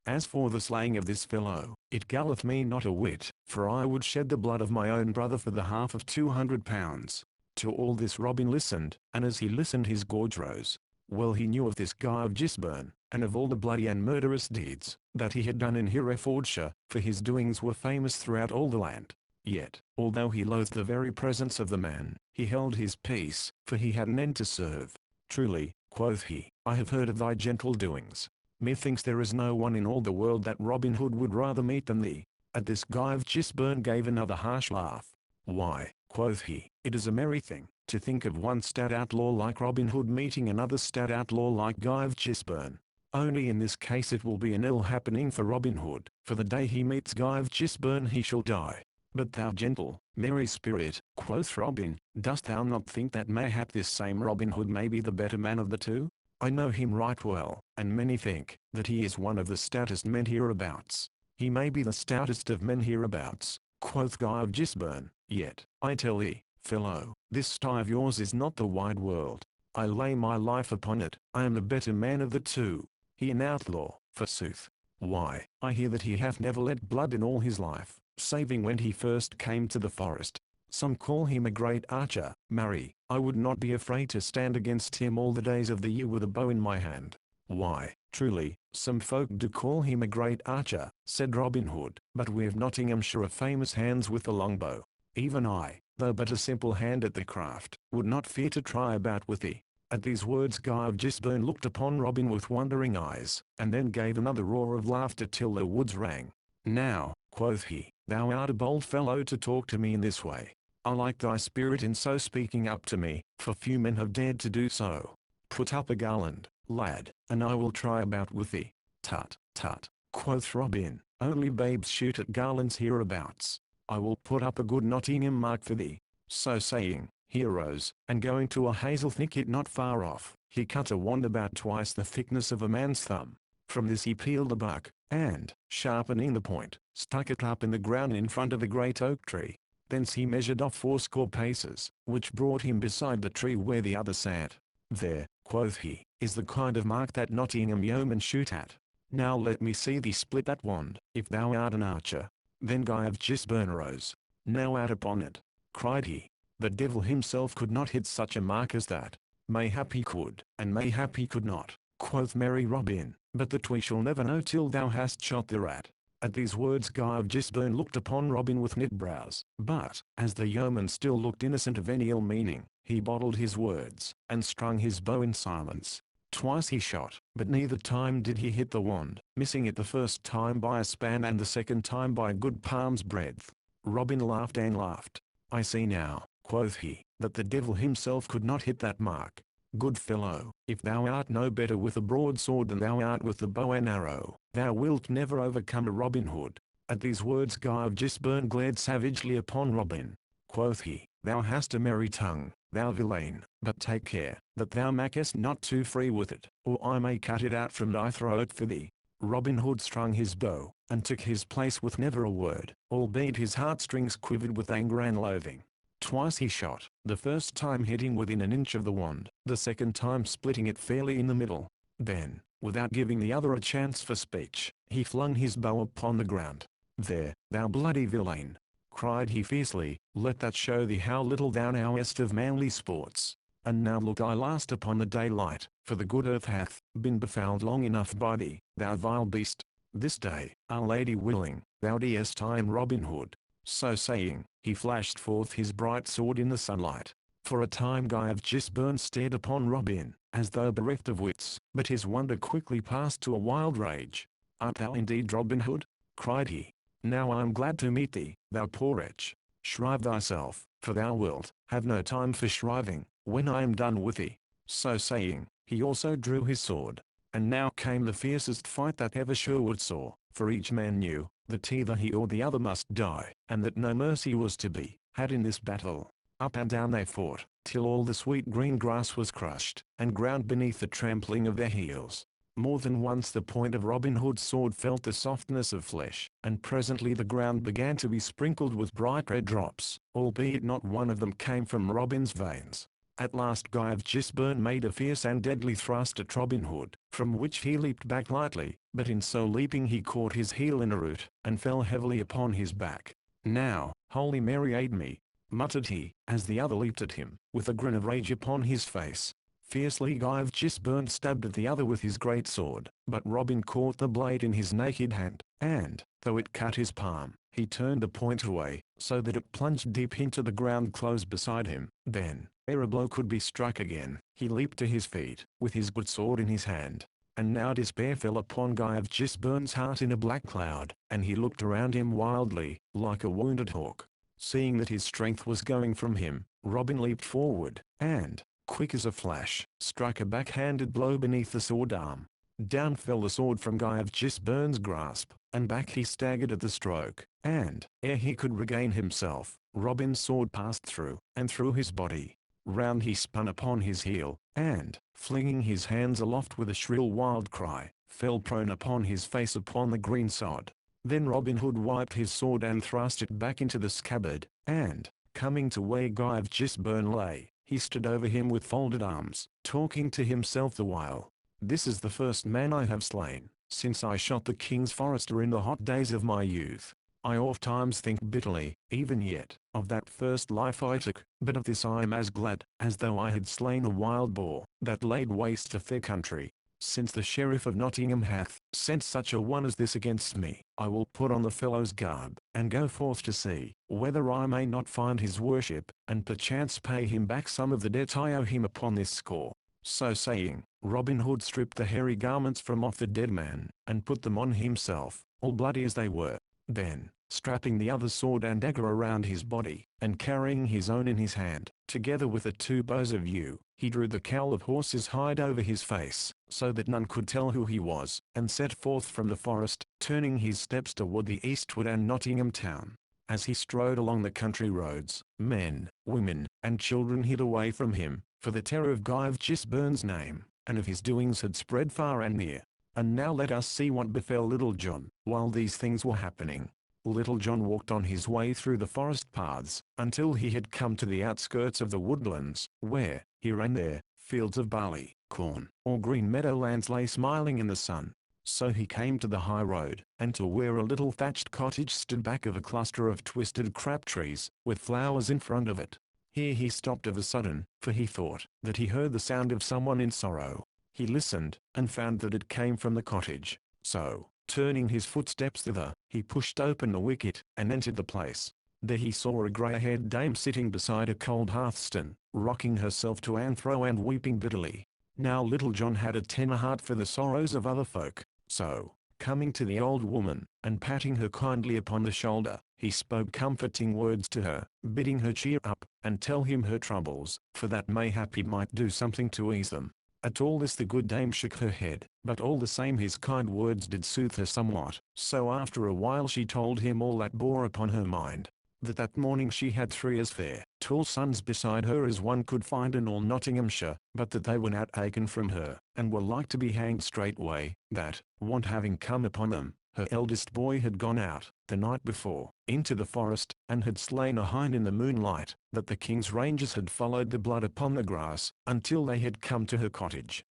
As for the slaying of this fellow, it galleth me not a whit, for I would shed the blood of my own brother for the half of 200 pounds. To all this Robin listened, and as he listened his gorge rose. Well he knew of this Guy of Gisborne, and of all the bloody and murderous deeds that he had done in Herefordshire, for his doings were famous throughout all the land. Yet, although he loathed the very presence of the man, he held his peace, for he had an end to serve. Truly, quoth he, I have heard of thy gentle doings. Methinks there is no one in all the world that Robin Hood would rather meet than thee. At this Guy of Gisborne gave another harsh laugh. Why, quoth he, it is a merry thing, to think of one stout outlaw like Robin Hood meeting another stout outlaw like Guy of Gisborne. Only in this case it will be an ill happening for Robin Hood, for the day he meets Guy of Gisborne he shall die. But thou gentle, merry spirit, quoth Robin, dost thou not think that mayhap this same Robin Hood may be the better man of the two? I know him right well, and many think that he is one of the stoutest men hereabouts. He may be the stoutest of men hereabouts, quoth Guy of Gisborne, yet, I tell thee, fellow, this sty of yours is not the wide world. I lay my life upon it, I am the better man of the two. He an outlaw, forsooth. Why, I hear that he hath never let blood in all his life, saving when he first came to the forest. Some call him a great archer. Marry, I would not be afraid to stand against him all the days of the year with a bow in my hand. Why, truly, some folk do call him a great archer, said Robin Hood, but we of Nottinghamshire are famous hands with the longbow. Even I, though but a simple hand at the craft, would not fear to try about with thee. At these words Guy of Gisborne looked upon Robin with wondering eyes, and then gave another roar of laughter till the woods rang. Now, quoth he, thou art a bold fellow to talk to me in this way. I like thy spirit in so speaking up to me, for few men have dared to do so. Put up a garland, lad, and I will try about with thee. Tut, tut, quoth Robin, only babes shoot at garlands hereabouts. I will put up a good Nottingham mark for thee. So saying, he arose, and going to a hazel thicket not far off, he cut a wand about twice the thickness of a man's thumb. From this he peeled a buck, and, sharpening the point, stuck it up in the ground in front of a great oak tree. Thence he measured off 80 paces, which brought him beside the tree where the other sat. "There," quoth he, "is the kind of mark that Nottingham yeomen shoot at. Now let me see thee split that wand, if thou art an archer." Then Guy of Gisborne arose. "Now out upon it," cried he. "The devil himself could not hit such a mark as that." "Mayhap he could, and mayhap he could not," quoth merry Robin, "but that we shall never know till thou hast shot the rat." At these words Guy of Gisborne looked upon Robin with knit brows, but, as the yeoman still looked innocent of any ill meaning, he bottled his words, and strung his bow in silence. Twice he shot, but neither time did he hit the wand, missing it the first time by a span and the second time by a good palm's breadth. Robin laughed and laughed. "I see now," quoth he, "that the devil himself could not hit that mark. Good fellow, if thou art no better with a broadsword than thou art with the bow and arrow, thou wilt never overcome a Robin Hood." At these words Guy of Gisborne glared savagely upon Robin. Quoth he, "Thou hast a merry tongue, thou villain, but take care, that thou makest not too free with it, or I may cut it out from thy throat for thee." Robin Hood strung his bow, and took his place with never a word, albeit his heartstrings quivered with anger and loathing. Twice he shot, the first time hitting within an inch of the wand, the second time splitting it fairly in the middle. Then, without giving the other a chance for speech, he flung his bow upon the ground. "There, thou bloody villain!" cried he fiercely, "let that show thee how little thou knowest of manly sports. And now look thy last upon the daylight, for the good earth hath been befouled long enough by thee, thou vile beast. This day, Our Lady willing, thou deest I am Robin Hood." So saying, he flashed forth his bright sword in the sunlight. For a time Guy of Gisborne stared upon Robin, as though bereft of wits, but his wonder quickly passed to a wild rage. "Art thou indeed Robin Hood?" cried he. "Now I am glad to meet thee, thou poor wretch. Shrive thyself, for thou wilt have no time for shriving, when I am done with thee." So saying, he also drew his sword. And now came the fiercest fight that ever Sherwood saw, for each man knew that either he or the other must die, and that no mercy was to be had in this battle. Up and down they fought, till all the sweet green grass was crushed, and ground beneath the trampling of their heels. More than once the point of Robin Hood's sword felt the softness of flesh, and presently the ground began to be sprinkled with bright red drops, albeit not one of them came from Robin's veins. At last Guy of Gisborne made a fierce and deadly thrust at Robin Hood, from which he leaped back lightly, but in so leaping he caught his heel in a root, and fell heavily upon his back. "Now, Holy Mary aid me," muttered he, as the other leaped at him, with a grin of rage upon his face. Fiercely Guy of Gisborne stabbed at the other with his great sword, but Robin caught the blade in his naked hand, and, though it cut his palm, he turned the point away, so that it plunged deep into the ground close beside him. Then, ere a blow could be struck again, he leaped to his feet, with his good sword in his hand. And now despair fell upon Guy of Gisborne's heart in a black cloud, and he looked around him wildly, like a wounded hawk. Seeing that his strength was going from him, Robin leaped forward, and, quick as a flash, struck a backhanded blow beneath the sword arm. Down fell the sword from Guy of Gisborne's grasp, and back he staggered at the stroke, and, ere he could regain himself, Robin's sword passed through, and through his body. Round he spun upon his heel, and, flinging his hands aloft with a shrill wild cry, fell prone upon his face upon the green sod. Then Robin Hood wiped his sword and thrust it back into the scabbard, and, coming to where Guy of Gisborne lay, he stood over him with folded arms, talking to himself the while. "This is the first man I have slain, since I shot the king's forester in the hot days of my youth. I ofttimes think bitterly, even yet, of that first life I took, but of this I am as glad, as though I had slain a wild boar, that laid waste a fair country. Since the Sheriff of Nottingham hath sent such a one as this against me, I will put on the fellow's garb, and go forth to see whether I may not find his worship, and perchance pay him back some of the debt I owe him upon this score." So saying, Robin Hood stripped the hairy garments from off the dead man, and put them on himself, all bloody as they were. Then, strapping the other sword and dagger around his body, and carrying his own in his hand, together with the two bows of yew, he drew the cowl of horse's hide over his face, so that none could tell who he was, and set forth from the forest, turning his steps toward the eastward and Nottingham town. As he strode along the country roads, men, women, and children hid away from him, for the terror of Guy of Gisborne's name, and of his doings had spread far and near. And now let us see what befell Little John, while these things were happening. Little John walked on his way through the forest paths, until he had come to the outskirts of the woodlands, where, here and there, Fields of barley, corn, or green meadowlands lay smiling in the sun. So he came to the high road, and to where a little thatched cottage stood back of a cluster of twisted crab trees, with flowers in front of it. Here he stopped of a sudden, for he thought that he heard the sound of someone in sorrow. He listened, and found that it came from the cottage. So, turning his footsteps thither, he pushed open the wicket, and entered the place. There he saw a grey-haired dame sitting beside a cold hearthstone, rocking herself to and fro and weeping bitterly. Now Little John had a tender heart for the sorrows of other folk, so, coming to the old woman, and patting her kindly upon the shoulder, he spoke comforting words to her, bidding her cheer up, and tell him her troubles, for that mayhap he might do something to ease them. At all this the good dame shook her head, but all the same his kind words did soothe her somewhat. So after a while she told him all that bore upon her mind. That morning she had 3 as fair, tall sons beside her as one could find in all Nottinghamshire, but that they were now taken from her, and were like to be hanged straightway, that, want having come upon them, her eldest boy had gone out, the night before, into the forest, and had slain a hind in the moonlight, that the king's rangers had followed the blood upon the grass, until they had come to her cottage,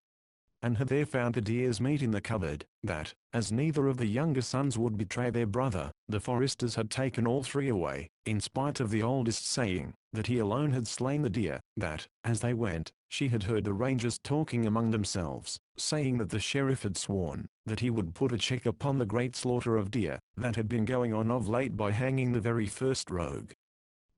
and had there found the deer's meat in the cupboard, that, as neither of the younger sons would betray their brother, the foresters had taken all 3 away, in spite of the oldest saying, that he alone had slain the deer, that, as they went, she had heard the rangers talking among themselves, saying that the sheriff had sworn, that he would put a check upon the great slaughter of deer, that had been going on of late by hanging the very first rogue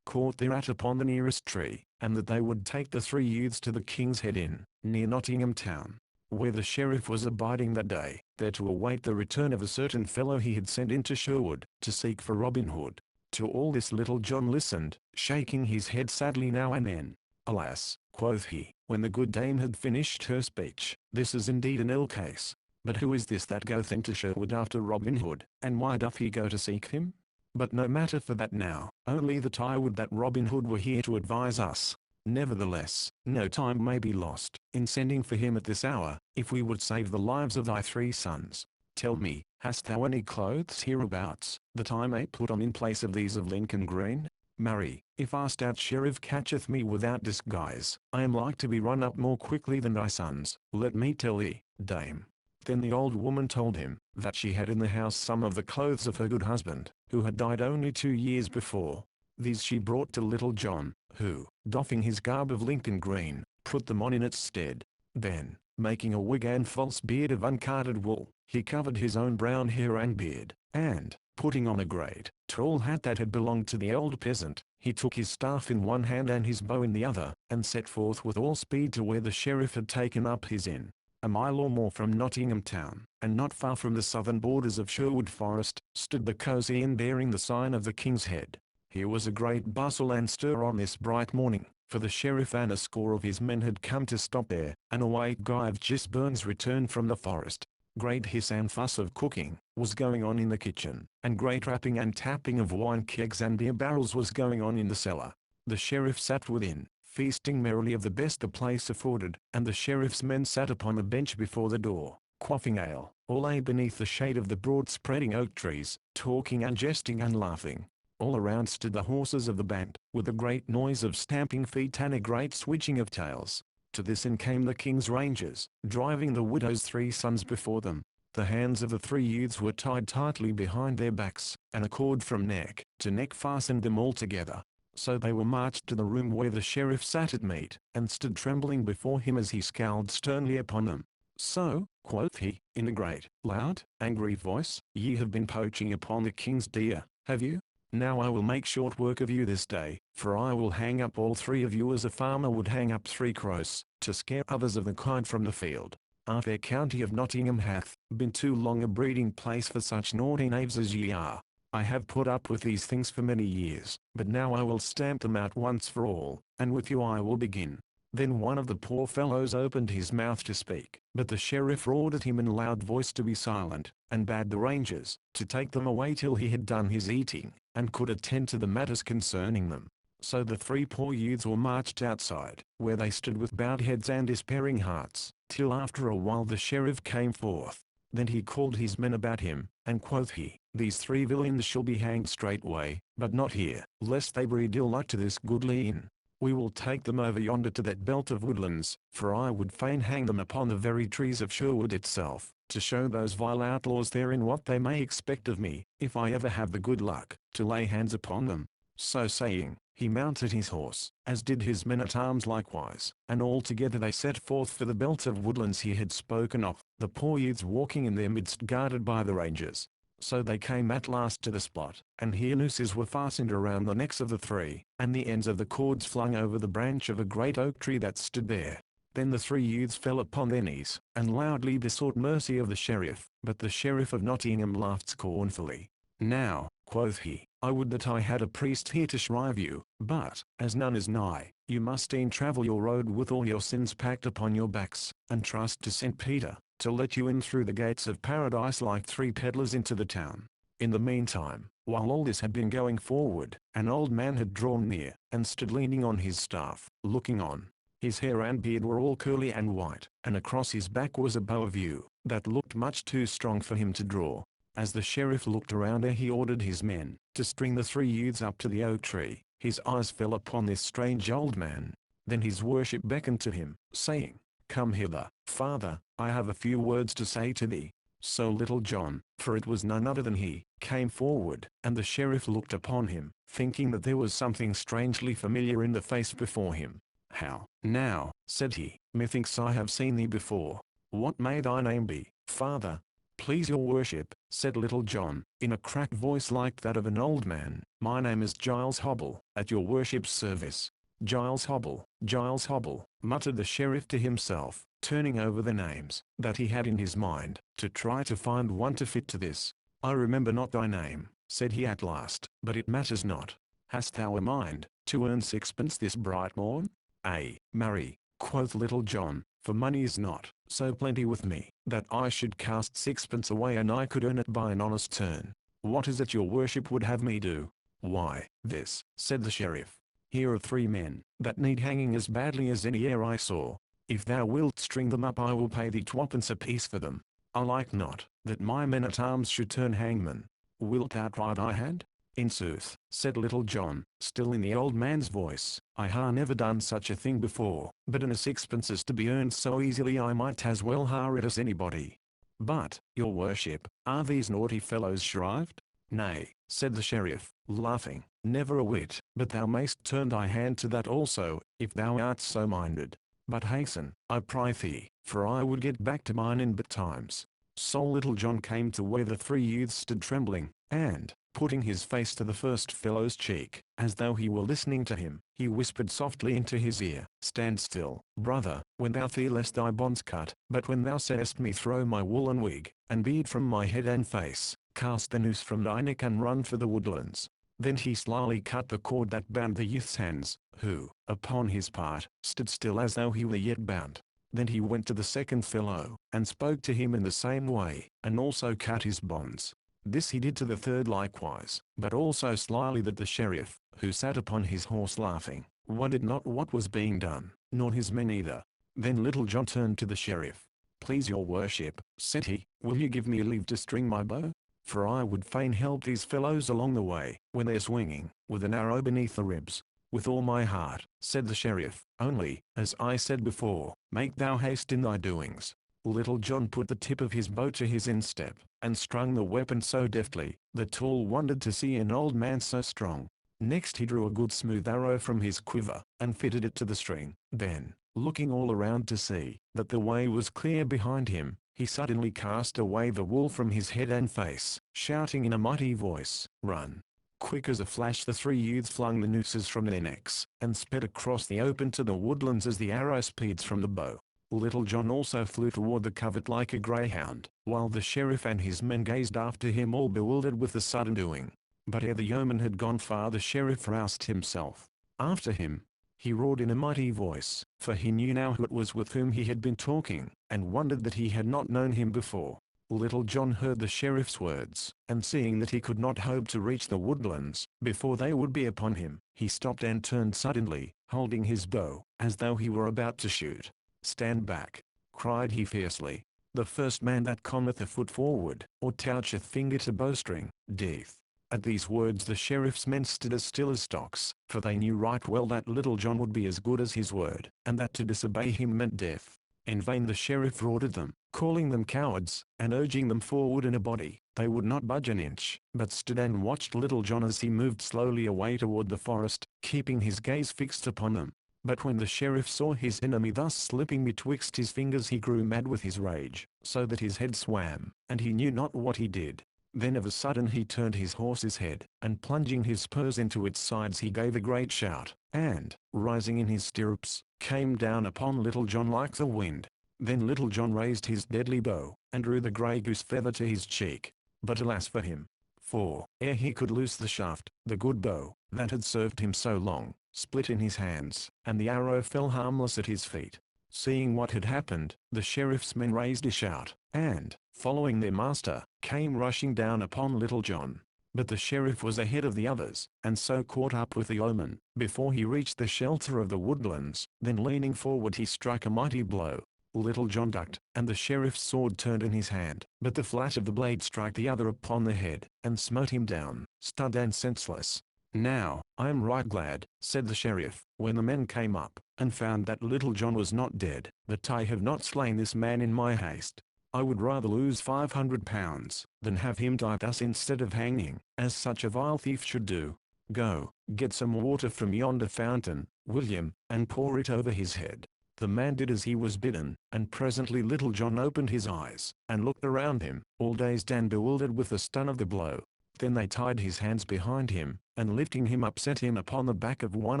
caught thereat upon the nearest tree, and that they would take the 3 youths to the King's Head Inn, near Nottingham town, where the sheriff was abiding that day, there to await the return of a certain fellow he had sent into Sherwood, to seek for Robin Hood. To all this Little John listened, shaking his head sadly now and then. Alas, quoth he, when the good dame had finished her speech, this is indeed an ill case. But who is this that goeth into Sherwood after Robin Hood, and why doth he go to seek him? But no matter for that now, only that I would that Robin Hood were here to advise us. Nevertheless, no time may be lost in sending for him at this hour, if we would save the lives of thy 3 sons. Tell me, hast thou any clothes hereabouts, that I may put on in place of these of Lincoln Green? Marry, if our stout sheriff catcheth me without disguise, I am like to be run up more quickly than thy sons. Let me tell thee, dame. Then the old woman told him, that she had in the house some of the clothes of her good husband, who had died only 2 years before. These she brought to Little John, who, doffing his garb of Lincoln Green, put them on in its stead. Then, making a wig and false beard of uncarded wool, he covered his own brown hair and beard, and, putting on a great, tall hat that had belonged to the old peasant, he took his staff in one hand and his bow in the other, and set forth with all speed to where the sheriff had taken up his inn. A mile or more from Nottingham town, and not far from the southern borders of Sherwood Forest, stood the cosy inn bearing the sign of the King's Head. Here was a great bustle and stir on this bright morning, for the sheriff and a score of his men had come to stop there, and await Guy of Gisburn's return from the forest. Great hiss and fuss of cooking was going on in the kitchen, and great rapping and tapping of wine kegs and beer barrels was going on in the cellar. The sheriff sat within, feasting merrily of the best the place afforded, and the sheriff's men sat upon a bench before the door, quaffing ale, or lay beneath the shade of the broad spreading oak trees, talking and jesting and laughing. All around stood the horses of the band, with a great noise of stamping feet and a great switching of tails. To this inn came the king's rangers, driving the widow's 3 sons before them. The hands of the 3 youths were tied tightly behind their backs, and a cord from neck to neck fastened them all together. So they were marched to the room where the sheriff sat at meat, and stood trembling before him as he scowled sternly upon them. So, quoth he, in a great, loud, angry voice, ye have been poaching upon the king's deer, have you? Now I will make short work of you this day, for I will hang up all 3 of you as a farmer would hang up 3 crows, to scare others of the kind from the field. Our fair county of Nottingham hath been too long a breeding place for such naughty knaves as ye are. I have put up with these things for many years, but now I will stamp them out once for all, and with you I will begin. Then one of the poor fellows opened his mouth to speak, but the sheriff roared at him in a loud voice to be silent, and bade the rangers to take them away till he had done his eating, and could attend to the matters concerning them. So the 3 poor youths were marched outside, where they stood with bowed heads and despairing hearts, till after a while the sheriff came forth. Then he called his men about him, and quoth he, These 3 villains shall be hanged straightway, but not here, lest they breed ill luck to this goodly inn. we will take them over yonder to that belt of woodlands, for I would fain hang them upon the very trees of Sherwood itself, to show those vile outlaws therein what they may expect of me, if I ever have the good luck to lay hands upon them." So saying, he mounted his horse, as did his men-at-arms likewise, and all together they set forth for the belt of woodlands he had spoken of, the poor youths walking in their midst guarded by the rangers. So they came at last to the spot, and here nooses were fastened around the necks of the three, and the ends of the cords flung over the branch of a great oak tree that stood there. Then the three youths fell upon their knees, and loudly besought mercy of the sheriff. But the sheriff of Nottingham laughed scornfully. "Now," quoth he, "I would that I had a priest here to shrive you, but, as none is nigh, you must e'en travel your road with all your sins packed upon your backs, and trust to St. Peter, to let you in through the gates of paradise like three peddlers into the town." In the meantime, while all this had been going forward, an old man had drawn near, and stood leaning on his staff, looking on. His hair and beard were all curly and white, and across his back was a bow of yew, that looked much too strong for him to draw. As the sheriff looked around there he ordered his men to string the three youths up to the oak tree. His eyes fell upon this strange old man. Then his worship beckoned to him, saying, "Come hither, father, I have a few words to say to thee." So Little John, for it was none other than he, came forward, and the sheriff looked upon him, thinking that there was something strangely familiar in the face before him. "How, now," said he, "methinks I have seen thee before. What may thy name be, father?" "Please your worship," said Little John, in a cracked voice like that of an old man, "my name is Giles Hobble, at your worship's service." "Giles Hobble, Giles Hobble," muttered the sheriff to himself, turning over the names that he had in his mind, to try to find one to fit to this. "I remember not thy name," said he at last, "but it matters not. Hast thou a mind to earn sixpence this bright morn?" "Ay, marry," quoth Little John, "for money is not so plenty with me, that I should cast sixpence away and I could earn it by an honest turn. What is it your worship would have me do?" "Why, this," said the sheriff. "Here are three men, that need hanging as badly as any e'er I saw. If thou wilt string them up I will pay thee twopence apiece for them. I like not, that my men-at-arms should turn hangmen. Wilt outride thy hand?" "In sooth," said Little John, still in the old man's voice, "I ha' never done such a thing before, but in a sixpence is to be earned so easily I might as well ha' it as anybody. But, your worship, are these naughty fellows shrived?" "Nay," said the sheriff, laughing, "never a whit, but thou mayst turn thy hand to that also, if thou art so minded. But hasten, I prythee, for I would get back to mine in but times." So Little John came to where the three youths stood trembling, and, putting his face to the first fellow's cheek, as though he were listening to him, he whispered softly into his ear, "Stand still, brother, when thou feelest thy bonds cut, but when thou sayest me throw my woolen wig, and beard from my head and face, cast the noose from thy neck and run for the woodlands." Then he slyly cut the cord that bound the youth's hands, who, upon his part, stood still as though he were yet bound. Then he went to the second fellow, and spoke to him in the same way, and also cut his bonds. This he did to the third likewise, but also slyly, that the sheriff, who sat upon his horse laughing, wondered not what was being done, nor his men either. Then Little John turned to the sheriff. "Please your worship," said he, "will you give me leave to string my bow? For I would fain help these fellows along the way, when they're swinging, with an arrow beneath the ribs." "With all my heart," said the sheriff, "only, as I said before, make thou haste in thy doings." Little John put the tip of his bow to his instep, and strung the weapon so deftly, that all wondered to see an old man so strong. Next he drew a good smooth arrow from his quiver, and fitted it to the string. Then, looking all around to see that the way was clear behind him, he suddenly cast away the wool from his head and face, shouting in a mighty voice, "Run!" Quick as a flash the three youths flung the nooses from their necks, and sped across the open to the woodlands as the arrow speeds from the bow. Little John also flew toward the covert like a greyhound, while the sheriff and his men gazed after him all bewildered with the sudden doing. But ere the yeoman had gone far the sheriff roused himself. After him, he roared in a mighty voice, for he knew now who it was with whom he had been talking, and wondered that he had not known him before. Little John heard the sheriff's words, and seeing that he could not hope to reach the woodlands before they would be upon him, he stopped and turned suddenly, holding his bow, as though he were about to shoot. "Stand back!" cried he fiercely. "The first man that cometh a foot forward, or toucheth finger to bowstring, death." At these words the sheriff's men stood as still as stocks, for they knew right well that Little John would be as good as his word, and that to disobey him meant death. In vain the sheriff roared at them, calling them cowards, and urging them forward in a body. They would not budge an inch, but stood and watched Little John as he moved slowly away toward the forest, keeping his gaze fixed upon them. But when the sheriff saw his enemy thus slipping betwixt his fingers he grew mad with his rage, so that his head swam, and he knew not what he did. Then of a sudden he turned his horse's head, and plunging his spurs into its sides he gave a great shout, and, rising in his stirrups, came down upon Little John like the wind. Then Little John raised his deadly bow, and drew the grey goose feather to his cheek. But alas for him! For, ere he could loose the shaft, the good bow, that had served him so long, split in his hands, and the arrow fell harmless at his feet. Seeing what had happened, the sheriff's men raised a shout, and, following their master, came rushing down upon Little John. But the sheriff was ahead of the others, and so caught up with the yeoman, before he reached the shelter of the woodlands. Then leaning forward he struck a mighty blow. Little John ducked, and the sheriff's sword turned in his hand, but the flash of the blade struck the other upon the head, and smote him down, stunned and senseless. "Now, I am right glad," said the sheriff, when the men came up, and found that Little John was not dead, "that I have not slain this man in my haste. I would rather lose £500, than have him die thus instead of hanging, as such a vile thief should do. Go, get some water from yonder fountain, William, and pour it over his head." The man did as he was bidden, and presently Little John opened his eyes, and looked around him, all dazed and bewildered with the stun of the blow. Then they tied his hands behind him, and lifting him up set him upon the back of one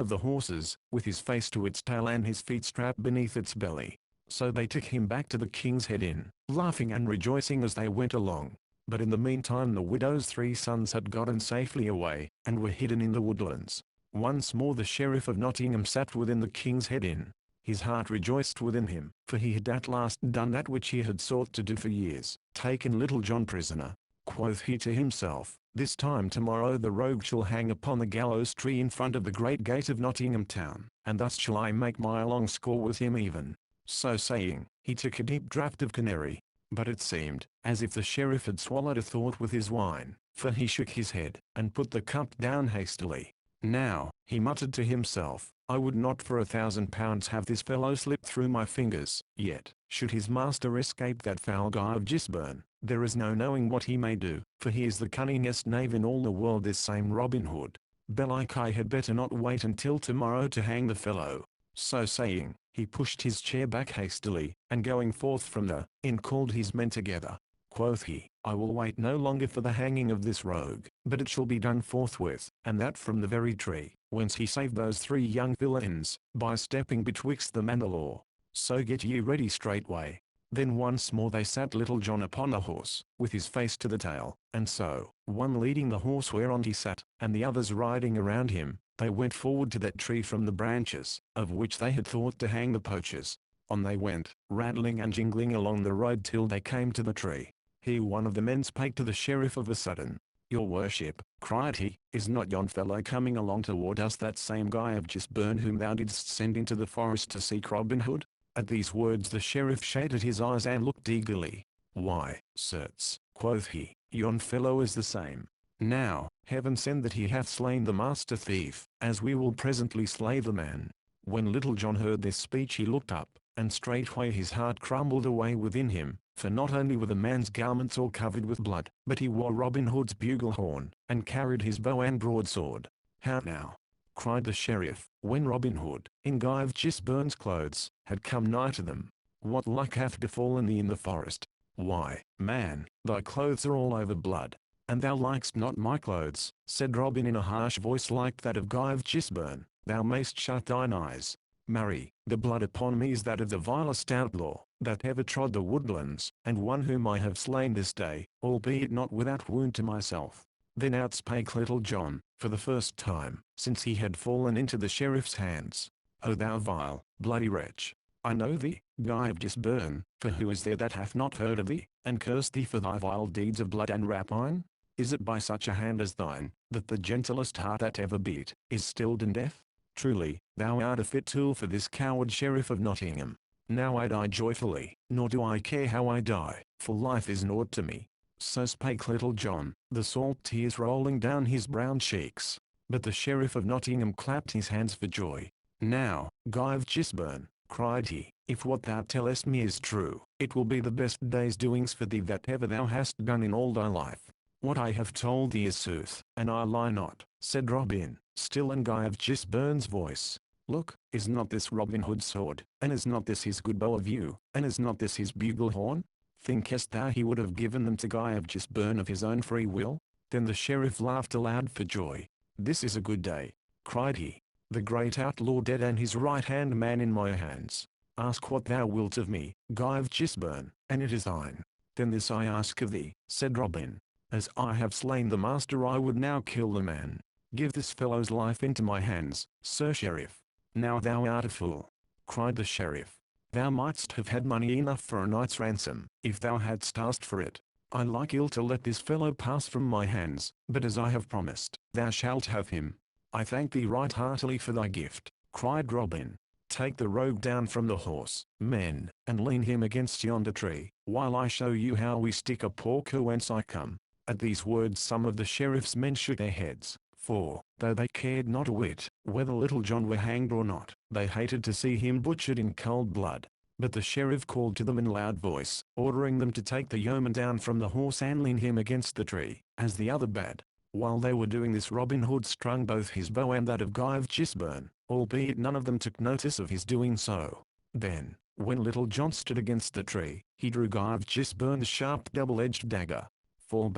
of the horses, with his face to its tail and his feet strapped beneath its belly. So they took him back to the King's Head Inn, laughing and rejoicing as they went along. But in the meantime the widow's 3 sons had gotten safely away, and were hidden in the woodlands. Once more the Sheriff of Nottingham sat within the King's Head Inn. His heart rejoiced within him, for he had at last done that which he had sought to do for years, taken Little John prisoner. Quoth he to himself, "This time tomorrow the rogue shall hang upon the gallows tree in front of the great gate of Nottingham town, and thus shall I make my long score with him even." So saying, he took a deep draught of canary. But it seemed as if the sheriff had swallowed a thought with his wine, for he shook his head, and put the cup down hastily. "Now," he muttered to himself, "I would not for £1,000 have this fellow slip through my fingers. Yet, should his master escape that foul Guy of Gisburn, there is no knowing what he may do, for he is the cunningest knave in all the world, this same Robin Hood. Belike I had better not wait until tomorrow to hang the fellow." So saying, he pushed his chair back hastily, and going forth from the inn called his men together. Quoth he, "I will wait no longer for the hanging of this rogue, but it shall be done forthwith, and that from the very tree, whence he saved those 3 young villains, by stepping betwixt them and the law. So get ye ready straightway." Then once more they sat Little John upon a horse, with his face to the tail, and so, one leading the horse whereon he sat, and the others riding around him, they went forward to that tree from the branches, of which they had thought to hang the poachers. On they went, rattling and jingling along the road till they came to the tree. Here one of the men spake to the sheriff of a sudden. "Your worship," cried he, "is not yon fellow coming along toward us that same Guy of Gisburn whom thou didst send into the forest to seek Robin Hood?" At these words the sheriff shaded his eyes and looked eagerly. "Why, certes," quoth he, "yon fellow is the same. Now, heaven send that he hath slain the master thief, as we will presently slay the man." When Little John heard this speech he looked up, and straightway his heart crumbled away within him, for not only were the man's garments all covered with blood, but he wore Robin Hood's bugle horn, and carried his bow and broadsword. "How now?" cried the sheriff, when Robin Hood, in Guy of Gisburn's clothes, had come nigh to them. "What luck hath befallen thee in the forest?" "Why, man, thy clothes are all over blood." "And thou likest not my clothes," said Robin in a harsh voice like that of Guy of Gisburn. "Thou mayst shut thine eyes. Marry, the blood upon me is that of the vilest outlaw that ever trod the woodlands, and one whom I have slain this day, albeit not without wound to myself." Then outspake Little John, for the first time, since he had fallen into the sheriff's hands. "O thou vile, bloody wretch! I know thee, Guy of Gisburn, for who is there that hath not heard of thee, and cursed thee for thy vile deeds of blood and rapine? Is it by such a hand as thine, that the gentlest heart that ever beat, is stilled in death? Truly, thou art a fit tool for this coward Sheriff of Nottingham. Now I die joyfully, nor do I care how I die, for life is naught to me. So spake Little John, the salt tears rolling down his brown cheeks. But the Sheriff of Nottingham clapped his hands for joy. "Now, Guy of Gisborne," cried he, "if what thou tellest me is true, it will be the best day's doings for thee that ever thou hast done in all thy life." "What I have told thee is sooth, and I lie not," said Robin, still in Guy of Gisborne's voice. "Look, is not this Robin Hood's sword, and is not this his good bow of yew, and is not this his bugle horn? Thinkest thou he would have given them to Guy of Gisborne of his own free will?" Then the Sheriff laughed aloud for joy. "This is a good day," cried he. "The great outlaw dead and his right-hand man in my hands. Ask what thou wilt of me, Guy of Gisborne, and it is thine." "Then this I ask of thee," said Robin. "As I have slain the master I would now kill the man. Give this fellow's life into my hands, Sir Sheriff." "Now thou art a fool," cried the Sheriff. "Thou mightst have had money enough for a night's ransom, if thou hadst asked for it. I like ill to let this fellow pass from my hands, but as I have promised, thou shalt have him." "I thank thee right heartily for thy gift," cried Robin. "Take the rogue down from the horse, men, and lean him against yonder tree, while I show you how we stick a poor cur whence I come." At these words some of the Sheriff's men shook their heads, for, though they cared not a whit whether Little John were hanged or not, they hated to see him butchered in cold blood. But the Sheriff called to them in loud voice, ordering them to take the yeoman down from the horse and lean him against the tree, as the other bade. While they were doing this Robin Hood strung both his bow and that of Guy of Gisborne, albeit none of them took notice of his doing so. Then, when Little John stood against the tree, he drew Guy of Gisborne's sharp double-edged dagger. Fall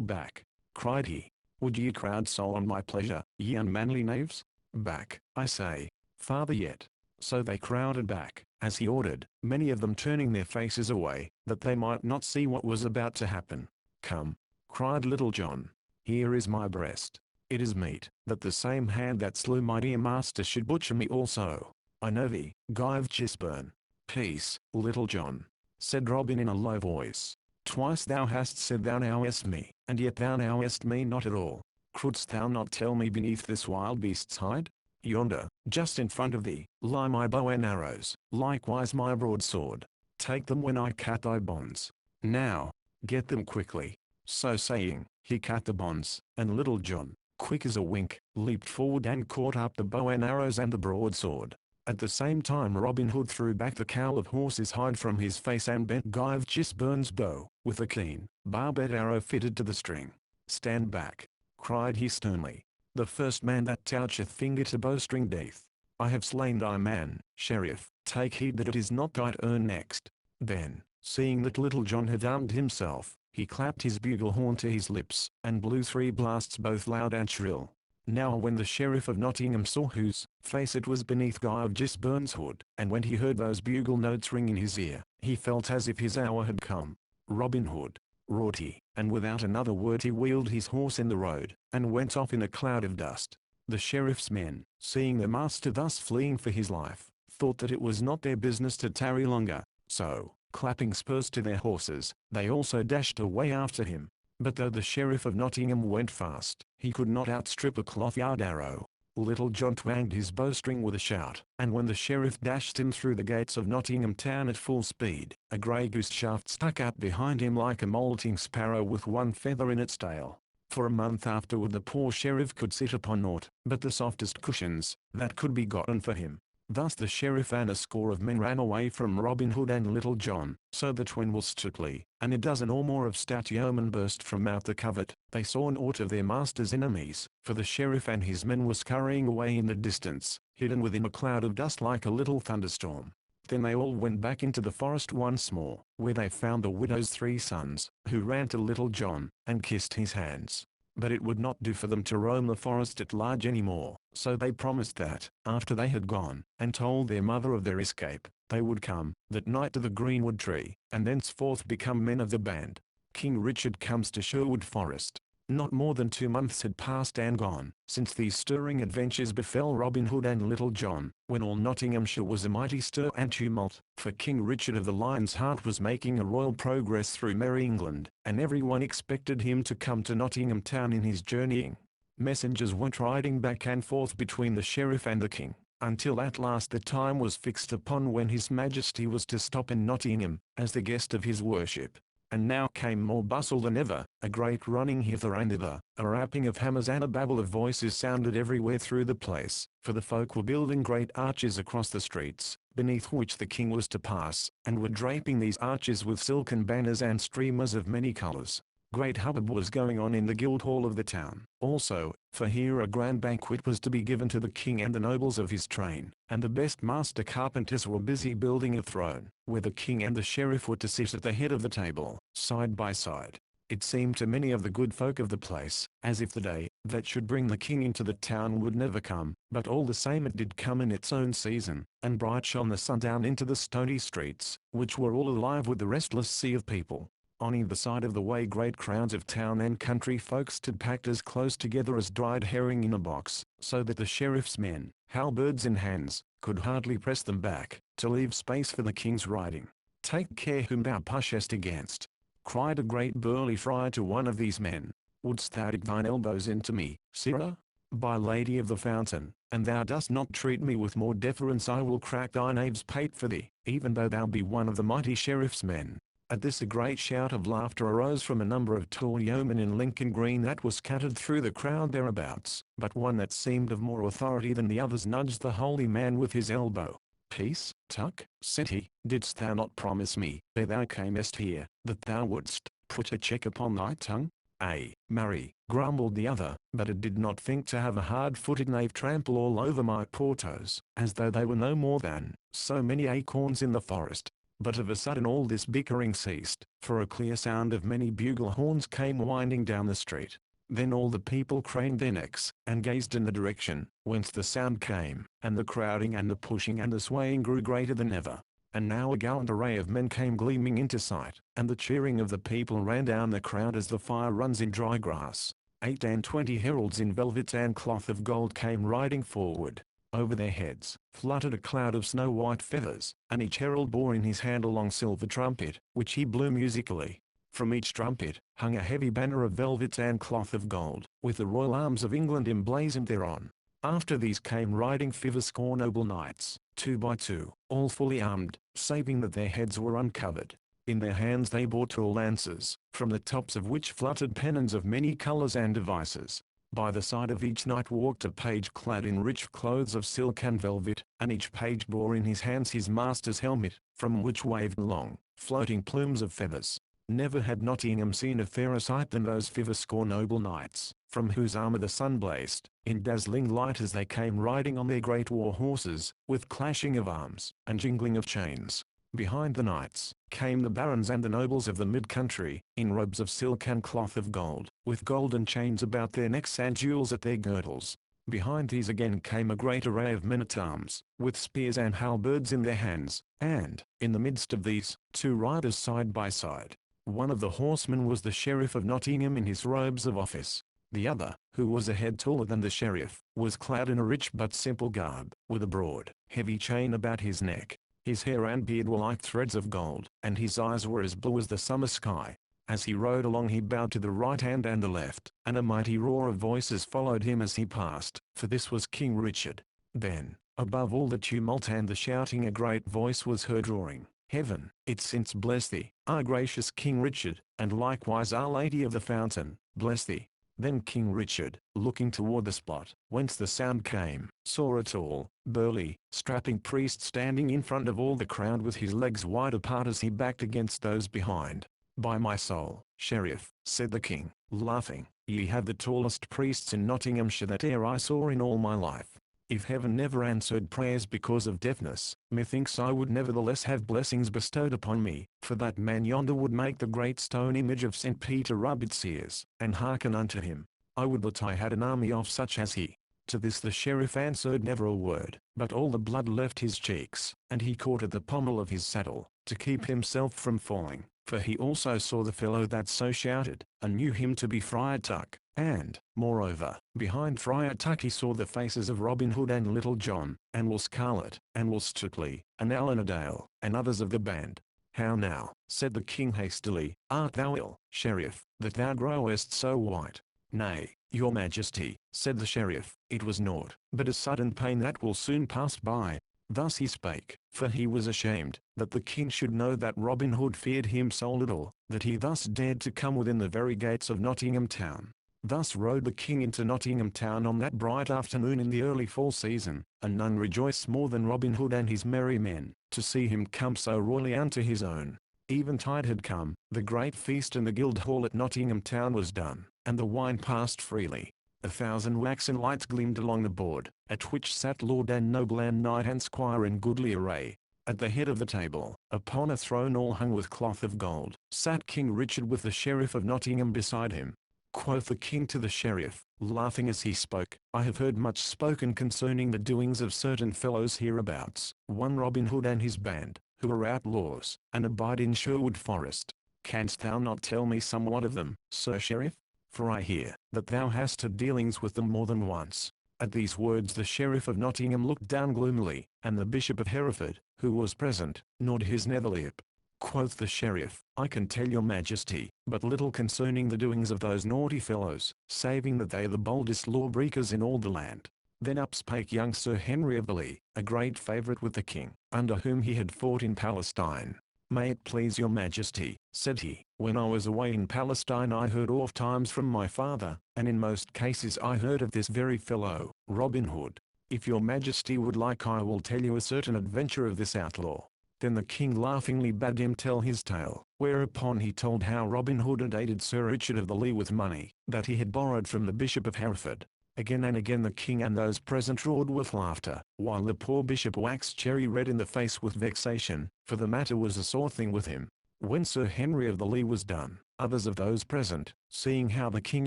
back," cried he. "Would ye crowd so on my pleasure, ye unmanly knaves? Back, I say, farther yet." So they crowded back, as he ordered, many of them turning their faces away, that they might not see what was about to happen. "Come," cried Little John. "Here is my breast. It is meet that the same hand that slew my dear master should butcher me also. I know thee, Guy of Gisborne." "Peace, Little John," said Robin in a low voice. "Twice thou hast said thou knowest me, and yet thou knowest me not at all. Couldst thou not tell me beneath this wild beast's hide? Yonder, just in front of thee, lie my bow and arrows, likewise my broadsword. Take them when I cut thy bonds. Now, get them quickly." So saying, he cut the bonds, and Little John, quick as a wink, leaped forward and caught up the bow and arrows and the broadsword. At the same time Robin Hood threw back the cowl of horse's hide from his face and bent Guy of Gisborne's bow, with a keen, barbed arrow fitted to the string. "Stand back," cried he sternly. "The first man that toucheth finger to bowstring death. I have slain thy man, Sheriff, take heed that it is not thy turn next." Then, seeing that Little John had armed himself, he clapped his bugle horn to his lips, and blew 3 blasts both loud and shrill. Now when the Sheriff of Nottingham saw whose face it was beneath Guy of Gisborne's hood, and when he heard those bugle notes ring in his ear, he felt as if his hour had come. "Robin Hood," roared he, and without another word he wheeled his horse in the road, and went off in a cloud of dust. The Sheriff's men, seeing their master thus fleeing for his life, thought that it was not their business to tarry longer, so, clapping spurs to their horses, they also dashed away after him. But though the Sheriff of Nottingham went fast, he could not outstrip a cloth-yard arrow. Little John twanged his bowstring with a shout, and when the Sheriff dashed him through the gates of Nottingham town at full speed, a grey goose shaft stuck out behind him like a moulting sparrow with one feather in its tail. For a month afterward the poor Sheriff could sit upon naught but the softest cushions that could be gotten for him. Thus the Sheriff and a score of men ran away from Robin Hood and Little John, so that when Will Stuteley and a dozen or more of stout yeomen burst from out the covert, they saw naught of their master's enemies, for the Sheriff and his men were scurrying away in the distance, hidden within a cloud of dust like a little thunderstorm. Then they all went back into the forest once more, where they found the widow's 3 sons, who ran to Little John, and kissed his hands. But it would not do for them to roam the forest at large any more, so they promised that, after they had gone, and told their mother of their escape, they would come that night to the greenwood tree, and thenceforth become men of the band. King Richard comes to Sherwood Forest. Not more than 2 months had passed and gone, since these stirring adventures befell Robin Hood and Little John, when all Nottinghamshire was a mighty stir and tumult, for King Richard of the Lion's Heart was making a royal progress through merry England, and everyone expected him to come to Nottingham town in his journeying. Messengers went riding back and forth between the Sheriff and the King, until at last the time was fixed upon when His Majesty was to stop in Nottingham, as the guest of his worship. And now came more bustle than ever, a great running hither and thither, a rapping of hammers and a babble of voices sounded everywhere through the place, for the folk were building great arches across the streets, beneath which the king was to pass, and were draping these arches with silken banners and streamers of many colors. Great hubbub was going on in the guild hall of the town, also, for here a grand banquet was to be given to the king and the nobles of his train, and the best master carpenters were busy building a throne, where the king and the sheriff were to sit at the head of the table, side by side. It seemed to many of the good folk of the place, as if the day that should bring the king into the town would never come, but all the same it did come in its own season, and bright shone the sun down into the stony streets, which were all alive with the restless sea of people. On either side of the way great crowds of town and country folk stood packed as close together as dried herring in a box, so that the sheriff's men, halberds in hands, could hardly press them back, to leave space for the king's riding. "Take care whom thou pushest against," cried a great burly friar to one of these men. "Wouldst thou dig thine elbows into me, sirrah? By Lady of the Fountain, and thou dost not treat me with more deference, I will crack thy knave's pate for thee, even though thou be one of the mighty sheriff's men." At this a great shout of laughter arose from a number of tall yeomen in Lincoln Green that was scattered through the crowd thereabouts, but one that seemed of more authority than the others nudged the holy man with his elbow. "Peace, Tuck," said he, "didst thou not promise me, ere thou camest here, that thou wouldst put a check upon thy tongue?" "Ay, marry," grumbled the other, "but I did not think to have a hard-footed knave trample all over my poor toes, as though they were no more than so many acorns in the forest." But of a sudden all this bickering ceased, for a clear sound of many bugle horns came winding down the street. Then all the people craned their necks, and gazed in the direction whence the sound came, and the crowding and the pushing and the swaying grew greater than ever. And now a gallant array of men came gleaming into sight, and the cheering of the people ran down the crowd as the fire runs in dry grass. 28 heralds in velvet and cloth of gold came riding forward. Over their heads fluttered a cloud of snow-white feathers, and each herald bore in his hand a long silver trumpet, which he blew musically. From each trumpet hung a heavy banner of velvet and cloth of gold, with the royal arms of England emblazoned thereon. After these came riding 50 noble knights, 2 by 2, all fully armed, saving that their heads were uncovered. In their hands they bore tall lances, from the tops of which fluttered pennons of many colors and devices. By the side of each knight walked a page clad in rich clothes of silk and velvet, and each page bore in his hands his master's helmet, from which waved long, floating plumes of feathers. Never had Nottingham seen a fairer sight than those 50 noble knights, from whose armor the sun blazed, in dazzling light as they came riding on their great war horses, with clashing of arms, and jingling of chains. Behind the knights came the barons and the nobles of the mid-country, in robes of silk and cloth of gold, with golden chains about their necks and jewels at their girdles. Behind these again came a great array of men-at-arms, with spears and halberds in their hands, and, in the midst of these, 2 riders side by side. One of the horsemen was the sheriff of Nottingham in his robes of office. The other, who was a head taller than the sheriff, was clad in a rich but simple garb, with a broad, heavy chain about his neck. His hair and beard were like threads of gold, and his eyes were as blue as the summer sky. As he rode along he bowed to the right hand and the left, and a mighty roar of voices followed him as he passed, for this was King Richard. Then, above all the tumult and the shouting, a great voice was heard roaring, "Heaven, its saints bless thee, our gracious King Richard, and likewise Our Lady of the Fountain, bless thee." Then King Richard, looking toward the spot whence the sound came, saw a tall, burly, strapping priest standing in front of all the crowd with his legs wide apart as he backed against those behind. "By my soul, Sheriff," said the king, laughing, "ye have the tallest priests in Nottinghamshire that e'er I saw in all my life. If heaven never answered prayers because of deafness, methinks I would nevertheless have blessings bestowed upon me, for that man yonder would make the great stone image of St. Peter rub its ears, and hearken unto him. I would that I had an army of such as he." To this the sheriff answered never a word, but all the blood left his cheeks, and he caught at the pommel of his saddle, to keep himself from falling, for he also saw the fellow that so shouted, and knew him to be Friar Tuck. And, moreover, behind Friar Tuck he saw the faces of Robin Hood and Little John, and Will Scarlet, and Will Stuteley, and Alan a Dale, and others of the band. "How now," said the king hastily, "art thou ill, Sheriff, that thou growest so white?" "Nay, your majesty," said the sheriff, "it was naught but a sudden pain that will soon pass by." Thus he spake, for he was ashamed, that the king should know that Robin Hood feared him so little, that he thus dared to come within the very gates of Nottingham town. Thus rode the king into Nottingham town on that bright afternoon in the early fall season, and none rejoiced more than Robin Hood and his merry men, to see him come so royally unto his own. Eventide had come, the great feast in the Guildhall at Nottingham town was done, and the wine passed freely. 1,000 waxen lights gleamed along the board, at which sat lord and noble and knight and squire in goodly array. At the head of the table, upon a throne all hung with cloth of gold, sat King Richard with the Sheriff of Nottingham beside him. Quoth the king to the sheriff, laughing as he spoke, I have heard much spoken concerning the doings of certain fellows hereabouts, one Robin Hood and his band, who are outlaws, and abide in Sherwood Forest. Canst thou not tell me somewhat of them, Sir Sheriff? For I hear that thou hast had dealings with them more than once. At these words the Sheriff of Nottingham looked down gloomily, and the Bishop of Hereford, who was present, gnawed his nether lip. Quoth the sheriff, I can tell your majesty but little concerning the doings of those naughty fellows, saving that they are the boldest lawbreakers in all the land. Then up spake young Sir Henry of the Lee, a great favourite with the king, under whom he had fought in Palestine. May it please your majesty, said he, when I was away in Palestine I heard oft times from my father, and in most cases I heard of this very fellow, Robin Hood. If your majesty would like I will tell you a certain adventure of this outlaw. Then the king laughingly bade him tell his tale, whereupon he told how Robin Hood had aided Sir Richard of the Lee with money, that he had borrowed from the Bishop of Hereford. Again and again the king and those present roared with laughter, while the poor bishop waxed cherry red in the face with vexation, for the matter was a sore thing with him. When Sir Henry of the Lee was done, others of those present, seeing how the king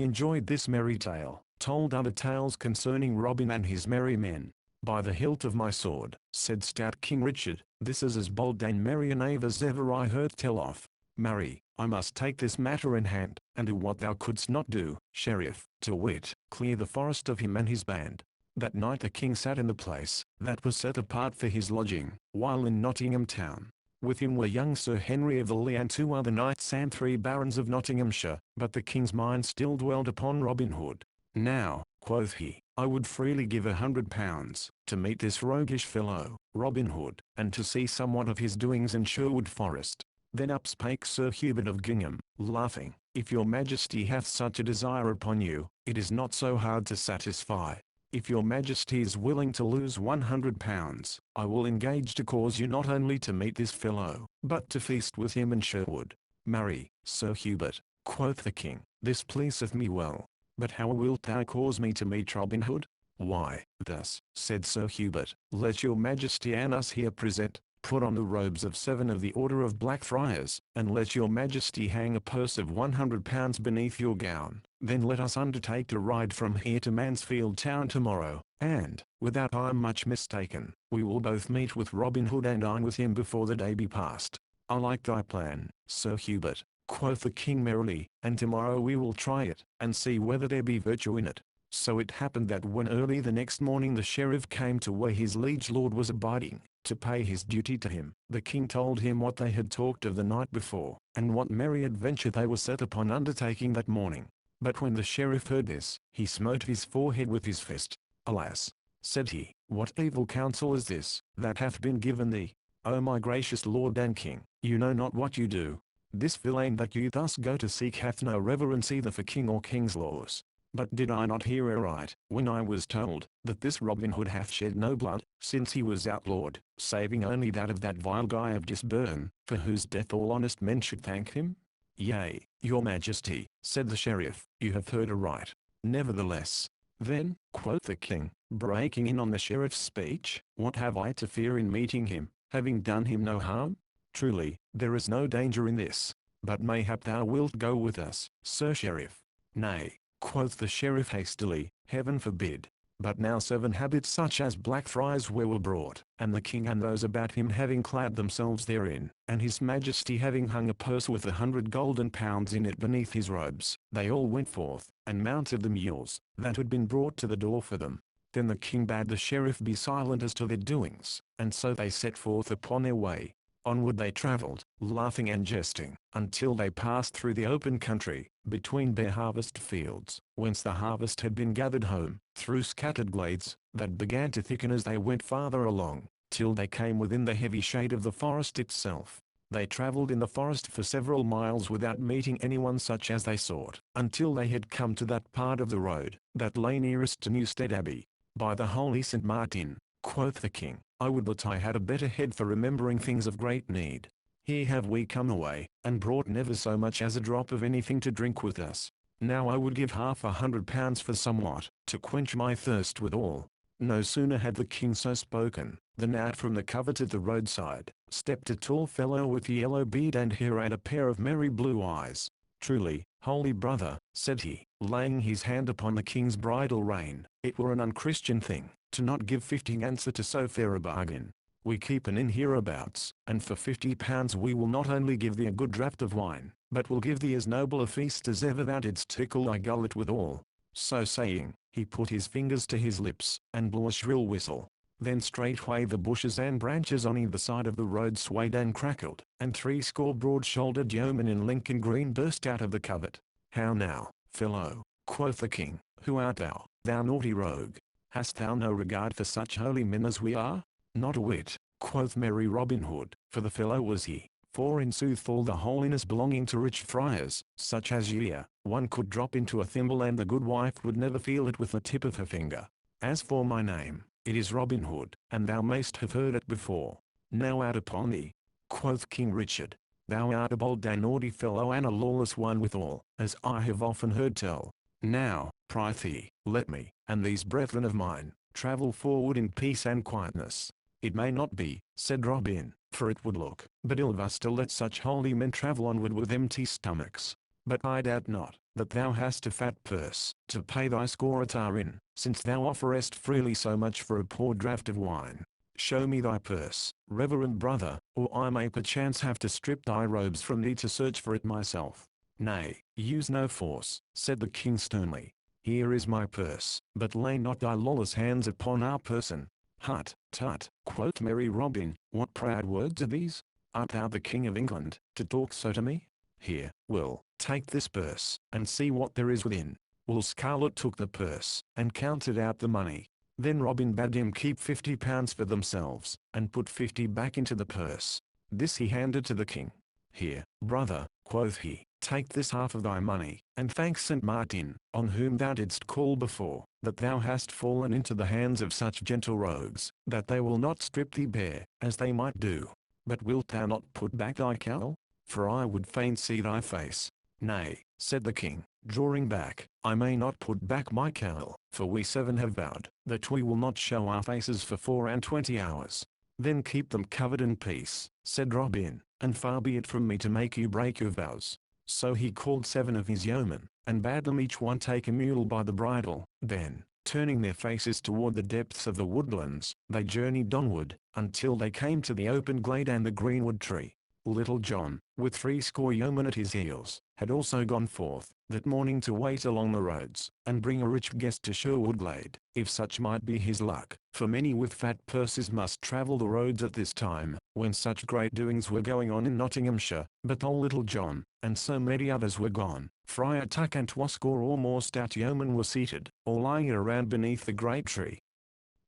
enjoyed this merry tale, told other tales concerning Robin and his merry men. By the hilt of my sword, said stout King Richard, this is as bold and merry a knave as ever I heard tell of. Marry, I must take this matter in hand, and do what thou couldst not do, sheriff, to wit, clear the forest of him and his band. That night the king sat in the place that was set apart for his lodging, while in Nottingham town. With him were young Sir Henry of the Lee and 2 other knights and 3 barons of Nottinghamshire, but the king's mind still dwelled upon Robin Hood. Now, quoth he, I would freely give £100 to meet this roguish fellow, Robin Hood, and to see somewhat of his doings in Sherwood Forest. Then up spake Sir Hubert of Gingham, laughing, if your majesty hath such a desire upon you, it is not so hard to satisfy. If your majesty is willing to lose £100, I will engage to cause you not only to meet this fellow, but to feast with him in Sherwood. Marry, Sir Hubert, quoth the king, this pleaseth me well. But how wilt thou cause me to meet Robin Hood? Why, thus, said Sir Hubert, let your majesty and us here present, put on the robes of 7 of the order of Blackfriars, and let your majesty hang a purse of £100 beneath your gown. Then let us undertake to ride from here to Mansfield town tomorrow, and, without I am much mistaken, we will both meet with Robin Hood and dine with him before the day be past. I like thy plan, Sir Hubert, quoth the king merrily, and tomorrow we will try it, and see whether there be virtue in it. So it happened that when early the next morning the sheriff came to where his liege lord was abiding, to pay his duty to him, the king told him what they had talked of the night before, and what merry adventure they were set upon undertaking that morning. But when the sheriff heard this, he smote his forehead with his fist. Alas, said he, what evil counsel is this, that hath been given thee? O my gracious lord and king, you know not what you do. This villain that you thus go to seek hath no reverence either for king or king's laws. But did I not hear aright, when I was told, that this Robin Hood hath shed no blood, since he was outlawed, saving only that of that vile Guy of Gisburn, for whose death all honest men should thank him? Yea, your majesty, said the sheriff, you have heard aright. Nevertheless, then, quoth the king, breaking in on the sheriff's speech, what have I to fear in meeting him, having done him no harm? Truly, there is no danger in this. But mayhap thou wilt go with us, Sir Sheriff. Nay, quoth the sheriff hastily, heaven forbid. But now 7 habits such as Blackfriars were brought, and the king and those about him having clad themselves therein, and his majesty having hung a purse with 100 golden pounds in it beneath his robes, they all went forth, and mounted the mules, that had been brought to the door for them. Then the king bade the sheriff be silent as to their doings, and so they set forth upon their way. Onward they travelled, laughing and jesting, until they passed through the open country, between bare harvest fields, whence the harvest had been gathered home, through scattered glades, that began to thicken as they went farther along, till they came within the heavy shade of the forest itself. They travelled in the forest for several miles without meeting anyone such as they sought, until they had come to that part of the road that lay nearest to Newstead Abbey. "By the holy St. Martin," quoth the king, "I would that I had a better head for remembering things of great need. Here have we come away, and brought never so much as a drop of anything to drink with us. Now I would give £500 for somewhat, to quench my thirst withal." No sooner had the king so spoken, than out from the covert at the roadside stepped a tall fellow with yellow beard and hair and a pair of merry blue eyes. "Truly, holy brother," said he, laying his hand upon the king's bridle rein, "it were an unchristian thing, to not give 50 answer to so fair a bargain. We keep an inn hereabouts, and for £50 we will not only give thee a good draught of wine, but will give thee as noble a feast as ever thou didst tickle thy gullet withal." So saying, he put his fingers to his lips, and blew a shrill whistle. Then straightway the bushes and branches on either side of the road swayed and crackled, and 60 broad-shouldered yeomen in Lincoln green burst out of the covert. "How now, fellow," quoth the king, "who art thou, thou naughty rogue? Hast thou no regard for such holy men as we are?" "Not a whit," quoth merry Robin Hood, for the fellow was he, "for in sooth all the holiness belonging to rich friars, such as ye are, one could drop into a thimble and the good wife would never feel it with the tip of her finger. As for my name, it is Robin Hood, and thou mayst have heard it before. Now out upon thee," quoth King Richard. "Thou art a bold and naughty fellow and a lawless one withal, as I have often heard tell. Now, prithee, let me, and these brethren of mine, travel forward in peace and quietness." "It may not be," said Robin, "for it would look but ill of us to let such holy men travel onward with empty stomachs. But I doubt not that thou hast a fat purse to pay thy score at our inn, since thou offerest freely so much for a poor draught of wine. Show me thy purse, reverend brother, or I may perchance have to strip thy robes from thee to search for it myself." "Nay, use no force," said the king sternly. "Here is my purse, but lay not thy lawless hands upon our person." "Hut, tut," quoth merry Robin, "what proud words are these? Art thou the King of England, to talk so to me? Here, Will, take this purse, and see what there is within." Will Scarlet took the purse, and counted out the money. Then Robin bade him keep £50 for themselves, and put 50 back into the purse. This he handed to the king. "Here, brother," quoth he, "take this half of thy money, and thank St. Martin, on whom thou didst call before, that thou hast fallen into the hands of such gentle rogues, that they will not strip thee bare, as they might do. But wilt thou not put back thy cowl? For I would fain see thy face." "Nay," said the king, drawing back, "I may not put back my cowl, for we 7 have vowed that we will not show our faces for 24 hours." "Then keep them covered in peace," said Robin, "and far be it from me to make you break your vows." So he called 7 of his yeomen, and bade them each one take a mule by the bridle. Then, turning their faces toward the depths of the woodlands, they journeyed onward, until they came to the open glade and the greenwood tree. Little John, with 60 yeomen at his heels, had also gone forth that morning to wait along the roads, and bring a rich guest to Sherwood Glade, if such might be his luck, for many with fat purses must travel the roads at this time, when such great doings were going on in Nottinghamshire. But old Little John, and so many others were gone. Friar Tuck and 20 or more stout yeomen were seated, or lying around beneath the great tree.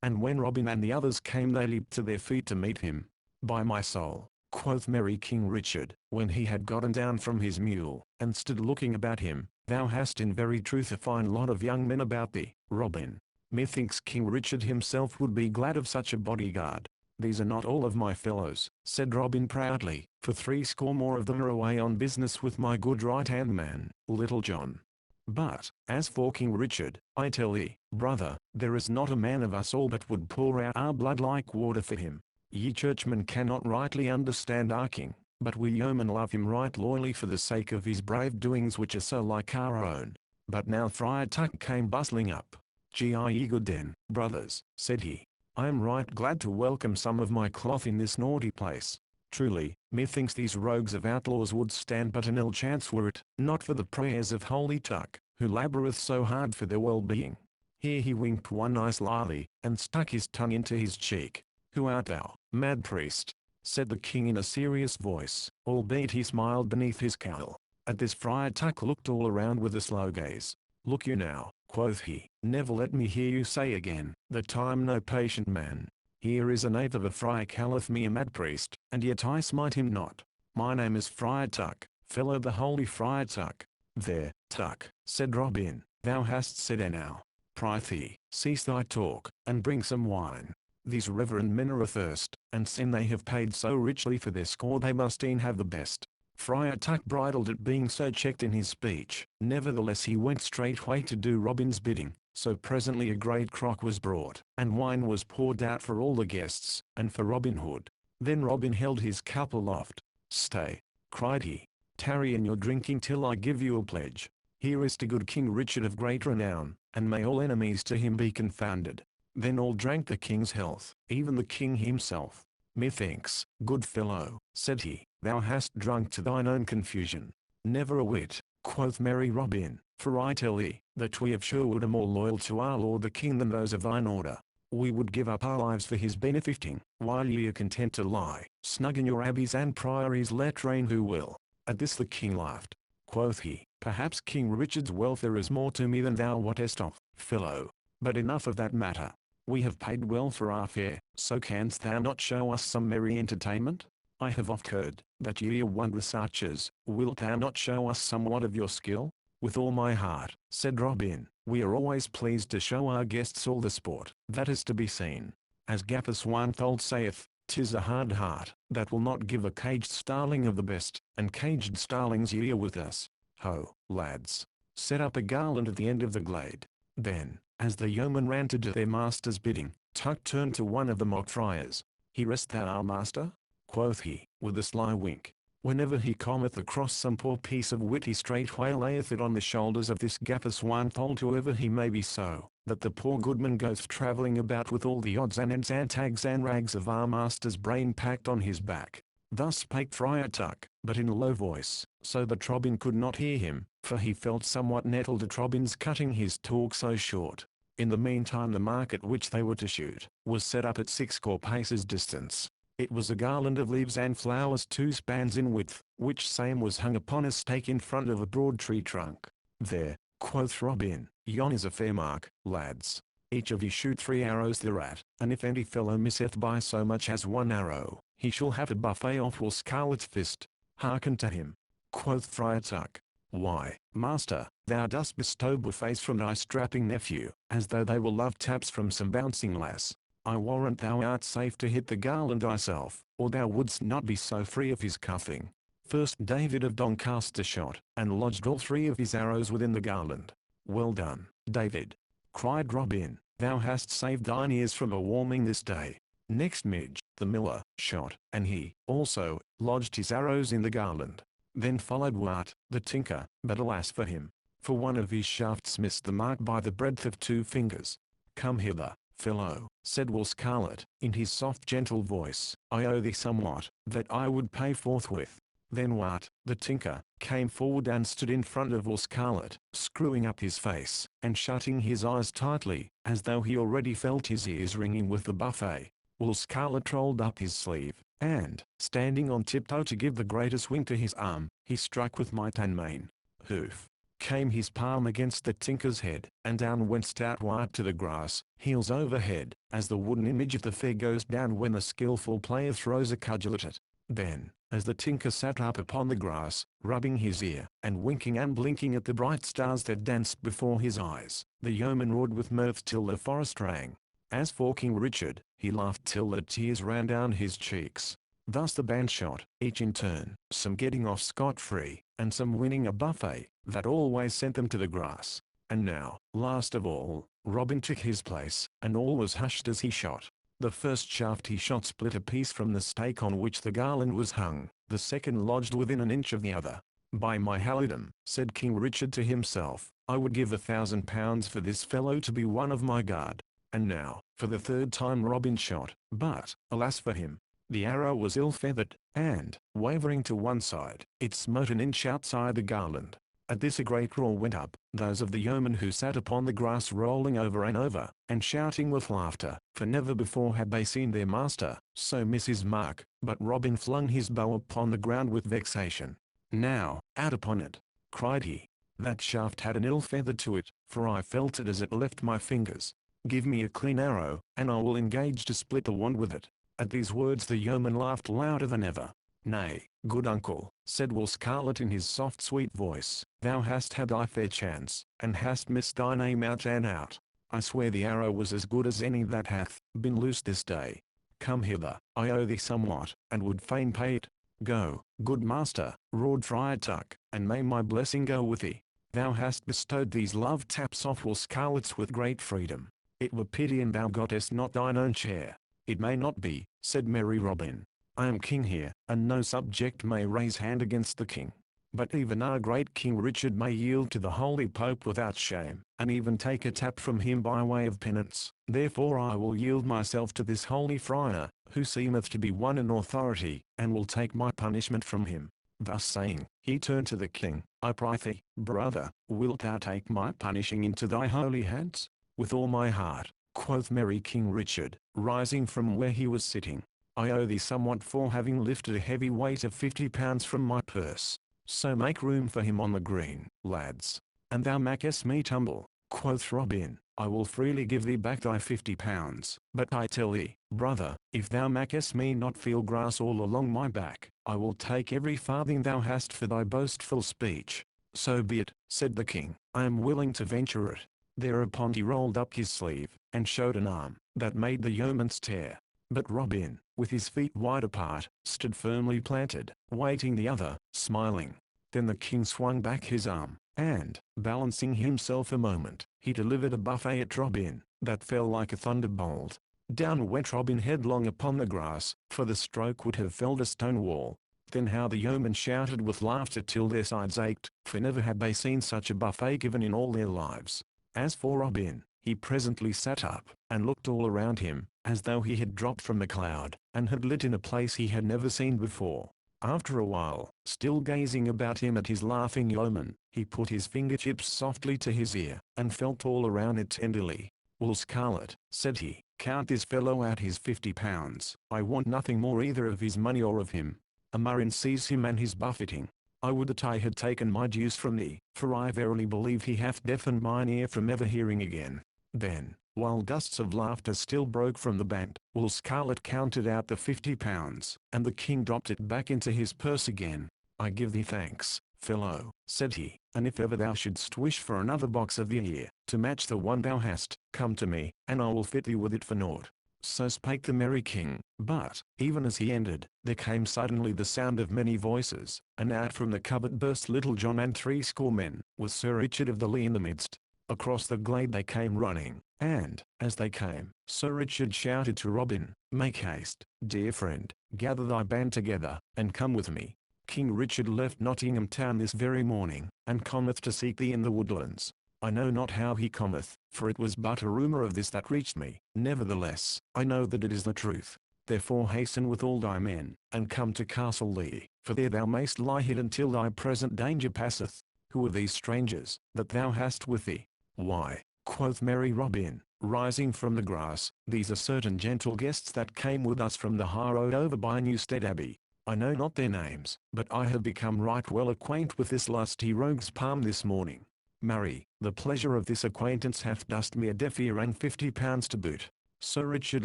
And when Robin and the others came they leaped to their feet to meet him. "By my soul," quoth merry King Richard, when he had gotten down from his mule, and stood looking about him, "thou hast in very truth a fine lot of young men about thee, Robin. Methinks King Richard himself would be glad of such a bodyguard." "These are not all of my fellows," said Robin proudly, "for 60 more of them are away on business with my good right-hand man, Little John. But, as for King Richard, I tell thee, brother, there is not a man of us all but would pour out our blood like water for him. Ye churchmen cannot rightly understand our king, but we yeomen love him right loyally for the sake of his brave doings which are so like our own." But now Friar Tuck came bustling up. "Ye good den, brothers," said he. "I am right glad to welcome some of my cloth in this naughty place. Truly, methinks these rogues of outlaws would stand but an ill chance were it not for the prayers of holy Tuck, who laboureth so hard for their well-being." Here he winked one eye slyly, and stuck his tongue into his cheek. "Who art thou, mad priest?" said the king in a serious voice, albeit he smiled beneath his cowl. At this Friar Tuck looked all around with a slow gaze. "Look you now," quoth he, "never let me hear you say again, that I am no patient man." Here is a knave of a friar calleth me a mad priest, and yet I smite him not. My name is Friar Tuck, fellow the holy Friar Tuck. There, Tuck, said Robin, thou hast said enow. Prithee, cease thy talk, and bring some wine. These reverend men are athirst, and sin they have paid so richly for their score they must e'en have the best. Friar Tuck bridled at being so checked in his speech, nevertheless he went straightway to do Robin's bidding, so presently a great crock was brought, and wine was poured out for all the guests, and for Robin Hood. Then Robin held his cup aloft. Stay, cried he, tarry in your drinking till I give you a pledge. Here is to good King Richard of great renown, and may all enemies to him be confounded. Then all drank the king's health, even the king himself. Methinks, good fellow, said he, thou hast drunk to thine own confusion. Never a whit, quoth merry Robin, for I tell thee, that we of Sherwood are more loyal to our lord the king than those of thine order. We would give up our lives for his benefiting, while ye are content to lie, snug in your abbeys and priories let reign who will. At this the king laughed. Quoth he, perhaps King Richard's welfare is more to me than thou wottest of, fellow. But enough of that matter. We have paid well for our fare, so canst thou not show us some merry entertainment? I have oft heard, that ye are wondrous archers, wilt thou not show us somewhat of your skill? With all my heart, said Robin, we are always pleased to show our guests all the sport that is to be seen. As Gaffer Swanthold saith, 'tis a hard heart, that will not give a caged starling of the best, and caged starlings ye are with us. Ho, lads! Set up a garland at the end of the glade. Then, as the yeomen ran to do their master's bidding, Tuck turned to one of the mock friars. Hearest thou our master? Quoth he, with a sly wink. Whenever he cometh across some poor piece of wit he straightway layeth it on the shoulders of this Gaffer Swanthold whoever he may be so, that the poor goodman goeth travelling about with all the odds and ends and tags and rags of our master's brain packed on his back. Thus spake Friar Tuck, but in a low voice, so that Robin could not hear him, for he felt somewhat nettled at Robin's cutting his talk so short. In the meantime the mark at which they were to shoot, was set up at 60 paces distance. It was a garland of leaves and flowers 2 spans in width, which same was hung upon a stake in front of a broad tree trunk. There, quoth Robin, yon is a fair mark, lads. Each of you shoot 3 arrows thereat, and if any fellow misseth by so much as 1 arrow, he shall have a buffet off Will Scarlet's fist. Hearken to him. Quoth Friar Tuck. Why, master, thou dost bestow buffets from thy strapping nephew, as though they were love taps from some bouncing lass. I warrant thou art safe to hit the garland thyself, or thou wouldst not be so free of his cuffing. First David of Doncaster shot, and lodged all 3 of his arrows within the garland. Well done, David, cried Robin, thou hast saved thine ears from a warming this day. Next Midge, the miller, shot, and he, also, lodged his arrows in the garland. Then followed Wat, the tinker, but alas for him, for one of his shafts missed the mark by the breadth of 2 fingers. Come hither, fellow, said Will Scarlet, in his soft gentle voice, I owe thee somewhat, that I would pay forthwith. Then Wat, the tinker, came forward and stood in front of Will Scarlet, screwing up his face, and shutting his eyes tightly, as though he already felt his ears ringing with the buffet. Will Scarlet rolled up his sleeve, and, standing on tiptoe to give the greatest swing to his arm, he struck with might and main. Hoof! Came his palm against the tinker's head, and down went stout Wat to the grass, heels over head, as the wooden image of the fair goes down when a skilful player throws a cudgel at it. Then, as the tinker sat up upon the grass, rubbing his ear, and winking and blinking at the bright stars that danced before his eyes, the yeoman roared with mirth till the forest rang. As for King Richard, he laughed till the tears ran down his cheeks. Thus the band shot, each in turn, some getting off scot-free, and some winning a buffet, that always sent them to the grass. And now, last of all, Robin took his place, and all was hushed as he shot. The first shaft he shot split a piece from the stake on which the garland was hung, the second lodged within an inch of the other. By my halidom, said King Richard to himself, I would give £1,000 for this fellow to be one of my guard. And now, for the 3rd time Robin shot, but, alas for him, the arrow was ill-feathered, and, wavering to one side, it smote an inch outside the garland. At this a great roar went up, those of the yeomen who sat upon the grass rolling over and over, and shouting with laughter, for never before had they seen their master so miss his mark. But Robin flung his bow upon the ground with vexation. Now, out upon it, cried he. That shaft had an ill feather to it, for I felt it as it left my fingers. Give me a clean arrow, and I will engage to split the wand with it." At these words the yeoman laughed louder than ever. "Nay, good uncle," said Will Scarlet in his soft sweet voice, "thou hast had thy fair chance, and hast missed thine aim out and out. I swear the arrow was as good as any that hath been loosed this day. Come hither, I owe thee somewhat, and would fain pay it." "Go, good master," roared Friar Tuck, "and may my blessing go with thee. Thou hast bestowed these love taps off Will Scarlet's with great freedom. It were pity and thou gottest not thine own share." "It may not be," said merry Robin. "I am king here, and no subject may raise hand against the king. But even our great King Richard may yield to the holy Pope without shame, and even take a tap from him by way of penance. Therefore I will yield myself to this holy friar, who seemeth to be one in authority, and will take my punishment from him." Thus saying, he turned to the king. "I prythee, brother, wilt thou take my punishing into thy holy hands?" "With all my heart," quoth merry King Richard, rising from where he was sitting. "I owe thee somewhat for having lifted a heavy weight of 50 pounds from my purse. So make room for him on the green, lads." "And thou makest me tumble," quoth Robin. "I will freely give thee back thy 50 pounds. But I tell thee, brother, if thou makest me not feel grass all along my back, I will take every farthing thou hast for thy boastful speech." "So be it," said the king. "I am willing to venture it." Thereupon he rolled up his sleeve, and showed an arm, that made the yeoman stare. But Robin, with his feet wide apart, stood firmly planted, waiting the other, smiling. Then the king swung back his arm, and, balancing himself a moment, he delivered a buffet at Robin, that fell like a thunderbolt. Down went Robin headlong upon the grass, for the stroke would have felled a stone wall. Then how the yeomen shouted with laughter till their sides ached, for never had they seen such a buffet given in all their lives. As for Robin, he presently sat up, and looked all around him, as though he had dropped from a cloud, and had lit in a place he had never seen before. After a while, still gazing about him at his laughing yeoman, he put his fingertips softly to his ear, and felt all around it tenderly. "Will Scarlet," said he, "count this fellow out his 50 pounds. I want nothing more either of his money or of him. A murrain seize him and his buffeting. I would that I had taken my dues from thee, for I verily believe he hath deafened mine ear from ever hearing again." Then, while gusts of laughter still broke from the band, Will Scarlet counted out the 50 pounds, and the king dropped it back into his purse again. "I give thee thanks, fellow," said he, "and if ever thou shouldst wish for another box of the ear, to match the one thou hast, come to me, and I will fit thee with it for naught." So spake the merry king. But, even as he ended, there came suddenly the sound of many voices, and out from the cupboard burst Little John and 60 men, with Sir Richard of the Lee in the midst. Across the glade they came running, and, as they came, Sir Richard shouted to Robin, "Make haste, dear friend, gather thy band together, and come with me. King Richard left Nottingham town this very morning, and cometh to seek thee in the woodlands. I know not how he cometh, for it was but a rumour of this that reached me. Nevertheless, I know that it is the truth. Therefore hasten with all thy men, and come to Castle Lee, for there thou mayst lie hid until thy present danger passeth. Who are these strangers, that thou hast with thee?" "Why," quoth merry Robin, rising from the grass, "these are certain gentle guests that came with us from the high road over by Newstead Abbey. I know not their names, but I have become right well acquaint with this lusty rogue's palm this morning. Marry, the pleasure of this acquaintance hath dust me a deaf ear and 50 pounds to boot." Sir Richard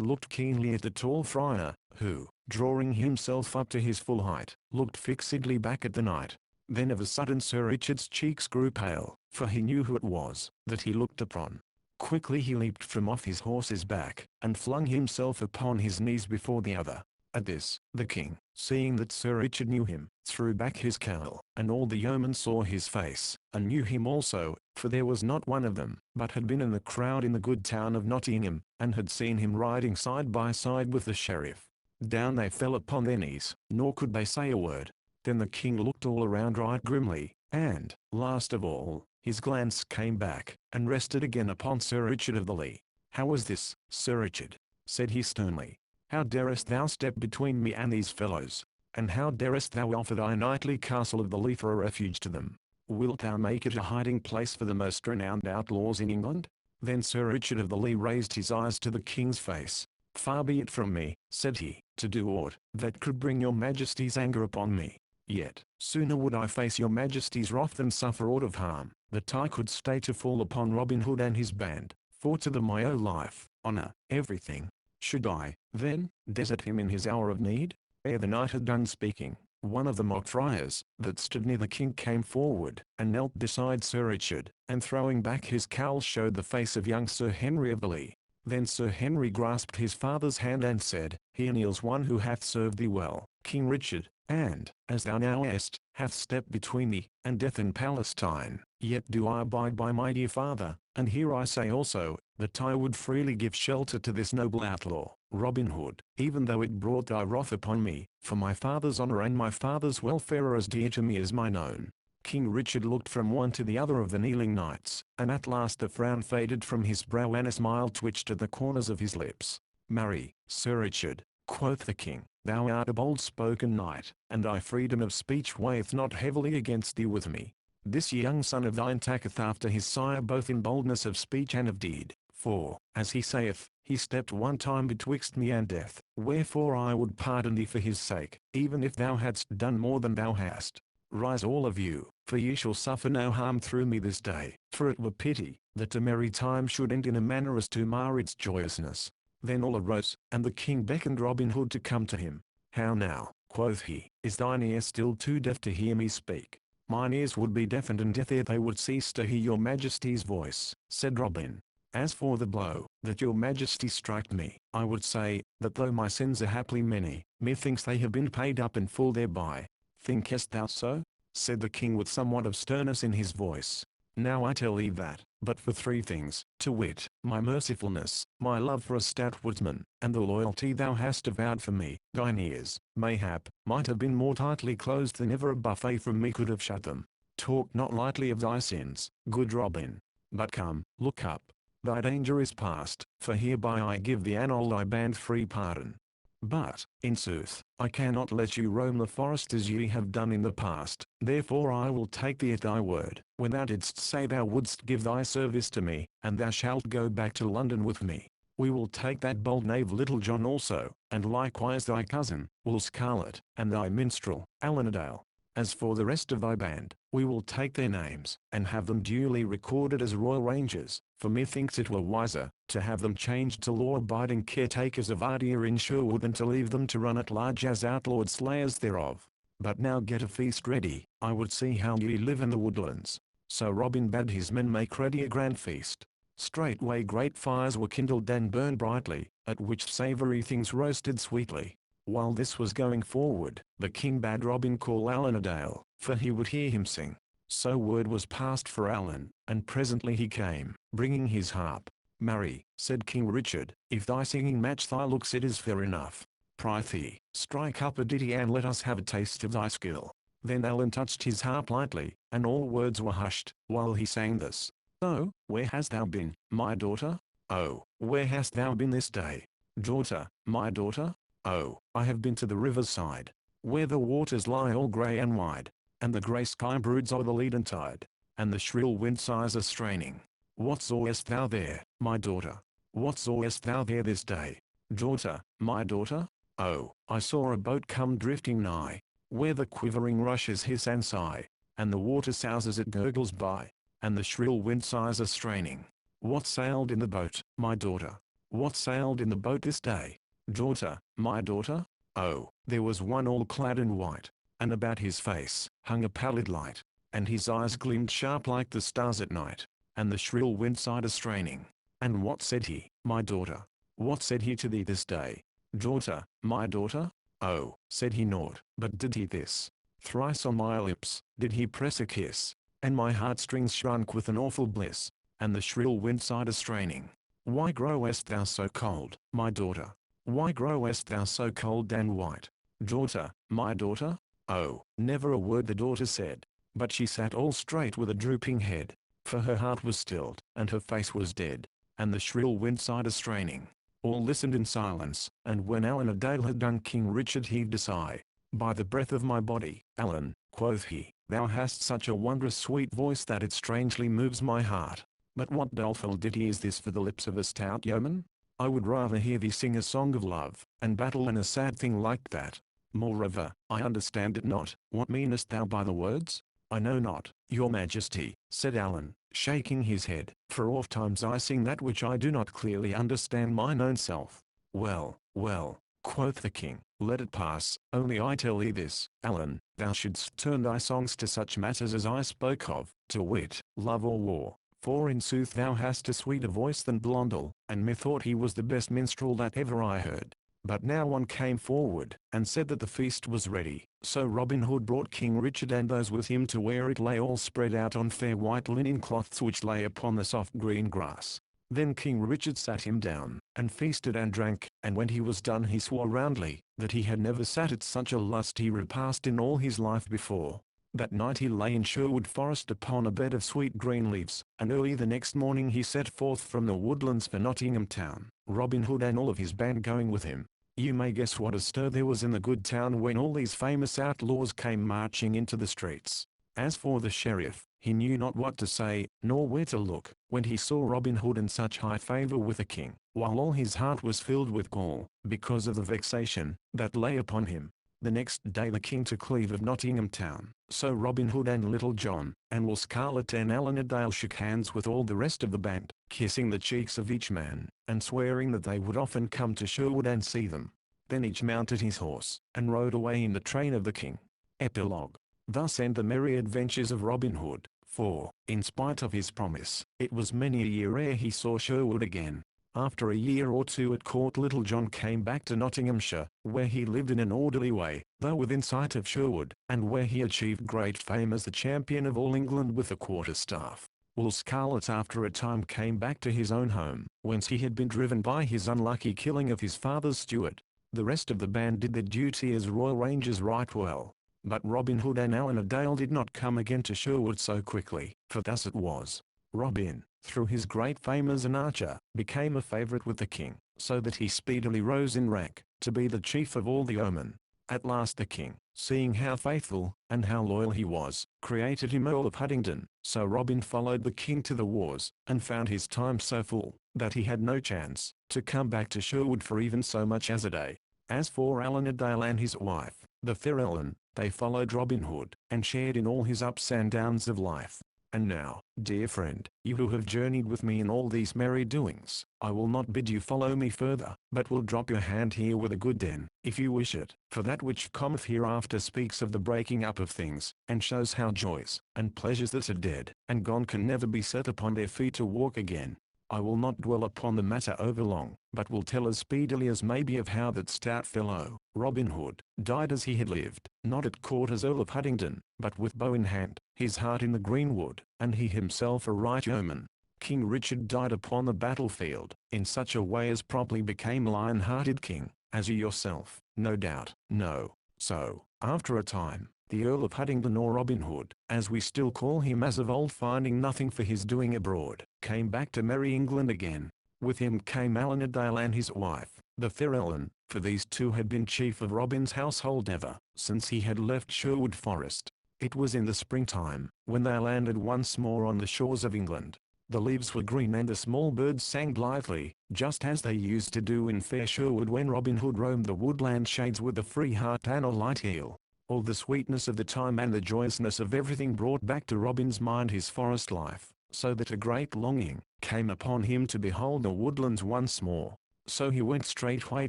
looked keenly at the tall friar, who, drawing himself up to his full height, looked fixedly back at the knight. Then of a sudden Sir Richard's cheeks grew pale, for he knew who it was that he looked upon. Quickly he leaped from off his horse's back, and flung himself upon his knees before the other. At this, the king, seeing that Sir Richard knew him, threw back his cowl, and all the yeomen saw his face, and knew him also, for there was not one of them, but had been in the crowd in the good town of Nottingham, and had seen him riding side by side with the sheriff. Down they fell upon their knees, nor could they say a word. Then the king looked all around right grimly, and, last of all, his glance came back, and rested again upon Sir Richard of the Lee. "How was this, Sir Richard?" said he sternly. "How darest thou step between me and these fellows? And how darest thou offer thy knightly castle of the Lee for a refuge to them? Wilt thou make it a hiding place for the most renowned outlaws in England?" Then Sir Richard of the Lee raised his eyes to the king's face. "Far be it from me," said he, "to do aught that could bring your majesty's anger upon me. Yet, sooner would I face your majesty's wrath than suffer aught of harm that I could stay to fall upon Robin Hood and his band. For to them I owe life, honor, everything. Should I, then, desert him in his hour of need? Ere the knight had done speaking, one of the mock friars that stood near the king came forward, and knelt beside Sir Richard, and throwing back his cowl showed the face of young Sir Henry of the Lee. Then Sir Henry grasped his father's hand and said, Here kneels one who hath served thee well, King Richard, and, as thou now est, hath stepped between thee, and death in Palestine. Yet do I abide by my dear father, and here I say also, that I would freely give shelter to this noble outlaw, Robin Hood, even though it brought thy wrath upon me, for my father's honor and my father's welfare are as dear to me as mine own. King Richard looked from one to the other of the kneeling knights, and at last the frown faded from his brow and a smile twitched at the corners of his lips. Marry, Sir Richard, quoth the king, thou art a bold-spoken knight, and thy freedom of speech weigheth not heavily against thee with me. This young son of thine taketh after his sire both in boldness of speech and of deed, for, as he saith, he stepped one time betwixt me and death, wherefore I would pardon thee for his sake, even if thou hadst done more than thou hast. Rise all of you, for ye shall suffer no harm through me this day, for it were pity, that a merry time should end in a manner as to mar its joyousness. Then all arose, and the king beckoned Robin Hood to come to him. How now, quoth he, is thine ear still too deaf to hear me speak? Mine ears would be deafened and deaf ere they would cease to hear your majesty's voice, said Robin. As for the blow that your majesty struck me, I would say, that though my sins are haply many, methinks they have been paid up in full thereby. Thinkest thou so? Said the king with somewhat of sternness in his voice. Now I tell thee that, but for three things, to wit, my mercifulness, my love for a stout woodsman, and the loyalty thou hast avowed for me, thine ears, mayhap, might have been more tightly closed than ever a buffet from me could have shut them. Talk not lightly of thy sins, good Robin. But come, look up. Thy danger is past, for hereby I give thee and all thy band free pardon. But, in sooth, I cannot let you roam the forest as ye have done in the past, therefore I will take thee at thy word, when thou didst say thou wouldst give thy service to me, and thou shalt go back to London with me. We will take that bold knave Little John also, and likewise thy cousin, Will Scarlet, and thy minstrel, Alan a Dale. As for the rest of thy band, we will take their names, and have them duly recorded as Royal Rangers, for methinks it were wiser, to have them changed to law-abiding caretakers of Ardea in Sherwood than to leave them to run at large as outlawed slayers thereof. But now get a feast ready, I would see how ye live in the woodlands. So Robin bade his men make ready a grand feast. Straightway great fires were kindled and burned brightly, at which savoury things roasted sweetly. While this was going forward, the king bade Robin call Alan a Dale, for he would hear him sing. So word was passed for Alan, and presently he came, bringing his harp. Marry, said King Richard, if thy singing match thy looks it is fair enough. Prithee, strike up a ditty and let us have a taste of thy skill. Then Alan touched his harp lightly, and all words were hushed, while he sang this. Oh, where hast thou been, my daughter? Oh, where hast thou been this day? Daughter, my daughter? Oh, I have been to the river's side, where the waters lie all grey and wide, and the grey sky broods o'er the leaden tide, and the shrill wind sighs are straining. What sawest thou there, my daughter? What sawest thou there this day? Daughter, my daughter? Oh, I saw a boat come drifting nigh, where the quivering rushes hiss and sigh, and the water souse as it gurgles by, and the shrill wind sighs are straining. What sailed in the boat, my daughter? What sailed in the boat this day? Daughter, my daughter? Oh, there was one all clad in white, and about his face hung a pallid light, and his eyes gleamed sharp like the stars at night, and the shrill wind sighed a straining. And what said he, my daughter? What said he to thee this day? Daughter, my daughter? Oh, said he naught, but did he this? Thrice on my lips did he press a kiss, and my heartstrings shrunk with an awful bliss, and the shrill wind sighed a straining. Why growest thou so cold, my daughter? Why growest thou so cold and white? Daughter, my daughter? Oh, never a word the daughter said, but she sat all straight with a drooping head, for her heart was stilled, and her face was dead, and the shrill wind sighed a straining. All listened in silence, and when Alan a Dale had done King Richard heaved a sigh. By the breath of my body, Alan, quoth he, thou hast such a wondrous sweet voice that it strangely moves my heart. But what doleful ditty is this for the lips of a stout yeoman? I would rather hear thee sing a song of love, and battle than a sad thing like that. Moreover, I understand it not. What meanest thou by the words? "I know not, your majesty," said Alan, shaking his head, "for ofttimes I sing that which I do not clearly understand mine own self." "Well, well," quoth the king, "let it pass, only I tell thee this, Alan, thou shouldst turn thy songs to such matters as I spoke of, to wit, love or war, for in sooth thou hast a sweeter voice than Blondel, and methought he was the best minstrel that ever I heard." But now one came forward, and said that the feast was ready. So Robin Hood brought King Richard and those with him to where it lay all spread out on fair white linen cloths which lay upon the soft green grass. Then King Richard sat him down, and feasted and drank, and when he was done he swore roundly, that he had never sat at such a lusty repast in all his life before. That night he lay in Sherwood Forest upon a bed of sweet green leaves, and early the next morning he set forth from the woodlands for Nottingham town, Robin Hood and all of his band going with him. You may guess what a stir there was in the good town when all these famous outlaws came marching into the streets. As for the sheriff, he knew not what to say, nor where to look, when he saw Robin Hood in such high favour with the king, while all his heart was filled with gall, because of the vexation that lay upon him. The next day the king took leave of Nottingham town, so Robin Hood and Little John, and Will Scarlet and Alan a Dale shook hands with all the rest of the band, kissing the cheeks of each man, and swearing that they would often come to Sherwood and see them. Then each mounted his horse, and rode away in the train of the king. Epilogue. Thus end the merry adventures of Robin Hood, for, in spite of his promise, it was many a year ere he saw Sherwood again. After a year or two at court Little John came back to Nottinghamshire, where he lived in an orderly way, though within sight of Sherwood, and where he achieved great fame as the champion of all England with the quarter-staff. Will Scarlet after a time came back to his own home, whence he had been driven by his unlucky killing of his father's steward. The rest of the band did their duty as Royal Rangers right well. But Robin Hood and Alan a Dale did not come again to Sherwood so quickly, for thus it was. Robin, through his great fame as an archer, became a favourite with the king, so that he speedily rose in rank, to be the chief of all the yeomen. At last the king, seeing how faithful, and how loyal he was, created him Earl of Huntingdon. So Robin followed the king to the wars, and found his time so full, that he had no chance, to come back to Sherwood for even so much as a day. As for Alan a Dale and his wife, the fair Ellen, they followed Robin Hood, and shared in all his ups and downs of life. And now, dear friend, you who have journeyed with me in all these merry doings, I will not bid you follow me further, but will drop your hand here with a good den, if you wish it, for that which cometh hereafter speaks of the breaking up of things, and shows how joys, and pleasures that are dead, and gone can never be set upon their feet to walk again. I will not dwell upon the matter overlong, but will tell as speedily as may be of how that stout fellow, Robin Hood, died as he had lived, not at court as Earl of Huntingdon, but with bow in hand, his heart in the greenwood, and he himself a right yeoman. King Richard died upon the battlefield, in such a way as properly became lion-hearted king, as you yourself, no doubt, know. So, after a time, the Earl of Huntingdon or Robin Hood, as we still call him as of old, finding nothing for his doing abroad, came back to merry England again. With him came Alan a Dale and his wife, the fair Ellen, for these two had been chief of Robin's household ever since he had left Sherwood Forest. It was in the springtime, when they landed once more on the shores of England. The leaves were green and the small birds sang blithely, just as they used to do in fair Sherwood when Robin Hood roamed the woodland shades with a free heart and a light heel. All the sweetness of the time and the joyousness of everything brought back to Robin's mind his forest life, so that a great longing came upon him to behold the woodlands once more. So he went straightway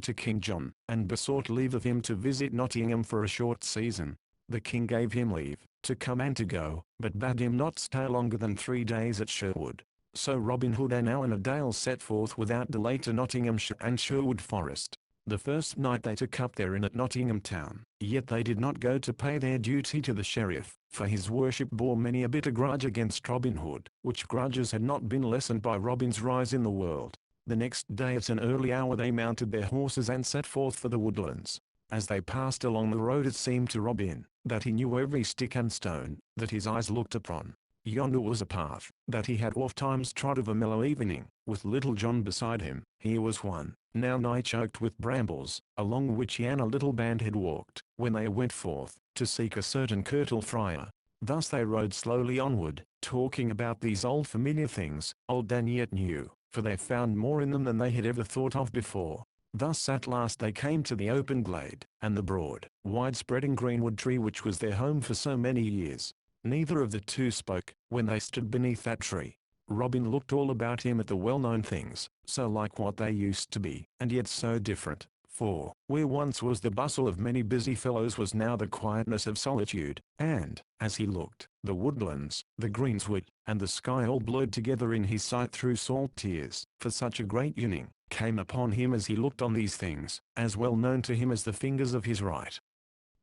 to King John, and besought leave of him to visit Nottingham for a short season. The king gave him leave, to come and to go, but bade him not stay longer than 3 days at Sherwood. So Robin Hood and Alan a Dale set forth without delay to Nottinghamshire and Sherwood Forest. The first night they took up their inn at Nottingham town, yet they did not go to pay their duty to the sheriff, for his worship bore many a bitter grudge against Robin Hood, which grudges had not been lessened by Robin's rise in the world. The next day at an early hour they mounted their horses and set forth for the woodlands. As they passed along the road it seemed to Robin, that he knew every stick and stone that his eyes looked upon. Yonder was a path that he had ofttimes trod of a mellow evening, with Little John beside him. Here was one, now nigh choked with brambles, along which he and a little band had walked, when they went forth, to seek a certain curtal friar. Thus they rode slowly onward, talking about these old familiar things, old and yet new, for they found more in them than they had ever thought of before. Thus at last they came to the open glade, and the broad, wide-spreading greenwood tree which was their home for so many years. Neither of the two spoke when they stood beneath that tree. Robin looked all about him at the well-known things, so like what they used to be, and yet so different. For, where once was the bustle of many busy fellows was now the quietness of solitude, and, as he looked, the woodlands, the greensward, and the sky all blurred together in his sight through salt tears, for such a great yearning came upon him as he looked on these things, as well known to him as the fingers of his right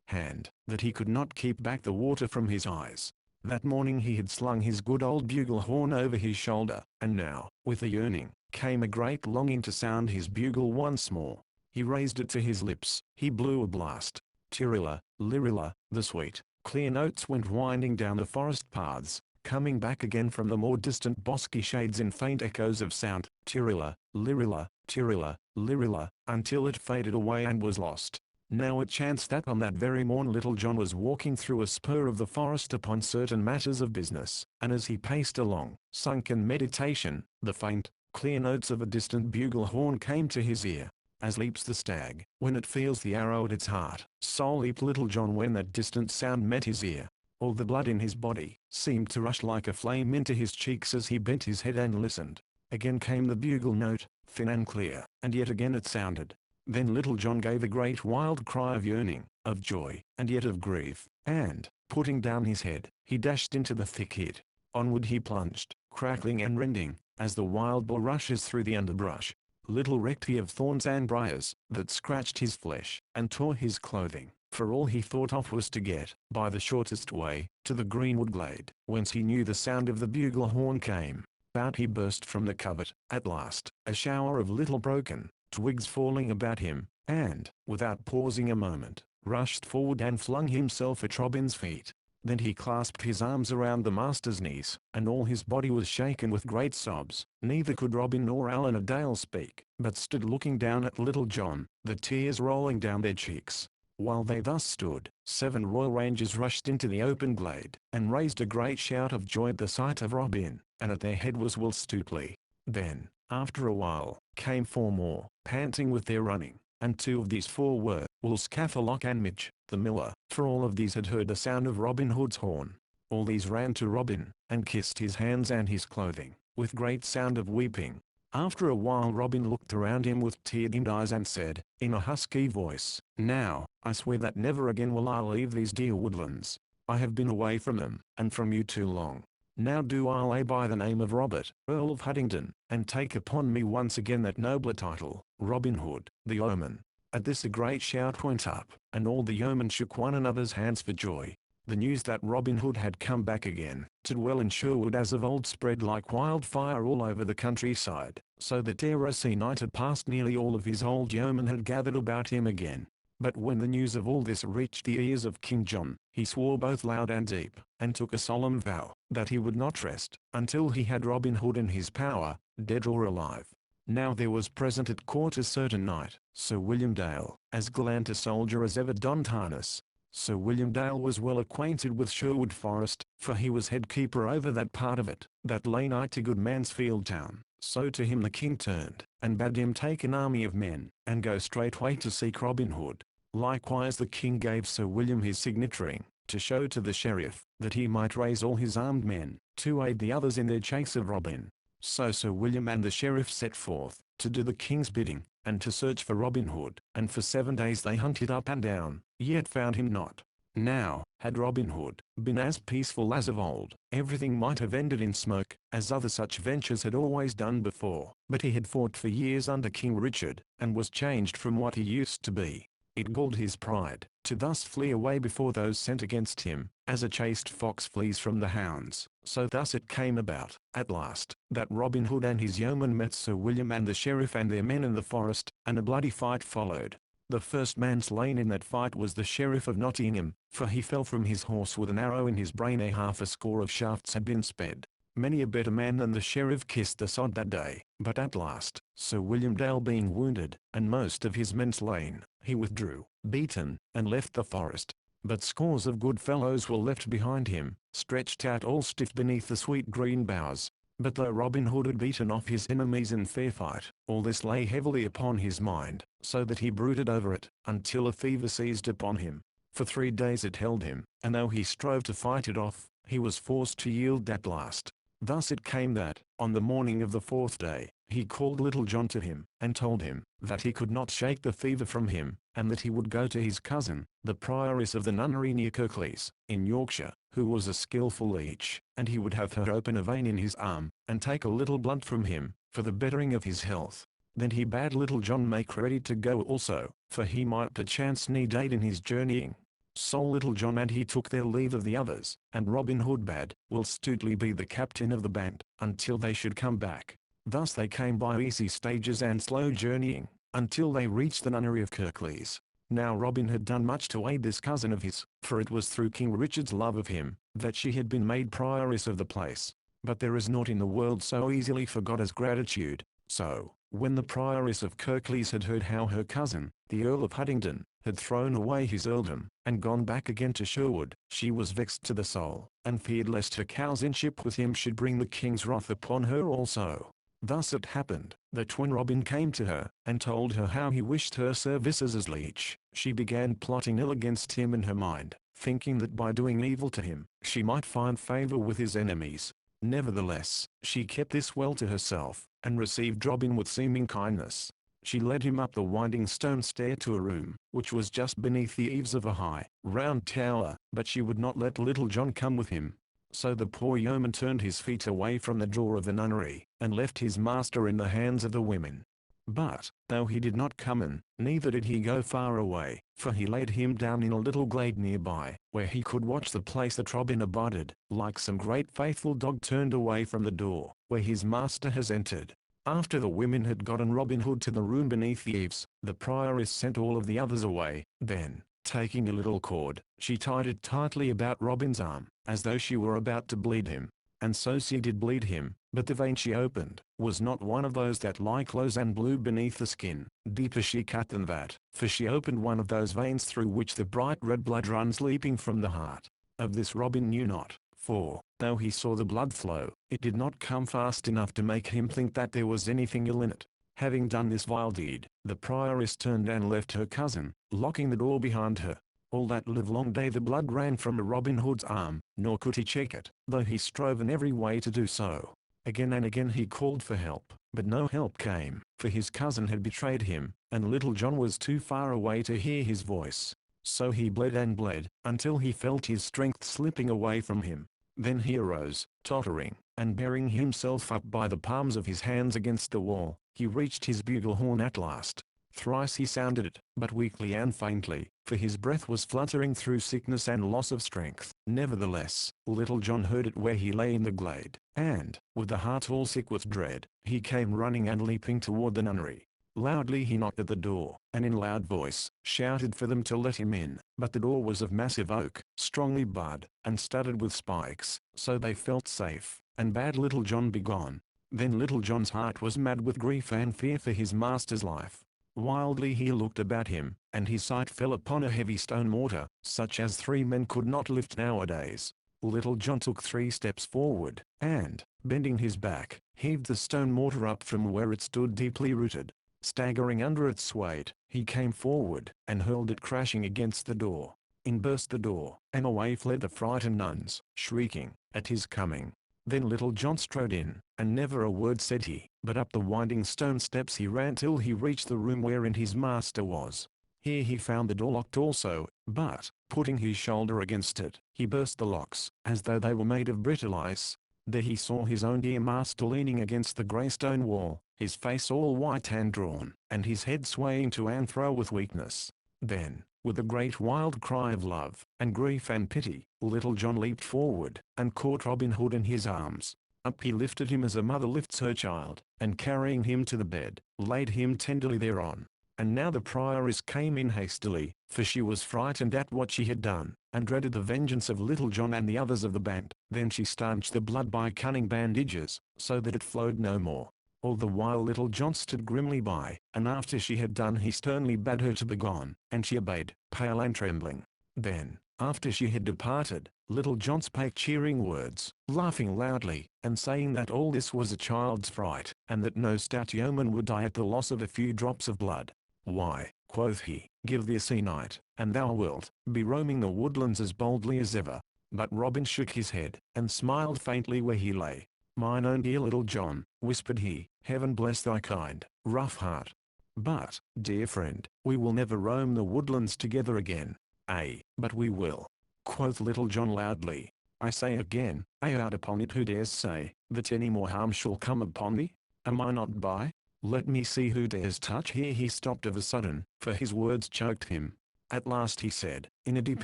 hand, that he could not keep back the water from his eyes. That morning he had slung his good old bugle horn over his shoulder, and now, with a yearning, came a great longing to sound his bugle once more. He raised it to his lips, he blew a blast. Tirilla, lirilla, the sweet, clear notes went winding down the forest paths, coming back again from the more distant bosky shades in faint echoes of sound, tirilla, lirilla, tirilla, lirilla, until it faded away and was lost. Now it chanced that on that very morn Little John was walking through a spur of the forest upon certain matters of business, and as he paced along, sunk in meditation, the faint, clear notes of a distant bugle horn came to his ear. As leaps the stag, when it feels the arrow at its heart, so leaped Little John when that distant sound met his ear. All the blood in his body seemed to rush like a flame into his cheeks as he bent his head and listened. Again came the bugle note, thin and clear, and yet again it sounded. Then Little John gave a great wild cry of yearning, of joy, and yet of grief, and, putting down his head, he dashed into the thicket. Onward he plunged, crackling and rending, as the wild boar rushes through the underbrush. Little recked he of thorns and briars, that scratched his flesh, and tore his clothing, for all he thought of was to get, by the shortest way, to the greenwood glade, whence he knew the sound of the bugle horn came. Out he burst from the covert, at last, a shower of little broken twigs falling about him, and, without pausing a moment, rushed forward and flung himself at Robin's feet. Then he clasped his arms around the master's knees, and all his body was shaken with great sobs. Neither could Robin nor Allan a Dale speak, but stood looking down at Little John, the tears rolling down their cheeks. While they thus stood, 7 Royal Rangers rushed into the open glade, and raised a great shout of joy at the sight of Robin, and at their head was Will Stutely. Then, after a while, came 4 more, panting with their running, and 2 of these 4 were Will Scatterlock and Midge, the miller, for all of these had heard the sound of Robin Hood's horn. All these ran to Robin, and kissed his hands and his clothing, with great sound of weeping. After a while Robin looked around him with tear-dimmed eyes and said, in a husky voice, "Now, I swear that never again will I leave these dear woodlands. I have been away from them, and from you too long. Now do I lay by the name of Robert, Earl of Huntingdon, and take upon me once again that nobler title, Robin Hood, the yeoman." At this a great shout went up, and all the yeomen shook one another's hands for joy. The news that Robin Hood had come back again to dwell in Sherwood as of old spread like wildfire all over the countryside, so that ere a sea night had passed nearly all of his old yeomen had gathered about him again. But when the news of all this reached the ears of King John, he swore both loud and deep, and took a solemn vow, that he would not rest, until he had Robin Hood in his power, dead or alive. Now there was present at court a certain knight, Sir William Dale, as gallant a soldier as ever donned harness. Sir William Dale was well acquainted with Sherwood Forest, for he was head keeper over that part of it, that lay nigh to good Mansfield town. So to him the king turned, and bade him take an army of men, and go straightway to seek Robin Hood. Likewise the king gave Sir William his signet ring, to show to the sheriff, that he might raise all his armed men, to aid the others in their chase of Robin. So Sir William and the sheriff set forth, to do the king's bidding, and to search for Robin Hood, and for 7 days they hunted up and down, yet found him not. Now, had Robin Hood been as peaceful as of old, everything might have ended in smoke, as other such ventures had always done before, but he had fought for years under King Richard, and was changed from what he used to be. It galled his pride, to thus flee away before those sent against him, as a chased fox flees from the hounds. So thus it came about, at last, that Robin Hood and his yeomen met Sir William and the sheriff and their men in the forest, and a bloody fight followed. The first man slain in that fight was the sheriff of Nottingham, for he fell from his horse with an arrow in his brain ere half a score of shafts had been sped. Many a better man than the sheriff kissed the sod that day, but at last, Sir William Dale being wounded, and most of his men slain, he withdrew, beaten, and left the forest. But scores of good fellows were left behind him, stretched out all stiff beneath the sweet green boughs. But though Robin Hood had beaten off his enemies in fair fight, all this lay heavily upon his mind, so that he brooded over it, until a fever seized upon him. For 3 days it held him, and though he strove to fight it off, he was forced to yield at last. Thus it came that, on the morning of the 4th day, he called Little John to him, and told him that he could not shake the fever from him, and that he would go to his cousin, the prioress of the nunnery near Kirklees, in Yorkshire, who was a skilful leech, and he would have her open a vein in his arm, and take a little blood from him, for the bettering of his health. Then he bade Little John make ready to go also, for he might perchance need aid in his journeying. So Little John and he took their leave of the others, and Robin Hood bade Will Stutely be the captain of the band, until they should come back. Thus they came by easy stages and slow journeying, until they reached the nunnery of Kirklees. Now Robin had done much to aid this cousin of his, for it was through King Richard's love of him, that she had been made prioress of the place. But there is naught in the world so easily forgot as gratitude. So, when the prioress of Kirklees had heard how her cousin, the Earl of Huntingdon, had thrown away his earldom, and gone back again to Sherwood, she was vexed to the soul, and feared lest her cousinship with him should bring the king's wrath upon her also. Thus it happened, that when Robin came to her, and told her how he wished her services as leech, she began plotting ill against him in her mind, thinking that by doing evil to him, she might find favor with his enemies. Nevertheless, she kept this well to herself, and received Robin with seeming kindness. She led him up the winding stone stair to a room, which was just beneath the eaves of a high, round tower, but she would not let Little John come with him. So the poor yeoman turned his feet away from the door of the nunnery, and left his master in the hands of the women. But, though he did not come in, neither did he go far away, for he laid him down in a little glade nearby, where he could watch the place that Robin abided, like some great faithful dog turned away from the door, where his master has entered. After the women had gotten Robin Hood to the room beneath the eaves, the prioress sent all of the others away. Then, taking a little cord, she tied it tightly about Robin's arm, as though she were about to bleed him. And so she did bleed him, but the vein she opened was not one of those that lie close and blue beneath the skin. Deeper she cut than that, for she opened one of those veins through which the bright red blood runs leaping from the heart. Of this Robin knew not, for, though he saw the blood flow, it did not come fast enough to make him think that there was anything ill in it. Having done this vile deed, the prioress turned and left her cousin, locking the door behind her. All that livelong day the blood ran from Robin Hood's arm, nor could he check it, though he strove in every way to do so. Again and again he called for help, but no help came, for his cousin had betrayed him, and Little John was too far away to hear his voice. So he bled and bled, until he felt his strength slipping away from him. Then he arose, tottering, and bearing himself up by the palms of his hands against the wall, he reached his bugle horn at last. Thrice he sounded it, but weakly and faintly, for his breath was fluttering through sickness and loss of strength. Nevertheless, Little John heard it where he lay in the glade, and, with the heart all sick with dread, he came running and leaping toward the nunnery. Loudly he knocked at the door, and in loud voice, shouted for them to let him in, but the door was of massive oak, strongly barred, and studded with spikes, so they felt safe, and bade Little John begone. Then Little John's heart was mad with grief and fear for his master's life. Wildly he looked about him, and his sight fell upon a heavy stone mortar, such as 3 men could not lift nowadays. Little John took 3 steps forward, and, bending his back, heaved the stone mortar up from where it stood deeply rooted. Staggering under its weight, he came forward, and hurled it crashing against the door. In burst the door, and away fled the frightened nuns, shrieking at his coming. Then Little John strode in, and never a word said he, but up the winding stone steps he ran till he reached the room wherein his master was. Here he found the door locked also, but, putting his shoulder against it, he burst the locks, as though they were made of brittle ice. There he saw his own dear master leaning against the grey stone wall, his face all white and drawn, and his head swaying to and fro with weakness. Then, with a great wild cry of love, and grief and pity, Little John leaped forward, and caught Robin Hood in his arms. Up he lifted him as a mother lifts her child, and carrying him to the bed, laid him tenderly thereon. And now the prioress came in hastily, for she was frightened at what she had done, and dreaded the vengeance of Little John and the others of the band. Then she stanched the blood by cunning bandages, so that it flowed no more. All the while Little John stood grimly by, and after she had done he sternly bade her to begone, and she obeyed, pale and trembling. Then, after she had departed, Little John spake cheering words, laughing loudly, and saying that all this was a child's fright, and that no stout yeoman would die at the loss of a few drops of blood. Why, quoth he, give this a night, and thou wilt be roaming the woodlands as boldly as ever. But Robin shook his head, and smiled faintly where he lay. "Mine own dear Little John," whispered he, "heaven bless thy kind, rough heart. But, dear friend, we will never roam the woodlands together again." "Ay, but we will," quoth Little John loudly. "I say again, ay out upon it, who dares say that any more harm shall come upon thee? Am I not by? Let me see who dares touch." Here he stopped of a sudden, for his words choked him. At last he said, in a deep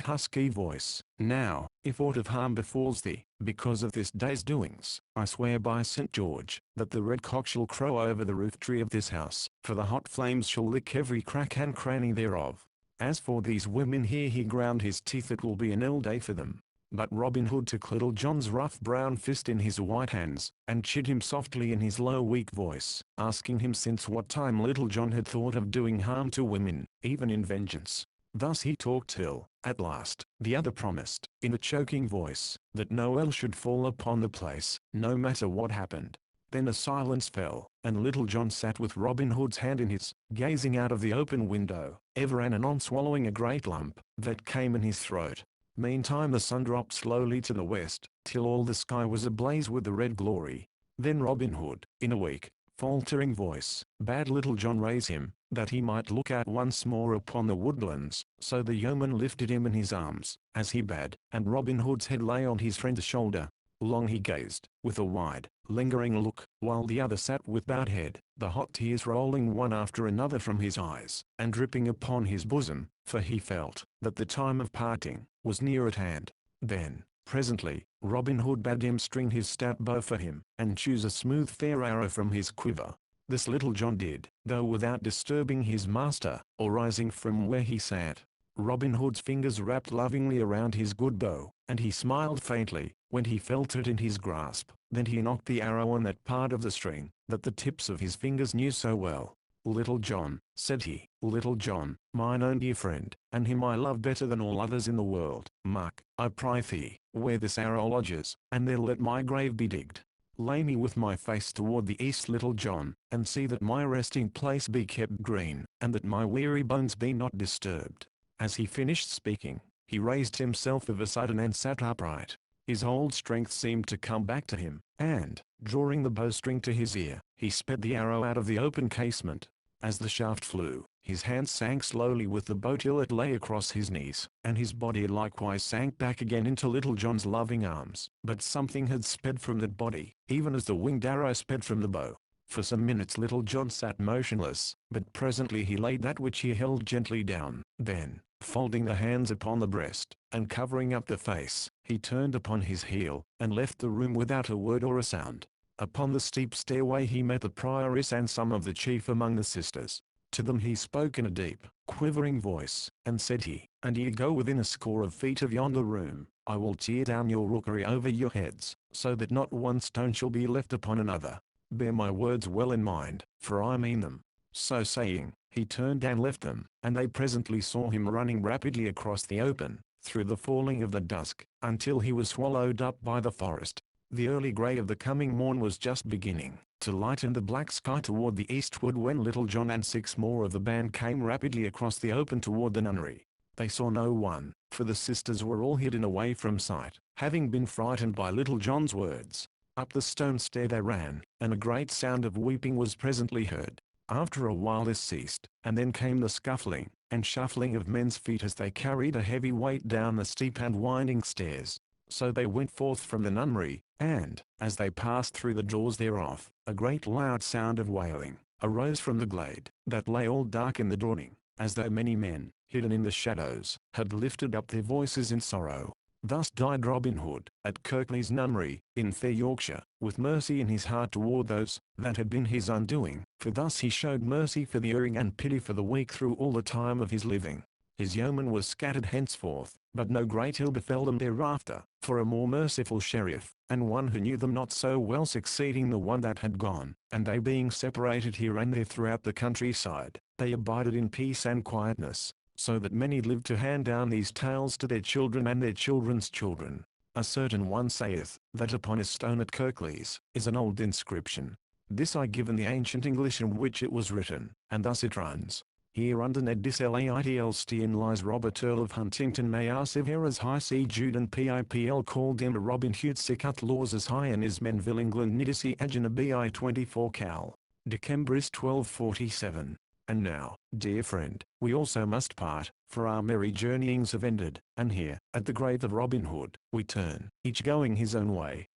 husky voice, "Now, if aught of harm befalls thee, because of this day's doings, I swear by St. George, that the red cock shall crow over the roof tree of this house, for the hot flames shall lick every crack and cranny thereof. As for these women," here he ground his teeth, "it will be an ill day for them." But Robin Hood took Little John's rough brown fist in his white hands, and chid him softly in his low weak voice, asking him since what time Little John had thought of doing harm to women, even in vengeance. Thus he talked till, at last, the other promised, in a choking voice, that no ill should fall upon the place, no matter what happened. Then a silence fell, and Little John sat with Robin Hood's hand in his, gazing out of the open window, ever and anon swallowing a great lump that came in his throat. Meantime the sun dropped slowly to the west, till all the sky was ablaze with the red glory. Then Robin Hood, in a weak, faltering voice, bade Little John raise him, that he might look out once more upon the woodlands. So the yeoman lifted him in his arms, as he bade, and Robin Hood's head lay on his friend's shoulder. Long he gazed, with a wide, lingering look, while the other sat with bowed head, the hot tears rolling one after another from his eyes, and dripping upon his bosom, for he felt that the time of parting was near at hand. Then, presently, Robin Hood bade him string his stout bow for him, and choose a smooth fair arrow from his quiver. This Little John did, though without disturbing his master, or rising from where he sat. Robin Hood's fingers wrapped lovingly around his good bow, and he smiled faintly, when he felt it in his grasp. Then he knocked the arrow on that part of the string, that the tips of his fingers knew so well. "Little John," said he, "Little John, mine own dear friend, and him I love better than all others in the world, mark, I prythee, where this arrow lodges, and there let my grave be digged. Lay me with my face toward the east, Little John, and see that my resting place be kept green, and that my weary bones be not disturbed." As he finished speaking, he raised himself of a sudden and sat upright. His old strength seemed to come back to him, and, drawing the bowstring to his ear, he sped the arrow out of the open casement. As the shaft flew, his hand sank slowly with the bow till it lay across his knees, and his body likewise sank back again into Little John's loving arms. But something had sped from that body, even as the winged arrow sped from the bow. For some minutes Little John sat motionless, but presently he laid that which he held gently down. Then, folding the hands upon the breast, and covering up the face, he turned upon his heel, and left the room without a word or a sound. Upon the steep stairway he met the prioress and some of the chief among the sisters. To them he spoke in a deep, quivering voice, and said he, "And ye go within a score of feet of yonder room, I will tear down your rookery over your heads, so that not one stone shall be left upon another. Bear my words well in mind, for I mean them." So saying, he turned and left them, and they presently saw him running rapidly across the open, through the falling of the dusk, until he was swallowed up by the forest. The early grey of the coming morn was just beginning to lighten the black sky toward the eastward when Little John and 6 more of the band came rapidly across the open toward the nunnery. They saw no one, for the sisters were all hidden away from sight, having been frightened by Little John's words. Up the stone stair they ran, and a great sound of weeping was presently heard. After a while this ceased, and then came the scuffling and shuffling of men's feet as they carried a heavy weight down the steep and winding stairs. So they went forth from the nunnery, and, as they passed through the doors thereof, a great loud sound of wailing arose from the glade, that lay all dark in the dawning, as though many men, hidden in the shadows, had lifted up their voices in sorrow. Thus died Robin Hood, at Kirklees Nunnery, in fair Yorkshire, with mercy in his heart toward those that had been his undoing, for thus he showed mercy for the erring and pity for the weak through all the time of his living. His yeomen were scattered henceforth, but no great ill befell them thereafter, for a more merciful sheriff, and one who knew them not so well succeeding the one that had gone, and they being separated here and there throughout the countryside, they abided in peace and quietness, so that many lived to hand down these tales to their children and their children's children. A certain one saith, that upon a stone at Kirklees, is an old inscription. This I give in the ancient English in which it was written, and thus it runs. Here under Ned Disselitl Stien lies Robert Earl of Huntington may arsiv heras high sea Jude and Pipl called him a Robin Hood sicut laws as high in Ismenville England nidisi agina bi 24 cal. Decembris 1247. And now, dear friend, we also must part, for our merry journeyings have ended, and here, at the grave of Robin Hood, we turn, each going his own way.